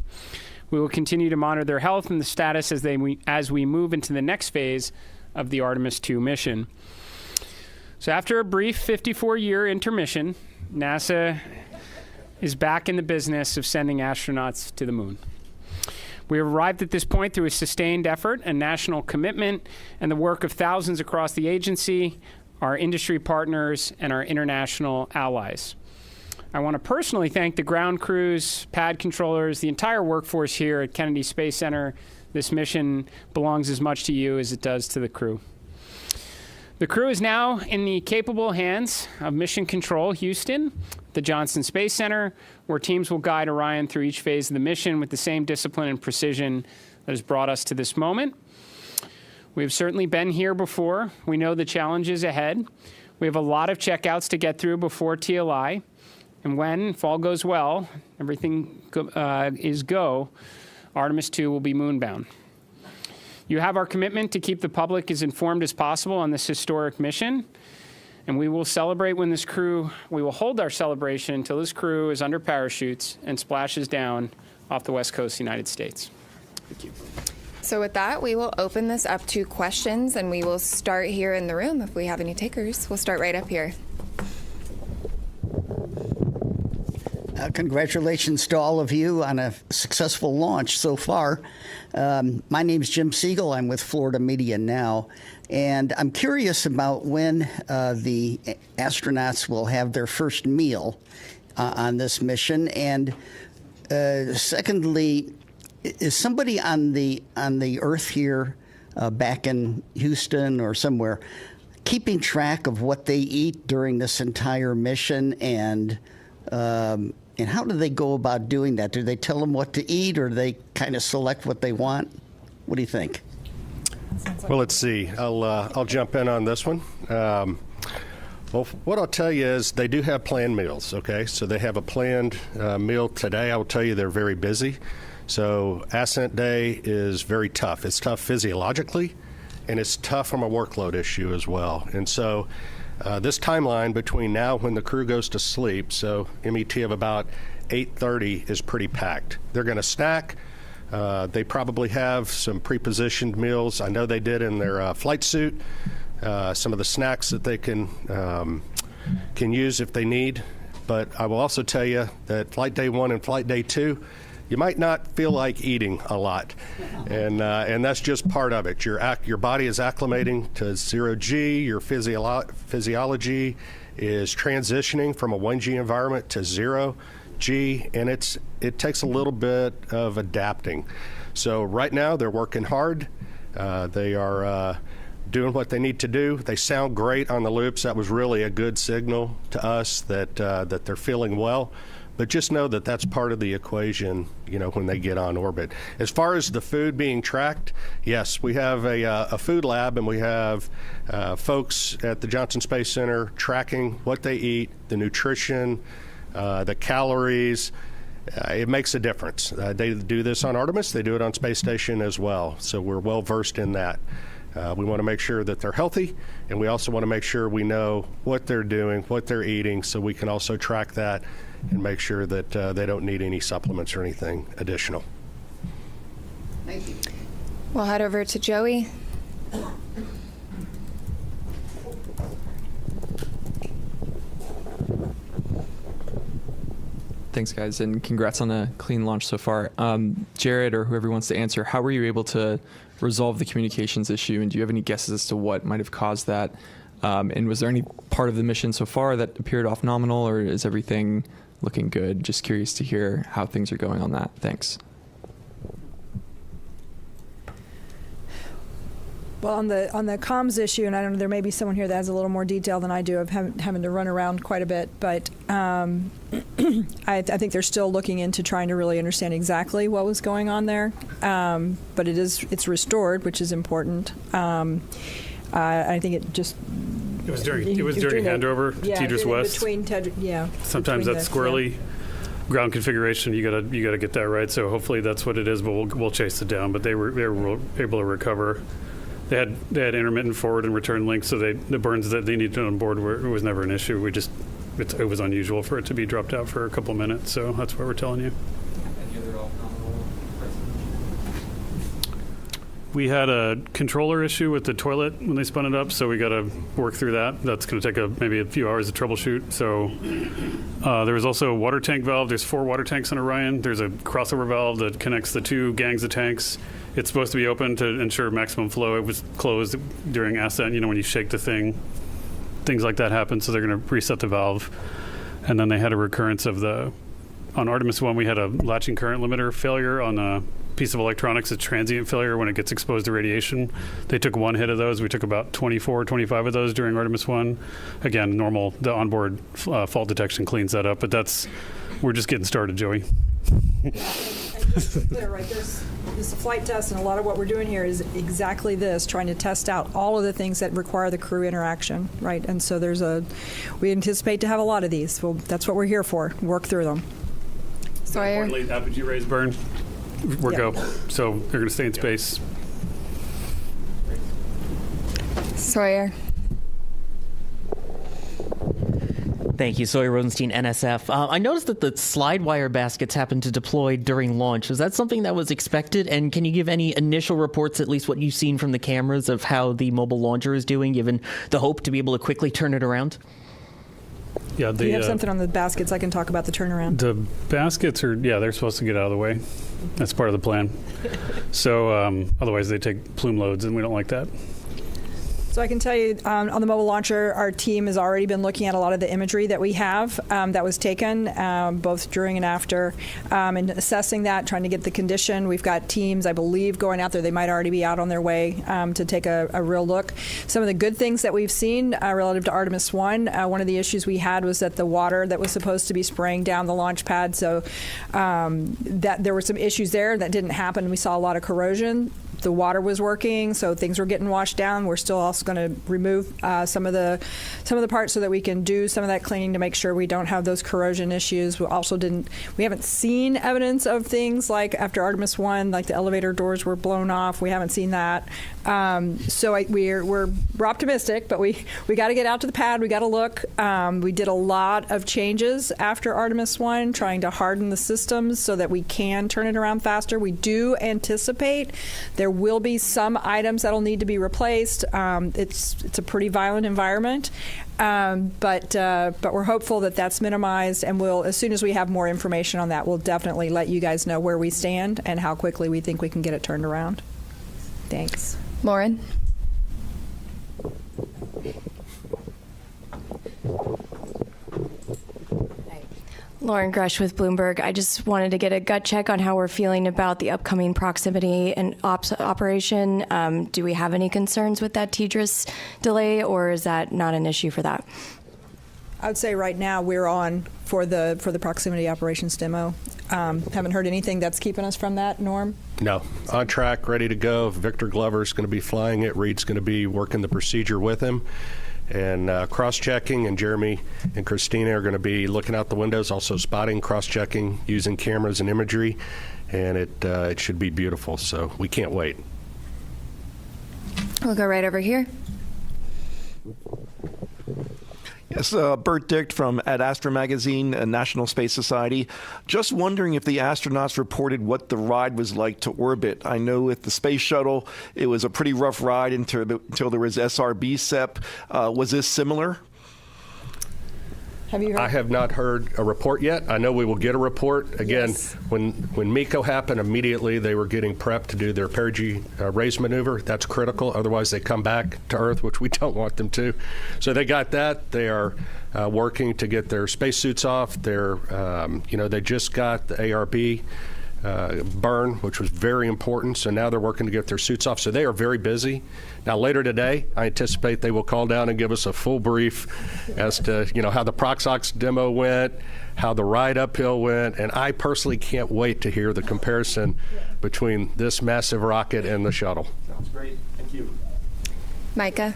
We will continue to monitor their health and the status as we move into the next phase of the Artemis II mission. So after a brief 54-year intermission, NASA is back in the business of sending astronauts to the moon. We have arrived at this point through a sustained effort and national commitment and the work of thousands across the agency, our industry partners, and our international allies. I want to personally thank the ground crews, pad controllers, the entire workforce here at Kennedy Space Center. This mission belongs as much to you as it does to the crew. The crew is now in the capable hands of Mission Control Houston, the Johnson Space Center, where teams will guide Orion through each phase of the mission with the same discipline and precision that has brought us to this moment. We have certainly been here before. We know the challenges ahead. We have a lot of checkouts to get through before TLI. And when, if all goes well, everything is go, Artemis II will be moonbound. You have our commitment to keep the public as informed as possible on this historic mission. And we will celebrate when this crew, we will hold our celebration until this crew is under parachutes and splashes down off the west coast of the United States. Thank you. So with that, we will open this up to questions, and we will start here in the room if we have any takers. We'll start right up here. Congratulations to all of you on a successful launch so far. My name's Jim Siegel. I'm with Florida Media Now. And I'm curious about when the astronauts will have their first meal on this mission. And secondly, is somebody on the Earth here back in Houston or somewhere keeping track of what they eat during this entire mission? And how do they go about doing that? Do they tell them what to eat, or do they kind of select what they want? What do you think? Well, let's see. I'll jump in on this one. Well, what I'll tell you is they do have planned meals, okay? So they have a planned meal today. I will tell you they're very busy. So Ascent Day is very tough. It's tough physiologically, and it's tough from a workload issue as well. And so this timeline between now when the crew goes to sleep, so MET of about 8:30 is pretty packed. They're going to snack. They probably have some pre-positioned meals. I know they did in their flight suit. Some of the snacks that they can use if they need. But I will also tell you that flight day 1 and flight day 2, you might not feel like eating a lot, and that's just part of it. Your body is acclimating to 0G. Your physiology is transitioning from a 1G environment to 0G, and it takes a little bit of adapting. So right now they're working hard. They are doing what they need to do. They sound great on the loops. That was really a good signal to us that they're feeling well. But just know that that's part of the equation, when they get on orbit. As far as the food being tracked, yes, we have a food lab, and we have folks at the Johnson Space Center tracking what they eat, the nutrition, the calories. It makes a difference. They do this on Artemis. They do it on Space Station as well. So we're well versed in that. We want to make sure that they're healthy, and we also want to make sure we know what they're doing, what they're eating, so we can also track that and make sure that they don't need any supplements or anything additional. Thank you. We'll head over to Joey. Thanks, guys, and congrats on a clean launch so far. Jared, or whoever wants to answer, how were you able to resolve the communications issue, and do you have any guesses as to what might have caused that? And was there any part of the mission so far that appeared off nominal, or is everything looking good? Just curious to hear how things are going on that. Thanks. Well, on the comms issue, and I don't know, there may be someone here that has a little more detail than I do of having to run around quite a bit, but I think they're still looking into trying to really understand exactly what was going on there. But it's restored, which is important. I think it just. It was during handover to Tidris West. Sometimes that's squirrely. Ground configuration, you gotta get that right. So hopefully that's what it is. But we'll chase it down. But they were able to recover. They had intermittent forward and return links, so the burns that they needed on board it was never an issue. It was unusual for it to be dropped out for a couple minutes. So that's what we're telling you. We had a controller issue with the toilet when they spun it up, so we got to work through that. That's going to take maybe a few hours to troubleshoot. So there was also a water tank valve. There's 4 water tanks on Orion. There's a crossover valve that connects the 2 gangs of tanks. It's supposed to be open to ensure maximum flow. It was closed during Ascent. When you shake the thing, things like that happen, so they're going to reset the valve. And then they had a recurrence of on Artemis 1, we had a latching current limiter failure on a piece of electronics, a transient failure when it gets exposed to radiation. They took 1 hit of those. We took about 24, 25 of those during Artemis 1. Again, normal, the onboard fault detection cleans that up, but we're just getting started, Joey. Clear, right? This is a flight test, and a lot of what we're doing here is exactly this, trying to test out all of the things that require the crew interaction, right? And so we anticipate to have a lot of these. Well, that's what we're here for, work through them. Sawyer? Importantly, apogee rays burn. We're go. So they're going to stay in space. Sawyer. Thank you, Sawyer Rosenstein, NSF. I noticed that the slide wire baskets happened to deploy during launch. Is that something that was expected? And can you give any initial reports, at least what you've seen from the cameras, of how the mobile launcher is doing, given the hope to be able to quickly turn it around? Yeah, you have something on the baskets. I can talk about the turnaround. The baskets they're supposed to get out of the way. That's part of the plan. So otherwise they take plume loads, and we don't like that. So I can tell you on the mobile launcher, our team has already been looking at a lot of the imagery that we have that was taken both during and after, and assessing that, trying to get the condition. We've got teams, I believe, going out there. They might already be out on their way to take a real look. Some of the good things that we've seen relative to Artemis 1, one of the issues we had was that the water that was supposed to be spraying down the launch pad, so that there were some issues there that didn't happen. We saw a lot of corrosion. The water was working, so things were getting washed down. We're still also going to remove some of the parts so that we can do some of that cleaning to make sure we don't have those corrosion issues. We haven't seen evidence of things like after Artemis 1, like the elevator doors were blown off. We haven't seen that. So we're optimistic, but we got to get out to the pad. We got to look. We did a lot of changes after Artemis 1, trying to harden the systems so that we can turn it around faster. We do anticipate there will be some items that'll need to be replaced. It's a pretty violent environment, but we're hopeful that that's minimized, and as soon as we have more information on that, we'll definitely let you guys know where we stand and how quickly we think we can get it turned around. Thanks. Lauren? Lauren Grush with Bloomberg. I just wanted to get a gut check on how we're feeling about the upcoming proximity and ops operation. Do we have any concerns with that TDRS delay, or is that not an issue for that? I would say right now we're on for the proximity operations demo. Haven't heard anything that's keeping us from that, Norm? No. On track, ready to go. Victor Glover's going to be flying it. Reed's going to be working the procedure with him. And cross-checking, and Jeremy and Christina are going to be looking out the windows, also spotting, cross-checking, using cameras and imagery, and it should be beautiful, so we can't wait. We'll go right over here. Yes, Bert Dicht from Ad Astra Magazine, National Space Society. Just wondering if the astronauts reported what the ride was like to orbit. I know with the space shuttle, it was a pretty rough ride until there was SRB SEP. Was this similar? Have you heard? I have not heard a report yet. I know we will get a report. Again, yes. When MECO happened, immediately they were getting prepped to do their perigee raise maneuver. That's critical. Otherwise, they come back to Earth, which we don't want them to. So they got that. They are working to get their spacesuits off. They just got the ARB burn, which was very important. So now they're working to get their suits off. So they are very busy. Now, later today, I anticipate they will call down and give us a full brief as to, how the Proxox demo went, how the ride uphill went, and I personally can't wait to hear the comparison between this massive rocket and the shuttle. Sounds great. Thank you. Micah?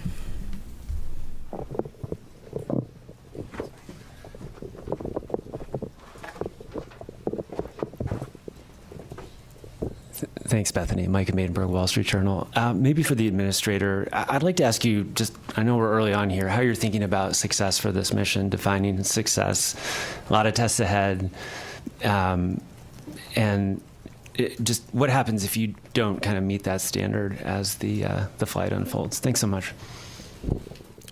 Thanks, Bethany. Micah Maidenberg, Wall Street Journal. Maybe for the administrator, I'd like to ask you, I know we're early on here, how you're thinking about success for this mission, defining success. A lot of tests ahead. And just what happens if you don't kind of meet that standard as the flight unfolds? Thanks so much.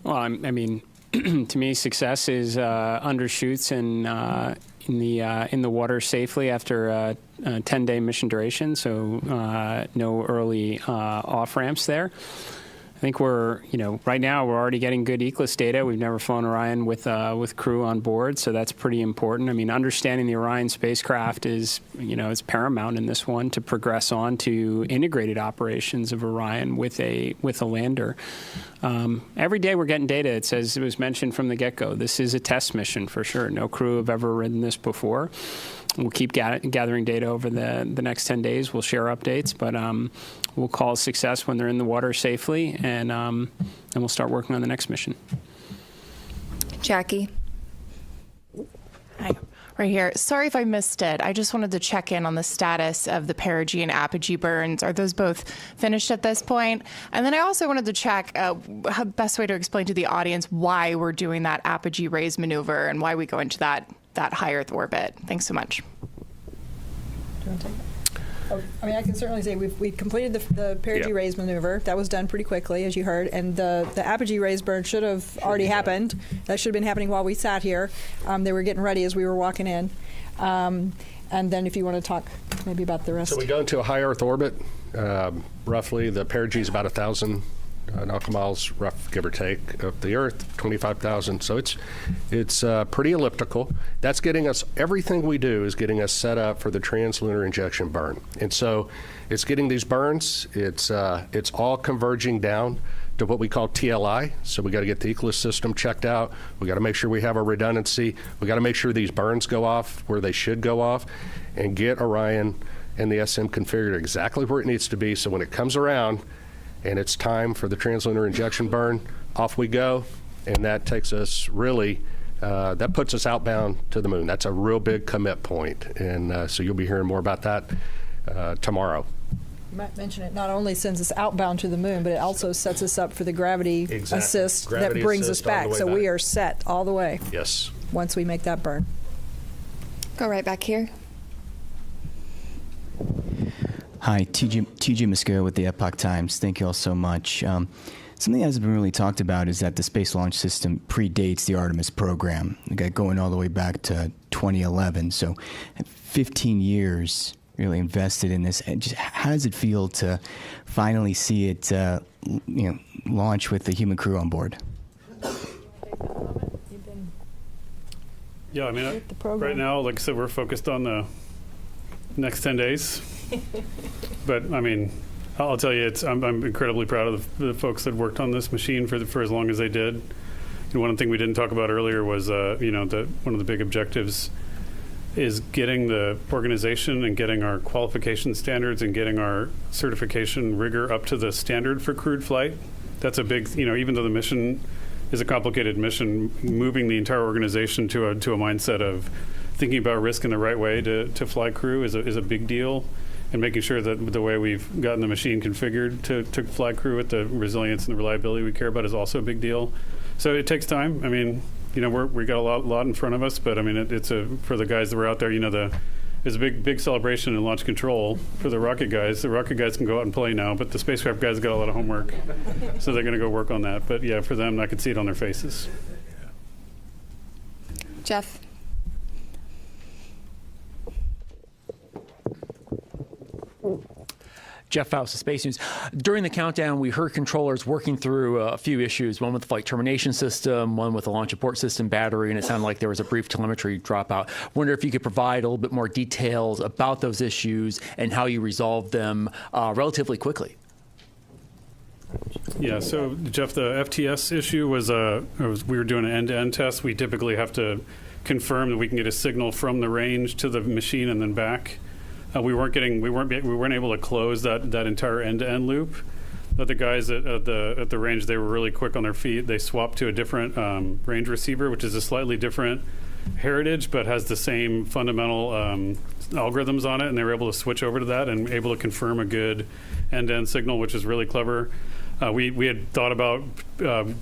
Well, I mean, to me, success is undershoots and in the water safely after a 10-day mission duration. So no early off ramps there. I think right now we're already getting good ECLIS data. We've never flown Orion with crew on board, so that's pretty important. I mean, understanding the Orion spacecraft is paramount in this one to progress on to integrated operations of Orion with a lander. Every day we're getting data. It was mentioned from the get-go. This is a test mission for sure. No crew have ever ridden this before. We'll keep gathering data over the next 10 days. We'll share updates, but we'll call success when they're in the water safely, and we'll start working on the next mission. Jackie. Hi. Right here. Sorry if I missed it. I just wanted to check in on the status of the perigee and apogee burns. Are those both finished at this point? And then I also wanted to check the best way to explain to the audience why we're doing that apogee raise maneuver and why we go into that high Earth orbit. Thanks so much. Do you want to take that? Oh, I mean, I can certainly say we completed the perigee raise maneuver. That was done pretty quickly, as you heard, and the apogee raise burn should have already happened. That should have been happening while we sat here. They were getting ready as we were walking in. And then if you want to talk maybe about the rest. So we go into a high Earth orbit. Roughly, the perigee is about 1,000 nautical miles, rough give or take, of the Earth, 25,000. So it's pretty elliptical. That's getting us, everything we do is getting us set up for the translunar injection burn. And so it's getting these burns. It's all converging down to what we call TLI. So we got to get the ECLIS system checked out. We got to make sure we have a redundancy. We got to make sure these burns go off where they should go off, and get Orion and the SM configured exactly where it needs to be. So when it comes around and it's time for the translunar injection burn, off we go, and that takes us really, that puts us outbound to the moon. That's a real big commit point, and so you'll be hearing more about that tomorrow. You might mention it not only sends us outbound to the moon, but it also sets us up for the gravity assist that brings us back. So we are set all the way. Yes. Once we make that burn. Go right back here. Hi, TJ Musco with the Epoch Times. Thank you all so much. Something that hasn't been really talked about is that the Space Launch System predates the Artemis program. It got going all the way back to 2011. So 15 years really invested in this. And just how does it feel to finally see it launch with the human crew on board? Yeah, I mean, right now, like I said, we're focused on the next 10 days. But I mean, I'll tell you, I'm incredibly proud of the folks that worked on this machine for as long as they did. And one thing we didn't talk about earlier was, one of the big objectives is getting the organization and getting our qualification standards and getting our certification rigor up to the standard for crewed flight. That's a big, even though the mission is a complicated mission, moving the entire organization to a mindset of thinking about risk in the right way to fly crew is a big deal. And making sure that the way we've gotten the machine configured to fly crew with the resilience and the reliability we care about is also a big deal. So it takes time. I mean, we got a lot in front of us, but I mean, it's for the guys that were out there. There's a big celebration in launch control for the rocket guys. The rocket guys can go out and play now, but the spacecraft guys got a lot of homework, so they're going to go work on that. But yeah, for them, I could see it on their faces. Jeff. Jeff Faust of Space News. During the countdown, we heard controllers working through a few issues, one with the flight termination system, one with the launch abort system battery, and it sounded like there was a brief telemetry dropout. Wonder if you could provide a little bit more details about those issues and how you resolved them relatively quickly. Yeah, so Jeff, the FTS issue was we were doing an end-to-end test. We typically have to confirm that we can get a signal from the range to the machine and then back. We weren't able to close that entire end-to-end loop. But the guys at the range, they were really quick on their feet. They swapped to a different range receiver, which is a slightly different heritage, but has the same fundamental algorithms on it, and they were able to switch over to that and able to confirm a good end-to-end signal, which is really clever. We had thought about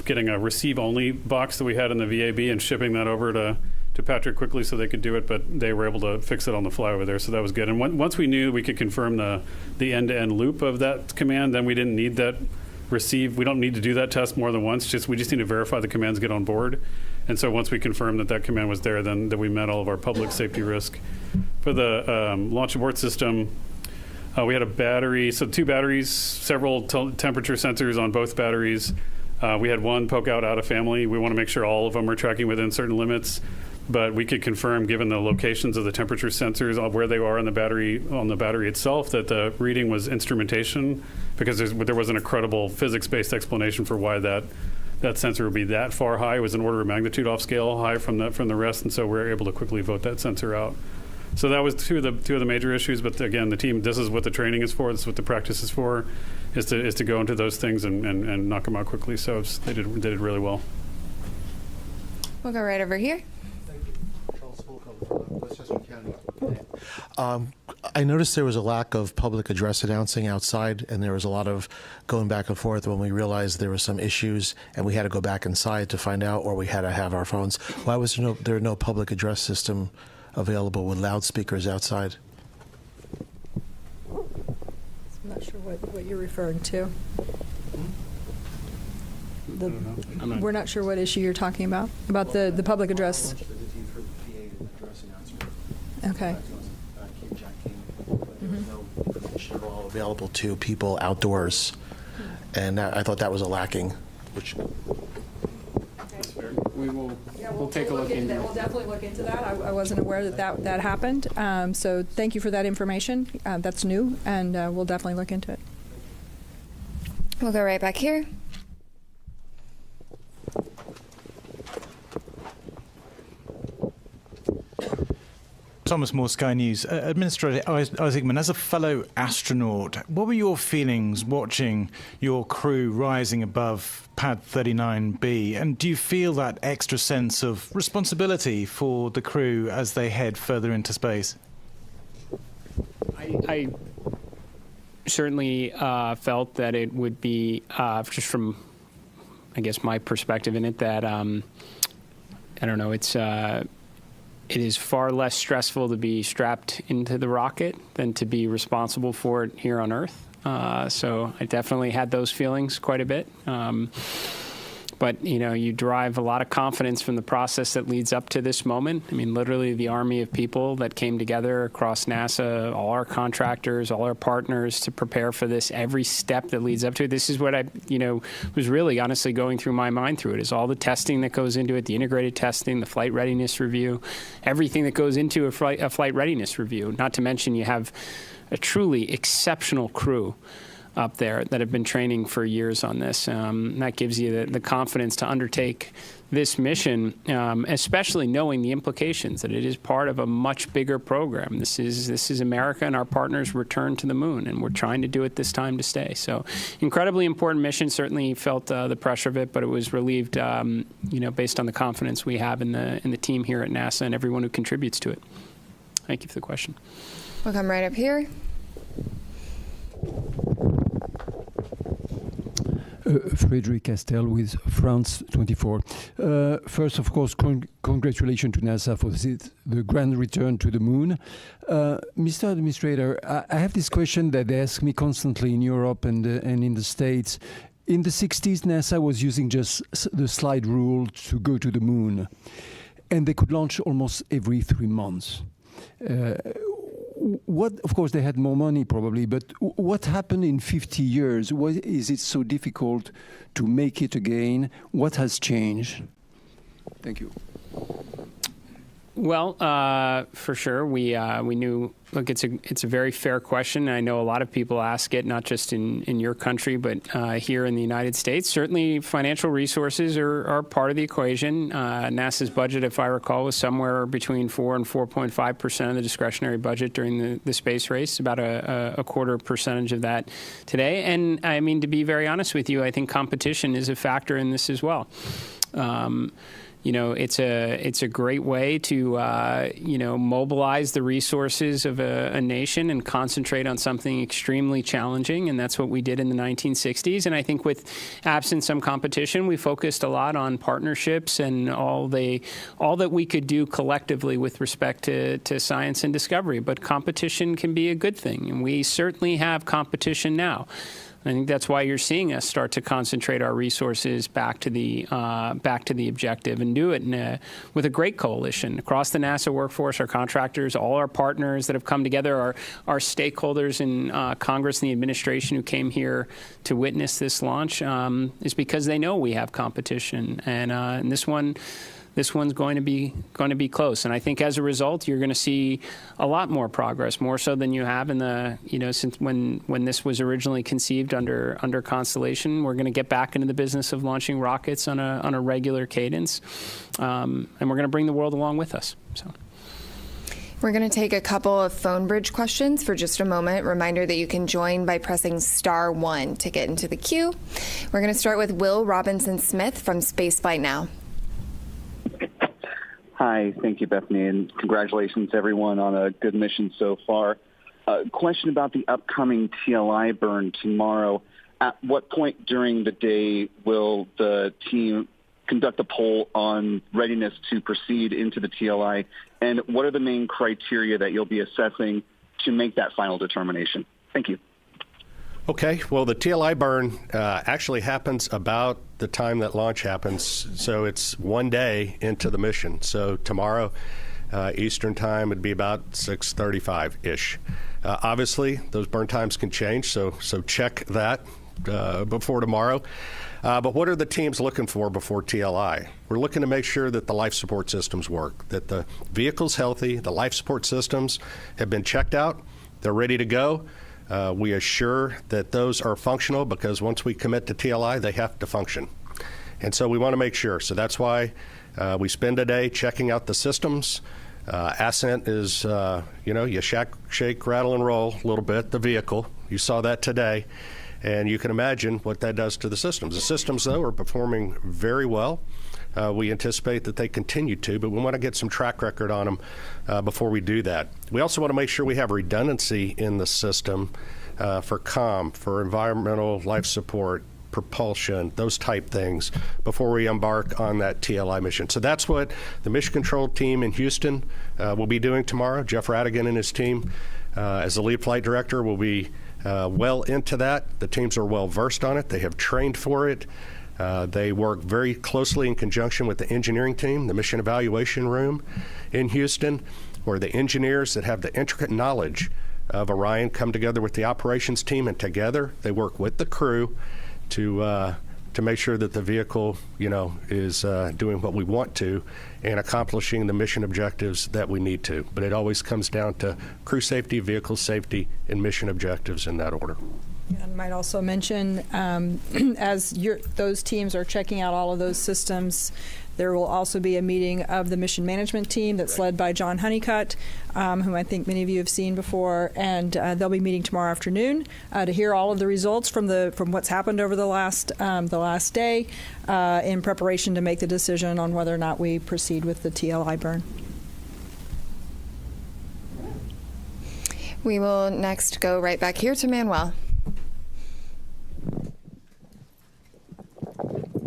getting a receive-only box that we had in the VAB and shipping that over to to Patrick quickly so they could do it, but they were able to fix it on the fly over there, so that was good. And once we knew we could confirm the end-to-end loop of that command, then we didn't need that receive. We don't need to do that test more than once. We just need to verify the commands get on board. And so once we confirmed that command was there, then that we met all of our public safety risk. For the launch abort system, we had a battery, so 2 batteries, several temperature sensors on both batteries. We had one poke out of family. We want to make sure all of them are tracking within certain limits, but we could confirm, given the locations of the temperature sensors of where they are on the battery itself, that the reading was instrumentation, because there wasn't a credible physics-based explanation for why that sensor would be that far high. It was an order of magnitude off scale high from the rest, and so we were able to quickly vote that sensor out. So that was two of the major issues. But again, the team, this is what the training is for. This is what the practice is for, is to go into those things and knock them out quickly. So they did it really well. We'll go right over here. I noticed there was a lack of public address announcing outside, and there was a lot of going back and forth when we realized there were some issues, and we had to go back inside to find out, or we had to have our phones. Why was there no public address system available with loudspeakers outside? I'm not sure what you're referring to. We're not sure what issue you're talking about the public address. Okay. All available to people outdoors, and I thought that was a lacking. Which we'll take a look into that. We'll definitely look into that. I wasn't aware that happened. So thank you for that information. That's new, and we'll definitely look into it. We'll go right back here. Thomas Moore, Sky News. Administrator Isaac Mann, as a fellow astronaut, what were your feelings watching your crew rising above Pad 39B? And do you feel that extra sense of responsibility for the crew as they head further into space? I certainly felt that it would be, just from, I guess, my perspective in it, that, I don't know, it is far less stressful to be strapped into the rocket than to be responsible for it here on Earth. So I definitely had those feelings quite a bit. But, you derive a lot of confidence from the process that leads up to this moment. I mean, literally the army of people that came together across NASA, all our contractors, all our partners to prepare for this, every step that leads up to it. This is what I, was really honestly going through my mind through it, is all the testing that goes into it, the integrated testing, the flight readiness review, everything that goes into a flight readiness review. Not to mention you have a truly exceptional crew up there that have been training for years on this. That gives you the confidence to undertake this mission, especially knowing the implications that it is part of a much bigger program. This is America and our partners' return to the moon, and we're trying to do it this time to stay. So, incredibly important mission. Certainly felt the pressure of it, but it was relieved, based on the confidence we have in the team here at NASA and everyone who contributes to it. Thank you for the question. We'll come right up here. Frederic Castel with France 24. First, of course, congratulations to NASA for the grand return to the moon. Mr. Administrator, I have this question that they ask me constantly in Europe and in the States. In the 60s, NASA was using just the slide rule to go to the moon, and they could launch almost every 3 months. Of course, they had more money probably, but what happened in 50 years? Why is it so difficult to make it again? What has changed? Thank you. Well, for sure, we knew. Look, it's a very fair question. I know a lot of people ask it, not just in your country, but here in the United States. Certainly, financial resources are part of the equation. NASA's budget, if I recall, was somewhere between 4 and 4.5% of the discretionary budget during the space race. About a quarter percentage of that today. And I mean, to be very honest with you, I think competition is a factor in this as well. it's a great way to, mobilize the resources of a nation and concentrate on something extremely challenging. And that's what we did in the 1960s. And I think with absent some competition, we focused a lot on partnerships and all that we could do collectively with respect to science and discovery. But competition can be a good thing. And we certainly have competition now. I think that's why you're seeing us start to concentrate our resources back to the objective and do it with a great coalition across the NASA workforce, our contractors, all our partners that have come together, our stakeholders in Congress and the administration who came here to witness this launch, is because they know we have competition, and this one's going to be close. And I think as a result, you're going to see a lot more progress, more so than you have in the, since when this was originally conceived under Constellation. We're going to get back into the business of launching rockets on a regular cadence. And we're going to bring the world along with us. So. We're going to take a couple of phone bridge questions for just a moment. Reminder that you can join by pressing *1 to get into the queue. We're going to start with Will Robinson-Smith from Spaceflight Now. Hi, thank you, Bethany, and congratulations, everyone, on a good mission so far. Question about the upcoming TLI burn tomorrow. At what point during the day will the team conduct a poll on readiness to proceed into the TLI, and what are the main criteria that you'll be assessing to make that final determination? Thank you. Okay, well, the TLI burn actually happens about the time that launch happens, so it's 1 day into the mission. So tomorrow, Eastern time, would be about 6:35-ish. Obviously, those burn times can change, so check that before tomorrow. But what are the teams looking for before TLI? We're looking to make sure that the life support systems work, that the vehicle's healthy, the life support systems have been checked out, they're ready to go. We assure that those are functional because once we commit to TLI, they have to function. And so we want to make sure. So that's why we spend a day checking out the systems. Ascent is, you shake, rattle, and roll a little bit, the vehicle. You saw that today. And you can imagine what that does to the systems. The systems, though, are performing very well. We anticipate that they continue to, but we want to get some track record on them before we do that. We also want to make sure we have redundancy in the system for comm, for environmental life support, propulsion, those type things before we embark on that TLI mission. So that's what the mission control team in Houston will be doing tomorrow. Jeff Radigan and his team, as the lead flight director, will be well into that. The teams are well versed on it. They have trained for it. They work very closely in conjunction with the engineering team, the mission evaluation room in Houston, where the engineers that have the intricate knowledge of Orion come together with the operations team, and together they work with the crew to make sure that the vehicle, is doing what we want to and accomplishing the mission objectives that we need to. But it always comes down to crew safety, vehicle safety, and mission objectives in that order. I might also mention, as those teams are checking out all of those systems, there will also be a meeting of the mission management team that's led by John Honeycutt, whom I think many of you have seen before, and they'll be meeting tomorrow afternoon to hear all of the results from what's happened over the last day, in preparation to make the decision on whether or not we proceed with the TLI burn. We will next go right back here to Manuel.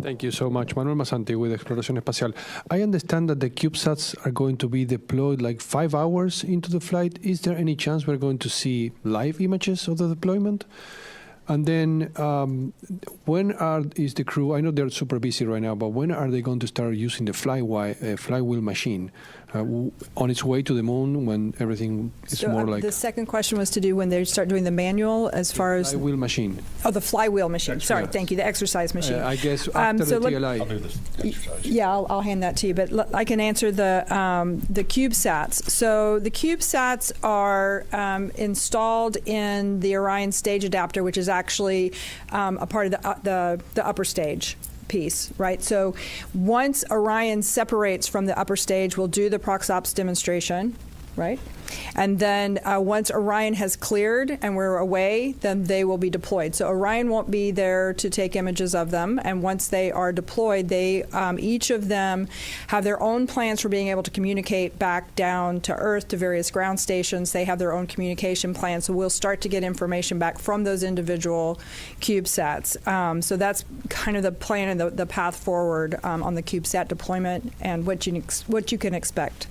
Thank you so much. Manuel Masanti with Exploración Espacial. I understand that the CubeSats are going to be deployed like 5 hours into the flight. Is there any chance we're going to see live images of the deployment? And then when is the crew, I know they're super busy right now, but when are they going to start using the flywheel machine on its way to the moon when everything is more like... The second question was to do when they start doing the manual as far as... Flywheel machine. Oh, the flywheel machine. Sorry, thank you, the exercise machine. I guess after the TLI. I'll do this exercise. Yeah, I'll hand that to you, but I can answer the CubeSats. So the CubeSats are installed in the Orion stage adapter, which is actually a part of the upper stage piece, right? So once Orion separates from the upper stage, we'll do the ProxOps demonstration. right? And then once Orion has cleared and we're away, then they will be deployed. So Orion won't be there to take images of them. And once they are deployed, they each of them have their own plans for being able to communicate back down to Earth to various ground stations. They have their own communication plans. So we'll start to get information back from those individual CubeSats. So that's kind of the plan and the path forward on the CubeSat deployment and what you can expect.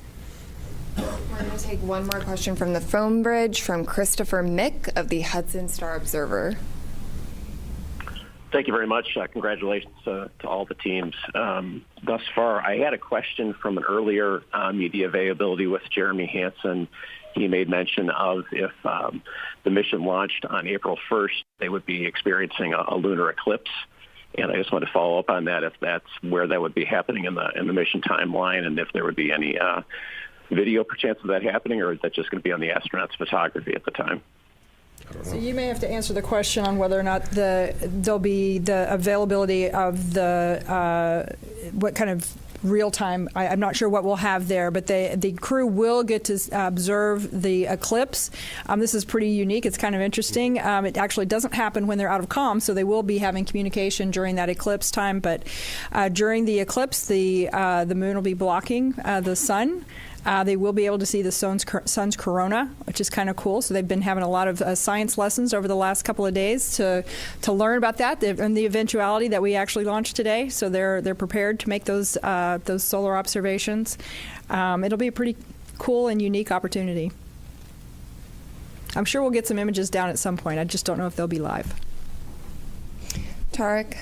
We're going to take one more question from the phone bridge from Christopher Mick of the Hudson Star Observer. Thank you very much. Congratulations to all the teams thus far. I had a question from an earlier media availability with Jeremy Hansen. He made mention of if the mission launched on April 1st, they would be experiencing a lunar eclipse. And I just want to follow up on that, if that's where that would be happening in the mission timeline, and if there would be any video perchance of that happening, or is that just going to be on the astronauts' photography at the time? So you may have to answer the question on whether or not there'll be the availability of the what kind of real time. I'm not sure what we'll have there, but the crew will get to observe the eclipse. This is pretty unique. It's kind of interesting. It actually doesn't happen when they're out of comm, so they will be having communication during that eclipse time. But during the eclipse, the moon will be blocking the sun. They will be able to see the sun's corona, which is kind of cool. So they've been having a lot of science lessons over the last couple of days to learn about that and the eventuality that we actually launched today. So they're prepared to make those solar observations. It'll be a pretty cool and unique opportunity. I'm sure we'll get some images down at some point. I just don't know if they'll be live. Tarek.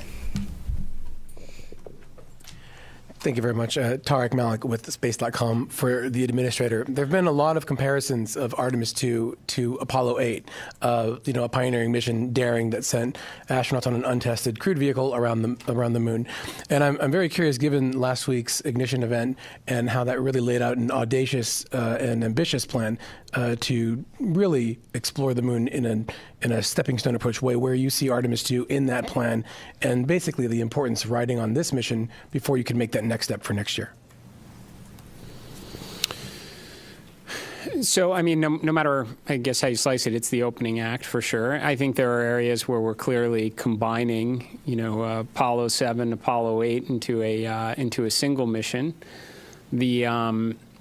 Thank you very much. Tarek Malik with Space.com for the administrator. There have been a lot of comparisons of Artemis II to Apollo 8, a pioneering mission daring that sent astronauts on an untested crewed vehicle around the moon. And I'm very curious, given last week's ignition event and how that really laid out an audacious and ambitious plan to really explore the moon in a stepping stone approach way, where you see Artemis II in that plan, and basically the importance of riding on this mission before you can make that next step for next year. So, I mean, no matter, I guess, how you slice it, it's the opening act for sure. I think there are areas where we're clearly combining, Apollo 7, Apollo 8 into a single mission.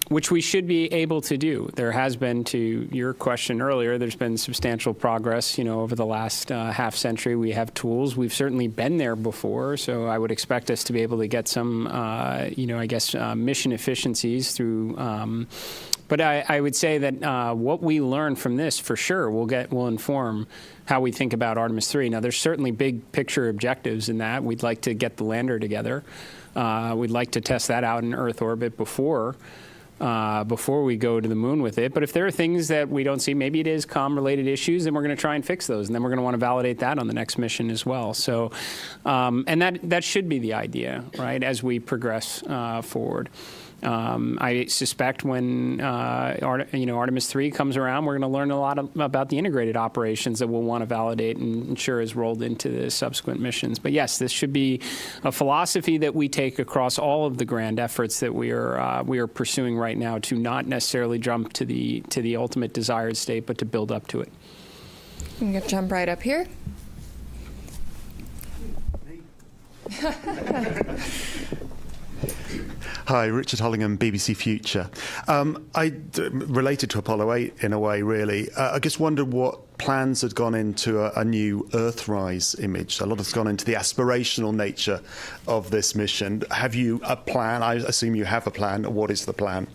Which we should be able to do. There has been, to your question earlier, there's been substantial progress, over the last half century. We have tools. We've certainly been there before, so I would expect us to be able to get some, mission efficiencies through. But I would say that what we learn from this, for sure, will inform how we think about Artemis 3. Now, there's certainly big picture objectives in that. We'd like to get the lander together. We'd like to test that out in Earth orbit before we go to the moon with it. But if there are things that we don't see, maybe it is comm-related issues, then we're going to try and fix those. And then we're going to want to validate that on the next mission as well. So, and that should be the idea, right, as we progress forward. I suspect when Artemis 3 comes around, we're going to learn a lot about the integrated operations that we'll want to validate and ensure is rolled into the subsequent missions. But yes, this should be a philosophy that we take across all of the grand efforts that we are pursuing right now, to not necessarily jump to the ultimate desired state, but to build up to it. I'm going to jump right up here. Hi, Richard Hollingham, BBC Future. Related to Apollo 8 in a way, really. I just wondered what plans had gone into a new Earthrise image. A lot has gone into the aspirational nature of this mission. Have you a plan? I assume you have a plan. What is the plan?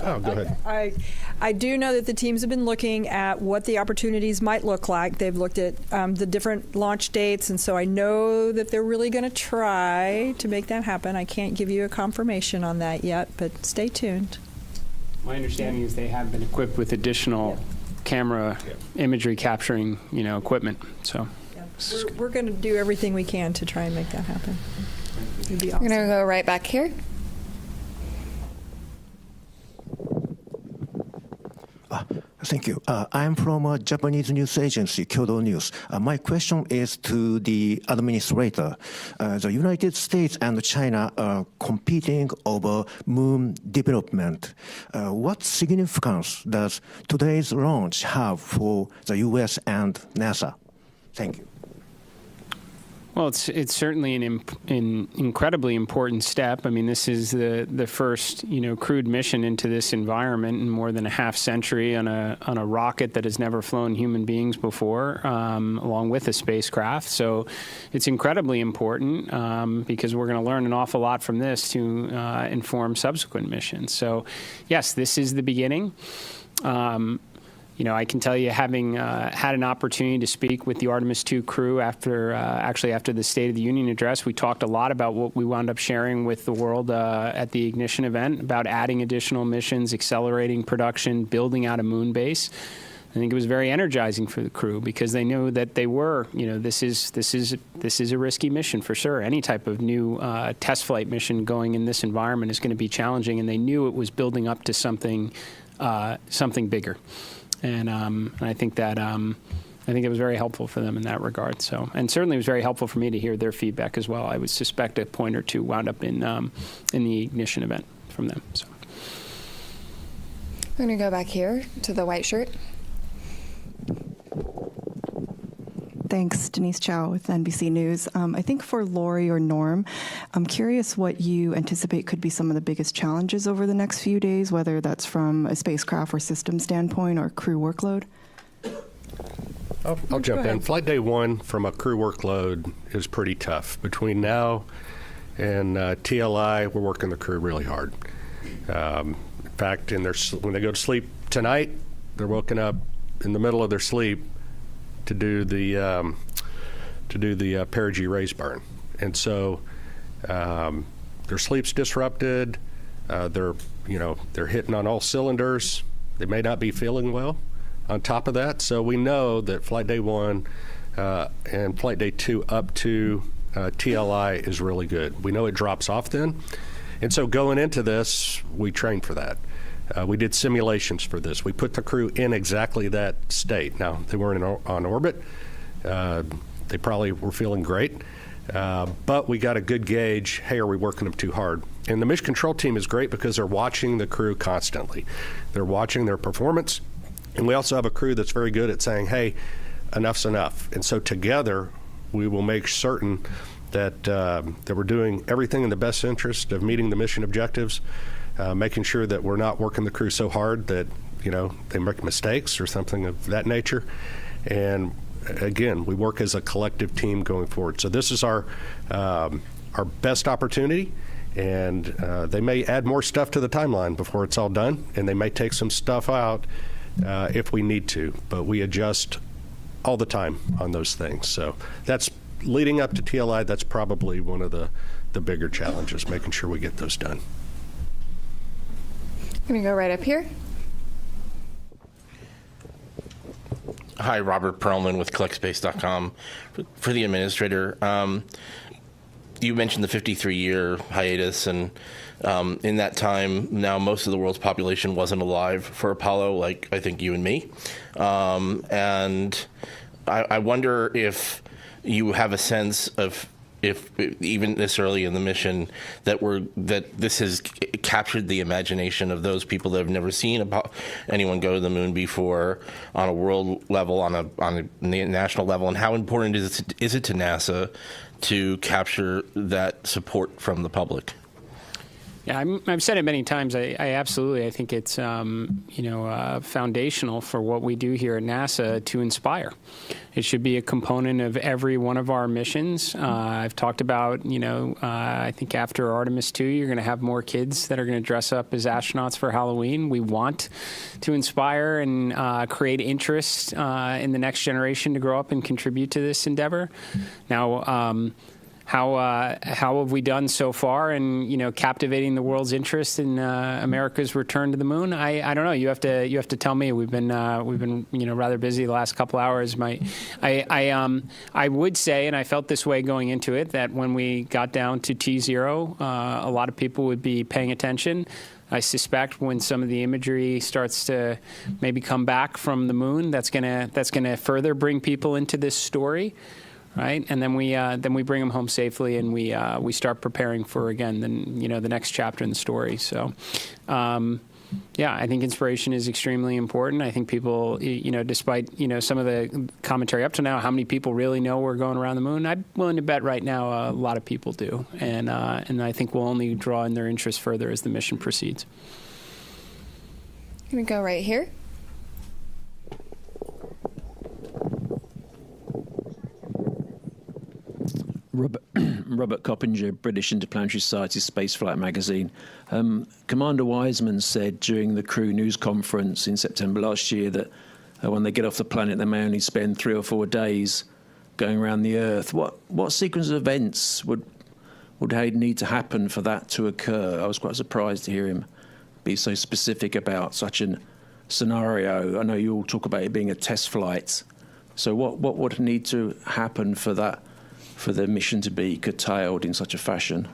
Oh, go ahead. I do know that the teams have been looking at what the opportunities might look like. They've looked at the different launch dates, and so I know that they're really going to try to make that happen. I can't give you a confirmation on that yet, but stay tuned. My understanding is they have been equipped with additional camera imagery capturing, equipment. So we're going to do everything we can to try and make that happen. It'd be awesome. We're going to go right back here. Thank you. I'm from a Japanese news agency, Kyodo News. My question is to the administrator. The United States and China are competing over moon development. What significance does today's launch have for the U.S. and NASA? Thank you. Well, it's certainly an incredibly important step. I mean, this is the first crewed mission into this environment in more than a half century on a rocket that has never flown human beings before, along with a spacecraft. So it's incredibly important because we're going to learn an awful lot from this to inform subsequent missions. So, yes, this is the beginning. I can tell you, having had an opportunity to speak with the Artemis II crew after the State of the Union address, we talked a lot about what we wound up sharing with the world at the Ignition event about adding additional missions, accelerating production, building out a moon base. I think it was very energizing for the crew because they knew that they were, this is a risky mission for sure. Any type of new test flight mission going in this environment is going to be challenging, and they knew it was building up to something bigger. And I think that it was very helpful for them in that regard. So, and certainly it was very helpful for me to hear their feedback as well. I would suspect a point or two wound up in the Ignition event from them. So, we're going to go back here to the white shirt. Thanks, Denise Chow with NBC News. I think for Lori or Norm, I'm curious what you anticipate could be some of the biggest challenges over the next few days, whether that's from a spacecraft or system standpoint or crew workload. I'll jump in. Flight day 1 from a crew workload is pretty tough. Between now and TLI, we're working the crew really hard. In fact, when they go to sleep tonight, they're woken up in the middle of their sleep to do the perigee raise burn, and so their sleep's disrupted. They're hitting on all cylinders. They may not be feeling well. On top of that, so we know that flight day 1 and flight day 2 up to TLI is really good. We know it drops off then, and so going into this, we trained for that. We did simulations for this. We put the crew in exactly that state. Now, they weren't on orbit. They probably were feeling great. But we got a good gauge, hey, are we working them too hard? And the mission control team is great because they're watching the crew constantly. They're watching their performance. And we also have a crew that's very good at saying, hey, enough's enough. And so together, we will make certain that we're doing everything in the best interest of meeting the mission objectives. Making sure that we're not working the crew so hard that they make mistakes or something of that nature. And again, we work as a collective team going forward. So this is our best opportunity, and they may add more stuff to the timeline before it's all done, and they may take some stuff out if we need to. But we adjust all the time on those things. So that's leading up to TLI. That's probably one of the bigger challenges, making sure we get those done. I'm going to go right up here. Hi, Robert Perlman with CollectSpace.com. For the administrator, you mentioned the 53-year hiatus, and in that time, now most of the world's population wasn't alive for Apollo, like I think you and me. And I wonder if you have a sense of, if even this early in the mission, that this has captured the imagination of those people that have never seen anyone go to the moon before on a world level, on a national level, and how important is it to NASA to capture that support from the public? Yeah, I've said it many times. I absolutely, I think it's foundational for what we do here at NASA to inspire. It should be a component of every one of our missions. I've talked about, I think after Artemis II, you're going to have more kids that are going to dress up as astronauts for Halloween. We want to inspire and create interest in the next generation to grow up and contribute to this endeavor. Now, how have we done so far in captivating the world's interest in America's return to the moon? I don't know. You have to tell me. We've been rather busy the last couple hours. I would say, and I felt this way going into it, that when we got down to T0, a lot of people would be paying attention. I suspect when some of the imagery starts to maybe come back from the moon, that's gonna further bring people into this story, right? And then we bring them home safely, and we start preparing for again the next chapter in the story. So. Yeah, I think inspiration is extremely important. I think people, despite, some of the commentary up to now, how many people really know we're going around the moon? I'm willing to bet right now a lot of people do. And I think we'll only draw in their interest further as the mission proceeds. I'm going to go right here. Robert Coppinger, British Interplanetary Society Spaceflight Magazine. Commander Wiseman said during the crew news conference in September last year that when they get off the planet, they may only spend 3 or 4 days going around the Earth. What sequence of events would need to happen for that to occur? I was quite surprised to hear him be so specific about such a scenario. I know you all talk about it being a test flight. So what would need to happen for the mission to be curtailed in such a fashion?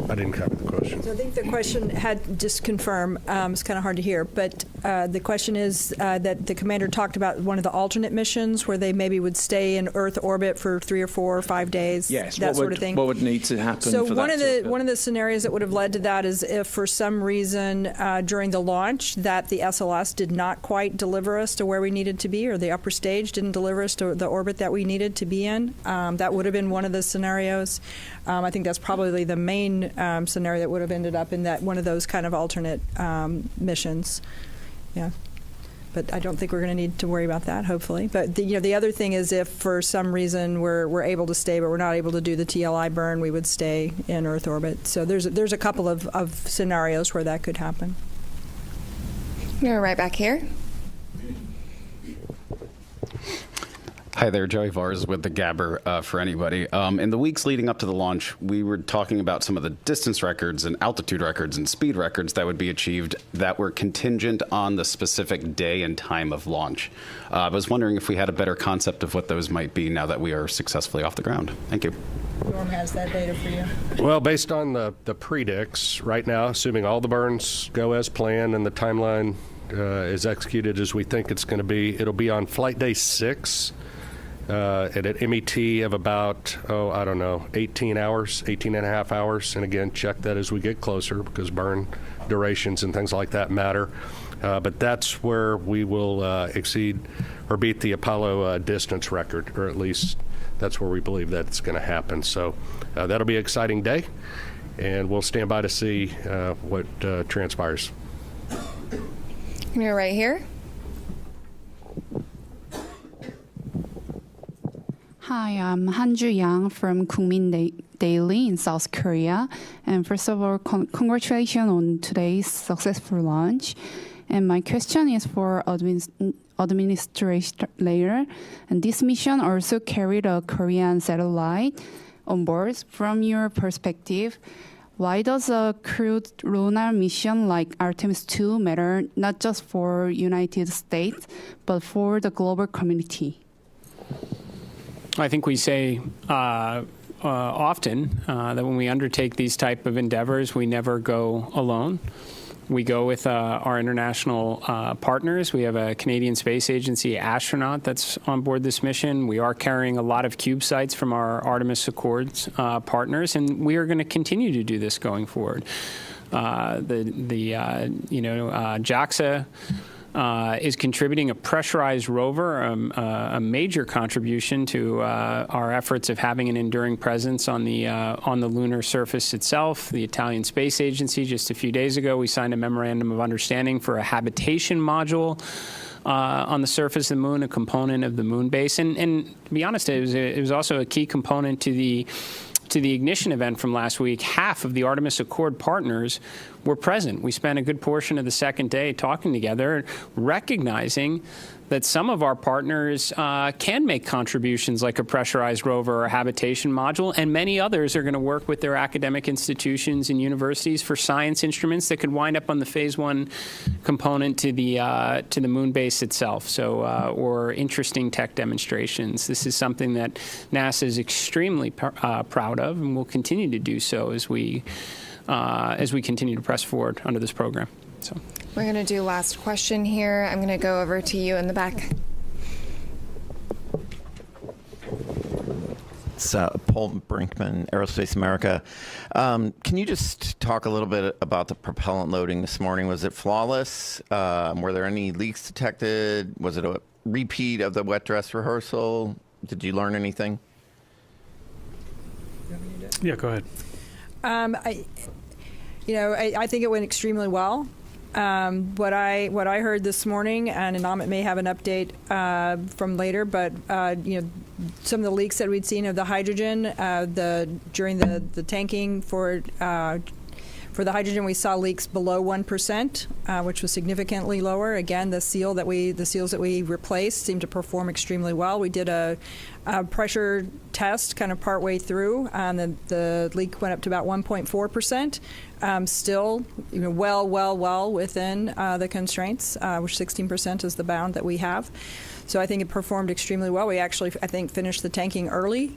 I didn't cover the question. So I think the question had, just confirm, it's kind of hard to hear, but the question is that the commander talked about one of the alternate missions where they maybe would stay in Earth orbit for 3 or 4 or 5 days, yes, that sort of thing. What would need to happen so for one that of the one of the scenarios that would have led to that is if for some reason during the launch that the SLS did not quite deliver us to where we needed to be, or the upper stage didn't deliver us to the orbit that we needed to be in. That would have been one of the scenarios. I think that's probably the main scenario that would have ended up in that one of those kind of alternate missions. Yeah. But I don't think we're going to need to worry about that, hopefully. But the other thing is if for some reason we're able to stay, but we're not able to do the TLI burn, we would stay in Earth orbit. So there's a couple of scenarios where that could happen. We're right back here. Hi there, Joey Vars with the Gabber for anybody. In the weeks leading up to the launch, we were talking about some of the distance records and altitude records and speed records that would be achieved that were contingent on the specific day and time of launch. I was wondering if we had a better concept of what those might be now that we are successfully off the ground. Thank you. Norm has that data for you. Well, based on the predicts right now, assuming all the burns go as planned and the timeline is executed as we think it's going to be, it'll be on flight day 6. At an MET of about, 18 hours, 18 and a half hours. And again, check that as we get closer because burn durations and things like that matter. But that's where we will exceed or beat the Apollo distance record, or at least that's where we believe that it's going to happen. So that'll be an exciting day, and we'll stand by to see what transpires. You're right here. Hi, I'm Hanju Yang from Kookmin Daily in South Korea. And first of all, congratulations on today's successful launch. And my question is for administrator. And this mission also carried a Korean satellite on board. From your perspective, why does a crewed lunar mission like Artemis II matter not just for United States, but for the global community? I think we say often that when we undertake these type of endeavors, we never go alone. We go with our international partners. We have a Canadian Space Agency astronaut that's on board this mission. We are carrying a lot of CubeSats from our Artemis Accords partners, and we are going to continue to do this going forward. JAXA is contributing a pressurized rover, a major contribution to our efforts of having an enduring presence on the lunar surface itself. The Italian Space Agency, just a few days ago, we signed a memorandum of understanding for a habitation module on the surface of the moon, a component of the moon base. And to be honest, it was also a key component to the ignition event from last week. Half of the Artemis Accord partners were present. We spent a good portion of the second day talking together, recognizing that some of our partners can make contributions like a pressurized rover or a habitation module, and many others are going to work with their academic institutions and universities for science instruments that could wind up on the Phase 1 component to the moon base itself, or interesting tech demonstrations. This is something that NASA is extremely proud of and will continue to do so as we as we continue to press forward under this program. So we're going to do last question here. I'm going to go over to you in the back. It's Paul Brinkman, Aerospace America. Can you just talk a little bit about the propellant loading this morning? Was it flawless? Were there any leaks detected? Was it a repeat of the wet dress rehearsal? Did you learn anything? Yeah, go ahead. I think it went extremely well. What I heard this morning, and Amit may have an update from later, but some of the leaks that we'd seen of the hydrogen during the tanking for the hydrogen, we saw leaks below 1%, which was significantly lower. Again, the seals that we replaced seemed to perform extremely well. We did a pressure test kind of partway through, and the leak went up to about 1.4%. Still, well within the constraints, which 16% is the bound that we have. So I think it performed extremely well. We actually, I think, finished the tanking early.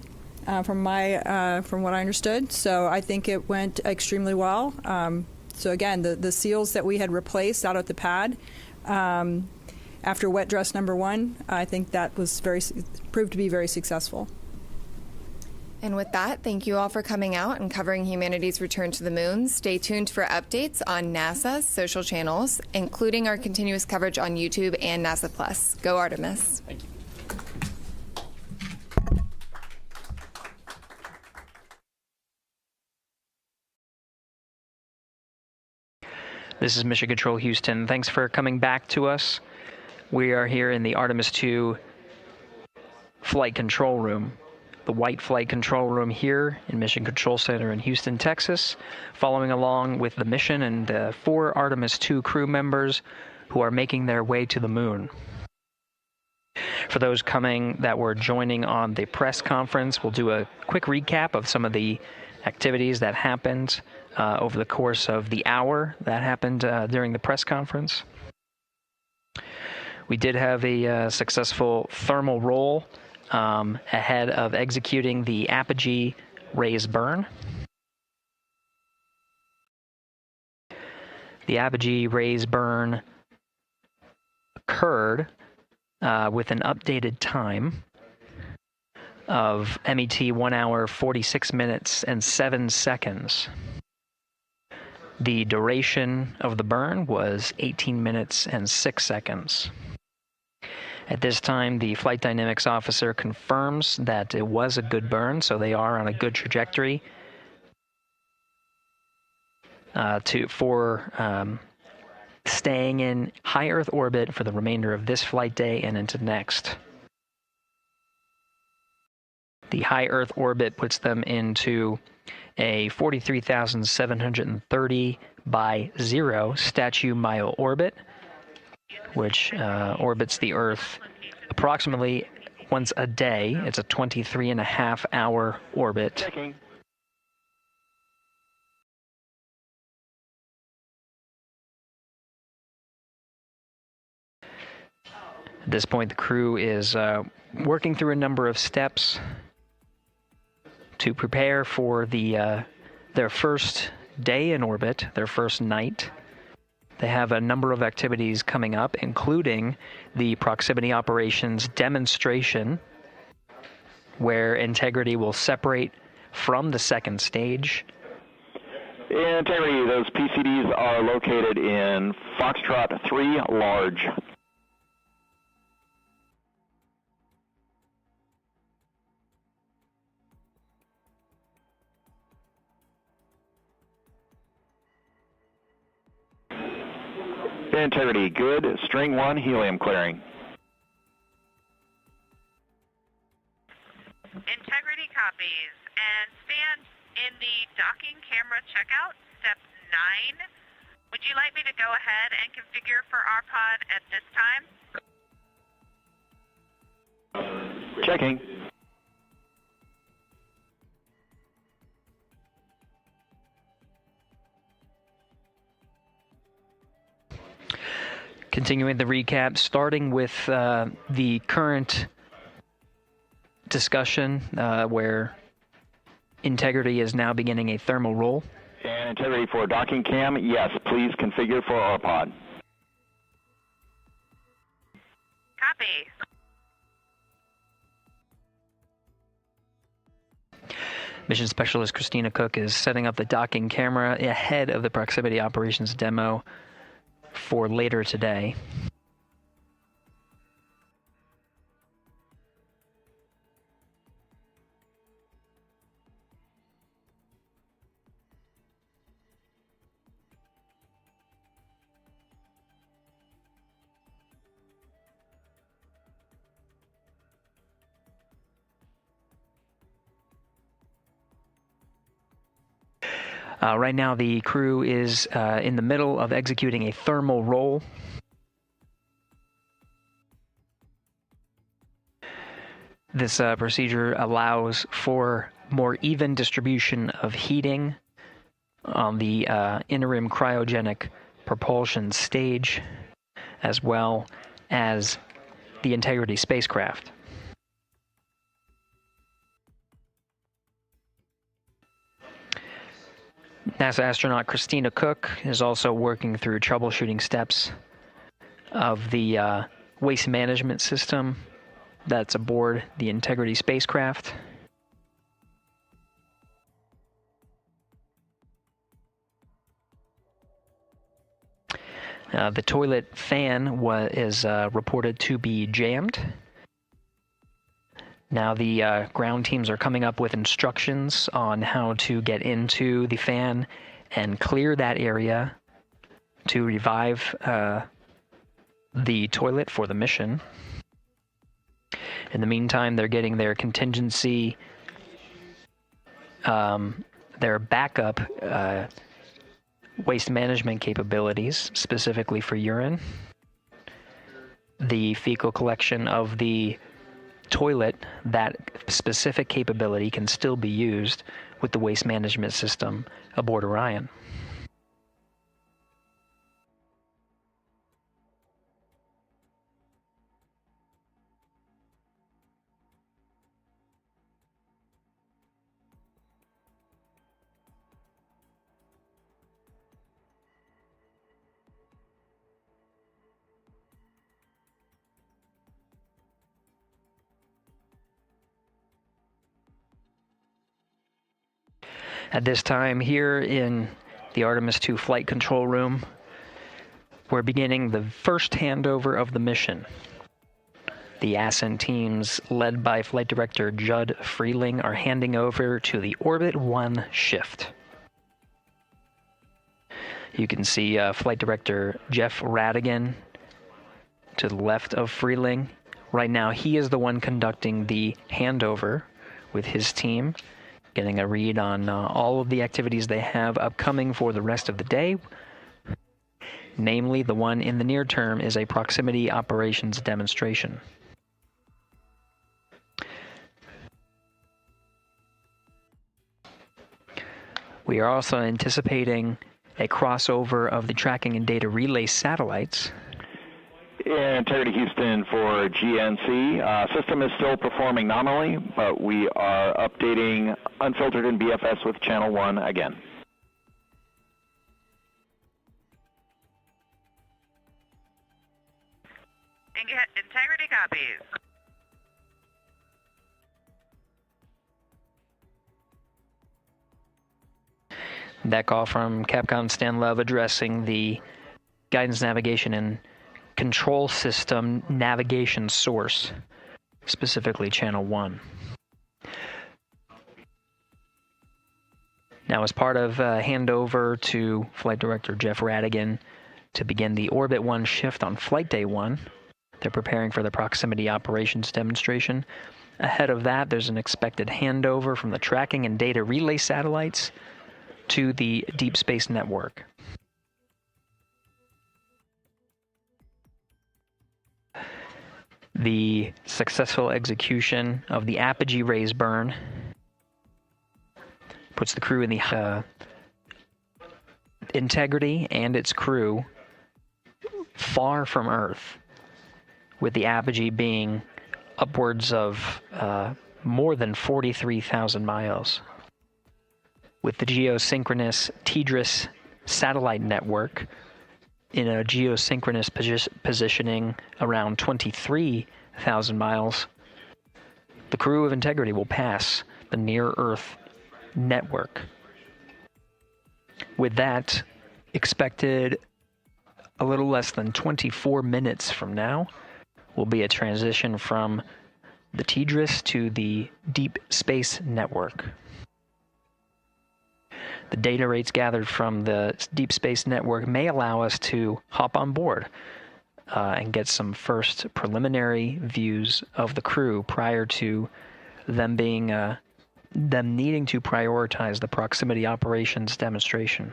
From what I understood, so I think it went extremely well. So again, the seals that we had replaced out at the pad after wet dress number 1, I think that was proved to be very successful. And with that, thank you all for coming out and covering humanity's return to the moon. Stay tuned for updates on NASA's social channels, including our continuous coverage on YouTube and NASA Plus. Go Artemis! Thank you. This is Mission Control Houston. Thanks for coming back to us. We are here in the Artemis II flight control room, the white flight control room here in Mission Control Center in Houston, Texas, following along with the mission and 4 Artemis II crew members who are making their way to the moon. For those that were joining on the press conference, we'll do a quick recap of some of the activities that happened over the course of the hour that happened during the press conference. We did have a successful thermal roll ahead of executing the apogee raise burn. The apogee raise burn occurred with an updated time of MET 1 hour, 46 minutes, and 7 seconds. The duration of the burn was 18 minutes and 6 seconds. At this time, the flight dynamics officer confirms that it was a good burn, so they are on a good trajectory for staying in high Earth orbit for the remainder of this flight day and into next. The high Earth orbit puts them into a 43,730 by 0 statute mile orbit, which orbits the Earth approximately once a day. It's a 23.5-hour orbit. Checking. At this point, the crew is working through a number of steps to prepare for their first day in orbit, their first night. They have a number of activities coming up, including the proximity operations demonstration, where Integrity will separate from the second stage. Integrity, those PCDs are located in Foxtrot 3 large. Integrity, good. String 1, helium clearing. Integrity copies. And stand in the docking camera checkout, step 9. Would you like me to go ahead and configure for our pod at this time? Checking. Continuing the recap, starting with the current discussion where Integrity is now beginning a thermal roll. And integrity for docking cam, yes, please configure for our pod. Copy. Mission Specialist Christina Cook is setting up the docking camera ahead of the proximity operations demo for later today. Right now, the crew is in the middle of executing a thermal roll. This procedure allows for more even distribution of heating on the interim cryogenic propulsion stage, as well as the Integrity spacecraft. NASA astronaut Christina Cook is also working through troubleshooting steps of the waste management system that's aboard the Integrity spacecraft. The toilet fan is reported to be jammed. Now the ground teams are coming up with instructions on how to get into the fan and clear that area to revive the toilet for the mission. In the meantime, they're getting their contingency, their backup waste management capabilities, specifically for urine. The fecal collection of the toilet, that specific capability can still be used with the waste management system aboard Orion. At this time, here in the Artemis II flight control room, we're beginning the first handover of the mission. The Ascent teams, led by Flight Director Judd Freeling, are handing over to the Orbit 1 shift. You can see Flight Director Jeff Radigan to the left of Freeling. Right now, he is the one conducting the handover with his team, getting a read on all of the activities they have upcoming for the rest of the day. Namely, the one in the near term is a proximity operations demonstration. We are also anticipating a crossover of the tracking and data relay satellites. Integrity Houston for GNC. System is still performing nominally, but we are updating unfiltered and BFS with channel 1 again. Integrity copies. That call from Capcom Stan Love addressing the guidance, navigation, and control system navigation source, specifically channel 1. Now, as part of handover to Flight Director Jeff Radigan to begin the Orbit 1 shift on Flight Day 1, they're preparing for the proximity operations demonstration. Ahead of that, there's an expected handover from the tracking and data relay satellites to the Deep Space Network. The successful execution of the apogee raise burn puts the crew in the Integrity and its crew far from Earth, with the apogee being upwards of more than 43,000 miles. with the geosynchronous TDRS satellite network in a geosynchronous positioning around 23,000 miles, the crew of Integrity will pass the near-Earth network. With that, expected a little less than 24 minutes from now will be a transition from the TDRS to the Deep Space Network. The data rates gathered from the Deep Space Network may allow us to hop on board and get some first preliminary views of the crew prior to them needing to prioritize the proximity operations demonstration.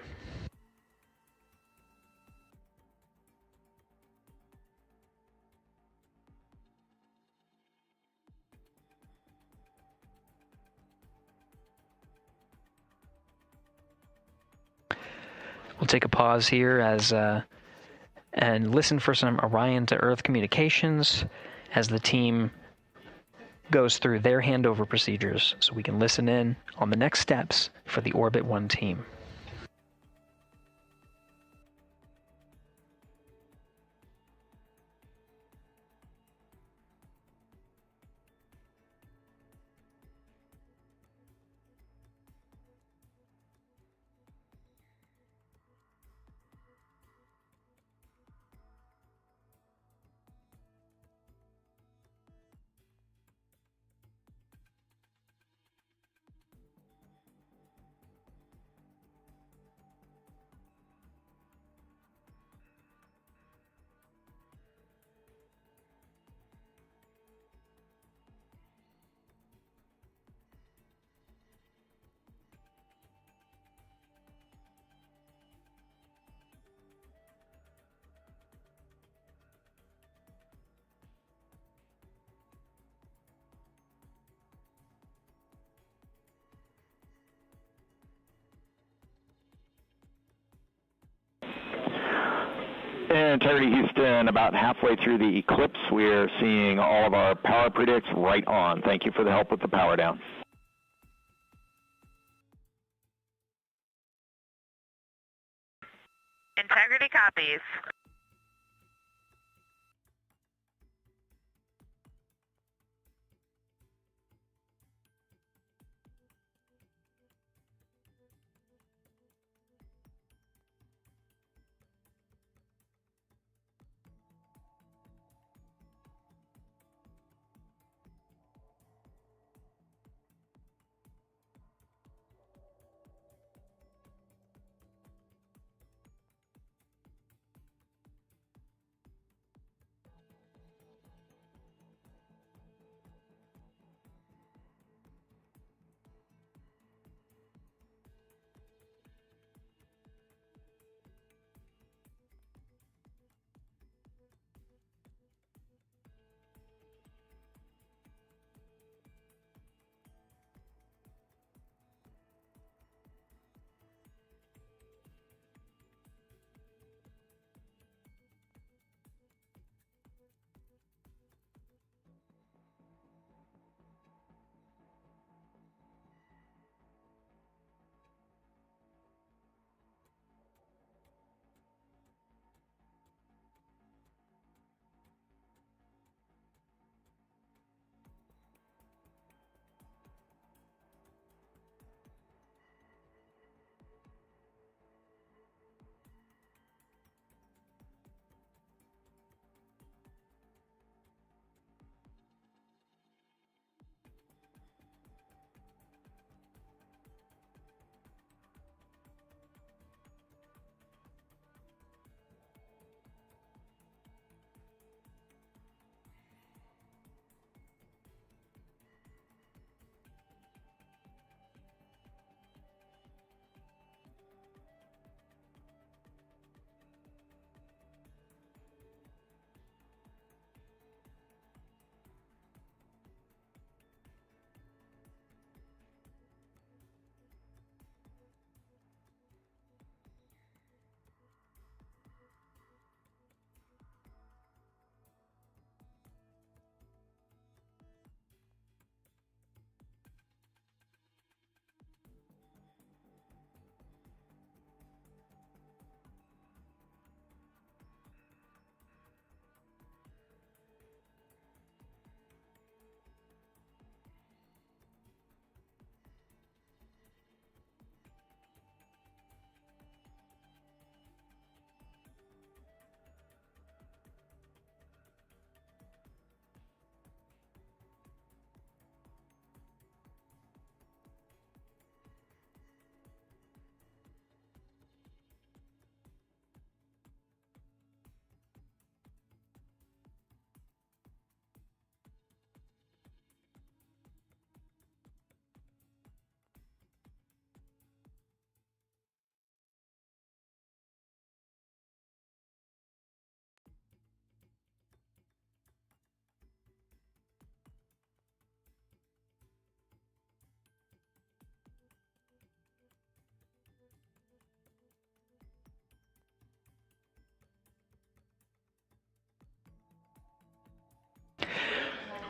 We'll take a pause here and listen for some Orion to Earth communications as the team goes through their handover procedures, so we can listen in on the next steps for the Orbit 1 team. Integrity Houston, about halfway through the eclipse, we're seeing all of our power predicts right on. Thank you for the help with the power down. Integrity copies.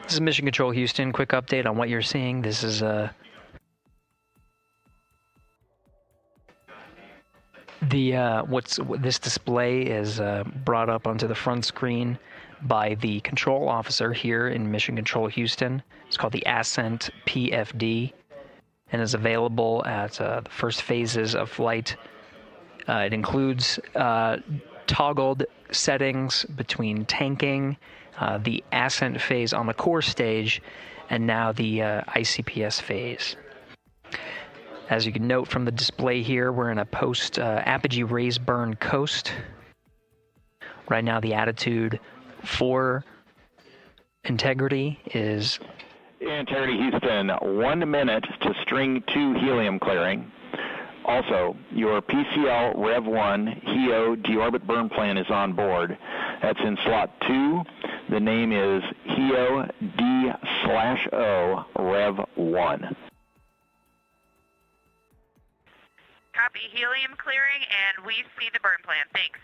This is Mission Control Houston. Quick update on what you're seeing. This is this display is brought up onto the front screen by the control officer here in Mission Control Houston. It's called the Ascent PFD and is available at the first phases of flight. It includes toggled settings between tanking, the Ascent phase on the core stage, and now the ICPS phase. As you can note from the display here, we're in a post-apogee raise burn coast. Right now the attitude for integrity is... Integrity Houston, 1 minute to string 2 helium clearing. Also, your PCL Rev 1 HEO deorbit burn plan is on board. That's in slot 2. The name is HEO D/O Rev 1. Copy helium clearing, and we see the burn plan. Thanks.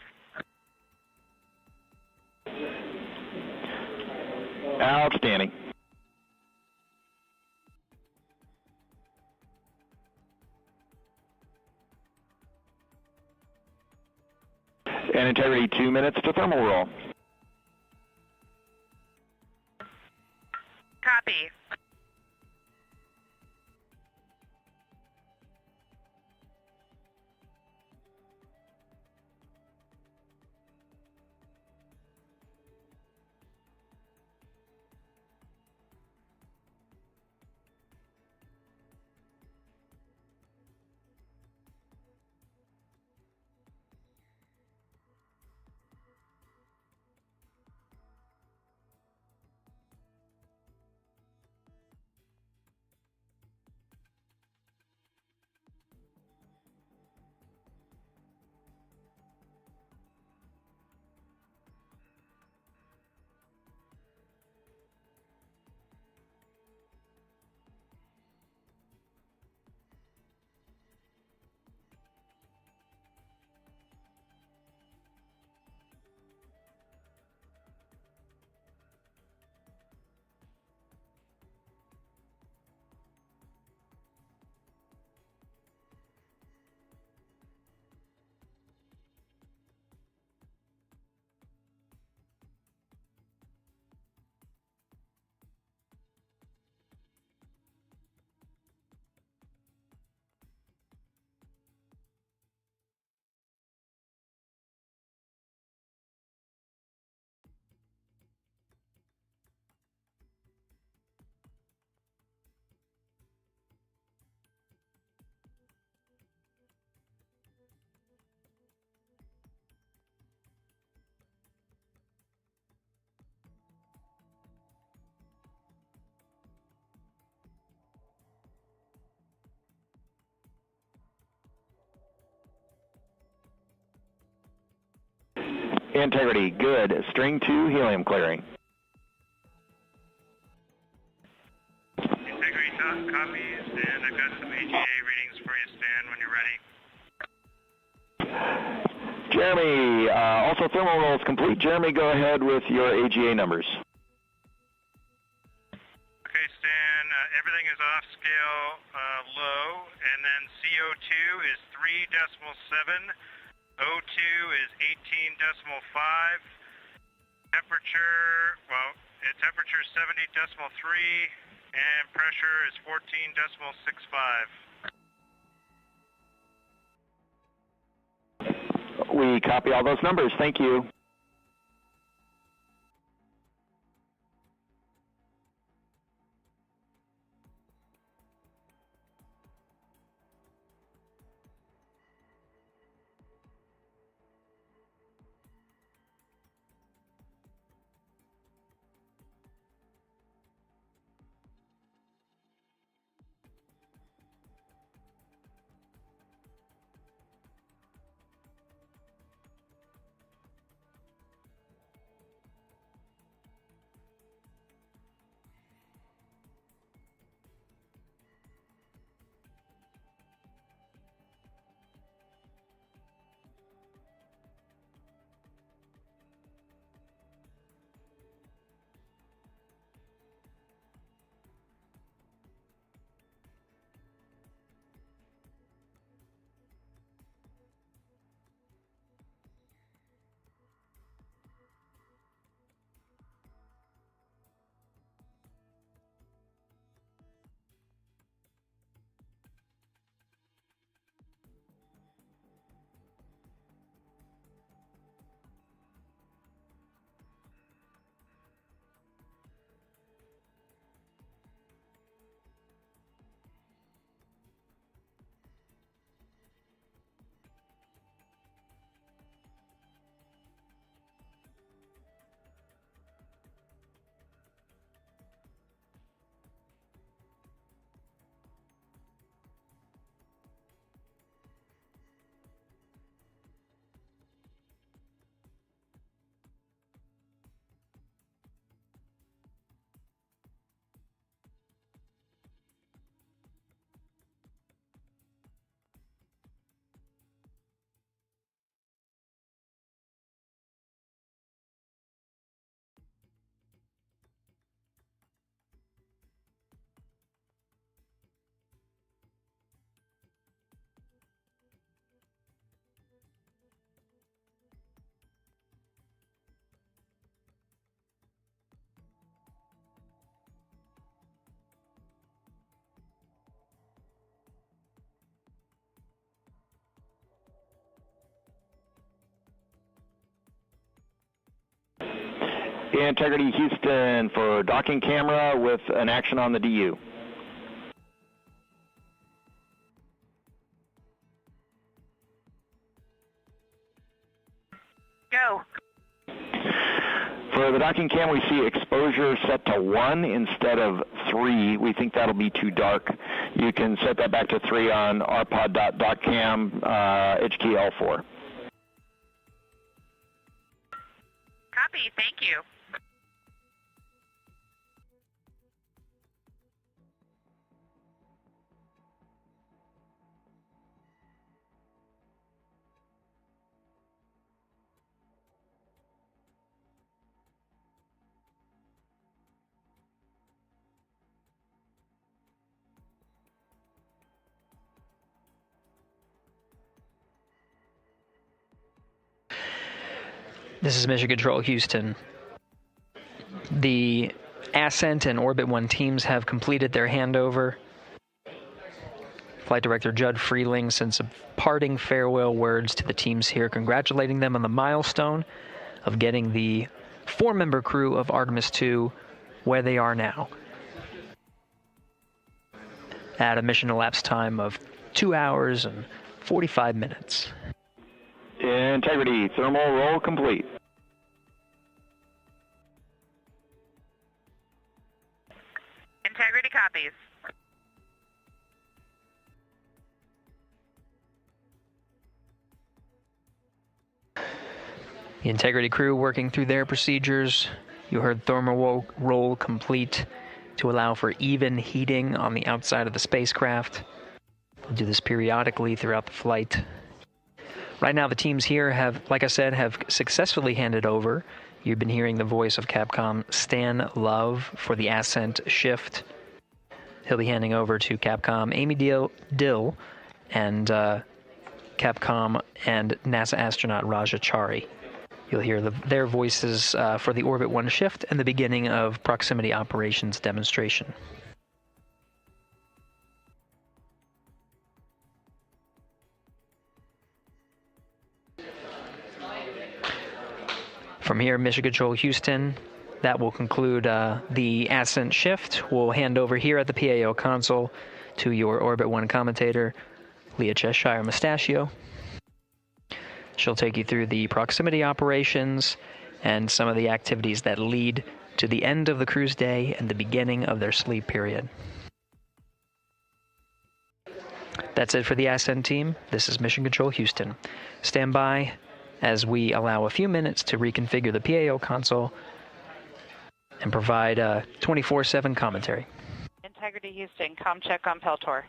Outstanding. And integrity, 2 minutes to thermal roll. Copy. Integrity, good. String 2 helium clearing. Integrity copies, and I've got some AGA readings for you, Stan, when you're ready. Jeremy, also thermal roll is complete. Jeremy, go ahead with your AGA numbers. Okay, Stan, everything is off scale low, and then CO2 is 3.7. O2 is 18.5. Temperature, temperature is 70.3, and pressure is 14.65. We copy all those numbers. Thank you. Integrity Houston for docking camera with an action on the DU. Go. For the docking cam, we see exposure set to 1 instead of 3. We think that'll be too dark. You can set that back to 3 on rpod.dockcam, HK L4. Copy. Thank you. This is Mission Control Houston. The Ascent and Orbit 1 teams have completed their handover. Flight Director Judd Freeling sent some parting farewell words to the teams here, congratulating them on the milestone of getting the 4-member crew of Artemis II where they are now, at a mission elapsed time of 2 hours and 45 minutes. Integrity, thermal roll complete. Integrity copies. The Integrity crew working through their procedures. You heard thermal roll complete to allow for even heating on the outside of the spacecraft. We'll do this periodically throughout the flight. Right now, the teams here have, like I said, have successfully handed over. You've been hearing the voice of Capcom Stan Love for the Ascent shift. He'll be handing over to Capcom Amy Dill and Capcom and NASA astronaut Raja Chari. You'll hear their voices for the Orbit 1 shift and the beginning of proximity operations demonstration. From here, Mission Control Houston, that will conclude the Ascent shift. We'll hand over here at the PAO console to your Orbit 1 commentator, Leah Cheshire Mustachio. She'll take you through the proximity operations and some of the activities that lead to the end of the cruise day and the beginning of their sleep period. That's it for the Ascent team. This is Mission Control Houston. Stand by as we allow a few minutes to reconfigure the PAO console and provide 24/7 commentary. Integrity Houston, com check on Peltor.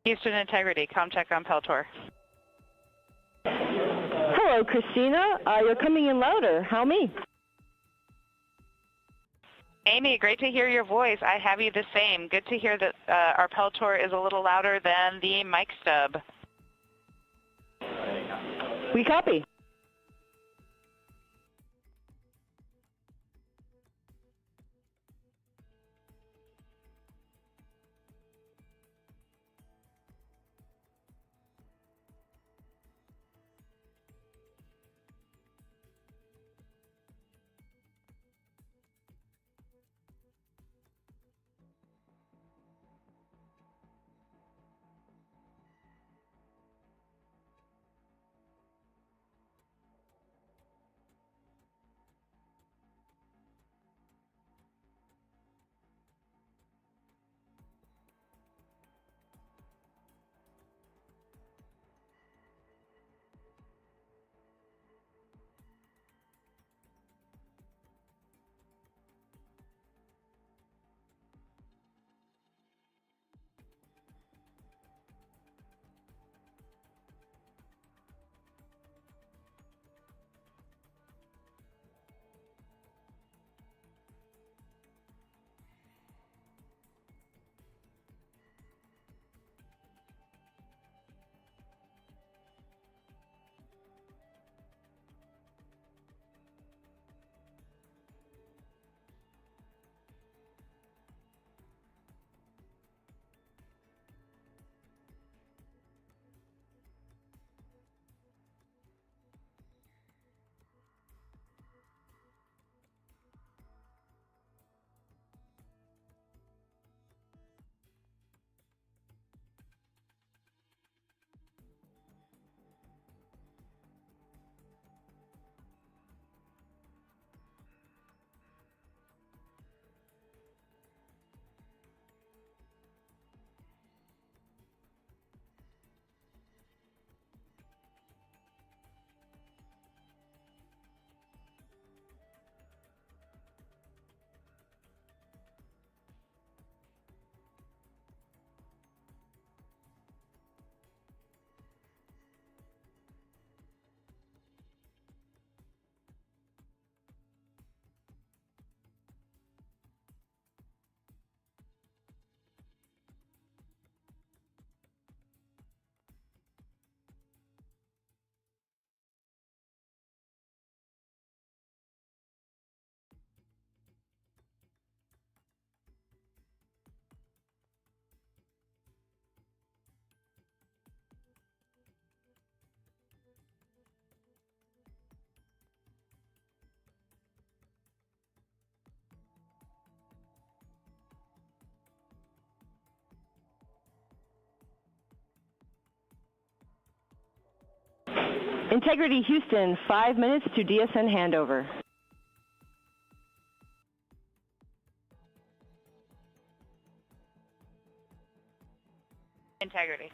Houston Integrity, com check on Peltor. Hello, Christina. You're coming in louder. How me? Amy, great to hear your voice. I have you the same. Good to hear that our Peltor is a little louder than the mic stub. We copy. Integrity Houston, 5 minutes to DSN handover. Integrity.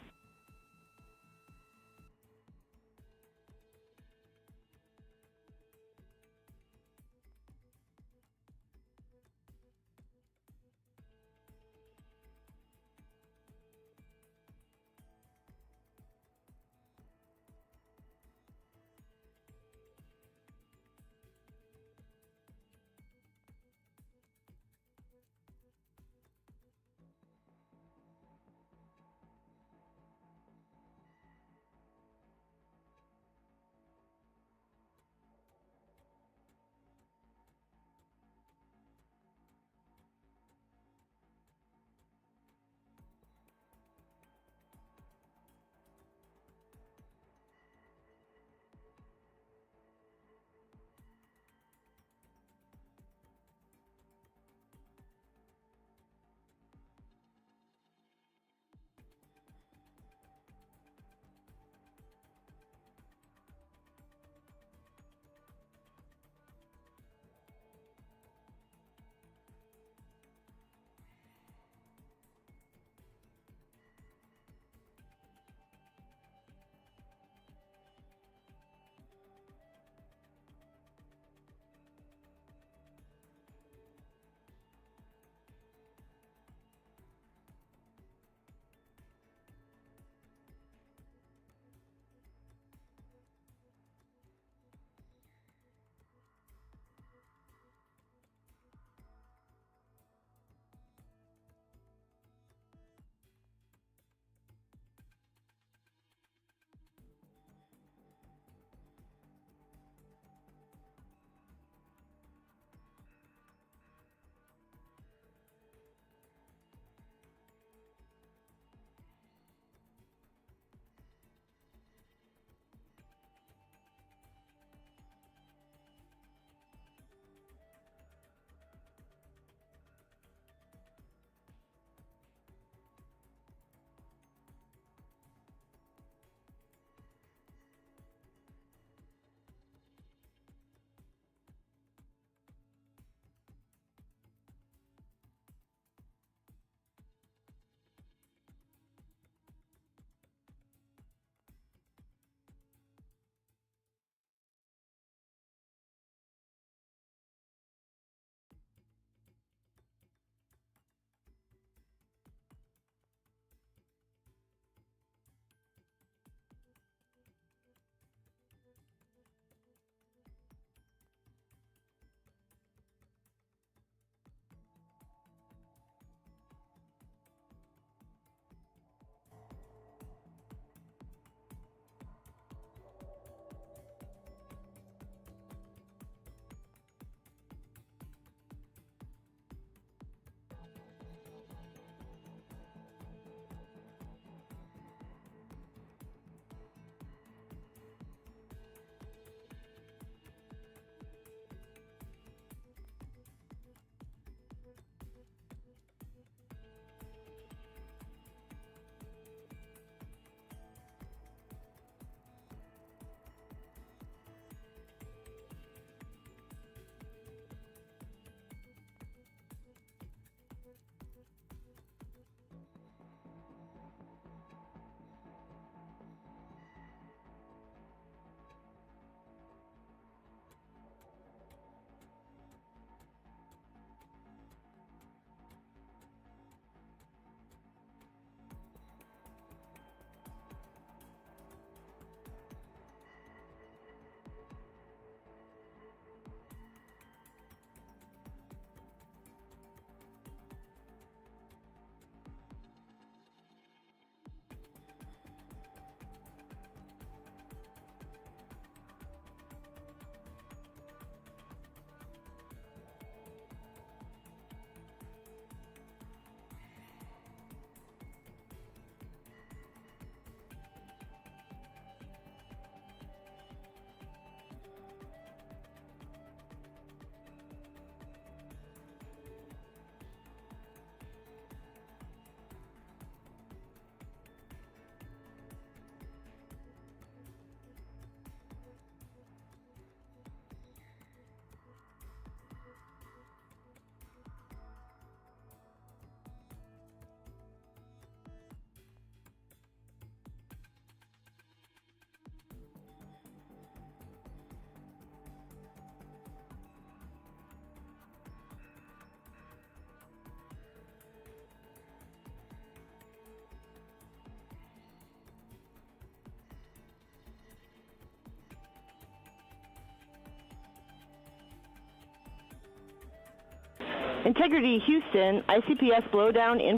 Integrity Houston, ICPS blowdown in.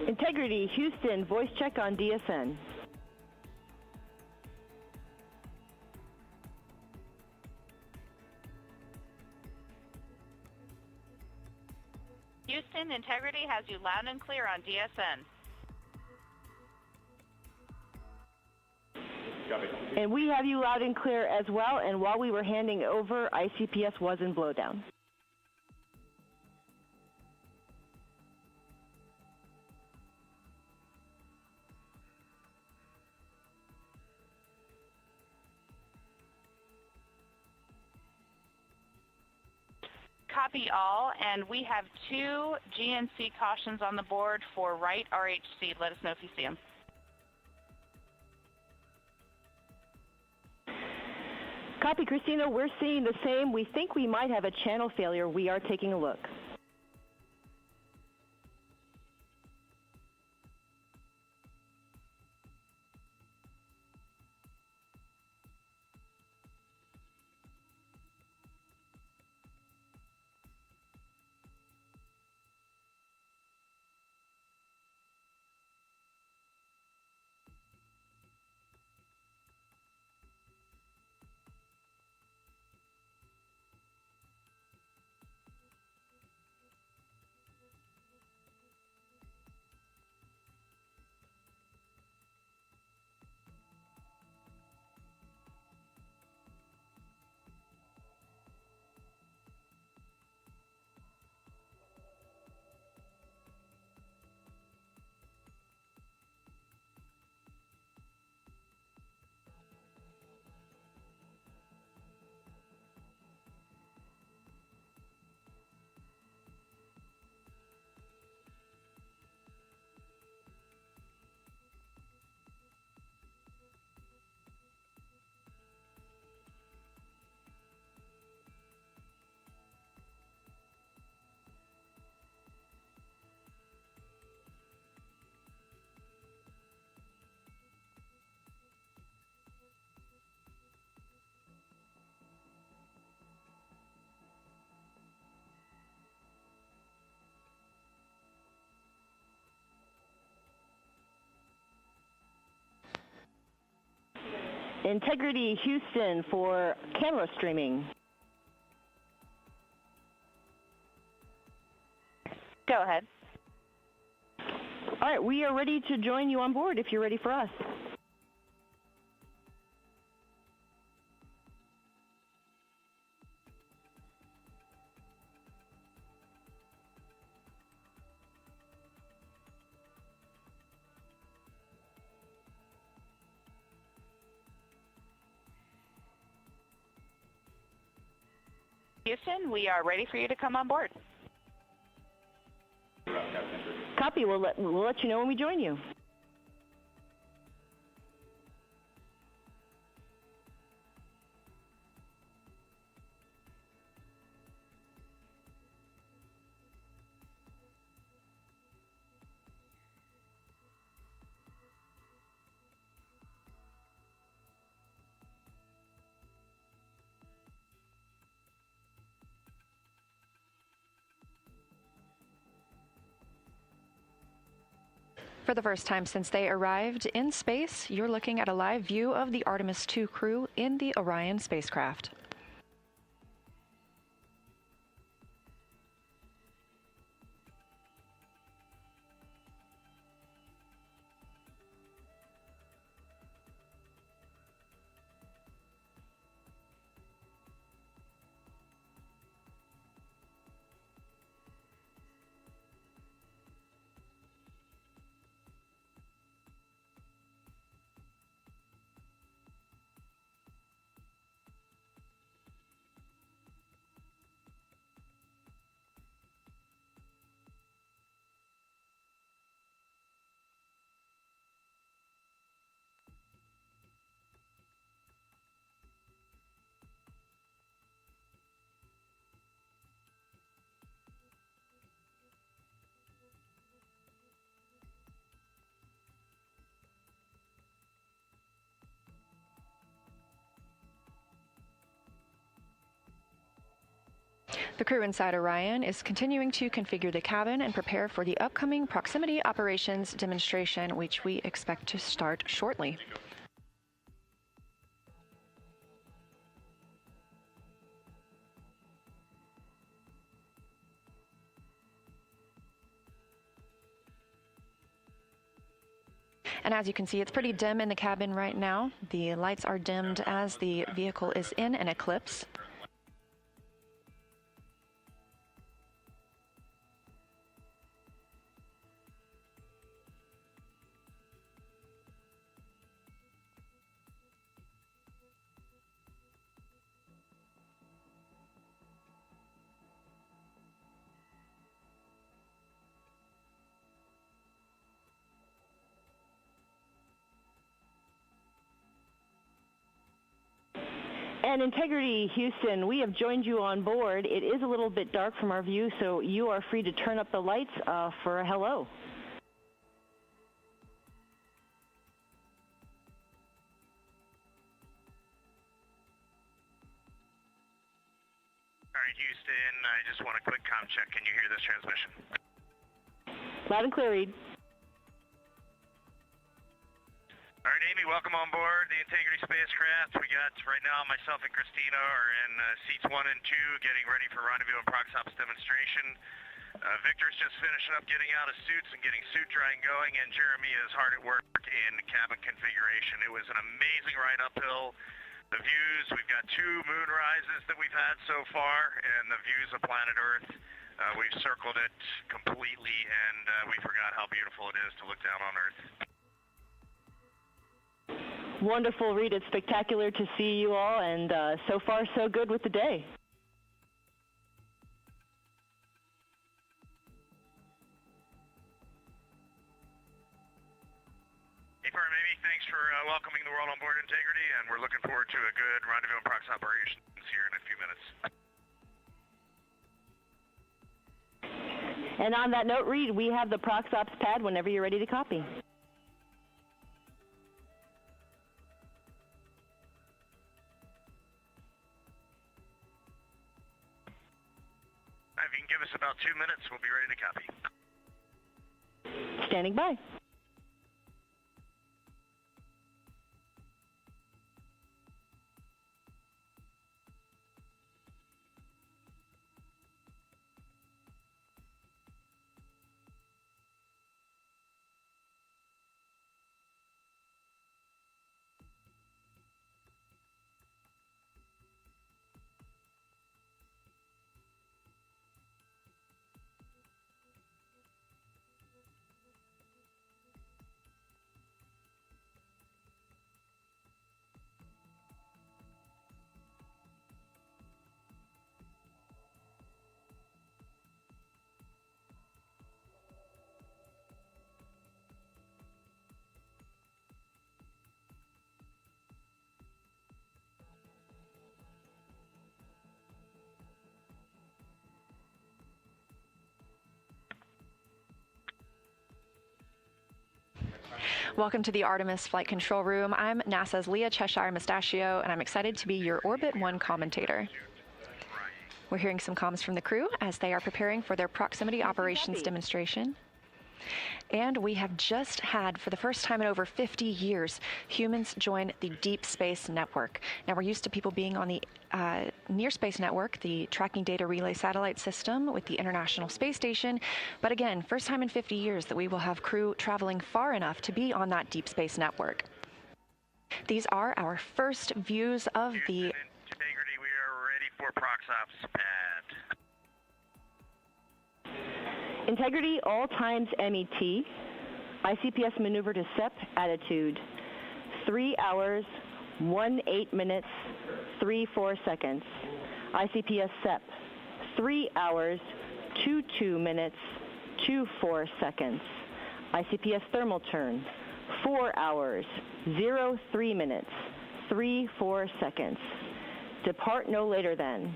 Integrity Houston, voice check on DSN. Houston, Integrity has you loud and clear on DSN. And we have you loud and clear as well, and while we were handing over, ICPS was in blowdown. Copy all, and we have 2 GNC cautions on the board for right RHC. Let us know if you see them. Copy, Christina. We're seeing the same. We think we might have a channel failure. We are taking a look. Integrity Houston for camera streaming. Go ahead. All right, we are ready to join you on board if you're ready for us. Houston, we are ready for you to come on board. Copy. We'll let you know when we join you. For the first time since they arrived in space, you're looking at a live view of the Artemis II crew in the Orion spacecraft. The crew inside Orion is continuing to configure the cabin and prepare for the upcoming proximity operations demonstration, which we expect to start shortly. And as you can see, it's pretty dim in the cabin right now. The lights are dimmed as the vehicle is in an eclipse. And Integrity Houston, we have joined you on board. It is a little bit dark from our view, so you are free to turn up the lights for a hello. All right, Houston, I just want a quick comm check. Can you hear this transmission? Loud and clear, Reed. All right, Amy, welcome on board the Integrity spacecraft. We got, right now, myself and Christina are in seats 1 and 2, getting ready for rendezvous and proxops demonstration. Victor's just finishing up getting out of suits and getting suit drying going, and Jeremy is hard at work in cabin configuration. It was an amazing ride uphill. The views, we've got 2 moon rises that we've had so far, and the views of planet Earth. We've circled it completely, and we forgot how beautiful it is to look down on Earth. Wonderful, Reed. It's spectacular to see you all, and so far so good with the day. Amy, thanks for welcoming the world on board Integrity, and we're looking forward to a good rendezvous and prox operations here in a few minutes. And on that note, Reed, we have the prox ops pad whenever you're ready to copy. If you can give us about 2 minutes, we'll be ready to copy. Standing by. Welcome to the Artemis Flight Control Room. I'm NASA's Leah Cheshire Mustachio, and I'm excited to be your Orbit 1 commentator. We're hearing some comms from the crew as they are preparing for their proximity operations demonstration. And we have just had, for the first time in over 50 years, humans join the Deep Space Network. Now, we're used to people being on the Near Space Network, the Tracking Data Relay Satellite System with the International Space Station. But again, first time in 50 years that we will have crew traveling far enough to be on that Deep Space Network. These are our first views of the... Integrity, we are ready for ProxOps pad. Integrity, all times MET. ICPS maneuver to SEP, attitude. 3 hours, 18 minutes, 34 seconds. ICPS SEP, 3 hours, 22 minutes, 24 seconds. ICPS thermal turn, 4 hours, 03 minutes, 34 seconds. Depart no later than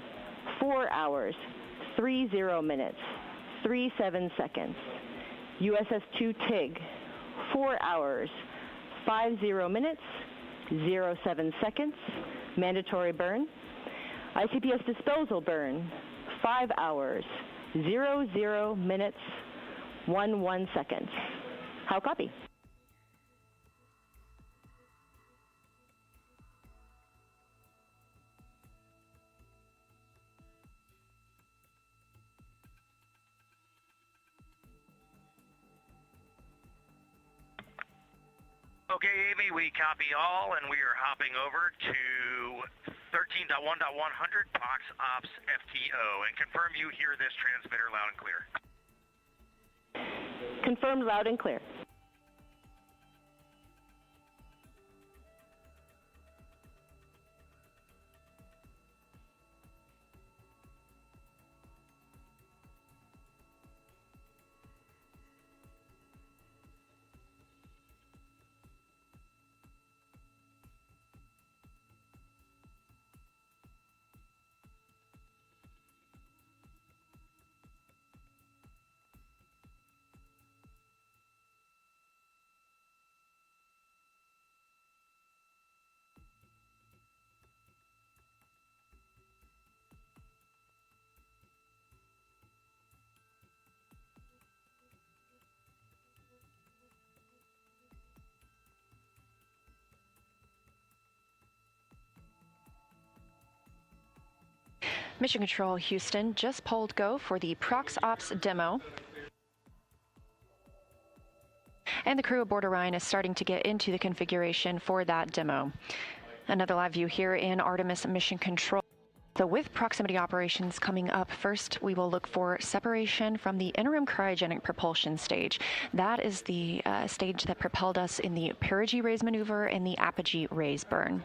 4 hours, 30 minutes, 37 seconds. USS-2 TIG, 4 hours, 50 minutes, 07 seconds. Mandatory burn. ICPS disposal burn, 5 hours, 00 minutes, 11 seconds. How copy? Okay, Amy, we copy all, and we are hopping over to 13.1.100 ProxOps FTO, and confirm you hear this transmitter loud and clear. Confirmed loud and clear. Mission Control Houston just polled go for the ProxOps demo. And the crew aboard Orion is starting to get into the configuration for that demo. Another live view here in Artemis Mission Control. So with proximity operations coming up first, we will look for separation from the interim cryogenic propulsion stage. That is the stage that propelled us in the perigee raise maneuver and the apogee raise burn.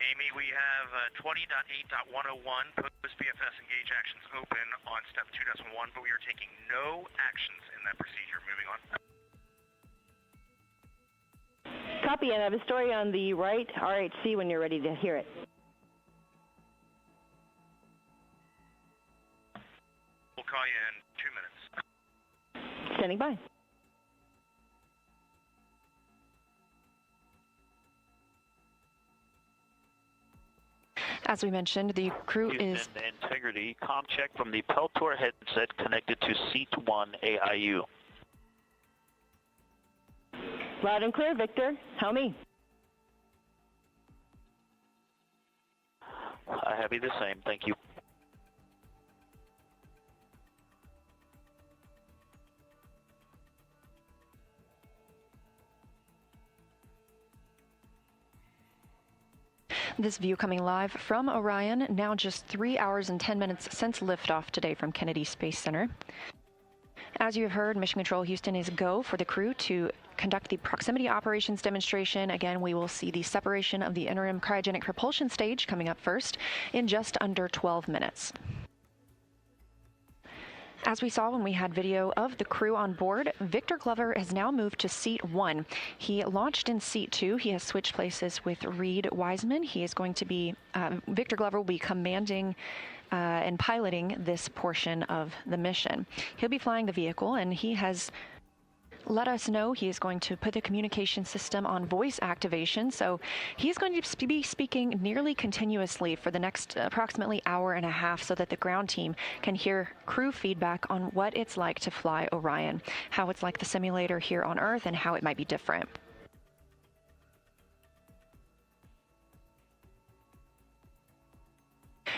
Amy, we have 20.8.101 post-BFS engage actions open on step 2.1, but we are taking no actions in that procedure. Moving on. Copy, and I have a story on the right RHC when you're ready to hear it. We'll call you in 2 minutes. Standing by. As we mentioned, the crew is... Integrity, comm check from the Peltor headset connected to Seat 1 AIU. Loud and clear, Victor. Tell me. Happy the same, thank you. This view coming live from Orion, now just 3 hours and 10 minutes since liftoff today from Kennedy Space Center. As you have heard, Mission Control Houston is go for the crew to conduct the proximity operations demonstration. Again, we will see the separation of the interim cryogenic propulsion stage coming up first in just under 12 minutes. As we saw when we had video of the crew on board, Victor Glover has now moved to Seat 1. He launched in Seat 2. He has switched places with Reed Wiseman. He is going to be, Victor Glover will be commanding and piloting this portion of the mission. He'll be flying the vehicle, and he has let us know he is going to put the communication system on voice activation, so he's going to be speaking nearly continuously for the next approximately hour and a half so that the ground team can hear crew feedback on what it's like to fly Orion, how it's like the simulator here on Earth, and how it might be different.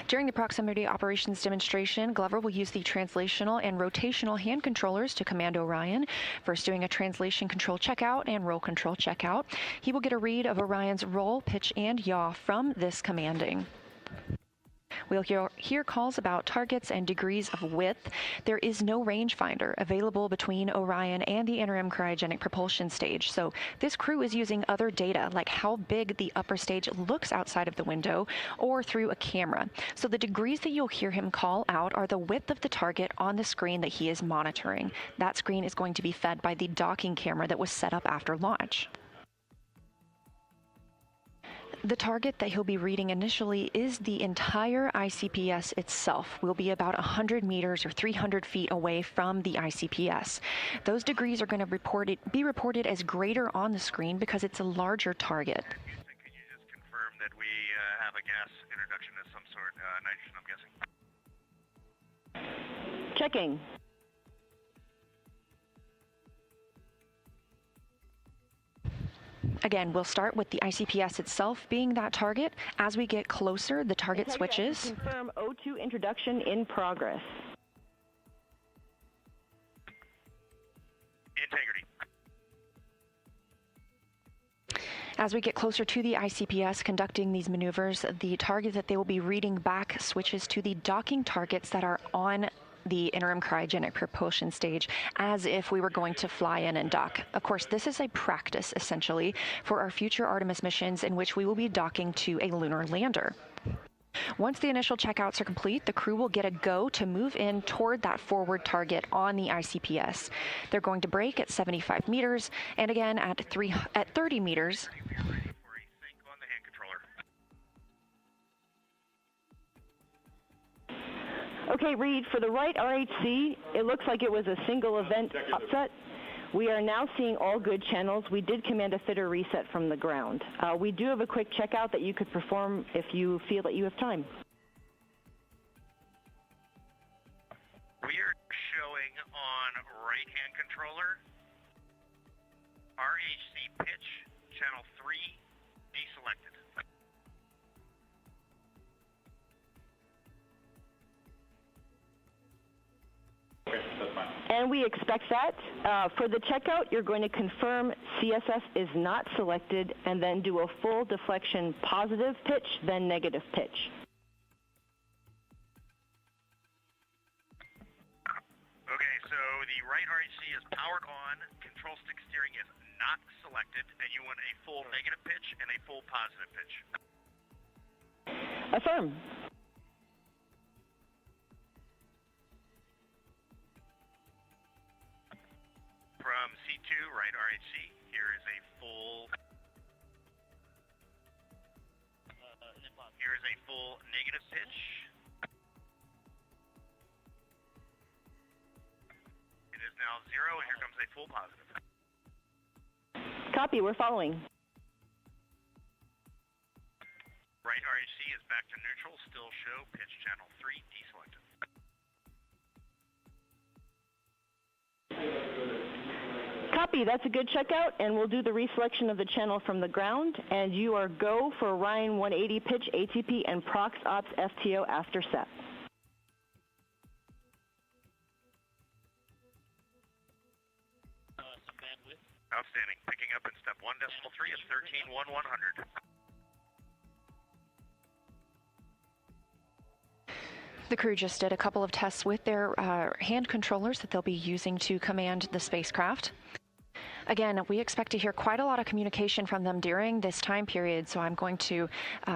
During the proximity operations demonstration, Glover will use the translational and rotational hand controllers to command Orion, first doing a translation control checkout and roll control checkout. He will get a read of Orion's roll, pitch, and yaw from this commanding. We'll hear calls about targets and degrees of width. There is no rangefinder available between Orion and the interim cryogenic propulsion stage, so this crew is using other data, like how big the upper stage looks outside of the window or through a camera. So the degrees that you'll hear him call out are the width of the target on the screen that he is monitoring. That screen is going to be fed by the docking camera that was set up after launch. The target that he'll be reading initially is the entire ICPS itself. We'll be about 100 meters or 300 feet away from the ICPS. Those degrees are going to be reported as greater on the screen because it's a larger target. Can you just confirm that we have a gas introduction of some sort, nitrogen, I'm guessing? Checking. Again, we'll start with the ICPS itself being that target. As we get closer, the target switches. Confirm O2 introduction in progress. Integrity. As we get closer to the ICPS conducting these maneuvers, the target that they will be reading back switches to the docking targets that are on the interim cryogenic propulsion stage, as if we were going to fly in and dock. Of course, this is a practice, essentially, for our future Artemis missions in which we will be docking to a lunar lander. Once the initial checkouts are complete, the crew will get a go to move in toward that forward target on the ICPS. They're going to brake at 75 meters, and again at 30 meters. Okay, Reed, for the right RHC, it looks like it was a single event upset. We are now seeing all good channels. We did command a fitter reset from the ground. We do have a quick checkout that you could perform if you feel that you have time. We are showing on right-hand controller, RHC pitch, channel 3, deselected. Okay, that's fine. And we expect that. For the checkout, you're going to confirm CSS is not selected and then do a full deflection positive pitch, then negative pitch. Okay, so the right RHC is powered on, control stick steering is not selected, and you want a full negative pitch and a full positive pitch. Affirm. From C2, right RHC, here is a full negative pitch. It is now 0, and here comes a full positive. Copy, we're following. Right RHC is back to neutral, still show pitch channel 3 deselected. Copy, that's a good checkout, and we'll do the reselection of the channel from the ground, and you are go for Orion 180 pitch, ATP, and Prox Ops FTO after set. Outstanding. Picking up in step 1.3 is 13.100. The crew just did a couple of tests with their hand controllers that they'll be using to command the spacecraft. Again, we expect to hear quite a lot of communication from them during this time period, so I'm going to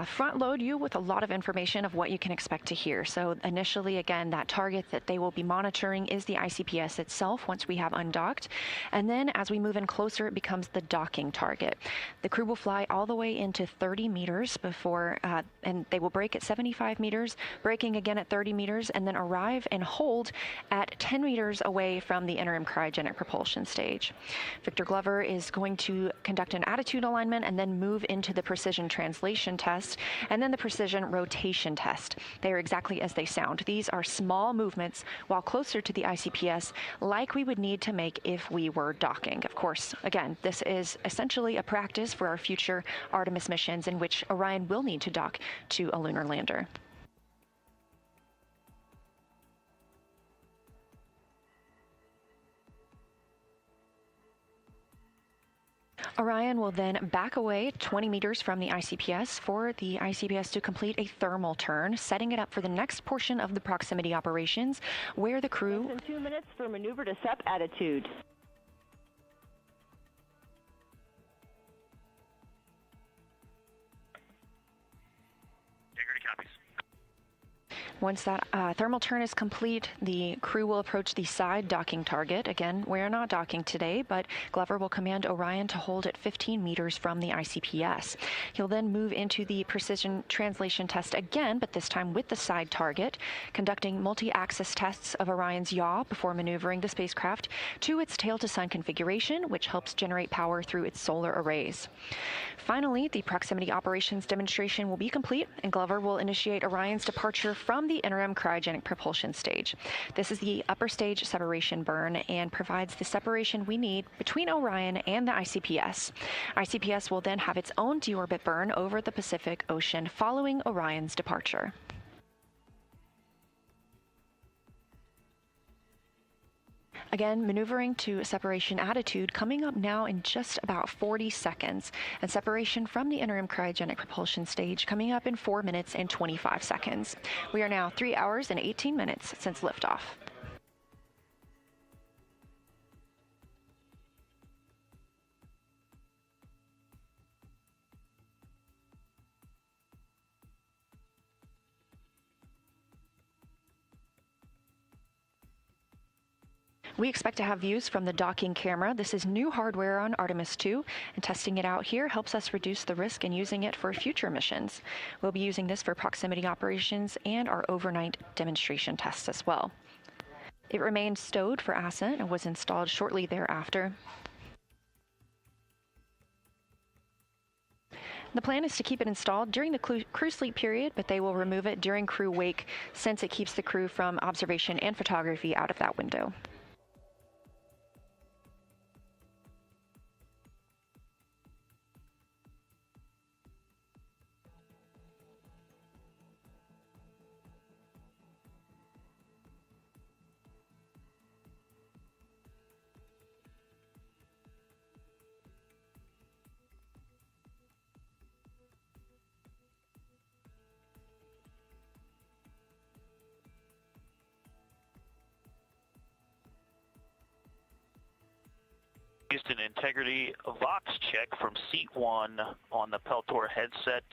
front load you with a lot of information of what you can expect to hear. So initially, again, that target that they will be monitoring is the ICPS itself once we have undocked. And then as we move in closer, it becomes the docking target. The crew will fly all the way into 30 meters before, and they will brake at 75 meters, braking again at 30 meters, and then arrive and hold at 10 meters away from the interim cryogenic propulsion stage. Victor Glover is going to conduct an attitude alignment and then move into the precision translation test and then the precision rotation test. They are exactly as they sound. These are small movements while closer to the ICPS, like we would need to make if we were docking. Of course, again, this is essentially a practice for our future Artemis missions in which Orion will need to dock to a lunar lander. Orion will then back away 20 meters from the ICPS for the ICPS to complete a thermal turn, setting it up for the next portion of the proximity operations, where the crew... Less than 2 minutes for maneuver to SEP attitude. Integrity copies. Once that thermal turn is complete, the crew will approach the side docking target. Again, we're not docking today, but Glover will command Orion to hold at 15 meters from the ICPS. He'll then move into the precision translation test again, but this time with the side target, conducting multi-axis tests of Orion's yaw before maneuvering the spacecraft to its tail-to-sun configuration, which helps generate power through its solar arrays. Finally, the proximity operations demonstration will be complete, and Glover will initiate Orion's departure from the interim cryogenic propulsion stage. This is the upper stage separation burn and provides the separation we need between Orion and the ICPS. ICPS will then have its own deorbit burn over the Pacific Ocean following Orion's departure. Again, maneuvering to separation attitude coming up now in just about 40 seconds, and separation from the interim cryogenic propulsion stage coming up in 4 minutes and 25 seconds. We are now 3 hours and 18 minutes since liftoff. We expect to have views from the docking camera. This is new hardware on Artemis II, and testing it out here helps us reduce the risk in using it for future missions. We'll be using this for proximity operations and our overnight demonstration tests as well. It remained stowed for Ascent and was installed shortly thereafter. The plan is to keep it installed during the crew sleep period, but they will remove it during crew wake since it keeps the crew from observation and photography out of that window. Houston integrity Vox check from seat 1 on the Peltor headset.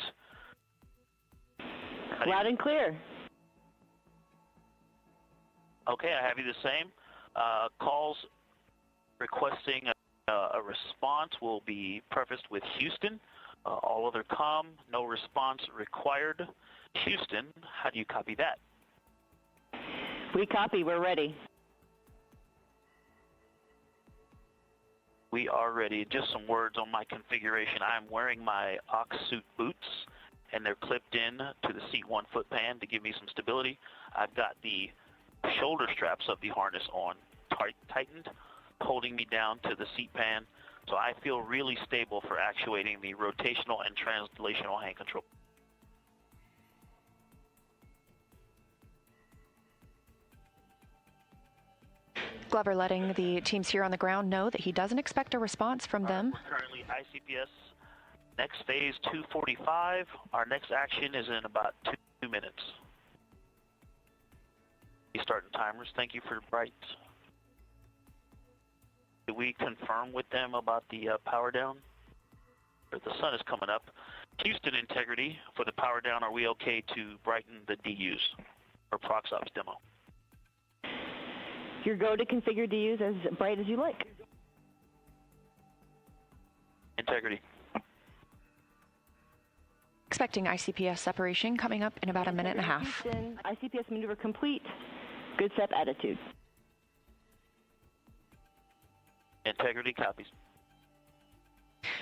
Loud and clear. Okay, I have you the same. Calls requesting a response will be prefaced with Houston. All other comm, no response required. Houston, how do you copy that? We copy, we're ready. We are ready. Just some words on my configuration. I'm wearing my Ox suit boots, and they're clipped in to the seat 1 foot pan to give me some stability. I've got the shoulder straps of the harness on tightened, holding me down to the seat pan, so I feel really stable for actuating the rotational and translational hand control. Glover letting the teams here on the ground know that he doesn't expect a response from them. We're currently ICPS, next phase 245. Our next action is in about 2 minutes. Starting timers. Thank you for bright. we confirm with them about the power down? The sun is coming up. Houston integrity for the power down. Are we okay to brighten the DUs or ProxOps demo? Your go to configure DUs as bright as you like. Integrity. Expecting ICPS separation coming up in about a minute and a half. Houston, ICPS maneuver complete. Good step attitude. Integrity copies.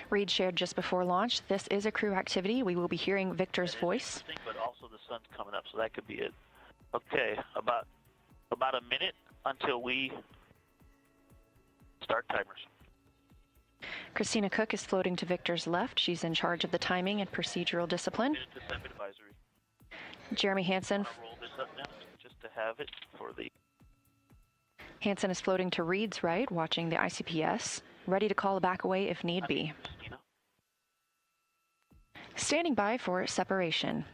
Reed shared just before launch. This is a crew activity. We will be hearing Victor's voice. But also the sun's coming up, so that could be it. Okay, about a minute until we start timers. Christina Cook is floating to Victor's left. She's in charge of the timing and procedural discipline. Advisory. Jeremy Hansen. Roll this up now just to have it for the. Hansen is floating to Reed's right, watching the ICPS, ready to call a back away if need be. Standing by for separation.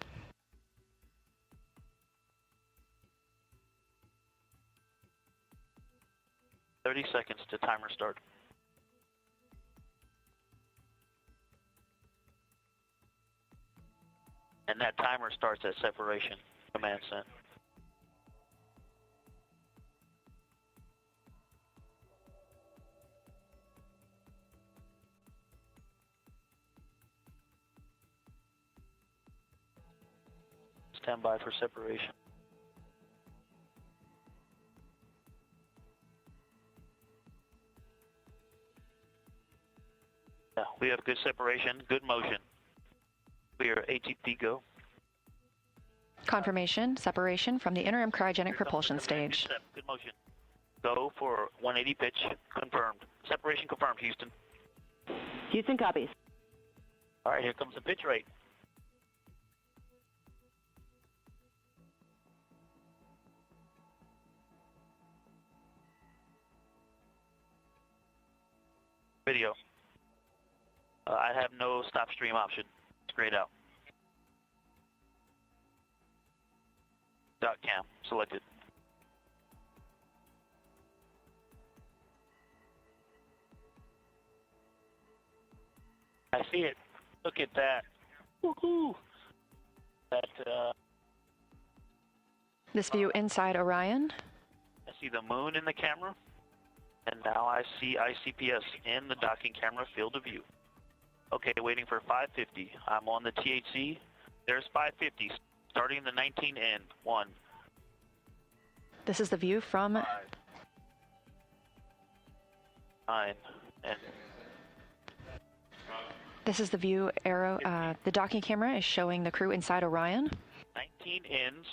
"30 seconds to timer start." And that timer starts at separation. Command sent. Stand by for separation. Yeah, we have good separation, good motion. We are ATP go. Confirmation, separation from the interim cryogenic propulsion stage. Good motion. Go for 180 pitch, confirmed. Separation confirmed, Houston. Houston copies. All right, here comes the pitch rate. Video. I have no stop stream option. It's grayed out. Dot cam selected. I see it. Look at that. Woohoo! That. This view inside Orion. I see the moon in the camera, and now I see ICPS in the docking camera field of view. Okay, waiting for 550. I'm on the THC. There's 550, starting the 19N. 1. This is the view from 5, 9, and this is the view arrow. The docking camera is showing the crew inside Orion. 19 ends.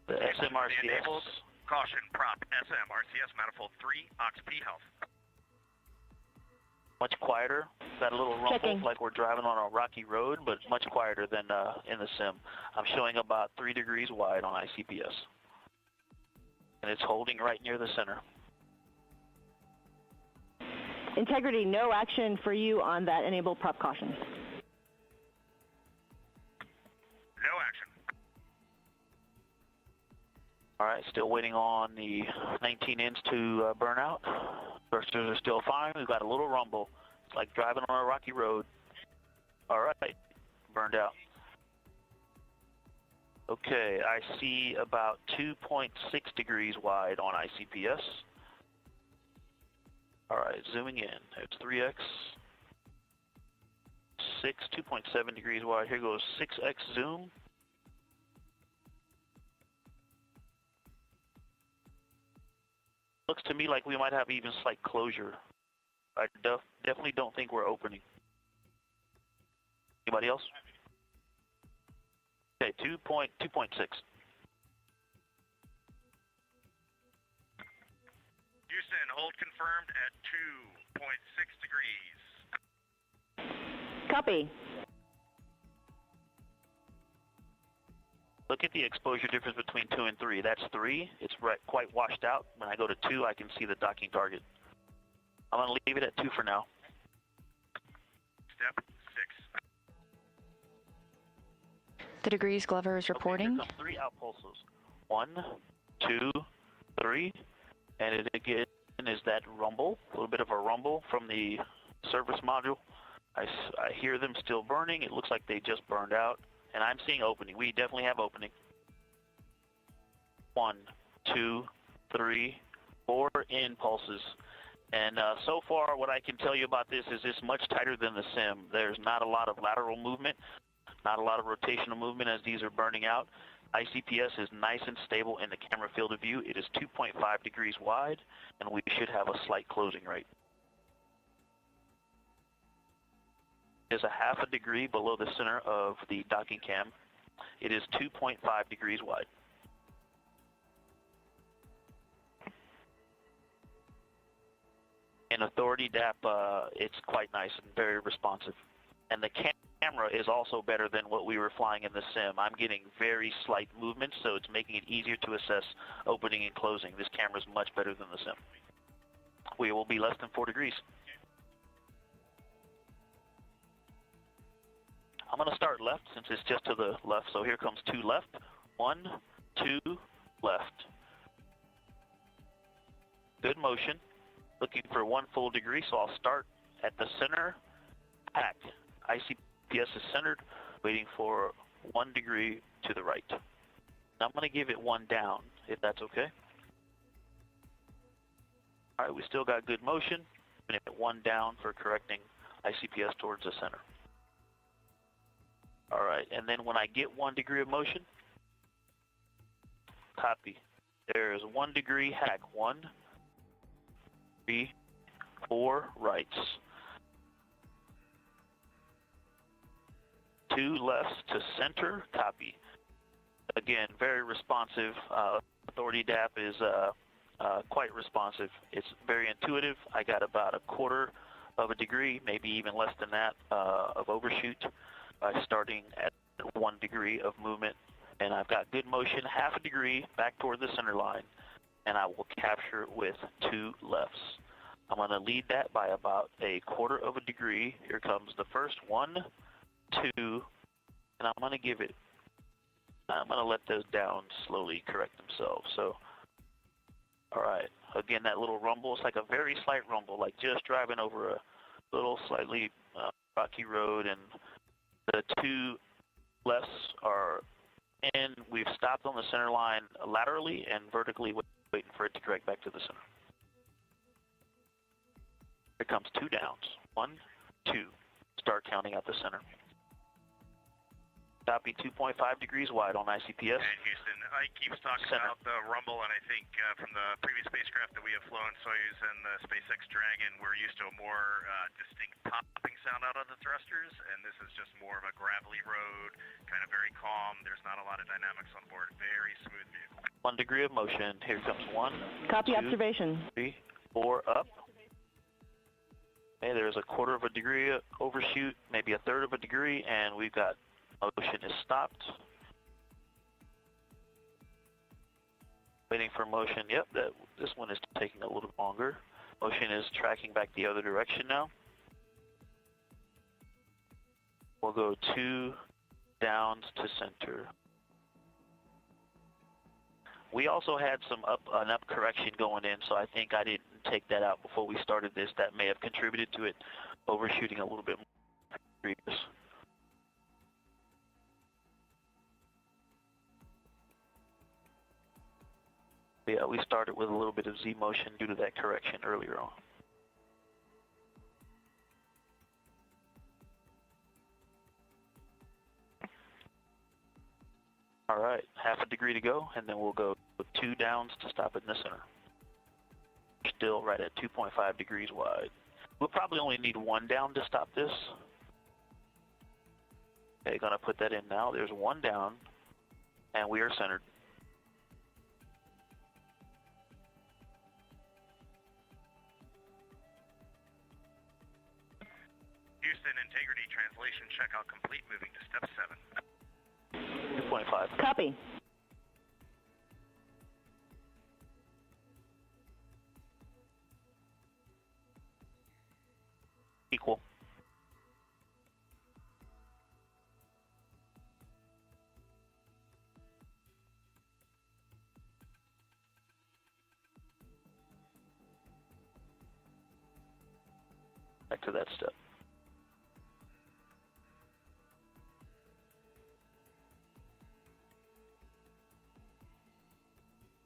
The SMRCS. Caution, prop, SM, RCS, manifold 3, OX-P health. Much quieter. Got a little rumble like we're driving on a rocky road, but much quieter than in the sim. I'm showing about 3 degrees wide on ICPS. And it's holding right near the center. Integrity, no action for you on that enable prop caution. No action. All right, still waiting on the 19 ends to burn out. Thrusters are still fine. We've got a little rumble. It's like driving on a rocky road. All right, burned out. Okay, I see about 2.6 degrees wide on ICPS. All right, zooming in. It's 3x. 2.7 degrees wide. Here goes 6x zoom. Looks to me like we might have even slight closure. I definitely don't think we're opening. Anybody else? Okay, 2.6. Houston, hold confirmed at 2.6 degrees. Copy. Look at the exposure difference between 2 and 3. That's 3. It's quite washed out. When I go to 2, I can see the docking target. I'm going to leave it at 2 for now. Step 6. The degrees Glover is reporting. Okay, here come 3 outpulses. 1, 2, 3. And it again is that rumble, a little bit of a rumble from the service module. I hear them still burning. It looks like they just burned out. And I'm seeing opening. We definitely have opening. 1, 2, 3, 4 impulses. And so far, what I can tell you about this is it's much tighter than the sim. There's not a lot of lateral movement, not a lot of rotational movement as these are burning out. ICPS is nice and stable in the camera field of view. It is 2.5 degrees wide, and we should have a slight closing rate. It is a half a degree below the center of the docking cam. It is 2.5 degrees wide. In Authority DAP, it's quite nice and very responsive. And the camera is also better than what we were flying in the sim. I'm getting very slight movements, so it's making it easier to assess opening and closing. This camera is much better than the sim. We will be less than 4 degrees. I'm going to start left since it's just to the left. So here comes 2 left. 1, 2, left. Good motion. Looking for 1 full degree, so I'll start at the center. Hack. ICPS is centered, waiting for 1 degree to the right. Now I'm going to give it 1 down, if that's okay. All right, we still got good motion. I'm going to hit 1 down for correcting ICPS towards the center. All right, and then when I get 1 degree of motion, copy. There's 1 degree hack. 1, 3, 4 rights. 2 lefts to center, copy. Again, very responsive. Authority DAP is quite responsive. It's very intuitive. I got about 1/4 of a degree, maybe even less than that, of overshoot by starting at 1 degree of movement. And I've got good motion, half a degree back toward the center line, and I will capture it with 2 lefts. I'm going to lead that by about 1/4 of a degree. Here comes the first 1, 2, and I'm going to give it, I'm going to let those down slowly correct themselves. So, all right, again, that little rumble, it's like a very slight rumble, like just driving over a little slightly rocky road, and the 2 lefts are in. We've stopped on the center line laterally and vertically, waiting for it to correct back to the center. Here comes 2 downs. 1, 2. Start counting out the center. Copy 2.5 degrees wide on ICPS. And Houston, Ike keeps talking about the rumble, and I think from the previous spacecraft that we have flown, Soyuz and the SpaceX Dragon, we're used to a more distinct popping sound out of the thrusters, and this is just more of a gravelly road, kind of very calm. There's not a lot of dynamics on board. Very smooth vehicle. 1 degree of motion. Here comes 1. Copy 2, observation. 3, 4 up. Okay, there's 1/4 of a degree overshoot, maybe 1/3 of a degree, and we've got motion is stopped. Waiting for motion. Yep, this one is taking a little longer. Motion is tracking back the other direction now. We'll go 2 downs to center. We also had an up correction going in, so I think I didn't take that out before we started this. That may have contributed to it overshooting a little bit more. Yeah, we started with a little bit of Z motion due to that correction earlier on. All right, half a degree to go, and then we'll go 2 downs to stop it in the center. Still right at 2.5 degrees wide. We'll probably only need 1 down to stop this. Okay, gonna put that in now. There's 1 down, and we are centered. Houston, integrity translation checkout complete. Moving to step 7. 2.5. Copy. Equal. back to that step.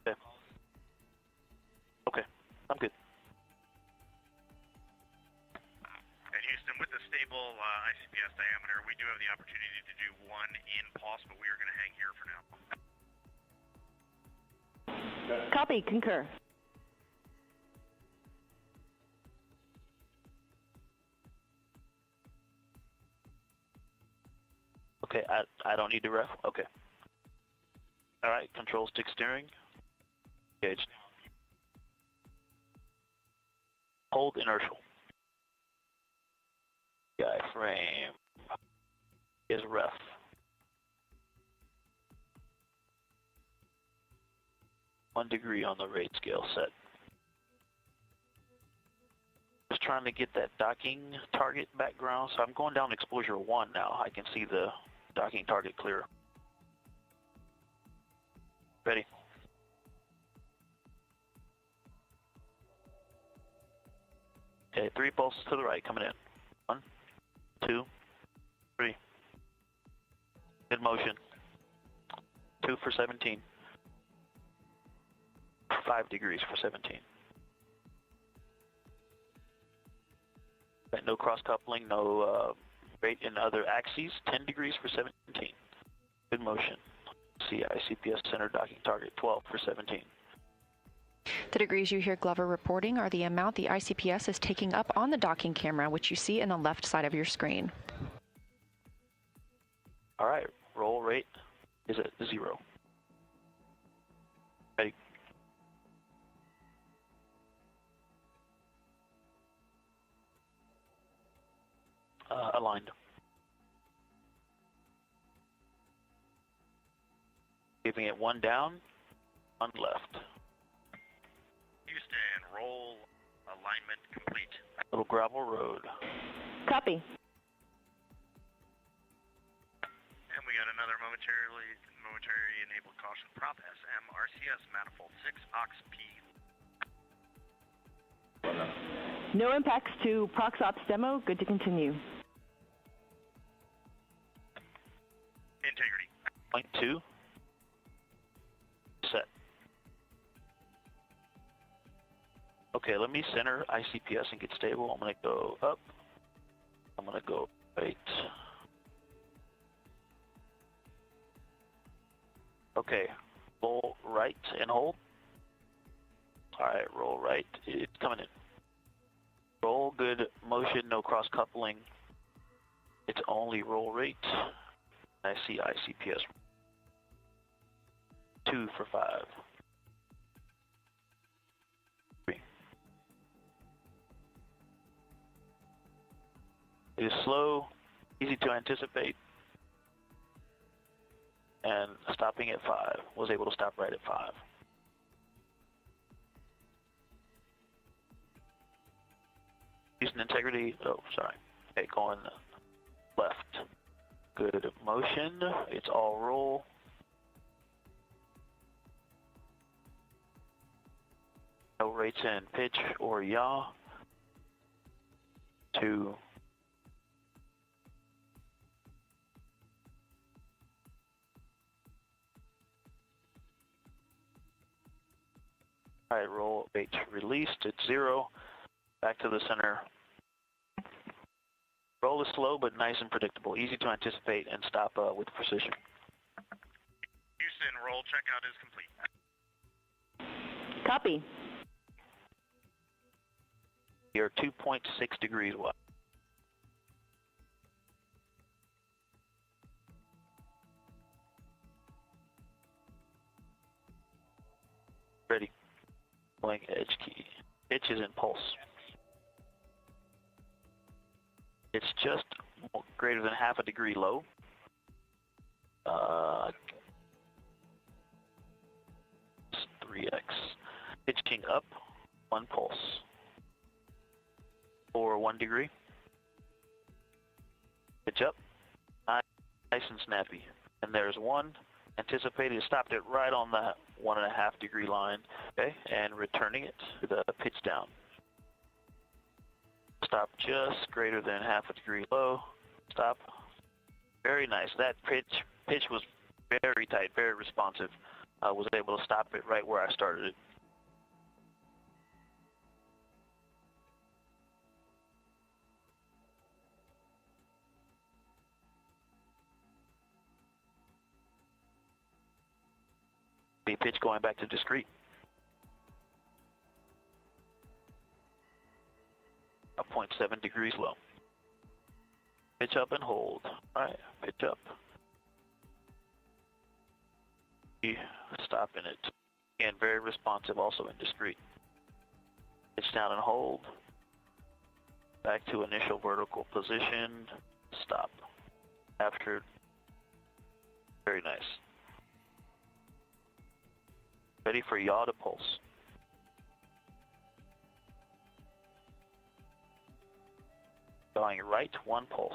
Okay. Okay, I'm good. And Houston, with the stable ICPS diameter, we do have the opportunity to do one in pulse, but we are going to hang here for now. Copy, concur. Okay, I don't need to ref. Okay. All right, control stick steering. Engaged. Hold inertial. Diaphragm is ref. One degree on the rate scale set. Just trying to get that docking target background. So I'm going down exposure 1 now. I can see the docking target clear. Ready? Okay, 3 pulses to the right coming in. 1, 2, 3. Good motion. 2 for 17. 5 degrees for 17. No cross coupling, no rate in other axes. 10 degrees for 17. Good motion. See ICPS center docking target 12 for 17. The degrees you hear Glover reporting are the amount the ICPS is taking up on the docking camera, which you see in the left side of your screen. All right, roll rate is at 0. Ready? Aligned. Giving it 1 down, 1 left. Houston, roll alignment complete. Little gravel road. Copy. And we got another momentary enabled caution prop SM RCS manifold 6 ox P. No impacts to Prox Ops demo. Good to continue. Integrity. Point 2. Set. Okay, let me center ICPS and get stable. I'm going to go up. I'm going to go right. Okay, roll right and hold. All right, roll right. It's coming in. Roll, good motion, no cross coupling. It's only roll rate. I see ICPS. 2 for 5. 3. It is slow, easy to anticipate, and stopping at 5. Was able to stop right at 5. Using integrity. Oh, sorry. Okay, going left. Good motion. It's all roll. No rates in pitch or yaw. 2. All right, roll H released. It's 0. Back to the center. Roll is slow but nice and predictable. Easy to anticipate and stop with precision. Houston, roll checkout is complete. Copy. You're 2.6 degrees wide. Ready. Pulling edge key. Pitch is in pulse. It's just greater than half a degree low. 3x. Pitching up, 1 pulse. For 1 degree. Pitch up, nice and snappy. And there's 1. Anticipated, stopped it right on that 1.5 degree line. Okay, and returning it to the pitch down. Stop just greater than half a degree low. Stop. Very nice. That pitch was very tight, very responsive. I was able to stop it right where I started it. The pitch going back to discrete. A 0.7 degrees low. Pitch up and hold. All right, pitch up. Stopping it. Again, very responsive, also in discrete. Pitch down and hold. Back to initial vertical position. Stop. After. Very nice. Ready for yaw to pulse. Going right, one pulse.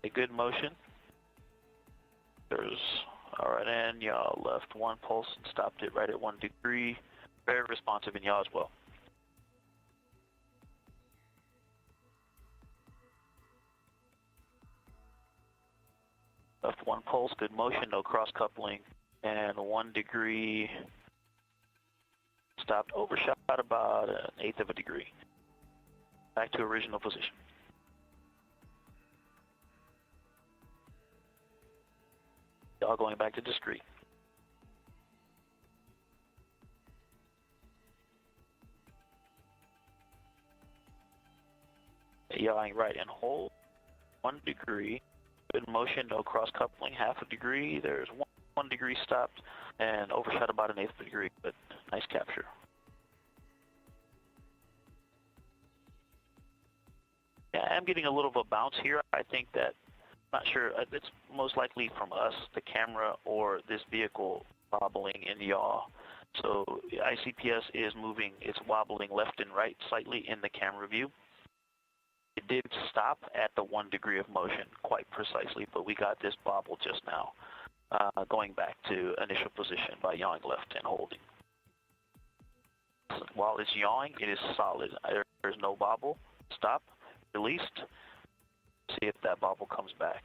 A good motion. There's all right, and yaw left, one pulse, and stopped it right at 1 degree. Very responsive in yaw as well. Left, one pulse, good motion, no cross coupling, and 1 degree. Stopped, overshot about 1/8 of a degree. Back to original position. Yaw going back to discrete. Yawing right and hold. 1 degree. Good motion, no cross coupling, half a degree. There's 1 degree stopped and overshot about 1/8 of a degree, but nice capture. Yeah, I'm getting a little of a bounce here. I think that, not sure, it's most likely from us, the camera, or this vehicle wobbling in yaw. So ICPS is moving, it's wobbling left and right slightly in the camera view. It did stop at the 1 degree of motion quite precisely, but we got this bobble just now, going back to initial position by yawing left and holding. So while it's yawing, it is solid. There's no bobble. Stop. Released. See if that bobble comes back.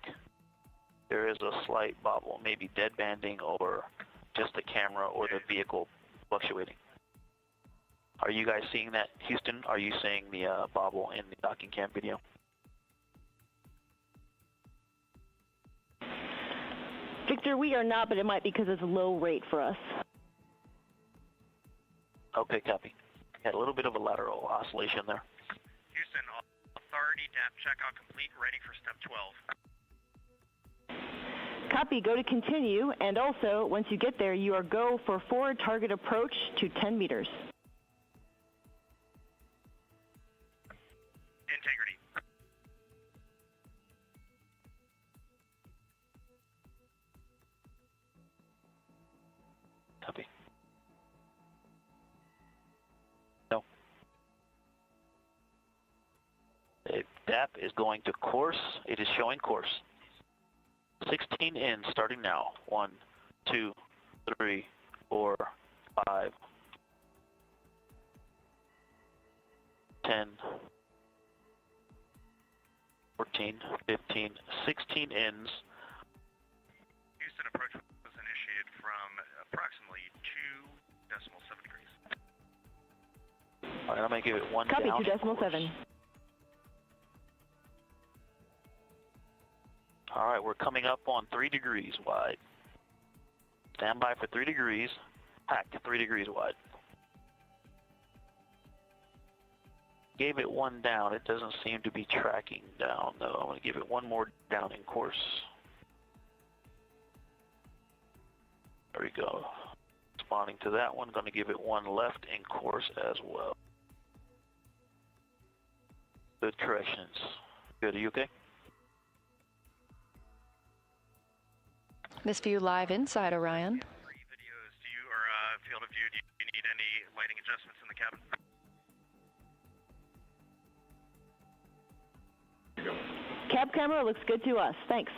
There is a slight bobble, maybe dead banding or just the camera or the vehicle fluctuating. Are you guys seeing that, Houston? Are you seeing the bobble in the docking cam video? Victor, we are not, but it might be because it's a low rate for us. Okay, copy. Had a little bit of a lateral oscillation there. Houston, authority DAP checkout complete, ready for step 12. Copy, go to continue, and also, once you get there, you are go for forward target approach to 10 meters. Integrity. Copy. No. The DAP is going to course. It is showing course. 16 in, starting now. 1, 2, 3, 4, 5, 10, 14, 15, 16 ins. Houston approach was initiated from approximately 2.7 degrees. All right, I'm going to give it 1 Copy, down. 2.7. All right, we're coming up on 3 degrees wide. Stand by for 3 degrees. Packed 3 degrees wide. Gave it 1 down. It doesn't seem to be tracking down, though. I'm going to give it 1 more down in course. There we go. Responding to that one, going to give it 1 left in course as well. Good corrections. Good, are you okay? This view live inside Orion. Videos, do you, or field of view, do you need any lighting adjustments in the cabin? Cab camera looks good to us. Thanks.